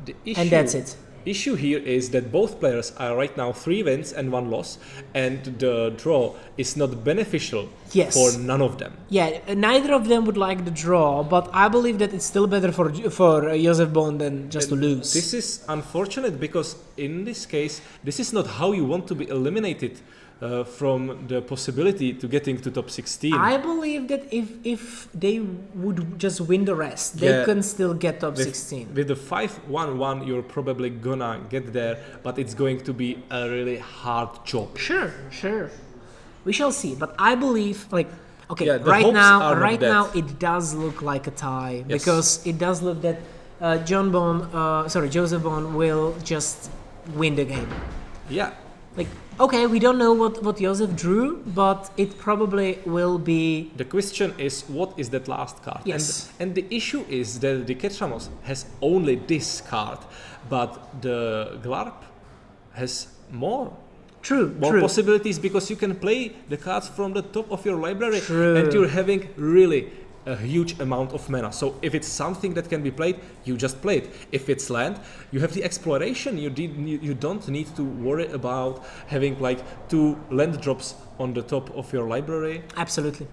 The issue, and that's it. issue here is that both players are right now 3 wins and 1 loss, and the draw is not beneficial Yes. for none of them. Yeah, neither of them would like the draw, but I believe that it's still better for Josef Böhn than just to lose. This is unfortunate because in this case, this is not how you want to be eliminated from the possibility to getting to top 16. I believe that if they would just win the rest, they Yeah. can still get top With- 16. With the 5-1-1, you're probably gonna get there, but it's going to be a really hard job. Sure. We shall see, but I believe okay, Yeah, the right hopes now are not dead. it does look like a tie Yes. because it does look that Josef Böhn will just win the game. Yeah, Okay, we don't know what Josef drew, but it probably will be. the question is what is that last card? Yes. And the issue is that the Ketramos has only this card, but the Glarp has more True. possibilities because you can play the cards from the top of your library True. and you're having really a huge amount of mana. So if it's something that can be played, you just play it. If it's land, you have the exploration. You don't need to worry about having like 2 land drops on the top of your library. Absolutely.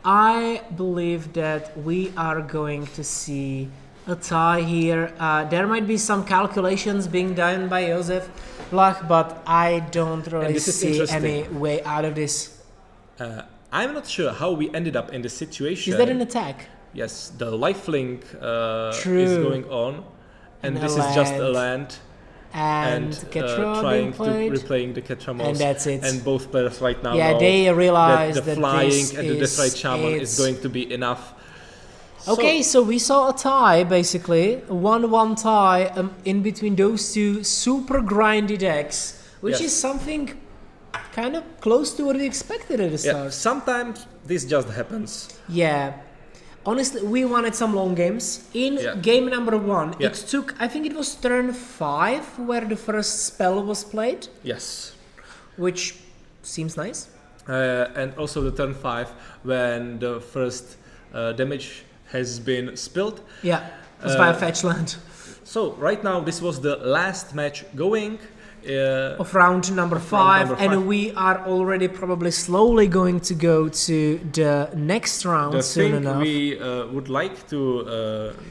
I believe that we are going to see a tie here. There might be some calculations being done by Josef Lach, but I don't really this is see interesting. any way out of this. I'm not sure how we ended up in this situation. Is that an attack? Yes, the lifelink is True. going on, and And a this is just a land. land. And Ketra trying being to played. replaying the Ketramos. And that's it. And both players right now Yeah, know they realize that the that flying this and the is Deathrite Shaman is it's- going to be enough. Okay, so we saw a tie basically, 1-1 tie in between those 2 super grindy decks. which Yes. is something kind of close to what we expected at the Yeah, start. sometimes this just happens. Yeah. Honestly, we wanted some long games. In Yeah. game number 1, Yeah. it took, I think it was turn 5 where the first spell was played, Yes. which seems nice. And also the turn 5 when the first damage has been spilled. Yeah, it was Uh, via fetch land. So right now this was the last match going. Of round number 5, number and five. we are already probably slowly going to go to the next round The soon thing enough. we would like to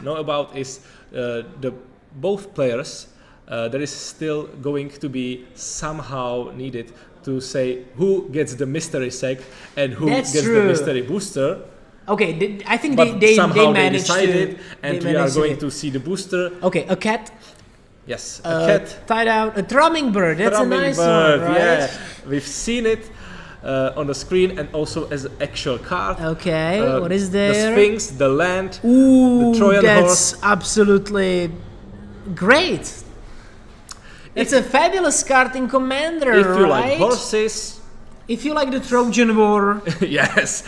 know about is the both players. There is still going to be somehow needed to say who gets the mystery sec and who That's gets true. the mystery booster. Okay, I think But they somehow managed decided, to. and they we are managed to going get- to see the booster. Okay, a cat, Yes, a cat. tied out, a drumming bird. That's Drumming a nice bird, one, right? Yeah, we've seen it on the screen and also as an actual card. Okay, Uh, what is The there? Sphinx, the land. Ooh, Trojan that's horse. absolutely great. It's a fabulous card in Commander, If you right? like horses, If you like the Trojan War. yes.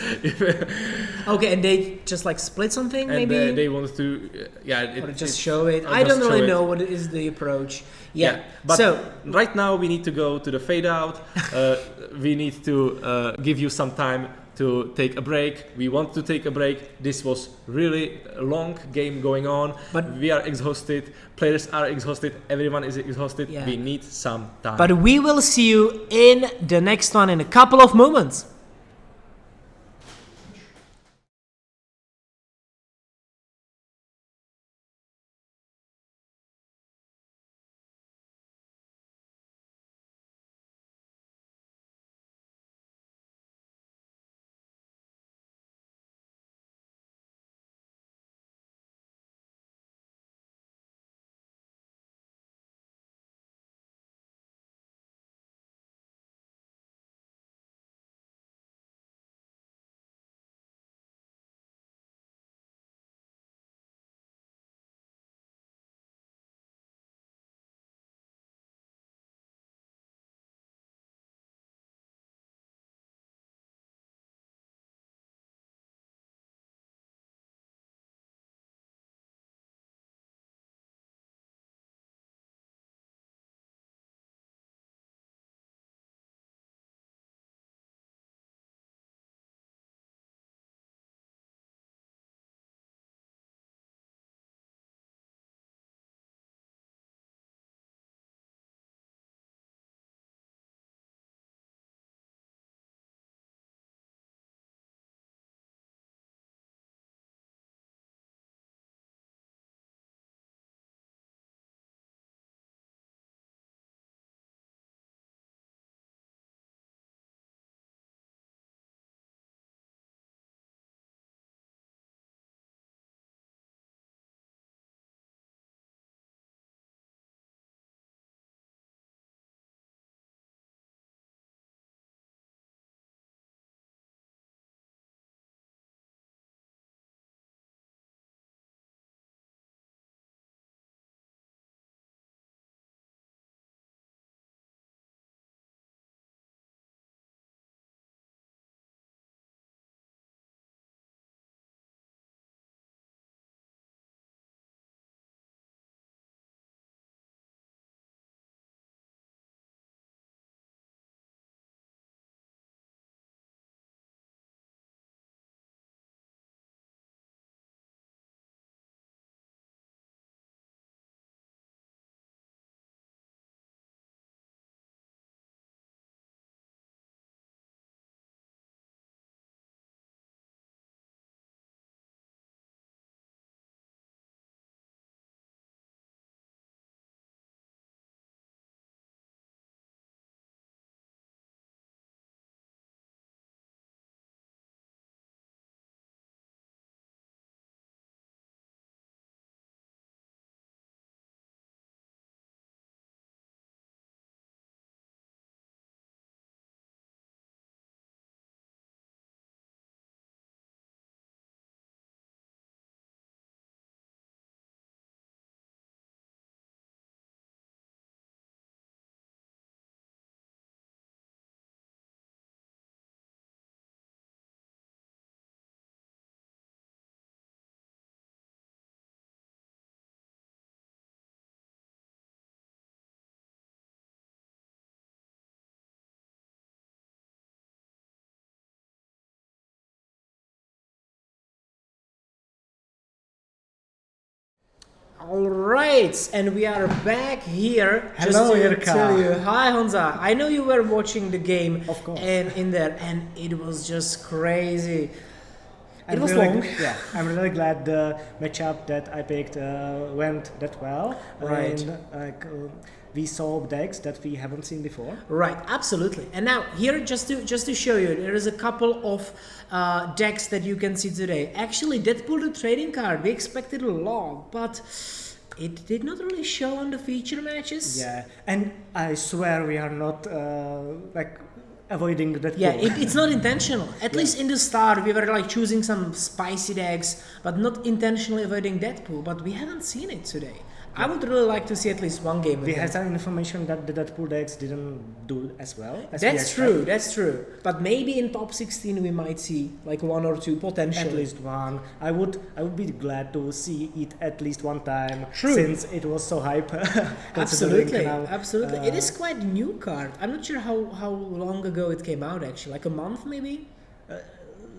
Okay, and they just like split something, And maybe? they want to, yeah. Or just show it. or I just don't really show it. know what is the approach. Yeah. But so right now we need to go to the fade out. We need to give you some time to take a break. We want to take a break. This was really a long game going on. But- we are exhausted. Players are exhausted. Everyone is exhausted. Yeah. We need some time. but we will see you in the next one in a couple of moments. Alright, and we are back here. Hello, just to Jirka. tell you, hi Honza. I know you were watching the game, Of course. and in there, and it was just crazy. It I'm was really, long. Yeah, I'm really glad the matchup that I picked went that well. Right. And we saw decks that we haven't seen before. Right, absolutely. And now here, just to show you, there is a couple of decks that you can see today. Actually, Deadpool the trading card, we expected a lot, but it did not really show on the feature matches. Yeah, and I swear we are not avoiding that. Yeah, goal. it's not intentional. At least in the start, we were like choosing some spicy decks, but not intentionally avoiding Deadpool. But we haven't seen it today. I would really like to see at least one game. We with had them. some information that the Deadpool decks didn't do as well. As we That's expected. true. That's true. But maybe in top 16 we might see like one or two potentially. At least one. I would be glad to see it at least one time. True. Since it was so hype. Absolutely, considering now, absolutely. It is quite a new card. I'm not sure how long ago it came out actually. Like a month maybe.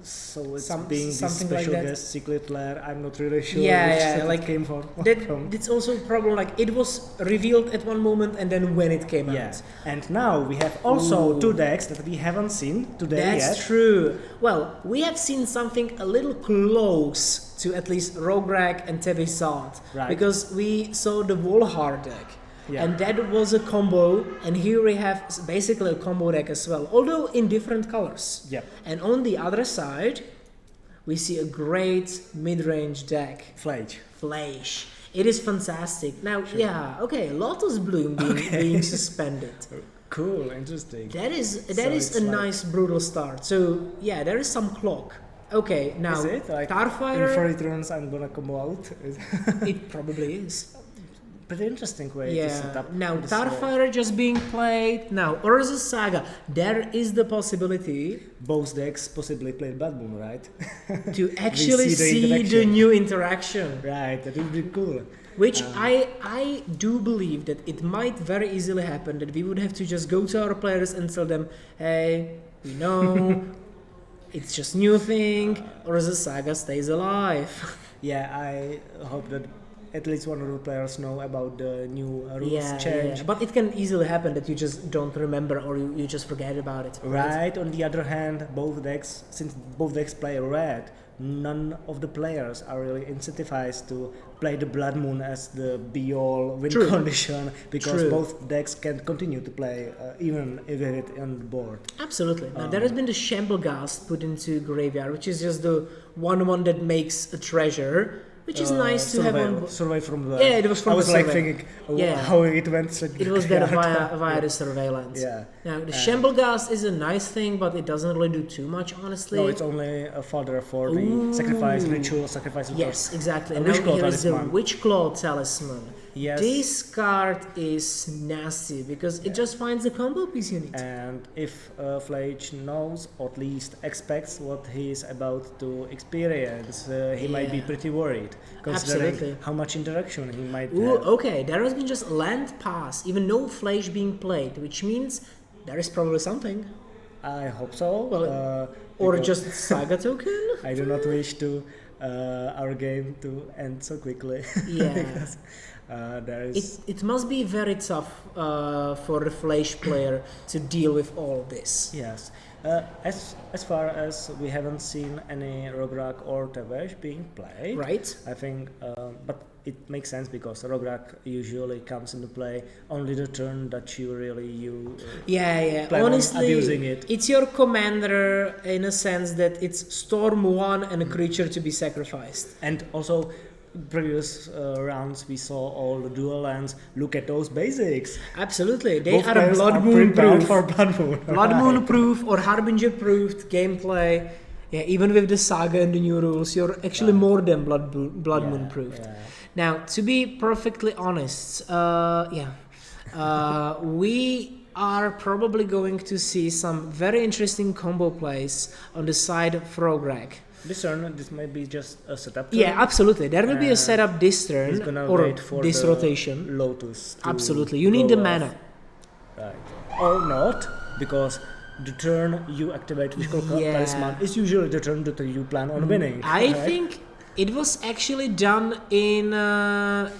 So it's Some- being this something like special that. guest secret lair. I'm not really sure Yeah, which yeah, set like it came from. That's also a problem. Like it was revealed at one moment and then when it came Yeah, out. and now we have also Ooh. two decks that we haven't seen today That's yet. true. Well, we have seen something a little close to at least Rograg and Tevisat. Right. Because we saw the Wolhard deck. Yeah. And that was a combo, and here we have basically a combo deck as well, although in different colors. Yep. And on the other side, we see a great mid-range deck, Flage. Flash. It is fantastic. Now, yeah, okay, Lotus Bloom being suspended. Cool, interesting. That is So a it's like- nice brutal start. So yeah, there is some clock. Okay, now Is it? Like, in Starfire, 40 turns I'm gonna come out. it probably is. Pretty interesting way to Yeah. set up Now this Starfire just being played. Now Urza Saga. There is the possibility both decks possibly played Blood Moon, right? to actually see the see the interaction. new interaction. Right, that would be cool. Which I do believe that it might very easily happen that we would have to just go to our players and tell them, hey, we know it's just new thing, or the saga stays alive. Yeah, I hope that at least one of the players know about the new rules Yeah, change. yeah, but it can easily happen that you just don't remember or you just forget about it. Right, on the other hand, since both decks play red, none of the players are really incentivized to play the Blood Moon as the be-all win True. condition, because True. both decks can continue to play even if it on the board. Absolutely. Now there has been the Shamblegast put into graveyard, which is just the one that makes a treasure, which is nice to have on. Survive from the. Yeah, it was from I was the like survey. thinking Yeah. how it went. It was there via the surveillance. Yeah. Now the Shamblegast is a nice thing, but it doesn't really do too much, honestly. No, it's only a fodder for Ooh. the sacrifice ritual, sacrifice. Yes, exactly. A And now Witchclaw here is the Talisman. Witchclaw Talisman. Yes. This card is nasty because it just finds the combo piece you need. And if Flage knows, or at least expects what he is about to experience, he might be Yeah. pretty worried, considering Absolutely. how much interaction he might Ooh, have. okay, there has been just land pass, even no flash being played, which means there is probably something. I hope so. Well, Or because just saga token? I do not wish to our game to end so quickly. Yeah. Because, there is. It must be very tough for the flash player to deal with all this. Yes. As far as we haven't seen any Rograk or Tevesh being played, Right? I think, but it makes sense because Rograk usually comes into play only the turn that you really Yeah. plan on Honestly, abusing it. it's your commander in a sense that it's storm one and a creature to be sacrificed. And also, previous rounds we saw all the dual lands. Look at those basics. Absolutely, they Both are players Blood are Moon prepared proof. for Blood Moon. Blood Right. Moon proof or Harbinger proofed gameplay. Yeah, even with the saga and the new rules, you're actually more than Blood Moon proofed. Yeah. Now, to be perfectly honest, we are probably going to see some very interesting combo plays on the side of Rograg. This turn, this might be just a setup turn. Yeah, absolutely. There will be a setup this He's turn gonna or wait for this the rotation. Lotus. to Absolutely, you need go the off. mana. Right. Or not, because the turn you activate Wishkal Yeah. Talisman is usually the turn that you plan on winning. I right? think It was actually done in the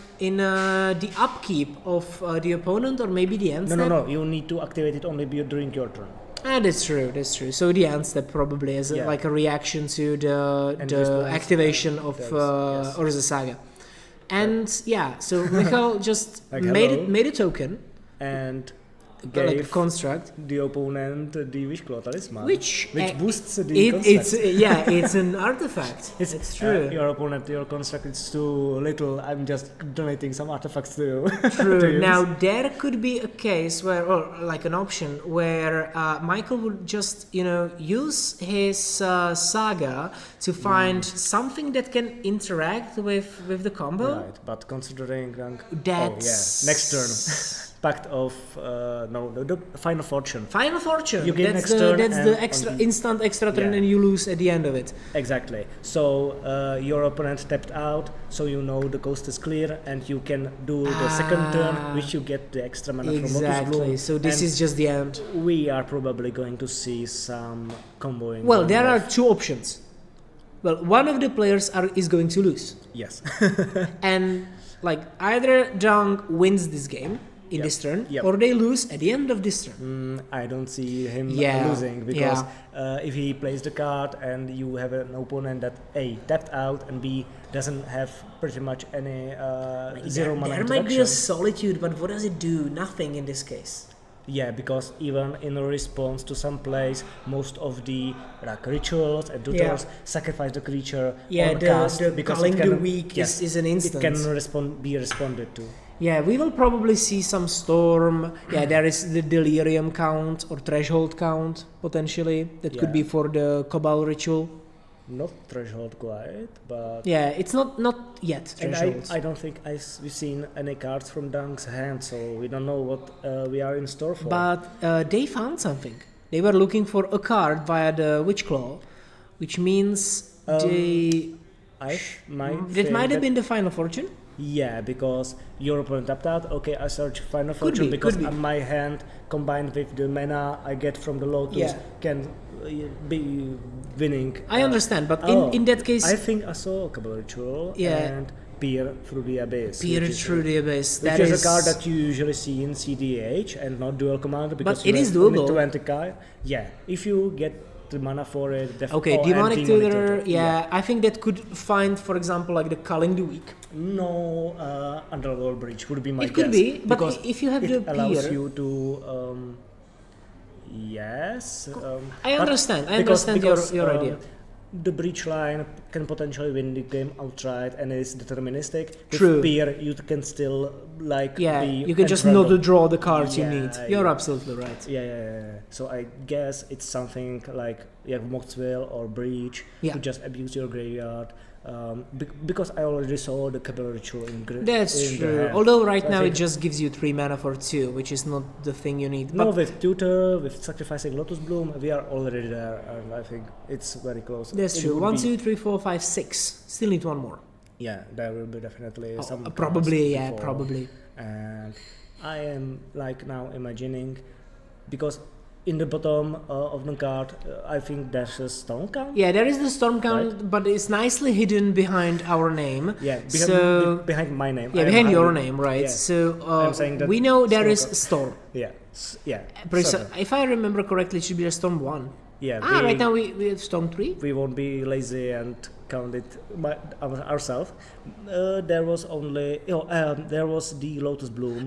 upkeep of the opponent, or maybe the end step. No. You need to activate it only during your turn. That's true. So the end step probably as like a reaction to the activation of Urza Saga. And so Michal just made a token and like a gave construct, the opponent the Wish Claw Talisman, which boosts the construct. It's an artifact. It's true. Your construct is too little. I'm just donating some artifacts to you. True. to use. Now there could be a case where, or like an option where Michael would just use his saga to find something that can interact with the combo. Right, but considering that's next turn. Pact of the Final Fortune. Final Fortune. You get that's next turn. That's the extra instant extra turn, and you lose at the end of it. Exactly. So your opponent tapped out, so the coast is clear, and you can do the second turn, which you get the extra mana from Lotus Bloom. Exactly. So this is just the end. We are probably going to see some comboing. Well, there are two options. Well, one of the players is going to lose. Yes. And like either Dung wins this game in this turn, or they lose at the end of this turn. I don't see him losing, because if he plays the card and you have an opponent that A, tapped out, and B, doesn't have pretty much any zero mana There might be a Solitude, but what does it do? Nothing in this case. Yeah, because even in response to some plays, most of the rituals and tutors sacrifice the creature or cast, the because Culling it can, the Weak is an instant. It can be responded to. Yeah, we will probably see some Storm. Yeah, there is the Delirium count or Threshold count, potentially. That could be for the Cabal ritual. Not Threshold quite, but... Yeah, it's not yet Threshold. And I don't think we've seen any cards from Dung's hand, so we don't know what we are in store for. But they found something. They were looking for a card via the Witch Claw, which means it might have been the Final Fortune. Yeah, because your opponent tapped out. Okay, I search Final Fortune because my hand combined with the mana I get from the Lotus can be winning. I understand, but in that case, I think I saw a Cabal Ritual and Peer Through the Abyss. Peer Through the Abyss. Which is a card that you usually see in CDH and not Duel Commander, because but it is doable. 20 cards. Yeah, if you get the mana for it. Demonic Tutor. Yeah, I think that could find, for example, like the Culling the Weak. No, Underworld Bridge would be my guess. It could be, but if you have the it allows Peer, you to. I understand. Your idea. The breach line can potentially win the game outright and is deterministic. True. With Peer, you can still you can just not draw the cards you need. You're absolutely right. Yeah. So I guess it's something like Moxville or Breach to just abuse your graveyard. Because I already saw the Cabal Ritual in That's true. Although right now it just gives you 3 mana for 2, which is not the thing you need. No, with Tutor, with sacrificing Lotus Bloom, we are already there, and I think it's very close. That's true. 1, 2, 3, 4, 5, 6. Still need 1 more. Yeah, there will be definitely some. Probably. And I am now imagining, because in the bottom of the card, I think there's a storm count. Yeah, there is the storm count, but it's nicely hidden behind our name. Yeah, behind my name. Yeah, behind your name, right? Yeah. So I'm saying that we know there is storm. Yeah. If I remember correctly, it should be a storm 1. Yeah. Right now we have storm 3. We won't be lazy and count it ourselves. There was only there was the Lotus Bloom.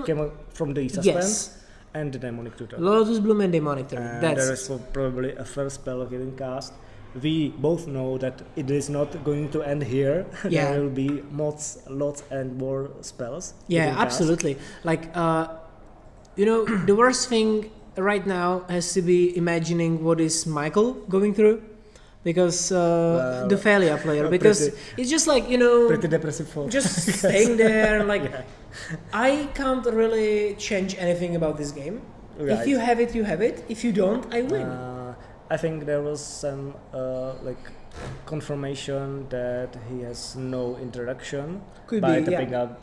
Came from the suspend. And the Demonic Tutor. Lotus Bloom and Demonic Tutor. There is probably a first spell getting cast. We both know that it is not going to end here. Yeah. There will be lots and more spells. Yeah, absolutely. Like, the worst thing right now has to be imagining what is Michael going through. Because the Thalia player, because it's just like, pretty depressive for just staying there, like I can't really change anything about this game. Right. If you have it, you have it. If you don't, I win. I think there was some confirmation that he has no introduction Could by be, yeah. tapping out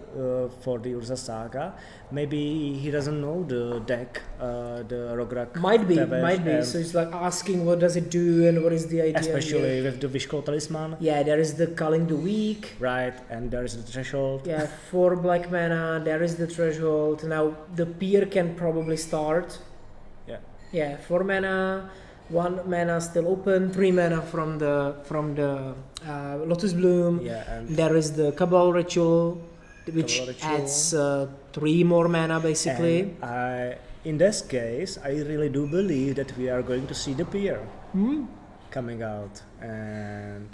for the Urza Saga. Maybe he doesn't know the deck, the Rograk. Might be. and So it's like asking what does it do and what is the idea. especially with the Vishkol Talisman. Yeah, there is the Culling the Weak. Right, and there is the threshold. Yeah, 4 black mana. There is the threshold. Now the peer can probably start. Yeah. Yeah, 4 mana, 1 mana still open, 3 mana from the Lotus Bloom. Yeah, and There is the Cabal Ritual, which Cabal Ritual. adds 3 more mana basically. and in this case, I really do believe that we are going to see the peer coming out and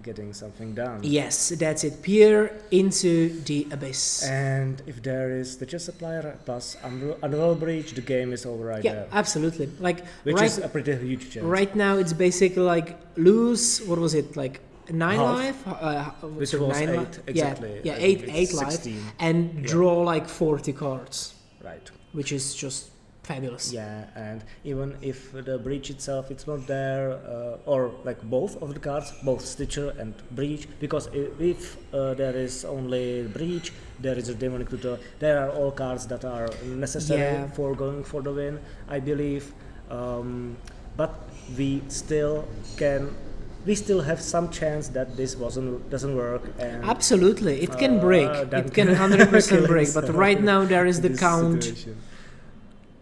getting something done. Yes, that's it. Peer into the abyss. And if there is the chest supplier plus Unravel Breach, the game is over right Yeah, there. absolutely. Like Which right, is a pretty huge chance. right now, it's basically like lose. What was it like? 9 Half. life, Which so was 9 8, li- exactly. Yeah, I yeah, think 8 it's life, 16. and Yeah. draw like 40 cards, Right. which is just fabulous. Yeah, and even if the breach itself it's not there, or like both of the cards, both Stitcher and breach, because if there is only breach, there is a demonic tutor. There are all cards that are necessary Yeah. for going for the win, I believe. But we still have some chance that this doesn't work. And Absolutely, it can break. that It can can 100% kill break. But itself right now there is the this count. situation.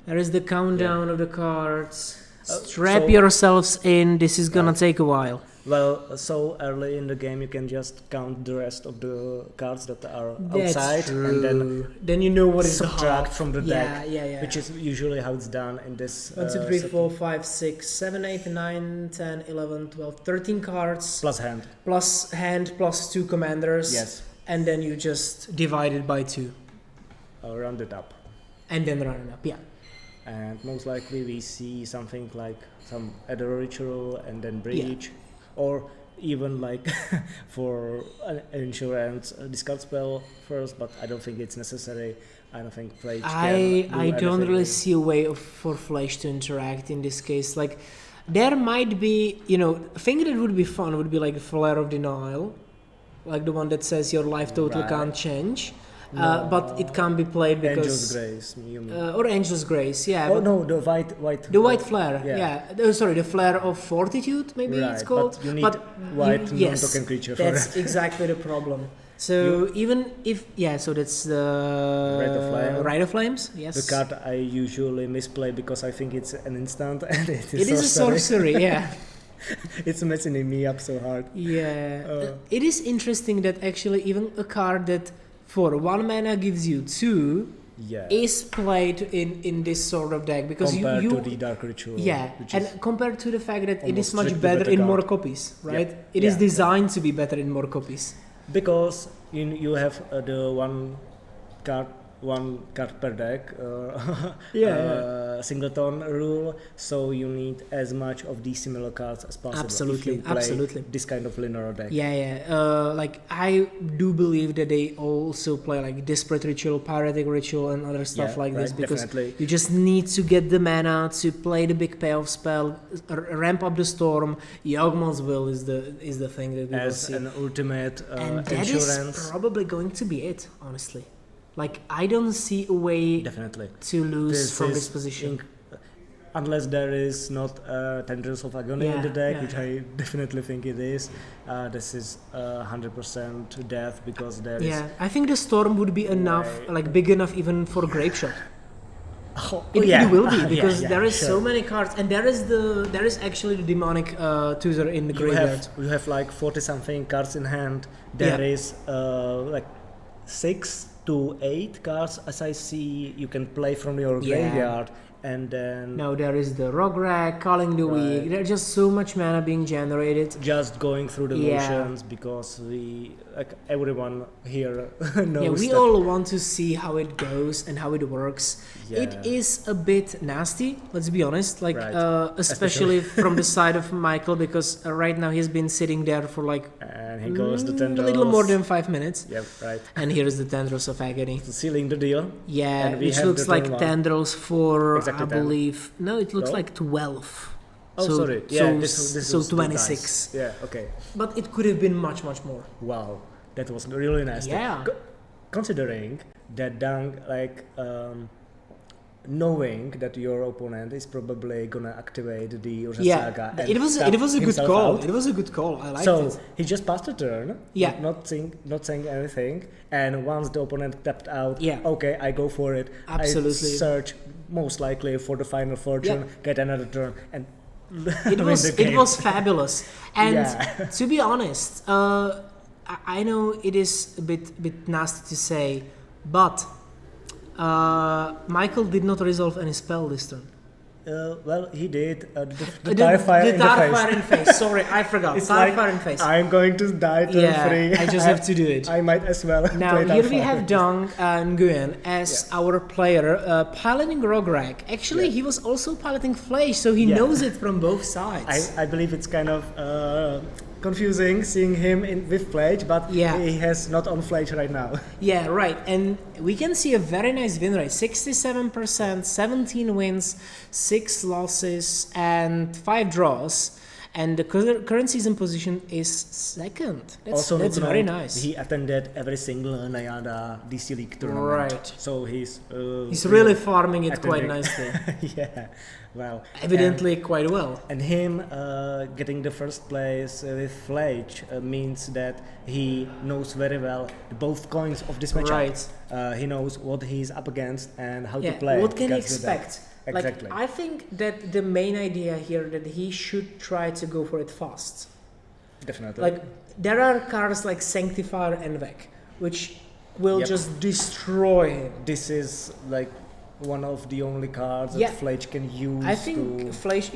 There is the countdown of the cards. Uh, Strap so- yourselves in. This is gonna Right. take a while. Well, so early in the game you can just count the rest of the cards that are That's outside true. and then you know what is the subtract half. from the Yeah, deck, yeah, yeah. which is usually how it's done in this. 1, 2, 3, set. 4, 5, 6, 7, 8, 9, 10, 11, 12, 13 cards. Plus hand. Plus hand, plus 2 commanders. Yes, And then you just divide it by 2. I'll round it up. And then run it up. Yeah. And most likely we see something like some Adder Ritual and then Breach, or even like for an insurance discard spell first, but I don't think it's necessary. I don't think Flage I can do don't really anything. see a way for Flash to interact in this case. Like, there might be, a thing that would be fun would be like Flare of Denial, like the one that says your life total Right. can't change. No. But it can't be played Angel's because Grace, you mean. or Angel's Grace, yeah. Oh but no, the white. the white flare, yeah. yeah. Sorry, the flare of fortitude, maybe Right, it's called. but you need But white yes, non-token creature for that's that. exactly the problem. So even if so that's the Rite of Flame. Rite of Flames. Yes, The card I usually misplay because I think it's an instant and it it is a sorcery. Yeah, It's messing me up so hard. yeah. Oh. It is interesting that actually even a card that for 1 mana gives you 2 Yeah. is played in this sort of deck because Compared you to the Dark Ritual. yeah, which and is compared to the fact that it is almost much strictly better better in more card. copies, right? Yeah, It is yeah. designed to be better in more copies. because you have the one card per deck singleton rule, so you need as much of these similar cards as possible. Absolutely, if you play absolutely. this kind of linear deck. Yeah. Like I do believe that they also play like Desperate Ritual, Piratic Ritual, and other stuff Yeah, like this right, because definitely. you just need to get the mana to play the big payoff spell, ramp up the storm. Yawgmoth's Will is the thing that we will As see, an ultimate and that insurance. is probably going to be it. Honestly, like I don't see a way Definitely. to lose from is this position. Unless there is not Tendrils of Agony in the Yeah, deck, yeah, which I definitely think it is. This is 100% death because there is. Yeah, I think the storm would be enough, Why- like big enough even for Grape Shot. Oh, It, yeah. it will be Yeah, because yeah, there is sure. so many cards, and there is actually the demonic tutor in the You graveyard. have like 40 something cards in hand. There Yeah. is like 6 to 8 cards as I see you can play from your Yeah. graveyard, and then Now there is the Rograk, Calling the Weak. Right. There's just so much mana being generated. just going through the Yeah. motions because everyone here knows Yeah, we that. all want to see how it goes and how it works. It Yeah. is a bit nasty, let's be honest. Like, Right. especially from the side of Michael, because right now he's been sitting there for like And he goes the a tendrils. little more than 5 minutes. Yep, right. And here is the Tendrils of Agony. Sealing the deal. Yeah, And we which have looks the like turn one. tendrils for, Exactly I 10. believe. No, it looks 12? like 12. Oh, So- sorry. so Yeah, s- so was the 26. dice. Yeah, okay. But it could have been much more. Wow, that was really nasty. Yeah. Considering that Dunk, like, knowing that your opponent is probably gonna activate the Urza Saga. And it was tap a good himself call. out. It was a good call. I liked So it. he just passed the turn, Yeah. not saying anything, and once the opponent tapped out, Yeah. okay, I go for it. Absolutely. I search most likely for the final fortune, Yeah. get another turn, and It win was the it game. was fabulous. And Yeah. to be honest, I know it is a bit nasty to say, but Michael did not resolve any spell this turn. Well, he did. The Tire Fire in the Tire face. Fire in face. Sorry, I forgot. It's Tire like, Fire in face. I'm going to die turn Yeah, 3. I just have to do it. I might as well Now play Tire here we Fire. have Dong and Nguyen as our player piloting Rograg. Actually, Yeah. he was also piloting Flash, so he Yeah. knows it from both sides. I believe it's kind of confusing seeing him with Flage, but Yeah. he has not on Flage right now. Yeah, right. And we can see a very nice win rate. 67%, 17 wins, 6 losses, and 5 draws. And the current season position is second. That's Not very known, nice. He attended every single Nayada DC League tournament. Right. So he's really farming it quite attending. nicely. Yeah. Well. Evidently quite well. And him getting the first place with Flage means that he knows very well both coins of this matchup. Right. He knows what he's up against and how Yeah, to play. what can you against that. expect? Exactly. Like, I think that the main idea here that he should try to go for it fast. Definitely. Like, there are cards like Sanctifier and Vec, which will Yep. just destroy him. This is like one of the only cards Yeah. that Flage can use. I think Flash,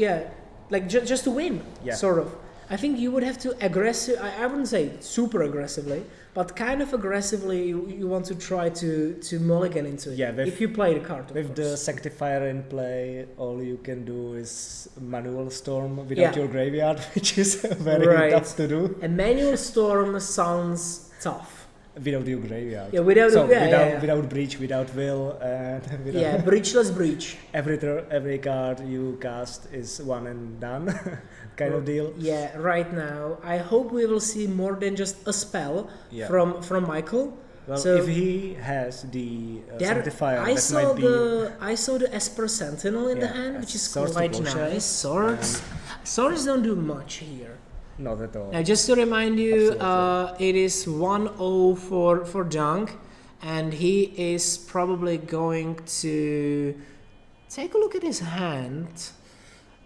like just to win, Yeah. sort of. I think you would have to I wouldn't say super aggressively, but kind of aggressively you want to try to mulligan into it. Yeah, if you play the card, of with the course. Sanctifier in play, all you can do is manual storm without Yeah. your graveyard, which is very Right. tough to do A manual storm sounds tough. without your graveyard. Yeah, without Without breach, without will, and without yeah, breachless breach. every card you cast is one and done, kind of deal. Yeah, right now I hope we will see more than just a spell Yeah. from Michael. Well, So- if he has the Sanctifier, I that saw might be. I saw the Esper Sentinel in the Yeah, hand, which is swords to quite bullshit. nice. Swords don't do much here. Not at all. Now, just to remind you, Absolutely. it is 1-0 for Dunk, and he is probably going to take a look at his hand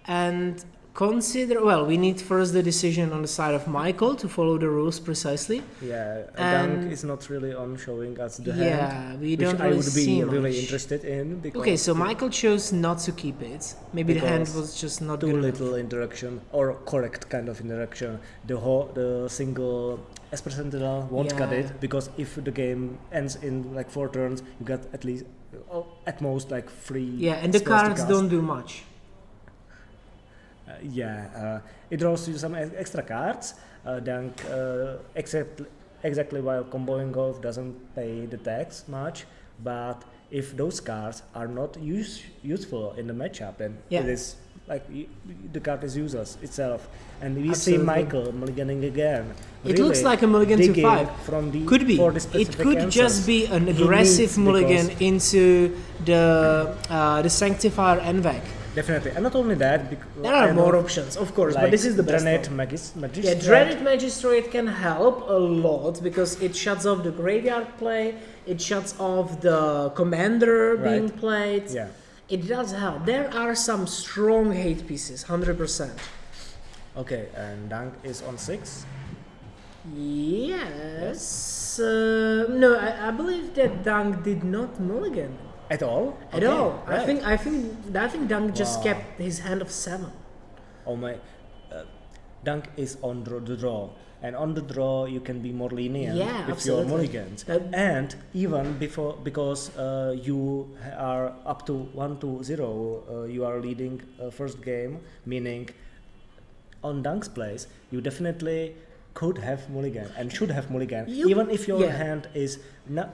and consider. Well, we need first the decision on the side of Michael to follow the rules precisely. Yeah, And- Dunk is not really on showing us the hand. Yeah, we Which don't I really would be see really much. interested in because Okay, so Michael chose not to keep it. Maybe the hand Because was just not too good little enough. interaction or correct kind of interaction. The single Esper Sentinel won't cut Yeah. it because if the game ends in like 4 turns, you got at least at most like 3. Yeah, and the spells to cards cast. don't do much. It draws you some extra cards. Dunk exactly while comboing off doesn't pay the tax much, but if those cards are not useful in the matchup, then Yeah. it is like the card is useless itself. And we see Absolutely. Michael mulliganing again. It looks like a mulligan to digging 5. from the Could be. for the It specific could answers. just be an He aggressive needs mulligan because- into the Sanctifier NVAC. Definitely, and not only that. There are more options, of course, but this is the best Drenet one. Magistrate. Yeah, Dreaded Magistrate can help a lot because it shuts off the graveyard play, it shuts off the commander being Right. played. Yeah. It does help. There are some strong hate pieces, 100%. Okay, and Dunk is on 6. Yes. No, I believe that Dunk did not mulligan At all? at Okay, all. right. I think Dunk just Wow. kept his hand of 7. Oh my, Dunk is on the draw, and on the draw you can be more lenient Yeah, with absolutely. your mulligans. And even because you are up to 1-0, you are leading first game, meaning on Dunk's place you definitely could have mulligan and should have mulligan, even if your yeah. hand is not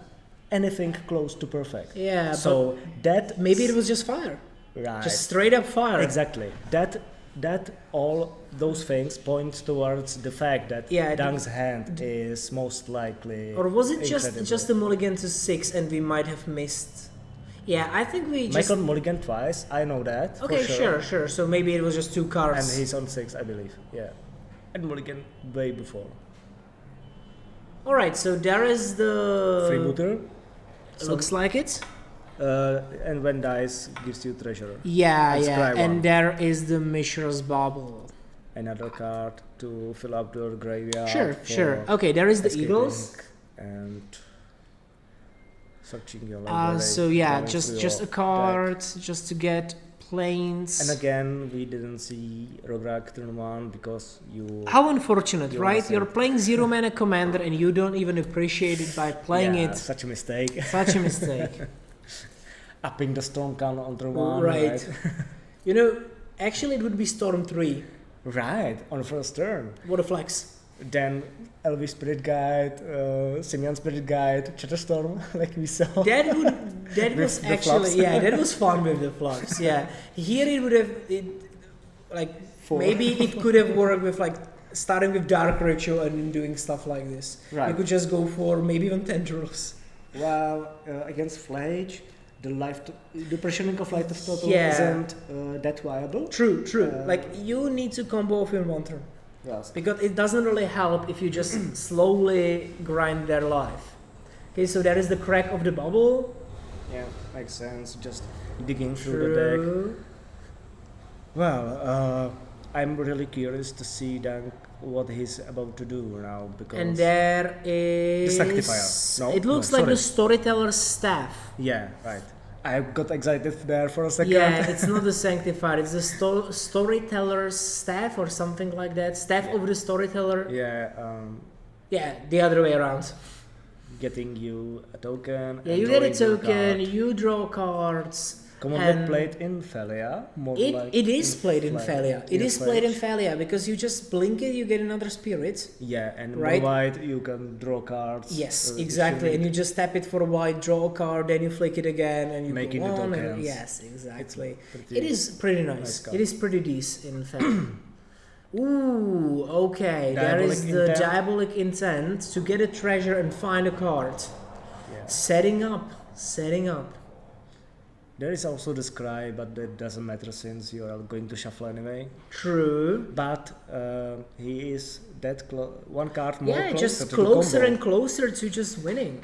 anything close to perfect. Yeah, So that Maybe it was just fire. right. Just straight up fire. Exactly. That that all those things point towards the fact that Yeah, Dang's hand is most likely. Or was it incredible. just a mulligan to 6 and we might have missed? Yeah, I think we just. Michael mulligan twice. I know that. Okay, for sure. So maybe it was just 2 cards. And he's on 6, I believe. Yeah, and mulligan way before. All right, so there is the Freebooter. Looks like it. And when dies gives you treasure. Yeah, Let's try and one. there is the Mishra's Bubble. Another card to fill up the graveyard. Sure. for Okay, there is the escaping Eagles. And searching your library. So yeah, going through just a your card, deck. just to get planes. And again, we didn't see Rograk turn 1 because you. How unfortunate, You're right? missing. You're playing 0 mana commander and you don't even appreciate it by playing Yeah, it. Such a mistake. Such a mistake. Upping the storm count on turn 1. Right. You know, actually it would be Storm 3. Right, on first turn. What a flex. Then Elvis Spirit Guide, Simeon Spirit Guide, Chatterstorm, like we saw. That With was the actually, flops. yeah, that was fun with the flops. Yeah. Here it would have, like, 4. maybe it could have worked with, like, starting with Dark Ritual and doing stuff like this. Right. You could just go for maybe even Tendrils. Well, against Flage, the pressuring of Light of Total Yeah. isn't that viable. True. Uh, Like, you need to combo off in 1 turn. Yes. Because it doesn't really help if you just slowly grind their life. Okay, so there is the crack of the bubble. Yeah, makes sense. Just digging through the deck. True. Well, I'm really curious to see then what he's about to do now because. And there is... Sanctifier. No, it looks no, like the sorry. Storyteller's Staff. Yeah, right. I got excited there for a second. Yeah, it's not the Sanctifier, it's the Storyteller's Staff or something like that. Staff of the Storyteller. Yeah, Yeah, the other way around. getting you a token. Yeah, and you get a drawing your token, card. you draw cards. Common and deck played in Thalia. More like It is played in Flag- Thalia. It is played in Thalia because you just blink it, you get another spirit. Yeah, and Right. white you can draw cards. Yes, if exactly. you And need. you just tap it for a white, draw a card, then you flick it again, and you Make go it into on. And, tokens. yes, exactly. Pretty It is pretty nice. nice card. It is pretty decent in fact. Ooh, okay. There is Diabolic the intent. diabolic intent to get a treasure and find a card. Yeah. Setting up. There is also the scry, but that doesn't matter since you are going to shuffle anyway. True. But he is that one card more Yeah, closer just to the closer combo. and closer to just winning.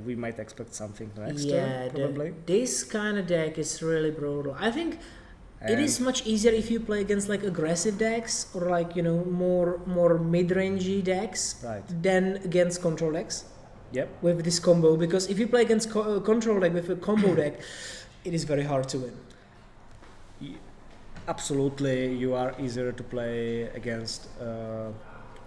We might expect something next Yeah, turn, probably. this kind of deck is really brutal. I think it And is much easier if you play against like aggressive decks or like more mid-rangey decks Right. than against control decks. Yep. With this combo, because if you play against control deck with a combo deck, it is very hard to win. Absolutely, you are easier to play against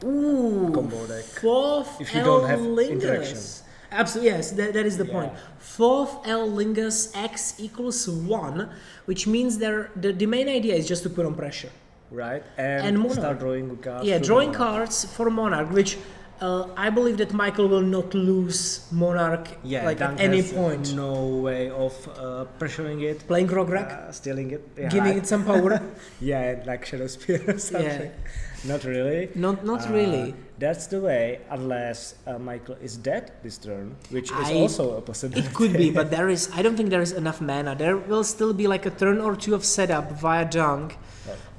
Ooh, combo deck. fourth If you don't have L interaction. Lingus. Absolutely, yes, that is the point. Fourth L Lingus X equals 1, which means the main idea is just to put on pressure. Right, And and Monarch. start drawing cards. Yeah, to the drawing Monarch. cards for Monarch, which I believe that Michael will not lose Monarch Yeah, like Dunk at any has point. no way of pressuring it, Playing Grograk, stealing it, yeah, giving it some power. yeah, like Shadow Spear or something. Not really. Not Uh, really. That's the way, unless Michael is dead this turn, which is I- also a possibility. It could be, but I don't think there is enough mana. There will still be like a turn or two of setup via Dunk.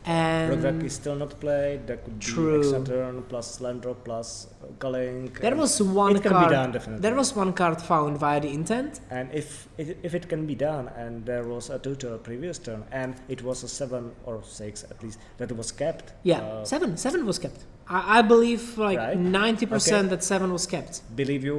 Rograk And is still not played. That could True. be extra turn plus Landro plus Galink. there and was one it can card. be done definitely. There was one card found via the intent. And if it can be done, and there was a tutor previous turn, and it was a 7 or 6 at least that was kept. Yeah, seven was kept. I believe like Right. 90% Okay. that 7 was kept. Believe you,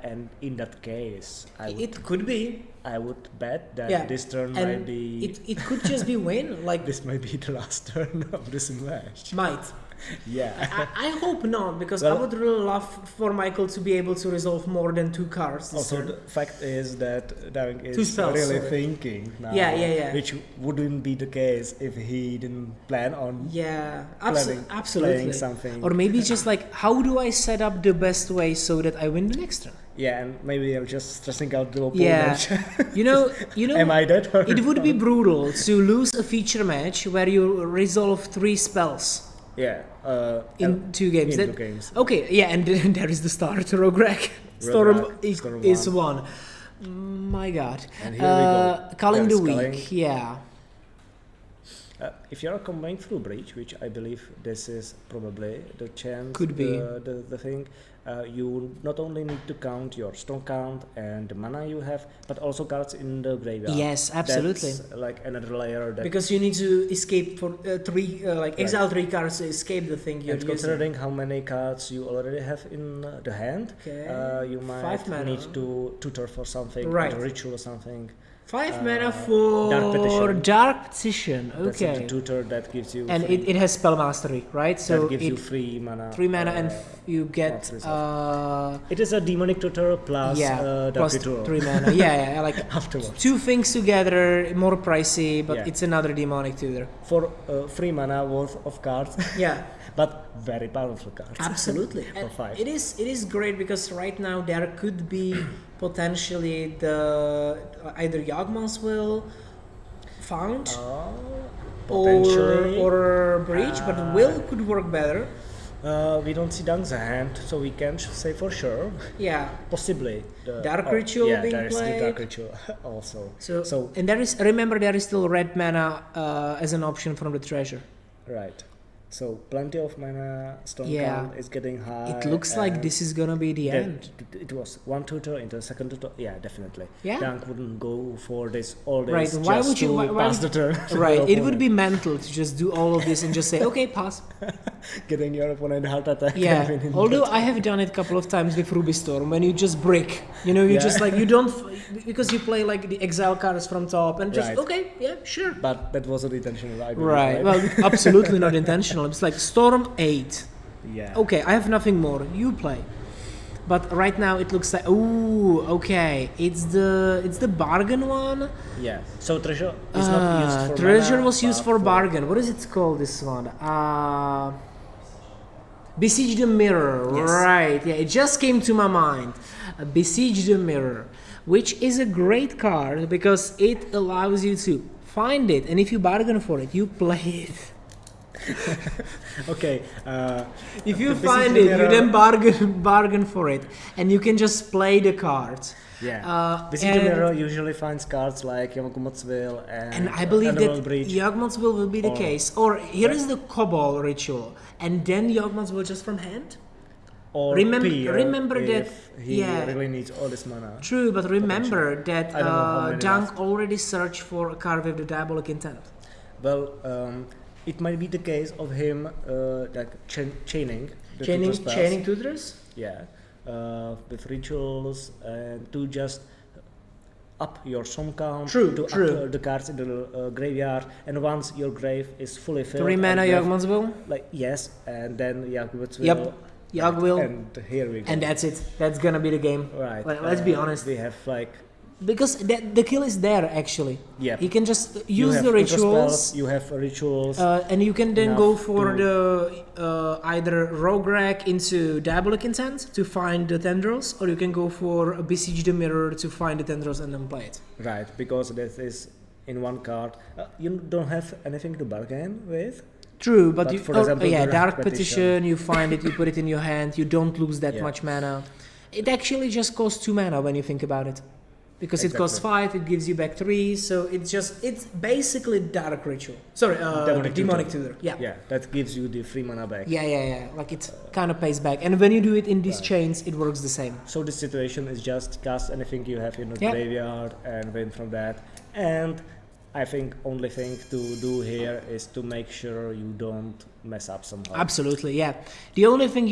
and in that case, It could be. I would bet that Yeah, this turn and might be It could just be win. Like this might be the last turn of this match. might. Yeah. I hope not, because I Well- would really love for Michael to be able to resolve more than 2 cards this Also, turn. the fact is that Dark Two is spells, really sorry. thinking now. Yeah. Which wouldn't be the case if he didn't plan on Yeah, playing absolutely. something. Or maybe just like, how do I set up the best way so that I win the next turn? Yeah, and maybe I'm just stressing out the Yeah. opponent. You know, Am I that? Or it would be not? brutal to lose a feature match where you resolve 3 spells Yeah. in 2 games. in That- 2 games. Okay, yeah, and then there is the start, Rograg. Storm Rograg, Storm is 1. My god. And here we go. Calling the There's week, yeah. If you're coming through Breach, which I believe this is probably the chance, Could be. the thing, you not only need to count your strong count and the mana you have, but also cards in the graveyard. Yes, absolutely. That's like another layer that. Because you need to escape for 3, like Right. exile 3 cards to escape the thing you're and using. considering how many cards you already have in the hand, Okay. you might 5 mana. need to tutor for something, Right. a ritual or something. 5 mana Dark for Petition. Dark Petition. That's the Okay. tutor that gives you. And free, it has spell mastery, right? So that gives you it 3 mana. 3 mana and uh, you get monsters It is a demonic tutor plus Dark plus Ritual 3 mana. Yeah, like afterwards. 2 things together, more pricey, but Yeah. it's another demonic tutor. For 3 mana worth of cards, Yeah, but very powerful cards. absolutely. For And 5. it is great because right now there could be potentially the either Yawgmoth's Will found Potentially. or Breach, but Will could work better. We don't see Dunk's hand, so we can't say for sure. Yeah. Possibly. The Dark Ritual yeah, being there is the played. Dark Ritual also. So and there is, remember, there is still red mana as an option from the treasure. Right. So plenty of mana, stone Yeah. count is getting high. It looks like and this is gonna be the that- end. It was 1 tutor into the second tutor. Yeah, definitely. Yeah. Dunk wouldn't go for this all this Right, just why would you- to why pass the would- turn. to Right, your it would opponent. be mental to just do all of this and just say, okay, pass. Getting your opponent heart attack. Yeah, and winning although the I have done it a couple of times with Ruby Storm when you just break. You know, you Yeah. just like, you don't, because you play like the exile cards from top and just, Right. okay, yeah, sure. But that wasn't intentional, I believe, Right, well, absolutely not intentional. It's like Storm 8. yeah. Okay, I have nothing more. You play. But right now it looks like, ooh, okay, it's the bargain one. Yeah. So treasure is not used for Treasure mana, was used but for bargain. What is it called? This one? Besiege the Mirror. Yes. Right. Yeah, it just came to my mind. Besiege the Mirror, which is a great card because it allows you to find it, and if you bargain for it, you play it. Okay. If you the Besiege find the it, you Mirror- then bargain for it, and you can just play the cards. Yeah. Besiege the and- Mirror usually finds cards like Yamakumo's Will And I believe Underworld that Breach. Yawgmoth's will be the Or- case. Or here is the Cobalt ritual, and then Yawgmoth's will just from hand. Or remember that- if he yeah. really needs all this mana. True, but remember that I don't know how many Dunk left. already searched for a card with the diabolic intent. Well, it might be the case of him like chaining the tutor spells. Chaining tutors. Yeah, with rituals and to just up your sum count. True, to true. up the cards in the graveyard, and once your grave is fully filled. 3 mana and you have- Yawgmoth's will. Like yes, and then Yawgmoth's will. Yep, Yawg will. And here we go. And that's it. That's gonna be the game. right. let's be honest. We have like Because the kill is there actually. yeah. You can just You use have the tutor rituals. spells, you have rituals. And you can then enough go for to- the either Rograg into Diabolic Intent to find the tendrils, or you can go for a Besiege the Mirror to find the tendrils and then play it. Right, because that is in one card. You don't have anything to bargain with. True, but But you, for example, yeah, the Dark Petition. Petition, you find it, you put it in your hand, you don't lose that Yeah. much mana. It actually just costs 2 mana when you think about it. Because it costs 5, it gives you back 3, so it's basically Dark Ritual. Sorry, Demonic Tutor. Yeah. Yeah, that gives you the free mana back. Yeah. Like it kind of pays back. And when you do it in these chains, it works the same. So the situation is just cast anything you have in the Yeah. graveyard and win from that. And I think only thing to do here is to make sure you don't mess up somehow. Absolutely, yeah. The only thing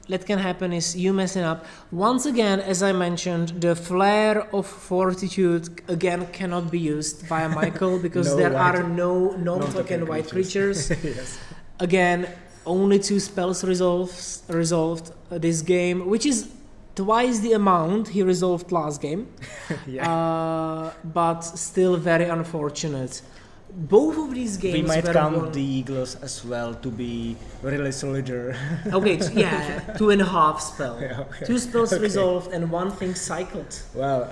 that can happen is you messing up. Once again, as I mentioned, the Flare of Fortitude again cannot be used via Michael because No there white- are no non-token non-token white creatures. creatures. Yes. Again, only 2 spells resolved this game, which is twice the amount he resolved last game. But still very unfortunate. Both of these games We might were count won- the Eagles as well to be really solider. Okay, 2.5 spell. Yeah, okay. 2 spells Okay. resolved and 1 thing cycled. Well,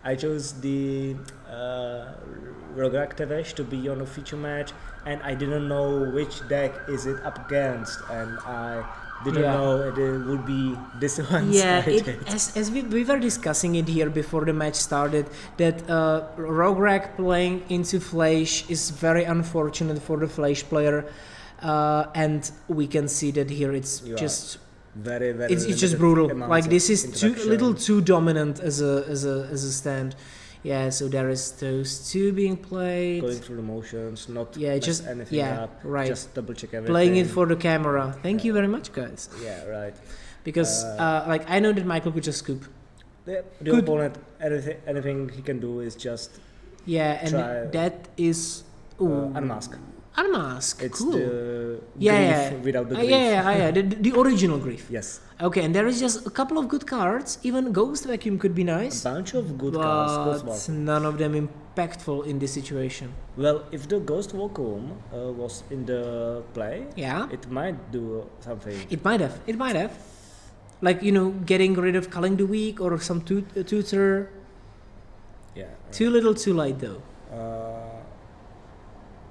I chose the Rograk Tevesh to be on a feature match, and I didn't know which deck is it up against, and I didn't know it would be this one. Yeah, as we were discussing it here before the match started, that Rograk playing into Fleisch is very unfortunate for the Fleisch player, and we can see that here it's just very it's just limited brutal. amounts Like of this is too interaction. little too dominant as a stand. Yeah, so there is those 2 being played. Going through the motions, not Yeah, mess just anything up, right. just double check everything. Playing it for the camera. Thank you very much, guys. Yeah, right. Because like I know that Michael could just scoop. The Good. opponent, anything he can do is just Yeah, and Try- that is unmask. Unmask. It's Cool. the Yeah, grief without the yeah, grief. yeah, the original grief. Yes, Okay, and there is just a couple of good cards. Even Ghost Vacuum could be nice, a bunch of good cards. Ghost but Vacuum. none of them impactful in this situation. Well, if the Ghost Vacuum was in the play, Yeah, it might do something. it might have. It might have. Like, getting rid of Culling the Weak or some tutor. Yeah. Too little, too late though.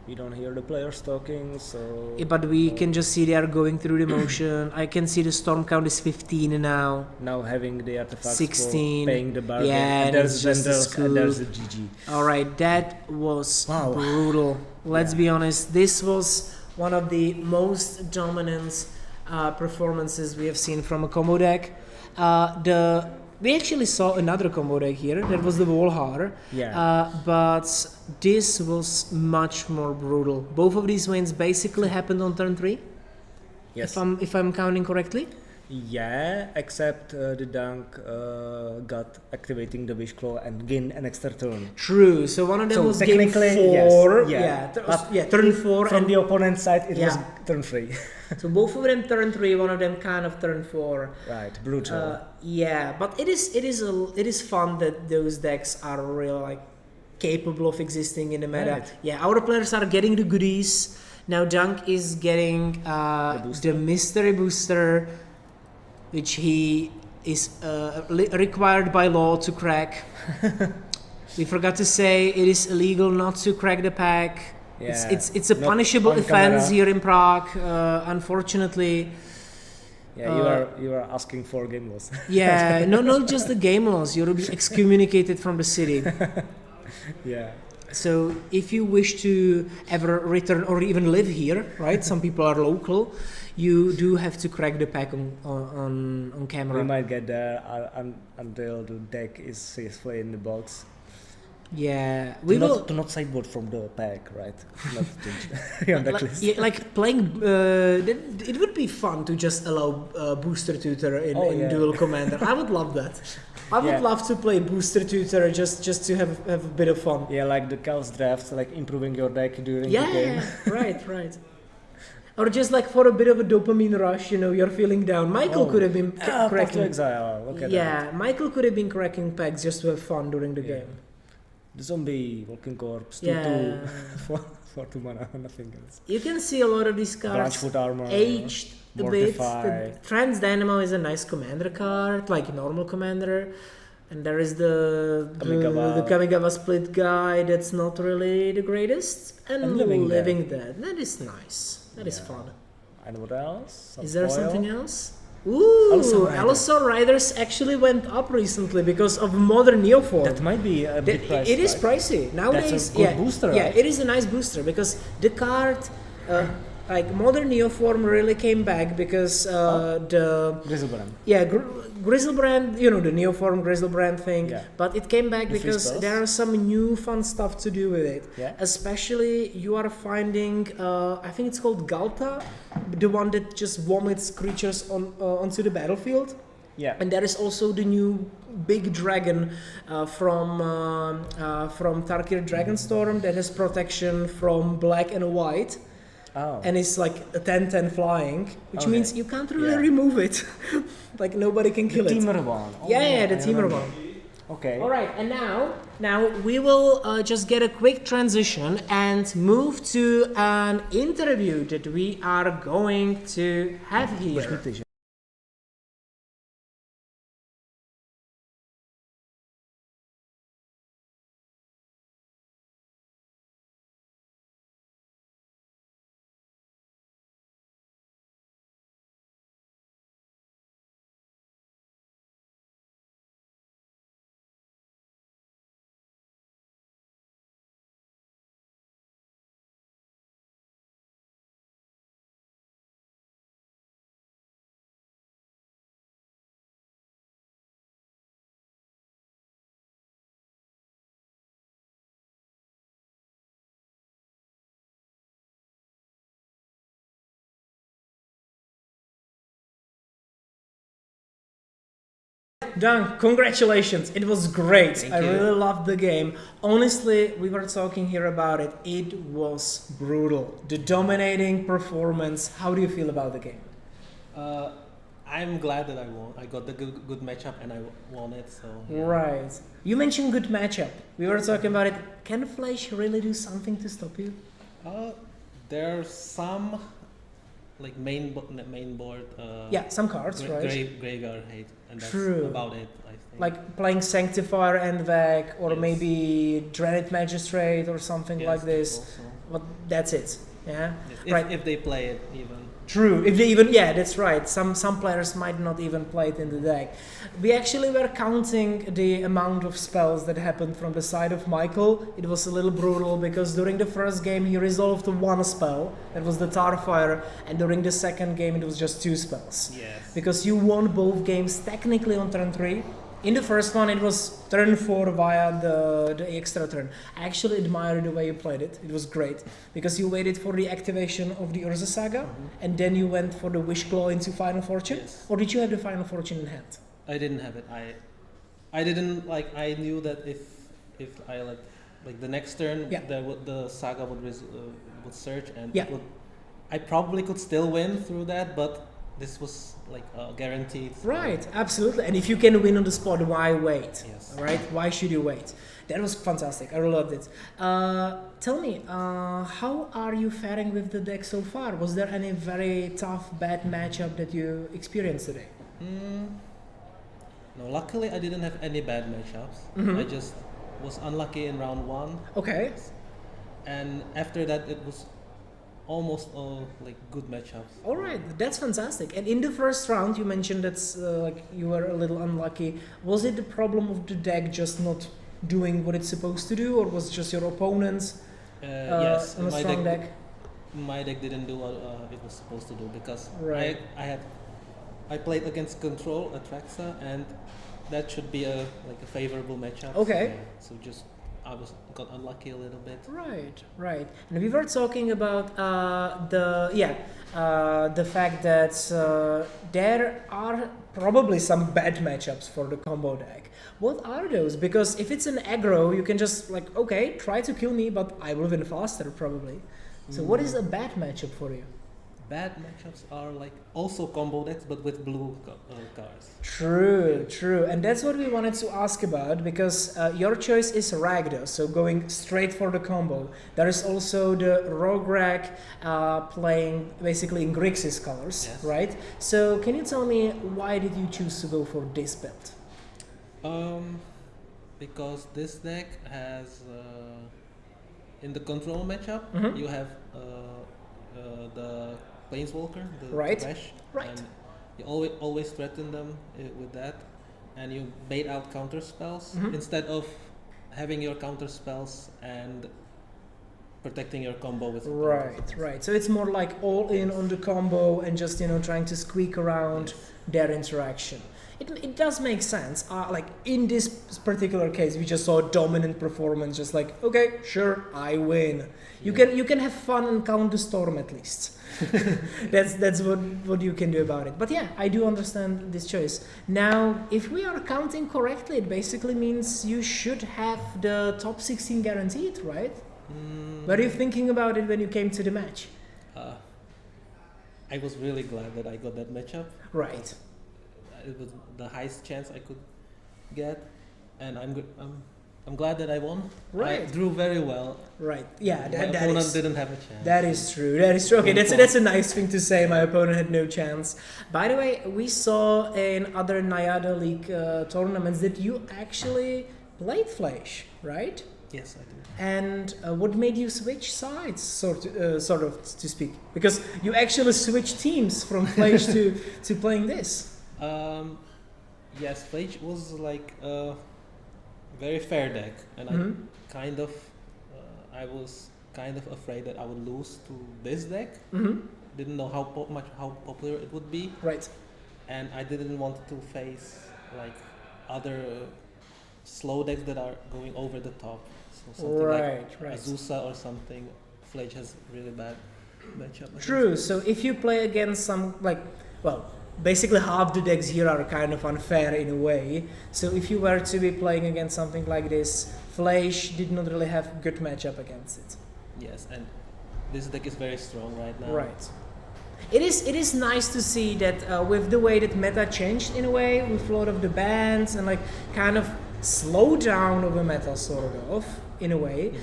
You don't hear the players talking, so. Yeah, but we can just see they are going through the motion. I can see the storm count is 15 now. Now having the artifacts 16. for paying the bargain, Yeah, and there's and it's just a vendors and there's a scoop. GG. All right, that was Wow. brutal. Let's Yeah. be honest. This was one of the most dominant performances we have seen from a combo deck. We actually saw another combo deck here. That was the Volhar. Yeah. But this was much more brutal. Both of these wins basically happened on turn 3. Yes. If I'm counting correctly. Yeah, except the dunk got activating the Wish Claw and gain an extra turn. True. So one of them So was game technically, 4. yes, yeah. Turn 4. From and the opponent's side, it was Yeah. turn 3. so both of them turn 3. One of them kind of turn 4. Right, brutal. Yeah, but it is fun that those decks are really like capable of existing in the meta. Right. Yeah, our players are getting the goodies. Now Dunk is getting booster. the mystery booster, which he is required by law to crack. We forgot to say it is illegal not to crack the pack. Yeah, It's a not punishable on offense camera. here in Prague. Unfortunately. Yeah, you are asking for game loss. Yeah, no, not just the game loss. You'll be excommunicated from the city. Yeah. So if you wish to ever return or even live here, right? Some people are local. You do have to crack the pack on camera. We might get there until the deck is safely in the box. Yeah, we will. To not sideboard from the pack, right? Not change on deck list. Yeah, like playing. It would be fun to just allow booster tutor in Yeah. Duel Commander. I would love that. I would Yeah. love to play booster tutor just to have a bit of fun. Yeah, like the Chaos Draft, like improving your deck during Yeah, the game. right. Or just like for a bit of a dopamine rush, you're feeling down. Michael could have been Path to cracking. Exile, look at Yeah, that. Michael could have been cracking packs just to have fun during the Yeah. game. The zombie, Walking Corpse, 2-2, Yeah. for 2 mana, nothing else. You can see a lot of these cards Branchfoot Armor, aged a bit. Mortify. The Trans Dynamo is a nice commander card, like a normal commander. And there is the Kamigawa split guy that's not really the greatest. And Living Living Dead. That is nice. That is Yeah. fun. And what else? Some Is there foil? something else? Ooh, Allosaur Rider. Allosaur Riders actually went up recently because of modern Neoform. That might be a bit pricey. It is right? pricey nowadays. That's a good yeah, booster, yeah, right? it is a nice booster because the card, like modern Neoform, really came back because the Grizzlebrand. Grizzlebrand, the Neoform Grizzlebrand thing. Yeah. But it came back The free because spells. there are some new fun stuff to do with it. Yeah. Especially you are finding, I think it's called Galta, the one that just vomits creatures onto the battlefield. Yeah. And there is also the new big dragon from Tarkir Dragonstorm that has protection from black and white. Oh. And it's like a 10-10 flying, which means you can't really remove it. Like nobody can kill it. The Timurban. Oh, yeah, the Timurban. Okay. All right, and now we will just get a quick transition and move to an interview that we are going to have here. Dan, congratulations. It was great. I really loved the game. Honestly, we were talking here about it. It was brutal. The dominating performance. How do you feel about the game? I'm glad that I won. I got the good matchup and I won it. So yeah. Right. You mentioned good matchup. We were talking about it. Can Flash really do something to stop you? There's some like main board. Some cards, right? Graveyard hate, and that's about it. I think. Like playing Sanctifier and Vec, or maybe Dreaded Magistrate or something like this. Also. But that's it. Yeah. Yes, if they play it even. True. If they even, that's right. Some players might not even play it in the deck. We actually were counting the amount of spells that happened from the side of Michael. It was a little brutal because during the first game he resolved one spell, that was the Tarfire, and during the second game it was just 2 spells. Yes. Because you won both games technically on turn 3. In the first one, it was turn 4 via the extra turn. I actually admire the way you played it. It was great because you waited for the activation of the Urza Saga, and then you went for the Wish Claw into Final Fortune. Yes. Or did you have the Final Fortune in hand? I didn't have it. I didn't like. I knew that if I like the next turn, the Saga would search, and I probably could still win through that, but this was like guaranteed. Right, absolutely. And if you can win on the spot, why wait? Yes. Right? Why should you wait? That was fantastic. I really loved it. Tell me, how are you faring with the deck so far? Was there any very tough, bad matchup that you experienced today? No, luckily I didn't have any bad matchups. I just was unlucky in round 1. Okay. And after that, it was almost all like good matchups. All right, that's fantastic. And in the first round, you mentioned that like you were a little unlucky. Was it the problem of the deck just not doing what it's supposed to do, or was it just your opponents yes, on a strong deck? My deck didn't do what it was supposed to do because right. I played against Control Atraxa, and that should be a favorable matchup. Okay. So just I got unlucky a little bit. Right. And we were talking about the fact that there are probably some bad matchups for the combo deck. What are those? Because if it's an aggro, you can just try to kill me, but I will win faster probably. So what is a bad matchup for you? Bad matchups are like also combo decks, but with blue cards. True. And that's what we wanted to ask about, because your choice is Ragda, so going straight for the combo. There is also the Rograk playing basically in Grixis colors, right? So can you tell me why did you choose to go for this build? Because this deck has in the control matchup you have the Planeswalker, the Thresh, and you always threaten them with that, and you bait out counter spells instead of having your counter spells and protecting your combo with right. So it's more like all in on the combo and just trying to squeak around their interaction. it does make sense. Like in this particular case, we just saw a dominant performance. Just like, okay, sure, I win. You can have fun and count the storm at least. that's what you can do about it. But yeah, I do understand this choice. Now, if we are counting correctly, it basically means you should have the top 16 guaranteed, right? What are you thinking about it when you came to the match? I was really glad that I got that matchup. Right. It was the highest chance I could get, and I'm glad that I won. Right. I drew very well. Right. Yeah. My opponent didn't have a chance. That is true. That is true. Okay, that's a nice thing to say. My opponent had no chance. By the way, we saw in other Nayada League tournaments that you actually played Flash, right? Yes, I do. And what made you switch sides, sort of to speak? Because you actually switched teams from Flash to playing this. Yes, Flash was like a very fair deck, and I was kind of afraid that I would lose to this deck. Didn't know how popular it would be. Right. And I didn't want to face like other slow decks that are going over the top. So something like Azusa or something. Flash has really bad matchup. True. So if you play against some basically half the decks here are kind of unfair in a way. So if you were to be playing against something like this, Flash did not really have good matchup against it. Yes, and this deck is very strong right now. Right. It is nice to see that with the way that meta changed in a way, with a lot of the bans and like kind of slow down of a meta sort of in a way,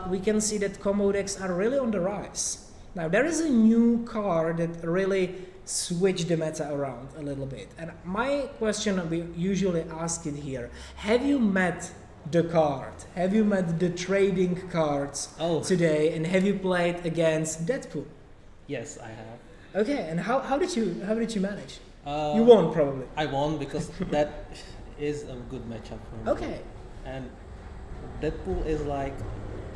we can see that combo decks are really on the rise. Now there is a new card that really switched the meta around a little bit. And my question we usually ask it here, have you met the card? Have you met the trading cards today, and have you played against Deadpool? Yes, I have. Okay, and how did you manage? You won probably. I won because that is a good matchup for me. Okay. And Deadpool is like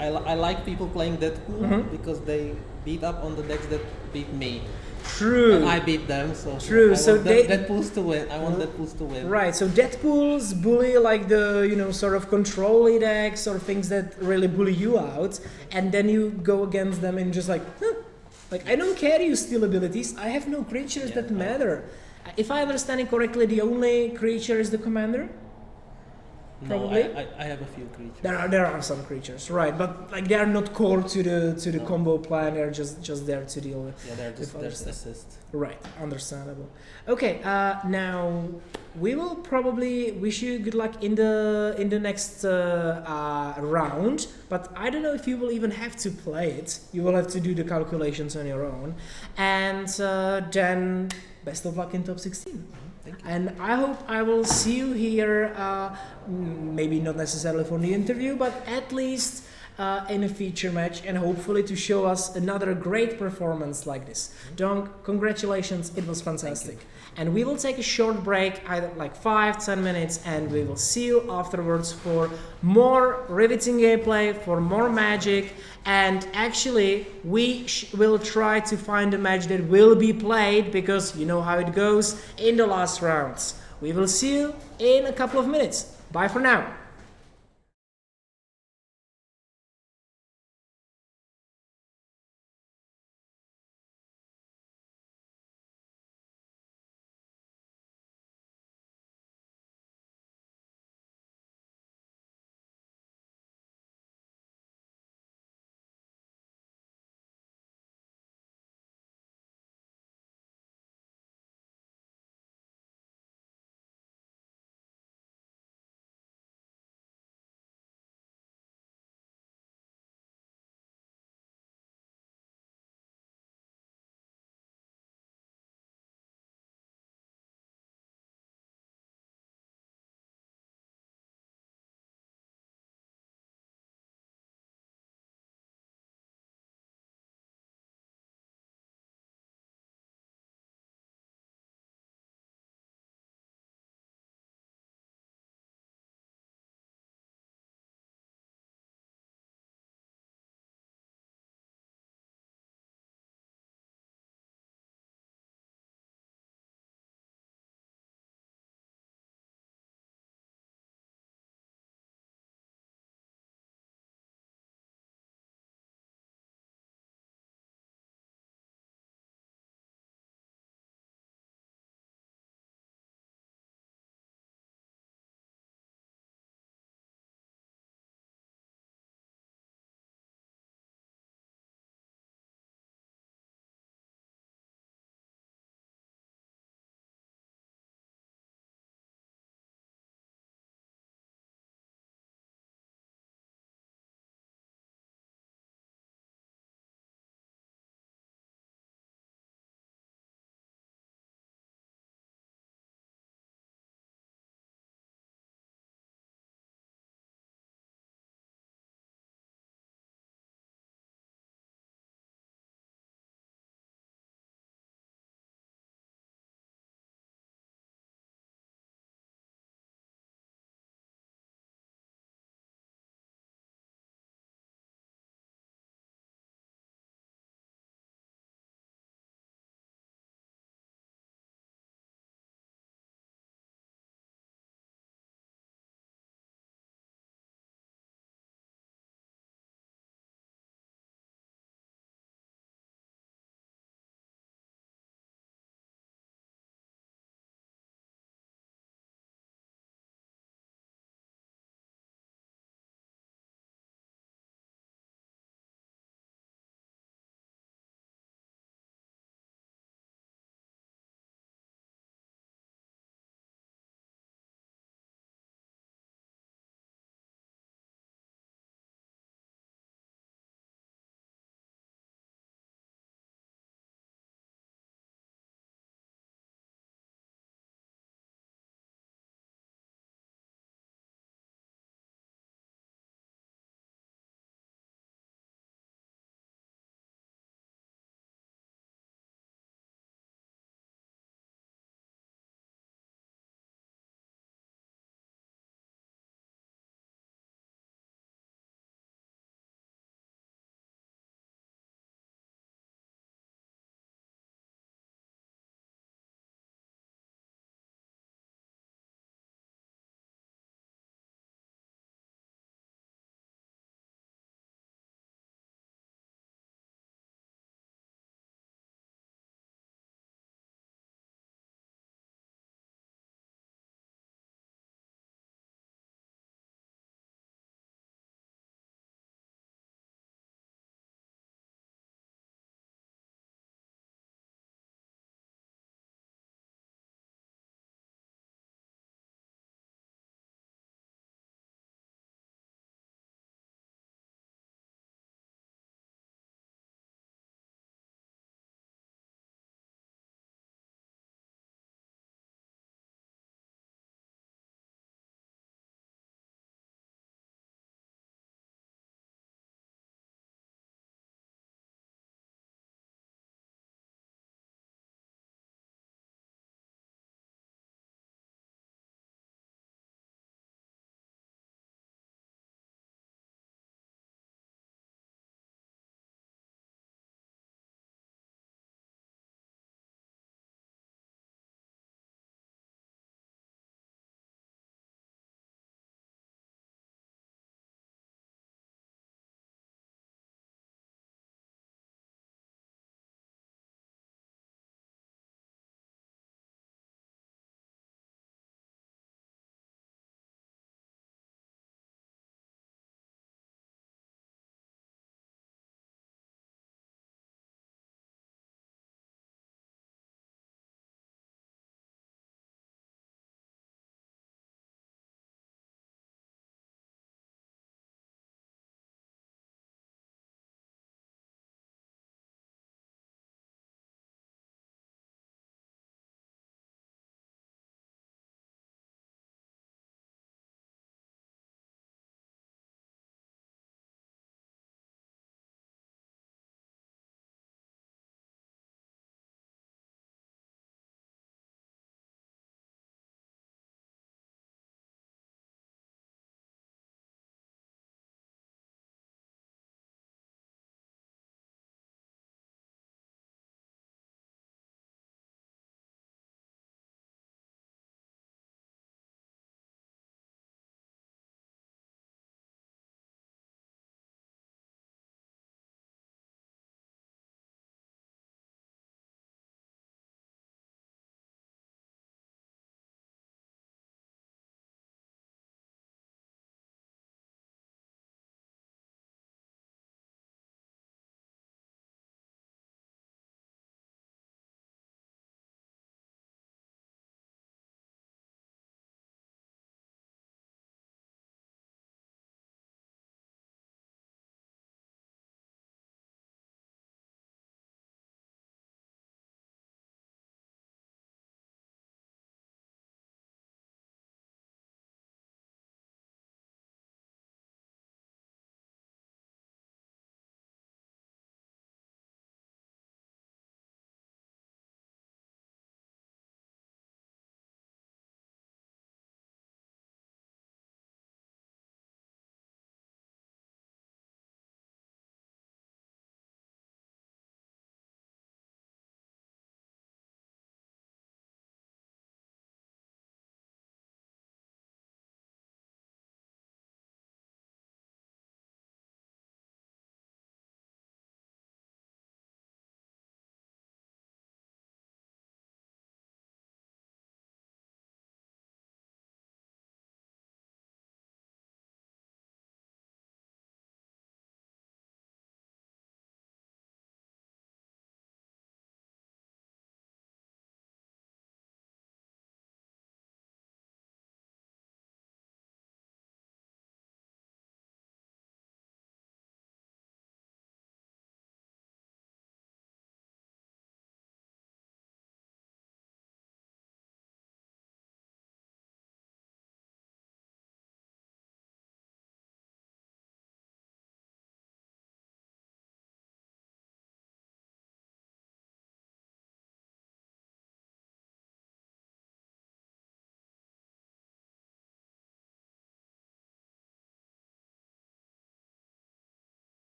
I like people playing Deadpool because they beat up on the decks that beat me. True. And I beat them, so true. So Deadpool's to win. I want Deadpool's to win. Right. So Deadpool's bully like the sort of control decks or things that really bully you out, and then you go against them and just like, I don't care you steal abilities. I have no creatures that matter. If I understand it correctly, the only creature is the commander. Probably. No, I have a few creatures. There are some creatures, right? But like they are not core to the combo plan. They're just there to deal with. Yeah, they're just assist. Right, understandable. Okay, now we will probably wish you good luck in the next round. But I don't know if you will even have to play it. You will have to do the calculations on your own, and then best of luck in top 16. Thank you. And I hope I will see you here, maybe not necessarily for the interview, but at least in a feature match, and hopefully to show us another great performance like this. Donk, congratulations, it was fantastic. And we will take a short break, either like 5-10 minutes, and we will see you afterwards for more riveting gameplay, for more magic, and actually we will try to find a match that will be played, because you know how it goes in the last rounds. We will see you in a couple of minutes. Bye for now.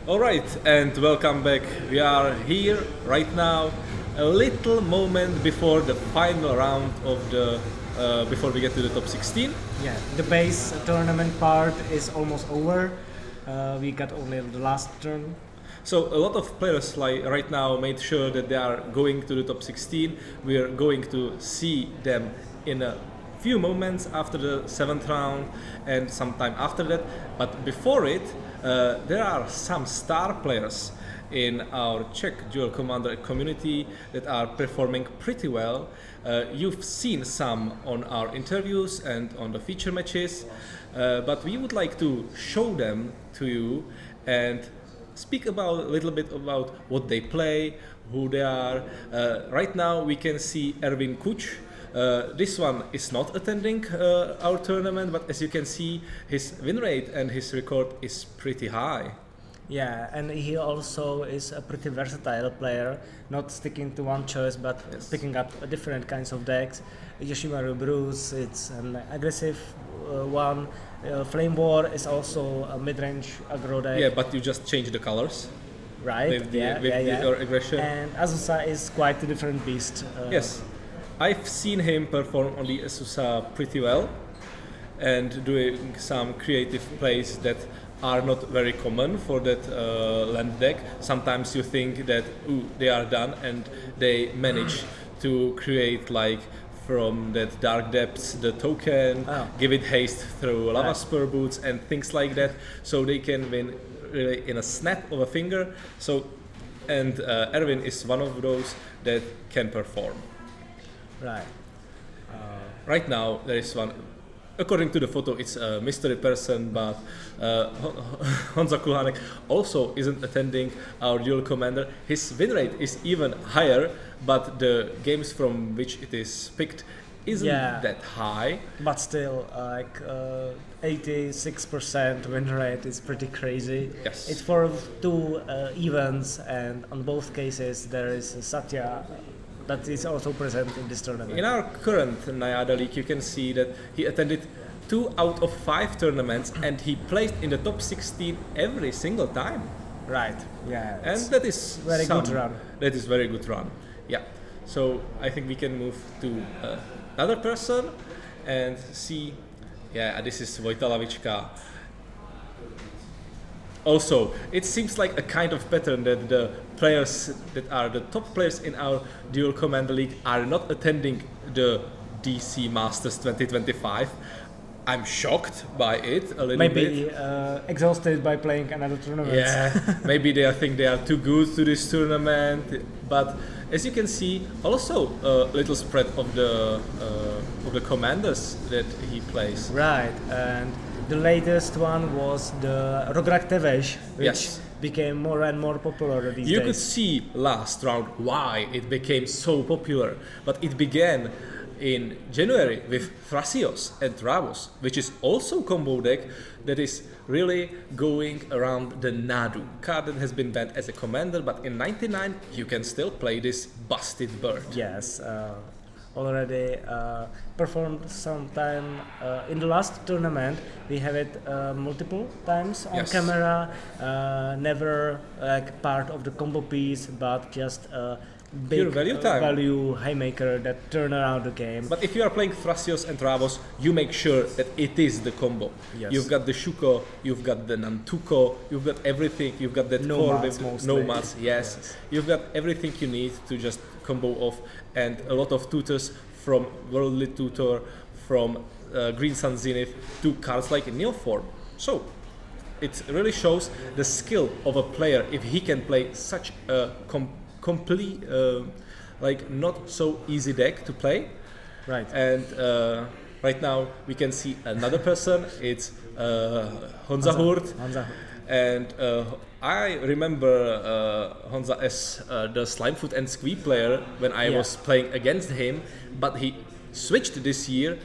Alright, and welcome back. We are here right now, a little moment before the final round of the before we get to the top 16. Yeah, the base tournament part is almost over. We got only the last turn. So a lot of players like right now made sure that they are going to the top 16. We are going to see them in a few moments after the 7th round and sometime after that. But before it, there are some star players in our Czech Duel Commander community that are performing pretty well. You've seen some on our interviews and on the feature matches, but we would like to show them to you and speak about a little bit about what they play, who they are. Right now we can see Erwin Kuch. This one is not attending our tournament, but as you can see, his win rate and his record is pretty high. Yeah, and he also is a pretty versatile player, not sticking to one choice, but picking up different kinds of decks. Yoshimaru Bruce, it's an aggressive one. Flame War is also a mid-range aggro deck. Yeah, but you just change the colors. Right, With your aggression. And Azusa is quite a different beast. Yes, I've seen him perform on the Azusa pretty well and doing some creative plays that are not very common for that land deck. Sometimes you think that they are done, and they manage to create like from that dark depths the token, give it haste through lava spur boots and things like that, so they can win really in a snap of a finger. So, and Erwin is one of those that can perform. Right. Right now there is one. According to the photo, it's a mystery person, but Honza Kulhanek also isn't attending our duel commander. His win rate is even higher, but the games from which it is picked isn't that high. But still, 86% win rate is pretty crazy. Yes. It's for 2 events, and on both cases there is Satya that is also present in this tournament. In our current Nayada League, you can see that he attended 2 out of 5 tournaments and he placed in the top 16 every single time. Right. Yeah. And that is very good run. That is very good run. Yeah. So I think we can move to another person and see. Yeah, this is Vojta Lavička. Also, it seems like a kind of pattern that the players that are the top players in our Duel Commander League are not attending the DC Masters 2025. I'm shocked by it a little bit. Maybe exhausted by playing another tournament. Yeah, maybe they think they are too good to this tournament. But as you can see, also a little spread of the commanders that he plays. Right, and the latest one was the Rograk Tevez, which became more and more popular these days. You could see last round why it became so popular, but it began in January with Thrasios and Travos, which is also combo deck that is really going around the Nadu card that has been banned as a commander, but in 99 you can still play this busted bird. Yes, already performed sometime in the last tournament. We have it multiple times on camera, never like part of the combo piece, but just big value haymaker that turn around the game. But if you are playing Thrasios and Travos, you make sure that it is the combo. Yes. You've got the Shuko, you've got the Nantuko, you've got everything, you've got that core with nomads, yes. You've got everything you need to just combo off, and a lot of tutors from Worldly Tutor, from Green Sun Zenith to cards like Neoform. So it really shows the skill of a player if he can play such a complete, like not so easy deck to play. Right. And right now we can see another person. It's Honza Hurt. And I remember Honza as the Slimefoot and Squee player when I was playing against him, but he switched this year.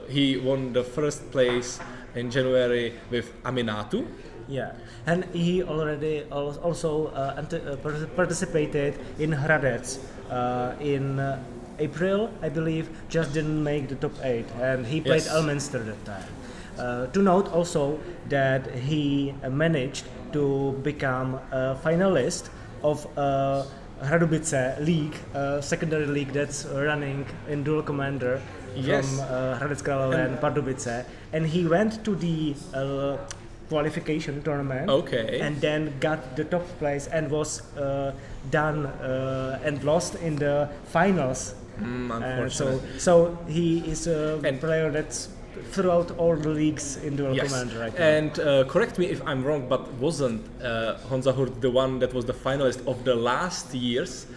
He won the first place in January with Aminatu. Yeah, and he already also participated in Hradec in April, I believe, just didn't make the top 8, and he played Elminster that time. To note also that he managed to become a finalist of Hradovice League, secondary league that's running in Duel Commander from Hradec Králové and Pardubice, and he went to the qualification tournament and then got the top place and was done and lost in the finals. Unfortunately. So he is a player that's throughout all the leagues in Duel Commander right now. And correct me if I'm wrong, but wasn't Honza Hurd the one that was the finalist of the last year's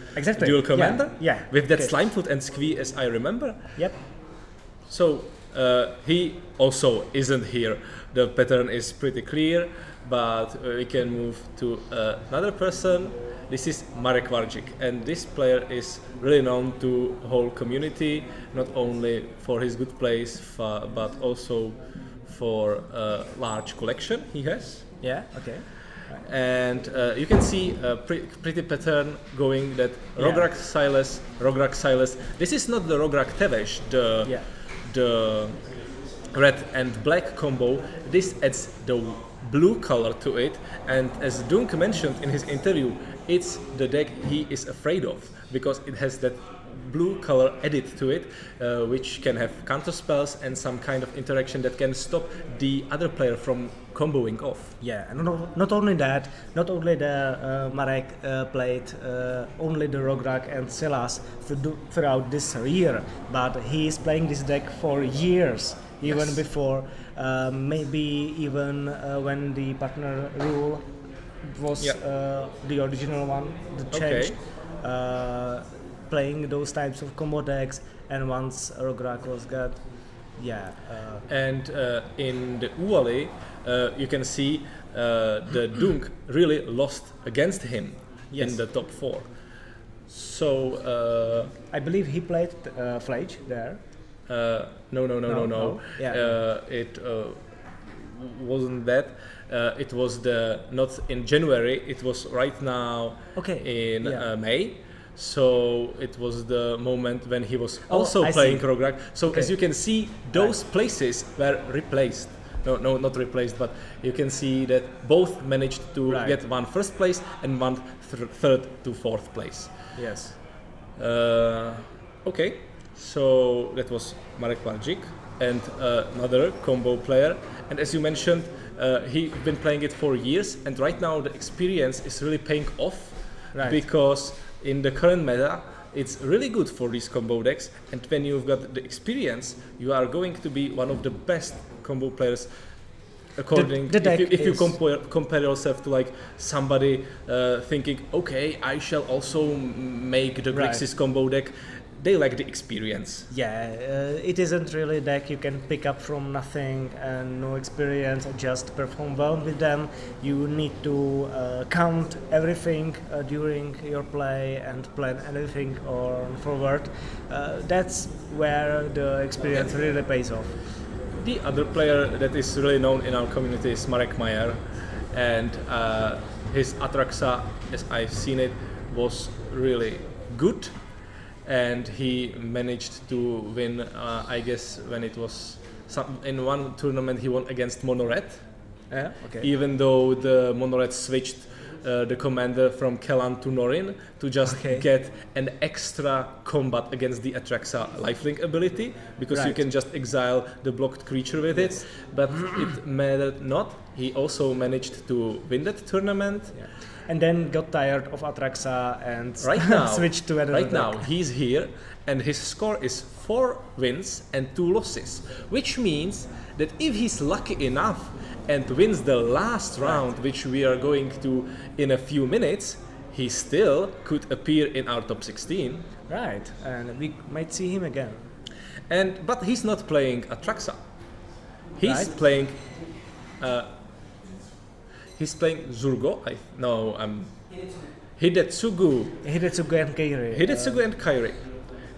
Duel Commander? Yeah. With that Slimefoot and Squee, as I remember? Yep. So he also isn't here. The pattern is pretty clear, but we can move to another person. This is Marek Warzik, and this player is really known to the whole community, not only for his good plays, but also for a large collection he has. Yeah, okay. And you can see a pretty pattern going that Rograk Silas. This is not the Rograk Tevesh, the red and black combo. This adds the blue color to it, and as Dunk mentioned in his interview, it's the deck he is afraid of because it has that blue color added to it, which can have counter spells and some kind of interaction that can stop the other player from comboing off. Yeah, and not only that, not only the Marek played only the Rograk and Silas throughout this year, but he is playing this deck for years, even before, maybe even when the partner rule was the original one, the changed. Playing those types of combo decks, and once Rograk was got, and in the Uali, you can see the Dunk really lost against him in the top 4. So I believe he played Flage there. No. It wasn't that. It was not in January. It was right now in May. So it was the moment when he was also playing Rograk. So as you can see, those places were replaced. No, not replaced, but you can see that both managed to get one first place and one third to fourth place. Yes. Okay, so that was Marek Warzik and another combo player. And as you mentioned, he's been playing it for years, and right now the experience is really paying off because in the current meta, it's really good for these combo decks, and when you've got the experience, you are going to be one of the best combo players. According, if you compare yourself to like somebody thinking, okay, I shall also make the Grixis combo deck, they lack the experience. Yeah, it isn't really a deck you can pick up from nothing and no experience, just perform well with them. You need to count everything during your play and plan everything on forward. That's where the experience really pays off. The other player that is really known in our community is Marek Mayer, and his Atraxa, as I've seen it, was really good. And he managed to win, I guess, when it was in one tournament he won against Monored. Even though the Monored switched the commander from Kellan to Norin to just get an extra combat against the Atraxa lifelink ability, because you can just exile the blocked creature with it. But it mattered not. He also managed to win that tournament. And then got tired of Atraxa and switched to another deck. Now he's here, and his score is 4 wins and 2 losses, which means that if he's lucky enough and wins the last round, which we are going to in a few minutes, he still could appear in our top 16. Right, and we might see him again. But he's not playing Atraxa. He's playing. He's playing Zurgo. Hidetsugu. Hidetsugu and Kairi. Hidetsugu and Kairi.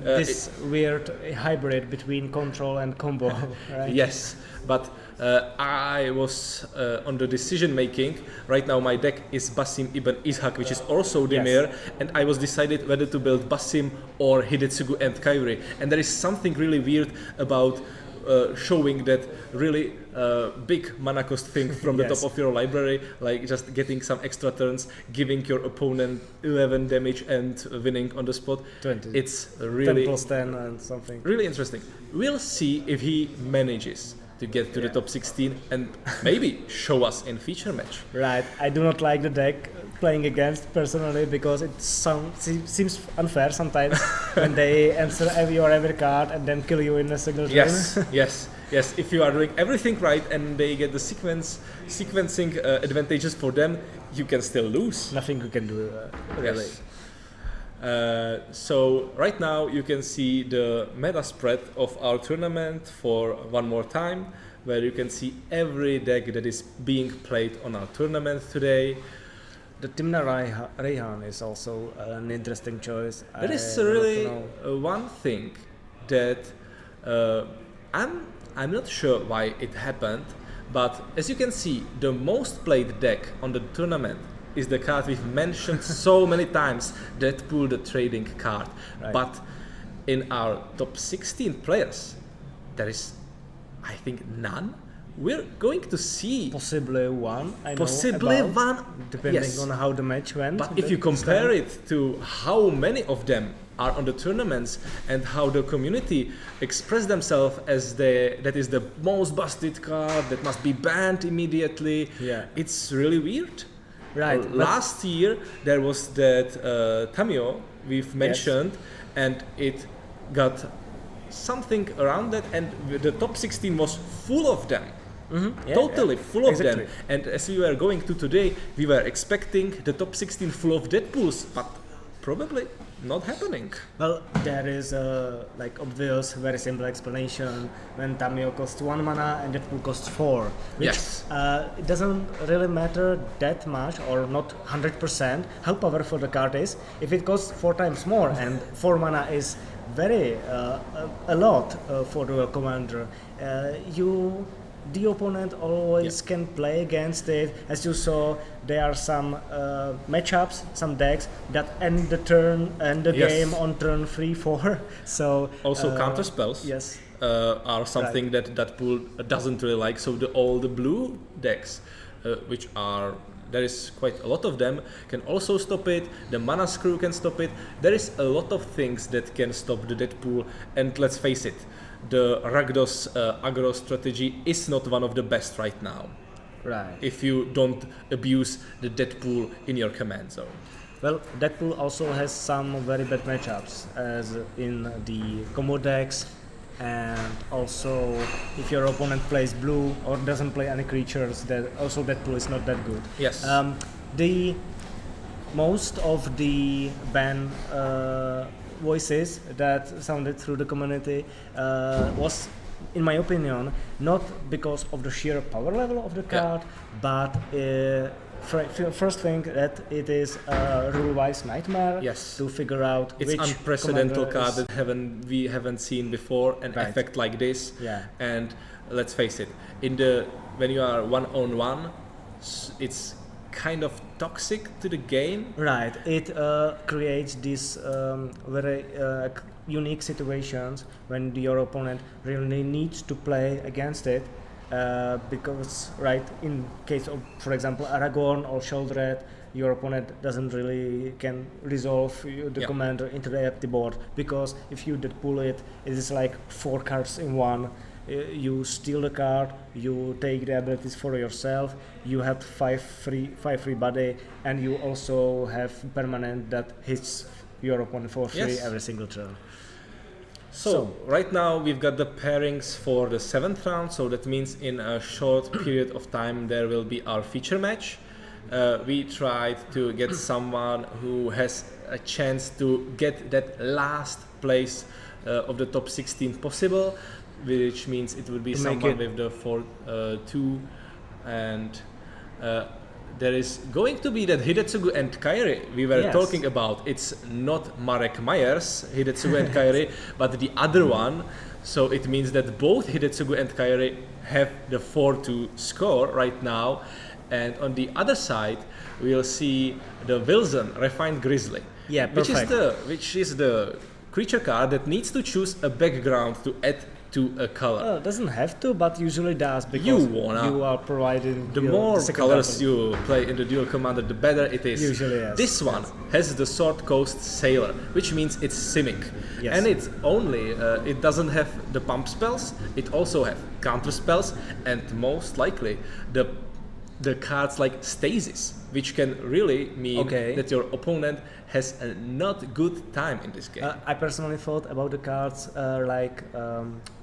This weird hybrid between control and combo, right? Yes, but I was on the decision making. Right now my deck is Basim Ibn Ishaq, which is also Dimir, and I was decided whether to build Basim or Hidetsugu and Kairi. And there is something really weird about showing that really big mana cost thing from the top of your library, like just getting some extra turns, giving your opponent 11 damage and winning on the spot. 20. It's really 10+10 and something. Really interesting. We'll see if he manages to get to the top 16 and maybe show us in feature match. Right. I do not like the deck playing against personally because it seems unfair sometimes when they answer every card and then kill you in a single turn. Yes. If you are doing everything right and they get the sequencing advantages for them, you can still lose. Nothing you can do really. Yes. So right now you can see the meta spread of our tournament for one more time, where you can see every deck that is being played on our tournament today. The Timna Raihan is also an interesting choice. That is really one thing that I'm not sure why it happened, but as you can see, the most played deck on the tournament is the card we've mentioned so many times, Deadpool the trading card. Right. But in our top 16 players, there is, I think, none. We're going to see possibly one. One, depending on how the match went. But if you compare it to how many of them are on the tournaments and how the community express themselves as that is the most busted card that must be banned immediately, it's really weird. Right. Last year there was that Tamio we've mentioned, and it got something around that, and the top 16 was full of them. Totally full of them. And as we were going to today, we were expecting the top 16 full of Deadpools, but probably not happening. Well, there is a obvious, very simple explanation. When Tamio costs 1 mana and Deadpool costs 4, which it doesn't really matter that much, or not 100%, how powerful the card is. If it costs 4 times more and 4 mana is very a lot for the commander, the opponent always can play against it. As you saw, there are some matchups, some decks that end the game on turn 3-4. So also counter spells are something that Deadpool doesn't really like. So all the blue decks, which are, there is quite a lot of them, can also stop it. The Mana Screw can stop it. There is a lot of things that can stop the Deadpool, and let's face it, the Rakdos aggro strategy is not one of the best right now. Right. If you don't abuse the Deadpool in your command zone. Well, Deadpool also has some very bad matchups, as in the combo decks, and also if your opponent plays blue or doesn't play any creatures, that also Deadpool is not that good. Yes. The most of the ban voices that sounded through the community was, in my opinion, not because of the sheer power level of the card, but first thing that it is a rule-wise nightmare to figure out it's which unprecedented card that we haven't seen before, an effect like this. And let's face it, when you are one-on-one, it's kind of toxic to the game. Right. It creates these very unique situations when your opponent really needs to play against it, because in case of, for example, Aragorn or Sheoldred, your opponent doesn't really can resolve the commander into the empty board, because if you Deadpool it, it is like 4 cards in one. You steal the card, you take the abilities for yourself, you have 5 free body, and you also have permanent that hits your opponent for free every single turn. So right now we've got the pairings for the 7th round, so that means in a short period of time there will be our feature match. We tried to get someone who has a chance to get that last place of the top 16 possible, which means it would be someone with the 4-2, and there is going to be that Hidetsugu and Kairi we were talking about. It's not Marek Myers, Hidetsugu and Kairi, but the other one. So it means that both Hidetsugu and Kairi have the 4-2 score right now, and on the other side we'll see the Wilson Refined Grizzly, which is the creature card that needs to choose a background to add to a color. It doesn't have to, but usually does because you are providing the more colors you play in the Duel Commander, the better it is. Usually, yes. This one has the Sword Coast Sailor, which means it's simic. Yes. And it's only, it doesn't have the pump spells, it also has counter spells, and most likely the cards like Stasis, which can really mean that your opponent has a not good time in this game. I personally thought about the cards like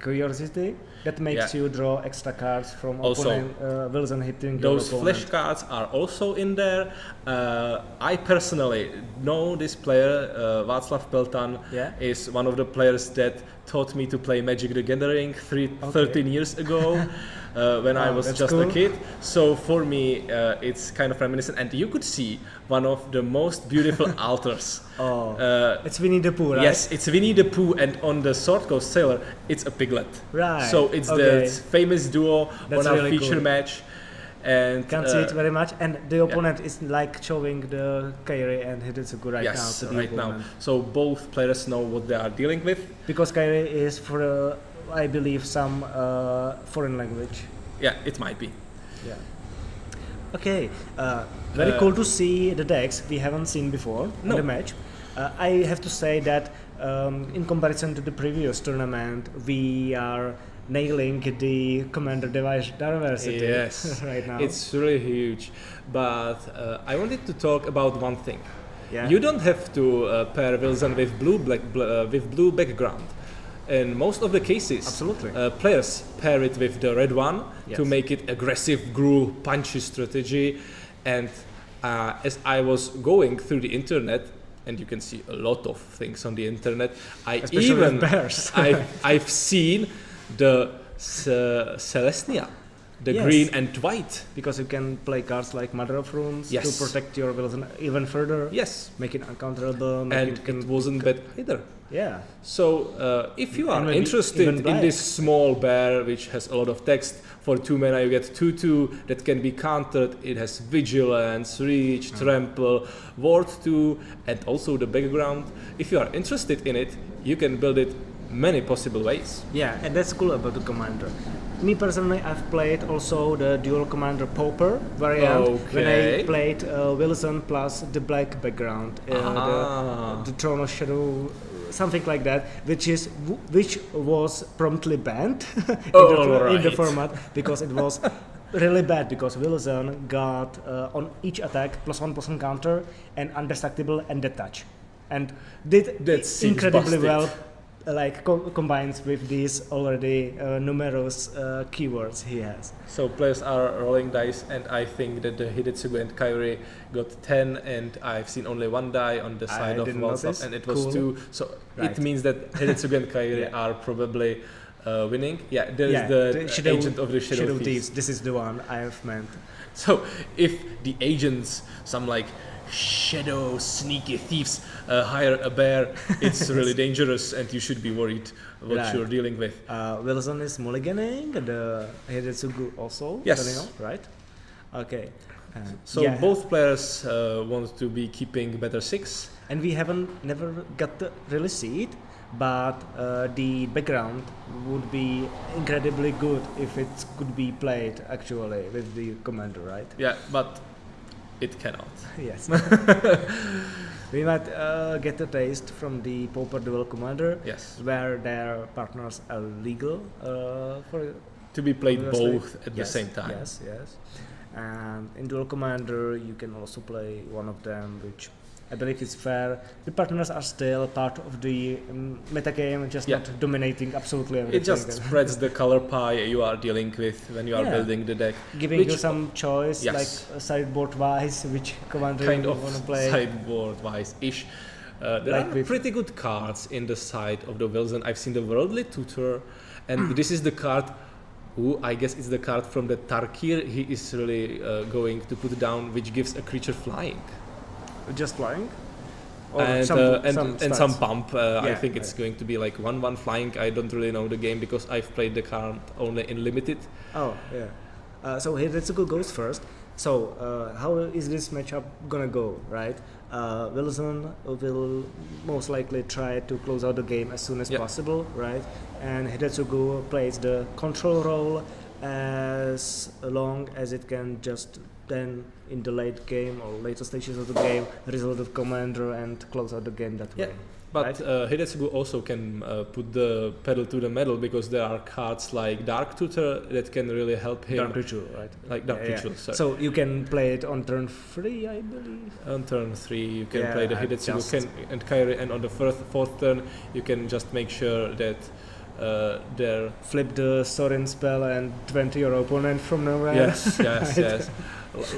Curiosity, that makes you draw extra cards from opponent Wilson hitting those your opponent. flash cards are also in there. I personally know this player, Václav Peltan, is one of the players that taught me to play Magic the Gathering 13 years ago. When I was just a kid. So for me, it's kind of reminiscent. And you could see one of the most beautiful altars. It's Winnie the Pooh, right? Yes, it's Winnie the Pooh, and on the Sword Coast Sailor, it's a piglet. Right. So it's the famous duo on our really feature match. And can't see it very much, and the opponent is like showing the Kairi and Hidetsugu right now to the right opponent. now. So both players know what they are dealing with. Because Kairi is for I believe some foreign language. Yeah, it might be. Yeah. Okay. Very cool to see the decks we haven't seen before in the match. I have to say that in comparison to the previous tournament, we are nailing the Commander diversity right now. It's really huge. But I wanted to talk about one thing. Yeah. You don't have to pair Wilson with blue background. In most of the cases, players pair it with the red one to make it aggressive, gruel, punchy strategy. And as I was going through the internet, and you can see a lot of things on the internet, I've seen the Celestia, the green and white. Because you can play cards like Mother of Runes Yes. to protect your Wilson even further. Yes. Make it uncounterable. And it wasn't bad either. Yeah. So if you are interested in this small bear which has a lot of text, for 2 mana you get 2/2 that can be countered. It has Vigilance, Reach, Trample, Ward 2, and also the background. If you are interested in it, you can build it many possible ways. Yeah, and that's cool about the Commander. Me personally, I've played also the Dual Commander Pauper variant when I played Wilson plus the black background, the Throne of Shadow, something like that, which was promptly banned in the format because it was really bad, because Wilson got on each attack +1/+1 counter and undestructible and detach, and did incredibly well. Like combines with these already numerous keywords he has. So players are rolling dice, and I think that the Hidetsugu and Kairi got 10, and I've seen only 1 die on the side of Valsav, and it was 2. So it means that Hidetsugu and Kairi are probably winning. Yeah, there is the agent of the Shadow Thieves. This is the one I have meant. So if the agents, some like shadow sneaky thieves hire a bear, it's really dangerous, and you should be worried what you're dealing with. Wilson is mulliganing, the Hidetsugu also. Yes. Right. Okay. So both players want to be keeping better 6, and we never got to really see it, but the background would be incredibly good if it could be played actually with the Commander, right? Yeah, but it cannot. Yes. We might get a taste from the Pauper Duel Commander, where their partners are legal to be played both at the same time. Yes. And in Duel Commander, you can also play one of them, which I believe is fair. The partners are still part of the metagame, just not dominating absolutely everything. It just spreads the color pie you are dealing with when you are building the deck. Giving you some choice, like sideboard-wise, which commander you want to play. Sideboard-wise-ish. There are pretty good cards in the side of the Wilson. I've seen the Worldly Tutor, and this is the card. I guess it's the card from the Tarkir. He is really going to put down, which gives a creature flying. Just flying? Or and some pump. I think it's going to be like 1/1 flying. I don't really know the game because I've played the card only in limited. Oh, yeah. So Hidetsugu goes first. So how is this matchup gonna go, right? Wilson will most likely try to close out the game as soon as possible, right? And Hidetsugu plays the control role as long as it can just then in the late game or later stages of the game result the commander and close out the game that way. But right? Hidetsugu also can put the pedal to the metal because there are cards like Dark Tutor that can really help him. Dark Ritual, right? Like Dark Ritual, sorry. So you can play it on turn 3, I believe. On turn 3 you can play the Hidetsugu and Kairi, and on the fourth turn you can just make sure that there... Flip the Sorin spell and 20 your opponent from nowhere. Yes, yes.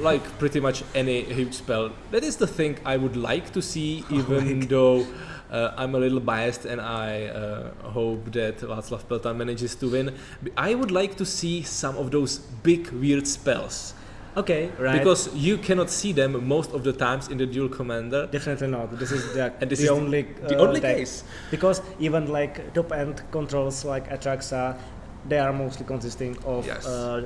Like pretty much any huge spell. That is the thing I would like to see, even though I'm a little biased and I hope that Václav Pelta manages to win. I would like to see some of those big weird spells. Okay, right. Because you cannot see them most of the times in the Duel Commander. Definitely not. This is the only case. Because even like top end controls like Atraxa, they are mostly consisting of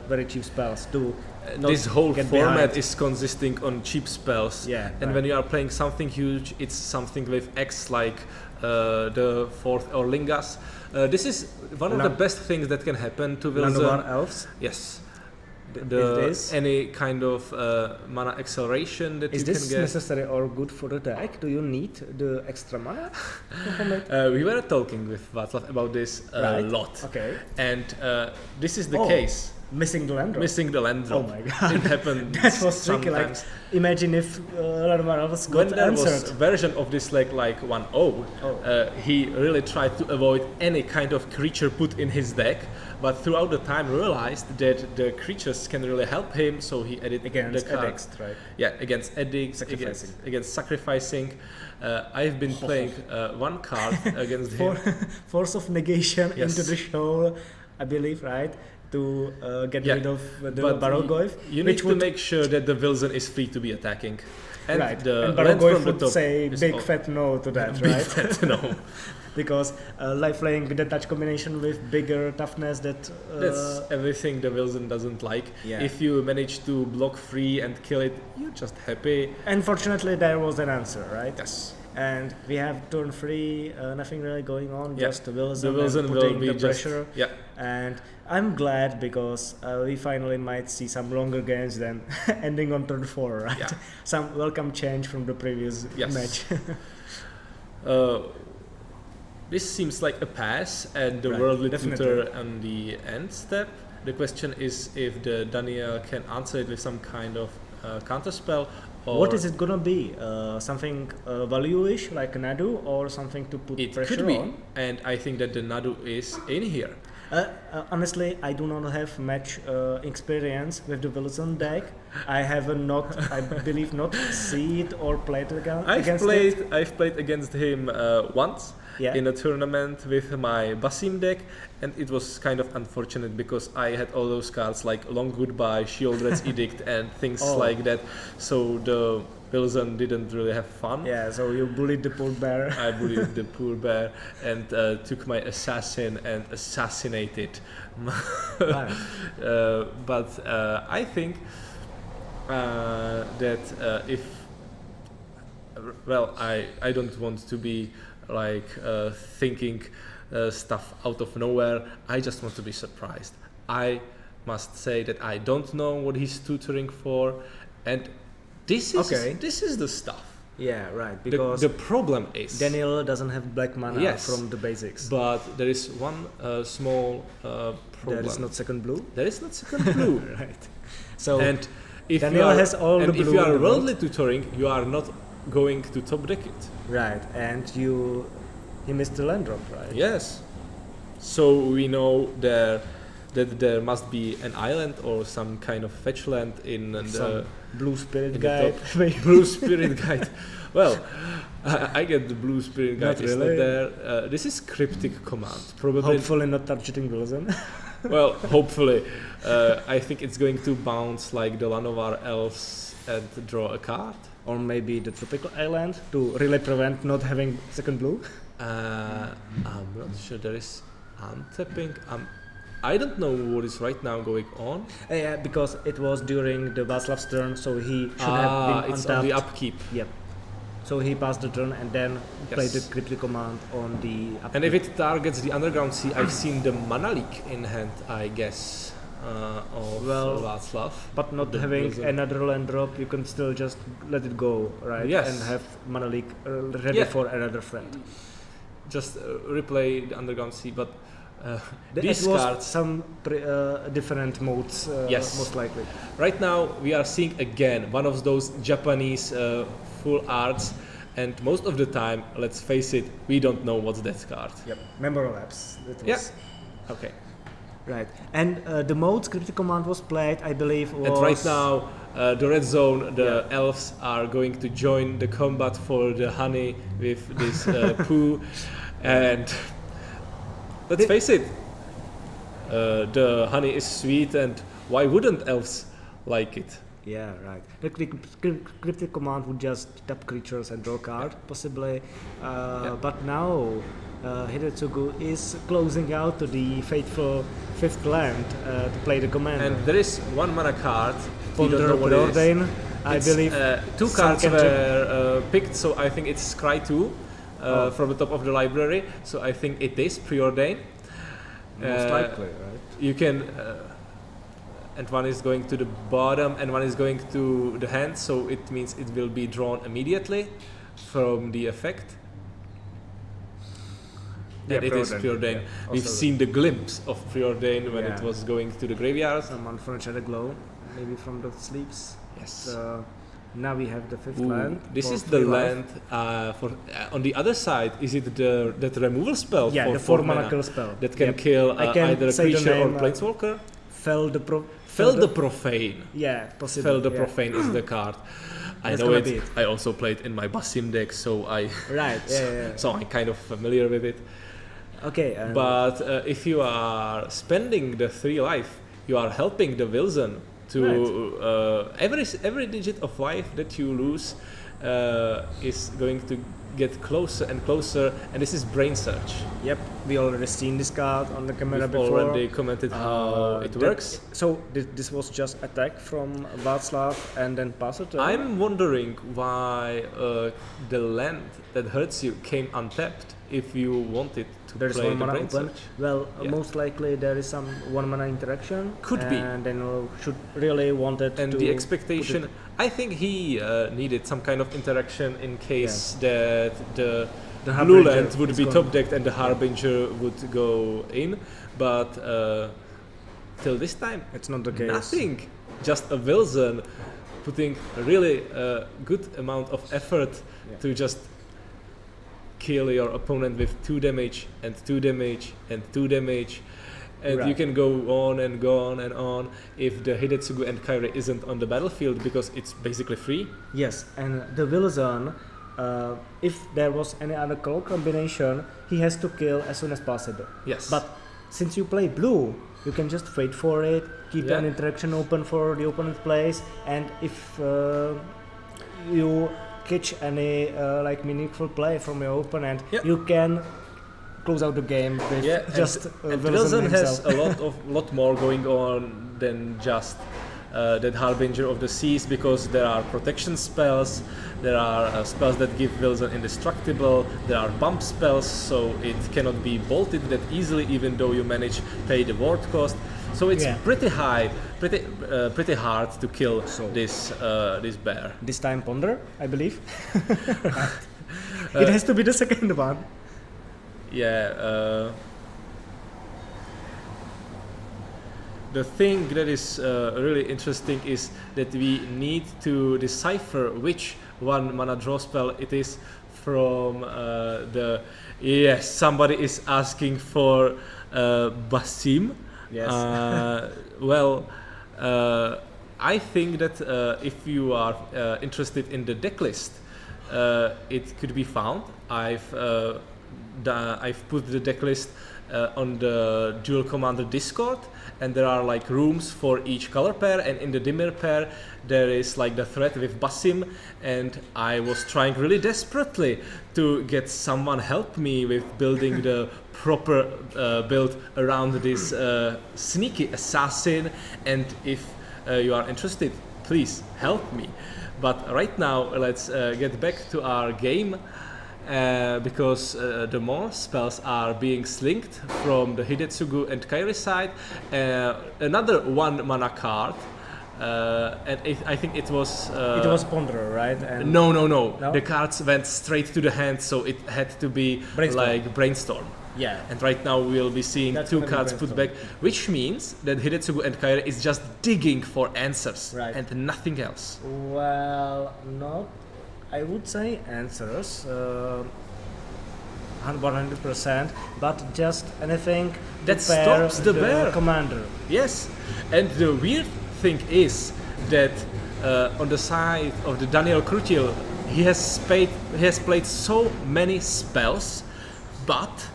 very cheap spells too. This whole format is consisting on cheap spells. Yeah. And when you are playing something huge, it's something with X like the fourth or Lingas. This is one of the best things that can happen to Wilson. Landovar Elves? Yes. Any kind of mana acceleration that you can get. Is this necessary or good for the deck? Do you need the extra mana? We were talking with Václav about this a lot. Okay. And this is the case. Missing the land drop. Missing the land drop. Oh my god. It happened. That was tricky. Like, imagine if Landovar Elves got when there answered. was a version of this like 1-0, he really tried to avoid any kind of creature put in his deck. But throughout the time realized that the creatures can really help him, so he added against the card. edicts, right? Yeah, against edicts, against sacrificing. I've been playing one card against him. Force of negation into the show, I believe, right? To get rid of the Barogoyf. You need to make sure that the Wilson is free to be attacking. And the and Barogoyf would say big fat no to that, big right? Fat no. Because playing the touch combination with bigger toughness that's everything the Wilson doesn't like. Yeah. If you manage to block free and kill it, you're just happy. Unfortunately, there was an answer, right? Yes. And we have turn 3, nothing really going on, just the Wilson will be the pressure. Yeah. And I'm glad because we finally might see some longer games than ending on turn 4, right? Yeah. Some welcome change from the previous match. This seems like a pass and the Worldly Tutor on the end step. The question is if the Daniel can answer it with some kind of counterspell. Or what is it gonna be? Something value-ish like Nadu, or something to put pressure on? It could be, and I think that the Nadu is in here. Honestly, I do not have much experience with the Wilson deck. I have I believe not see it or played against it. I've played against him once in a tournament with my Basim deck, and it was kind of unfortunate because I had all those cards like Long Goodbye, Shieldred's Edict, and things like that. So the Wilson didn't really have fun. Yeah, so you bullied the poor bear. I bullied the poor bear and took my assassin and assassinated. But I think that if I don't want to be like thinking stuff out of nowhere. I just want to be surprised. I must say that I don't know what he's tutoring for, and this is the stuff. Yeah, right. Because the problem is Daniel doesn't have black mana from the basics. But there is one small problem. There is not second blue. There is not second blue. Right. So and if Daniel has all the blue. If you are worldly tutoring, you are not going to top deck it. Right, and he missed the land drop, right? Yes. So we know that there must be an island or some kind of fetch land in the blue spirit guide. Blue spirit guide. Well, I get the blue spirit guide. It's not there. This is cryptic command. Probably. Hopefully not targeting Wilson. Well, hopefully. I think it's going to bounce like the Landovar Elves and draw a card. Or maybe the tropical island to really prevent not having second blue. I'm not sure there is untapping. I don't know what is right now going on. Yeah, because it was during the Václav's turn, so he should have been it's untapped. on the upkeep. Yep. So he passed the turn and then played the Yes. cryptic command on the upkeep. And if it targets the underground sea, I've seen the mana leak in hand, I guess, of Václav. But not The having Blizzard. another land drop, you can still just let it go, right? Yes. And have mana leak ready Yeah. for another threat. Just replay the underground sea, but these It was cards. some different modes, Yes. most likely. Right now, we are seeing again one of those Japanese full arts, and most of the time, let's face it, we don't know what's that card. Yep. Memory lapse. That was Yeah. Okay. right. And the mode cryptic command was played, I believe, was And right now, the red zone, the elves are going to join the combat for the honey with this poo, and let's face it, the honey is sweet, and why wouldn't elves like it? Yeah, right. The cryptic command would just tap creatures and draw a card, possibly. But now Hidetsugu is closing out to the fateful 5th land to play the commander. And there is one mana card. We don't Ponder know what it is. Preordain, I It's, believe. two some cards cantrip- were picked, so I think it's Scry 2 from the top of the library. So I think it is Preordain. Most likely, right? You can, and one is going to the bottom, and one is going to the hand. So it means it will be drawn immediately from the effect. Yeah, And it is Preordain. Preordain. Yeah, We've also- seen the glimpse of Preordain when it Yeah. was going to the graveyard. Some unfortunate glow, maybe from the sleeves. Yes. Now we have the 5th Ooh, land. this for is the 3 life. land for on the other side. Is it that removal spell Yeah, for the 4 4 mana kill spell. that can Yep. kill I can either a say the creature or name, planeswalker? Fell the Fell the Profane. Yeah, possibly. Fell the yeah. Profane is the card. I That's know gonna it. be it. I also played in my Basim deck, so I Right. Yeah. so I'm kind of familiar with it. Okay. But if you are spending the 3 life, you are helping the Wilson to every digit of life that you lose is going to get closer and closer, and this is Brain Search. Yep. We already seen this card on the camera We've before. already commented how it that- works. So this was just attack from Václav and then pass it. I'm wondering why the land that hurts you came untapped if you wanted to There's play one the mana Brain open. Search. Well, Yeah. most likely there is some 1 mana interaction. Could be. And then should really wanted And to the put expectation, it- I think he needed some kind of interaction in case that the The blue Harbinger land would is be gone. top decked and the Harbinger would go in, but till this time, It's not the case. nothing. Just a Wilson putting a really good amount of effort Yeah. to just kill your opponent with 2 damage and 2 damage and 2 damage. And you Right. can go on and go on and on if the Hidetsugu and Kairi isn't on the battlefield because it's basically free. Yes, and the Wilson, if there was any other color combination, he has to kill as soon as possible. Yes. But since you play blue, you can just wait for it, keep Yeah. an interaction open for the opponent plays, and if you catch any like meaningful play from your opponent, Yeah. you can close out the game with just and Wilson Wilson has himself. a lot more going on than just that Harbinger of the Seas, because there are protection spells, there are spells that give Wilson indestructible, there are bump spells, so it cannot be bolted that easily even though you manage pay the ward cost. So it's Yeah. pretty high, pretty hard to kill this bear. This time Ponder, I believe. It has to be the second one. Yeah. The thing that is really interesting is that we need to decipher which 1 mana draw spell it is from the. Yes, somebody is asking for Basim. Yes. Well, I think that if you are interested in the deck list, it could be found. I've put the deck list on the Duel Commander Discord, and there are like rooms for each color pair, and in the dimmer pair there is like the thread with Basim, and I was trying really desperately to get someone help me with building the proper build around this sneaky assassin, and if you are interested, please help me. But right now let's get back to our game. Because the more spells are being slinked from the Hidetsugu and Kairi side. Another 1 mana card, and I think it was... it was Ponderer, right? And no. The cards went straight to the hand, so it had to be like Brainstorm. Yeah. And right now we'll be seeing That's 2 cards put back, which means that Hidetsugu and Kairi is just digging for answers, and nothing else. Well, not... I would say answers, 100%, but just anything that to pair stops the bear commander. Yes, and the weird thing is that on the side of the Daniel Krutil, he has played so many spells, but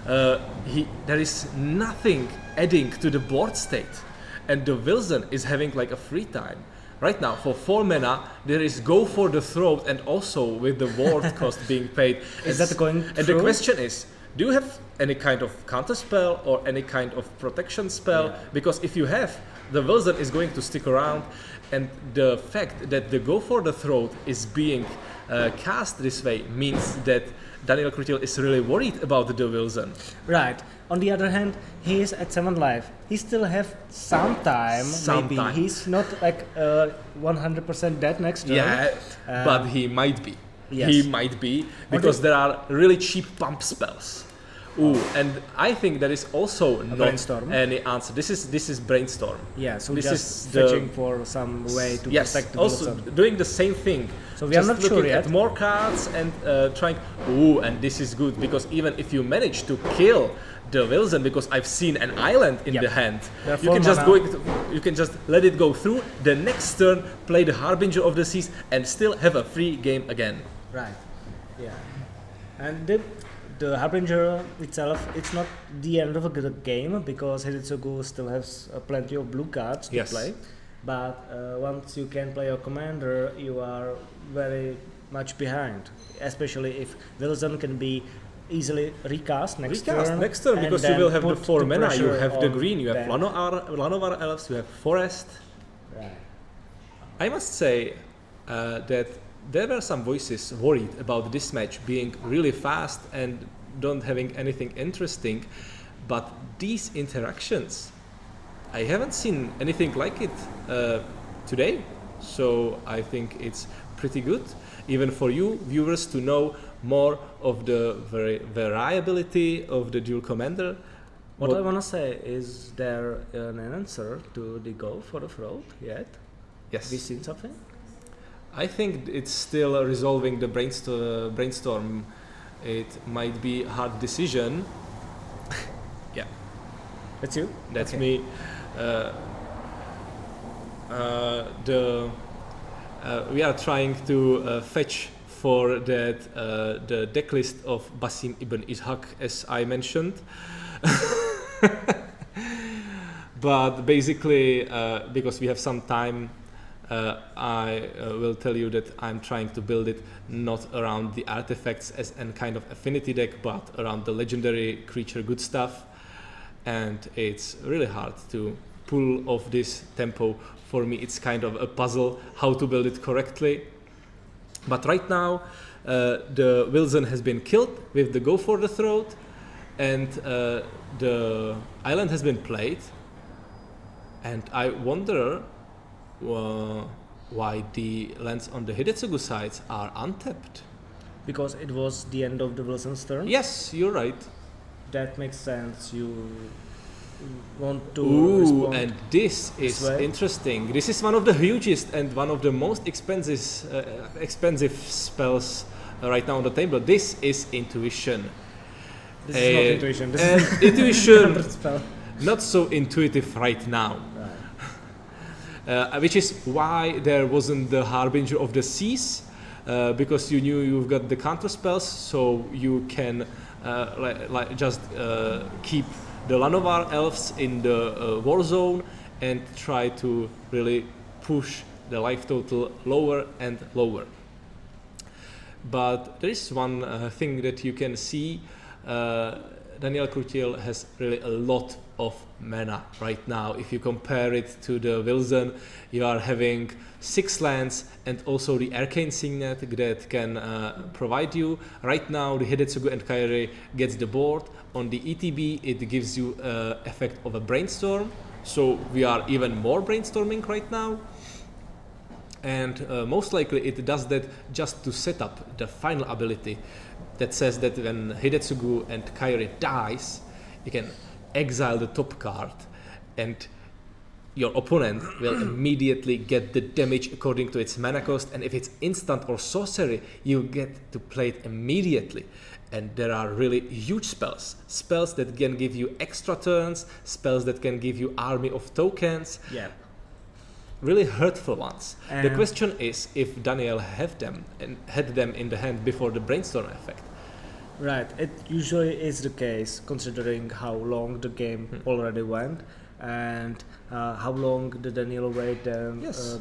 there is nothing adding to the board state, and the Wilson is having like a free time. Right now, for 4 mana, there is Go for the Throat, and also with the ward cost being paid. Is that going And the question is, do you have any kind of counter spell or any kind of protection spell? Yeah. Because if you have, the Wilson is going to stick around, and the fact that the Go for the Throat is being cast this way means that Daniel Krutil is really worried about the Wilson. Right. On the other hand, he is at 7 life. He still have some time. Maybe he's not like 100% dead next turn. Yeah, but he might be. Yes. He might be, because there are really cheap pump spells. Ooh, and I think there is also not Brainstorm. any answer. This is Brainstorm. Yeah, so this just is searching for some way to protect the also Wilson. doing the same thing. So we just are not looking sure yet. at more cards and trying. Ooh, and this is good, because even if you manage to kill the Wilson, because I've seen an island in the hand, you can just let it go through. The next turn, play the Harbinger of the Seas, and still have a free game again. Right. Yeah. And the Harbinger itself, it's not the end of a good game, because Hidetsugu still has plenty of blue cards to play. But once you can play your commander, you are very much behind. Especially if Wilson can be easily recast next turn. Because you will have the 4 mana, you have the green, you have Lanovar Elves, you have Forest. Right. I must say that there were some voices worried about this match being really fast and don't having anything interesting, but these interactions, I haven't seen anything like it today, so I think it's pretty good, even for you viewers, to know more of the variability of the Duel Commander. What I want to say, is there an answer to the Go for the Throat yet? Yes. Have we seen something? I think it's still resolving the brainstorm. It might be a hard decision. Yeah. That's you? That's me. We are trying to fetch for that the decklist of Basim ibn Ishaq, as I mentioned. But basically, because we have some time, I will tell you that I'm trying to build it not around the artifacts as a kind of affinity deck, but around the legendary creature good stuff. And it's really hard to pull off this tempo. For me, it's kind of a puzzle how to build it correctly. But right now, the Wilson has been killed with the Go for the Throat, and the island has been played. And I wonder why the lands on the Hidetsugu sides are untapped. Because it was the end of the Wilson's turn? Yes, you're right. That makes sense. You want to respond. And this is interesting. This is one of the hugest and one of the most expensive spells right now on the table. This is Intuition. This is not Intuition. This is Intuition, spell. not so intuitive right now. Which is why there wasn't the Harbinger of the Seas, because you knew you've got the counter spells, so you can just keep the Lanovar elves in the war zone and try to really push the life total lower and lower. But there is one thing that you can see. Daniel Krutiel has really a lot of mana right now. If you compare it to the Wilson, you are having 6 lands and also the Arcane Signet that can provide you. Right now the Hidetsugu and Kairi gets the board. On the ETB it gives you effect of a brainstorm, so we are even more brainstorming right now. And most likely it does that just to set up the final ability that says that when Hidetsugu and Kairi dies, you can exile the top card and your opponent will immediately get the damage according to its mana cost, and if it's instant or sorcery, you get to play it immediately. And there are really huge spells that can give you extra turns, spells that can give you army of tokens. Yeah. Really hurtful ones. The question is if Daniel had them in the hand before the brainstorm effect. Right, it usually is the case considering how long the game already went and how long did Daniel wait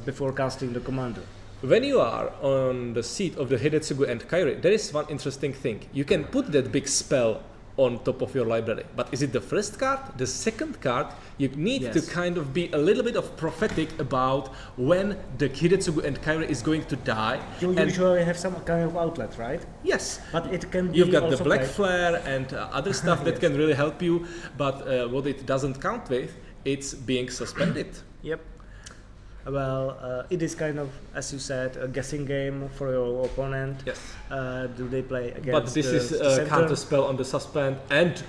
before casting the commander. When you are on the seat of the Hidetsugu and Kairi, there is one interesting thing. You can put that big spell on top of your library, but is it the first card, the second card? You need to kind of be a little bit of prophetic about when the Hidetsugu and Kairi is going to die. You usually have some kind of outlet, right? Yes. But it can be You've got also the Black played. Flare and other stuff that can really help you, but what it doesn't count with, it's being suspended. Yep. Well, it is kind of, as you said, a guessing game for your opponent. Yes. Do they play against But this is a counter spell on the suspend, and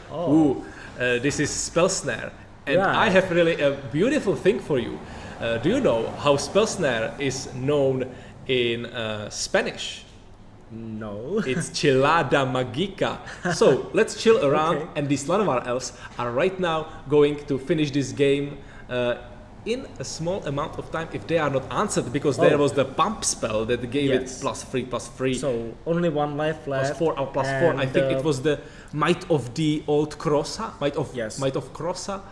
this is Spell Snare. And I have really a beautiful thing for you. Do you know how Spell Snare is known in Spanish? No. It's Chilada Magica. So let's chill around, and these Lanovar elves are right now going to finish this game in a small amount of time if they are not answered, because there was the pump spell that gave it +3/+3. So only 1 life left. +4 or +4. I think it was the Might of the Old Crossa. Might of Crossa.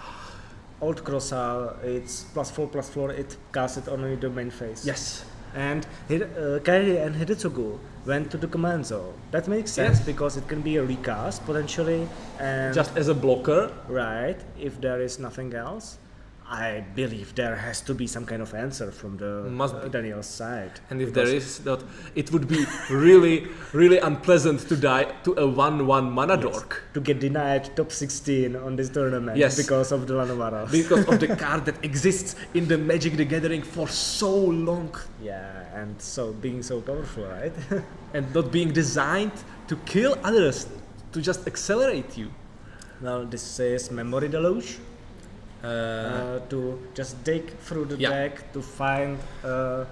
Old Crossa, it's +4/+4. It casted only the main phase. Yes. And Kairi and Hidetsugu went to the command zone. That makes sense because it can be a recast potentially, and just as a blocker. Right. If there is nothing else, I believe there has to be some kind of answer from the Daniel's side. And if there is not, it would be really, really unpleasant to die to a 1/1 mana dork. To get denied top 16 on this tournament because of the Lanovar. Because of the card that exists in the Magic the Gathering for so long. Yeah, and so being so powerful, right? And not being designed to kill others, to just accelerate you. Well, this is Memory Deluge. To just dig through the deck to find the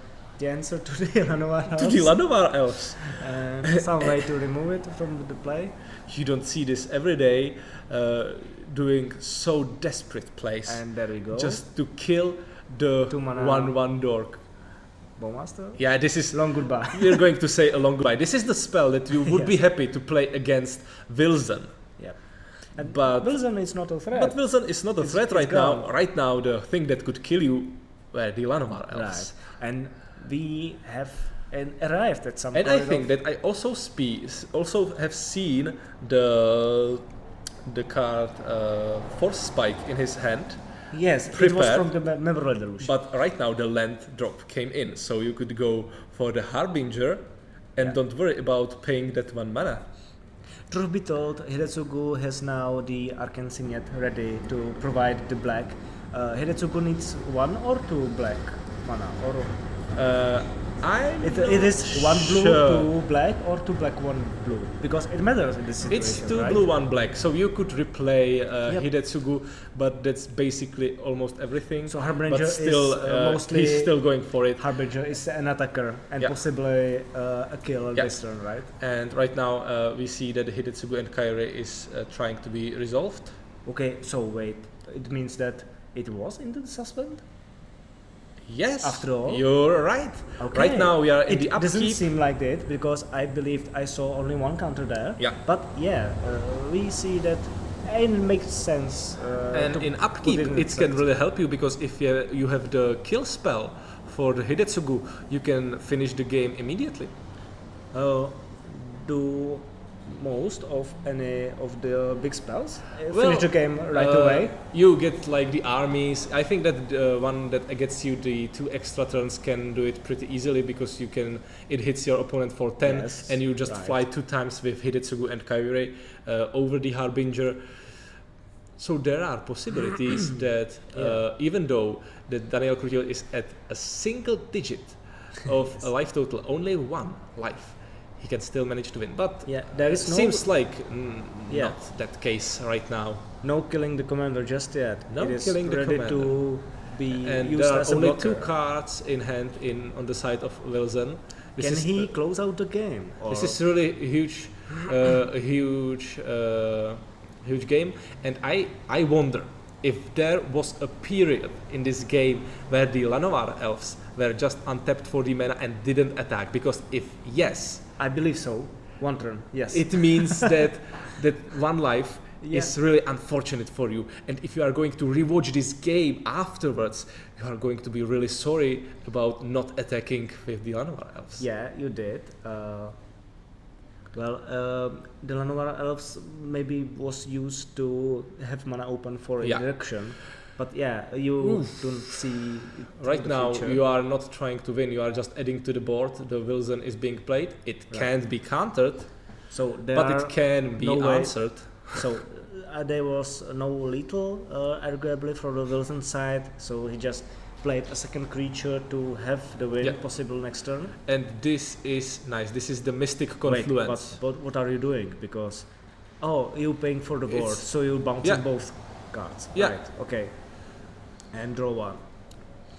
answer to the Lanovar elves. To the Lanovar elves. And some way to remove it from the play. You don't see this every day, doing so desperate plays. And there we go. Just to kill the 1/1 dork. Bowmaster? Yeah, this is long goodbye. We're going to say a long goodbye. This is the spell that you would be happy to play against Wilson. But Wilson is not a threat. But Wilson is not a threat right now. Right now, the thing that could kill you were the Lanovar elves. Right. And we have arrived at some point. And I think that I also have seen the card Force Spike in his hand. Yes, prepared, it was from the Memory Deluge. But right now the land drop came in, so you could go for the Harbinger and don't worry about paying that 1 mana. Truth be told, Hidetsugu has now the Arcane Signet ready to provide the black. Hidetsugu needs 1 or 2 black mana, or it is 1 blue, 2 black, or 2 black, 1 blue, because it matters in this situation. It's 2 blue, 1 black, so you could replay Hidetsugu, but that's basically almost everything. So Harbinger but still, is mostly he's still going for it. Harbinger is an attacker and possibly a killer this turn, right? And right now we see that Hidetsugu and Kairi is trying to be resolved. Okay, so wait, it means that it was into the suspend? Yes, after all. you're right. Okay. Right now we are in the It doesn't upkeep. seem like that because I believed I saw only one counter there. Yeah. But yeah, we see that it makes sense. And to in put upkeep, in it can set. really help you because if you have the kill spell for the Hidetsugu, you can finish the game immediately. Do most of any of the big spells Well, finish the game right away? You get like the armies. I think that the one that gets you the 2 extra turns can do it pretty easily because it hits your opponent for 10 Yes, and you just right. fly 2 times with Hidetsugu and Kairi over the Harbinger. So there are possibilities that even though the Daniel Crutil is at a single digit of a life total, only 1 life, he can still manage to win. But Yeah, there it is seems like Yeah. not that case right now. no killing the commander just yet. No it is killing the ready commander. to be And used there are as a only blocker. 2 cards in hand on the side of Wilson. Can he close out the game? This or- is really a huge game, and I wonder if there was a period in this game where the Lanovar elves were just untapped for the mana and didn't attack. Because if yes, I believe so. 1 turn, yes. it means that 1 life Yeah. is really unfortunate for you. And if you are going to rewatch this game afterwards, you are going to be really sorry about not attacking with the Lanovar elves. Yeah, you did. The Lanovar elves maybe was used to have mana open for Yeah. interaction, but yeah, you don't see it Right in the now, future. you are not trying to win. You are just adding to the board. The Wilson is being played. It can't be countered, So there but are it can be no way- answered. So there was no lethal, arguably, for the Wilson side. So he just played a second creature to have the win Yeah. possible next turn. And this is nice. This is the Mystic Wait, Confluence. but what are you doing? Because you paying for the board, It's- so you bouncing Yeah. both cards. Yeah. Right. Okay. And draw 1.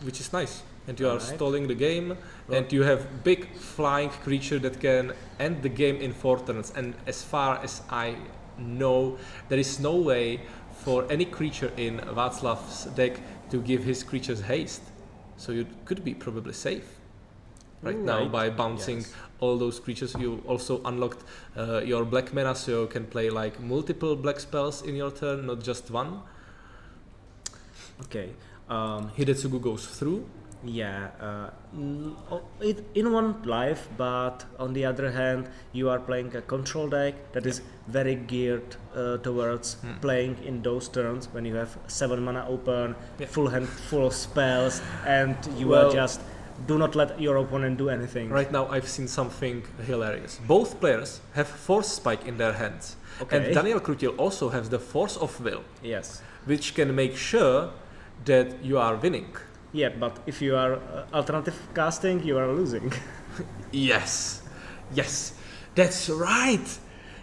Which is nice. And you are Alright. stalling the game, and you have big flying creature that can end the game in 4 turns. And as far as I know, there is no way for any creature in Václav's deck to give his creatures haste. So you could be probably safe right now Right. by bouncing all those creatures. You also unlocked your black mana, so you can play like multiple black spells in your turn, not just 1. Okay. Hidetsugu goes through. Yeah. In 1 life, but on the other hand, you are playing a control deck that is very geared towards playing in those turns when you have 7 mana open, Yeah. full hand full of spells, and you Well- are just do not let your opponent do anything. Right now, I've seen something hilarious. Both players have Force Spike in their hands, Okay. and Daniel Crutil also has the Force of Will, Yes. which can make sure that you are winning. Yeah, but if you are alternative casting, you are losing. Yes, yes, that's right.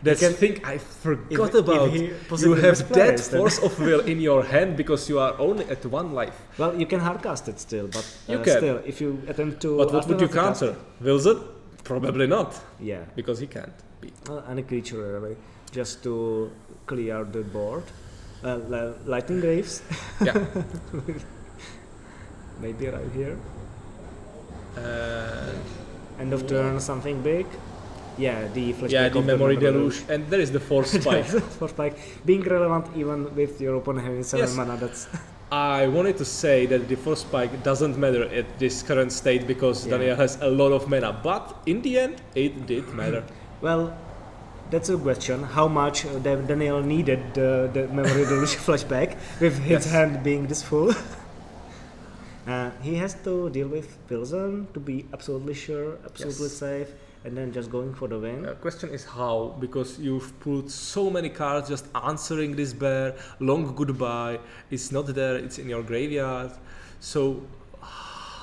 That's can- the thing I forgot if about. he You possibly have misplays, that then- Force of Will in your hand because you are only at 1 life. Well, you can hardcast it still, but You can. still, if you attempt to. But what would you alternative cast counter? Wilson? Probably not, it- Yeah. because he can't be. Any creature really, just to clear the board. Lightning Graves, Yeah. maybe right here. Uh, End of turn, something big. Yeah, the flashback. yeah, the of Memory Memory Deluge, and there is the Force Spike. For spike being relevant even with your opponent having 7 Yes. mana. That's I wanted to say that the Force Spike doesn't matter at this current state because Yeah. Daniel has a lot of mana, but in the end, it did matter. well. That's a question. How much Daniel needed the Memory Deluge flashback with his Yes. hand being this full? He has to deal with Pilsen to be absolutely sure, absolutely Yes. safe, and then just going for the win. Question is how, because you've put so many cards just answering this bear, long goodbye, it's not there, it's in your graveyard. So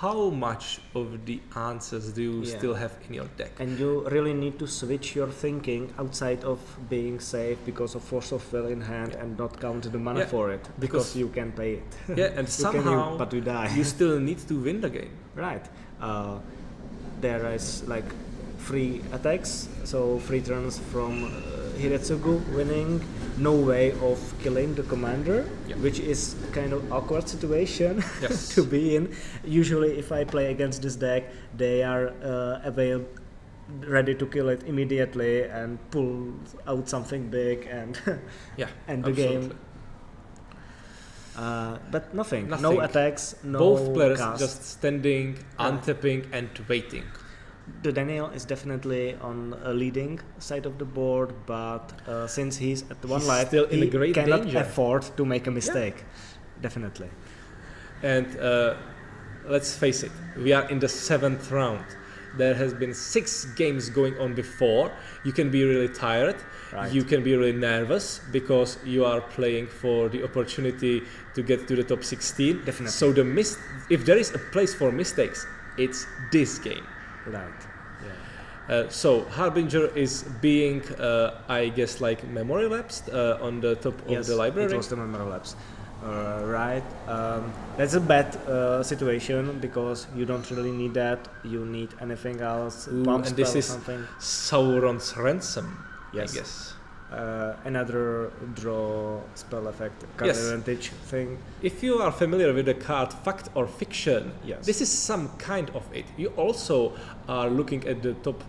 how much of the answers do you Yeah. still have in your deck? And you really need to switch your thinking outside of being safe because of Force of Will in hand and not count the mana Yeah, for it because- because you can pay it. Yeah, and You can, somehow but you die. you still need to win the game. Right. There is like free attacks, so free turns from Hiretsugu winning, no way of killing the commander, Yeah. which is kind of awkward situation Yes. to be in. Usually, if I play against this deck, they are ready to kill it immediately and pull out something big and Yeah, end the absolutely. game. But nothing. No Nothing. attacks, no Both players cast. just standing, untapping, and waiting. The Daniel is definitely on a leading side of the board, but since he's at one He's life, still in he a great cannot danger. afford to make a mistake. Definitely. And let's face it, we are in the 7th round. There has been 6 games going on before. You can be really tired. Right. You can be really nervous because you are playing for the opportunity to get to the top 16. Definitely. So if there is a place for mistakes, it's this game. Right. So Harbinger is being, I guess, like memory lapsed on the top of the library. It was the memory lapse. Right. That's a bad situation because you don't really need that. You need anything else. Ooh, Pump and this spell or is something. Sauron's Ransom, Yes. I guess. Another draw spell effect, card Yes. advantage thing. If you are familiar with the card Fact or Fiction, Yes. this is some kind of it. You also are looking at the top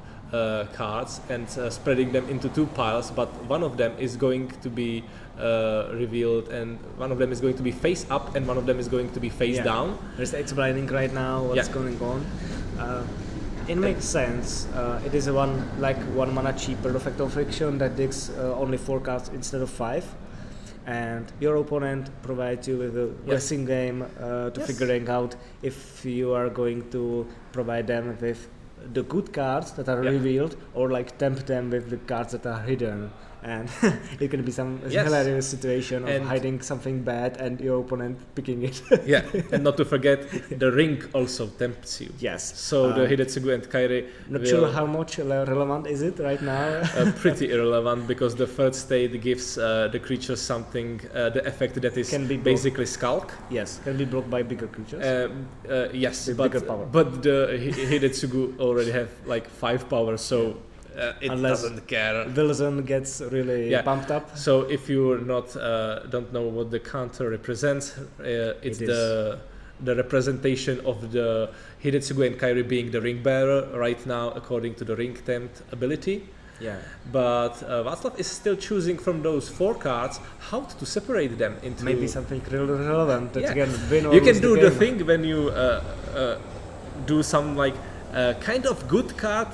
cards and spreading them into 2 piles, but one of them is going to be revealed and one of them is going to be face up and one of them is going to be face down. There's explaining right now what's Yeah. going on. It makes sense. It is one mana cheaper the Fact or Fiction that digs only 4 cards instead of 5. And your opponent provides you with a guessing game to figuring out if you are going to provide them with the good cards that are revealed or like tempt them with the cards that are hidden. And it can be some hilarious situation of And hiding something bad and your opponent picking it. Yeah, and not to forget, the ring also tempts you. Yes. So the Hidetsugu and Kairi Not will, sure how much relevant is it right now. pretty irrelevant because the third state gives the creature something, the effect that is Can be basically Skulk. Yes, can be blocked by bigger creatures. Yes, With bigger power. but the Hidetsugu already have like 5 power, so it Unless doesn't care. Wilson gets really pumped up. So if you're not don't know what the counter represents, it's the representation of the Hidetsugu and Kairi being the ring bearer right now according to the ring tempt ability. Yeah. But Václav is still choosing from those 4 cards how to separate them into Maybe something really relevant that you can win or you can lose do the the game. thing when you do some like kind of good card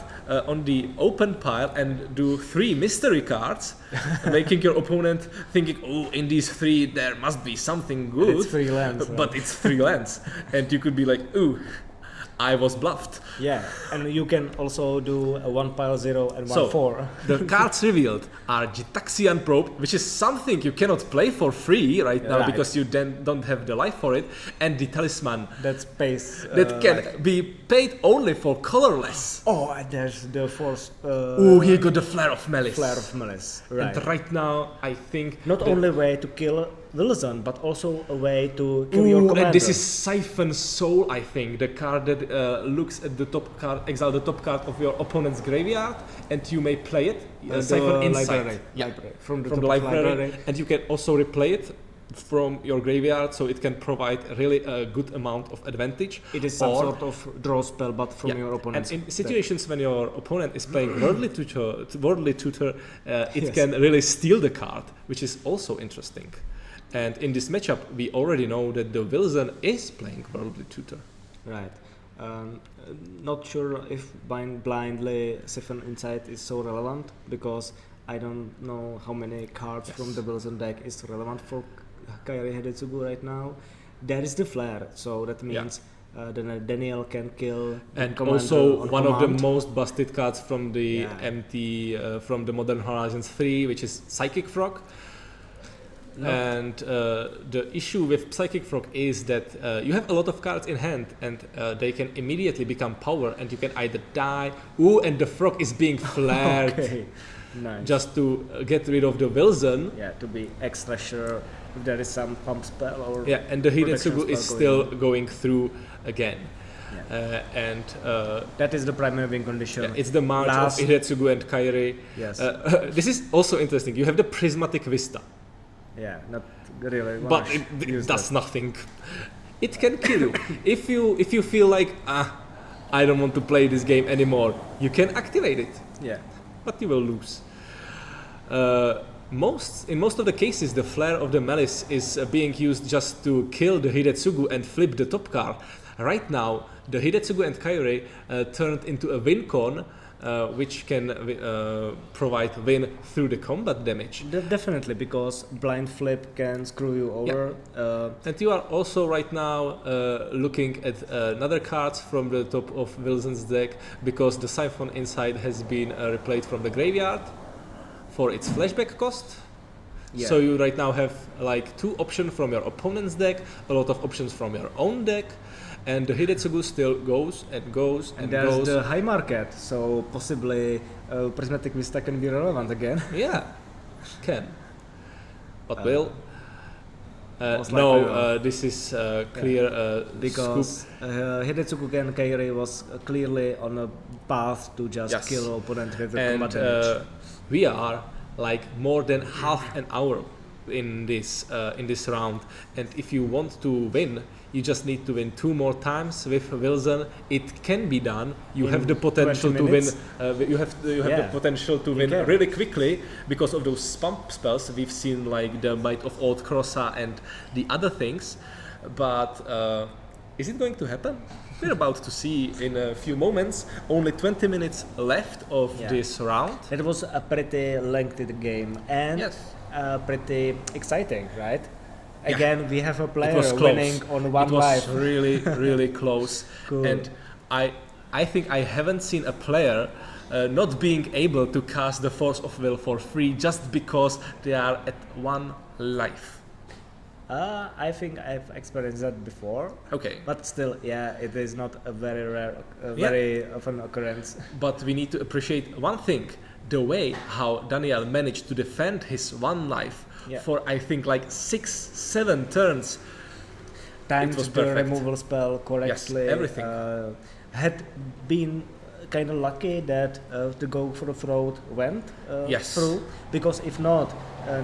on the open pile and do 3 mystery cards, making your opponent thinking, oh, in these 3 there must be something good. It's free lands, but it's 3 lands, and you could be like, ooh, I was bluffed. Yeah, and you can also do a 1 pile 0 and 1 4. The cards revealed are Gitaxian Probe, which is something you cannot play for free right now because you then don't have the life for it, and the Talisman That space that can be paid only for colorless. Oh, and there's the force. Ooh, he got the Flare of Malice. Flare of Malice. Right. And right now, I think Not only a way to kill Wilson, but also a way to kill your commander. and this is Siphon Soul, I think, the card that looks at the top card, exile the top card of your opponent's graveyard, and you may play it. Siphon Insight. library. Yeah. Library. From the From top the of library, and you can also replay it from your graveyard, so it can provide really a good amount of advantage. It is some Or- sort of draw spell, but from your opponent's And in situations when your opponent is playing Worldly Tutor, it Yes. can really steal the card, which is also interesting. And in this matchup, we already know that the Wilson is playing Worldly Tutor. Right. Not sure if blindly Siphon Insight is so relevant because I don't know how many cards from the Wilson deck is relevant for Kairi Hidetsugu right now. There is the Flare, so that means then Daniel can kill And commander also on one of command. the most busted cards from the Yeah. MT, from the Modern Horizons 3, which is Psychic Frog. No. And the issue with Psychic Frog is that you have a lot of cards in hand and they can immediately become power and you can either die, and the frog is being flared Okay. Nice. just to get rid of the Wilson. Yeah, to be extra sure if there is some pump spell or Yeah, and the protection Hidetsugu is spell still going going through again. and that is the primary win condition. Yeah, it's the march of Hidetsugu and Kairi. Yes. This is also interesting. You have the prismatic vista. Yeah, not really. But it does nothing. It can kill you. If you feel like I don't want to play this game anymore, you can activate it. Yeah. But you will lose. In most of the cases, the Flare of the Malice is being used just to kill the Hidetsugu and flip the top card. Right now, the Hidetsugu and Kairi turned into a win con, which can provide win through the combat damage. Definitely, because blind flip can screw you over. Yeah. And you are also right now looking at another card from the top of Wilson's deck, because the Siphon inside has been replayed from the graveyard for its flashback cost. Yeah. So you right now have like 2 options from your opponent's deck, a lot of options from your own deck, and the Hidetsugu still goes and goes and there's goes. The high market, so possibly Prismatic Vista can be relevant again. Yeah, can. But will. This is clear because Hidetsugu and Kairi was clearly on a path to just kill opponent with the combat damage. We are like more than half an hour in this round, and if you want to win, you just need to win 2 more times with Wilson. It can be done. You have the potential to win. You have the potential to win really quickly because of those pump spells we've seen, like the Might of Old Crossa and the other things. But is it going to happen? We're about to see in a few moments. Only 20 minutes left of this round. It was a pretty lengthy game and pretty exciting, right? Again, we have a player winning on 1 life. It was really, really close. Cool. And I think I haven't seen a player not being able to cast the Force of Will for free just because they are at 1 life. I think I've experienced that before. Okay. But still, it is not a very rare, very often occurrence. But we need to appreciate one thing: the way how Daniel managed to defend his 1 life for I think like 6-7 turns. Timed the removal spell correctly. Yes, everything. Had been kind of lucky that the go for the throat went through, because if not,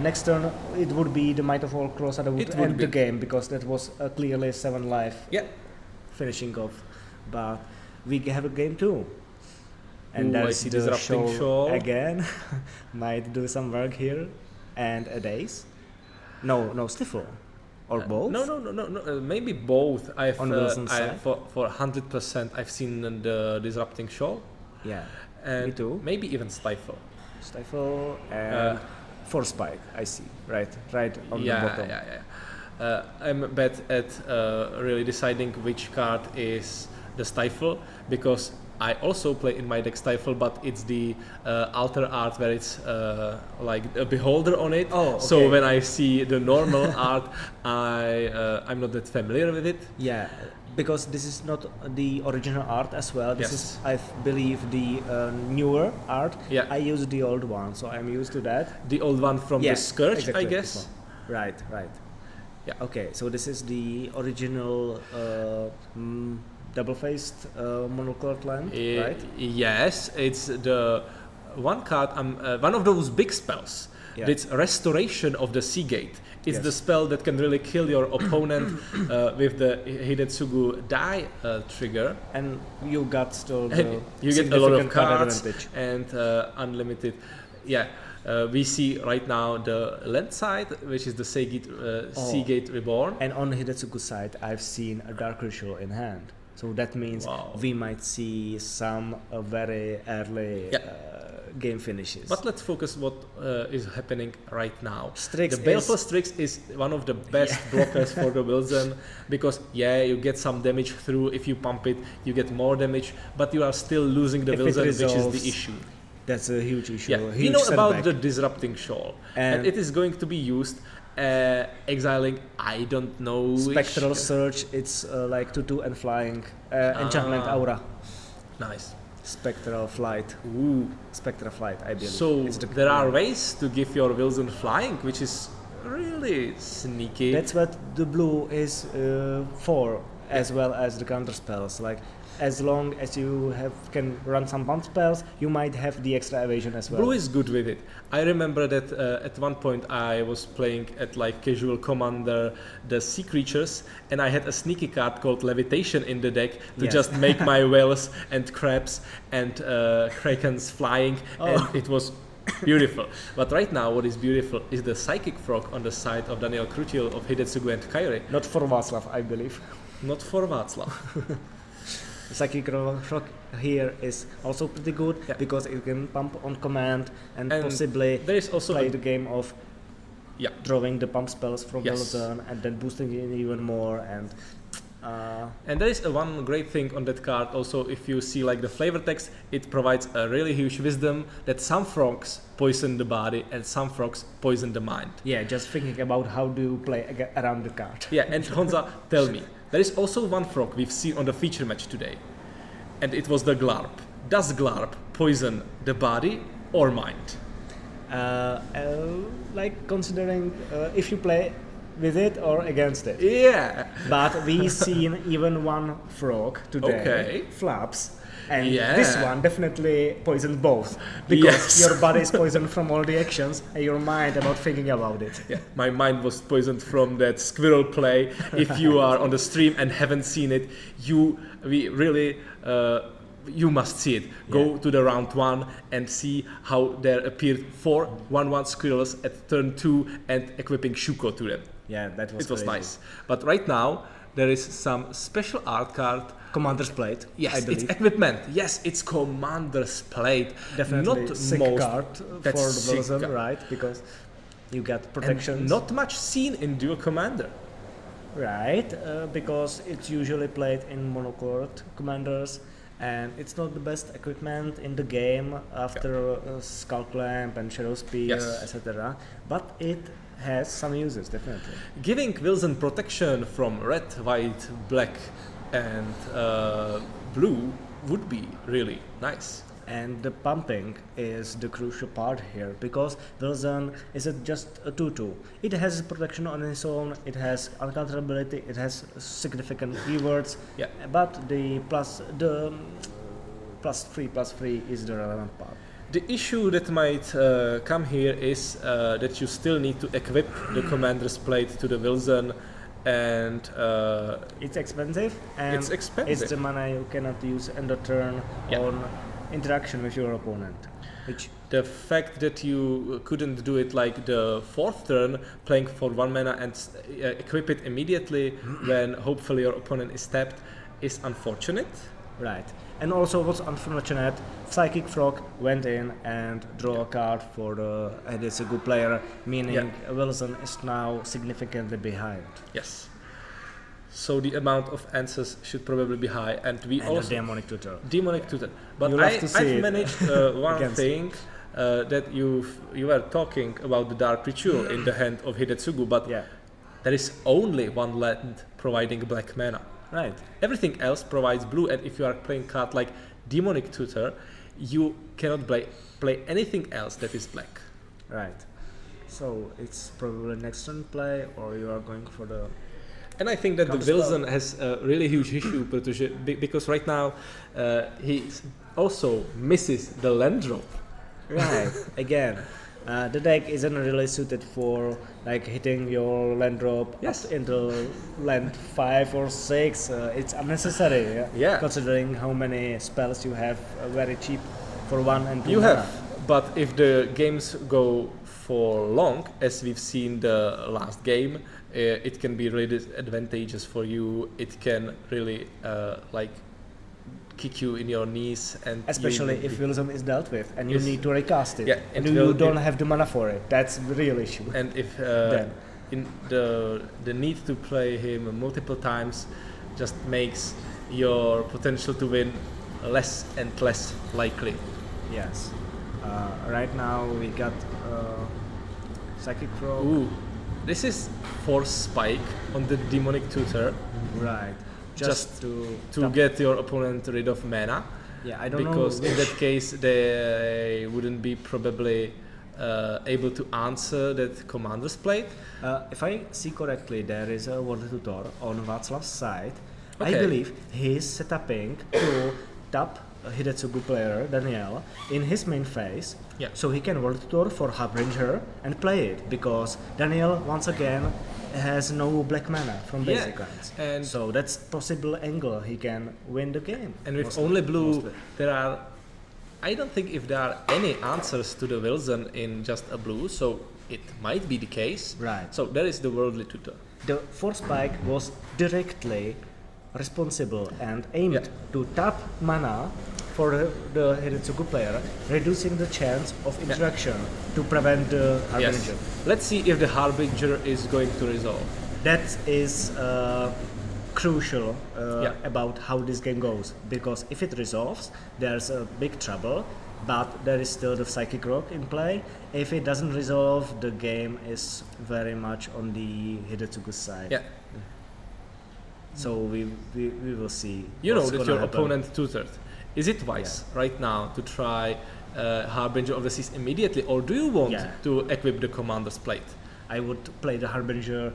next turn it would be the Might of All Cross that would end the game, because that was clearly 7 life finishing off. But we have a game 2. And there's the Disrupting Shoal again. Might do some work here. And a daze? No, Stifle. Or both? No. Maybe both. I've on Wilson's side? For 100%, I've seen the Disrupting Shoal. Yeah, and me too. Maybe even Stifle. Stifle and Force Spike. I see. Right on the bottom. I'm bad at really deciding which card is the Stifle, because I also play in my deck Stifle, but it's the alter art where it's like a beholder on it. Oh, okay. So when I see the normal art, I'm not that familiar with it. Yeah, because this is not the original art as well. This is, I believe, the newer art. Yeah. I use the old one, so I'm used to that. The old one from the Scourge, exactly, I guess. Right. Yeah. Okay, so this is the original double-faced monocolored land, right? Yes, it's the one card. One of those big spells. Yeah. It's Restoration of the Seagate. It's the spell that can really kill your opponent with the Hidetsugu die trigger. And you got still the you get a lot of cards advantage. And unlimited. Yeah. We see right now the land side, which is the Seagate Reborn. And on Hidetsugu's side, I've seen a Dark Ritual in hand. So that means we might see some very early game finishes. But let's focus what is happening right now. Strix the Baleful Strix is one of the best blockers for the Wilson, because you get some damage through. If you pump it, you get more damage, but you are still losing the Wilson, which is the issue. That's a huge issue. Yeah, we know about the Disrupting Shoal, and it is going to be used exiling, I don't know, Spectral Surge. It's like 2/2 and flying. Enchantment Aura. Nice. Spectral Flight. Ooh. Spectral Flight, I believe. So there are ways to give your Wilson flying, which is really sneaky. That's what the blue is for. as well as the counter spells. Like, as long as you can run some bump spells, you might have the extra evasion as well. Blue is good with it. I remember that at one point I was playing at like casual commander the sea creatures, and I had a sneaky card called Levitation in the deck to just make my whales and crabs and krakens flying, and it was beautiful. But right now what is beautiful is the Psychic Frog on the side of Daniel Krutil of Hidetsugu and Kairi. Not for Václav, I believe. Not for Václav. Psychic Frog here is also pretty good because it can pump on command and possibly there is also play the game of drawing the pump spells from the turn and then boosting it even more. And there is one great thing on that card also. If you see like the flavor text, it provides a really huge wisdom that some frogs poison the body and some frogs poison the mind. Yeah, just thinking about how do you play around the card. Yeah, and Honza, tell me, there is also one frog we've seen on the feature match today, and it was the Glarp. Does Glarp poison the body or mind? Like considering if you play with it or against it. Yeah. But we seen even one frog today, Flaps, and this one definitely poisoned both because your body is poisoned from all the actions and your mind about thinking about it. Yeah, my mind was poisoned from that squirrel play. If you are on the stream and haven't seen it, you must see it. Go to the round 1 and see how there appeared 4 1/1 squirrels at turn 2 and equipping Shuko to them. Yeah, that was crazy. Nice. But right now there is some special art card. Commander's Plate. Yes, I believe. it's equipment. Yes, it's Commander's Plate. Definitely not sick most card for the version, right? Because you get protections. And not much seen in Dual Commander. Right, because it's usually played in monocolored commanders, and it's not the best equipment in the game after Skull Clamp and Shadow Spear, etc. But it has some uses, definitely. Giving Wilson protection from red, white, black and blue would be really nice. And the pumping is the crucial part here, because Wilson isn't just a 2/2. It has protection on its own, it has uncounterability, it has significant keywords, but the +3/+3 is the relevant part. The issue that might come here is that you still need to equip the Commander's Plate to the Wilson, and it's expensive, and it's the mana you cannot use end of turn on interaction with your opponent. Which the fact that you couldn't do it like the 4th turn, playing for 1 mana and equip it immediately when hopefully your opponent is tapped, is unfortunate. Right. And also what's unfortunate, Psychic Frog went in and drew a card for the Hidetsugu player, meaning Wilson is now significantly behind. Yes. So the amount of answers should probably be high, and we also Demonic Tutor. Demonic Tutor. But I've managed one thing that you were talking about the Dark Ritual in the hand of Hidetsugu, but there is only one land providing black mana. Right. Everything else provides blue, and if you are playing card like Demonic Tutor, you cannot play anything else that is black. Right. So it's probably next turn play, or you are going for the. And I think that the Wilson has a really huge issue because right now he also misses the land drop. Right. Again, the deck isn't really suited for like hitting your land drop up into land 5 or 6. It's unnecessary. Considering how many spells you have, very cheap for 1 and 2. You have, but if the games go for long, as we've seen the last game, it can be really advantageous for you. It can really like kick you in your knees, and especially if Wilson is dealt with and you need to recast it, and you don't have the mana for it. That's the real issue. And if in the need to play him multiple times just makes your potential to win less and less likely. Yes. Right now we got Psychic Frog. Ooh, this is Force Spike on the Demonic Tutor. Right. Just to get your opponent rid of mana. Yeah, I don't know. Because in that case they wouldn't be probably able to answer that Commander's Plate. If I see correctly, there is a Water Tutor on Václav's side, I believe he's setuping to tap Hidetsugu player Daniel in his main phase, so he can World Tour for Harbinger and play it, because Daniel once again has no black mana from basic lands. And so that's possible angle he can win the game. And with only blue, I don't think if there are any answers to the Wilson in just a blue, so it might be the case. Right. So there is the Worldly Tutor. The Force Spike was directly responsible and aimed to tap mana for the Hidetsugu player, reducing the chance of interaction to prevent the Harbinger. Yes. Let's see if the Harbinger is going to resolve. That is crucial about how this game goes, because if it resolves, there's a big trouble, but there is still the Psychic Rock in play. If it doesn't resolve, the game is very much on the Hidetsugu side. Yeah. So we will see. You know that your happen. opponent tutored. Is it wise right now to try Harbinger of the Seas immediately, or do you want to equip the Commander's Plate? I would play the Harbinger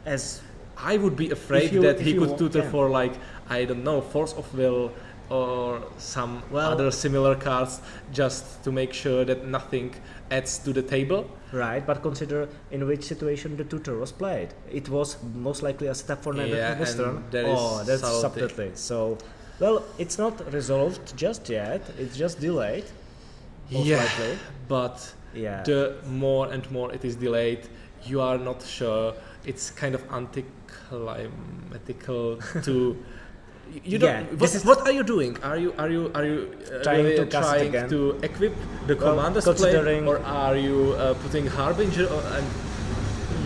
as... I would be afraid that he could tutor for, like, I don't know, Force of Will or some other similar cards, just to make sure that nothing adds to the table. Right, but consider in which situation the tutor was played. It was most likely a step for next turn. That's subtlety. So, well, it's not resolved just yet. It's just delayed. Most likely. But the more and more it is delayed, you are not sure. It's kind of anticlimatical to. You don't. What are you doing? Are you trying to equip the Commander's Plate, or are you putting Harbinger and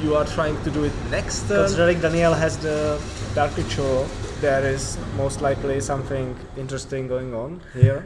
you are trying to do it next turn? Considering Daniel has the Dark Ritual, there is most likely something interesting going on here.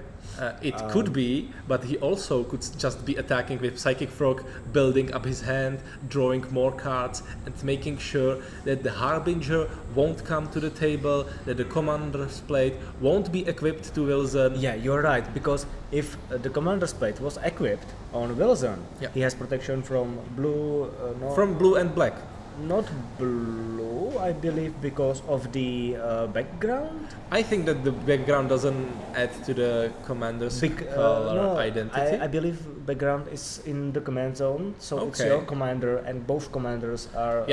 It could be, but he also could just be attacking with Psychic Frog, building up his hand, drawing more cards, and making sure that the Harbinger won't come to the table, that the Commander's Plate won't be equipped to Wilson. Yeah, you're right, because if the Commander's Plate was equipped on Wilson, he has protection from blue... from blue and black. Not blue, I believe, because of the background. I think that the background doesn't add to the commander's color identity. I believe background is in the command zone, so it's your commander, and both commanders are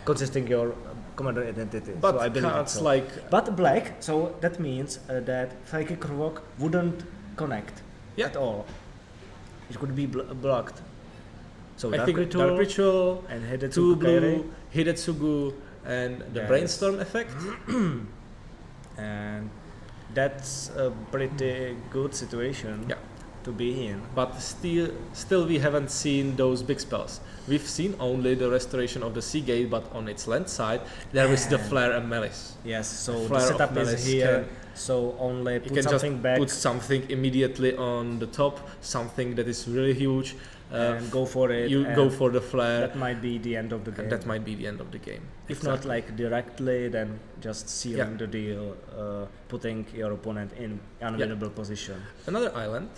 consisting your commander identity. But so I believe cards so. like but black, so that means that Psychic Rock wouldn't connect at all. It could be blocked. So I think Dark Ritual, and Hidetsugu 2 blue, Hidetsugu, and the Brainstorm effect. And that's a pretty good situation to be in. But still we haven't seen those big spells. We've seen only the Restoration of the Seagate, but on its land side there is the Flare and Malice. Yes, so the setup is here. So only put something back. Put something immediately on the top, something that is really huge. And go for it. You go for the flare. That might be the end of the game. That might be the end of the game. If not like directly, then just sealing the deal, putting your opponent in unwinnable position. Another island.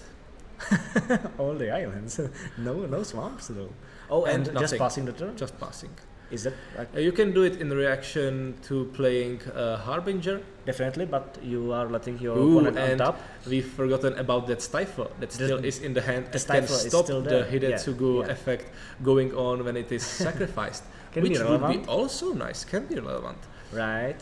All the islands. no swamps though. Oh, and just passing the turn. Just passing. Is that right? You can do it in reaction to playing Harbinger. Definitely, but you are letting your opponent on top. We've forgotten about that Stifle that still is in the hand. It can stop the Hidetsugu effect going on when it is sacrificed. Which would be also nice, can be relevant. Right.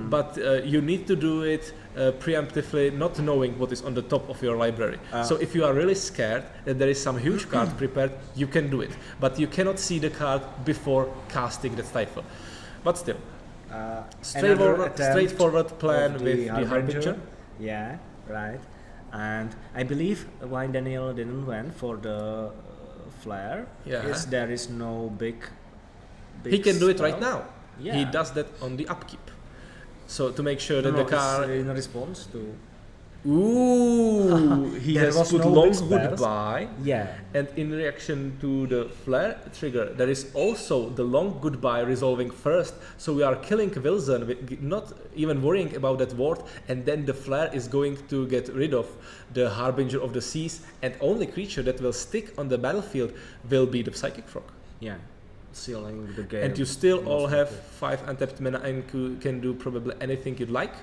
But you need to do it preemptively, not knowing what is on the top of your library. So if you are really scared that there is some huge card prepared, you can do it. But you cannot see the card before casting the Stifle. But still, straightforward plan with the Harbinger. Yeah, right. And I believe why Daniel didn't win for the Flare is there is no big he can do it right now. Yeah. He does that on the upkeep. So to make sure that the card... in response to... Ooh! He has put long goodbye. Yeah. And in reaction to the flare trigger, there is also the long goodbye resolving first. So we are killing Wilson, not even worrying about that ward. And then the flare is going to get rid of the Harbinger of the Seas. And only creature that will stick on the battlefield will be the Psychic Frog. Yeah. sealing the game. And you still all have 5 untapped mana and can do probably anything you'd like.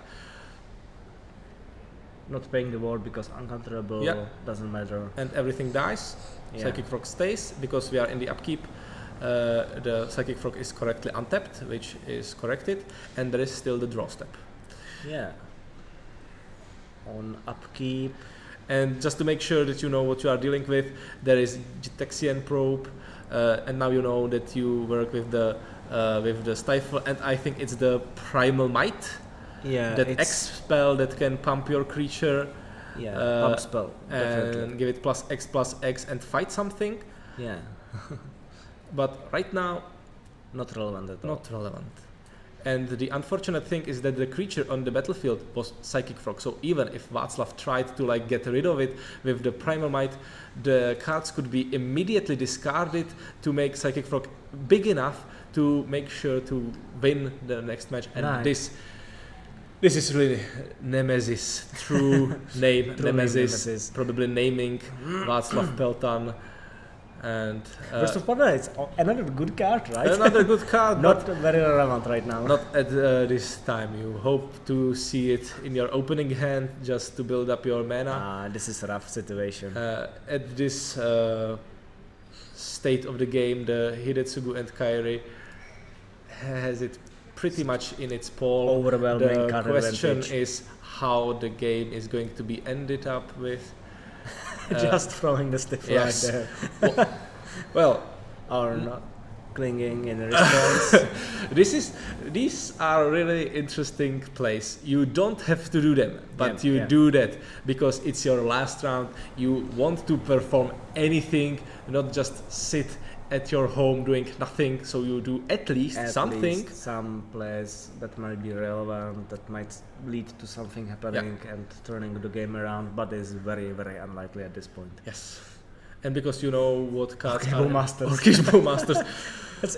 Not paying the ward because uncounterable doesn't matter. And everything dies. Yeah. Psychic Frog stays because we are in the upkeep. The Psychic Frog is correctly untapped, which is corrected, and there is still the draw step. Yeah. On upkeep. And just to make sure that you know what you are dealing with, there is Gitaxian Probe, and now you know that you work with the Stifle, and I think it's the Primal Might. Yeah. That X spell that can pump your creature. Yeah. Pump spell. Definitely. And give it +X and fight something. Yeah. But right now, not relevant at all. Not relevant. And the unfortunate thing is that the creature on the battlefield was Psychic Frog. So even if Václav tried to like get rid of it with the Primal Might, the cards could be immediately discarded to make Psychic Frog big enough to make sure to win the next match. And this is really Nemesis, true name, Nemesis, probably naming Václav Peltan. And Burst of Mana, it's another good card, right? Another good card. Not very relevant right now. Not at this time. You hope to see it in your opening hand just to build up your mana. This is a rough situation. At this state of the game, the Hidetsugu and Kairi has it pretty much in its paw. Overwhelming card advantage. The question is how the game is going to be ended up with. Just throwing the stick right there. Well, or not clinging in response. These are really interesting plays. You don't have to do them, but you do that because it's your last round. You want to perform anything, not just sit at your home doing nothing. So you do at least something. Some plays that might be relevant, that might lead to something happening and turning the game around, but is very, very unlikely at this point. Yes. And because you know what cards are Orcish Bowmasters.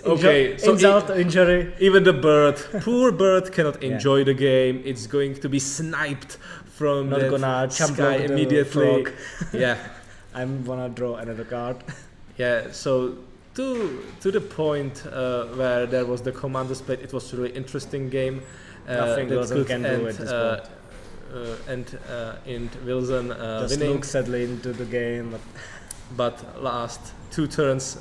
Okay, so insult injury. Even the bird, poor bird, cannot enjoy the game. It's going to be sniped from the sky immediately. Yeah, I'm gonna draw another card. Yeah, so to the point where there was the Commander's Plate, it was a really interesting game. Nothing Wilson can do at this point. And Wilson just winning. look sadly into the game. But last 2 turns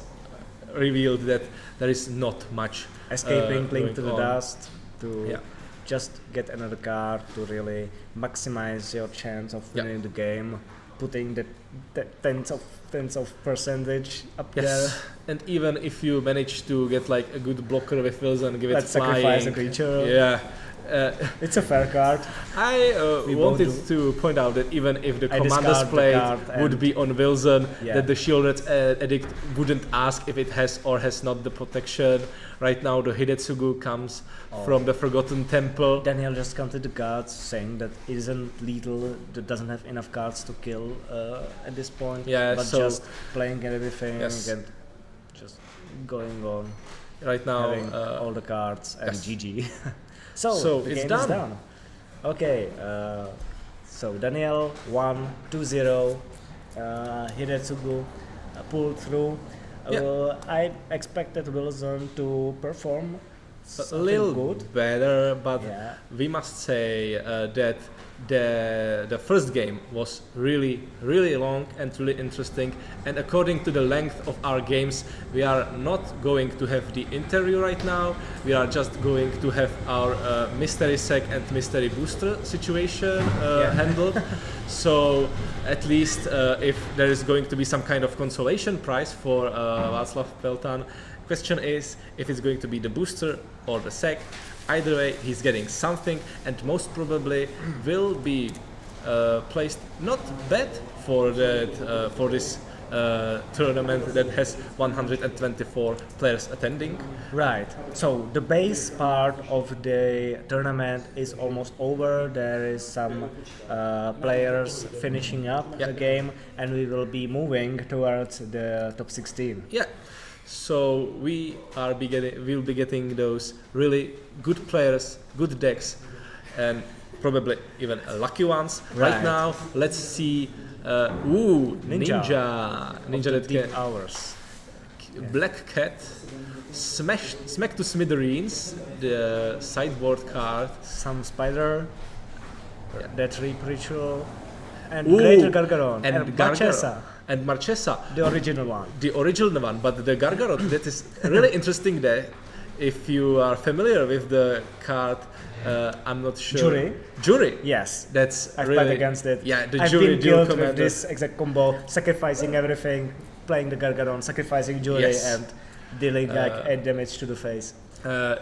revealed that there is not much escaping, cling to the dust, to just get another card to really maximize your chance of winning the game, putting the tens of percentage up there. And even if you manage to get like a good blocker with Wilson, give it flying. Sacrifice a creature. Yeah. It's a fair card. I wanted to point out that even if the Commander's Plate would be on Wilson, that the Shielded Edict wouldn't ask if it has or has not the protection. Right now the Hidetsugu comes from the Forgotten Temple. Daniel just counted the cards, saying that it isn't lethal, that doesn't have enough cards to kill at this point, but so just playing everything and just going on. Right now, having all the cards and GG. So the it's game done. is done. Okay, so Daniel 1-2-0, Hidetsugu pulled through. I expected Wilson to perform a little good, better, but we must say that the first game was really long and really interesting, and according to the length of our games, we are not going to have the interview right now. We are just going to have our mystery sec and mystery booster situation handled. So at least if there is going to be some kind of consolation prize for Václav Peltan, question is if it's going to be the booster or the sec. Either way, he's getting something, and most probably will be placed not bad for that for this tournament that has 124 players attending. Right. So the base part of the tournament is almost over. There is some players finishing up the game, and we will be moving towards the top 16. Yeah. So we'll be getting those really good players, good decks, and probably even lucky ones. Right now, let's see. Ninja that deep hours black cat smacked to smithereens the sideboard card. Some spider, that Reap Ritual, and Ooh, Greater Gargaron, and Marchesa, and Marchesa, the original one. the original one. But the Gargarot, that is really interesting. There, if you are familiar with the card, I'm not sure. Jury. Yes. That's I've really played against it. Yeah, the I've Jury been dual killed with commander. this exact combo, sacrificing everything, playing the Gargaron, sacrificing Jury, Yes. and dealing like 8 damage to the face.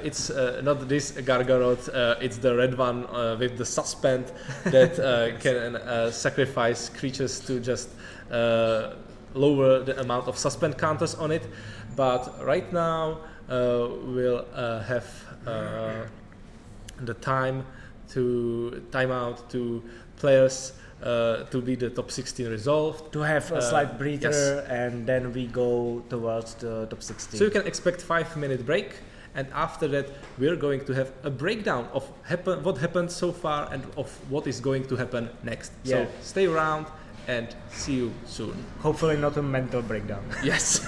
It's not this Gargarot, it's the red one with the suspend that can sacrifice creatures to just lower the amount of suspend counters on it. But right now we'll have the time out to players to be the top 16 resolved. To have a slight breather, yes. and then we go towards the top 16. So you can expect 5-minute break, and after that we're going to have a breakdown of what happened so far and of what is going to happen next. Yeah. So stay around and see you soon. Hopefully not a mental breakdown. Yes.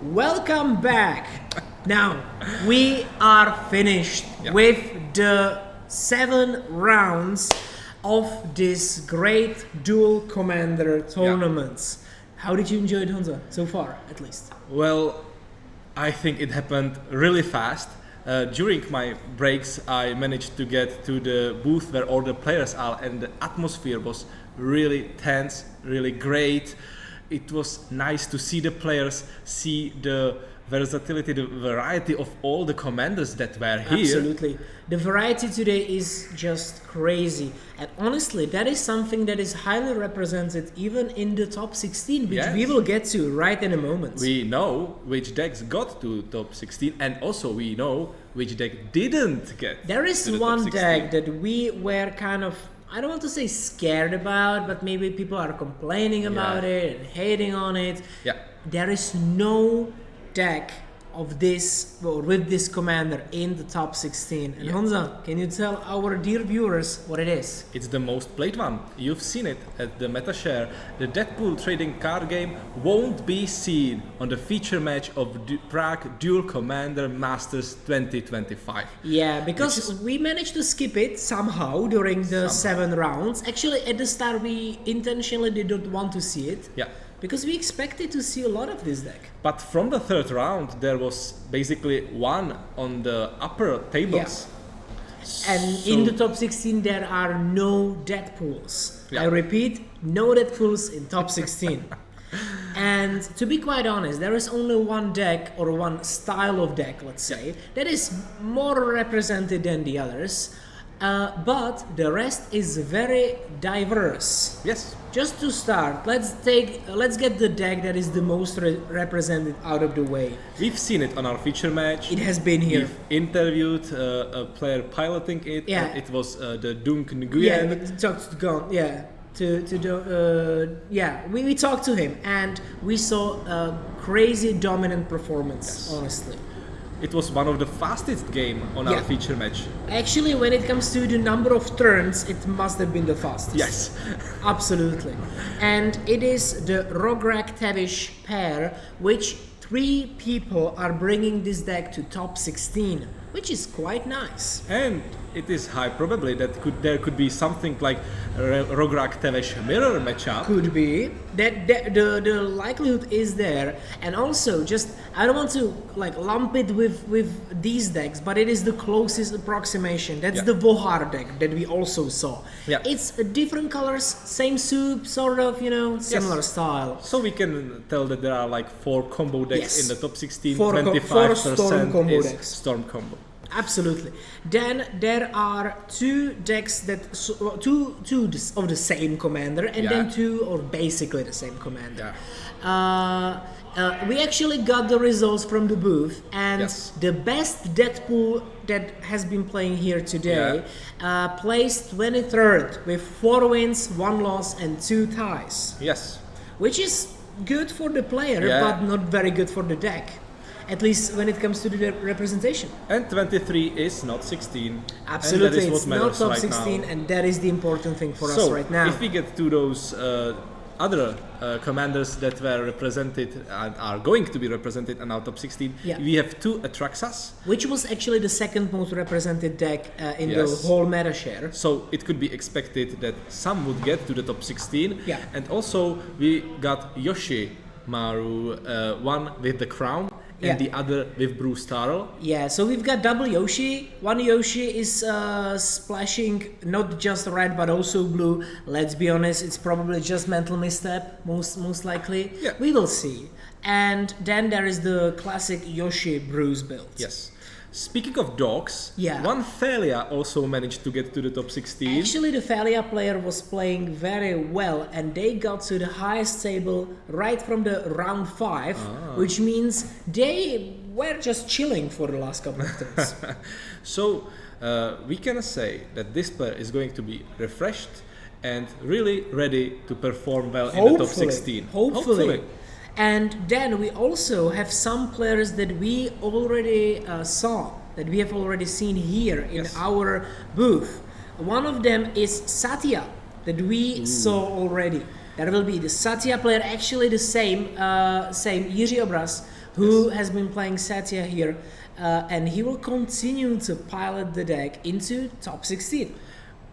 welcome back. Now, we are finished with the 7 rounds of this great Duel Commander tournaments. How did you enjoy it, Honza, so far, at least? Well, I think it happened really fast. During my breaks, I managed to get to the booth where all the players are, and the atmosphere was really tense, really great. It was nice to see the players, see the versatility, the variety of all the commanders that were here. Absolutely. The variety today is just crazy. And honestly, that is something that is highly represented even in the top 16, which we will get to right in a moment. We know which decks got to top 16, and also we know which deck didn't get. There is one deck that we were kind of, I don't want to say scared about, but maybe people are complaining about it and hating on it. Yeah. There is no deck of this, or with this commander in the top 16. And Honza, can you tell our dear viewers what it is? It's the most played one. You've seen it at the meta share. The Deadpool trading card game won't be seen on the feature match of Prague Duel Commander Masters 2025. Yeah, because we managed to skip it somehow during the 7 rounds. Actually, at the start we intentionally didn't want to see it. Yeah. Because we expected to see a lot of this deck. But from the 3rd round, there was basically one on the upper tables. Yeah. And in the top 16, there are no Deadpools. Yeah. I repeat, no Deadpools in top 16. And to be quite honest, there is only one deck or one style of deck, let's say, that is more represented than the others. But the rest is very diverse. Yes. Just to start, let's get the deck that is the most represented out of the way. We've seen it on our feature match. It has been here. We've interviewed a player piloting it. Yeah. It was the Dunk Nguyen. Yeah, we talked to Gon. Yeah. We talked to him and we saw a crazy dominant performance. Honestly. It was one of the fastest game on our feature match. Actually, when it comes to the number of turns, it must have been the fastest. Yes. Absolutely. And it is the Rograk Tevish pair, which 3 people are bringing this deck to top 16, which is quite nice. And it is high probably that there could be something like Rograk Tevesh mirror matchup. Could be. The likelihood is there. And also, just I don't want to like lump it with these decks, but it is the closest approximation. That's the Vohar deck that we also saw. Yeah. It's different colors, same soup, sort of, similar style. So we can tell that there are like 4 combo decks in the top 16. 4 storm combo is decks. Storm combo. Absolutely. Then there are 2 decks that two of the same commander, and then 2 or basically the same commander. We actually got the results from the booth, and the best Deadpool that has been playing here today placed 23rd with 4 wins, 1 loss, and 2 ties. Yes. Which is good for the player, but not very good for the deck. At least when it comes to the representation. And 23 is not 16. Absolutely, it's not top 16, and that is the important thing for us right now. If we get to those other commanders that were represented and are going to be represented in our top 16, we have 2 Atraxas. Which was actually the 2nd most represented deck in the whole meta share. So it could be expected that some would get to the top 16. Yeah. And also we got Yoshi Maru, one with the crown, and the other with Bruce Tarl. Yeah, so we've got double Yoshi. One Yoshi is splashing not just red but also blue. Let's be honest, it's probably just mental misstep, most likely. Yeah. We will see. And then there is the classic Yoshi Bruce build. Yes. Speaking of dogs, Yeah. one Thalia also managed to get to the top 16. Actually, the Thalia player was playing very well, and they got to the highest table right from the round 5, which means they were just chilling for the last couple of turns. So we can say that this player is going to be refreshed and really ready to perform well in the top 16. Hopefully. And then we also have some players that we already saw, that we have already seen here in our booth. One of them is Satya, that we saw already. There will be the Satya player, actually the same Jiří Obraz, who has been playing Satya here, and he will continue to pilot the deck into top 16.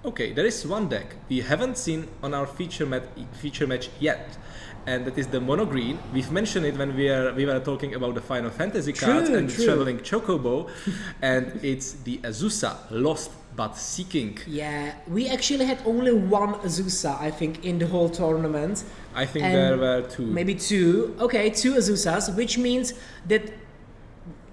Okay, there is one deck we haven't seen on our feature match yet, and that is the mono green. We've mentioned it when we were talking about the Final Fantasy cards and the traveling Chocobo, and it's the Azusa, Lost but Seeking. Yeah, we actually had only one Azusa, I think, in the whole tournament. I think there were two. Maybe two. Okay, two Azusas, which means that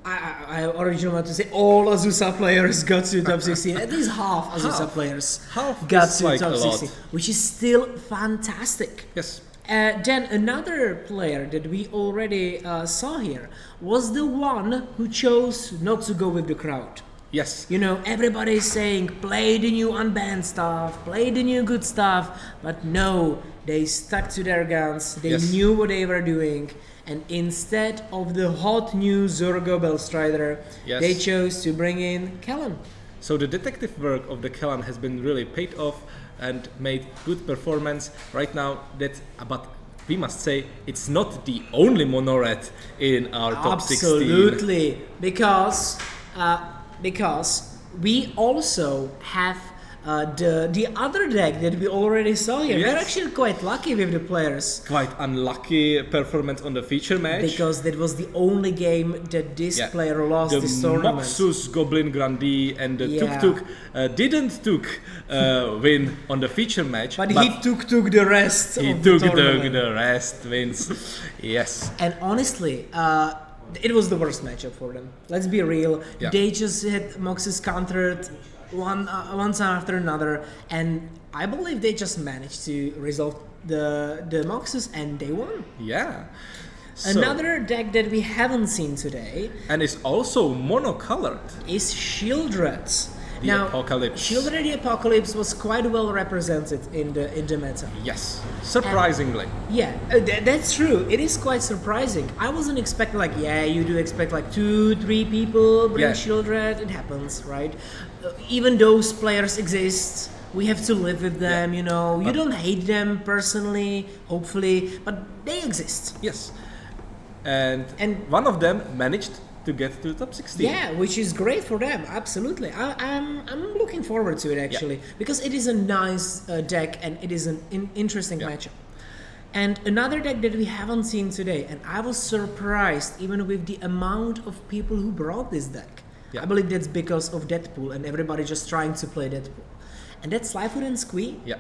I originally wanted to say all Azusa players got to top 16. At least half Azusa players got to like top 16, which is still fantastic. Yes. Then another player that we already saw here was the one who chose not to go with the crowd. Yes. You know, everybody is saying, play the new unbanned stuff, play the new good stuff, but no, they stuck to their guns, they knew what they were doing, and instead of the hot new Zurgo Bellstrider, they chose to bring in Kellan. So the detective work of the Kellan has been really paid off and made good performance right now. But we must say it's not the only monored in our top 16. Absolutely, because we also have the other deck that we already saw here. We're actually quite lucky with the players. Quite unlucky performance on the feature match. Because that was the only game that this player lost this tournament. The Moxus Goblin Grandee and the Tuk Tuk didn't win on the feature match. But he took the rest He of took the tournament. the rest wins. Yes. And honestly, it was the worst matchup for them. Let's be real. Yeah. They just had Moxus countered one time after another, and I believe they just managed to resolve the Moxus, and they won. Yeah. Another deck that we haven't seen today, and is also monocolored, is Shieldred. The Apocalypse. Shieldred the Apocalypse was quite well represented in the meta. Yes, surprisingly. That's true. It is quite surprising. I wasn't expecting you do expect 2-3 people bring Shieldred. It happens, right? Even those players exist. We have to live with them, you know. You don't hate them personally, hopefully, but they exist. Yes. And one of them managed to get to the top 16. Yeah, which is great for them, absolutely. I'm looking forward to it, actually, because it is a nice deck and it is an interesting matchup. And another deck that we haven't seen today, and I was surprised even with the amount of people who brought this deck. I believe that's because of Deadpool and everybody just trying to play Deadpool. And that's Slifoot and Squee. Yeah.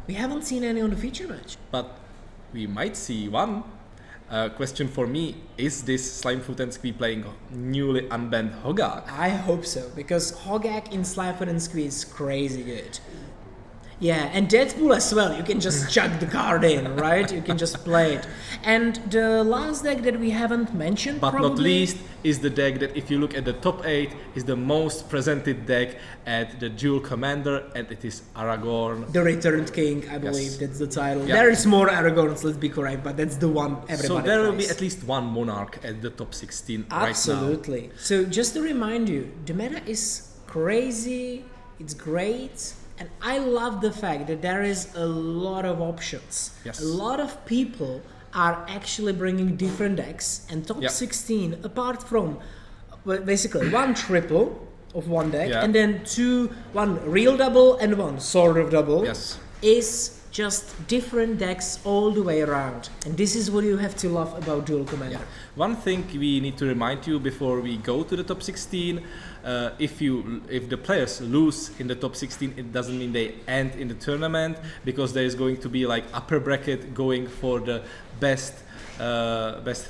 We haven't seen any on the feature match. But we might see one. Question for me, is this Slimefoot and Squee playing newly unbanned Hogak? I hope so, because Hogak in Slimefoot and Squee is crazy good. Yeah, and Deadpool as well. You can just chuck the card in, right? You can just play it. And the last deck that we haven't mentioned, but not least, is the deck that, if you look at the top 8, is the most presented deck at the Duel Commander, and it is Aragorn. The Returned King, I believe that's the title. There is more Aragorns, let's be correct, but that's the one everybody So there will plays. be at least one Monarch at the top 16 Absolutely. right now. So just to remind you, the meta is crazy, it's great, and I love the fact that there is a lot of options. Yes. A lot of people are actually bringing different decks, and top 16, apart from basically one triple of one deck, and then one real double and one sort of double, is just different decks all the way around. And this is what you have to love about Duel Commander. One thing we need to remind you before we go to the top 16, if the players lose in the top 16, it doesn't mean they end in the tournament, because there is going to be upper bracket going for the best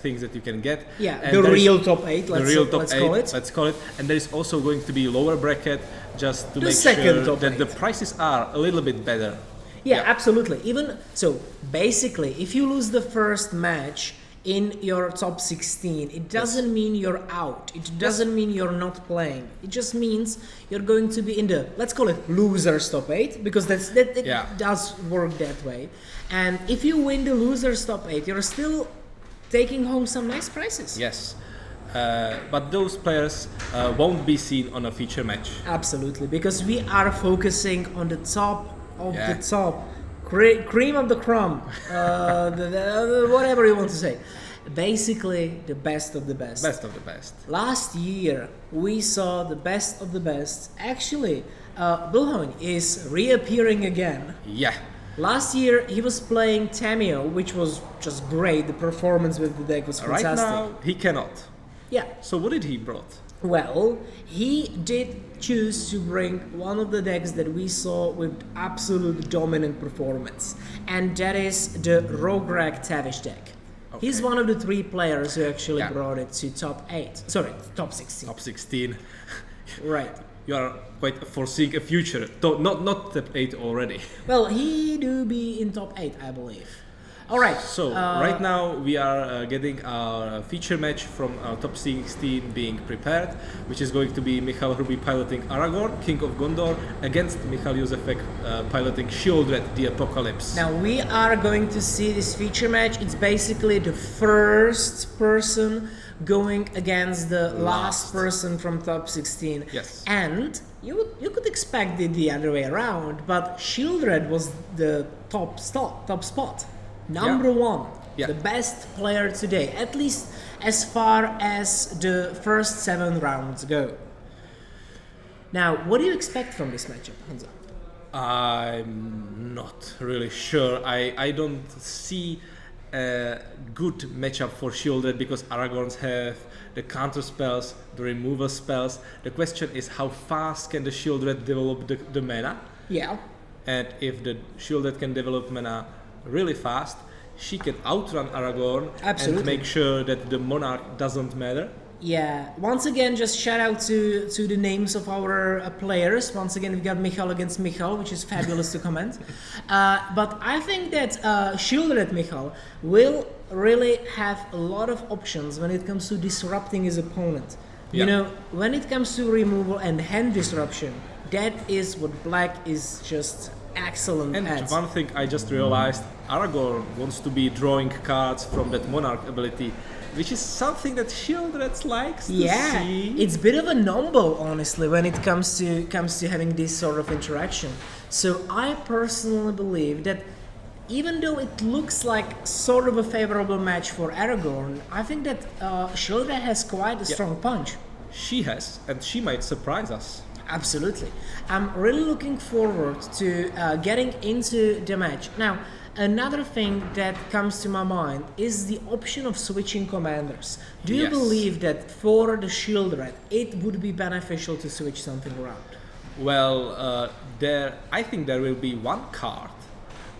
things that you can get. Yeah, and the real top 8, let's call it. And there is also going to be lower bracket, just to make sure that the prices are a little bit better. Yeah, absolutely. Even so, basically, if you lose the first match in your top 16, it doesn't mean you're out. It doesn't mean you're not playing. It just means you're going to be in the, let's call it, losers top 8, because that does work that way. And if you win the losers top 8, you're still taking home some nice prizes. Yes. But those players won't be seen on a feature match. Absolutely, because we are focusing on the top of the top, cream of the crumb, whatever you want to say. basically the best of the best. Best of the best. Last year we saw the best of the best. Actually, Bilhoin is reappearing again. Yeah. Last year he was playing Tamio, which was just great. The performance with the deck was fantastic. Right now he cannot. Yeah. So what did he brought? Well, he did choose to bring one of the decks that we saw with absolute dominant performance, and that is the Rograg Tavish deck. Okay. He's one of the 3 players who actually Yeah. brought it to top 8. Sorry, top 16. Top 16. Right. You are quite foreseeing a future. Not top 8 already. Well, he do be in top 8, I believe. All right. So right now we are getting our feature match from our top 16 being prepared, which is going to be Michal Hruby piloting Aragorn, King of Gondor, against Michal Josefek piloting Shieldred, the Apocalypse. Now we are going to see this feature match. It's basically the first person going against the last person from top 16. Yes. And you could expect it the other way around, but Shieldred was the top spot. Number 1. Yeah. The best player today, at least as far as the first 7 rounds go. Now, what do you expect from this matchup, Hansa? I'm not really sure. I don't see a good matchup for Shieldred because Aragorns have the counter spells, the removal spells. The question is how fast can the Shieldred develop the mana? Yeah. And if the Shieldred can develop mana really fast, she can outrun Aragorn. Absolutely. And make sure that the Monarch doesn't matter. Yeah, once again, just shout out to the names of our players. Once again, we've got Michal against Michal, which is fabulous to comment. But I think that Shieldred Michal will really have a lot of options when it comes to disrupting his opponent. You know, when it comes to removal and hand disruption, that is what Black is just excellent and at. One thing I just realized, Aragorn wants to be drawing cards from that Monarch ability, which is something that Shieldred likes to see. It's a bit of a number, honestly, when it comes to having this sort of interaction. So I personally believe that even though it looks like sort of a favorable match for Aragorn, I think that Shieldred has quite a strong punch. She has, and she might surprise us. Absolutely. I'm really looking forward to getting into the match. Now, another thing that comes to my mind is the option of switching commanders. Do you believe that for the Shieldred, it would be beneficial to switch something around? Well, I think there will be one card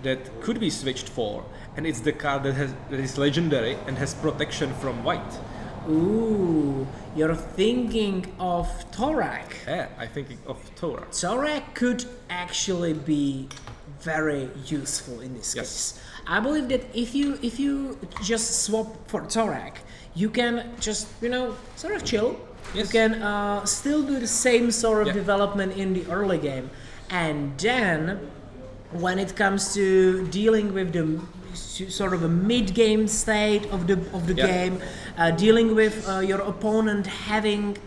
that could be switched for, and it's the card that is legendary and has protection from white. Ooh, you're thinking of Thorak. Yeah, I'm thinking of Thorak. Thorak could actually be very useful in this case. I believe that if you just swap for Thorak, you can just sort of chill. You can still do the same sort of development in the early game, and then when it comes to dealing with the sort of a mid-game state of the game, dealing with your opponent having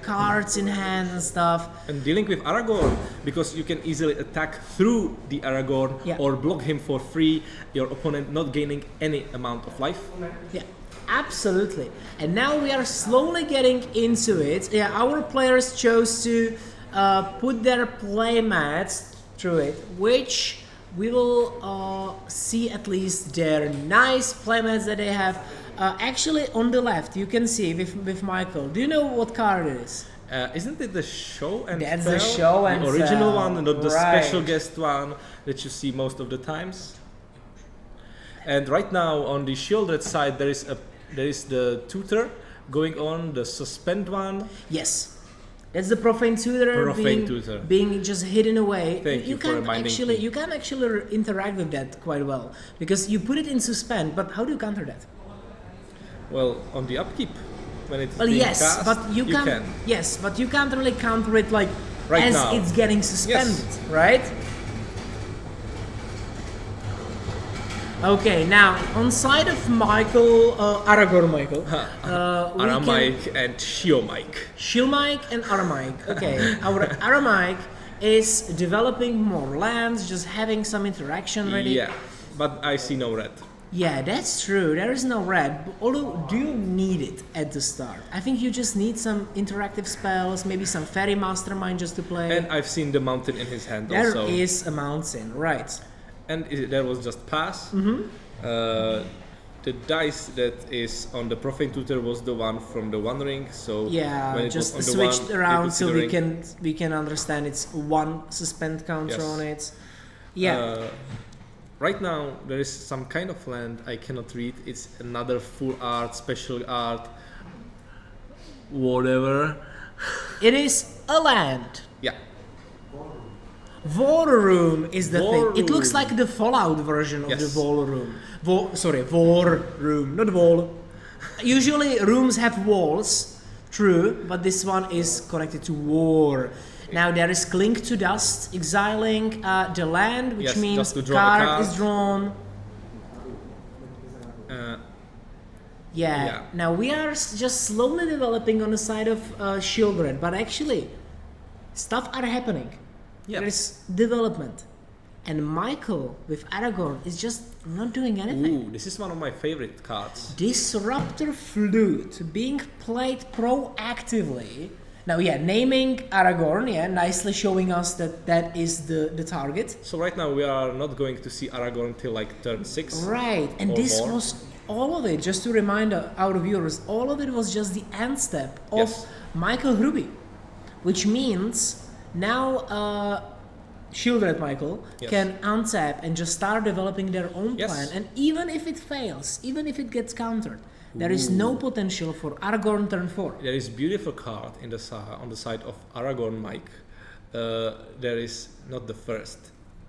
cards in hand and stuff. And dealing with Aragorn, because you can easily attack through the Aragorn or block him for free, your opponent not gaining any amount of life. Yeah, absolutely. And now we are slowly getting into it. Yeah, our players chose to put their playmats through it, which we will see at least their nice playmats that they have. Actually, on the left, you can see with Michael. Do you know what card it is? Isn't it the show and That's spell? the show and the original spell. one, not the Right. special guest one that you see most of the times. And right now on the Shieldred side, there is the tutor going on, the suspend one. Yes. That's the profane tutor, being just hidden away. Thank you for reminding me. You can actually interact with that quite well because you put it in suspend. But how do you counter that? Well, on the upkeep, when it's Well, being yes, cast, but you can. can. Yes, but you can't really counter it like Right as now. it's getting suspended, right? Okay, now on side of Michael, Aragorn Michael, Aramaic and Shiomaic. Shilmaik and Aramaic. Okay, our Aramaic is developing more lands, just having some interaction ready. Yeah, but I see no red. Yeah, that's true. There is no red. Although, do you need it at the start? I think you just need some interactive spells, maybe some fairy mastermind just to play. And I've seen the mountain in his hand There also. There is a mountain, right? And there was just pass. The dice that is on the profane tutor was the one from the One Ring. So yeah, when it just was on the switched one, around so we can understand it's one suspend counter on it. Yeah. Right now there is some kind of land I cannot read. It's another full art, special art, whatever. It is a land. Yeah. War Room is the thing. It looks like the Fallout version of the War Room. War Room, not wall. Usually rooms have walls, true, but this one is connected to war. Now there is Clink to Dust, exiling the land, which means card is drawn. Yeah. Now we are just slowly developing on the side of Shieldred, but actually stuff are happening. There is development. And Michael with Aragorn is just not doing anything. Ooh, this is one of my favorite cards. Disruptor Flute being played proactively. Now, naming Aragorn, nicely showing us that that is the target. So right now we are not going to see Aragorn till like turn 6. Right, and this was all of it, just to remind our viewers, all of it was just the end step of Michael Hruby. Which means now Shieldred Michael can untap and just start developing their own plan. And even if it fails, even if it gets countered, there is no potential for Aragorn turn 4. There is beautiful card in the saga on the side of Aragorn Mike. There is not the first,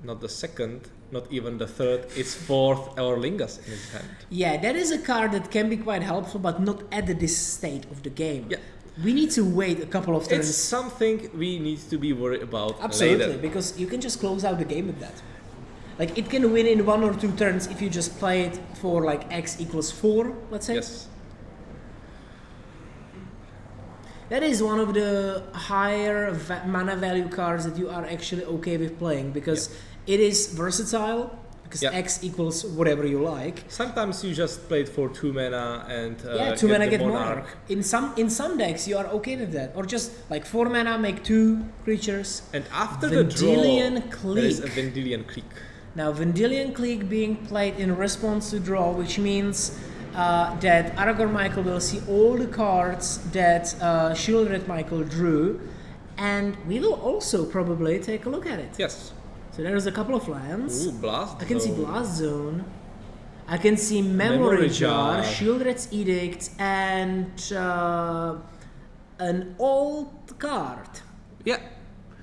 not the second, not even the third. It's fourth Orlingas in his hand. Yeah, that is a card that can be quite helpful, but not at this state of the game. Yeah. We need to wait a couple of turns. It's something we need to be worried about later. Because you can just close out the game with that. Like, it can win in 1 or 2 turns if you just play it for like x equals 4, let's say. Yes. That is one of the higher mana value cards that you are actually okay with playing, because it is versatile, because x equals whatever you like. Sometimes you just play it for 2 mana and 2 mana get Monarch. In some decks you are okay with that, or just like 4 mana make 2 creatures. And after the draw, there is a Vendilion Clique. Now Vendilion Clique being played in response to draw, which means that Aragorn Michael will see all the cards that Shieldred Michael drew, and we will also probably take a look at it. Yes. So there's a couple of lands. Ooh, Blast I can see Blast Zone. I can see Memory Jar, Shieldred's Edict, and an old card. Yeah.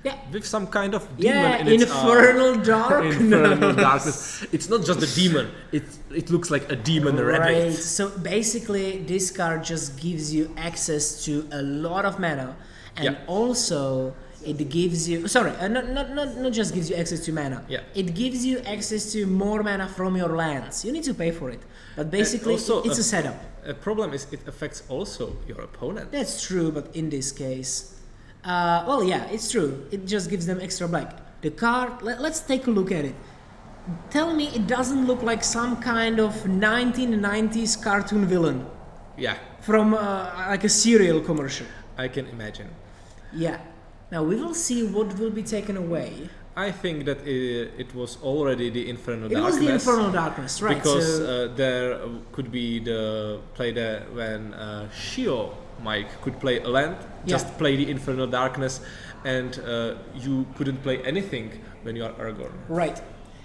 Yeah. With some kind of demon in its Infernal Darkness. Infernal Darkness. It's not just a demon. It looks like a demon rabbit. Right. So basically, this card just gives you access to a lot of mana, and also it gives you not just gives you access to mana. Yeah. It gives you access to more mana from your lands. You need to pay for it, but basically it's a setup. A problem is it affects also your opponent. That's true, but in this case. It's true. It just gives them extra black. The card, let's take a look at it. Tell me it doesn't look like some kind of 1990s cartoon villain. Yeah. From like a cereal commercial. I can imagine. Yeah. Now we will see what will be taken away. I think that it was already the Infernal Darkness. It was the Infernal Darkness, right. Because there could be the play there when Shio Mike could play a land, just play the Infernal Darkness, and you couldn't play anything when you are Aragorn. Right,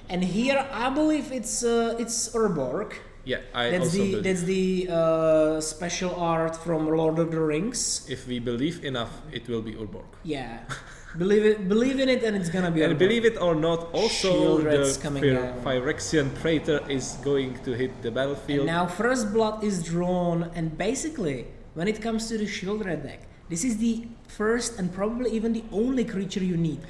and here I believe it's Urborg. Yeah, that's the special art from Lord of the Rings. If we believe enough, it will be Urborg. Yeah, believe in it, and it's gonna be. And Urborg. believe it or not, also Shieldred's the Phyrexian Praetor is going to hit the battlefield. And now First Blood is drawn, and basically, when it comes to the Shieldred deck, this is the first and probably even the only creature you need.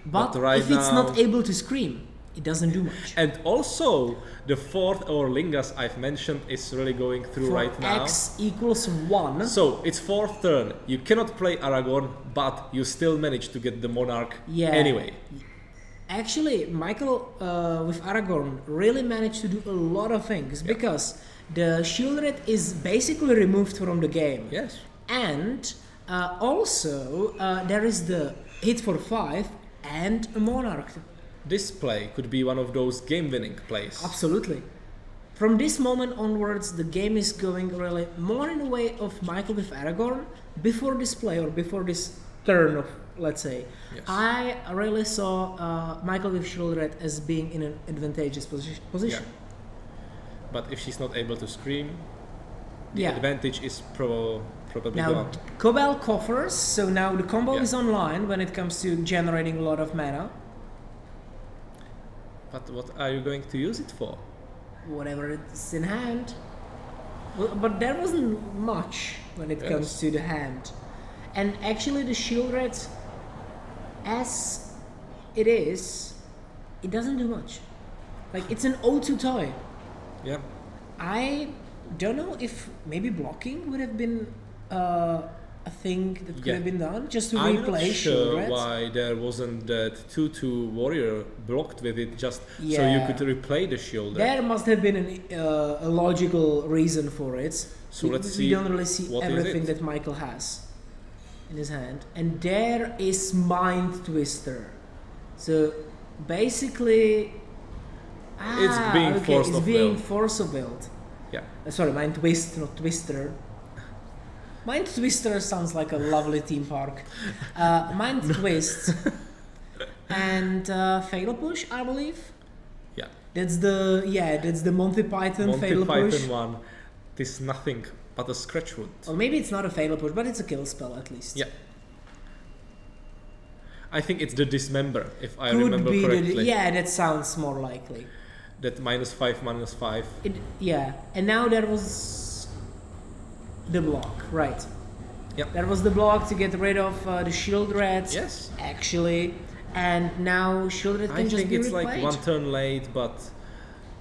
But right if it's not able to scream, it doesn't do much. And also, the fourth Orlingas I've mentioned is really going through right now. X equals 1. So, it's 4th turn. You cannot play Aragorn, but you still manage to get the Monarch anyway. actually, Michael with Aragorn really managed to do a lot of things because the Shieldred is basically removed from the game. Yes. And also there is the hit for 5 and a Monarch. This play could be one of those game-winning plays. Absolutely. From this moment onwards, the game is going really more in the way of Michael with Aragorn before this play or before this turn of, let's say. Yes. I really saw Michael with Shieldred as being in an advantageous position. Yeah. But if she's not able to scream, the advantage is probably now, gone. Cobalt coffers, so now the combo is online when it comes to generating a lot of mana. But what are you going to use it for? Whatever it's in hand. Well, but there wasn't much when it comes to the hand. And actually the Shieldred, as it is, it doesn't do much. Like, it's an O2 toy. Yeah. I don't know if maybe blocking would have been a thing that could have been done, just to I'm replay not sure Shieldred. why there wasn't that 2/2 warrior blocked with it, just so you could replay the Shieldred. There must have been a logical reason for it. So let's see. We don't really see what everything is it? that Michael has in his hand. And there is Mind Twister. So basically, It's being force it's of being will. force of will. Yeah. Sorry, Mind Twist, not Twister. Mind Twister sounds like a lovely theme park. Mind Twist and Fatal Push, I believe. Yeah. That's the Monty Python Monty Fatal Python Push. one. It is nothing but a scratch wood. Or maybe it's not a Fatal Push, but it's a kill spell at least. Yeah. I think it's the Dismember, if I Could remember be correctly. that sounds more likely. That -5/-5. And now there was the block, right? Yep. There was the block to get rid of the Shieldred. Yes. Actually, and now Shieldred can I just think be it's replayed. like one turn late, but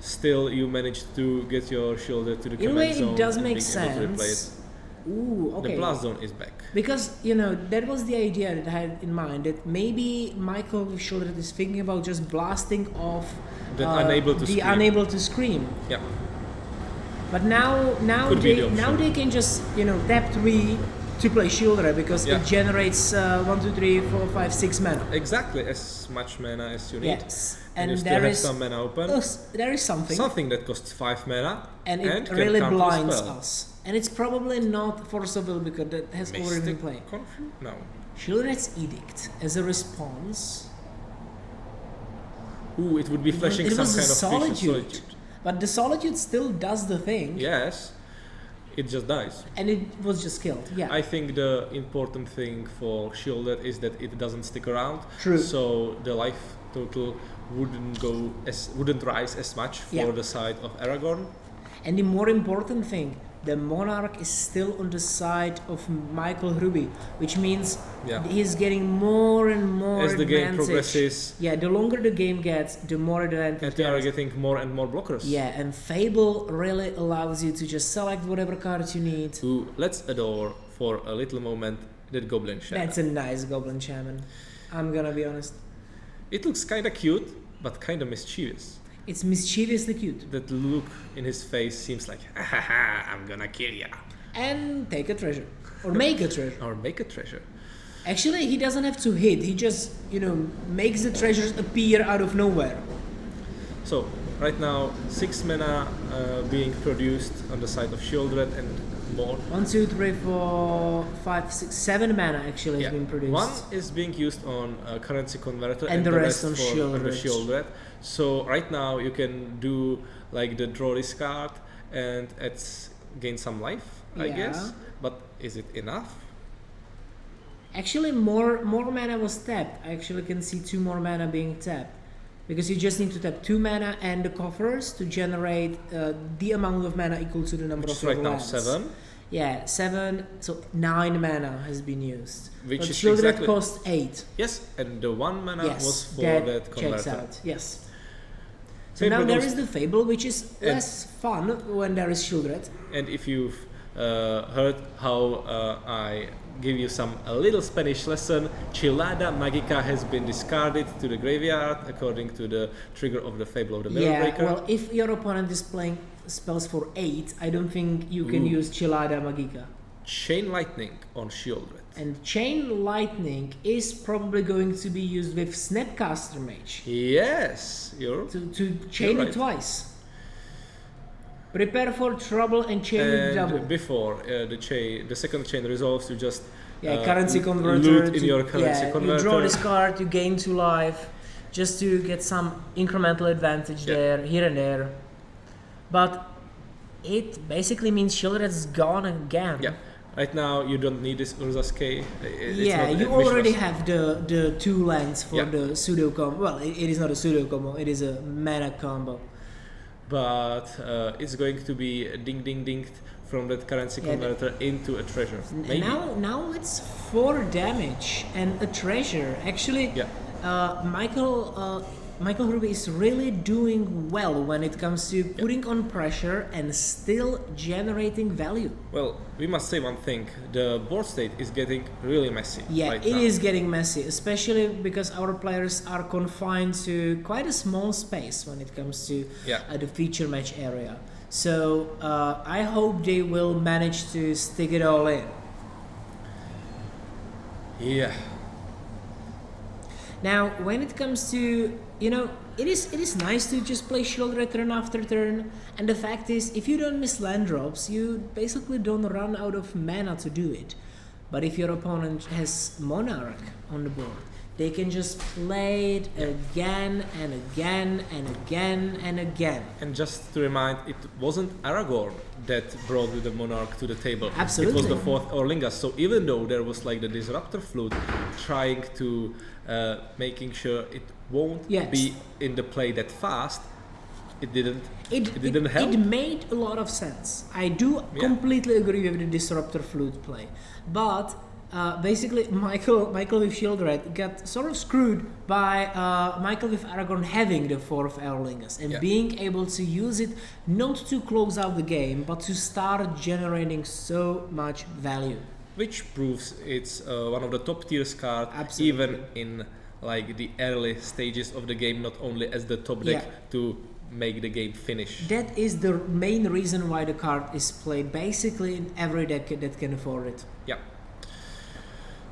still you managed to get your Shieldred to the In a way, command zone it does and make being able to replay it. sense. Ooh, okay. The blast zone is back. Because, that was the idea that I had in mind, that maybe Michael with Shieldred is thinking about just blasting off That unable to the scream. unable to scream. Yeah. But now Could be the option. they can just tap 3 to play Shieldred because it generates 1, 2, 3, 4, 5, 6 mana. Exactly as much mana as you need. Yes, And you and still there have is some mana open. there is something, Something that costs 5 mana and it can really counter blinds spell. us. And it's probably not Force of Will because that has already been Mystic played. No. Shieldred's Edict as a response. Ooh, it would be flashing It some was kind a of solitude. solitude. But the Solitude still does the thing. Yes. It just dies. And it was just killed. Yeah. I think the important thing for Shielded is that it doesn't stick around. True. So the life total wouldn't rise as much for the side of Aragorn. And the more important thing, the Monarch is still on the side of Michael Ruby, which means he's getting more and more as the advantage. game progresses. Yeah, the longer the game gets, the more advantage. And they are getting more and more blockers. Yeah, and Fable really allows you to just select whatever cards you need. Ooh, let's adore for a little moment that Goblin Shaman. That's a nice Goblin Shaman. I'm gonna be honest. It looks kinda cute, but kinda mischievous. It's mischievously cute. That look in his face seems like, ha ha ha, I'm gonna kill ya. And take a treasure. Or make a treasure. Or make a treasure. Actually, he doesn't have to hit. He just, makes the treasures appear out of nowhere. So, right now, 6 mana being produced on the side of Shieldred and more. 1, 2, 3, 4, 5, 6, 7 mana actually has been produced. 1 is being used on a currency converter and the rest on for Shieldred. the Shieldred. So right now you can do like the draw this card and gain some life, I guess. But is it enough? Actually, more mana was tapped. I actually can see 2 more mana being tapped. Because you just need to tap 2 mana and the coffers to generate the amount of mana equal to the number Which of is right now lands. 7. Yeah, 7. So 9 mana has been used. Which but is Shieldred exactly cost 8. Yes, and the 1 mana was for that that converter. checks out. Yes. So Fable now there goes- is the Fable, which is less fun when there is Shieldred. And if you've heard how I give you a little Spanish lesson. Chilada Magica has been discarded to the graveyard according to the trigger of the Fable of the Mirror Breaker. Well, if your opponent is playing spells for 8, I don't think you can use Chilada Magica. Chain Lightning on Shieldred. And Chain Lightning is probably going to be used with Snapcaster Mage. Yes, to chain it twice. Prepare for trouble and chain it double. Before the second chain resolves, you just currency converter. Loot in your currency converter. You draw this card, you gain 2 life, just to get some incremental advantage there, here and there. But it basically means Shieldred's gone again. Yeah. Right now, you don't need this Urza's K. You already have the 2 lands for the pseudo combo. Well, it is not a pseudo combo; it is a mana combo. But it's going to be ding ding dinged from that currency converter into a treasure. Maybe. Now it's 4 damage and a treasure. Actually, Michael Ruby is really doing well when it comes to putting on pressure and still generating value. Well, we must say one thing. The board state is getting really messy. It is getting messy, especially because our players are confined to quite a small space when it comes to the feature match area. So I hope they will manage to stick it all in. Yeah. Now, when it comes to, it is nice to just play Shieldred turn after turn, and the fact is, if you don't miss land drops, you basically don't run out of mana to do it. But if your opponent has Monarch on the board, they can just play it again and again and again and again. And just to remind, it wasn't Aragorn that brought the Monarch to the table. Absolutely. It was the 4th Orlingas. So even though there was like the Disruptor Flute trying to making sure it won't be in the play that fast, it didn't help. It made a lot of sense. I do completely agree with the Disruptor Flute play. But basically, Michael with Shieldred got sort of screwed by Michael with Aragorn having the 4th Erlingus and being able to use it not to close out the game, but to start generating so much value. Which proves it's one of the top tier cards, even in like the early stages of the game, not only as the top deck to make the game finish. That is the main reason why the card is played basically in every deck that can afford it. Yeah.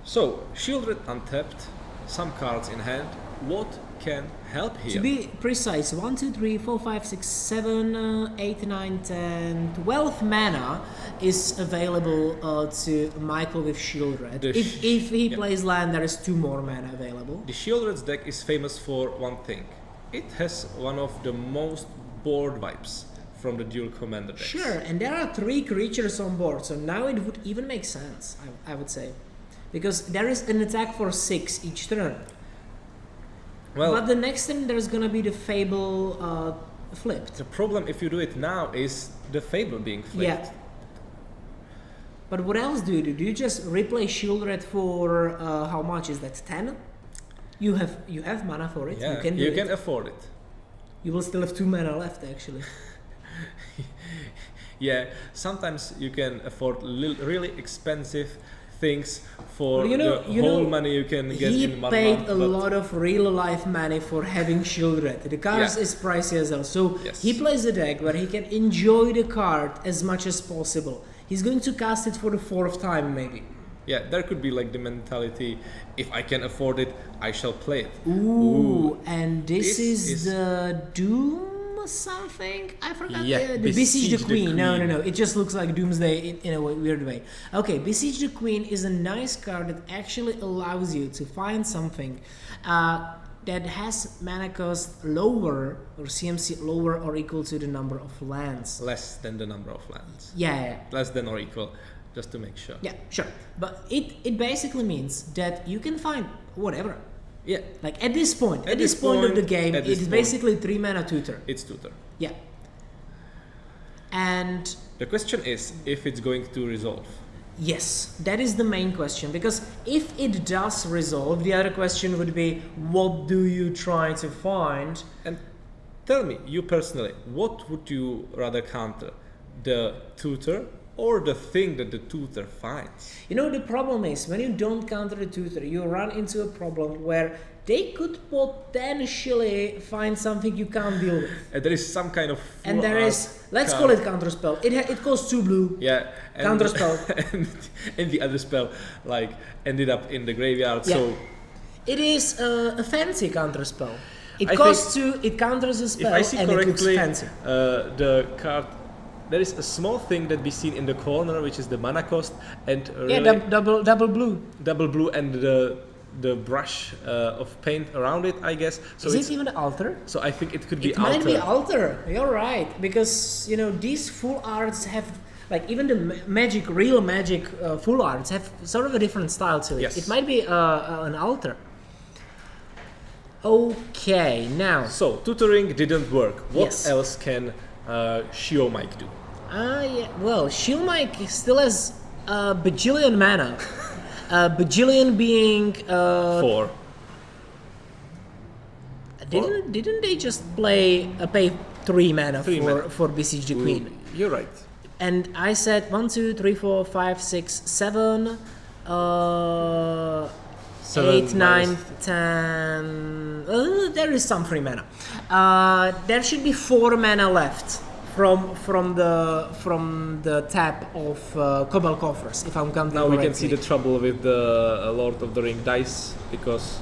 So, Shieldred untapped, some cards in hand. What can help here? To be precise, 1, 2, 3, 4, 5, 6, 7, 8, 9, 10, 12 mana is available to Michael with Shieldred. If he plays land, there is 2 more mana available. The Shieldred's deck is famous for one thing. It has one of the most board vibes from the dual commander decks. Sure, and there are 3 creatures on board, so now it would even make sense, I would say. Because there is an attack for 6 each turn. Well, but the next turn there's gonna be the Fable flipped. The problem if you do it now is the Fable being flipped. Yeah. But what else do you do? Do you just replay Shieldred for how much is that? 10? You have mana for it. Yeah, you can afford it. You will still have 2 mana left actually. Yeah, sometimes you can afford really expensive things for whole money you can get in 1 month. He paid a lot of real life money for having Shieldred. The card is pricey as well. So he plays a deck where he can enjoy the card as much as possible. He's going to cast it for the 4th time maybe. Yeah, there could be like the mentality, if I can afford it, I shall play it. Ooh. And this is the Doom something? I forgot. Yeah, the Besiege the Queen. No. It just looks like Doomsday in a weird way. Okay, Besiege the Queen is a nice card that actually allows you to find something that has mana cost lower or CMC lower or equal to the number of lands. Less than the number of lands. Yeah. Less than or equal, just to make sure. Yeah, sure. But it basically means that you can find whatever. Yeah. Like at this point of the game, it's basically 3 mana tutor. It's tutor. Yeah. And the question is if it's going to resolve. Yes, that is the main question, because if it does resolve, the other question would be, what do you try to find? And tell me, you personally, what would you rather counter? The tutor or the thing that the tutor finds? You know, the problem is when you don't counter the tutor, you run into a problem where they could potentially find something you can't deal with. And there is some kind of and there is, let's call it counterspell. It costs 2 blue. Yeah. Counterspell. and the other spell like ended up in the graveyard. Yeah. So it is a fancy counterspell. It I costs 2, it counters a spell, if I see and it looks correctly, fancy. The card, there is a small thing that we seen in the corner, which is the mana cost, and really Double blue. double blue, and the brush of paint around it, I guess. So Is it's, it even alter? so I think it could be It alter. might be alter. You're right, because you know these full arts have, like even the real magic full arts have sort of a different style to it. Yes. It might be an alter. Okay, now. So tutoring didn't work. What Yes. else can Shio Mike do? Yeah. Well, Shield Mike still has a bajillion mana. Bajillion being 4. Didn't they just pay 3 mana 3 mana. for Besiege the Queen? You're right. And I said 1, 2, 3, 4, 5, 6, 7, 8, 9, 10. There is some free mana. There should be 4 mana left from the tap of Cobalt Coffers, if I'm counting Now we correctly. can see the trouble with the Lord of the Ring dice, because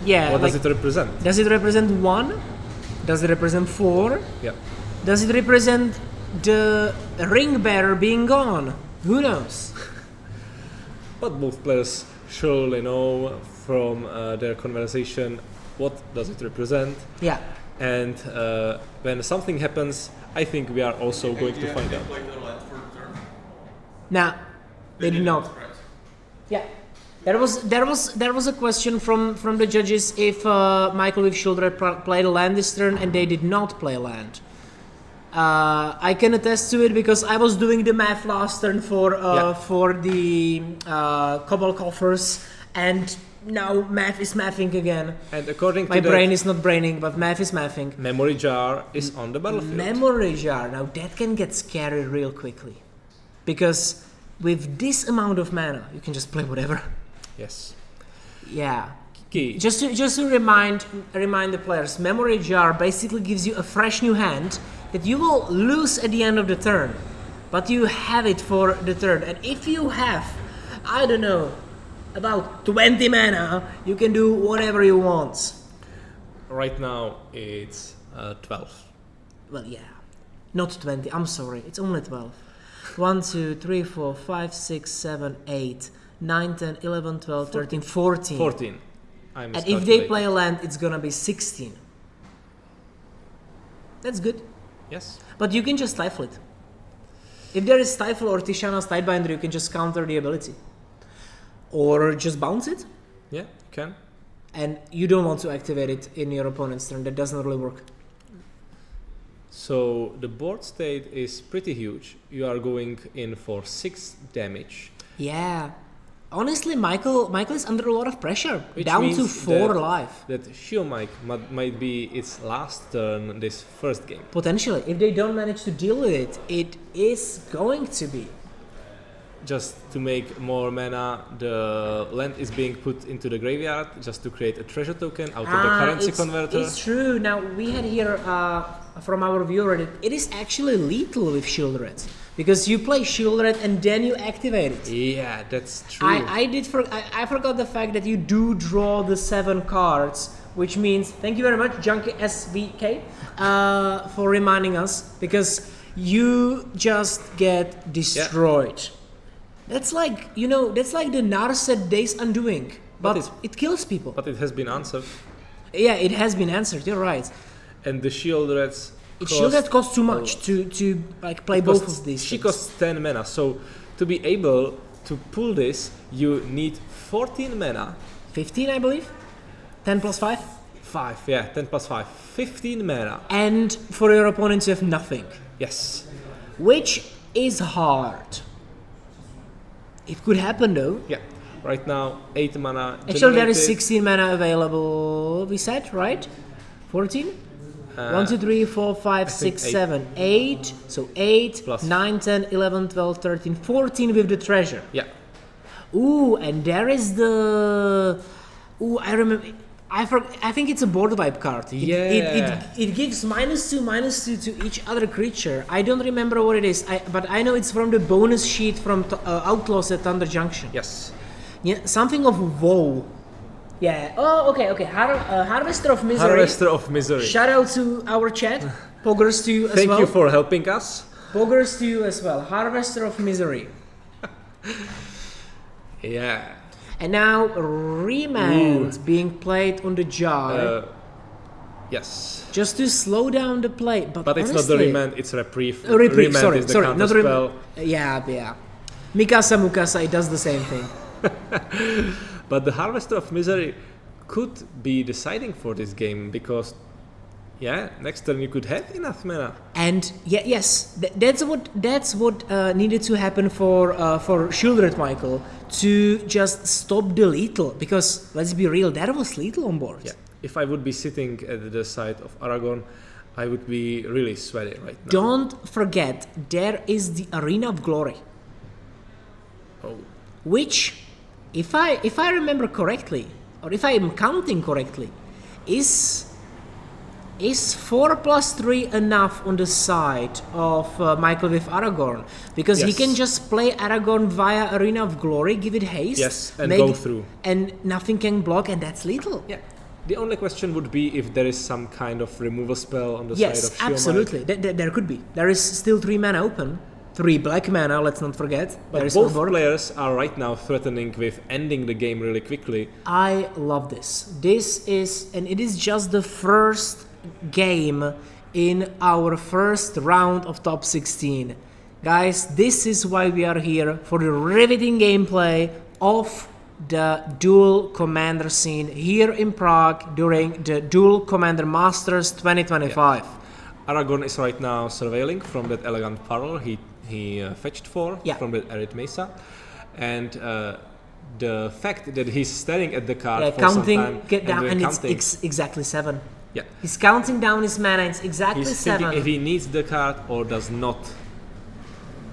Yeah. what like, does it represent? does it represent 1? Does it represent 4? Yeah. Does it represent the ring bearer being gone? Who knows? But both players surely know from their conversation what does it represent, Yeah. and when something happens, I think we are also going to find out. Nah, they did not. Yeah. There was a question from the judges if Michael with Shieldred played a land this turn, and they did not play a land. I can attest to it because I was doing the math last turn for the Cobalt Coffers, and now math is mathing again. And according to My that, brain is not braining, but math is mathing. Memory Jar is on the battlefield. Memory jar. Now that can get scary real quickly, because with this amount of mana, you can just play whatever. Yes. Yeah. Key. Just to remind the players, Memory Jar basically gives you a fresh new hand that you will lose at the end of the turn, but you have it for the turn. And if you have, I don't know, about 20 mana, you can do whatever you want. Right now it's 12. Well, yeah, not 20. I'm sorry, it's only 12. 1, 2, 3, 4, 5, 6, 7, 8, 9, 10, 11, 12, 13, 14. 14. And if they play a land, it's gonna be 16. That's good. Yes. But you can just stifle it. If there is Stifle or Tishana's Tidebinder, you can just counter the ability. Or just bounce it. Yeah, you can. And you don't want to activate it in your opponent's turn. That doesn't really work. So the board state is pretty huge. You are going in for 6 damage. Yeah. Honestly, Michael is under a lot of pressure. Which Down to means 4 life. That Shio Mike might be its last turn this first game. Potentially. If they don't manage to deal with it, it is going to be. Just to make more mana, the land is being put into the graveyard just to create a treasure token out of the currency converter. It's true. Now, we had here from our viewer that it is actually lethal with Shieldred. Because you play Shieldred and then you activate it. Yeah, that's true. I forgot the fact that you do draw the 7 cards, which means, thank you very much, Junkie SVK, for reminding us, because you just get destroyed. Yeah. That's like, that's like the Narset Days Undoing, but it kills people. But it has been answered. Yeah, it has been answered, you're right. And the Shieldreds Shieldred costs too much to like play both of these. She costs 10 mana, so to be able to pull this, you need 14 mana. 15, I believe. 10 plus 5. 5, yeah, 10 plus 5, 15 mana. And for your opponents, you have nothing. Yes. Which is hard. It could happen though. Yeah. Right now, 8 mana. Actually, there is 16 mana available. We said, right? 14. 1, 2, 3, 4, 5, 6, 7, 8. So 8, Plus 9, 10, 11, 12, 13, 14 with the treasure. Yeah. Ooh, and there is the... Ooh, I remember... I think it's a board wipe card. It gives -2 to each other creature. I don't remember what it is, but I know it's from the bonus sheet from Outlaws at Thunder Junction. Yes. Yeah, something of woe. Yeah. Oh, okay. Harvester of Misery. Harvester of Misery. Shout out to our chat. Poggers to you as well. Thank you for helping us. Poggers to you as well. Harvester of Misery. Yeah. And now Remand being played on the jar. Yes. Just to slow down the play. But it's not the Remand, it's Reprieve. Reprieve, Remand is the sorry, counter not spell. Yeah. Mukasa, it does the same thing. But the Harvester of Misery could be deciding for this game because, next turn you could have enough mana. And that's what needed to happen for Shieldred Michael to just stop the lethal, because let's be real, there was lethal on board. Yeah. If I would be sitting at the side of Aragorn, I would be really sweaty right now. Don't forget, there is the Arena of Glory. Oh. Which, if I remember correctly, or if I am counting correctly, is 4+3 enough on the side of Michael with Aragorn? Because he can just play Aragorn via Arena of Glory, give it haste. Yes, and go through. And nothing can block, and that's lethal. Yeah. The only question would be if there is some kind of removal spell on the side of Shield. Yes, absolutely. There could be. There is still 3 mana open. 3 black mana, let's not forget. But both players are right now threatening with ending the game really quickly. I love this. It is just the first game in our first round of top 16. Guys, this is why we are here, for the riveting gameplay of the Duel Commander scene here in Prague during the Duel Commander Masters 2025. Yeah. Aragorn is right now surveilling from that elegant parlor he fetched for from the Arid Mesa, and the fact that he's staring at the card for some time and it's exactly 7. Yeah. He's counting down his mana, it's exactly he's 7. Thinking if he needs the card or does not.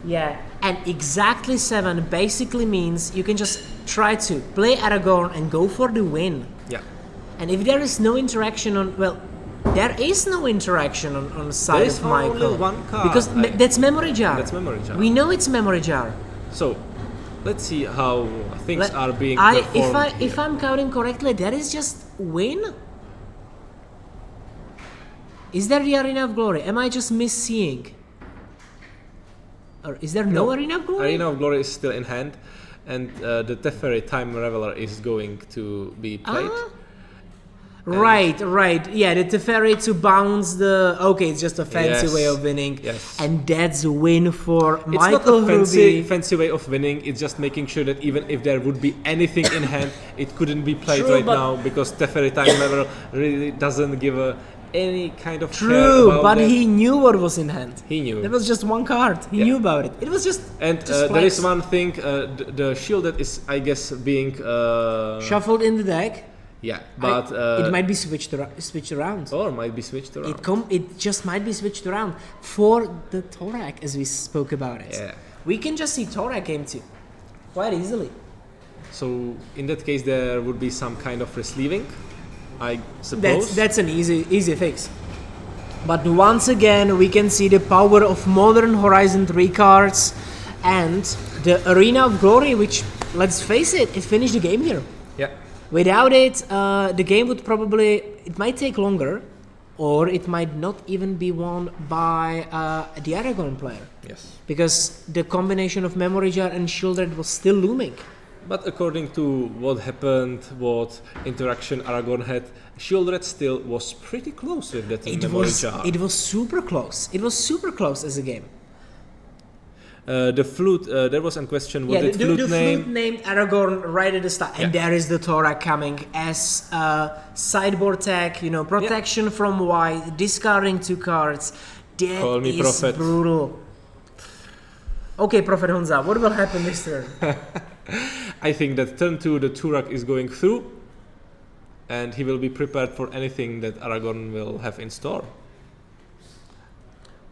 Yeah, and exactly 7 basically means you can just try to play Aragorn and go for the win. Yeah. And if there is no interaction there is no interaction on the side of Michael. Only one card. Because that's Memory Jar. That's Memory Jar. We know it's Memory Jar. So, let's see how things are being performed if I'm counting correctly, there is just win. Is there the Arena of Glory? Am I just misseeing? Or is there no Arena of Glory? Arena of Glory is still in hand, and the Teferi Time Reveler is going to be played. Right. Yeah, the Teferi to bounce the... Okay, it's just a fancy way of winning. Yes. And that's a win for Michael Michael It's Ruby. not a fancy way of winning, it's just making sure that even if there would be anything in hand, it couldn't be played now, because Teferi Time Reveler really doesn't give any kind of care about that. He knew what was in hand. He knew. There was just one card. He knew about it. It was just... And there is one thing, the shield that is, I guess, being... shuffled in the deck. Yeah, but... it might be switched around. Or might be switched around. It just might be switched around for the Torak, as we spoke about it. Yeah. We can just see Torak game 2 quite easily. So, in that case, there would be some kind of resleeving, I suppose. That's an easy fix. But once again, we can see the power of Modern Horizon 3 cards and the Arena of Glory, which, let's face it finished the game here. Yeah. Without it, the game would probably... It might take longer, or it might not even be won by the Aragorn player. Yes. Because the combination of Memory Jar and Shieldred was still looming. But according to what happened, what interaction Aragorn had, Shieldred still was pretty close with that Memory Jar. It was super close. It was super close as a game. The flute, there was a question, what did flute name? Flute named Aragorn right at the start. And there is the Torak coming as sideboard tech, protection from white, discarding 2 cards. That Call me is Prophet. Brutal. Okay, Prophet Honza, what will happen this turn? I think that turn 2, the Turak is going through, and he will be prepared for anything that Aragorn will have in store.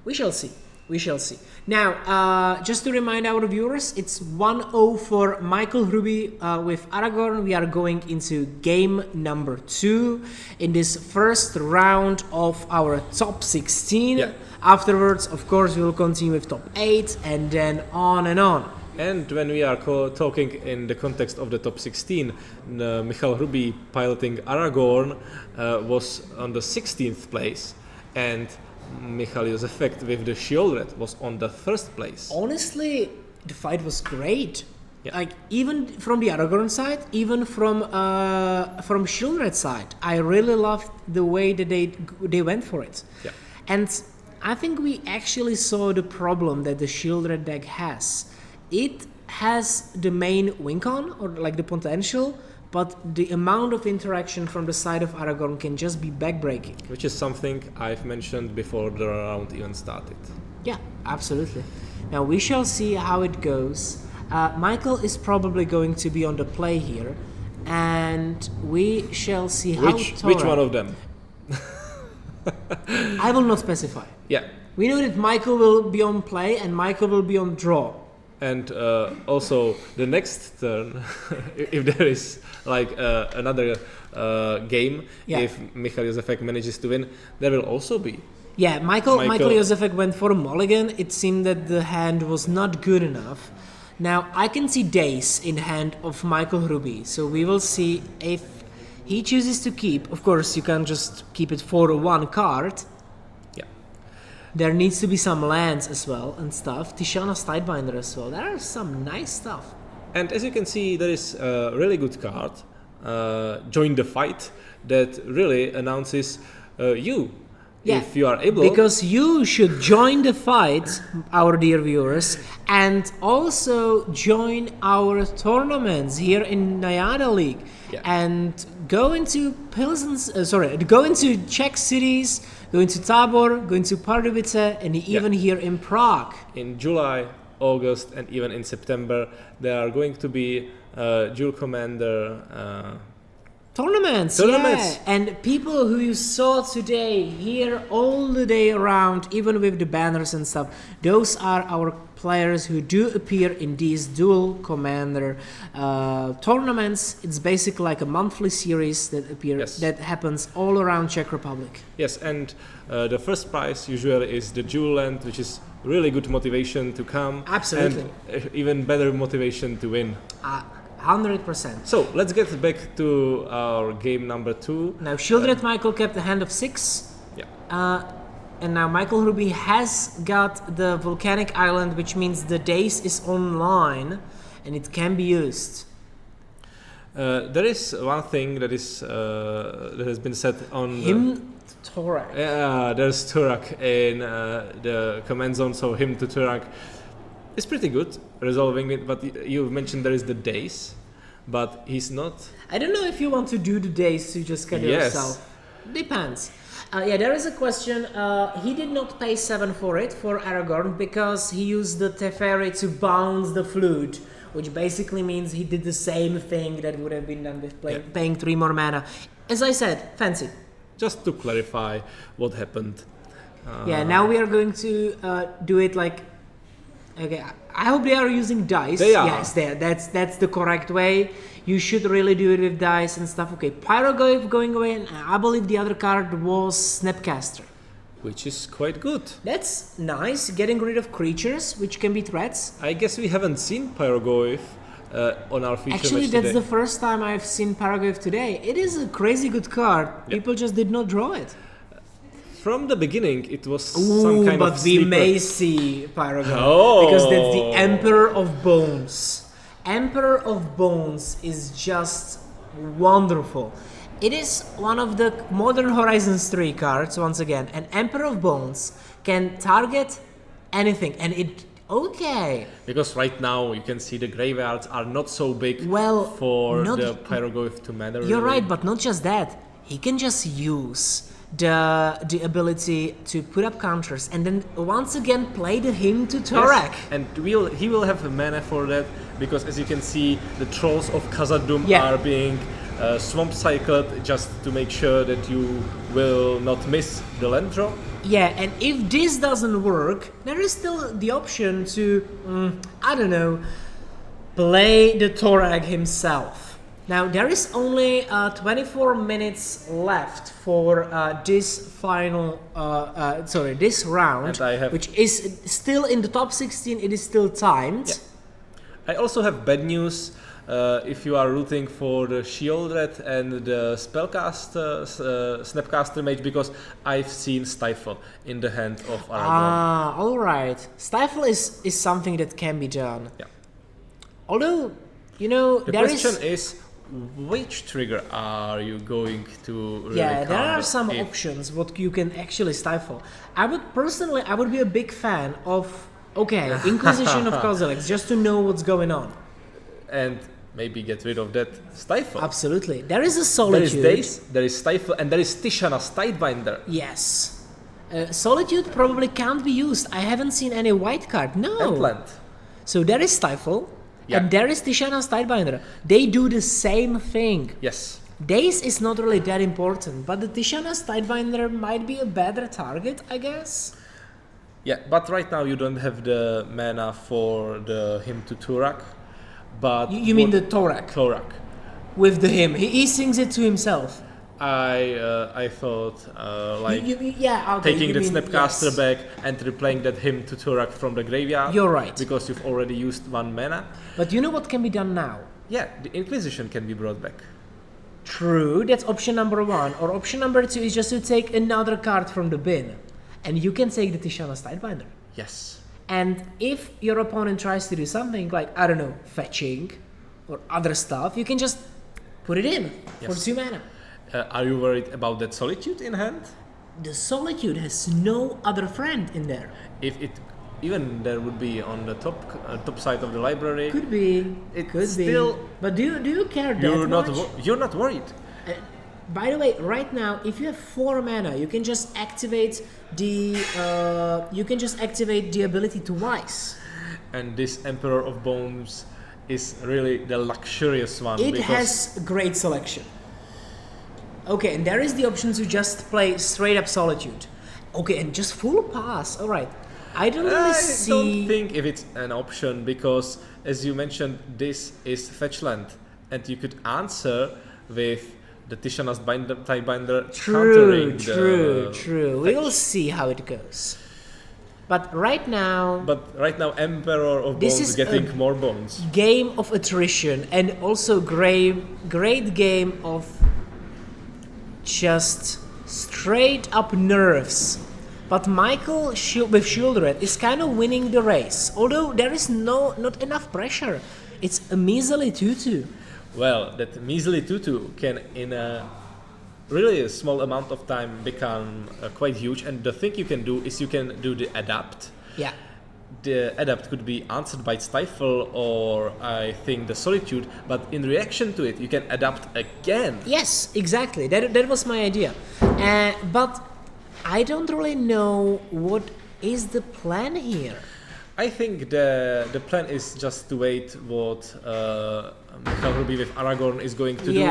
We shall see. We shall see. Now, just to remind our viewers, it's 1-0 for Michael Ruby with Aragorn. We are going into game number 2 in this first round of our top 16. Yeah. Afterwards, of course, we will continue with top 8 and then on and on. And when we are talking in the context of the top 16, Michal Ruby piloting Aragorn was on the 16th place, and Michal Josefek with the Shieldred was on the first place. Honestly, the fight was great. Yeah. Like even from the Aragorn side, even from Shieldred side, I really loved the way that they went for it. Yeah. And I think we actually saw the problem that the Shieldred deck has. It has the main win-con, or like the potential, but the amount of interaction from the side of Aragorn can just be backbreaking. Which is something I've mentioned before the round even started. Yeah, absolutely. Now we shall see how it goes. Michael is probably going to be on the play here, and we shall see how Which one of them? I will not specify. Yeah. We know that Michael will be on play and Michael will be on draw. And also the next turn, if there is like another game, if Michal Josefek manages to win, there will also be. Yeah, Michael Josefek went for a mulligan. It seemed that the hand was not good enough. Now I can see Days in hand of Michael Ruby, so we will see if he chooses to keep. Of course, you can't just keep it for one card. There needs to be some lands as well and stuff. Tishana's Tidebinder as well. There are some nice stuff. And as you can see, there is a really good card, Join the Fight, that really announces you. Yeah, if you are able. Because you should join the fight, our dear viewers, and also join our tournaments here in Nayada League. Yeah. And go into go into Czech cities, go into Tabor, go into Pardubice, and even here in Prague. In July, August, and even in September, there are going to be Duel Commander Tournaments, yeah. And people who you saw today here all the day around, even with the banners and stuff, those are our players who do appear in these Duel Commander tournaments. It's basically like a monthly series that appears that happens all around Czech Republic. Yes, and the first prize usually is the Duel Land, which is really good motivation to come. Absolutely. And even better motivation to win. 100%. So let's get back to our game number 2. Now Shieldred Michael kept a hand of 6. Yeah. And now Michael Ruby has got the Volcanic Island, which means the Days is online and it can be used. There is one thing that is that has been said on Hymn to Turak. Yeah, there's Turak in the command zone, so Hymn to Turak is pretty good resolving it, but you mentioned there is the Days, but he's not. I don't know if you want to do the Days to just get yourself. Depends. Yeah, there is a question. He did not pay 7 for it, for Aragorn, because he used the Teferi to bounce the flute, which basically means he did the same thing that would have been done with paying 3 more mana. As I said, fancy. Just to clarify what happened. Yeah, now we are going to do it like... Okay, I hope they are using dice. They are. Yes, that's the correct way. You should really do it with dice and stuff. Okay, Pyrogoyf going away, and I believe the other card was Snapcaster. Which is quite good. That's nice, getting rid of creatures, which can be threats. I guess we haven't seen Pyrogoyf on our feature Actually, match that's today. the first time I've seen Pyrogoyf today. It is a crazy good card. People just did not draw it. From the beginning, it was some kind of but we sleeper. may see Pyrogoyf because that's the Emperor of Bones. Emperor of Bones is just wonderful. It is one of the Modern Horizons 3 cards, once again. An Emperor of Bones can target anything, and it... Okay. Because right now, you can see the graveyards are not so big for the Pyrogoyf to matter. You're right, but not just that. He can just use the ability to put up counters and then once again play the Hymn to Turak. Yes, and he will have a mana for that, because as you can see, the Trolls of Khazad-dûm are being swamp cycled just to make sure that you will not miss the land drop. Yeah, and if this doesn't work, there is still the option to, I don't know, play the Torag himself. Now, there is only 24 minutes left for this final, this round, which is still in the top 16, it is still timed. Yeah. I also have bad news. If you are rooting for the Shieldred and the Spellcaster, Snapcaster mage, because I've seen Stifle in the hand of Aragorn. Ah, alright. Stifle is something that can be done. Yeah. Although, you know, the question is, which trigger are you going to really there are some if options what you can actually stifle. I would be a big fan of, Inquisition of Kozilek, just to know what's going on. And maybe get rid of that Stifle. Absolutely. There is a Solitude. There is Daze, there is Stifle, and there is Tishana's Tidebinder. Yes. Solitude probably can't be used. I haven't seen any white card. No. And Plant. So there is Stifle, and there is Tishana's Tidebinder. They do the same thing. Yes. Daze is not really that important, but the Tishana's Tidebinder might be a better target, I guess. Yeah, but right now you don't have the mana for the hymn to Turak. But you mean the Torak? Torak. With the hymn. He sings it to himself. I thought okay, taking the Snapcaster back and replaying that hymn to Turak from the graveyard. You're right. Because you've already used 1 mana. But you know what can be done now? Yeah, the Inquisition can be brought back. True, that's option number 1. Or option number 2 is just to take another card from the bin. And you can take the Tishana's Tidebinder. Yes. And if your opponent tries to do something like, I don't know, fetching or other stuff, you can just put it in for 2 mana. Are you worried about that Solitude in hand? The Solitude has no other friend in there. If it even there would be on the top side of the library. Could be. It could still be. But do you care that much? You're not worried. By the way, right now, if you have 4 mana, you can just activate the ability twice. And this Emperor of Bones is really the luxurious one. It has great selection. Okay, and there is the option to just play straight up Solitude. Okay, and just full pass. All right. I don't think if it's an option because, as you mentioned, this is fetch land, and you could answer with the Tishana's Tidebinder countering True. We will see how it goes. But right now, Emperor of Bones is getting more bones. Game of attrition, and also great game of just straight up nerves. But Michael with Shieldred is kind of winning the race, although there is not enough pressure. It's a measly 2/2. Well, that measly 2/2 can, in a really small amount of time, become quite huge. And the thing you can do is you can do the adapt. Yeah. The adapt could be answered by Stifle or I think the Solitude, but in reaction to it, you can adapt again. Yes, exactly. That was my idea. But I don't really know what is the plan here. I think the plan is just to wait what Michael Ruby with Aragorn is going to do.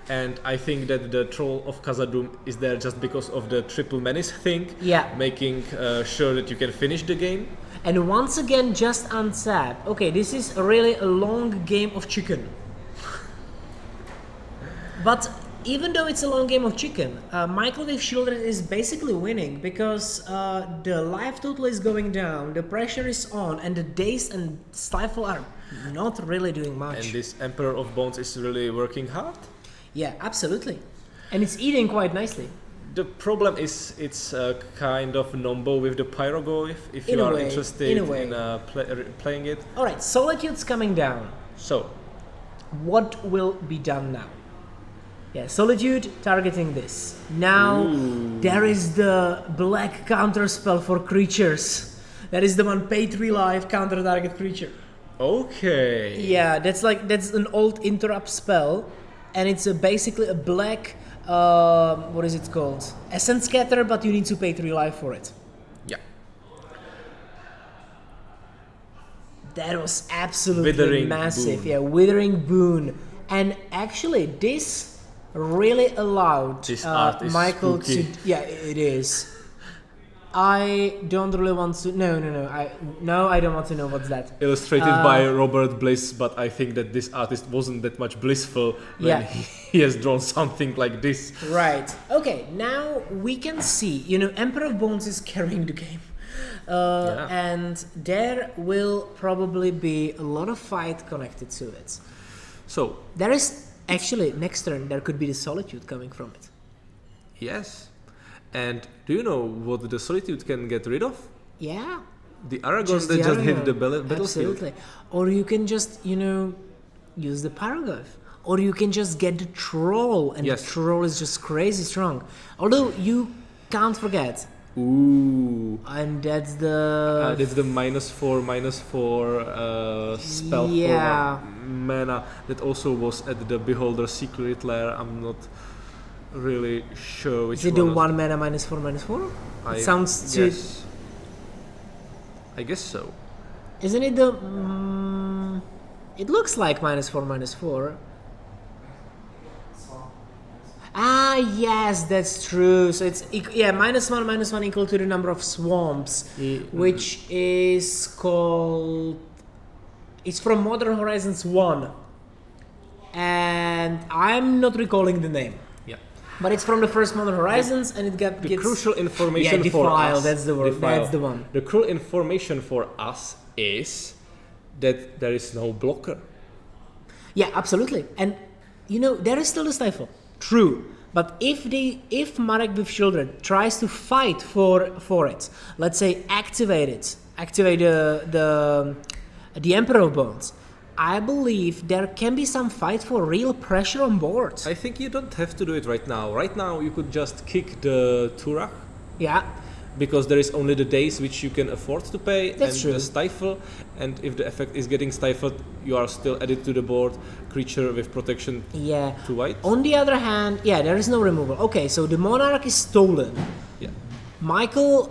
And I think that the Troll of Khazad-dûm is there just because of the triple menace thing. Yeah. Making sure that you can finish the game. And once again, just untap. Okay, this is really a long game of chicken. But even though it's a long game of chicken, Michael with Shieldred is basically winning because the life total is going down, the pressure is on, and the Daze and Stifle are not really doing much. And this Emperor of Bones is really working hard? Yeah, absolutely. And it's eating quite nicely. The problem is it's kind of nombo with the Pyroglyph if you are interested in playing it. Alright, Solitude's coming down. So, what will be done now? Yeah, Solitude targeting this. Now, there is the black counter spell for creatures. That is the one pay 3 life counter target creature. Okay. Yeah, that's an old interrupt spell, and it's basically a black, what is it called? Essence Scatter, but you need to pay 3 life for it. Yeah. That was absolutely Withering massive. Boon. Yeah, Withering Boon. And actually, this really allowed This art is Michael spooky. to. Yeah, it is. I don't really want to. No, I don't want to know what's that. Illustrated by Robert Bliss, but I think that this artist wasn't that much blissful when Yeah. he has drawn something like this. Right. Okay. Now we can see. Emperor of Bones is carrying the game, and there will probably be a lot of fight connected to it. So, There is actually next turn. There could be the Solitude coming from it. yes. And do you know what the Solitude can get rid of? Yeah. The Aragorn Just that the just hit Aragorn. the battlefield. Absolutely. Or you can just, use the Paraglyph. Or you can just get the Troll, and Yes. the Troll is just crazy strong. Although you can't forget, Ooh. and that's the That's the -4/-4 spell Yeah. for mana that also was at the Beholder Secret Lair. I'm not really sure which is it the one. 1 mana -4/-4? I It sounds too. guess. I guess so. Isn't it the? It looks like -4/-4. Ah, yes, that's true. So it's -1/-1 equal to the number of swamps, which is called. It's from Modern Horizons 1, and I'm not recalling the name. Yeah. But it's from the first Modern Horizons, and it The gets crucial information yeah, for defile. us. That's the word. Defile. That's the one. The crucial information for us is that there is no blocker. Yeah, absolutely. And there is still the stifle. True. But if Marek with Children tries to fight for it, let's say activate the Emperor of Bones, I believe there can be some fight for real pressure on board. I think you don't have to do it right now. Right now you could just kick the Turach, Yeah. because there is only the days which you can afford to pay, That's and true. the stifle, and if the effect is getting stifled, you are still added to the board creature with protection Yeah. 2 white. On the other hand, there is no removal. Okay, so the Monarch is stolen. Yeah. Michael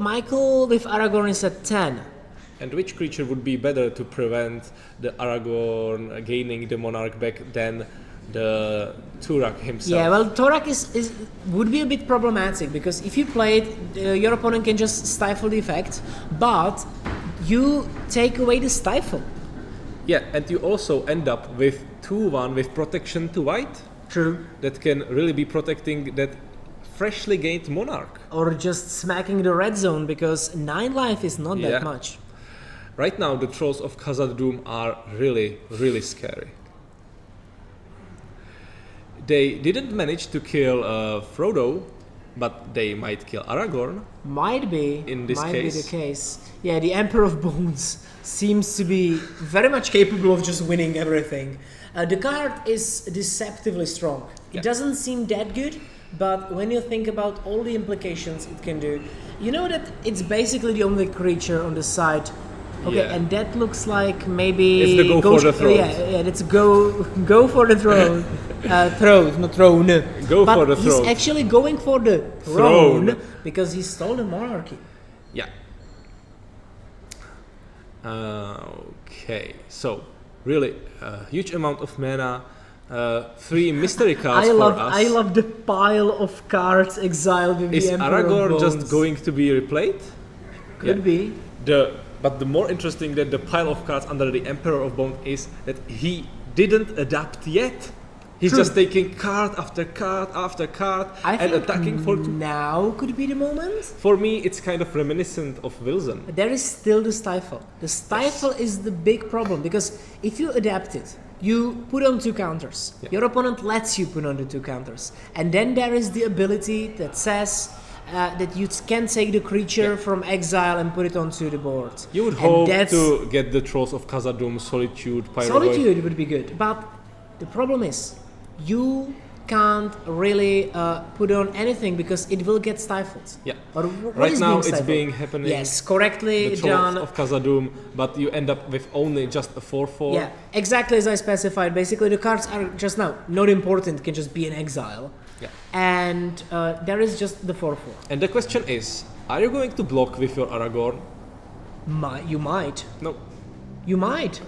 with Aragorn is at 10. And which creature would be better to prevent the Aragorn gaining the Monarch back than the Turach himself? Yeah, well, Torak would be a bit problematic, because if you play it, your opponent can just stifle the effect, but you take away the stifle. Yeah, and you also end up with 2/1 with protection to white. True. That can really be protecting that freshly gained Monarch. Or just smacking the red zone, because 9 life is not Yeah. that much. Right now, the Trolls of Khazad-dûm are really, really scary. They didn't manage to kill Frodo, but they might kill Aragorn. Might be. In this might case. be the case. Yeah, the Emperor of Bones seems to be very much capable of just winning everything. The card is deceptively strong. Yeah. It doesn't seem that good, but when you think about all the implications it can do, you know that it's basically the only creature on the side. Okay, Yeah. and that looks like maybe It's the go for the throne. Yeah, let's go for the throne. Throne, not throne. Go but for the he's throne. actually going for the throne because he stole the monarchy. Yeah. Okay, so really a huge amount of mana, 3 mystery cards for us. I love the pile of cards exiled with Is the Emperor of Aragorn Bones. just going to be replayed? Could be. But the more interesting that the pile of cards under the Emperor of Bone is that he didn't adapt yet. He's True. just taking card after card after card I and think attacking for now could be the moment. For me, it's kind of reminiscent of Wilson. There is still the stifle. The stifle is the big problem, because if you adapt it, you put on 2 counters. Yeah. Your opponent lets you put on the 2 counters, and then there is the ability that says that you can take the creature from exile and put it onto the board. You would And hope that's- to get the Trolls of Khazad-dûm, Solitude, Pyrovoid. Solitude would be good, but the problem is you can't really put on anything because it will get stifled. Yeah. Or what Right is now being it's stifled? being happening. Yes, correctly The Trolls done. of Khazad-dûm, but you end up with only just a 4/4. Yeah, exactly as I specified. Basically, the cards are just now not important, can just be in exile. Yeah. And there is just the 4/4. And the question is, are you going to block with your Aragorn? You might. No. You might.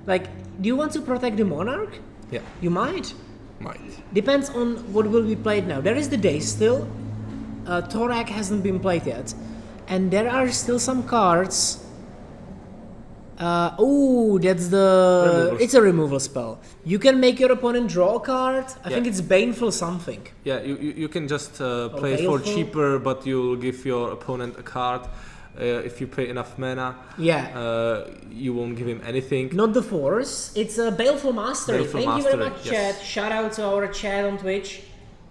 Like, do you want to protect the monarch? Yeah. You might. Might. Depends on what will be played now. There is the day still. Thorak hasn't been played yet. And there are still some cards. That's the... It's a removal spell. You can make your opponent draw a card. I think it's Baneful something. Yeah, you can just play it for cheaper, but you'll give your opponent a card. If you pay enough mana, you won't give him anything. Not the Force. It's a Baleful Mastery. Baleful Thank you very Mastery, much, yes. chat. Shout out to our chat on Twitch.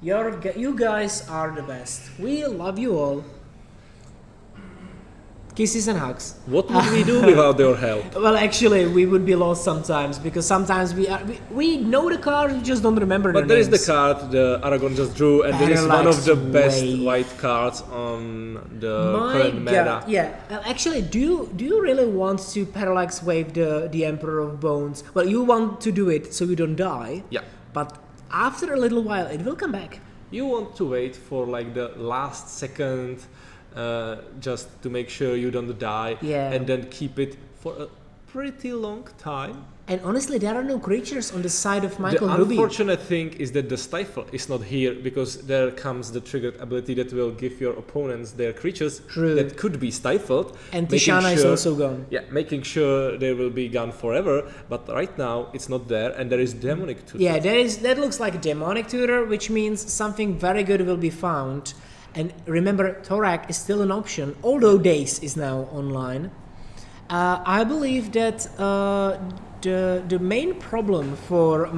You guys are the best. We love you all. Kisses and hugs. What would we do without your help? Well, actually, we would be lost sometimes because sometimes we know the card, we just don't remember But their there names. is the card the Aragorn just drew, and it is one of the best Wave. white cards on the My current meta. God, yeah. Actually, do you really want to Parallax Wave the Emperor of Bones? Well, you want to do it so you don't die. Yeah. But after a little while, it will come back. You want to wait for like the last second, just to make sure you don't die, and then keep it for a pretty long time. And honestly, there are no creatures on the side of Michael The Ruby. unfortunate thing is that the Stifle is not here, because there comes the triggered ability that will give your opponents their creatures that could be stifled. And Tishana is also gone. Yeah, making sure they will be gone forever, but right now it's not there, and there is Demonic Tutor. Yeah, that looks like a Demonic Tutor, which means something very good will be found. And remember, Thorak is still an option, although Dace is now online. I believe that the main problem for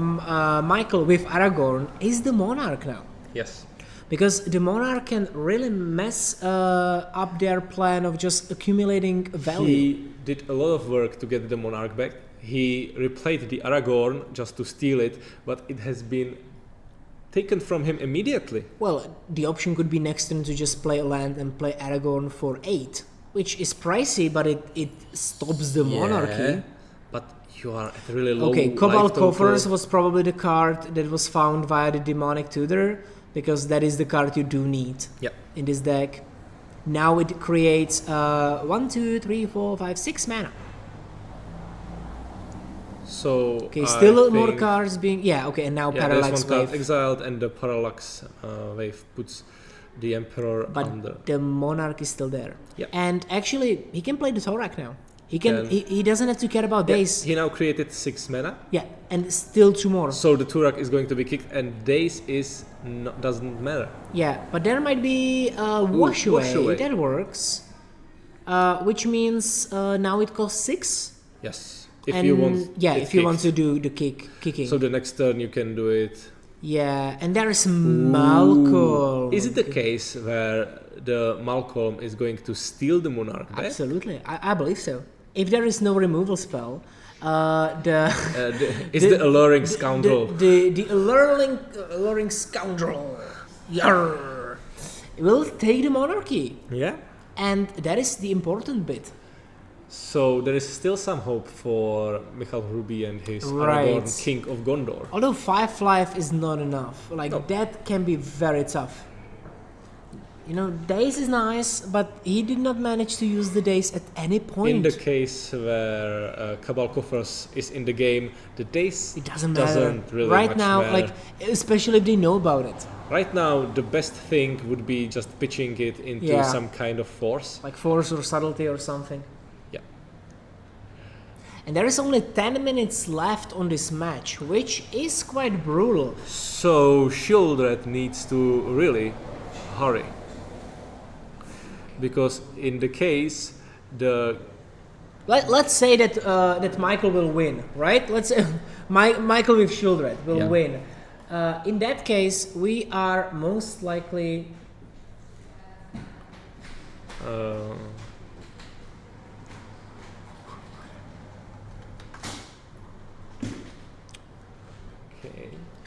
Michael with Aragorn is the Monarch now. Yes. Because the Monarch can really mess up their plan of just accumulating value. He did a lot of work to get the Monarch back. He replayed the Aragorn just to steal it, but it has been taken from him immediately. Well, the option could be next turn to just play a land and play Aragorn for 8, which is pricey, but it stops the monarchy. But you are at a really low Okay, Cobalt life total. Coffers was probably the card that was found via the Demonic Tutor, because that is the card you do need in this deck. Now it creates 1, 2, 3, 4, 5, 6 mana. So okay, still more cards being and now Parallax there's one Wave. card exiled, and the Parallax Wave puts the Emperor under. But the Monarch is still there. Yeah. And actually, he can play the Thorak now. He can. He doesn't have to care about Dace. He now created 6 mana. Yeah, and still 2 more. So the Turak is going to be kicked, and Dace doesn't matter. Yeah, but there might be wash away. That works. Which means now it costs 6. Yes. If you want to do the kicking. So the next turn you can do it. Yeah, and there is Malcolm. Is it the case where the Malcolm is going to steal the Monarch back? Absolutely, I believe so. If there is no removal spell, the alluring scoundrel. The alluring scoundrel. Yarr. Will take the monarchy. Yeah. And that is the important bit. So there is still some hope for Michal Ruby and his Aragorn, King of Gondor. Although 5 life is not enough. That can be very tough. You know, Dace is nice, but he did not manage to use the Dace at any point. In the case where Cabal Coffers is in the game, the Dace doesn't really right much now, matter. Especially if they know about it. Right now, the best thing would be just pitching it into some kind of force. Like force or subtlety or something. Yeah. And there is only 10 minutes left on this match, which is quite brutal. So Shieldred needs to really hurry. Because in the case, let's say that that Michael will win, right? Let's say Michael with Shieldred will win. In that case, we are most likely.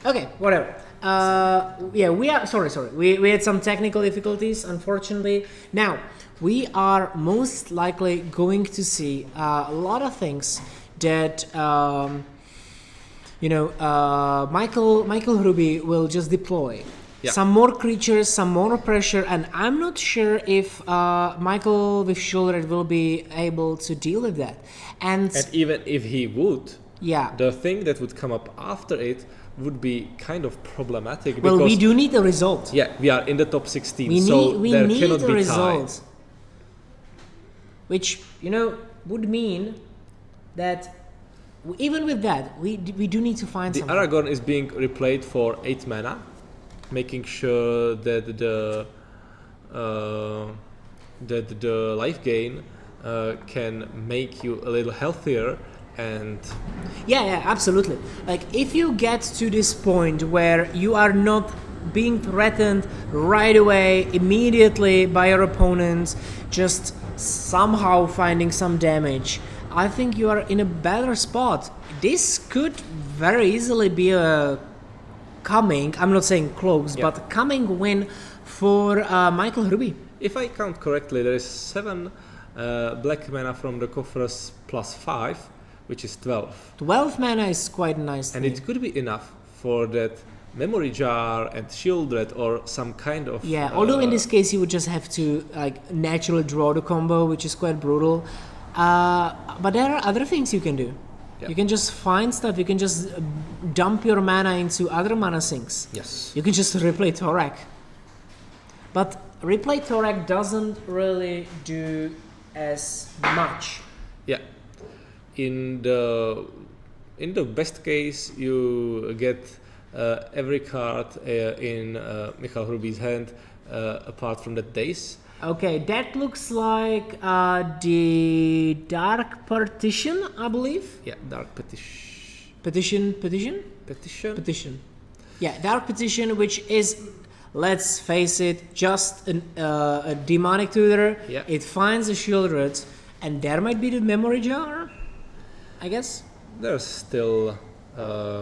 Okay, whatever. We are sorry. We had some technical difficulties, unfortunately. Now we are most likely going to see a lot of things that Michael Ruby will just deploy. Yeah. Some more creatures, some more pressure, and I'm not sure if Michael with Shieldred will be able to deal with that. And even if he would, Yeah. The thing that would come up after it would be kind of problematic. Well, because we do need a result. Yeah, we are in the top 16, We so need there cannot a be result. tie. Which, would mean that even with that, we do need to find The something. Aragon is being replayed for 8 mana, making sure that the life gain can make you a little healthier. And Yeah, absolutely. Like, if you get to this point where you are not being threatened right away, immediately by your opponents, just somehow finding some damage, I think you are in a better spot. This could very easily be a I'm not saying close, but coming win for Michael Hruby. if I count correctly, there is 7 black mana from the coffers plus 5, which is 12. 12 mana is quite nice. And it could be enough for that memory jar and shieldred or some kind of... Yeah, although in this case you would just have to naturally draw the combo, which is quite brutal. But there are other things you can do. Yeah. You can just find stuff, you can just dump your mana into other mana sinks. Yes. You can just replay Thorak. But replay Thorak doesn't really do as much. Yeah. In the best case, you get every card in Michal Hruby's hand apart from the days. Okay, that looks like the Dark Partition, I believe. Yeah, Dark Petition. Petition. Yeah, Dark Petition, which is, let's face it, just a demonic tutor. Yeah. It finds a shield root, and there might be the memory jar, I guess. There's still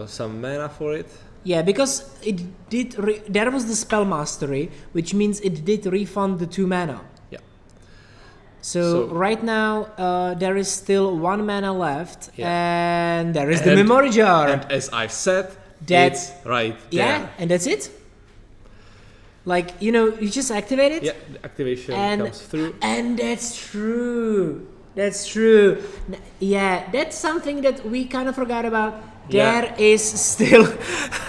some mana for it. Yeah, because it did. There was the spell mastery, which means it did refund the 2 mana. Yeah. So right now there is still 1 mana left, Yeah. and there is the memory jar. And as I've said, That's it's right there. Yeah, and that's it. Like, you just activate it. Yeah, the activation comes through. And that's true. That's true. Yeah, that's something that we kind of forgot about. There is still,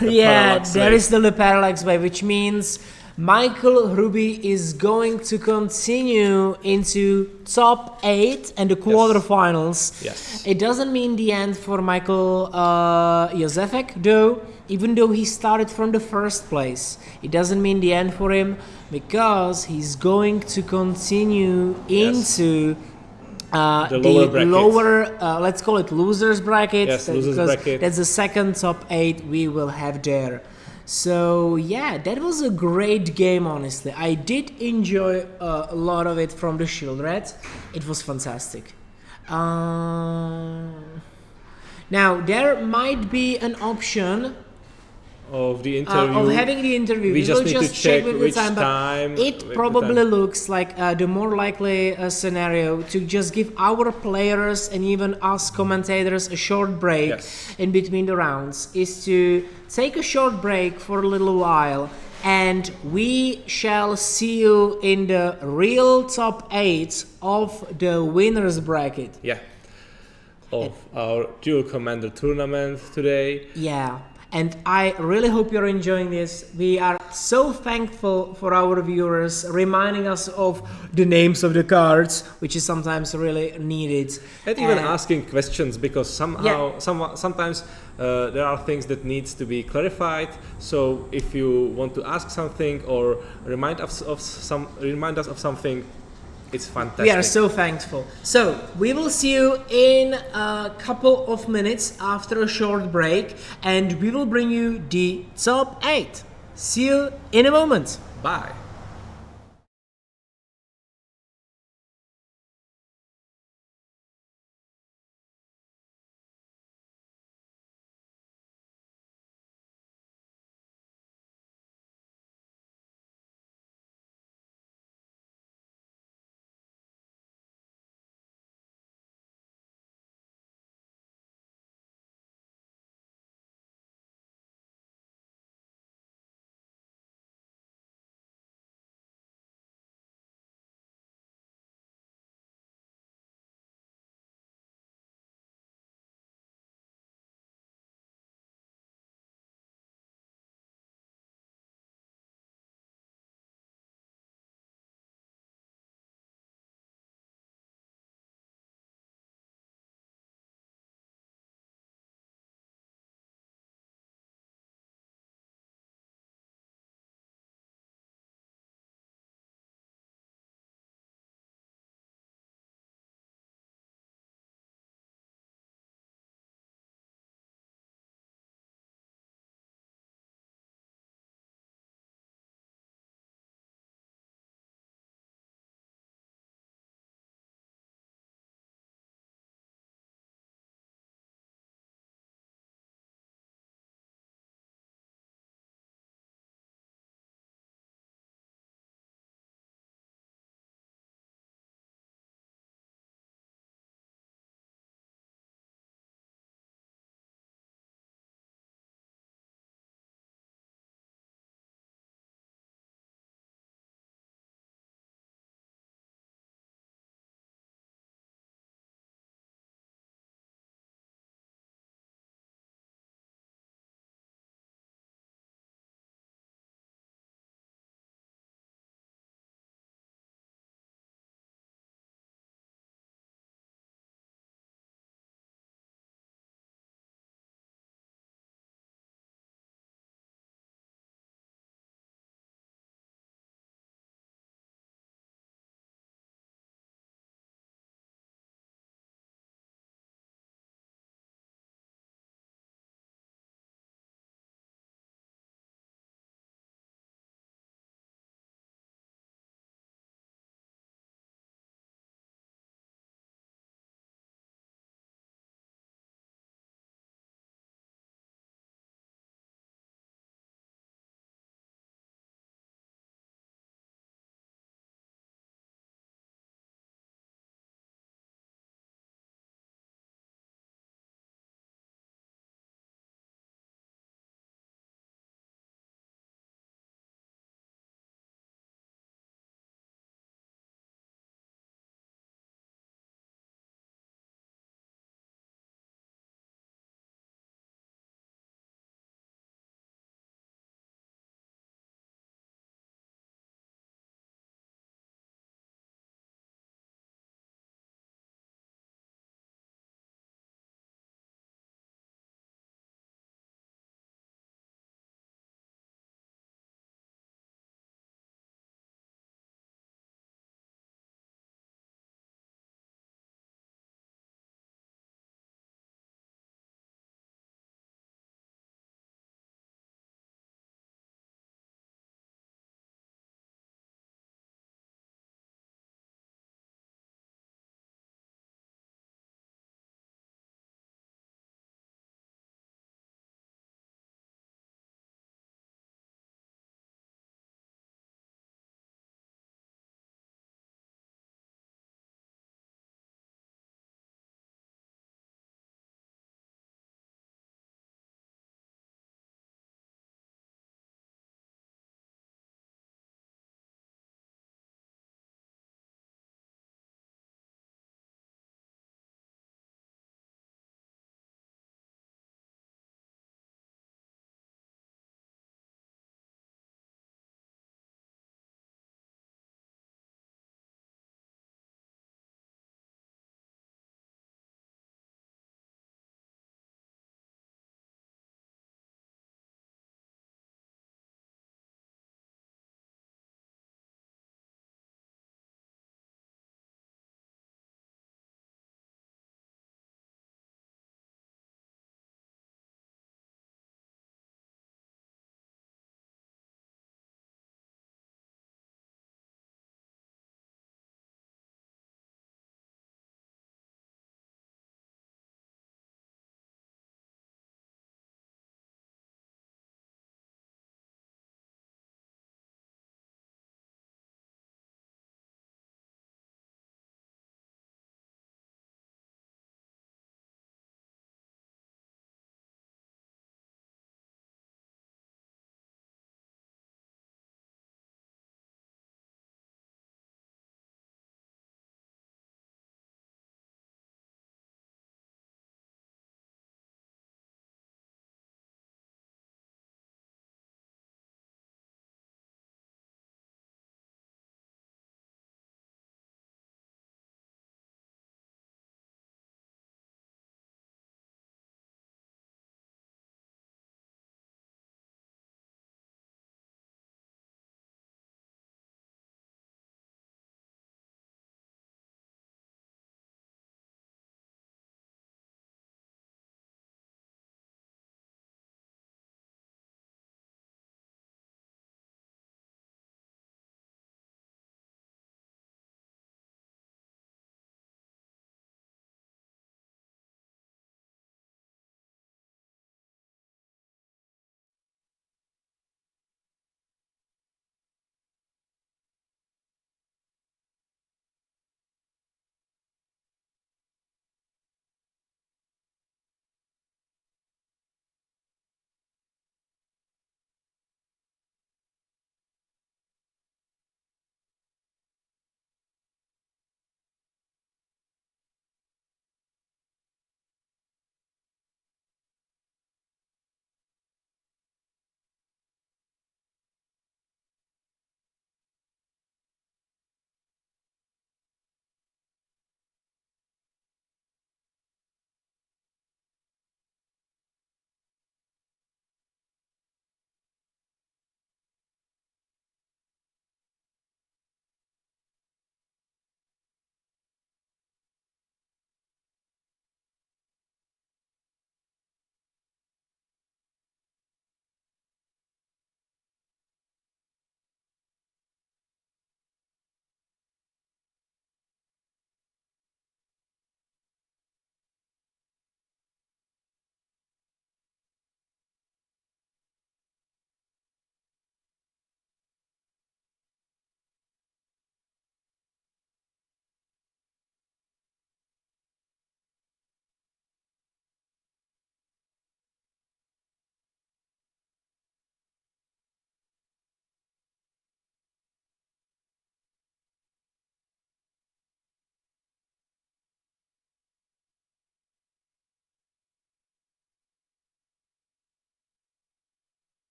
there is still the parallax wave, which means Michael Hruby is going to continue into top 8 and the quarterfinals. Yes. It doesn't mean the end for Michael Jozefek, though, even though he started from the first place. It doesn't mean the end for him, because he's going to continue into the lower, let's call it losers bracket. Yes, losers bracket. That's the second top 8 we will have there. So yeah, that was a great game, honestly. I did enjoy a lot of it from the shield red. It was fantastic. Now there might be an option of the interview. Of having the interview. We just will need just to check with which the time, time. It probably looks like the more likely scenario to just give our players and even us commentators a short break in between the rounds is to take a short break for a little while, and we shall see you in the real top 8 of the winners bracket. Yeah. Of our Duel Commander tournament today. Yeah. And I really hope you're enjoying this. We are so thankful for our viewers reminding us of the names of the cards, which is sometimes really needed. And even asking questions, because sometimes there are things that needs to be clarified. So if you want to ask something or remind us of something, it's fantastic. We are so thankful. So we will see you in a couple of minutes after a short break, and we will bring you the top 8. See you in a moment. Bye.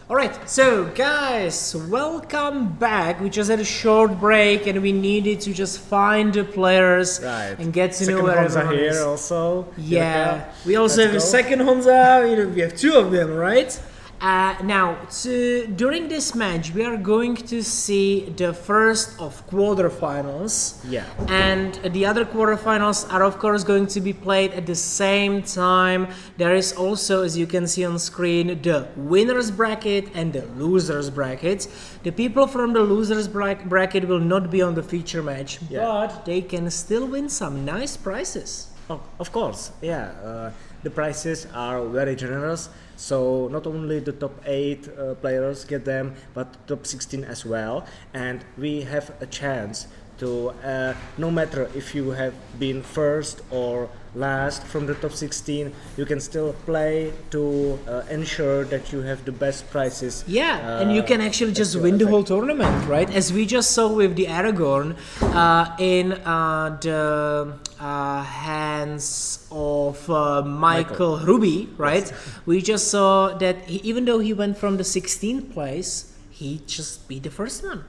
Alright, so guys, welcome back. We just had a short break and we needed to just find the players and get to know where everyone here is. also. Yeah, we also have a second Honza, we have two of them, right? Now, during this match, we are going to see the first of quarterfinals. Yeah. And the other quarterfinals are, of course, going to be played at the same time. There is also, as you can see on screen, the winners bracket and the losers bracket. The people from the losers bracket will not be on the feature match, but they can still win some nice prizes. Oh, of course, yeah. The prizes are very generous. So not only the top 8 players get them, but top 16 as well. And we have a chance to, no matter if you have been first or last from the top 16, you can still play to ensure that you have the best prizes. Yeah, and you can actually just win the whole tournament, right? As we just saw with the Aragorn in the hands of Michael Ruby, right? We just saw that even though he went from the 16th place, he just beat the first one.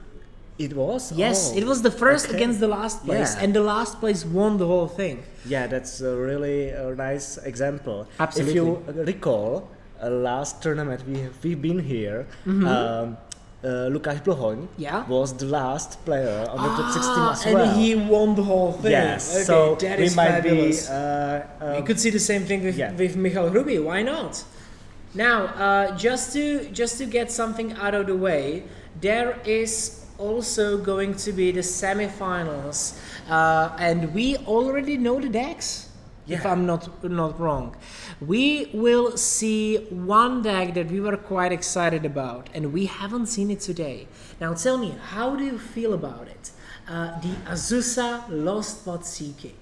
It was? Yes, Oh, it was the first against the last place, and the last place won the whole thing. Yeah, that's a really nice example. Absolutely. If you recall, last tournament we've been here, Lukáš Blohoň was the last player on the top 16 as well. And he won the whole thing. Yes, okay, so that we is might fabulous. be... you could see the same thing with Michal Ruby, why not? Now, just to get something out of the way, there is also going to be the semifinals, and we already know the decks, if I'm not wrong. We will see one deck that we were quite excited about, and we haven't seen it today. Now tell me, how do you feel about it? The Azusa Lost Pot Sea King.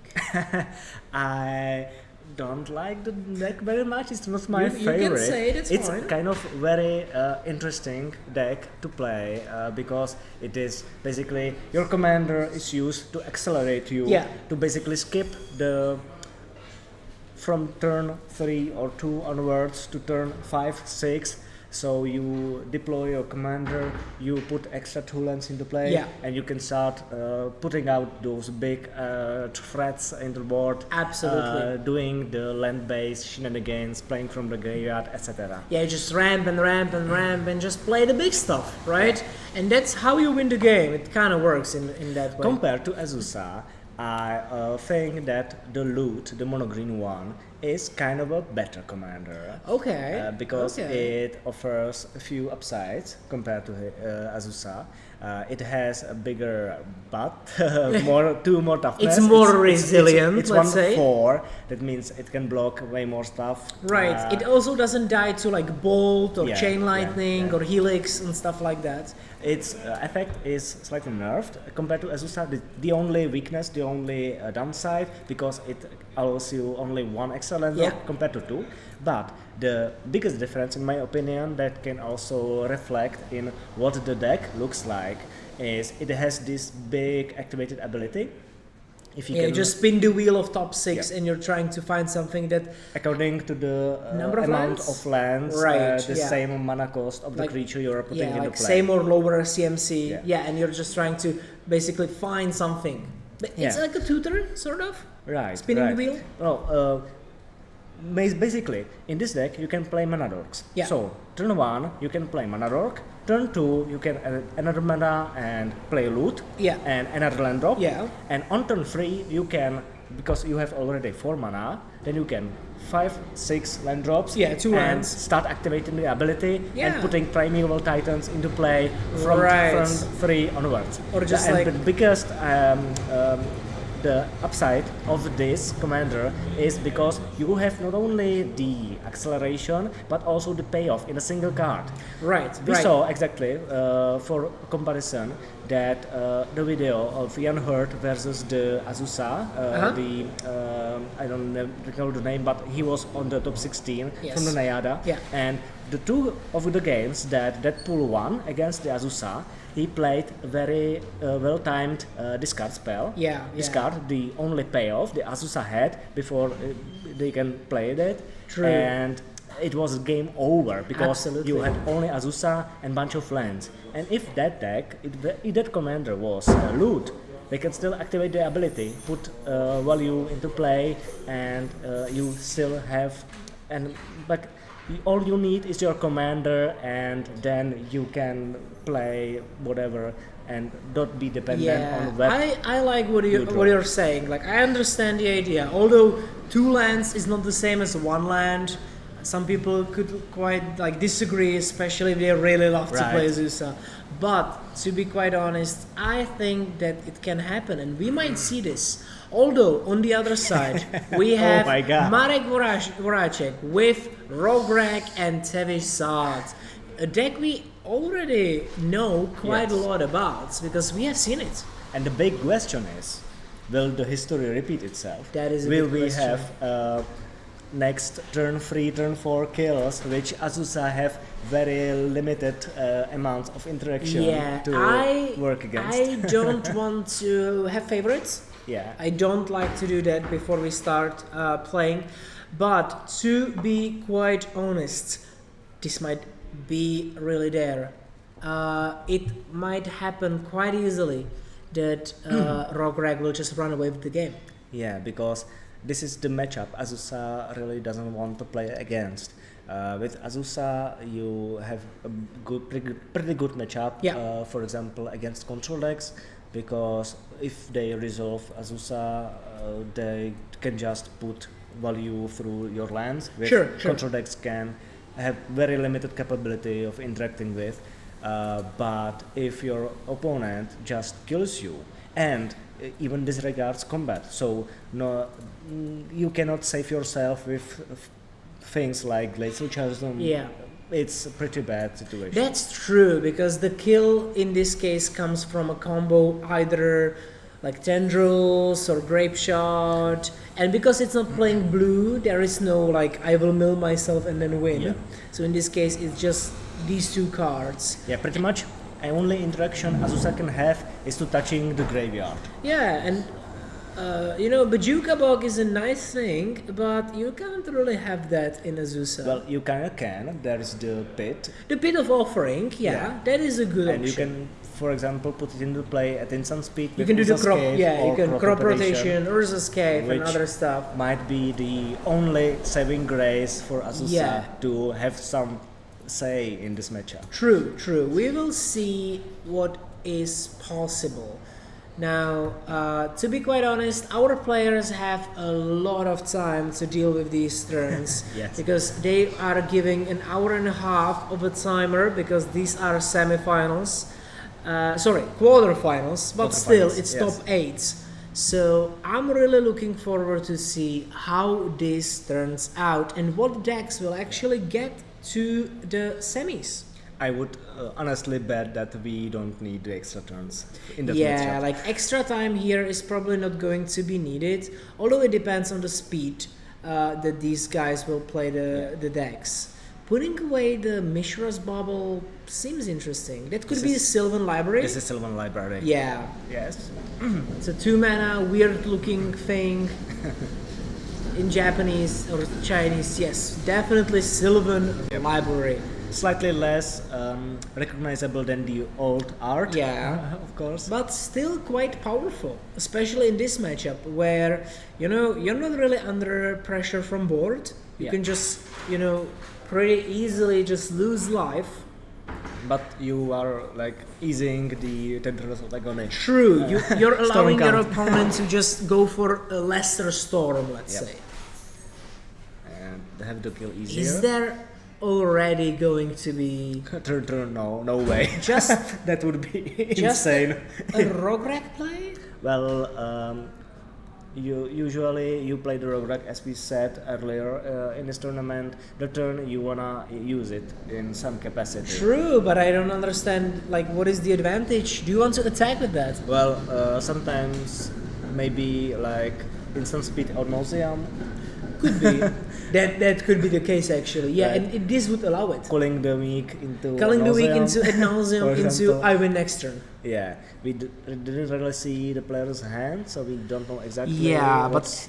I don't like the deck very much. It's not my favorite. You can say it, it's fine. Kind of very interesting deck to play because it is basically your commander is used to accelerate you to basically skip the from turn 3 or 2 onwards to turn 5, 6. So you deploy your commander, you put extra 2 lands into play, and you can start putting out those big threats in the board. Absolutely. Doing the land-based shenanigans, playing from the graveyard, etc. Yeah, just ramp and just play the big stuff, right? And that's how you win the game. It kind of works in that way. Compared to Azusa, I think that the Loot, the mono-green one, is kind of a better commander. Okay. Because it offers a few upsides compared to Azusa. It has a bigger butt, two more toughness. It's more resilient, it's let's say. 1/4. That means it can block way more stuff. Right. It also doesn't die to like Bolt or Chain Lightning or Helix and stuff like that. Its effect is slightly nerfed compared to Azusa. The only weakness, the only downside, because it allows you only 1 extra land drop compared to 2. But the biggest difference, in my opinion, that can also reflect in what the deck looks like is it has this big activated ability. If you can just spin the wheel of top 6 and you're trying to find something that according to the number of amount lands? of lands, the same mana cost of the creature you're putting into play. Same or lower CMC. And you're just trying to basically find something. But it's like a tutor, sort of. Right. Spinning the wheel. Well, basically, in this deck you can play mana dorks. So turn 1 you can play mana dork. Turn 2 you can add another mana and play loot. And another land drop. And on turn 3 you can, because you have already 4 mana, then you can 5, 6 land drops. 2 and lands. Start activating the ability and putting Primeval Titans into play from turn 3 onwards. Or just the biggest the upside of this commander is because you have not only the acceleration but also the payoff in a single card. We saw exactly for comparison that the video of Jan Hurt versus the Azusa, I don't recall the name, but he was on the top 16 from the Nayada, and the 2 of the games that pool won against the Azusa, he played a very well-timed discard spell. Discard the only payoff the Azusa had before they can play that. And it was game over because Absolutely. you had only Azusa and bunch of lands. And if that deck, if that commander was loot, they can still activate the ability, put value into play, and you still have. But all you need is your commander, and then you can play whatever and not be dependent on what. I like what you're saying. Like, I understand the idea. Although 2 lands is not the same as 1 land. Some people could quite like disagree, especially if they really love to play Azusa. But to be quite honest, I think that it can happen, and we might see this. Although on the other side, we have Marek Voracek with Rograk and Tevish Saad, a deck we already know quite a lot about because we have seen it. And the big question is, will the history repeat itself? That is a will big we question. have next turn 3, turn 4 kills, which Azusa have very limited amounts of interaction to work against? I don't want to have favorites. Yeah. I don't like to do that before we start playing. But to be quite honest, this might be really there. It might happen quite easily that Rograg will just run away with the game. Yeah, because this is the matchup Azusa really doesn't want to play against. With Azusa, you have a pretty good matchup. For example, against control decks, because if they resolve Azusa, they can just put value through your lands, which control decks can have very limited capability of interacting with. But if your opponent just kills you and even disregards combat, so you cannot save yourself with things like Glacial Chasm. It's a pretty bad situation. That's true, because the kill in this case comes from a combo either like Tendrils or Grape Shot, and because it's not playing blue, there is no like I will mill myself and then win. So in this case it's just these 2 cards. Yeah, pretty much. The only interaction Azusa can have is to touching the graveyard. Yeah, and Bajuka Bog is a nice thing, but you can't really have that in Azusa. Well, you kinda can. There is the pit. The Pit of Offering, that is a good and option. You can, for example, put it into play at instant speed. You can do the crop, you can crop rotation, Urza's Cave, which and other stuff. Might be the only saving grace for Azusa to have some say in this matchup. True. We will see what is possible. Now, to be quite honest, our players have a lot of time to deal with these turns because they are giving an hour and a half of a timer because these are semifinals, quarterfinals, but still it's top 8. So I'm really looking forward to see how this turns out and what decks will actually get to the semis. I would honestly bet that we don't need the extra turns in the matchup. Yeah, like extra time here is probably not going to be needed, although it depends on the speed that these guys will play the decks. Putting away the Mishra's Bubble seems interesting. That could be a Sylvan Library. This is Sylvan Library. Yeah. Yes. It's a 2 mana, weird looking thing. In Japanese or Chinese, yes, definitely Sylvan Library. Slightly less recognizable than the old art. Yeah, of course. But still quite powerful, especially in this matchup where, you're not really under pressure from board. You can just, pretty easily just lose life. But you are like easing the Tendrils of Agony. True, you're allowing your opponent to just go for a lesser storm, let's say. And they have to kill easier. Is there already going to be turn? No way. Just that would be insane. A Rograk play? Well, you usually play the Rograk as we said earlier in this tournament. The turn you wanna use it in some capacity. True, but I don't understand. Like, what is the advantage? Do you want to attack with that? Well, sometimes maybe like instant speed or nauseam. Could be. That could be the case actually. Yeah, and this would allow it. Calling the week into ad nauseam into I win next turn. Yeah, we didn't really see the player's hand, so we don't know exactly. Yeah, but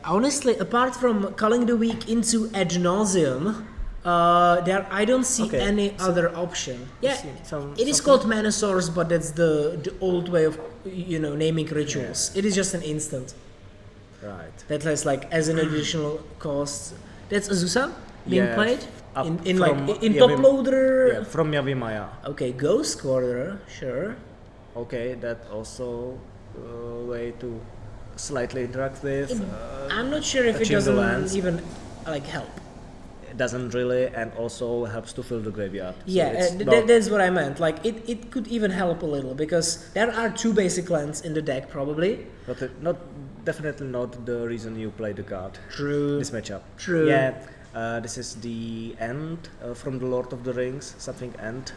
honestly, apart from calling the week into ad nauseam, I don't see any other option. Yeah, it is called Mana Source, but that's the old way of naming rituals. It is just an instant. Right. That has like as an additional cost. That's Azusa being played in top loader. Yeah, from Yavimaya. Okay, Ghost Quarter, sure. Okay, that also way to slightly interact with. I'm not sure if it doesn't even help. It doesn't really, and also helps to fill the graveyard. Yeah, that's what I meant. Like it could even help a little because there are 2 basic lands in the deck probably. But definitely not the reason you play the card. True. This matchup. True. Yeah. This is the end from the Lord of the Rings, something end.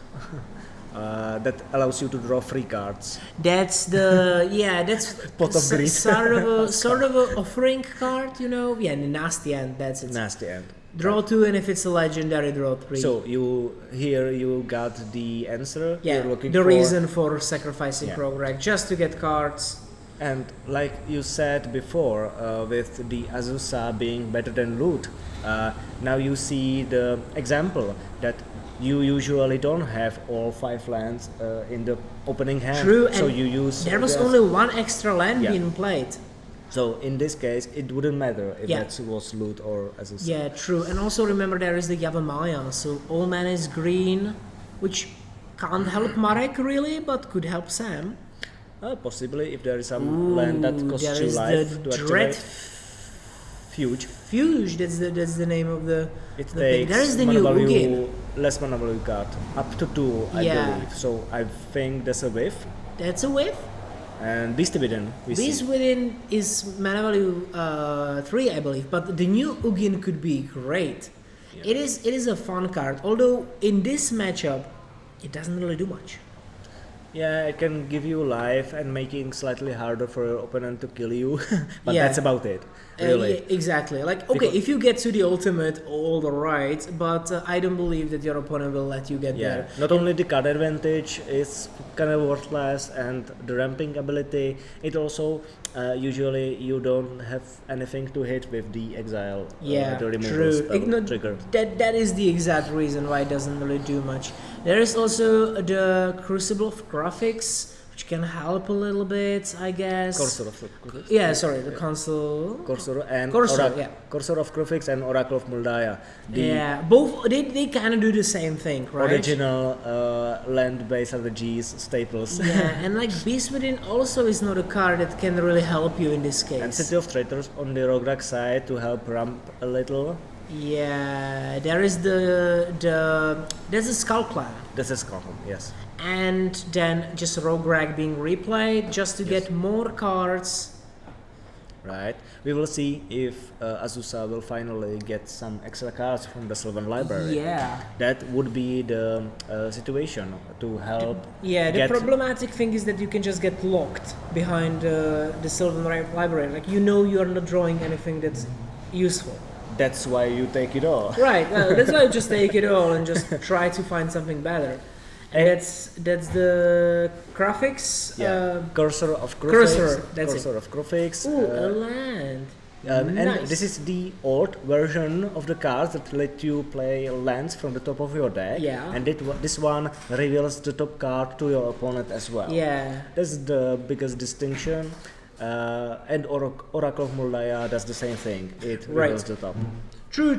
That allows you to draw 3 cards. That's that's Pot of Greed. sort of a offering card, Yeah, the nasty end. That's it. Nasty end. Draw 2, and if it's a legendary, draw 3. So you got the answer. Yeah, you're looking the reason for sacrificing Progreg just to get cards. And like you said before, with the Azusa being better than loot, now you see the example that you usually don't have all 5 lands in the opening hand. True, so and you use. there was only 1 extra land being played. So in this case, it wouldn't matter if that was loot or Azusa. Yeah, true. And also remember there is the Yavimaya, so all mana is green, which can't help Marek really, but could help Sam. Possibly if there is some land that costs you life to activate. Fuge. Fuge, that's the name of the. It the takes there is the mana new value, Ugin. less mana value card, up to 2, I believe. So I think that's a whiff. That's a whiff. And Beast Within. Beast Within is mana value 3, I believe, but the new Ugin could be great. Yeah. It is a fun card, although in this matchup, it doesn't really do much. Yeah, it can give you life and making slightly harder for your opponent to kill you, but that's about it. Really. Yeah, exactly. Like, okay, if you get to the ultimate, all right, but I don't believe that your opponent will let you get there. Not only the card advantage is kind of worthless, and the ramping ability, it also usually you don't have anything to hit with the exile. The removal spell trigger. That is the exact reason why it doesn't really do much. There is also the Crucible of Graphics, which can help a little bit, I guess. Cursor of Graphics. Yeah, sorry, the console. Cursor and Cursor of Graphics and Oracle of Muldaya. Both they kind of do the same thing, right? Original land-based RPGs staples. Yeah, and like Beast Within also is not a card that can really help you in this case. And City of Traitors on the Rograk side to help ramp a little. Yeah, there is there's a Skull Clan. There's a Skull Clan, yes. And then just Rograg being replayed just to get more cards. Right. We will see if Azusa will finally get some extra cards from the Sylvan Library. Yeah. That would be the situation to help. Yeah, the problematic thing is that you can just get locked behind the Sylvan Library. Like, you are not drawing anything that's useful. That's why you take it all. Right. Well, that's why you just take it all and just try to find something better. And that's the graphics. Cursor of Graphics. Cursor of Graphics. Ooh, a land. And this is the old version of the cards that let you play lands from the top of your deck. Yeah. And this one reveals the top card to your opponent as well. Yeah. That's the biggest distinction. And Oracle of Muldaya does the same thing. It reveals the top. True.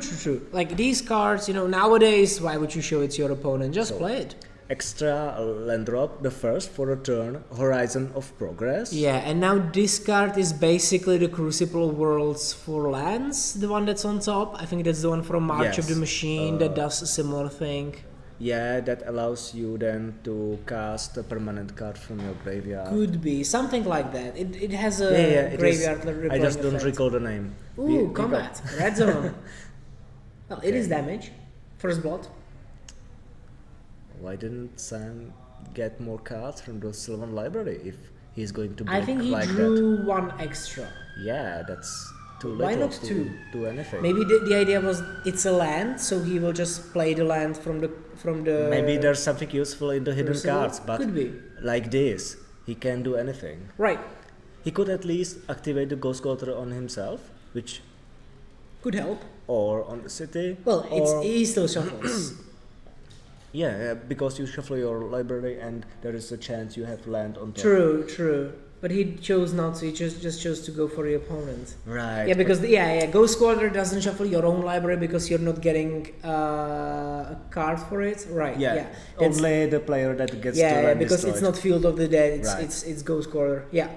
Like these cards, nowadays, why would you show it to your opponent? Just play it. Extra land drop, the first for a turn, Horizon of Progress. Yeah, and now this card is basically the Crucible Worlds for lands, the one that's on top. I think that's the one from March of the Machine that does a similar thing. Yeah, that allows you then to cast a permanent card from your graveyard. Could be, something like that. It has a graveyard replaying I just don't effect. recall the name. Ooh, combat, Red Zone. Well, it is damage. First blood. Why didn't Sam get more cards from the Sylvan Library if he's going to I think he like drew that? 1 extra. Yeah, that's too little. Why not to 2? Do anything. Maybe the idea was it's a land, so he will just play the land from the. Maybe there's something useful in the hidden cards, but could be. Like this, he can do anything. Right. He could at least activate the Ghost Quarter on himself, which Could help. or on the city. Well, or he still shuffles. yeah, because you shuffle your library and there is a chance you have land on top. True. But he chose not to. He just chose to go for the opponent. Right. Yeah, because Ghost Quarter doesn't shuffle your own library because you're not getting a card for it. Right. Yeah. Only the player that gets to land because destroyed. it's not Field of the Dead. It's Right. it's Ghost Quarter. Yeah.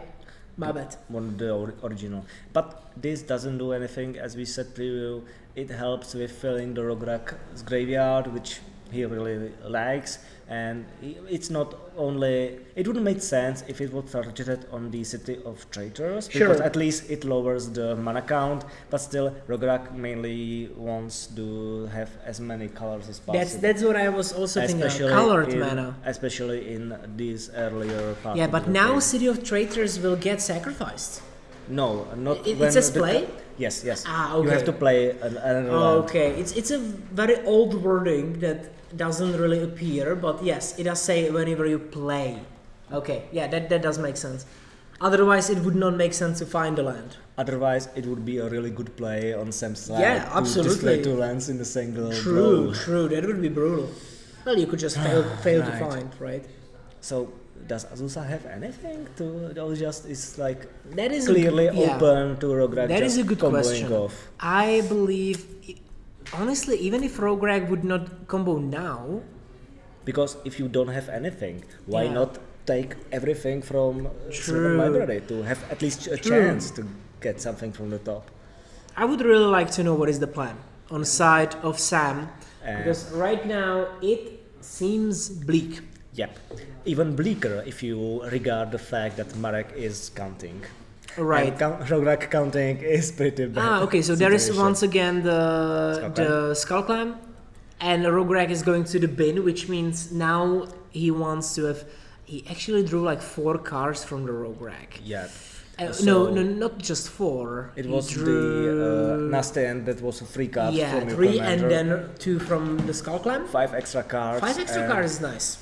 My bad. One of the original. But this doesn't do anything, as we said preview. It helps with filling the Rograk's graveyard, which he really likes, and it's not only. It wouldn't make sense if it was targeted on the City of Traitors, because at least it lowers the mana count. But still, Rograk mainly wants to have as many colors as possible. That's what I was also thinking. Colored mana, especially in these earlier parts. Yeah, but now City of Traitors will get sacrificed. No, not it when says play. Yes. Ah, okay. You have to play another Oh, land. okay, it's a very old wording that doesn't really appear, but yes, it does say whenever you play. Okay, yeah, that does make sense. Otherwise, it would not make sense to find a land. Otherwise, it would be a really good play on Sam's side. Yeah, absolutely. To display 2 lands in a single blow. True, that would be brutal. Well, you could just fail Right. to find, right? So, does Azusa have anything to, or just is like that is clearly open to Rograk? That is a good question. Off? I believe, honestly, even if Rograk would not combo now, because if you don't have anything, why not take everything from Silver Library to have at least a chance to get something from the top? I would really like to know what is the plan on the side of Sam, because right now it seems bleak. Yep. Even bleaker if you regard the fact that Marek is counting. Right. Rograk counting is pretty bad. Okay, so there is once again the Skull Clam, and Rograk is going to the bin, which means now he wants to have. He actually drew like 4 cards from the Rograk. Yeah. No, not just 4. It was the nasty end that was a 3 card from your 3 commander. and then 2 from the Skull Clam. 5 extra cards. 5 extra cards is nice.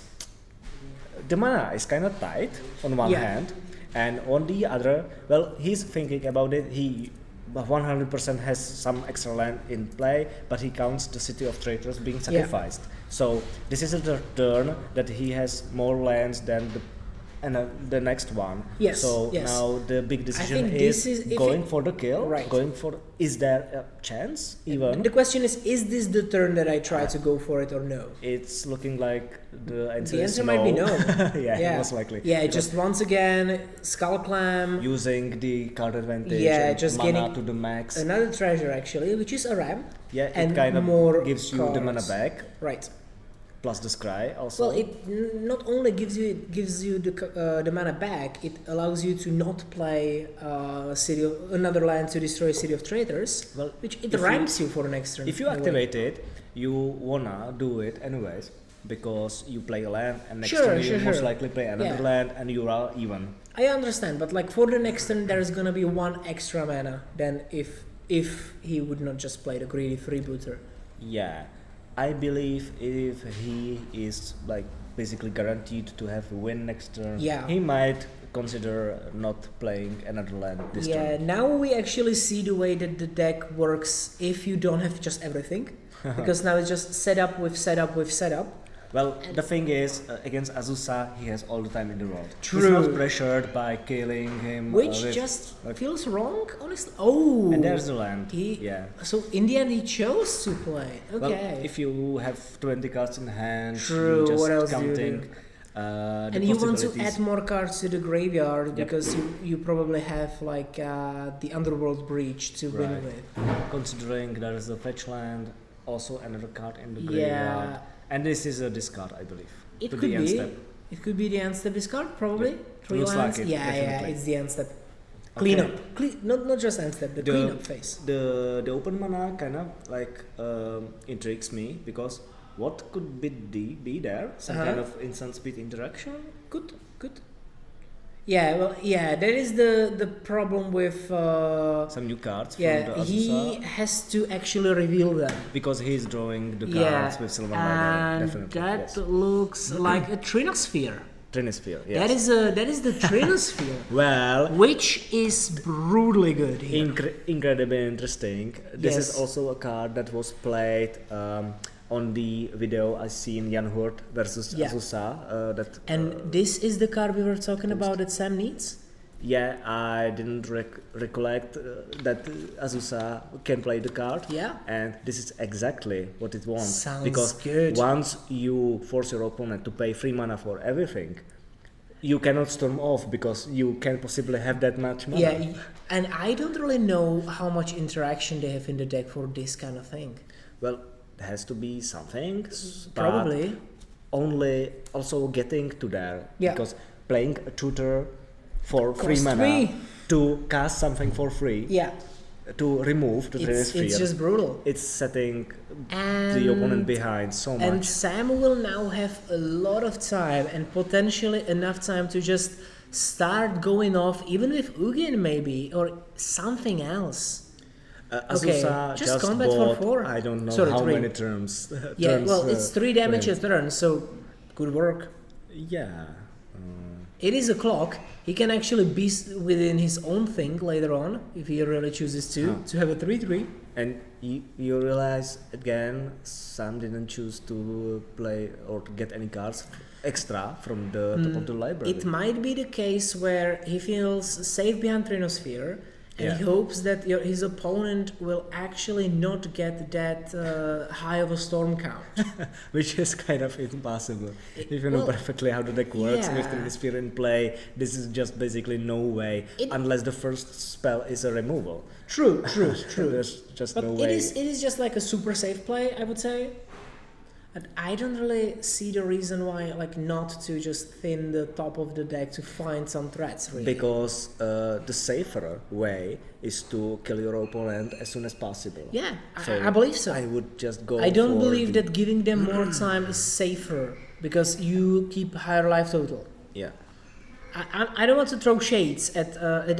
The mana is kind of tight on one hand, and on the other, well, he's thinking about it. He 100% has some extra land in play, but he counts the City of Traitors being sacrificed. So this is the turn that he has more lands than the next one. Yes. So now the big decision is going for the kill. Right. Is there a chance even? The question is this the turn that I try to go for it or no? It's looking like the answer The answer might be no. yeah, most likely. Yeah, just once again, Skull Clam. Using the card advantage. Yeah, and just mana getting to the max. Another treasure actually, which is a ram. Yeah, and it kind of more gives you the mana back. Right. Plus the scry also. Well, it not only gives you the mana back, it allows you to not play another land to destroy City of Traitors, which it rams you for the next turn. If you activate it, you wanna do it anyways, because you play a land and next turn you most likely play another land and you are even. I understand, but like for the next turn there's gonna be 1 extra mana than if he would not just play the greedy freebooter. Yeah. I believe if he is like basically guaranteed to have a win next turn, he might consider not playing another land this turn. Yeah, now we actually see the way that the deck works if you don't have just everything, because now it's just setup with setup with setup. Well, the thing is, against Azusa, he has all the time in the world. True. He's not pressured by killing him. Which just feels wrong, honestly. Oh! And there's the land. So in the end, he chose to play. Okay. Well, if you have 20 cards in hand, True. just What else counting, do you do? And you want to add more cards to the graveyard because you probably have like the Underworld Breach to win with. Considering there is a fetch land, also another card in the graveyard. Yeah. And this is a discard, I believe. It could be. It could be the end step discard, probably. Yeah. 3 Looks lands. like it, yeah, definitely. It's the end step. Cleanup. Not just end step, the cleanup phase. The open mana kind of like intrigues me, because what could be there? Some kind of instant speed interaction? Good. Yeah, well, that is the problem with some new cards. Yeah, from the he Azusa, has to actually reveal them because he's drawing the cards with Silver Library. And definitely. that looks like a Trinosphere. Trinosphere, yes. That is the Trinosphere. Well, which is brutally good here. Incredibly interesting. This Yes. is also a card that was played on the video I seen Jan Hurt versus Azusa. And this is the card we were talking about that Sam needs? Yeah, I didn't recollect that Azusa can play the card. Yeah. And this is exactly what it wants. Sounds because good. once you force your opponent to pay 3 mana for everything, you cannot storm off because you can't possibly have that much mana. Yeah, and I don't really know how much interaction they have in the deck for this kind of thing. Well, there has to be something. Probably. Only also getting to there. Yeah. Because playing a tutor for 3 Cost mana 3. to cast something for free. Yeah. To remove the It's Trinosphere. just brutal. It's setting And the opponent behind so much. And Sam will now have a lot of time and potentially enough time to just start going off, even with Ugin maybe, or something else. Azusa just just combat bought, for 4. I don't know Sorry, how 3. many terms. Yeah, turns, well, it's 3 damage for a him. turn, so good work. Yeah. It is a clock. He can actually be within his own thing later on, if he really chooses to have a 3-3. And you realize again, Sam didn't choose to play or to get any cards extra from the top of the library. It might be the case where he feels safe behind Trinosphere, and he hopes that his opponent will actually not get that high of a storm count. Which is kind of impossible. If you know perfectly how the deck works with Trinosphere in play, this is just basically no way, unless the first spell is a removal. True. There's just But no way. it is just like a super safe play, I would say. And I don't really see the reason why, like, not to just thin the top of the deck to find some threats, really. Because the safer way is to kill your opponent as soon as possible. Yeah, So I believe so. I would just go. I don't for believe the- that giving them more time is safer because you keep higher life total. Yeah. I don't want to throw shades at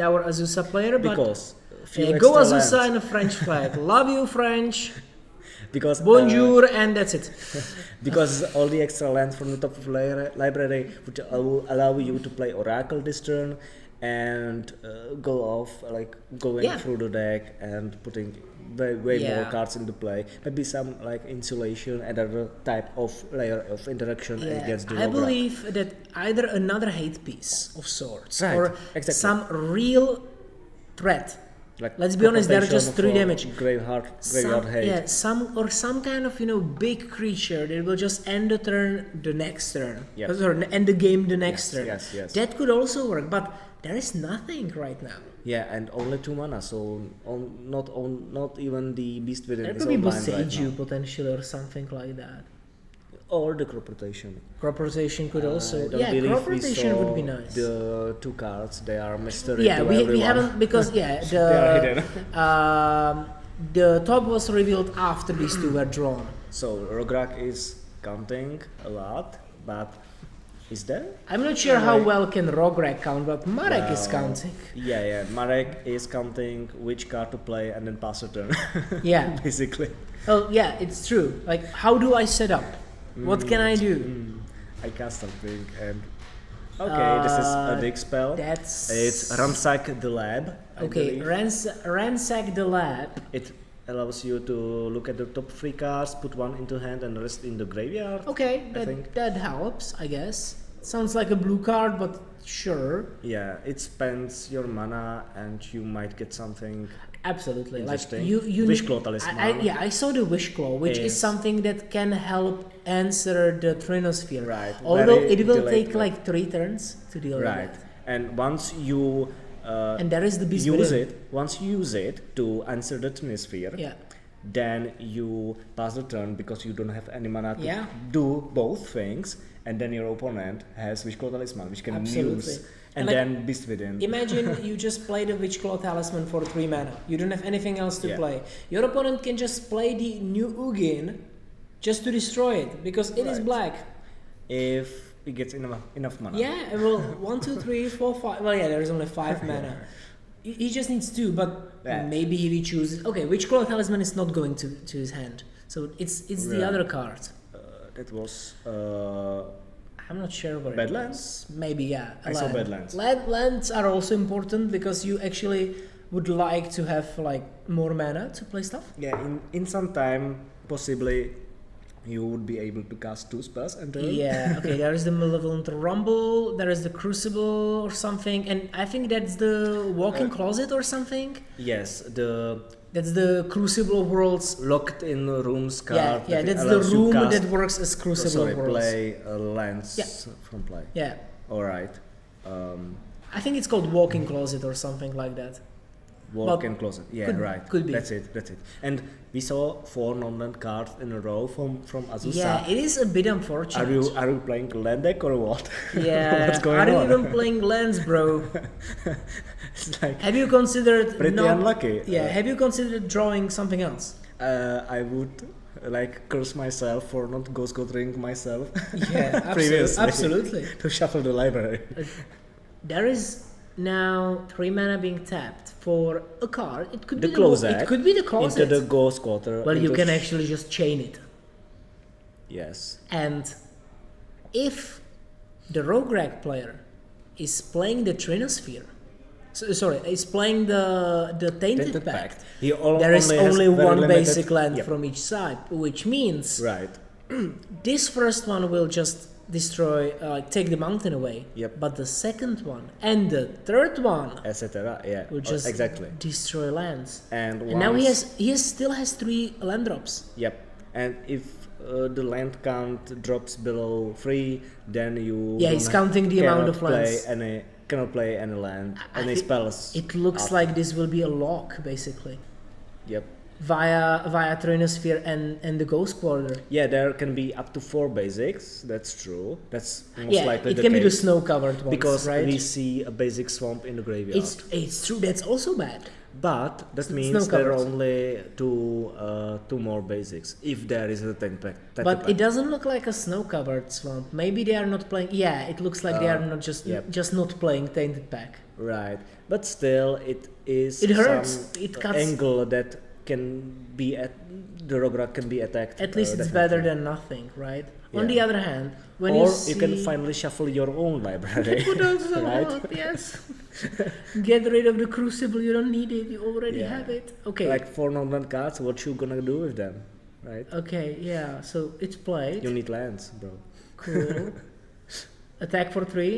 our Azusa player, but Because few go extra Azusa lands. in a French flag. Love you, French. Because Bonjour, and that's it. because all the extra land from the top of library would allow you to play Oracle this turn and go off, like going through the deck and putting way more cards into play. Maybe some like insulation and other type of layer of interaction against the I Lograk. believe that either another hate piece of sorts Right, or exactly. some real threat. Like Let's be honest, they're confrontation just 3 for damage. Graveyard hate. Yeah, some kind of big creature that will just end the turn the next turn. Yes. Sorry, end the game the next turn. Yes. That could also work, but there is nothing right now. Yeah, and only 2 mana, so not even the Beast Within There is could be online right Boseiju now. potentially or something like that. Or the crop rotation. Crop rotation could also. I don't Yeah, believe crop we rotation saw would be nice. The 2 cards, they are mystery Yeah, to we everyone. haven't because They are hidden. the top was revealed after these 2 were drawn. So Rograk is counting a lot, but is there? I'm not sure how well can Rograk count, but Marek is counting. Yeah. Marek is counting which card to play and then pass a turn. Yeah. Basically. Oh yeah, it's true. Like, how do I set up? What can I do? I cast something and okay, this is a big spell. It's ransack the lab. I Okay, believe. ransack the lab. It allows you to look at the top 3 cards, put 1 into hand, and the rest in the graveyard. Okay, I think. that helps, I guess. Sounds like a blue card, but sure. Yeah, it spends your mana, and you might get something. Absolutely. Like Interesting. you Wishclaw Talisman. I saw the Wishclaw, which is something that can help answer the Trinosphere. Right. Although very it will delayed, take like 3 turns to deal with Right. it. And once you And there is the Beast use Within. it, once you use it to answer the Trinosphere, Yeah. then you pass the turn because you don't have any mana to Yeah. do both things, and then your opponent has Wishclaw Talisman, which can Absolutely. use, and like, then Beast Within. Imagine you just play the Witchclaw Talisman for 3 mana. You don't have anything else to play. Your opponent can just play the new Ugin just to destroy it because it is black. If he gets enough mana. Yeah, well, 1, 2, 3, 4, 5. Well, yeah, there is only 5 mana. He just needs 2, but maybe he chooses. Okay, Witchclaw Talisman is not going to his hand, so it's the other card. That was I'm not sure what Badlands? Maybe, yeah. I saw Badlands. Lands are also important because you actually would like to have like more mana to play stuff. Yeah, in some time, possibly, you would be able to cast 2 spells and Yeah, okay, there is the Malevolent Rumble, there is the Crucible or something, and I think that's the Walking Closet or something. Yes, That's the Crucible of Worlds. locked in rooms card. Yeah, that that's the allows you room cast- that works as Crucible of Worlds. play lands from play. Yeah, Alright. I think it's called Walking Closet or something like that. Walk-in closet. Yeah, right. could be. That's it. And we saw 4 non-land cards in a row from Azusa. Yeah, it is a bit unfortunate. Are you playing land deck or what? Yeah, What's going are you on? even playing lands, bro? It's like Have you considered pretty unlucky. Yeah, have you considered drawing something else? I would like curse myself for not ghost gathering myself. Yeah, previously absolutely. to shuffle the library. There is now 3 mana being tapped for a card. It could The be closet it could be the closet. into the ghost quarter. Well, you into can actually just chain it. Yes. And if the Rogue player is playing the Trinosphere, is playing the Tainted Pact, there is only one basic land from each side, which means Right. this first one will just destroy, take the mountain away. Yep. But the second one and the third one Etc. Yeah. will just exactly. destroy lands. And now once- he still has 3 land drops. Yep. And if the land count drops below 3, then you Yeah, he's counting the amount of lands. Cannot play any land, I any think spells. It looks after. like this will be a lock basically Yep. via Trinosphere and the Ghost Quarter. Yeah, there can be up to 4 basics. That's true. That's most likely it the can case. be the snow-covered ones, because right? we see a basic swamp in the graveyard. It's true. That's also bad. But that means there are only two more basics if there is a tank pack. But it doesn't look like a snow-covered swamp. Maybe they are not playing. Yeah, it looks like they are not just not playing Tainted Pack. Right, but still, it is It hurts. some It cuts. angle that can be at the Rograk can be attacked. At least it's definitely. better than nothing, right? On Yeah. the other hand, when or you can see- finally shuffle your own library. Put out some right? out, yes. Get rid of the Crucible. You don't need it. You already Yeah. have it. Okay. Like 4 non-land cards, what you gonna do with them, right? Okay. Yeah. So it's played. You need lands, bro. Cool. Attack for 3.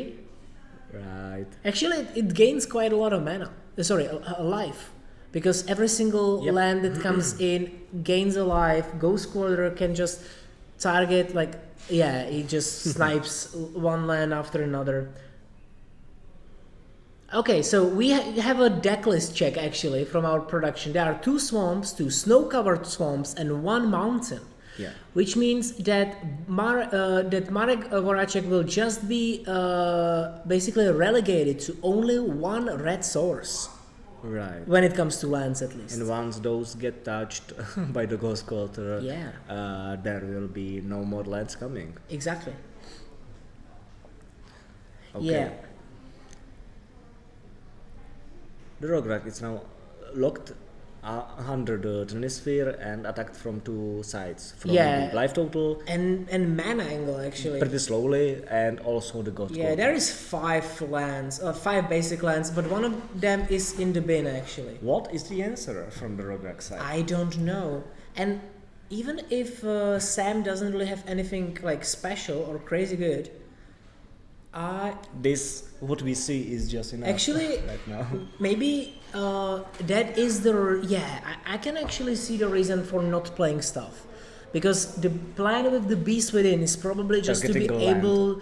Right. Actually, it gains quite a lot of mana. Sorry, a life. Because every single land that comes in gains a life. Ghost Quarter can just target, like, yeah, he just snipes one land after another. Okay, so we have a deck list check actually from our production. There are 2 swamps, 2 snow-covered swamps, and 1 mountain. Yeah. Which means that Marek Voracek will just be basically relegated to only 1 red source. Right. When it comes to lands, at least. And once those get touched by the Ghost Quarter, Yeah. there will be no more lands coming. Exactly. Okay. Yeah. The Rograk is now locked under the Trinisphere and attacked from 2 sides. From Yeah. the life total, And mana angle, actually. pretty slowly, and also the Ghost Yeah, Quarter. there is 5 lands, 5 basic lands, but one of them is in the bin, actually. What is the answer from the Rograk side? I don't know. And even if Sam doesn't really have anything like special or crazy good, This, what we see, is just enough actually right now. maybe that is I can actually see the reason for not playing stuff, because the plan with the Beast Within is probably just to be Targeting a land. able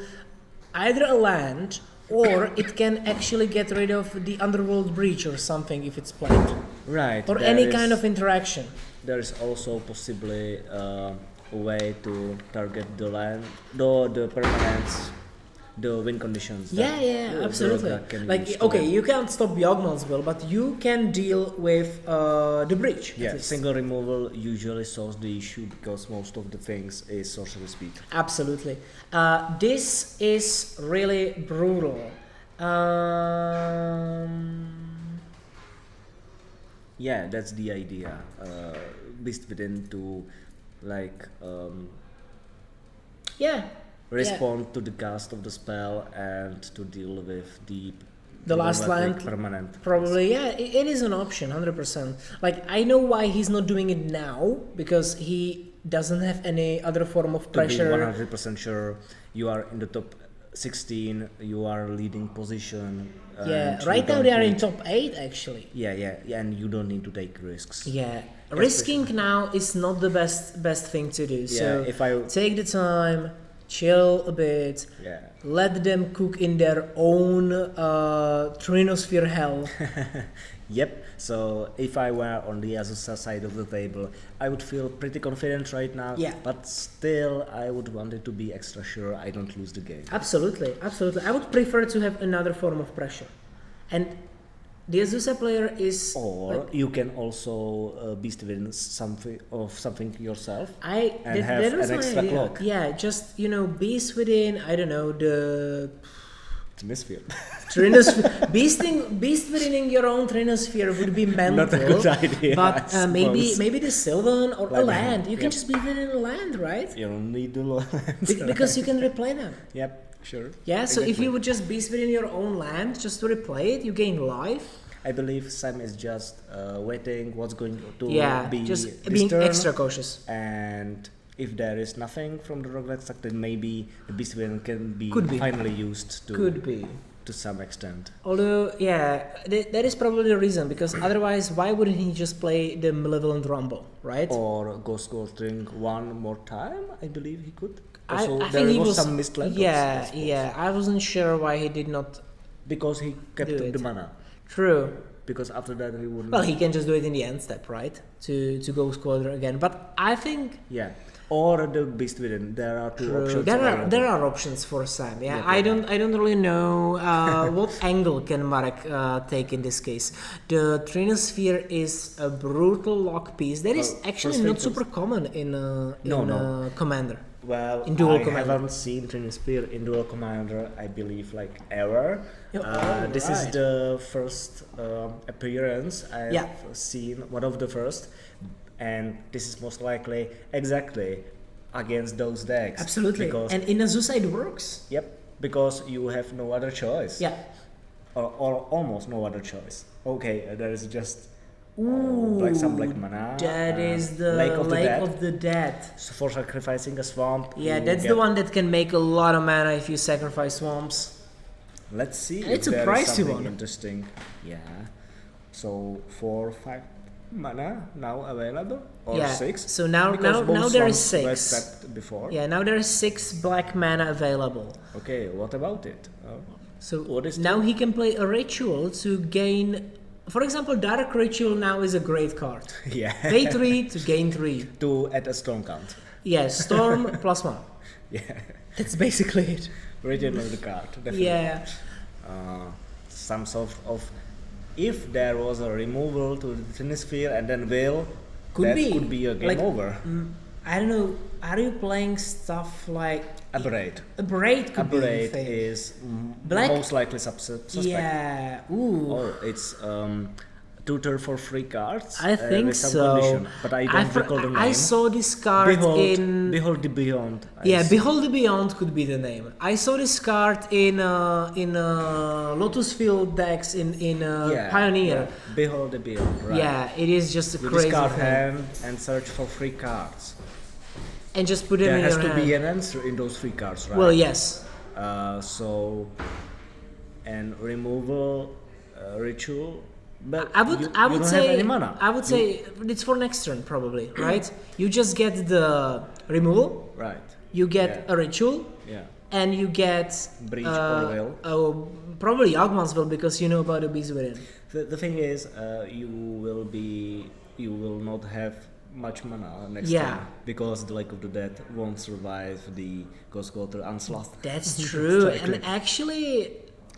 either a land, or it can actually get rid of the Underworld Breach or something if it's played, Right. or there any is- kind of interaction. There is also possibly a way to target the land, though the permanents, the win conditions. that the Absolutely. Rograk can Like, use to okay, win. you can't stop Yogg-Moth's Will, but you can deal with the breach. at Yeah, least. single removal usually solves the issue because most of the things is sorcery speed. Absolutely. This is really brutal. Yeah, that's the idea. Beast Within to, like, Yeah, respond to the cast of the spell and to deal with the last land permanent. Probably, yeah, it is an option, 100%. Like, I know why he's not doing it now, because he doesn't have any other form of pressure. To be 100% sure you are in the top 16, you are leading position. Yeah, right now they are in top 8 actually. Yeah, and you don't need to take risks. Yeah, risking now is not the best thing to do. Yeah, so if I take the time, chill a bit. Yeah. Let them cook in their own Trinosphere hell. Yep. So if I were on the Azusa side of the table, I would feel pretty confident right now. Yeah. But still, I would want it to be extra sure I don't lose the game. Absolutely. I would prefer to have another form of pressure, and the Azusa player is. Or you can also beast within something yourself. And have that was an my extra idea. clock. Yeah, just beast within. I don't know the. Trinosphere. Beast within your own Trinosphere would be mental. Not a good idea. But maybe the Sylvan or a land. You can just be within a land, right? You don't need the land. Because you can replay them. Yep, sure. Yeah, so exactly. if you would just beast within your own land just to replay it, you gain life. I believe Sam is just waiting what's going to be just this being turn, extra cautious. And if there is nothing from the roguelike stack, then maybe the beast within can be finally used to to some extent. Although, yeah, that is probably the reason, because otherwise, why wouldn't he just play the Malevolent Rumble, right? Or Ghost Ghosting one more time, I believe he could. I Also, think there he was was some missed land. Yeah, I wasn't sure why he did not. Because he kept the mana. True. Because after that he wouldn't. Well, he can just do it in the end step, right? To go Squadron again. But I think. Yeah. Or the Beast Within. There are two options. There are options for Sam. Yeah, I don't really know what angle can Marek take in this case. The Trinosphere is a brutal lock piece that is actually not super common in Commander. Well, in Duel I Commander. haven't seen Trinosphere in Duel Commander, I believe, like ever. This is the first appearance I've seen, one of the first, and this is most likely exactly against those decks. Absolutely, and in Azusa it works. Yep, because you have no other choice. Yeah. Or almost no other choice. Okay, there is just black mana. That is the Lake of the Dead. So for sacrificing a swamp. Yeah, that's the one that can make a lot of mana if you sacrifice swamps. Let's see. It's if a there pricey is something one. Interesting. Yeah. So 4-5 mana now available, or 6. So now because there is swamps were 6. tapped before. Yeah, now there is 6 black mana available. Okay, what about it? So what is now he can play a ritual to gain. For example, Dark Ritual now is a great card. Yeah. Pay 3 to gain 3. To add a storm count. Yes, Storm +1. Yeah. That's basically it. Region of the card, definitely. Yeah. Some sort of, if there was a removal to the Trinosphere and then will, could be a game over. I don't know. Are you playing stuff like Aberrate? Aberrate could be the thing. Is Black? most likely suspect. Yeah. Ooh. Or it's tutor for 3 cards. I think with some so. Condition, but I don't recall the name. I saw this card in Behold the Beyond. Behold the Beyond could be the name. I saw this card in Lotus Field decks in Pioneer. Yeah. Behold the Beyond. Right. Yeah, it is just a you crazy discard thing. hand and search for 3 cards. And just put them in your hand. There has to be an answer in those 3 cards, right? Well, yes. And removal, ritual. But I would don't say have any mana. I would say it's for next turn probably, right? You just get the removal. Right. You get a ritual. Yeah. And you get Breach or Will. Probably Yawgmoth's Will, because you know about the Beast Within. The thing is, you will not have much mana next turn, because the Lake of the Dead won't survive the Ghost Water Onslaught. That's true. And actually,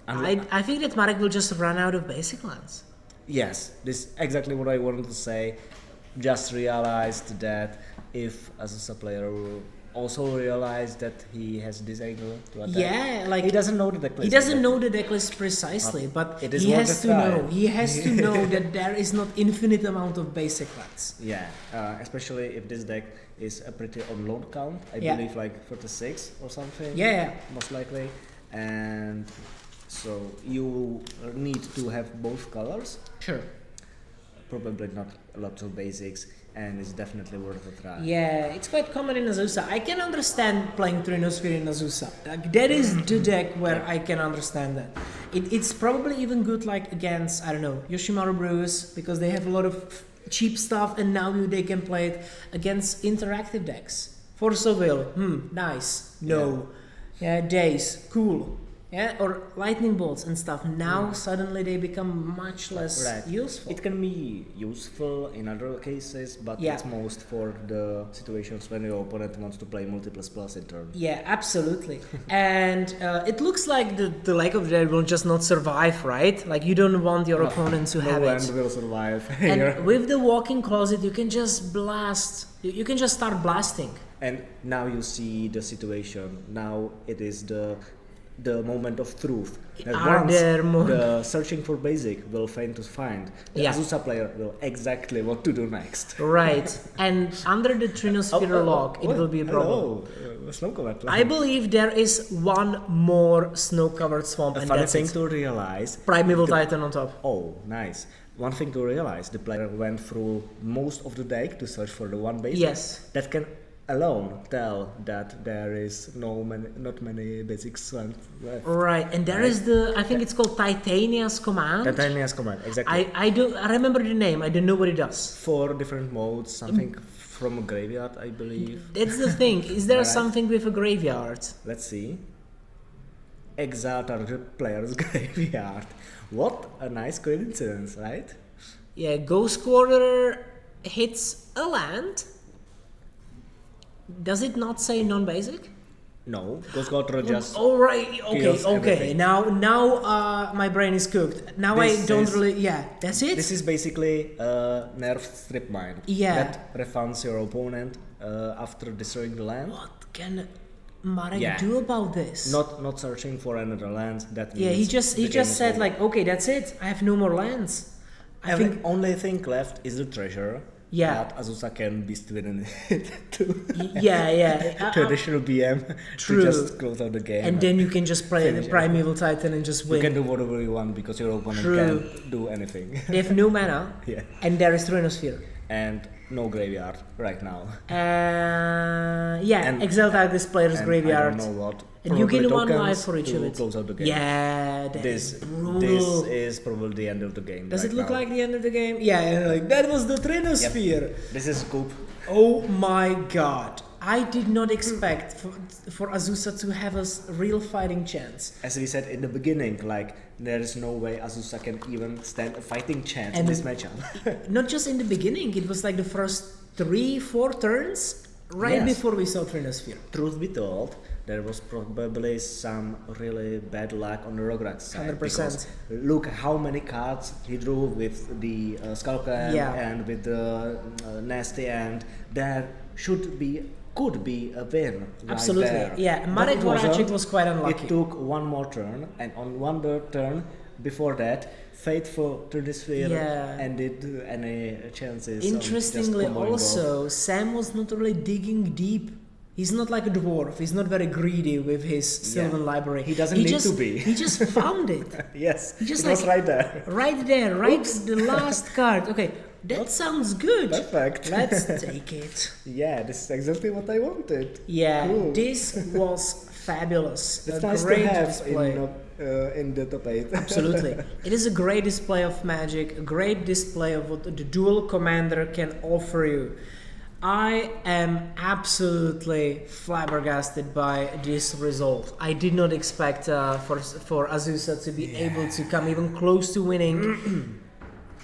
I think that Marek will just run out of basic lands. Yes, this is exactly what I wanted to say. Just realized that if as a player also realized that he has this angle to attack. Yeah, like he doesn't know the deck list. He doesn't know the deck list precisely, but it is he worth has a to try. know. He has to know that there is not infinite amount of basic lands. Yeah, especially if this deck is a pretty on load count. I Yeah. believe like 36 or something. Yeah. Most likely, and so you need to have both colors. Sure. Probably not a lot of basics, and it's definitely worth a try. Yeah, it's quite common in Azusa. I can understand playing Trinosphere in Azusa. Like, that is the deck where I can understand that. It's probably even good like against, I don't know, Yoshimaru Brews, because they have a lot of cheap stuff and now they can play it against interactive decks. Force of Will, nice. No. Yeah, Days, cool. Yeah, or lightning bolts and stuff. Now suddenly they become much less useful. It can be useful in other cases, but it's most for the situations when your opponent wants to play multiple spells in turn. Yeah, absolutely. And it looks like the lack of that will just not survive, right? Like you don't want your opponent to have it. No will survive. And with the walking closet, you can just blast. You can just start blasting. And now you see the situation. Now it is the moment of truth. That once the searching for basic will fail to find, the Azusa player will exactly what to do next. Right. And under the Trinosphere lock, it will be a problem. I believe there is one more snow-covered swamp, and that's thing to realize. Primeval Titan on top. Oh, nice. One thing to realize: the player went through most of the deck to search for the one basic. Yes. That can alone tell that there is not many basics left. Right, and there is I think it's called Titania's Command. Titania's Command, exactly. I remember the name. I don't know what it does. 4 different modes, something from a graveyard, I believe. That's the thing. Is there something with a graveyard? Let's see. Exile target player's graveyard. What a nice coincidence, right? Yeah, Ghost Quarter hits a land. Does it not say non-basic? No, Ghost Quarter just. Oh right, okay. Everything. Now my brain is cooked. Now I don't really. Yeah, that's it. This is basically a nerfed strip mine. Yeah. That refunds your opponent after destroying the land. What can Marek do about this? Not searching for another land. That means he just said like, okay, that's it. I have no more lands. I think only thing left is the treasure. Yeah. But Azusa can be within it to traditional BM to just close out the game. And then you can just play the Primeval Titan and just win. You can do whatever you want because your opponent can't do anything. They have no mana. Yeah. And there is Trinosphere. And no graveyard right now. And exile out this player's graveyard. I don't know what. And you gain 1 life for each of it. Close out the game. Yeah, this is probably the end of the game. Does it look like the end of the game? Yeah, like that was the Trinosphere. Yep. This is Scoop. Oh my god. I did not expect for Azusa to have a real fighting chance. As we said in the beginning, like there is no way Azusa can even stand a fighting chance in this matchup. Not just in the beginning, it was like the first 3-4 turns before we saw Trinosphere. Truth be told, there was probably some really bad luck on the Rograk's side. 100%. Because look how many cards he drew with the Skullclamp and with the Nasty End. There could be a win. Absolutely. Right there. Yeah, Marek Voracek was quite unlucky. It took one more turn, and on one turn before that, Faithful Trinosphere ended any chances. Interestingly, also, Sam was not really digging deep. He's not like a dwarf. He's not very greedy with his Sylvan library. He doesn't need to be. He just found it. Yes, he just it was right there. Right there, the last card. Okay, that sounds good. Perfect. Let's take it. Yeah, this is exactly what I wanted. Yeah, cool. This was fabulous. It's nice great to have display. In the top 8. Absolutely. It is a great display of Magic, a great display of what the Duel Commander can offer you. I am absolutely flabbergasted by this result. I did not expect for Azusa to be able to come even close to winning.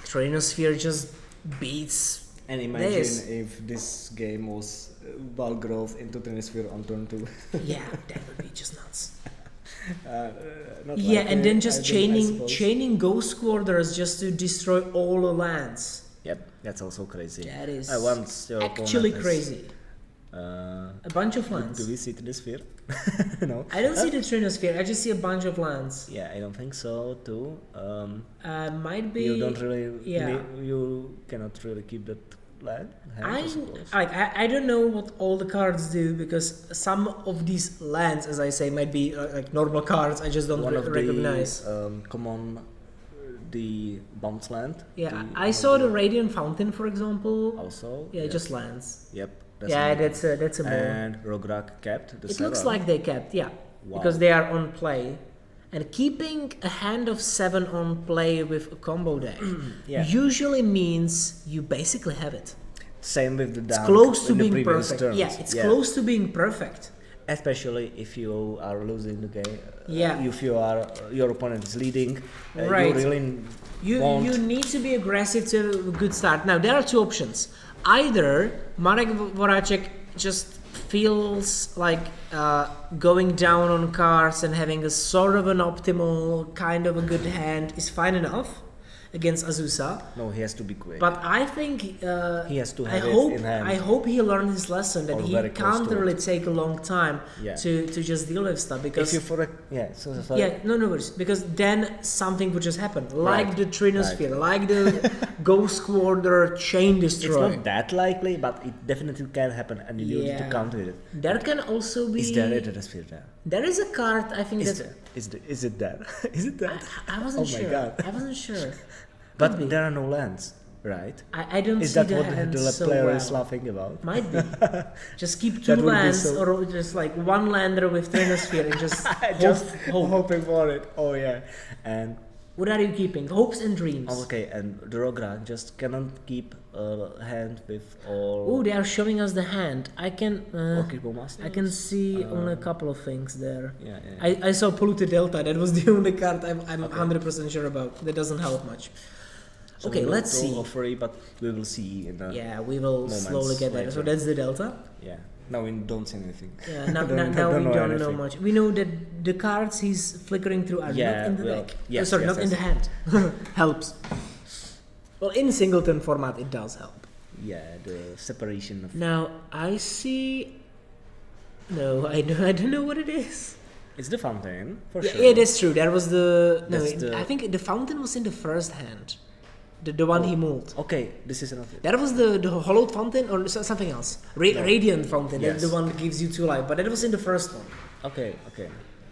Trinosphere just beats. And imagine if this game was ball growth into Trinosphere on turn 2. Yeah, that would be just nuts. And then just chaining Ghost Quarters just to destroy all the lands. Yep, that's also crazy. That is once your actually opponent crazy. A bunch of lands. Do we see the sphere? No. I don't see the Trinosphere. I just see a bunch of lands. Yeah, I don't think so too. Might be. You don't really. Yeah. You cannot really keep that land. I don't know what all the cards do because some of these lands, as I say, might be like normal cards. I just don't recognize. Common. The bounce land. Yeah, I saw the Radiant Fountain, for example. Also. Yeah, just lands. Yep. That's a more. And Rograk kept the It 7. looks like they kept, yeah, Wow. because they are on play, and keeping a hand of 7 on play with a combo deck usually means you basically have it. Same with the It's down. close to in the being previous perfect. turns. Yeah, it's close to being perfect. Especially if you are losing the game. Yeah. If you are your opponent is leading, Right. you really You need to be aggressive to have a good start. Now there are two options. Either Marek Voracek just feels like going down on cards and having a sort of an optimal kind of a good hand is fine enough against Azusa. No, he has to be quick. But I think he has to I have hope it in hand. I hope he learned his lesson that Or he very close can't to it. really take a long time Yeah. to just deal with stuff because If you for a, sorry. yeah, no worries. Because then something would just happen, like Right. the Trinosphere, like the Ghost Quarter Chain It's Destroyer. not that likely, but it definitely can happen, and you need to Yeah. counter it. There can also be. Is there a Trinosphere there? There is a card. I think Is that there? Is it there? Is it there? I wasn't Oh my sure. God. I wasn't sure. But Could be. there are no lands, right? I don't Is see that the what hand the so player well. is laughing about? Might be. Just keep That two would be lands so- or just like one lander with Trinosphere and just Just hope. hoping for it. Oh yeah. And What are you keeping? Hopes and dreams. okay, and the Rograk just cannot keep a hand with all. Oh, they are showing us the hand. I can. Orchid Master. I can see only a couple of things there. Yeah. I saw Polluted Delta. That was the only card I'm 100% sure about. That doesn't help much. So Okay, no let's see. Free, but we will see in the Yeah, we will moments slowly get there. So later. that's the Delta. Yeah. Now we don't see anything. Yeah, now we know don't know anything. much. We know that the cards he's flickering through are not in the deck. yes, Sorry, yes, not in yes. the hand. Helps. Well, in singleton format, it does help. Yeah, the separation of. Now I see. No, I don't know what it is. It's the fountain for Yeah, sure. yeah, that's true. There was the no. That's the- I think the fountain was in the first hand. The one he moved. Okay, this is another. That was the hollowed fountain or something else. Radiant fountain. Yes. That's the one that gives you 2 life. But that was in the first one. Okay.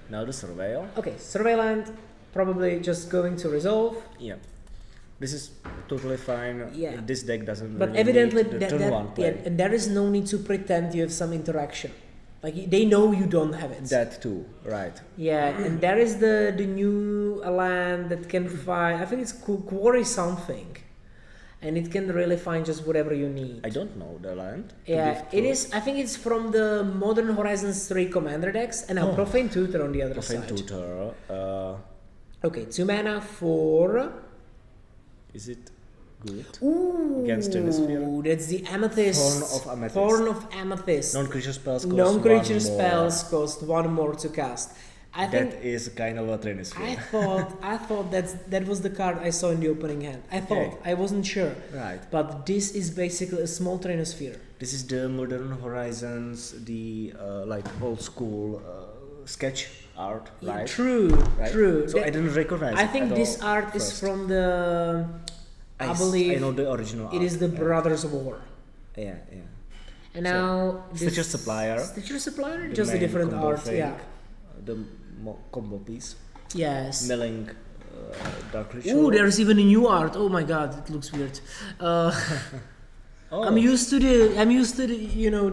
Now the surveil. Okay, Surveillant, probably just going to resolve. Yeah. This is totally fine. Yeah. This deck doesn't. But really evidently, need the turn one play. and there is no need to pretend you have some interaction. Like they know you don't have it. That too, right? Yeah, and there is the new land that can find. I think it's quarry something, and it can really find just whatever you need. I don't know the land. to Yeah, give it to- is. I think it's from the Modern Horizons 3 Commander decks, and now Profane Tutor on the other Profane side. Tutor. Okay, 2 mana for. Is it good? Ooh, Against Trinosphere? that's the Amethyst. Horn of Amethyst. Horn of Amethyst. Non-creature spells cost Non-creature 1 more. spells cost 1 more to cast. I think. That is kind of a Trinosphere. I thought that was the card I saw in the opening hand. I thought I wasn't sure. Right. But this is basically a small Trinosphere. This is the Modern Horizons, the like old school sketch art, right? True, Right? true. So I didn't recognize I it think at this all art is first. from the. I believe I know the original it art. is the Brothers War. Yeah. And now Stitcher Supplier. Stitcher Supplier, The just a main different combo art. thing, Yeah. The combo piece. Yes. Milling Dark Ritual. Ooh, there's even a new art. Oh my god, it looks weird. Oh. I'm used to the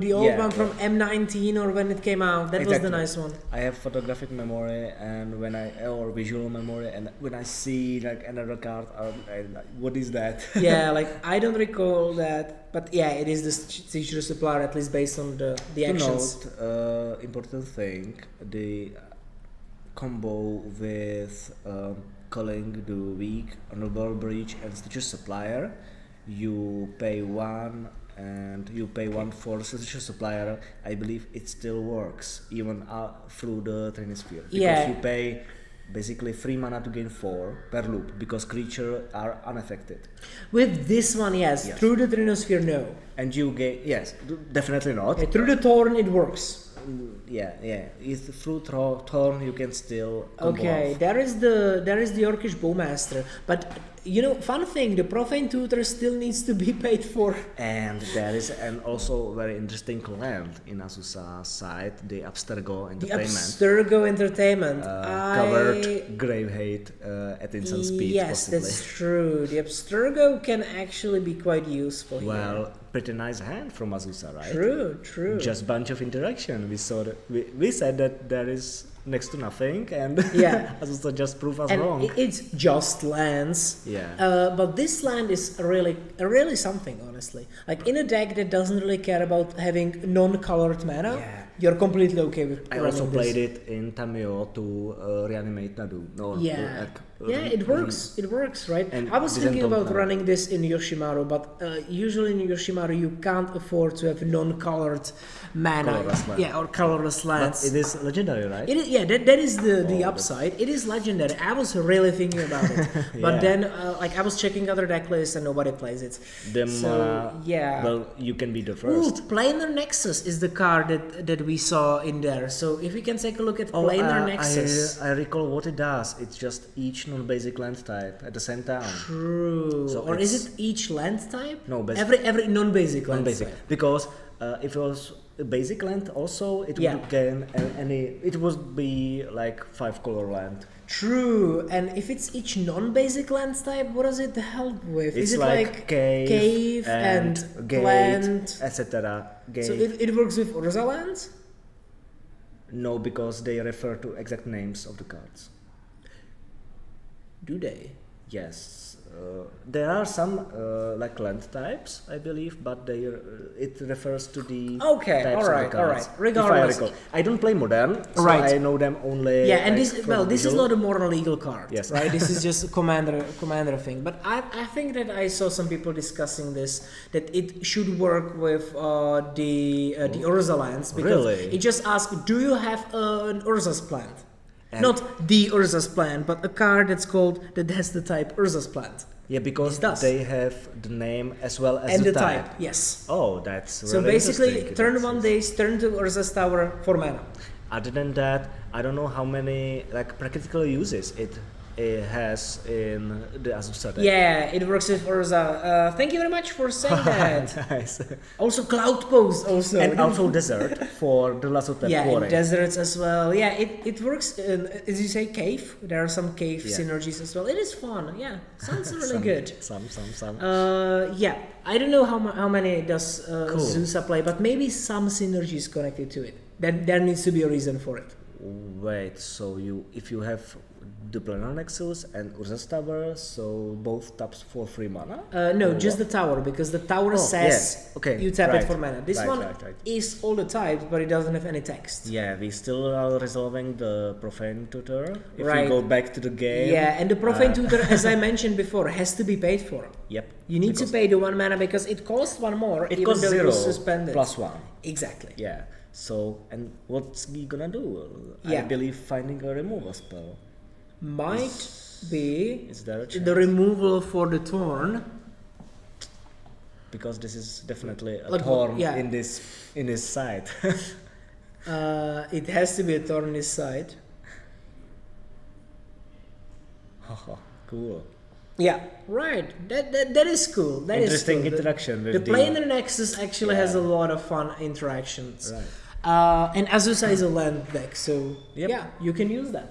the old Yeah, one from M19 or when it came out. That was Exactly. the nice one. I have photographic memory and or visual memory, and when I see like another card, I'm like, what is that? Yeah, like I don't recall that, but yeah, it is the Stitcher Supplier, at least based on the To actions. note, important thing, the combo with Culling the Weak, Honorable Breach, and Stitcher Supplier, you pay 1 and you pay 1 for Stitcher Supplier. I believe it still works even through the Trinosphere, because Yeah. you pay basically 3 mana to gain 4 per loop because creatures are unaffected. With this one, yes. Through the Trinosphere, no. And you gain, yes, definitely not. Through the Thorn, it works. Yeah. If through Thorn you can still combo Okay, off. there is the Orcish Bowmaster, but fun thing, the Profane Tutor still needs to be paid for. And there is an also very interesting land in Azusa's side, the Abstergo Entertainment. The Abstergo Entertainment. Covered Grave Hate at instant speed. Yes, possibly. that's true. The Abstergo can actually be quite useful here. Well, pretty nice hand from Azusa, right? True. Just bunch of interaction. We said that there is next to nothing, and Yeah. Azusa just proved us And wrong. it's just lands. Yeah. But this land is really something, honestly. Like in a deck that doesn't really care about having non-colored mana, you're completely okay with I running also this. played it in Tamio to reanimate Nadu. It works. It works, right? And I was didn't thinking about don't running this in Yoshimaru, but usually in Yoshimaru you can't afford to have non-colored mana. Colorless land. Or colorless lands. But it is legendary, right? It is, that is the upside. It is legendary. I was really thinking about it, but Yeah. then I was checking other deck lists and nobody plays it. Well, you can be the first. Planar Nexus is the card that we saw in there. So if we can take a look at Planar Nexus. I recall what it does. It's just each non-basic land type at the same time. True. So or is it each land type? No, basic. Every non-basic land Non-basic. type. Because if it was a basic land also, it would gain it would be like 5 color land. True, and if it's each non-basic land type, what does it help with? It's Is it like cave and gate, plant, etc. So it works with Urza lands? No, because they refer to exact names of the cards. Do they? Yes. There are some like land types, I believe, but it refers to the Okay, types alright, of the cards. alright. Regardless. If I recall. I don't play modern, so Right. I know them only. Yeah, and like, this is not a more legal card, Yes. right? This is just a commander thing. But I think that I saw some people discussing this, that it should work with the Urza lands, because Really? it just asks, do you have an Urza's plant? And- Not the Urza's plant, but a card that has the type Urza's plant. Yeah, because It does. they have the name as well as And the the type. type, yes. Oh, that's So really basically, interesting. turn 1 days, turn to Urza's Tower for mana. Other than that, I don't know how many like practical uses it has in the Azusa deck. Yeah, it works with Urza. Thank you very much for saying that. Nice. Also, Cloud Post also. And also desert for the Lasso Tap Yeah, Quarry. and deserts as well. Yeah, it works. As you say, cave. There are some cave synergies as well. It is fun. Yeah, sounds really good. Some. Yeah, I don't know how many does Cool. Zusa play, but maybe some synergies connected to it. There needs to be a reason for it. Wait, so if you have the Planar Nexus and Urza's Tower, so both taps for 3 mana? No, Or just what? the tower, because the tower Oh, says yeah. Okay, you tap right, it for mana. This right, one right. is all the types, but it doesn't have any text. Yeah, we still are resolving the Profane Tutor. If Right. we go back to the game. Yeah, and the Profane Tutor, as I mentioned before, has to be paid for. Yep. You need to pay the 1 mana because it costs 1 more, It even costs though 0 you suspend it. plus 1. Exactly. Yeah. So, and what's he gonna do? I Yeah. believe finding a removal spell. Might be Is there a chance? the removal for the Thorn. Because this is definitely a Like, thorn yeah. in his side. It has to be a Thorn on his side. Cool. Yeah, right. That is cool. That is Interesting cool. interaction The with Planar Nexus actually has a lot of fun interactions. Right. And Azusa is a land deck, so Yep. yeah, you can use that.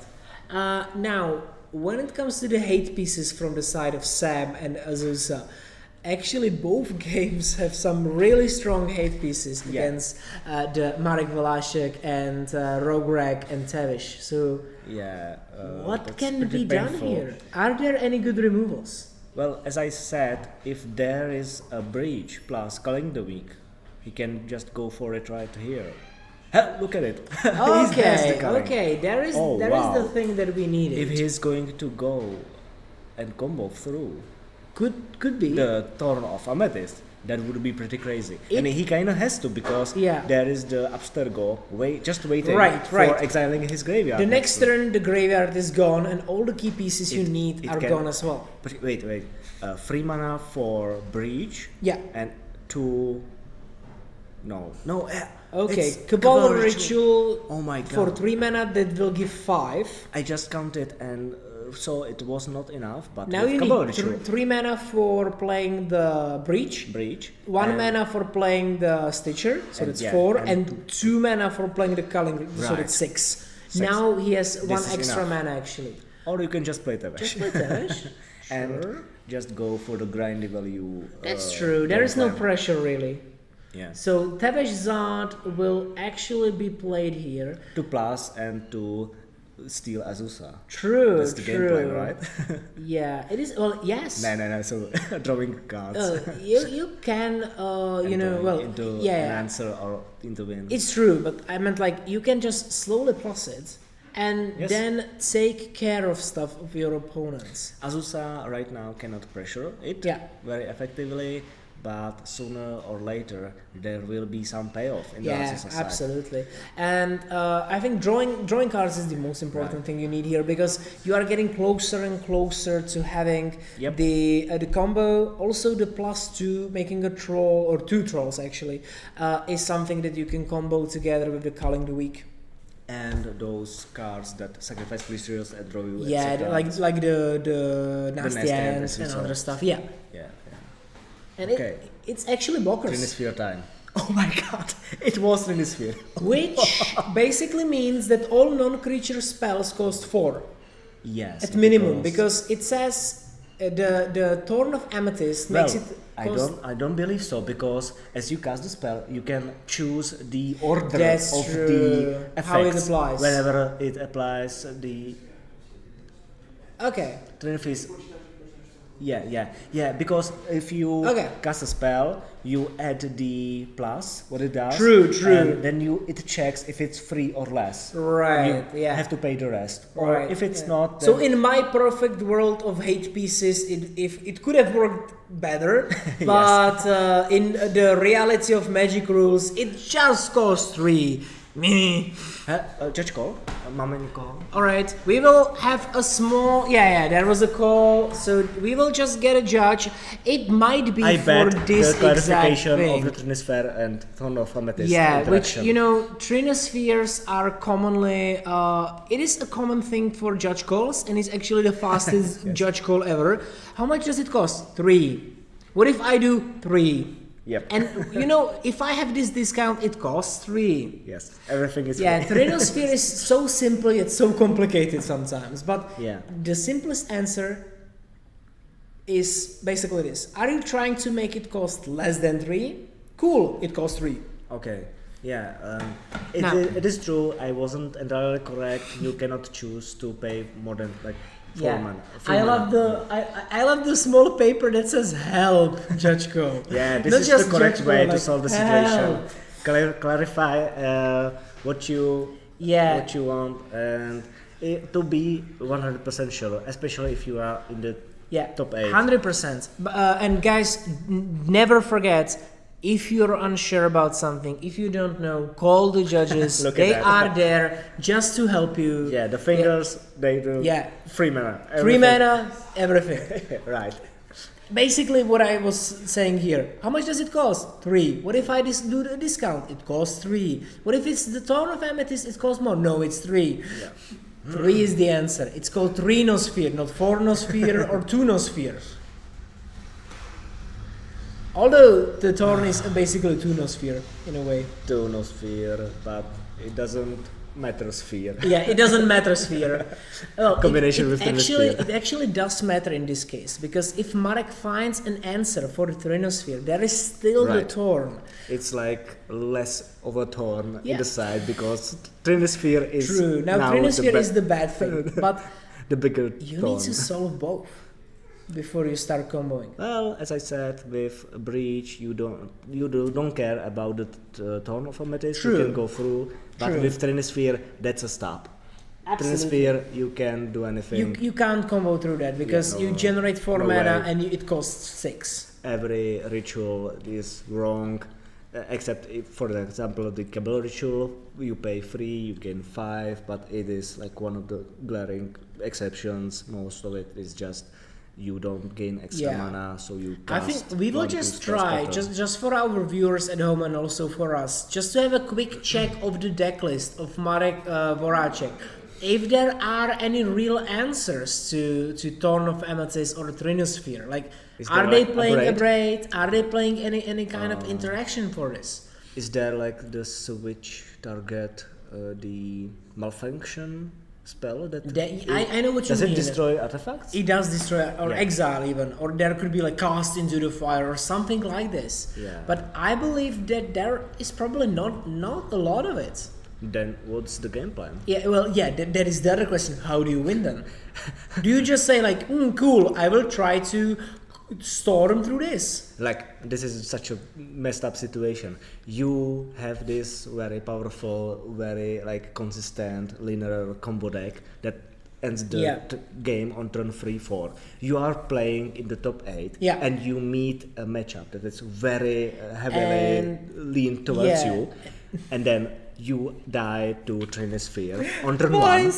Now, when it comes to the hate pieces from the side of Sam and Azusa, actually both games have some really strong hate pieces against the Marek Velashek and Rograg and Tavish. So Yeah. what that's can pretty be done painful. here? Are there any good removals? Well, as I said, if there is a breach plus Culling the Weak, he can just go for it right here. Look at it. He has the Okay, Culling. okay. There is Oh, there is wow. the thing that we needed. If he's going to go and combo through could be. the Thorn of Amethyst, that would be pretty crazy. And he kind of has to, because there is the Abstergo just waiting for exiling his graveyard. The next turn, the graveyard is gone, and all the key pieces you need are gone as well. But wait. 3 mana for Breach. Yeah. And 2... No. Okay, Cabal Ritual oh my god. for 3 mana that will give 5. I just counted and so it was not enough, but now you need 3 mana for playing the Breach. 1 mana for playing the Stitcher, so that's 4, and 2 mana for playing the Culling, so that's 6. Now he has 1 extra mana actually. Or you can just play Tevesh. Just play Tevesh. And just go for the grindy value. That's true, there is no pressure really. Yeah. So Tevesh Zard will actually be played here. To plus and to steal Azusa. True. That's the game plan, right? Yeah, it is. Well, yes. No. So drawing cards. You can into an answer or into win. It's true, but I meant like you can just slowly plus it and then take care of stuff of your opponents. Azusa right now cannot pressure it very effectively. But sooner or later there will be some payoff in the Azusa side. Absolutely. And I think drawing cards is the most important thing you need here, because you are getting closer and closer to having the combo. Also the +2, making a troll or 2 trolls actually, is something that you can combo together with the Culling the Weak. And those cards that sacrifice creatures and draw you. like the nasty ants and other stuff. Yeah. And it's actually blockers. Trinisphere time. Oh my god, it was Trinisphere. Which basically means that all non-creature spells cost 4. Yes. At minimum, because it says the Thorn of Amethyst makes it cost... I don't believe so, because as you cast the spell, you can choose the order of the effects. How it applies. Whenever it applies the... Okay. Trinisphere. Yeah, because if you cast a spell, you add the plus, what it does. True. And then it checks if it's free or less. Right, you have to pay the rest. Or right. if it's not... So in my perfect world of hate pieces, it could have worked better, but in the reality of Magic rules, it just costs 3. Judge call? Moment call. Alright, we will have a small... Yeah, there was a call, so we will just get a judge. It might be for this the exact thing. Of the Trinisphere and Thorn of Amethyst which, Trinispheres are commonly... it is a common thing for judge calls, and it's actually the fastest judge call ever. How much does it cost? 3. What if I do 3? Yep. And if I have this discount, it costs 3. Yes, everything is free. Trinosphere is so simple yet so complicated sometimes. But the simplest answer is basically this. Are you trying to make it cost less than 3? Cool, it costs 3. Okay. Yeah, it is true. I wasn't entirely correct. You cannot choose to pay more than 4 mana. I love the small paper that says help, Judge Co. Yeah, this is the correct way to solve the situation. Clarify what you want, and to be 100% sure, especially if you are in the top 8. 100%. And guys, never forget, if you're unsure about something, if you don't know, call the judges. They are there just to help you. Yeah, the fingers, they do. Yeah. 3 mana. Everything. 3 mana, everything. Right. Basically what I was saying here. How much does it cost? 3. What if I do the discount? It costs 3. What if it's the Thorn of Amethyst? It costs more. No, it's 3. Yeah. 3 is the answer. It's called Trinosphere, not 4-nosphere or 2-nosphere. Although the Thorn is basically 2-nosphere in a way. 2-nosphere, but it doesn't matter sphere. Yeah, it doesn't matter sphere. Well, combination with it actually does matter in this case, because if Marek finds an answer for the Trinosphere, there is still the Thorn. It's like less of a Thorn in the side, because Trinosphere is true. Now Trinosphere is the bad thing, but the bigger you Thorn. need to solve both before you start comboing. Well, as I said, with Breach, you don't care about the Thorn of Amethyst. You can go through. But with Trinisphere, that's a stop. Absolutely. Trinisphere, you can do anything. You can't combo through that, because you generate 4 mana and it costs 6. every ritual is wrong, except if, for example, the Cabal ritual, you pay 3, you gain 5, but it is like one of the glaring exceptions. Most of it is just you don't gain extra mana, so you cast. I think we will just try, just for our viewers at home and also for us, just to have a quick check of the deck list of Marek Voracek. If there are any real answers to Thorn of Amethyst or Trinosphere, like are they playing a braid? Are they playing any kind of interaction for this? Is there like the switch target, the malfunction spell that I know what you mean. Does it destroy artifacts? It does destroy or exile even, or there could be like cast into the fire or something like this. Yeah. But I believe that there is probably not a lot of it. Then what's the game plan? Yeah, well, yeah, that is the other question. How do you win then? Do you just say like, cool, I will try to storm through this? Like, this is such a messed up situation. You have this very powerful, very like consistent linear combo deck that ends the game on turn 3-4. You are playing in the top 8, and you meet a matchup that is very heavily lean towards you, and then you die to Trinosphere on turn 1,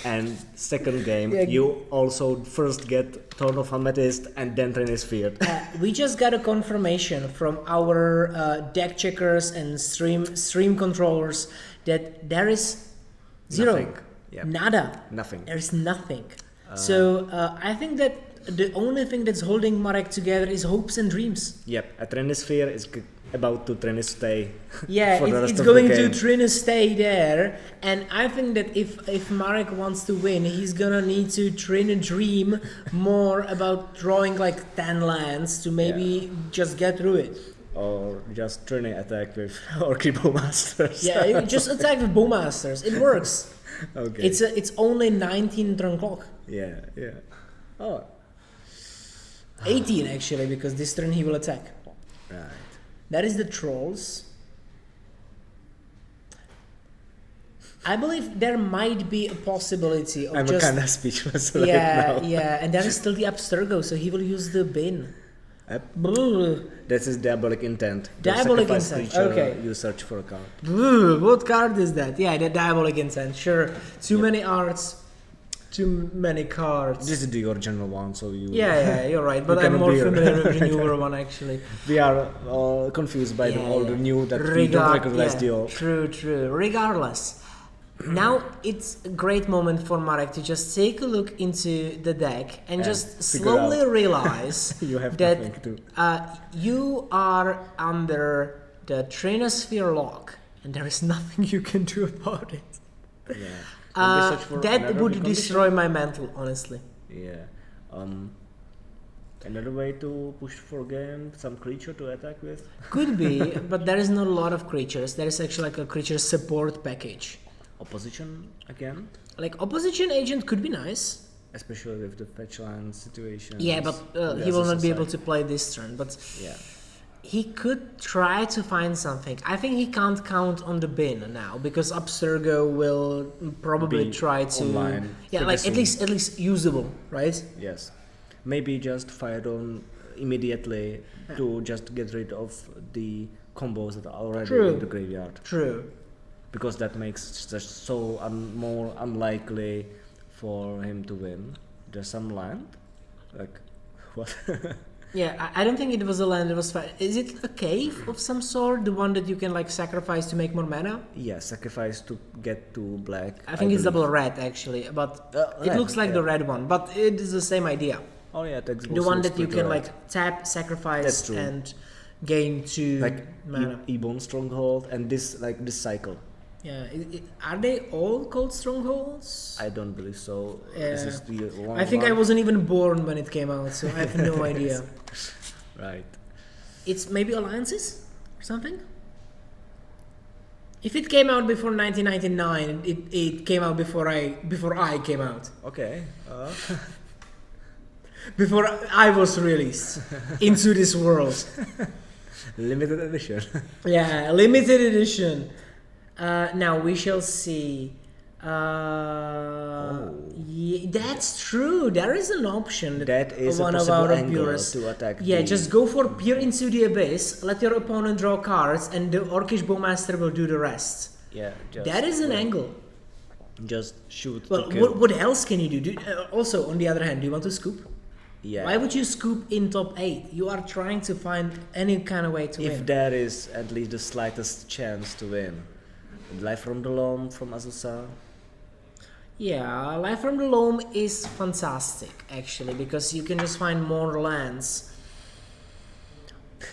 and second game you also first get Thorn of Amethyst and then Trinosphere. We just got a confirmation from our deck checkers and stream controllers that there is zero, nothing. nada, nothing. There is nothing. So I think that the only thing that's holding Marek together is hopes and dreams. Yep, a Trinosphere is about to stay. Yeah, for the rest it's of going the to game. stay there, and I think that if Marek wants to win, he's gonna need to dream more about drawing like 10 lands to maybe just get through it. Or just attack with Orchid Bowmasters. Yeah, you just attack with Bowmasters. It works. Okay. It's only 19 turn clock. Yeah. Oh. 18 actually, because this turn he will attack. Right. That is the Trolls. I believe there might be a possibility of I'm just... kind of speechless right now. Yeah, and there is still the Abstergo, so he will use the bin. That's his Diabolic Intent. Diabolic Sacrifice Intent, creature, okay. You search for a card. What card is that? Yeah, the Diabolic Intent, sure. Too many arts, too many cards. This is the original one, so you... Yeah, you're right, but I'm more familiar with the newer one actually. We are all confused by all the new that we don't recognize the old. True. Regardless, now it's a great moment for Marek to just take a look into the deck and just slowly realize you have that you are under the Trinosphere lock and there is nothing you can do about it. Yeah. That would destroy my mantle, honestly. Yeah. Another way to push for game, some creature to attack with? Could be, but there is not a lot of creatures. There is actually like a creature support package. Opposition again? Like opposition agent could be nice. Especially with the fetch land situation. Yeah, but he will not be able to play this turn. But he could try to find something. I think he can't count on the bin now because Abstergo will probably try to online. Like at least usable, right? Yes. Maybe just fire on immediately to just get rid of the combos that are already in the graveyard. True. Because that makes just so more unlikely for him to win. There's some land? Like, what? Yeah, I don't think it was a land, it was fire. Is it a cave of some sort? The one that you can like sacrifice to make more mana? Yeah, sacrifice to get to black. I think it's double red actually, but it looks like the red one, but it is the same idea. Oh yeah, the one that you can like tap, sacrifice and gain 2 mana. Ebon Stronghold and this cycle. Yeah, are they all called strongholds? I don't believe so. This is the one. I think I wasn't even born when it came out, so I have no idea. Right. It's maybe alliances or something. If it came out before 1999, it came out before I came out. Okay. Before I was released into this world. Limited edition. Yeah, limited edition. Now we shall see Yeah, that's true. There is an option That is one a of possible our angle viewers. to attack. Yeah, the- just go for peer into the abyss. Let your opponent draw cards, and the Orcish Bowmaster will do the rest. Yeah, just, That is an angle. Just shoot. Well, to kill. what else can you do? Also, on the other hand, do you want to scoop? Yeah. Why would you scoop in top 8? You are trying to find any kind of way to If win. there is at least the slightest chance to win. Life from the Loam from Azusa. Yeah, Life from the Loam is fantastic, actually, because you can just find more lands.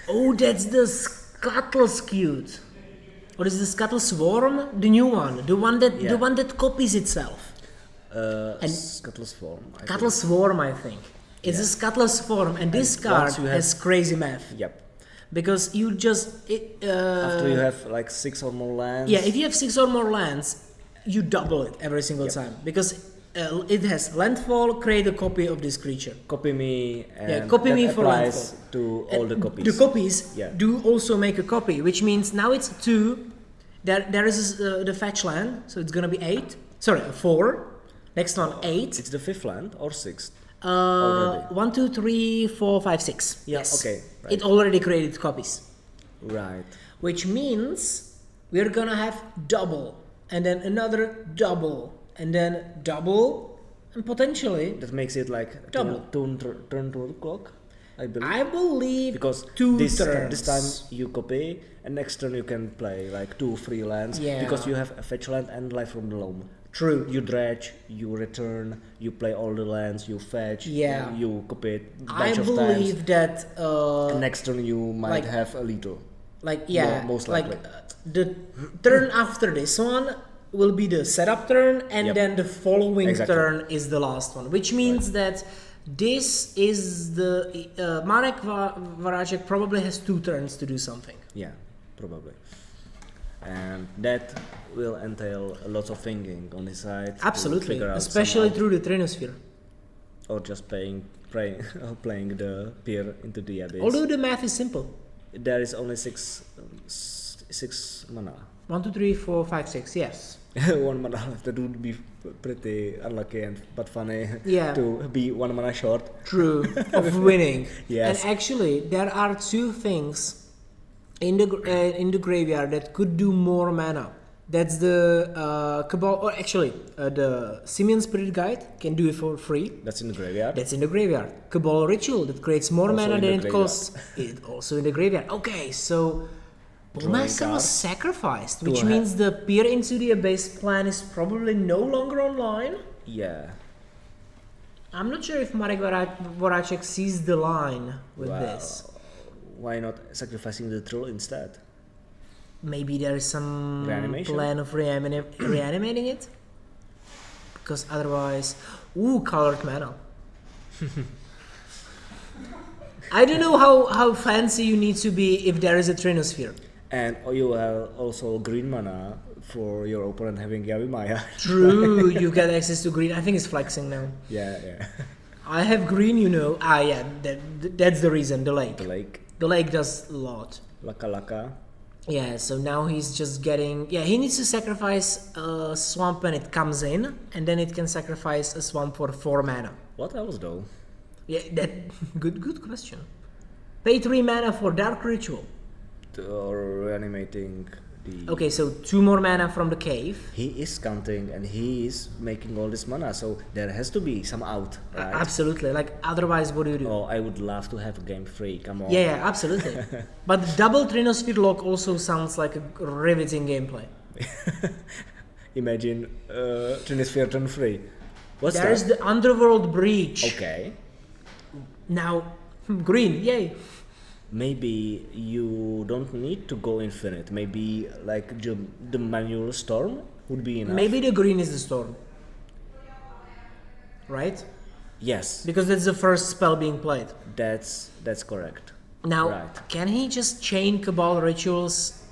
Oh, that's the Scuttle Skewed. Or is the Scuttle Swarm? The new one. The one that copies itself. And Scuttle Swarm. I Scuttle think. Swarm, I think. It's a Scuttle Swarm, and this card once you have- has crazy math. Yep. Because you just... After you have like 6 or more lands. Yeah, if you have 6 or more lands, you double it every single time. Because it has landfall, create a copy of this creature. Copy me. And copy that me for applies landfall. to all the copies. The copies Yeah. do also make a copy, which means now it's 2. There is the fetch land, so it's gonna be 8. Sorry, 4. Next one, 8. It's the 5th land or 6th? Already. 1, 2, 3, 4, 5, 6. Yeah, Yes. okay, right. It already created copies. Right. Which means we're gonna have double, and then another double, and then double, and potentially That makes it like Double. turn to the clock, I believe. I believe Because 2 this turns. time you copy, and next turn you can play like 2 free lands. Yeah. Because you have a fetch land and Life from the Loam. True. You dredge, you return, you play all the lands, you fetch, Yeah. you copy it I bunch of times. believe that And next turn you might like- have a little. like yeah, most like likely. The turn after this one will be the setup turn, and Yep. then the following Exactly. turn is the last one, which means that this is the Marek Varacek probably has 2 turns to do something. Yeah, probably. And that will entail a lot of thinking on his side. to Absolutely, figure out especially some out- through the Trinosphere. or just playing the peer into the abyss. Although the math is simple. There is only six mana. 1, 2, 3, 4, 5, 6. Yes. 1 mana left. That would be pretty unlucky but funny. Yeah. To be 1 mana short. True. Of winning. Yes. And actually, there are 2 things in the graveyard that could do more mana. That's the Cabal, or actually, the Simeon Spirit Guide can do it for free. That's in the graveyard. That's in the graveyard. Cabal Ritual that creates more Also mana in than the it costs. It also in the graveyard. Okay, so Bowmaster was cards. sacrificed, which To means the Peer into the Abyss plan is probably no longer online. Yeah. I'm not sure if Marek Voracek sees the line with Well, this. Why not sacrificing the troll instead? Maybe there is some Reanimation? plan of reanimating it? Because otherwise... Ooh, colored mana. I don't know how fancy you need to be if there is a Trinosphere. And you have also green mana for your opponent having Yavimaya. True, you get access to green. I think it's flexing now. Yeah. I have green, you know. Yeah, that's the reason, the lake. The lake. The lake does a lot. Laka. Yeah, so now he's just getting... Yeah, he needs to sacrifice a swamp when it comes in, and then it can sacrifice a swamp for 4 mana. What else though? Yeah, that... Good question. Pay 3 mana for Dark Ritual. Or reanimating the... Okay, so 2 more mana from the cave. He is counting and he is making all this mana, so there has to be some out, right? Absolutely. Like, otherwise, what do you do? Oh, I would love to have game 3, come on. Yeah, absolutely. But double Trinosphere lock also sounds like a riveting gameplay. Imagine Trinisphere turn 3. What's that? There's the Underworld Breach. Okay. Now, green, yay. Maybe you don't need to go infinite. Maybe like the manual storm would be enough. Maybe the green is the storm. Right? Yes, Because that's the first spell being played. that's correct. Now, Right. can he just chain Cabal Rituals?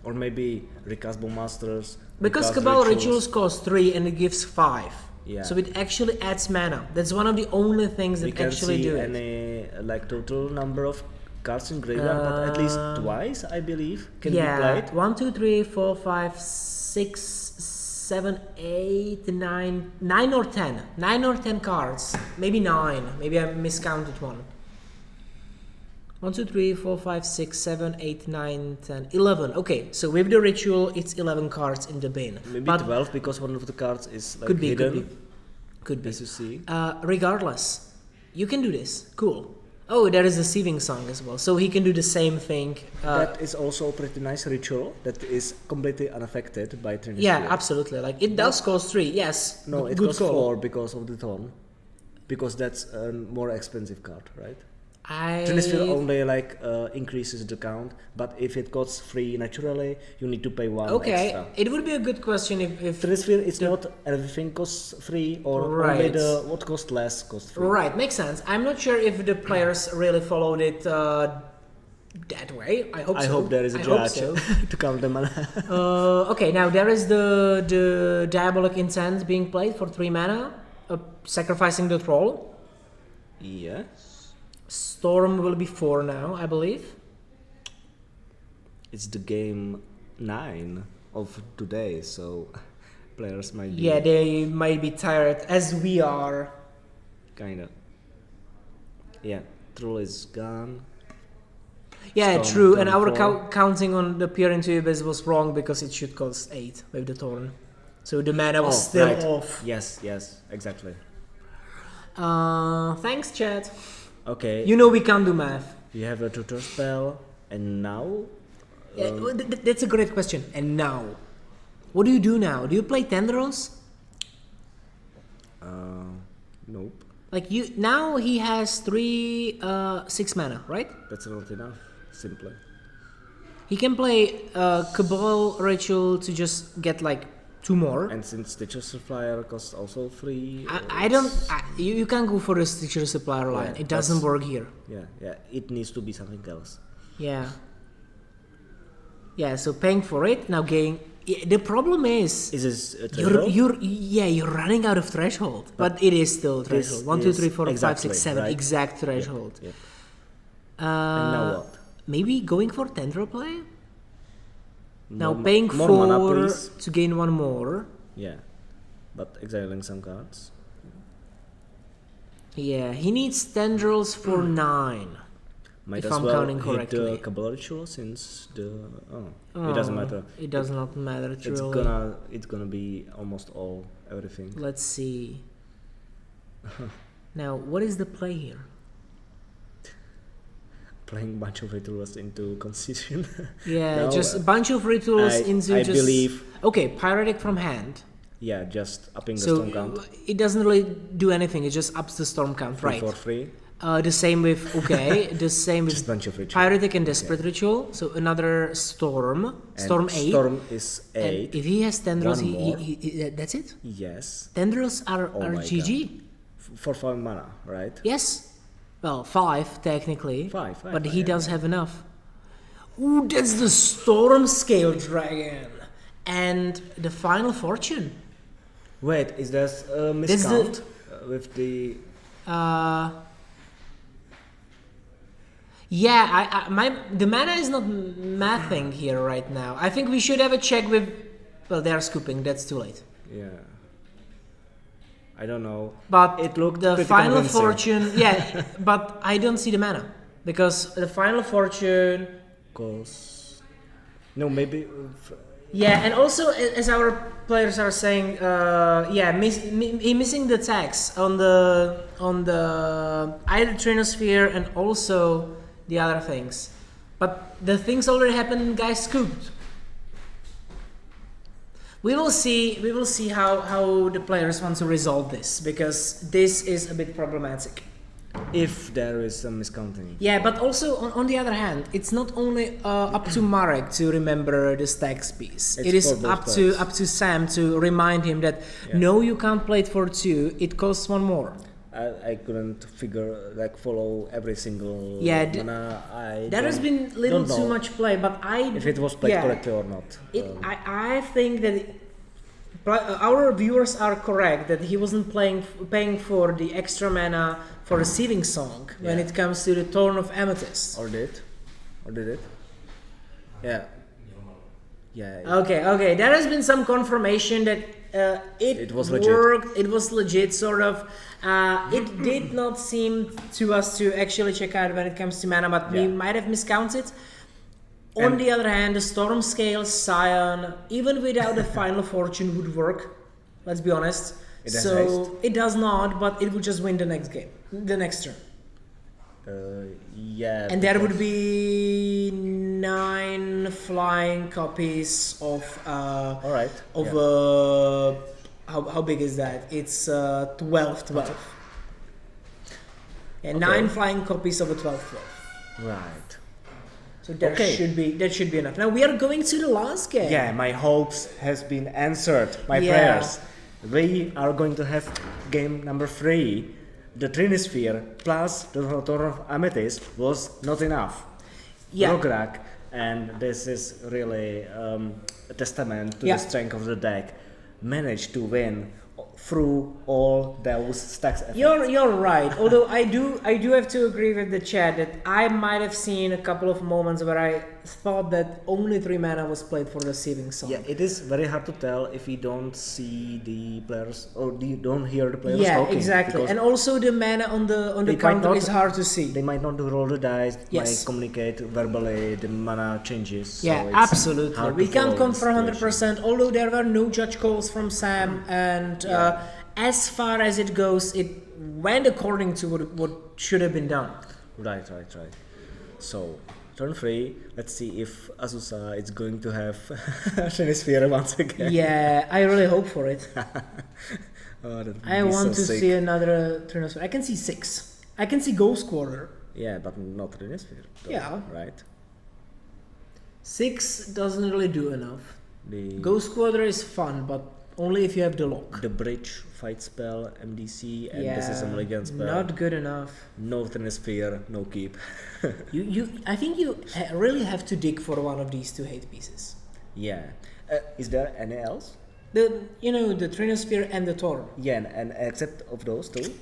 Or maybe recast Bowmasters. Because recast Cabal Rituals cost 3 and it gives 5. Yeah. So it actually adds mana. That's one of the only things We that can actually see do it. any like total number of cards in graveyard, but at least twice, I believe, can be Yeah, played. 1, 2, 3, 4, 5, 6, 7, 8, 9, 9 or 10. 9 or 10 cards. Maybe 9. Maybe I miscounted one. 1, 2, 3, 4, 5, 6, 7, 8, 9, 10, 11. Okay, so with the ritual, it's 11 cards in the bin. Maybe but 12 because one of the cards is like could be, hidden. Could be. As you see. Regardless, you can do this. Cool. Oh, there is a sieving song as well, so he can do the same thing. That is also a pretty nice ritual that is completely unaffected by Trinity. Yeah, absolutely. Like it does cost 3, yes. No, it good costs call. 4 because of the Thorn. Because that's a more expensive card, right? I Trinity only like increases the count, but if it costs 3 naturally, you need to pay 1 extra. It would be a good question if Trinity, it's not everything costs 3 or only the what costs less costs 3. Right, makes sense. I'm not sure if the players really followed it that way. I hope so. I hope there is a judge so. to count them. Okay, now there is the Diabolic Intent being played for 3 mana, sacrificing the troll. Yeah. Storm will be 4 now, I believe. It's the game 9 of today, so players might be... Yeah, they might be tired, as we are. Kinda. Yeah, Troll is gone. Yeah, Storm true, and our 4. counting on the Peer into Abyss was wrong because it should cost 8 with the Thorn. So the mana was still right. off. Yes, exactly. Thanks, chat. Okay. You know we can't do math. You have a tutor spell, and now? Yeah, that's a great question. And now? What do you do now? Do you play Tendrils? Nope. Like you now he has 3 6 mana, right? That's not enough, simply. He can play Cabal Ritual to just get like 2 more. And since Stitcher Supplier costs also 3... You can't go for the Stitcher Supplier line. Yeah, it doesn't work here. Yeah, it needs to be something else. Yeah. Yeah, so paying for it, now getting... The problem is... Is this a threshold? You're running out of threshold. But it is still threshold. 1, 2, 3, 4, 5, exactly, 6, 7. right? Exact threshold. Yeah. And now what? Maybe going for Tendril play? Now More paying more 4 mana, please. to gain 1 more. Yeah, but exiling some cards. Yeah, he needs Tendrils for 9. Might if as I'm well counting hit correctly. the Cabal Ritual since the... it doesn't matter. It does not matter truly. It's gonna be almost all, everything. Let's see. Now, what is the play here? Playing bunch of rituals into Constitution. Yeah, No, just a bunch of rituals into I just... believe... Okay, Pyretic from hand. Yeah, just upping the So storm count. it doesn't really do anything, it just ups the storm count, 3 right? for 3. The same with, okay, the same with Just bunch of rituals. Pyretic and Desperate Ritual, so another Storm. And Storm 8. Storm is And 8. if he has Tendrils, One more. that's it? Yes. Tendrils are Oh my GG. For 5 mana, right? Yes. Well, 5 technically. 5, But he yeah. does have enough. Ooh, that's the Storm Scale Dragon. And the Final Fortune. Wait, is there a That's miscount with the... Yeah, the mana is not mathing here right now. I think we should have a check with... Well, they are scooping, that's too late. Yeah. I don't know. But It looked the pretty Final convincing. Fortune... Yeah, but I don't see the mana. Because the Final Fortune... Cause... No, maybe... Yeah, and also as our players are saying, missing the tags on the either Trinosphere and also the other things, but the things already happened. Guys scooped. We will see how the players want to resolve this, because this is a bit problematic. If there is some miscounting. Yeah, but also on the other hand, it's not only up to Marek to remember the stacks piece. It is up to Sam to remind him that no, you can't play it for 2. It costs 1 more. I couldn't follow every single mana. There has been little too much play, but if it was played correctly or not. I think that our viewers are correct that he wasn't paying for the extra mana for receiving song when it comes to the Thorn of Amethyst. Or did it? Yeah. Yeah. Okay. There has been some confirmation that it was worked. legit. It was legit, sort of. It did not seem to us to actually check out when it comes to mana, but we might have miscounted. On the other hand, the Storm Scale Scion, even without the Final Fortune, would work. Let's be honest. It does not, but it would just win the next game, the next turn. And there would be 9 flying copies of. How big is that? It's 12. And 9 flying copies of a 12. Right. So that should be enough. Now we are going to the last game. Yeah, my hopes has been answered. My prayers. We are going to have game number 3. The Trinisphere plus the Rotor of Amethyst was not enough. Yeah. Rograk, and this is really a testament to the strength of the deck, managed to win through all those stacks. You're right. Although I do have to agree with the chat that I might have seen a couple of moments where I thought that only 3 mana was played for the Seething Song. Yeah, it is very hard to tell if you don't see the players or you don't hear the players talking. Yeah, exactly. And also the mana on the counter is hard to see. They might not roll the dice, might communicate verbally, the mana changes. Yeah, so absolutely. We can't confirm 100%, although there were no judge calls from Sam, and as far as it goes, it went according to what should have been done. Right. So, turn 3, let's see if Azusa is going to have Trinisphere once again. Yeah, I really hope for it. I want to sick. see another Trinisphere. I can see 6. I can see Ghost Quarter. Yeah, but not Trinisphere. Yeah. Right? 6 doesn't really do enough. The Ghost Quarter is fun, but only if you have the lock. The Bridge, Fight Spell, MDC, and this is a Mulligan spell. Not good enough. No Trinisphere, no keep. I think you really have to dig for one of these 2 hate pieces. Yeah. Is there any else? The Trinosphere and the Torn. Yeah, and except of those 2?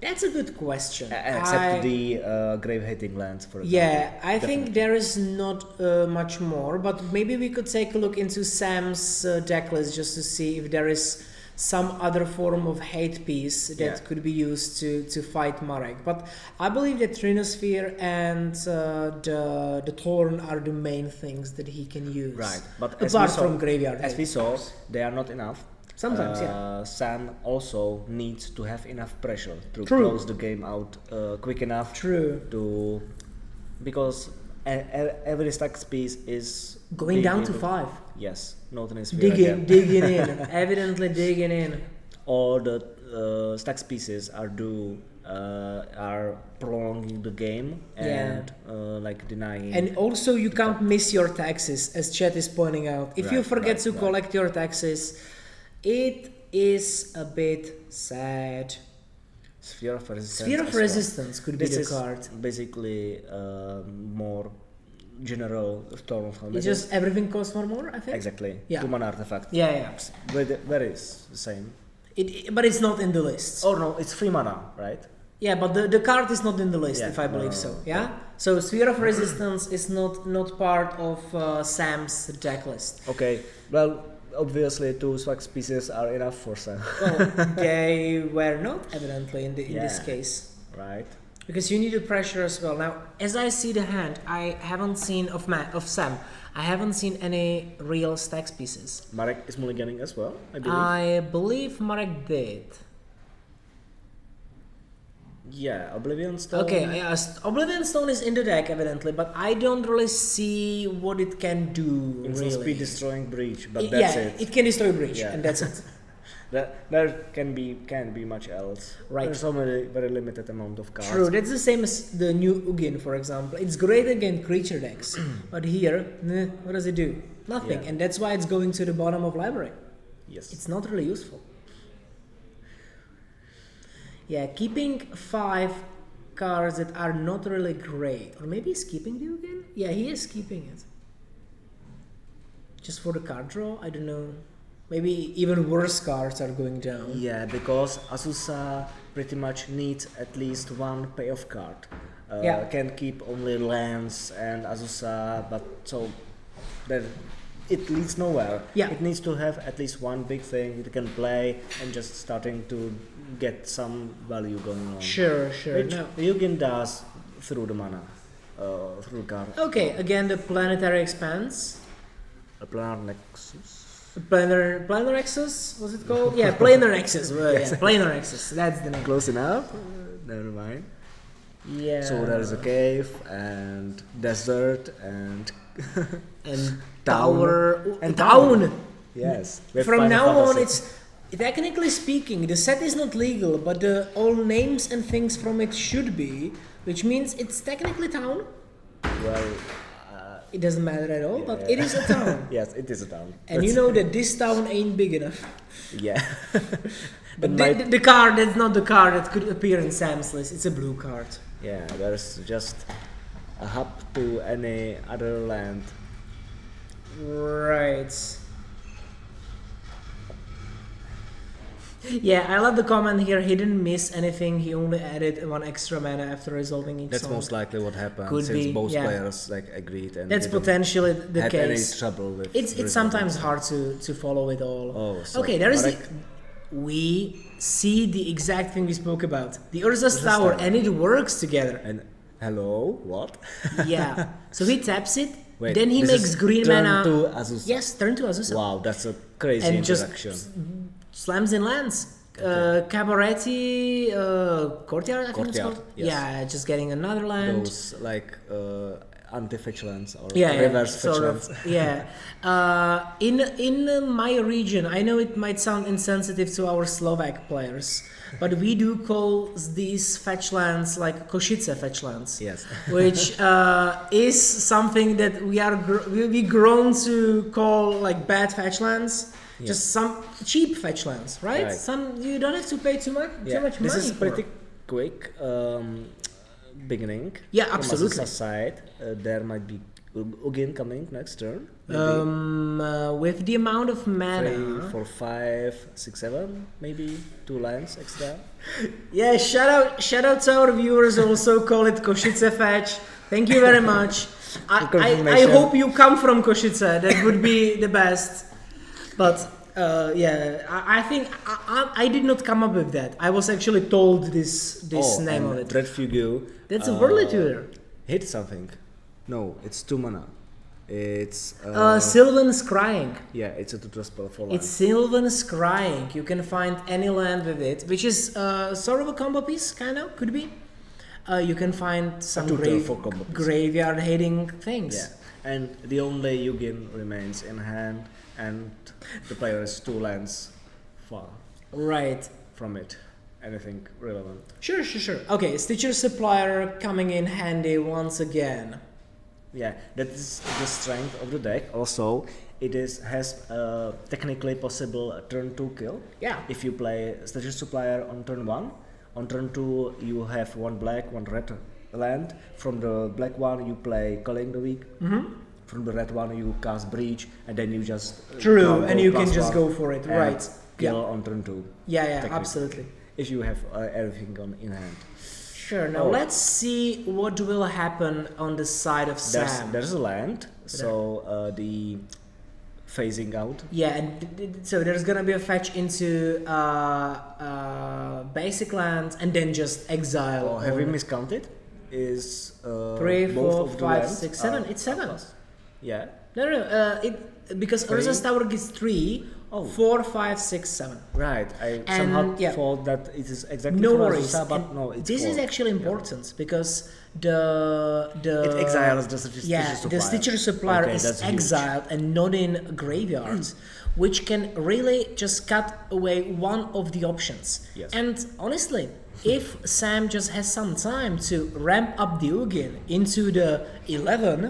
That's a good question. Except the grave hating lands, for example. Yeah, I think there is not much more, but maybe we could take a look into Sam's deck list just to see if there is some other form of hate piece that could be used to fight Marek. But I believe that Trinosphere and the Thorn are the main things that he can use. Right, but apart from Graveyard. As we saw, they are not enough. Sometimes, Sam also needs to have enough pressure to close the game out quick enough. True. Because every stack piece is going down to 5. Yes, not in digging in, evidently digging in. All the stack pieces are prolonging the game and denying. And also you can't miss your taxes, as chat is pointing out. If you forget to collect your taxes, it is a bit sad. Sphere of Resistance. Sphere of Resistance could be the card. Basically more general Storm of Helmet. It's just everything costs 1 more, I think. Exactly. Yeah. 2 mana artifact. Yeah. Very the same. But it's not in the list. Oh no, it's 3 mana, right? Yeah, but the card is not in the list, if I believe so. Yeah. So Sphere of Resistance is not part of Sam's deck list. Okay. Well, obviously 2 swag pieces are enough for Sam. Well, they were not, evidently, in this case. Right. Because you need the pressure as well. Now, as I see the hand, I haven't seen of Sam. I haven't seen any real stacks pieces. Marek is mulliganing as well, I believe. I believe Marek did. Yeah, Oblivion Stone. Okay, Oblivion Stone is in the deck evidently, but I don't really see what it can do. It's speed destroying Breach, but that's it. It can destroy Breach, and that's it. There can be much else. Right. There's only very limited amount of cards. True, that's the same as the new Ugin, for example. It's great against creature decks, but here, what does it do? Nothing, and that's why it's going to the bottom of library. Yes. It's not really useful. Yeah, keeping 5 cards that are not really great. Or maybe he's keeping the Ugin? Yeah, he is keeping it. Just for the card draw? I don't know. Maybe even worse cards are going down. Yeah, because Azusa pretty much needs at least 1 payoff card. Can keep only lands and Azusa, but so there it leads nowhere. Yeah. It needs to have at least one big thing you can play and just starting to get some value going on. Sure. Which No. Yugen does through the mana, through card. Okay, again the planetary expanse. A planar nexus. Planar Nexus, was it called? Yeah, Planar Nexus. Well, Yes. yeah, Planar Nexus. That's the name. Close enough. Never mind. Yeah. So there is a cave and desert and and town. tower And town. Yes. with From Final now on, Fantasy. it's technically speaking, the set is not legal, but all names and things from it should be, which means it's technically town. Well, It doesn't matter at all, but yeah. it is a town. yes, it is a town. And you know that this town ain't big enough. Yeah. But But the card, that's not the card that could appear in Sam's list. It's a blue card. yeah, there's just a hub to any other land. Right. Yeah, I love the comment here. He didn't miss anything. He only added one extra mana after resolving each That's song. most likely what happened Could since be, both yeah. players like agreed and That's didn't potentially the have case. any trouble with It's resolving sometimes it. hard to follow it all. Oh, so Okay, there is Marek, we see the exact thing we spoke about. The Urza's Urza's Tower, Tower. and it works together. and hello, what? Yeah. So he taps it, Wait, then he this makes is green turn mana. to Azusa. Yes, turn to Azusa. Wow, that's a crazy And just introduction. slams in lands. Cabaretti Courtyard, I think it's Courtyard, called. yes. Yeah, just getting another land. Those like anti-fetch lands or Yeah, reverse fetch sort lands. of. Yeah. In my region, I know it might sound insensitive to our Slovak players, but we do call these fetch lands like Košice fetch lands. Yes. Which is something that we grown to call like bad fetch lands. Yeah. Just some cheap fetch lands, right? Right. Some you don't have to pay too much This money is for. pretty quick beginning. Yeah, From absolutely. Azusa's side, there might be Ugin coming next turn. Maybe With the amount of mana. 3, 4, 5, 6, 7, maybe 2 lands extra. Yeah, shout out to our viewers who also call it Košice fetch. Thank you very much. I confirmation. hope you come from Košice. That would be the best. But yeah, I think I did not come up with that. I was actually told this name of it. Red Fugu. That's a worldly tutor. Hit something. No, it's 2 mana. It's Sylvan's Crying. yeah, it's a tutor spell for land. It's Sylvan's Crying. You can find any land with it, which is sort of a combo piece, kind of, could be. You can find some tutor for combo piece. graveyard hitting things. Yeah, and the only Yugin remains in hand, and the player is 2 lands far Right. from it. Anything relevant? Sure. Okay, Stitcher Supplier coming in handy once again. Yeah, that is the strength of the deck. Also, it has technically possible turn 2 kill. Yeah. If you play Stitcher Supplier on turn 1, on turn 2 you have 1 black, 1 red land. From the black one you play Culling the Weak. Mm-hmm. From the red one you cast Breach, and then you just True, combo and you can +1 just go for it. and Right. Kill on turn 2. Yeah, technically. absolutely. If you have everything in hand. Sure. Now Oh. let's see what will happen on the side of Sam. There's a land, so the phasing out. Yeah, and so there's gonna be a fetch into basic lands and then just exile. Oh, have we all- miscounted? Is 3, both 4, of the 5, lands 6, 7. are It's 7. plus? Yeah. No. Because Three? Urza's Tower gets 3, Oh. 4, 5, 6, 7. Right. I And, somehow yeah. thought that it is exactly No for worries. Azusa, but And no, it's this is 4. actually important because the It exiles the Stitcher yeah, Supplier. the Stitcher Supplier Okay, is that's huge. exiled and not in graveyards, which can really just cut away one of the options. Yes. And honestly, if Sam just has some time to ramp up the Ugin into the 11,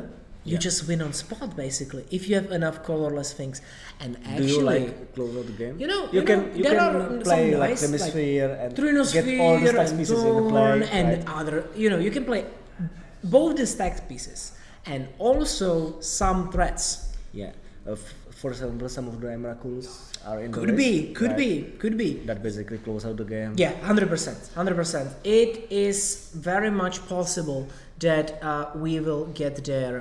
you just win on spot basically. If you have enough colorless things, and Do you actually, like close out the game? you can there are play some like nice, like Trinisphere and Trinosphere get all the stacked and pieces in the Dawn play. and right? other, you can play both the stacked pieces and also some threats. Yeah. For example, some of the Emrakuls are in the Could list, be. right? That basically close out the game. Yeah, 100%. It is very much possible that we will get there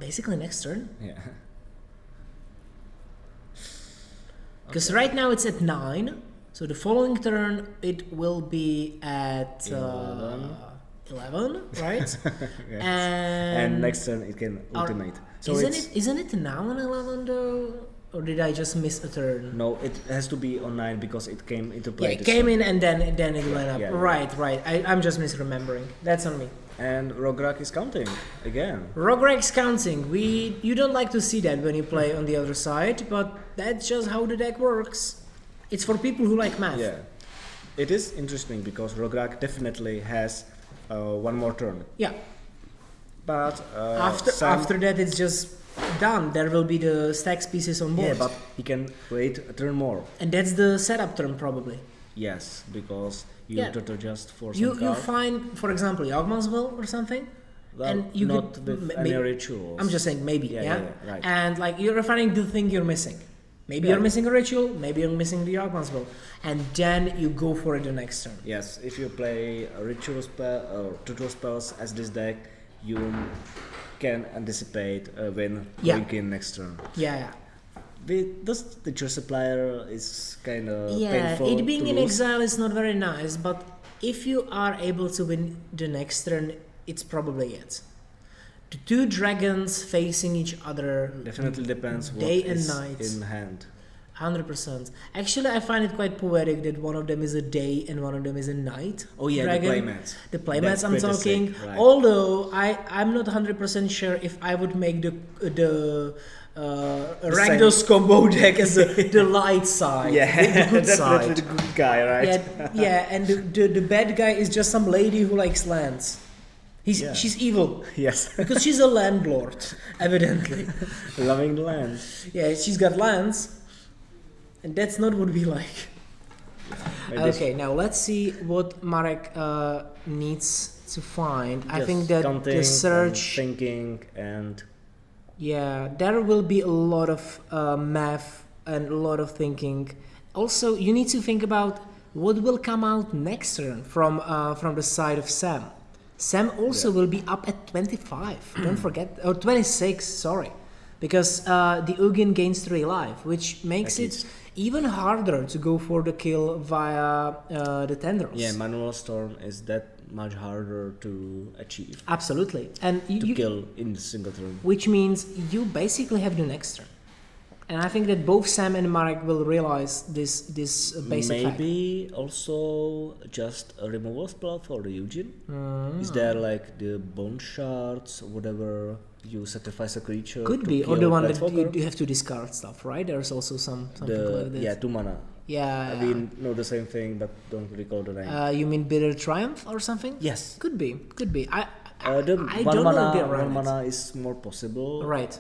basically next turn. Yeah. Because right now it's at 9. So the following turn it will be at 11, right? Yes. And And next turn it can ultimate. So isn't it now on 11 though? Or did I just miss a turn? No, it has to be on 9 because it came into play. Yeah, it came in and then it went up. Yeah, right. I'm just misremembering. That's on me. And Rograk is counting again. Rograk's counting. You don't like to see that when you play on the other side, but that's just how the deck works. It's for people who like math. Yeah, it is interesting because Rograk definitely has one more turn. Yeah. But after that, it's just done. There will be the stacks pieces on board. Yeah, but he can wait a turn more. And that's the setup turn probably. Yes, because you just for some you find, for example, Yawgmoth's Will or something. Well, and you not could with any rituals. I'm just saying maybe, yeah, right. And like you're finding the thing you're missing. Maybe you're missing a ritual, maybe you're missing the Yawgmoth's Will, and then you go for it the next turn. Yes, if you play a ritual spell or tutorial spells as this deck, you can anticipate when going in next turn. Yeah. With this teacher supplier is kind of painful. It being to in lose. exile is not very nice, but if you are able to win the next turn, it's probably it. The two dragons facing each other Definitely depends what day is and night. in hand. 100%. Actually, I find it quite poetic that one of them is a day and one of them is a night. Oh yeah, dragon. the playmats. The playmats That's I'm pretty talking. sick, right. Although I'm not 100% sure if I would make the Rakdos combo deck as the light side. Yeah, the good definitely side. the good guy, right? Yeah, and the bad guy is just some lady who likes lands. She's evil. Yes. Because she's a landlord, evidently. Loving the land. Yeah, she's got lands. And that's not what we like. Okay, now let's see what Marek needs to find. I think that the search... thinking and... Yeah, there will be a lot of math and a lot of thinking. Also, you need to think about what will come out next turn from the side of Sam. Sam also will be up at 25, don't forget, or 26, sorry. Because the Ugin gains 3 life, which makes it even harder to go for the kill via the tendrils. Yeah, Manual Storm is that much harder to achieve. Absolutely. And to kill in the single turn. Which means you basically have the next turn. And I think that both Sam and Marek will realize this basic fact. Maybe also just a removal spell for the Eugene. Is there like the bone shards, whatever you sacrifice a creature? Could be, or the one that you have to discard stuff, right? There's also something like that. Yeah, 2 mana. Yeah. I mean, no, the same thing, but don't recall the name. You mean Bitter Triumph or something? Yes. Could be. I one mana is more possible. Right.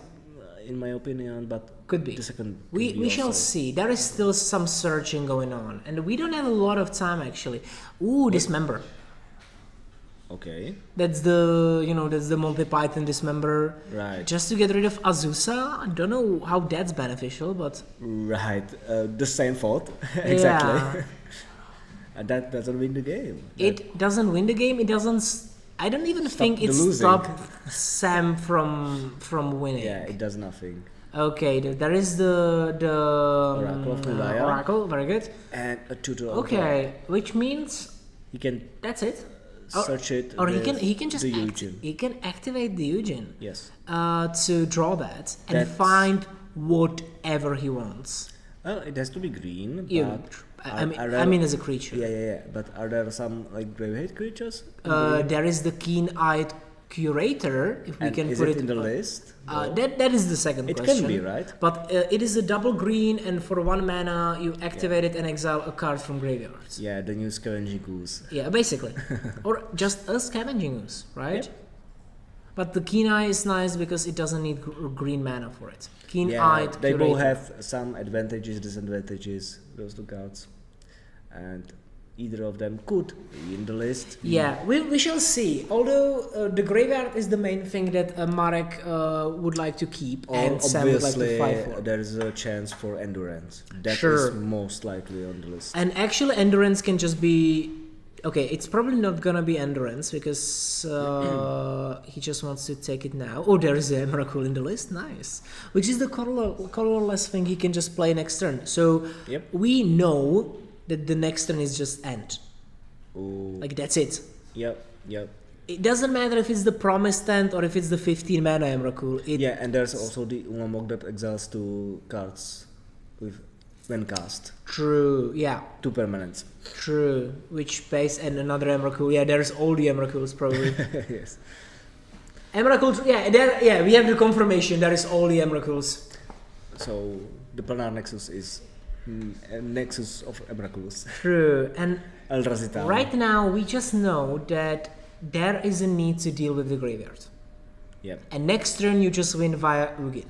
In my opinion, but could be. The second we shall see. There is still some searching going on, and we don't have a lot of time actually. Ooh, Dismember. Okay. That's the multi-python Dismember. Right. Just to get rid of Azusa. I don't know how that's beneficial, but right. The same thought. Exactly. Yeah. And that doesn't win the game. It doesn't win the game. It doesn't. I don't even think it stopped Sam from winning. Yeah, it does nothing. Okay, there is the Oracle of Nulaya. Oracle, very good. And a tutor. Okay, which means he can. That's it. Search it. Or he can just he can activate the Eugene. Yes. To draw that and find whatever he wants. Well, it has to be green. But I mean, as a creature. Yeah. But are there some like graveyard creatures? There is the keen-eyed curator. If we can put it in the list. That is the second question. It can be, right? But it is a double green, and for 1 mana you activate it and exile a card from graveyards. Yeah, the new Scavenging Goose. Yeah, basically, or just a Scavenging Goose, right? Yep. But the Keen Eye is nice because it doesn't need green mana for it. Keen-eyed they curator. both have some advantages, disadvantages, those two cards, and either of them could be in the list. Yeah, we shall see. Although the graveyard is the main thing that Marek would like to keep, and Sam would like to fight for. There is a chance for Endurance. That is most likely on the list. And actually, Endurance can just be Okay, it's probably not gonna be Endurance because he just wants to take it now. Oh, there is a Emrakul in the list. Nice. Which is the colorless thing he can just play next turn. So we know that the next turn is just end. Ooh. Like that's it. Yep. It doesn't matter if it's the Promised End or if it's the 15 mana Emrakul. Yeah, and there's also the Ulamog that exiles 2 cards when cast. True, yeah. 2 permanents. True, which pays and another Emrakul. Yeah, there's all the Emrakuls probably. Yes. Emrakul, we have the confirmation. There is all the Emrakuls. So the Planar Nexus is a nexus of Emrakuls. True, and Eldrazi right now we just know that there is a need to deal with the graveyard. Yep. And next turn you just win via Ugin.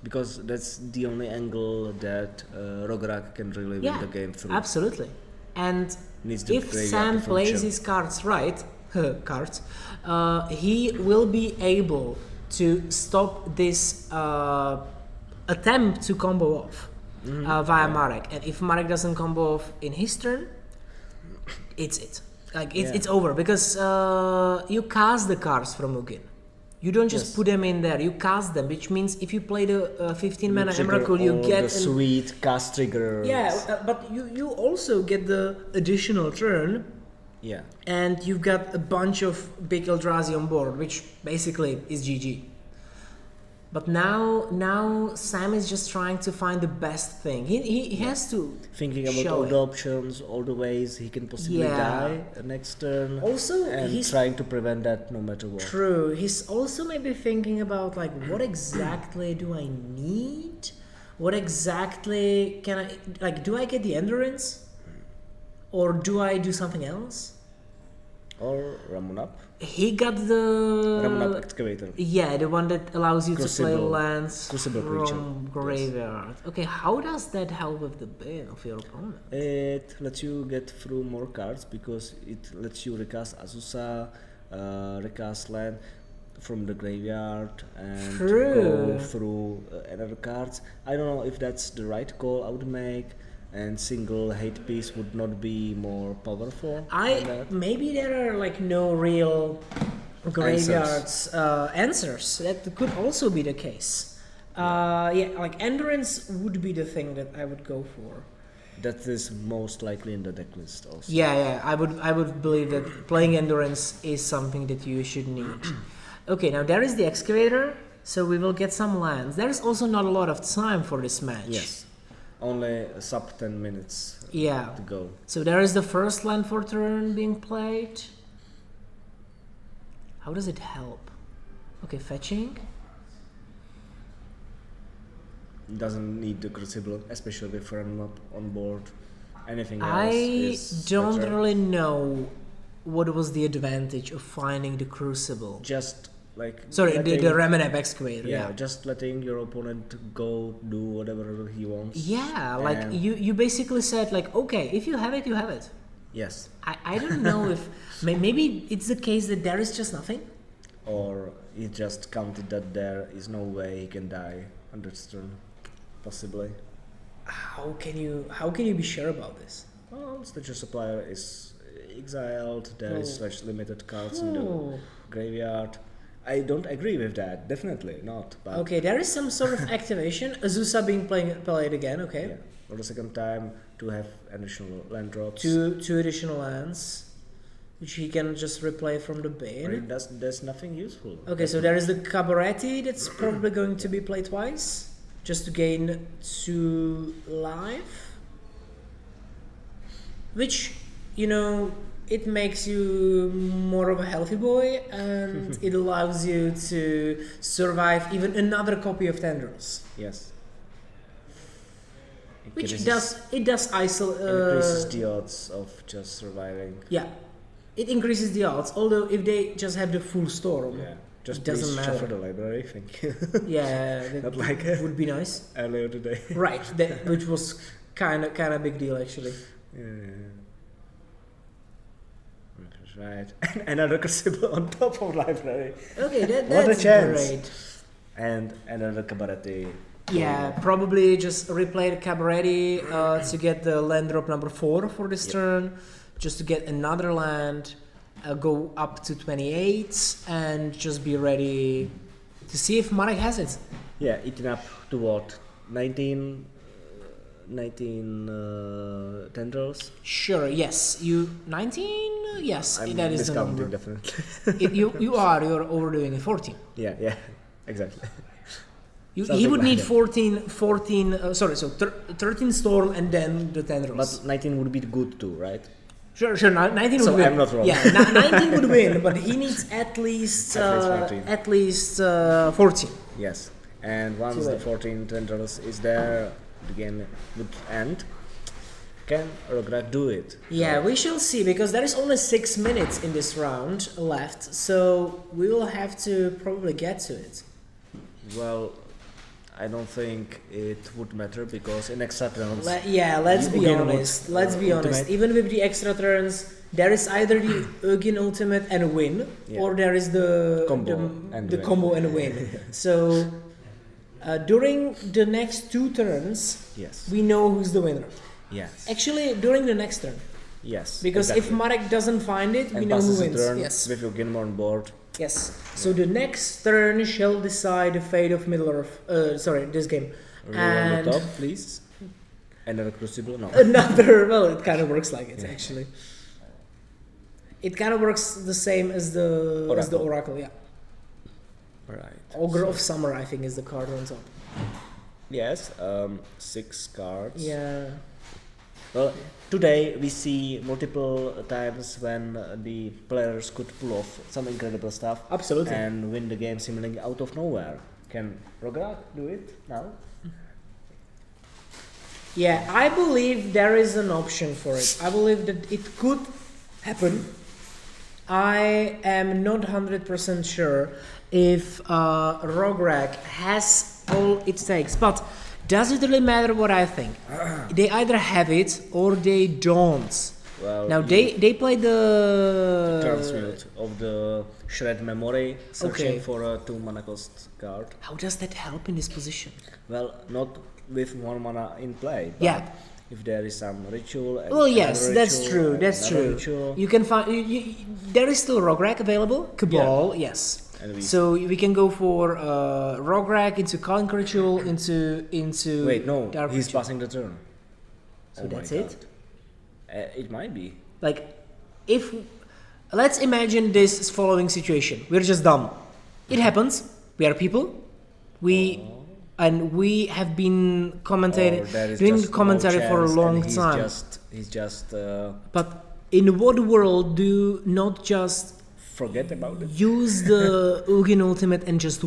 Because that's the only angle that Rograk can really win the game through. Absolutely. And if Sam plays his cards right, he will be able to stop this attempt to combo off via Marek. And if Marek doesn't combo off in his turn, it's it. Like it's over because you cast the cards from Ugin. You don't just put them in there. You cast them, which means if you play the 15 mana Emrakul, you get the sweet cast trigger. Yeah, but you also get the additional turn. Yeah. And you've got a bunch of big Eldrazi on board, which basically is GG. But now Sam is just trying to find the best thing. He has to thinking about all the options, all the ways he can possibly die next turn. Also, he's trying to prevent that no matter what. True. He's also maybe thinking about like what exactly do I need? What exactly can I like? Do I get the Endurance, or do I do something else? Or Ramunap. He got the Ramunap Excavator. Yeah, the one that allows you Crucible. to play lands Crucible from graveyard. Yes. Okay, how does that help with the bin of your opponent? It lets you get through more cards because it lets you recast Azusa, recast land from the graveyard and go through another cards. I don't know if that's the right call I would make. And single hate piece would not be more powerful. Maybe there are like no real graveyards answers. That could also be the case. Like Endurance would be the thing that I would go for. That is most likely in the deck list also. Yeah, I would believe that playing Endurance is something that you should need. Okay, now there is the Excavator, so we will get some lands. There is also not a lot of time for this match. Yes. Only sub 10 minutes to go. So there is the first land for turn being played. How does it help? Okay, fetching. Doesn't need the Crucible, especially with Ramunap on board. Anything else I don't better. really know what was the advantage of finding the Crucible. Just like the Ramunap Excavator. Yeah, just letting your opponent go do whatever he wants. Yeah, like you basically said like, okay, if you have it, you have it. Yes. I don't know if maybe it's the case that there is just nothing. Or he just counted that there is no way he can die on this turn, possibly. How can you be sure about this? Well, Statue Supplier is exiled. There is limited cards in the graveyard. I don't agree with that. Definitely not. But okay, there is some sort of activation. Azusa being played again. Okay. Yeah. For the second time, to have additional land drops. Two additional lands, which he can just replay from the bin. There's nothing useful. Okay, so there is the Cabaretti that's probably going to be played twice, just to gain 2 life. Which, it makes you more of a healthy boy, and it allows you to survive even another copy of Tendrils. Yes. Which does isolate. Increases the odds of just surviving. Yeah, it increases the odds. Although if they just have the full storm, just doesn't matter. Shuffle the library. Thank you. Yeah, that like would be nice. Earlier today. Right, which was kind of big deal actually. Yeah. Right, another Crucible on top of library. Okay, that's what a chance. Great. And another Cabaretti. Yeah, probably just replay the Cabaretti to get the land drop number 4 for this turn. just to get another land, go up to 28, and just be ready to see if Marek has it. Yeah, eating up to what? 19 tendrils? Sure, yes. You 19? Yes, I'm that is the number. Definitely. You're overdoing it. 14. Yeah, exactly. He would need 13 storm and then the tendrils. But 19 would be good too, right? Sure, 19 would so win. I'm not wrong. Yeah, 19 would win, but he needs at least 14. Yes, and once the 14 tendrils is there, the game would end. Can Rograk do it? Yeah, we shall see, because there is only 6 minutes in this round left, so we will have to probably get to it. Well, I don't think it would matter, because in extra turns... let's be honest. Even with the extra turns, there is either the Eugen ultimate and win, or there is the combo and win. So, during the next 2 turns, we know who's the winner. Yes. Actually, during the next turn. Yes. Because if Marek doesn't find it, we know who wins. Yes. With Eugen on board. Yes. So the next turn shall decide the fate of this game. And on the top, please. Another crucible? No. Well, it kind of works like it, actually. It kind of works the same as the Oracle, yeah. Right. Ogre of Summer, I think, is the card on top. Yes, 6 cards. Yeah. Well, today we see multiple times when the players could pull off some incredible stuff. Absolutely. And win the game seemingly out of nowhere. Can Rograk do it now? Yeah, I believe there is an option for it. I believe that it could happen. I am not 100% sure if Rograk has all it takes, but does it really matter what I think? They either have it or they don't. Well, now they play the transmute of the shred memory, searching for a 2 mana cost card. How does that help in this position? Well, not with 1 mana in play. But yeah. If there is some ritual. And well, yes, ritual, that's true. That's true. Ritual. You can find. There is still Rograk available. Cabal, yes. So we can go for Rograk into Calling Ritual into. Wait, no, Dark he's Ritual. passing the turn. So that's it. It might be. Like, if let's imagine this following situation: we're just dumb. It happens. We are people. We have been doing commentary for a long time. He's just. But in what world do not just forget about it? Use the Eugen ultimate and just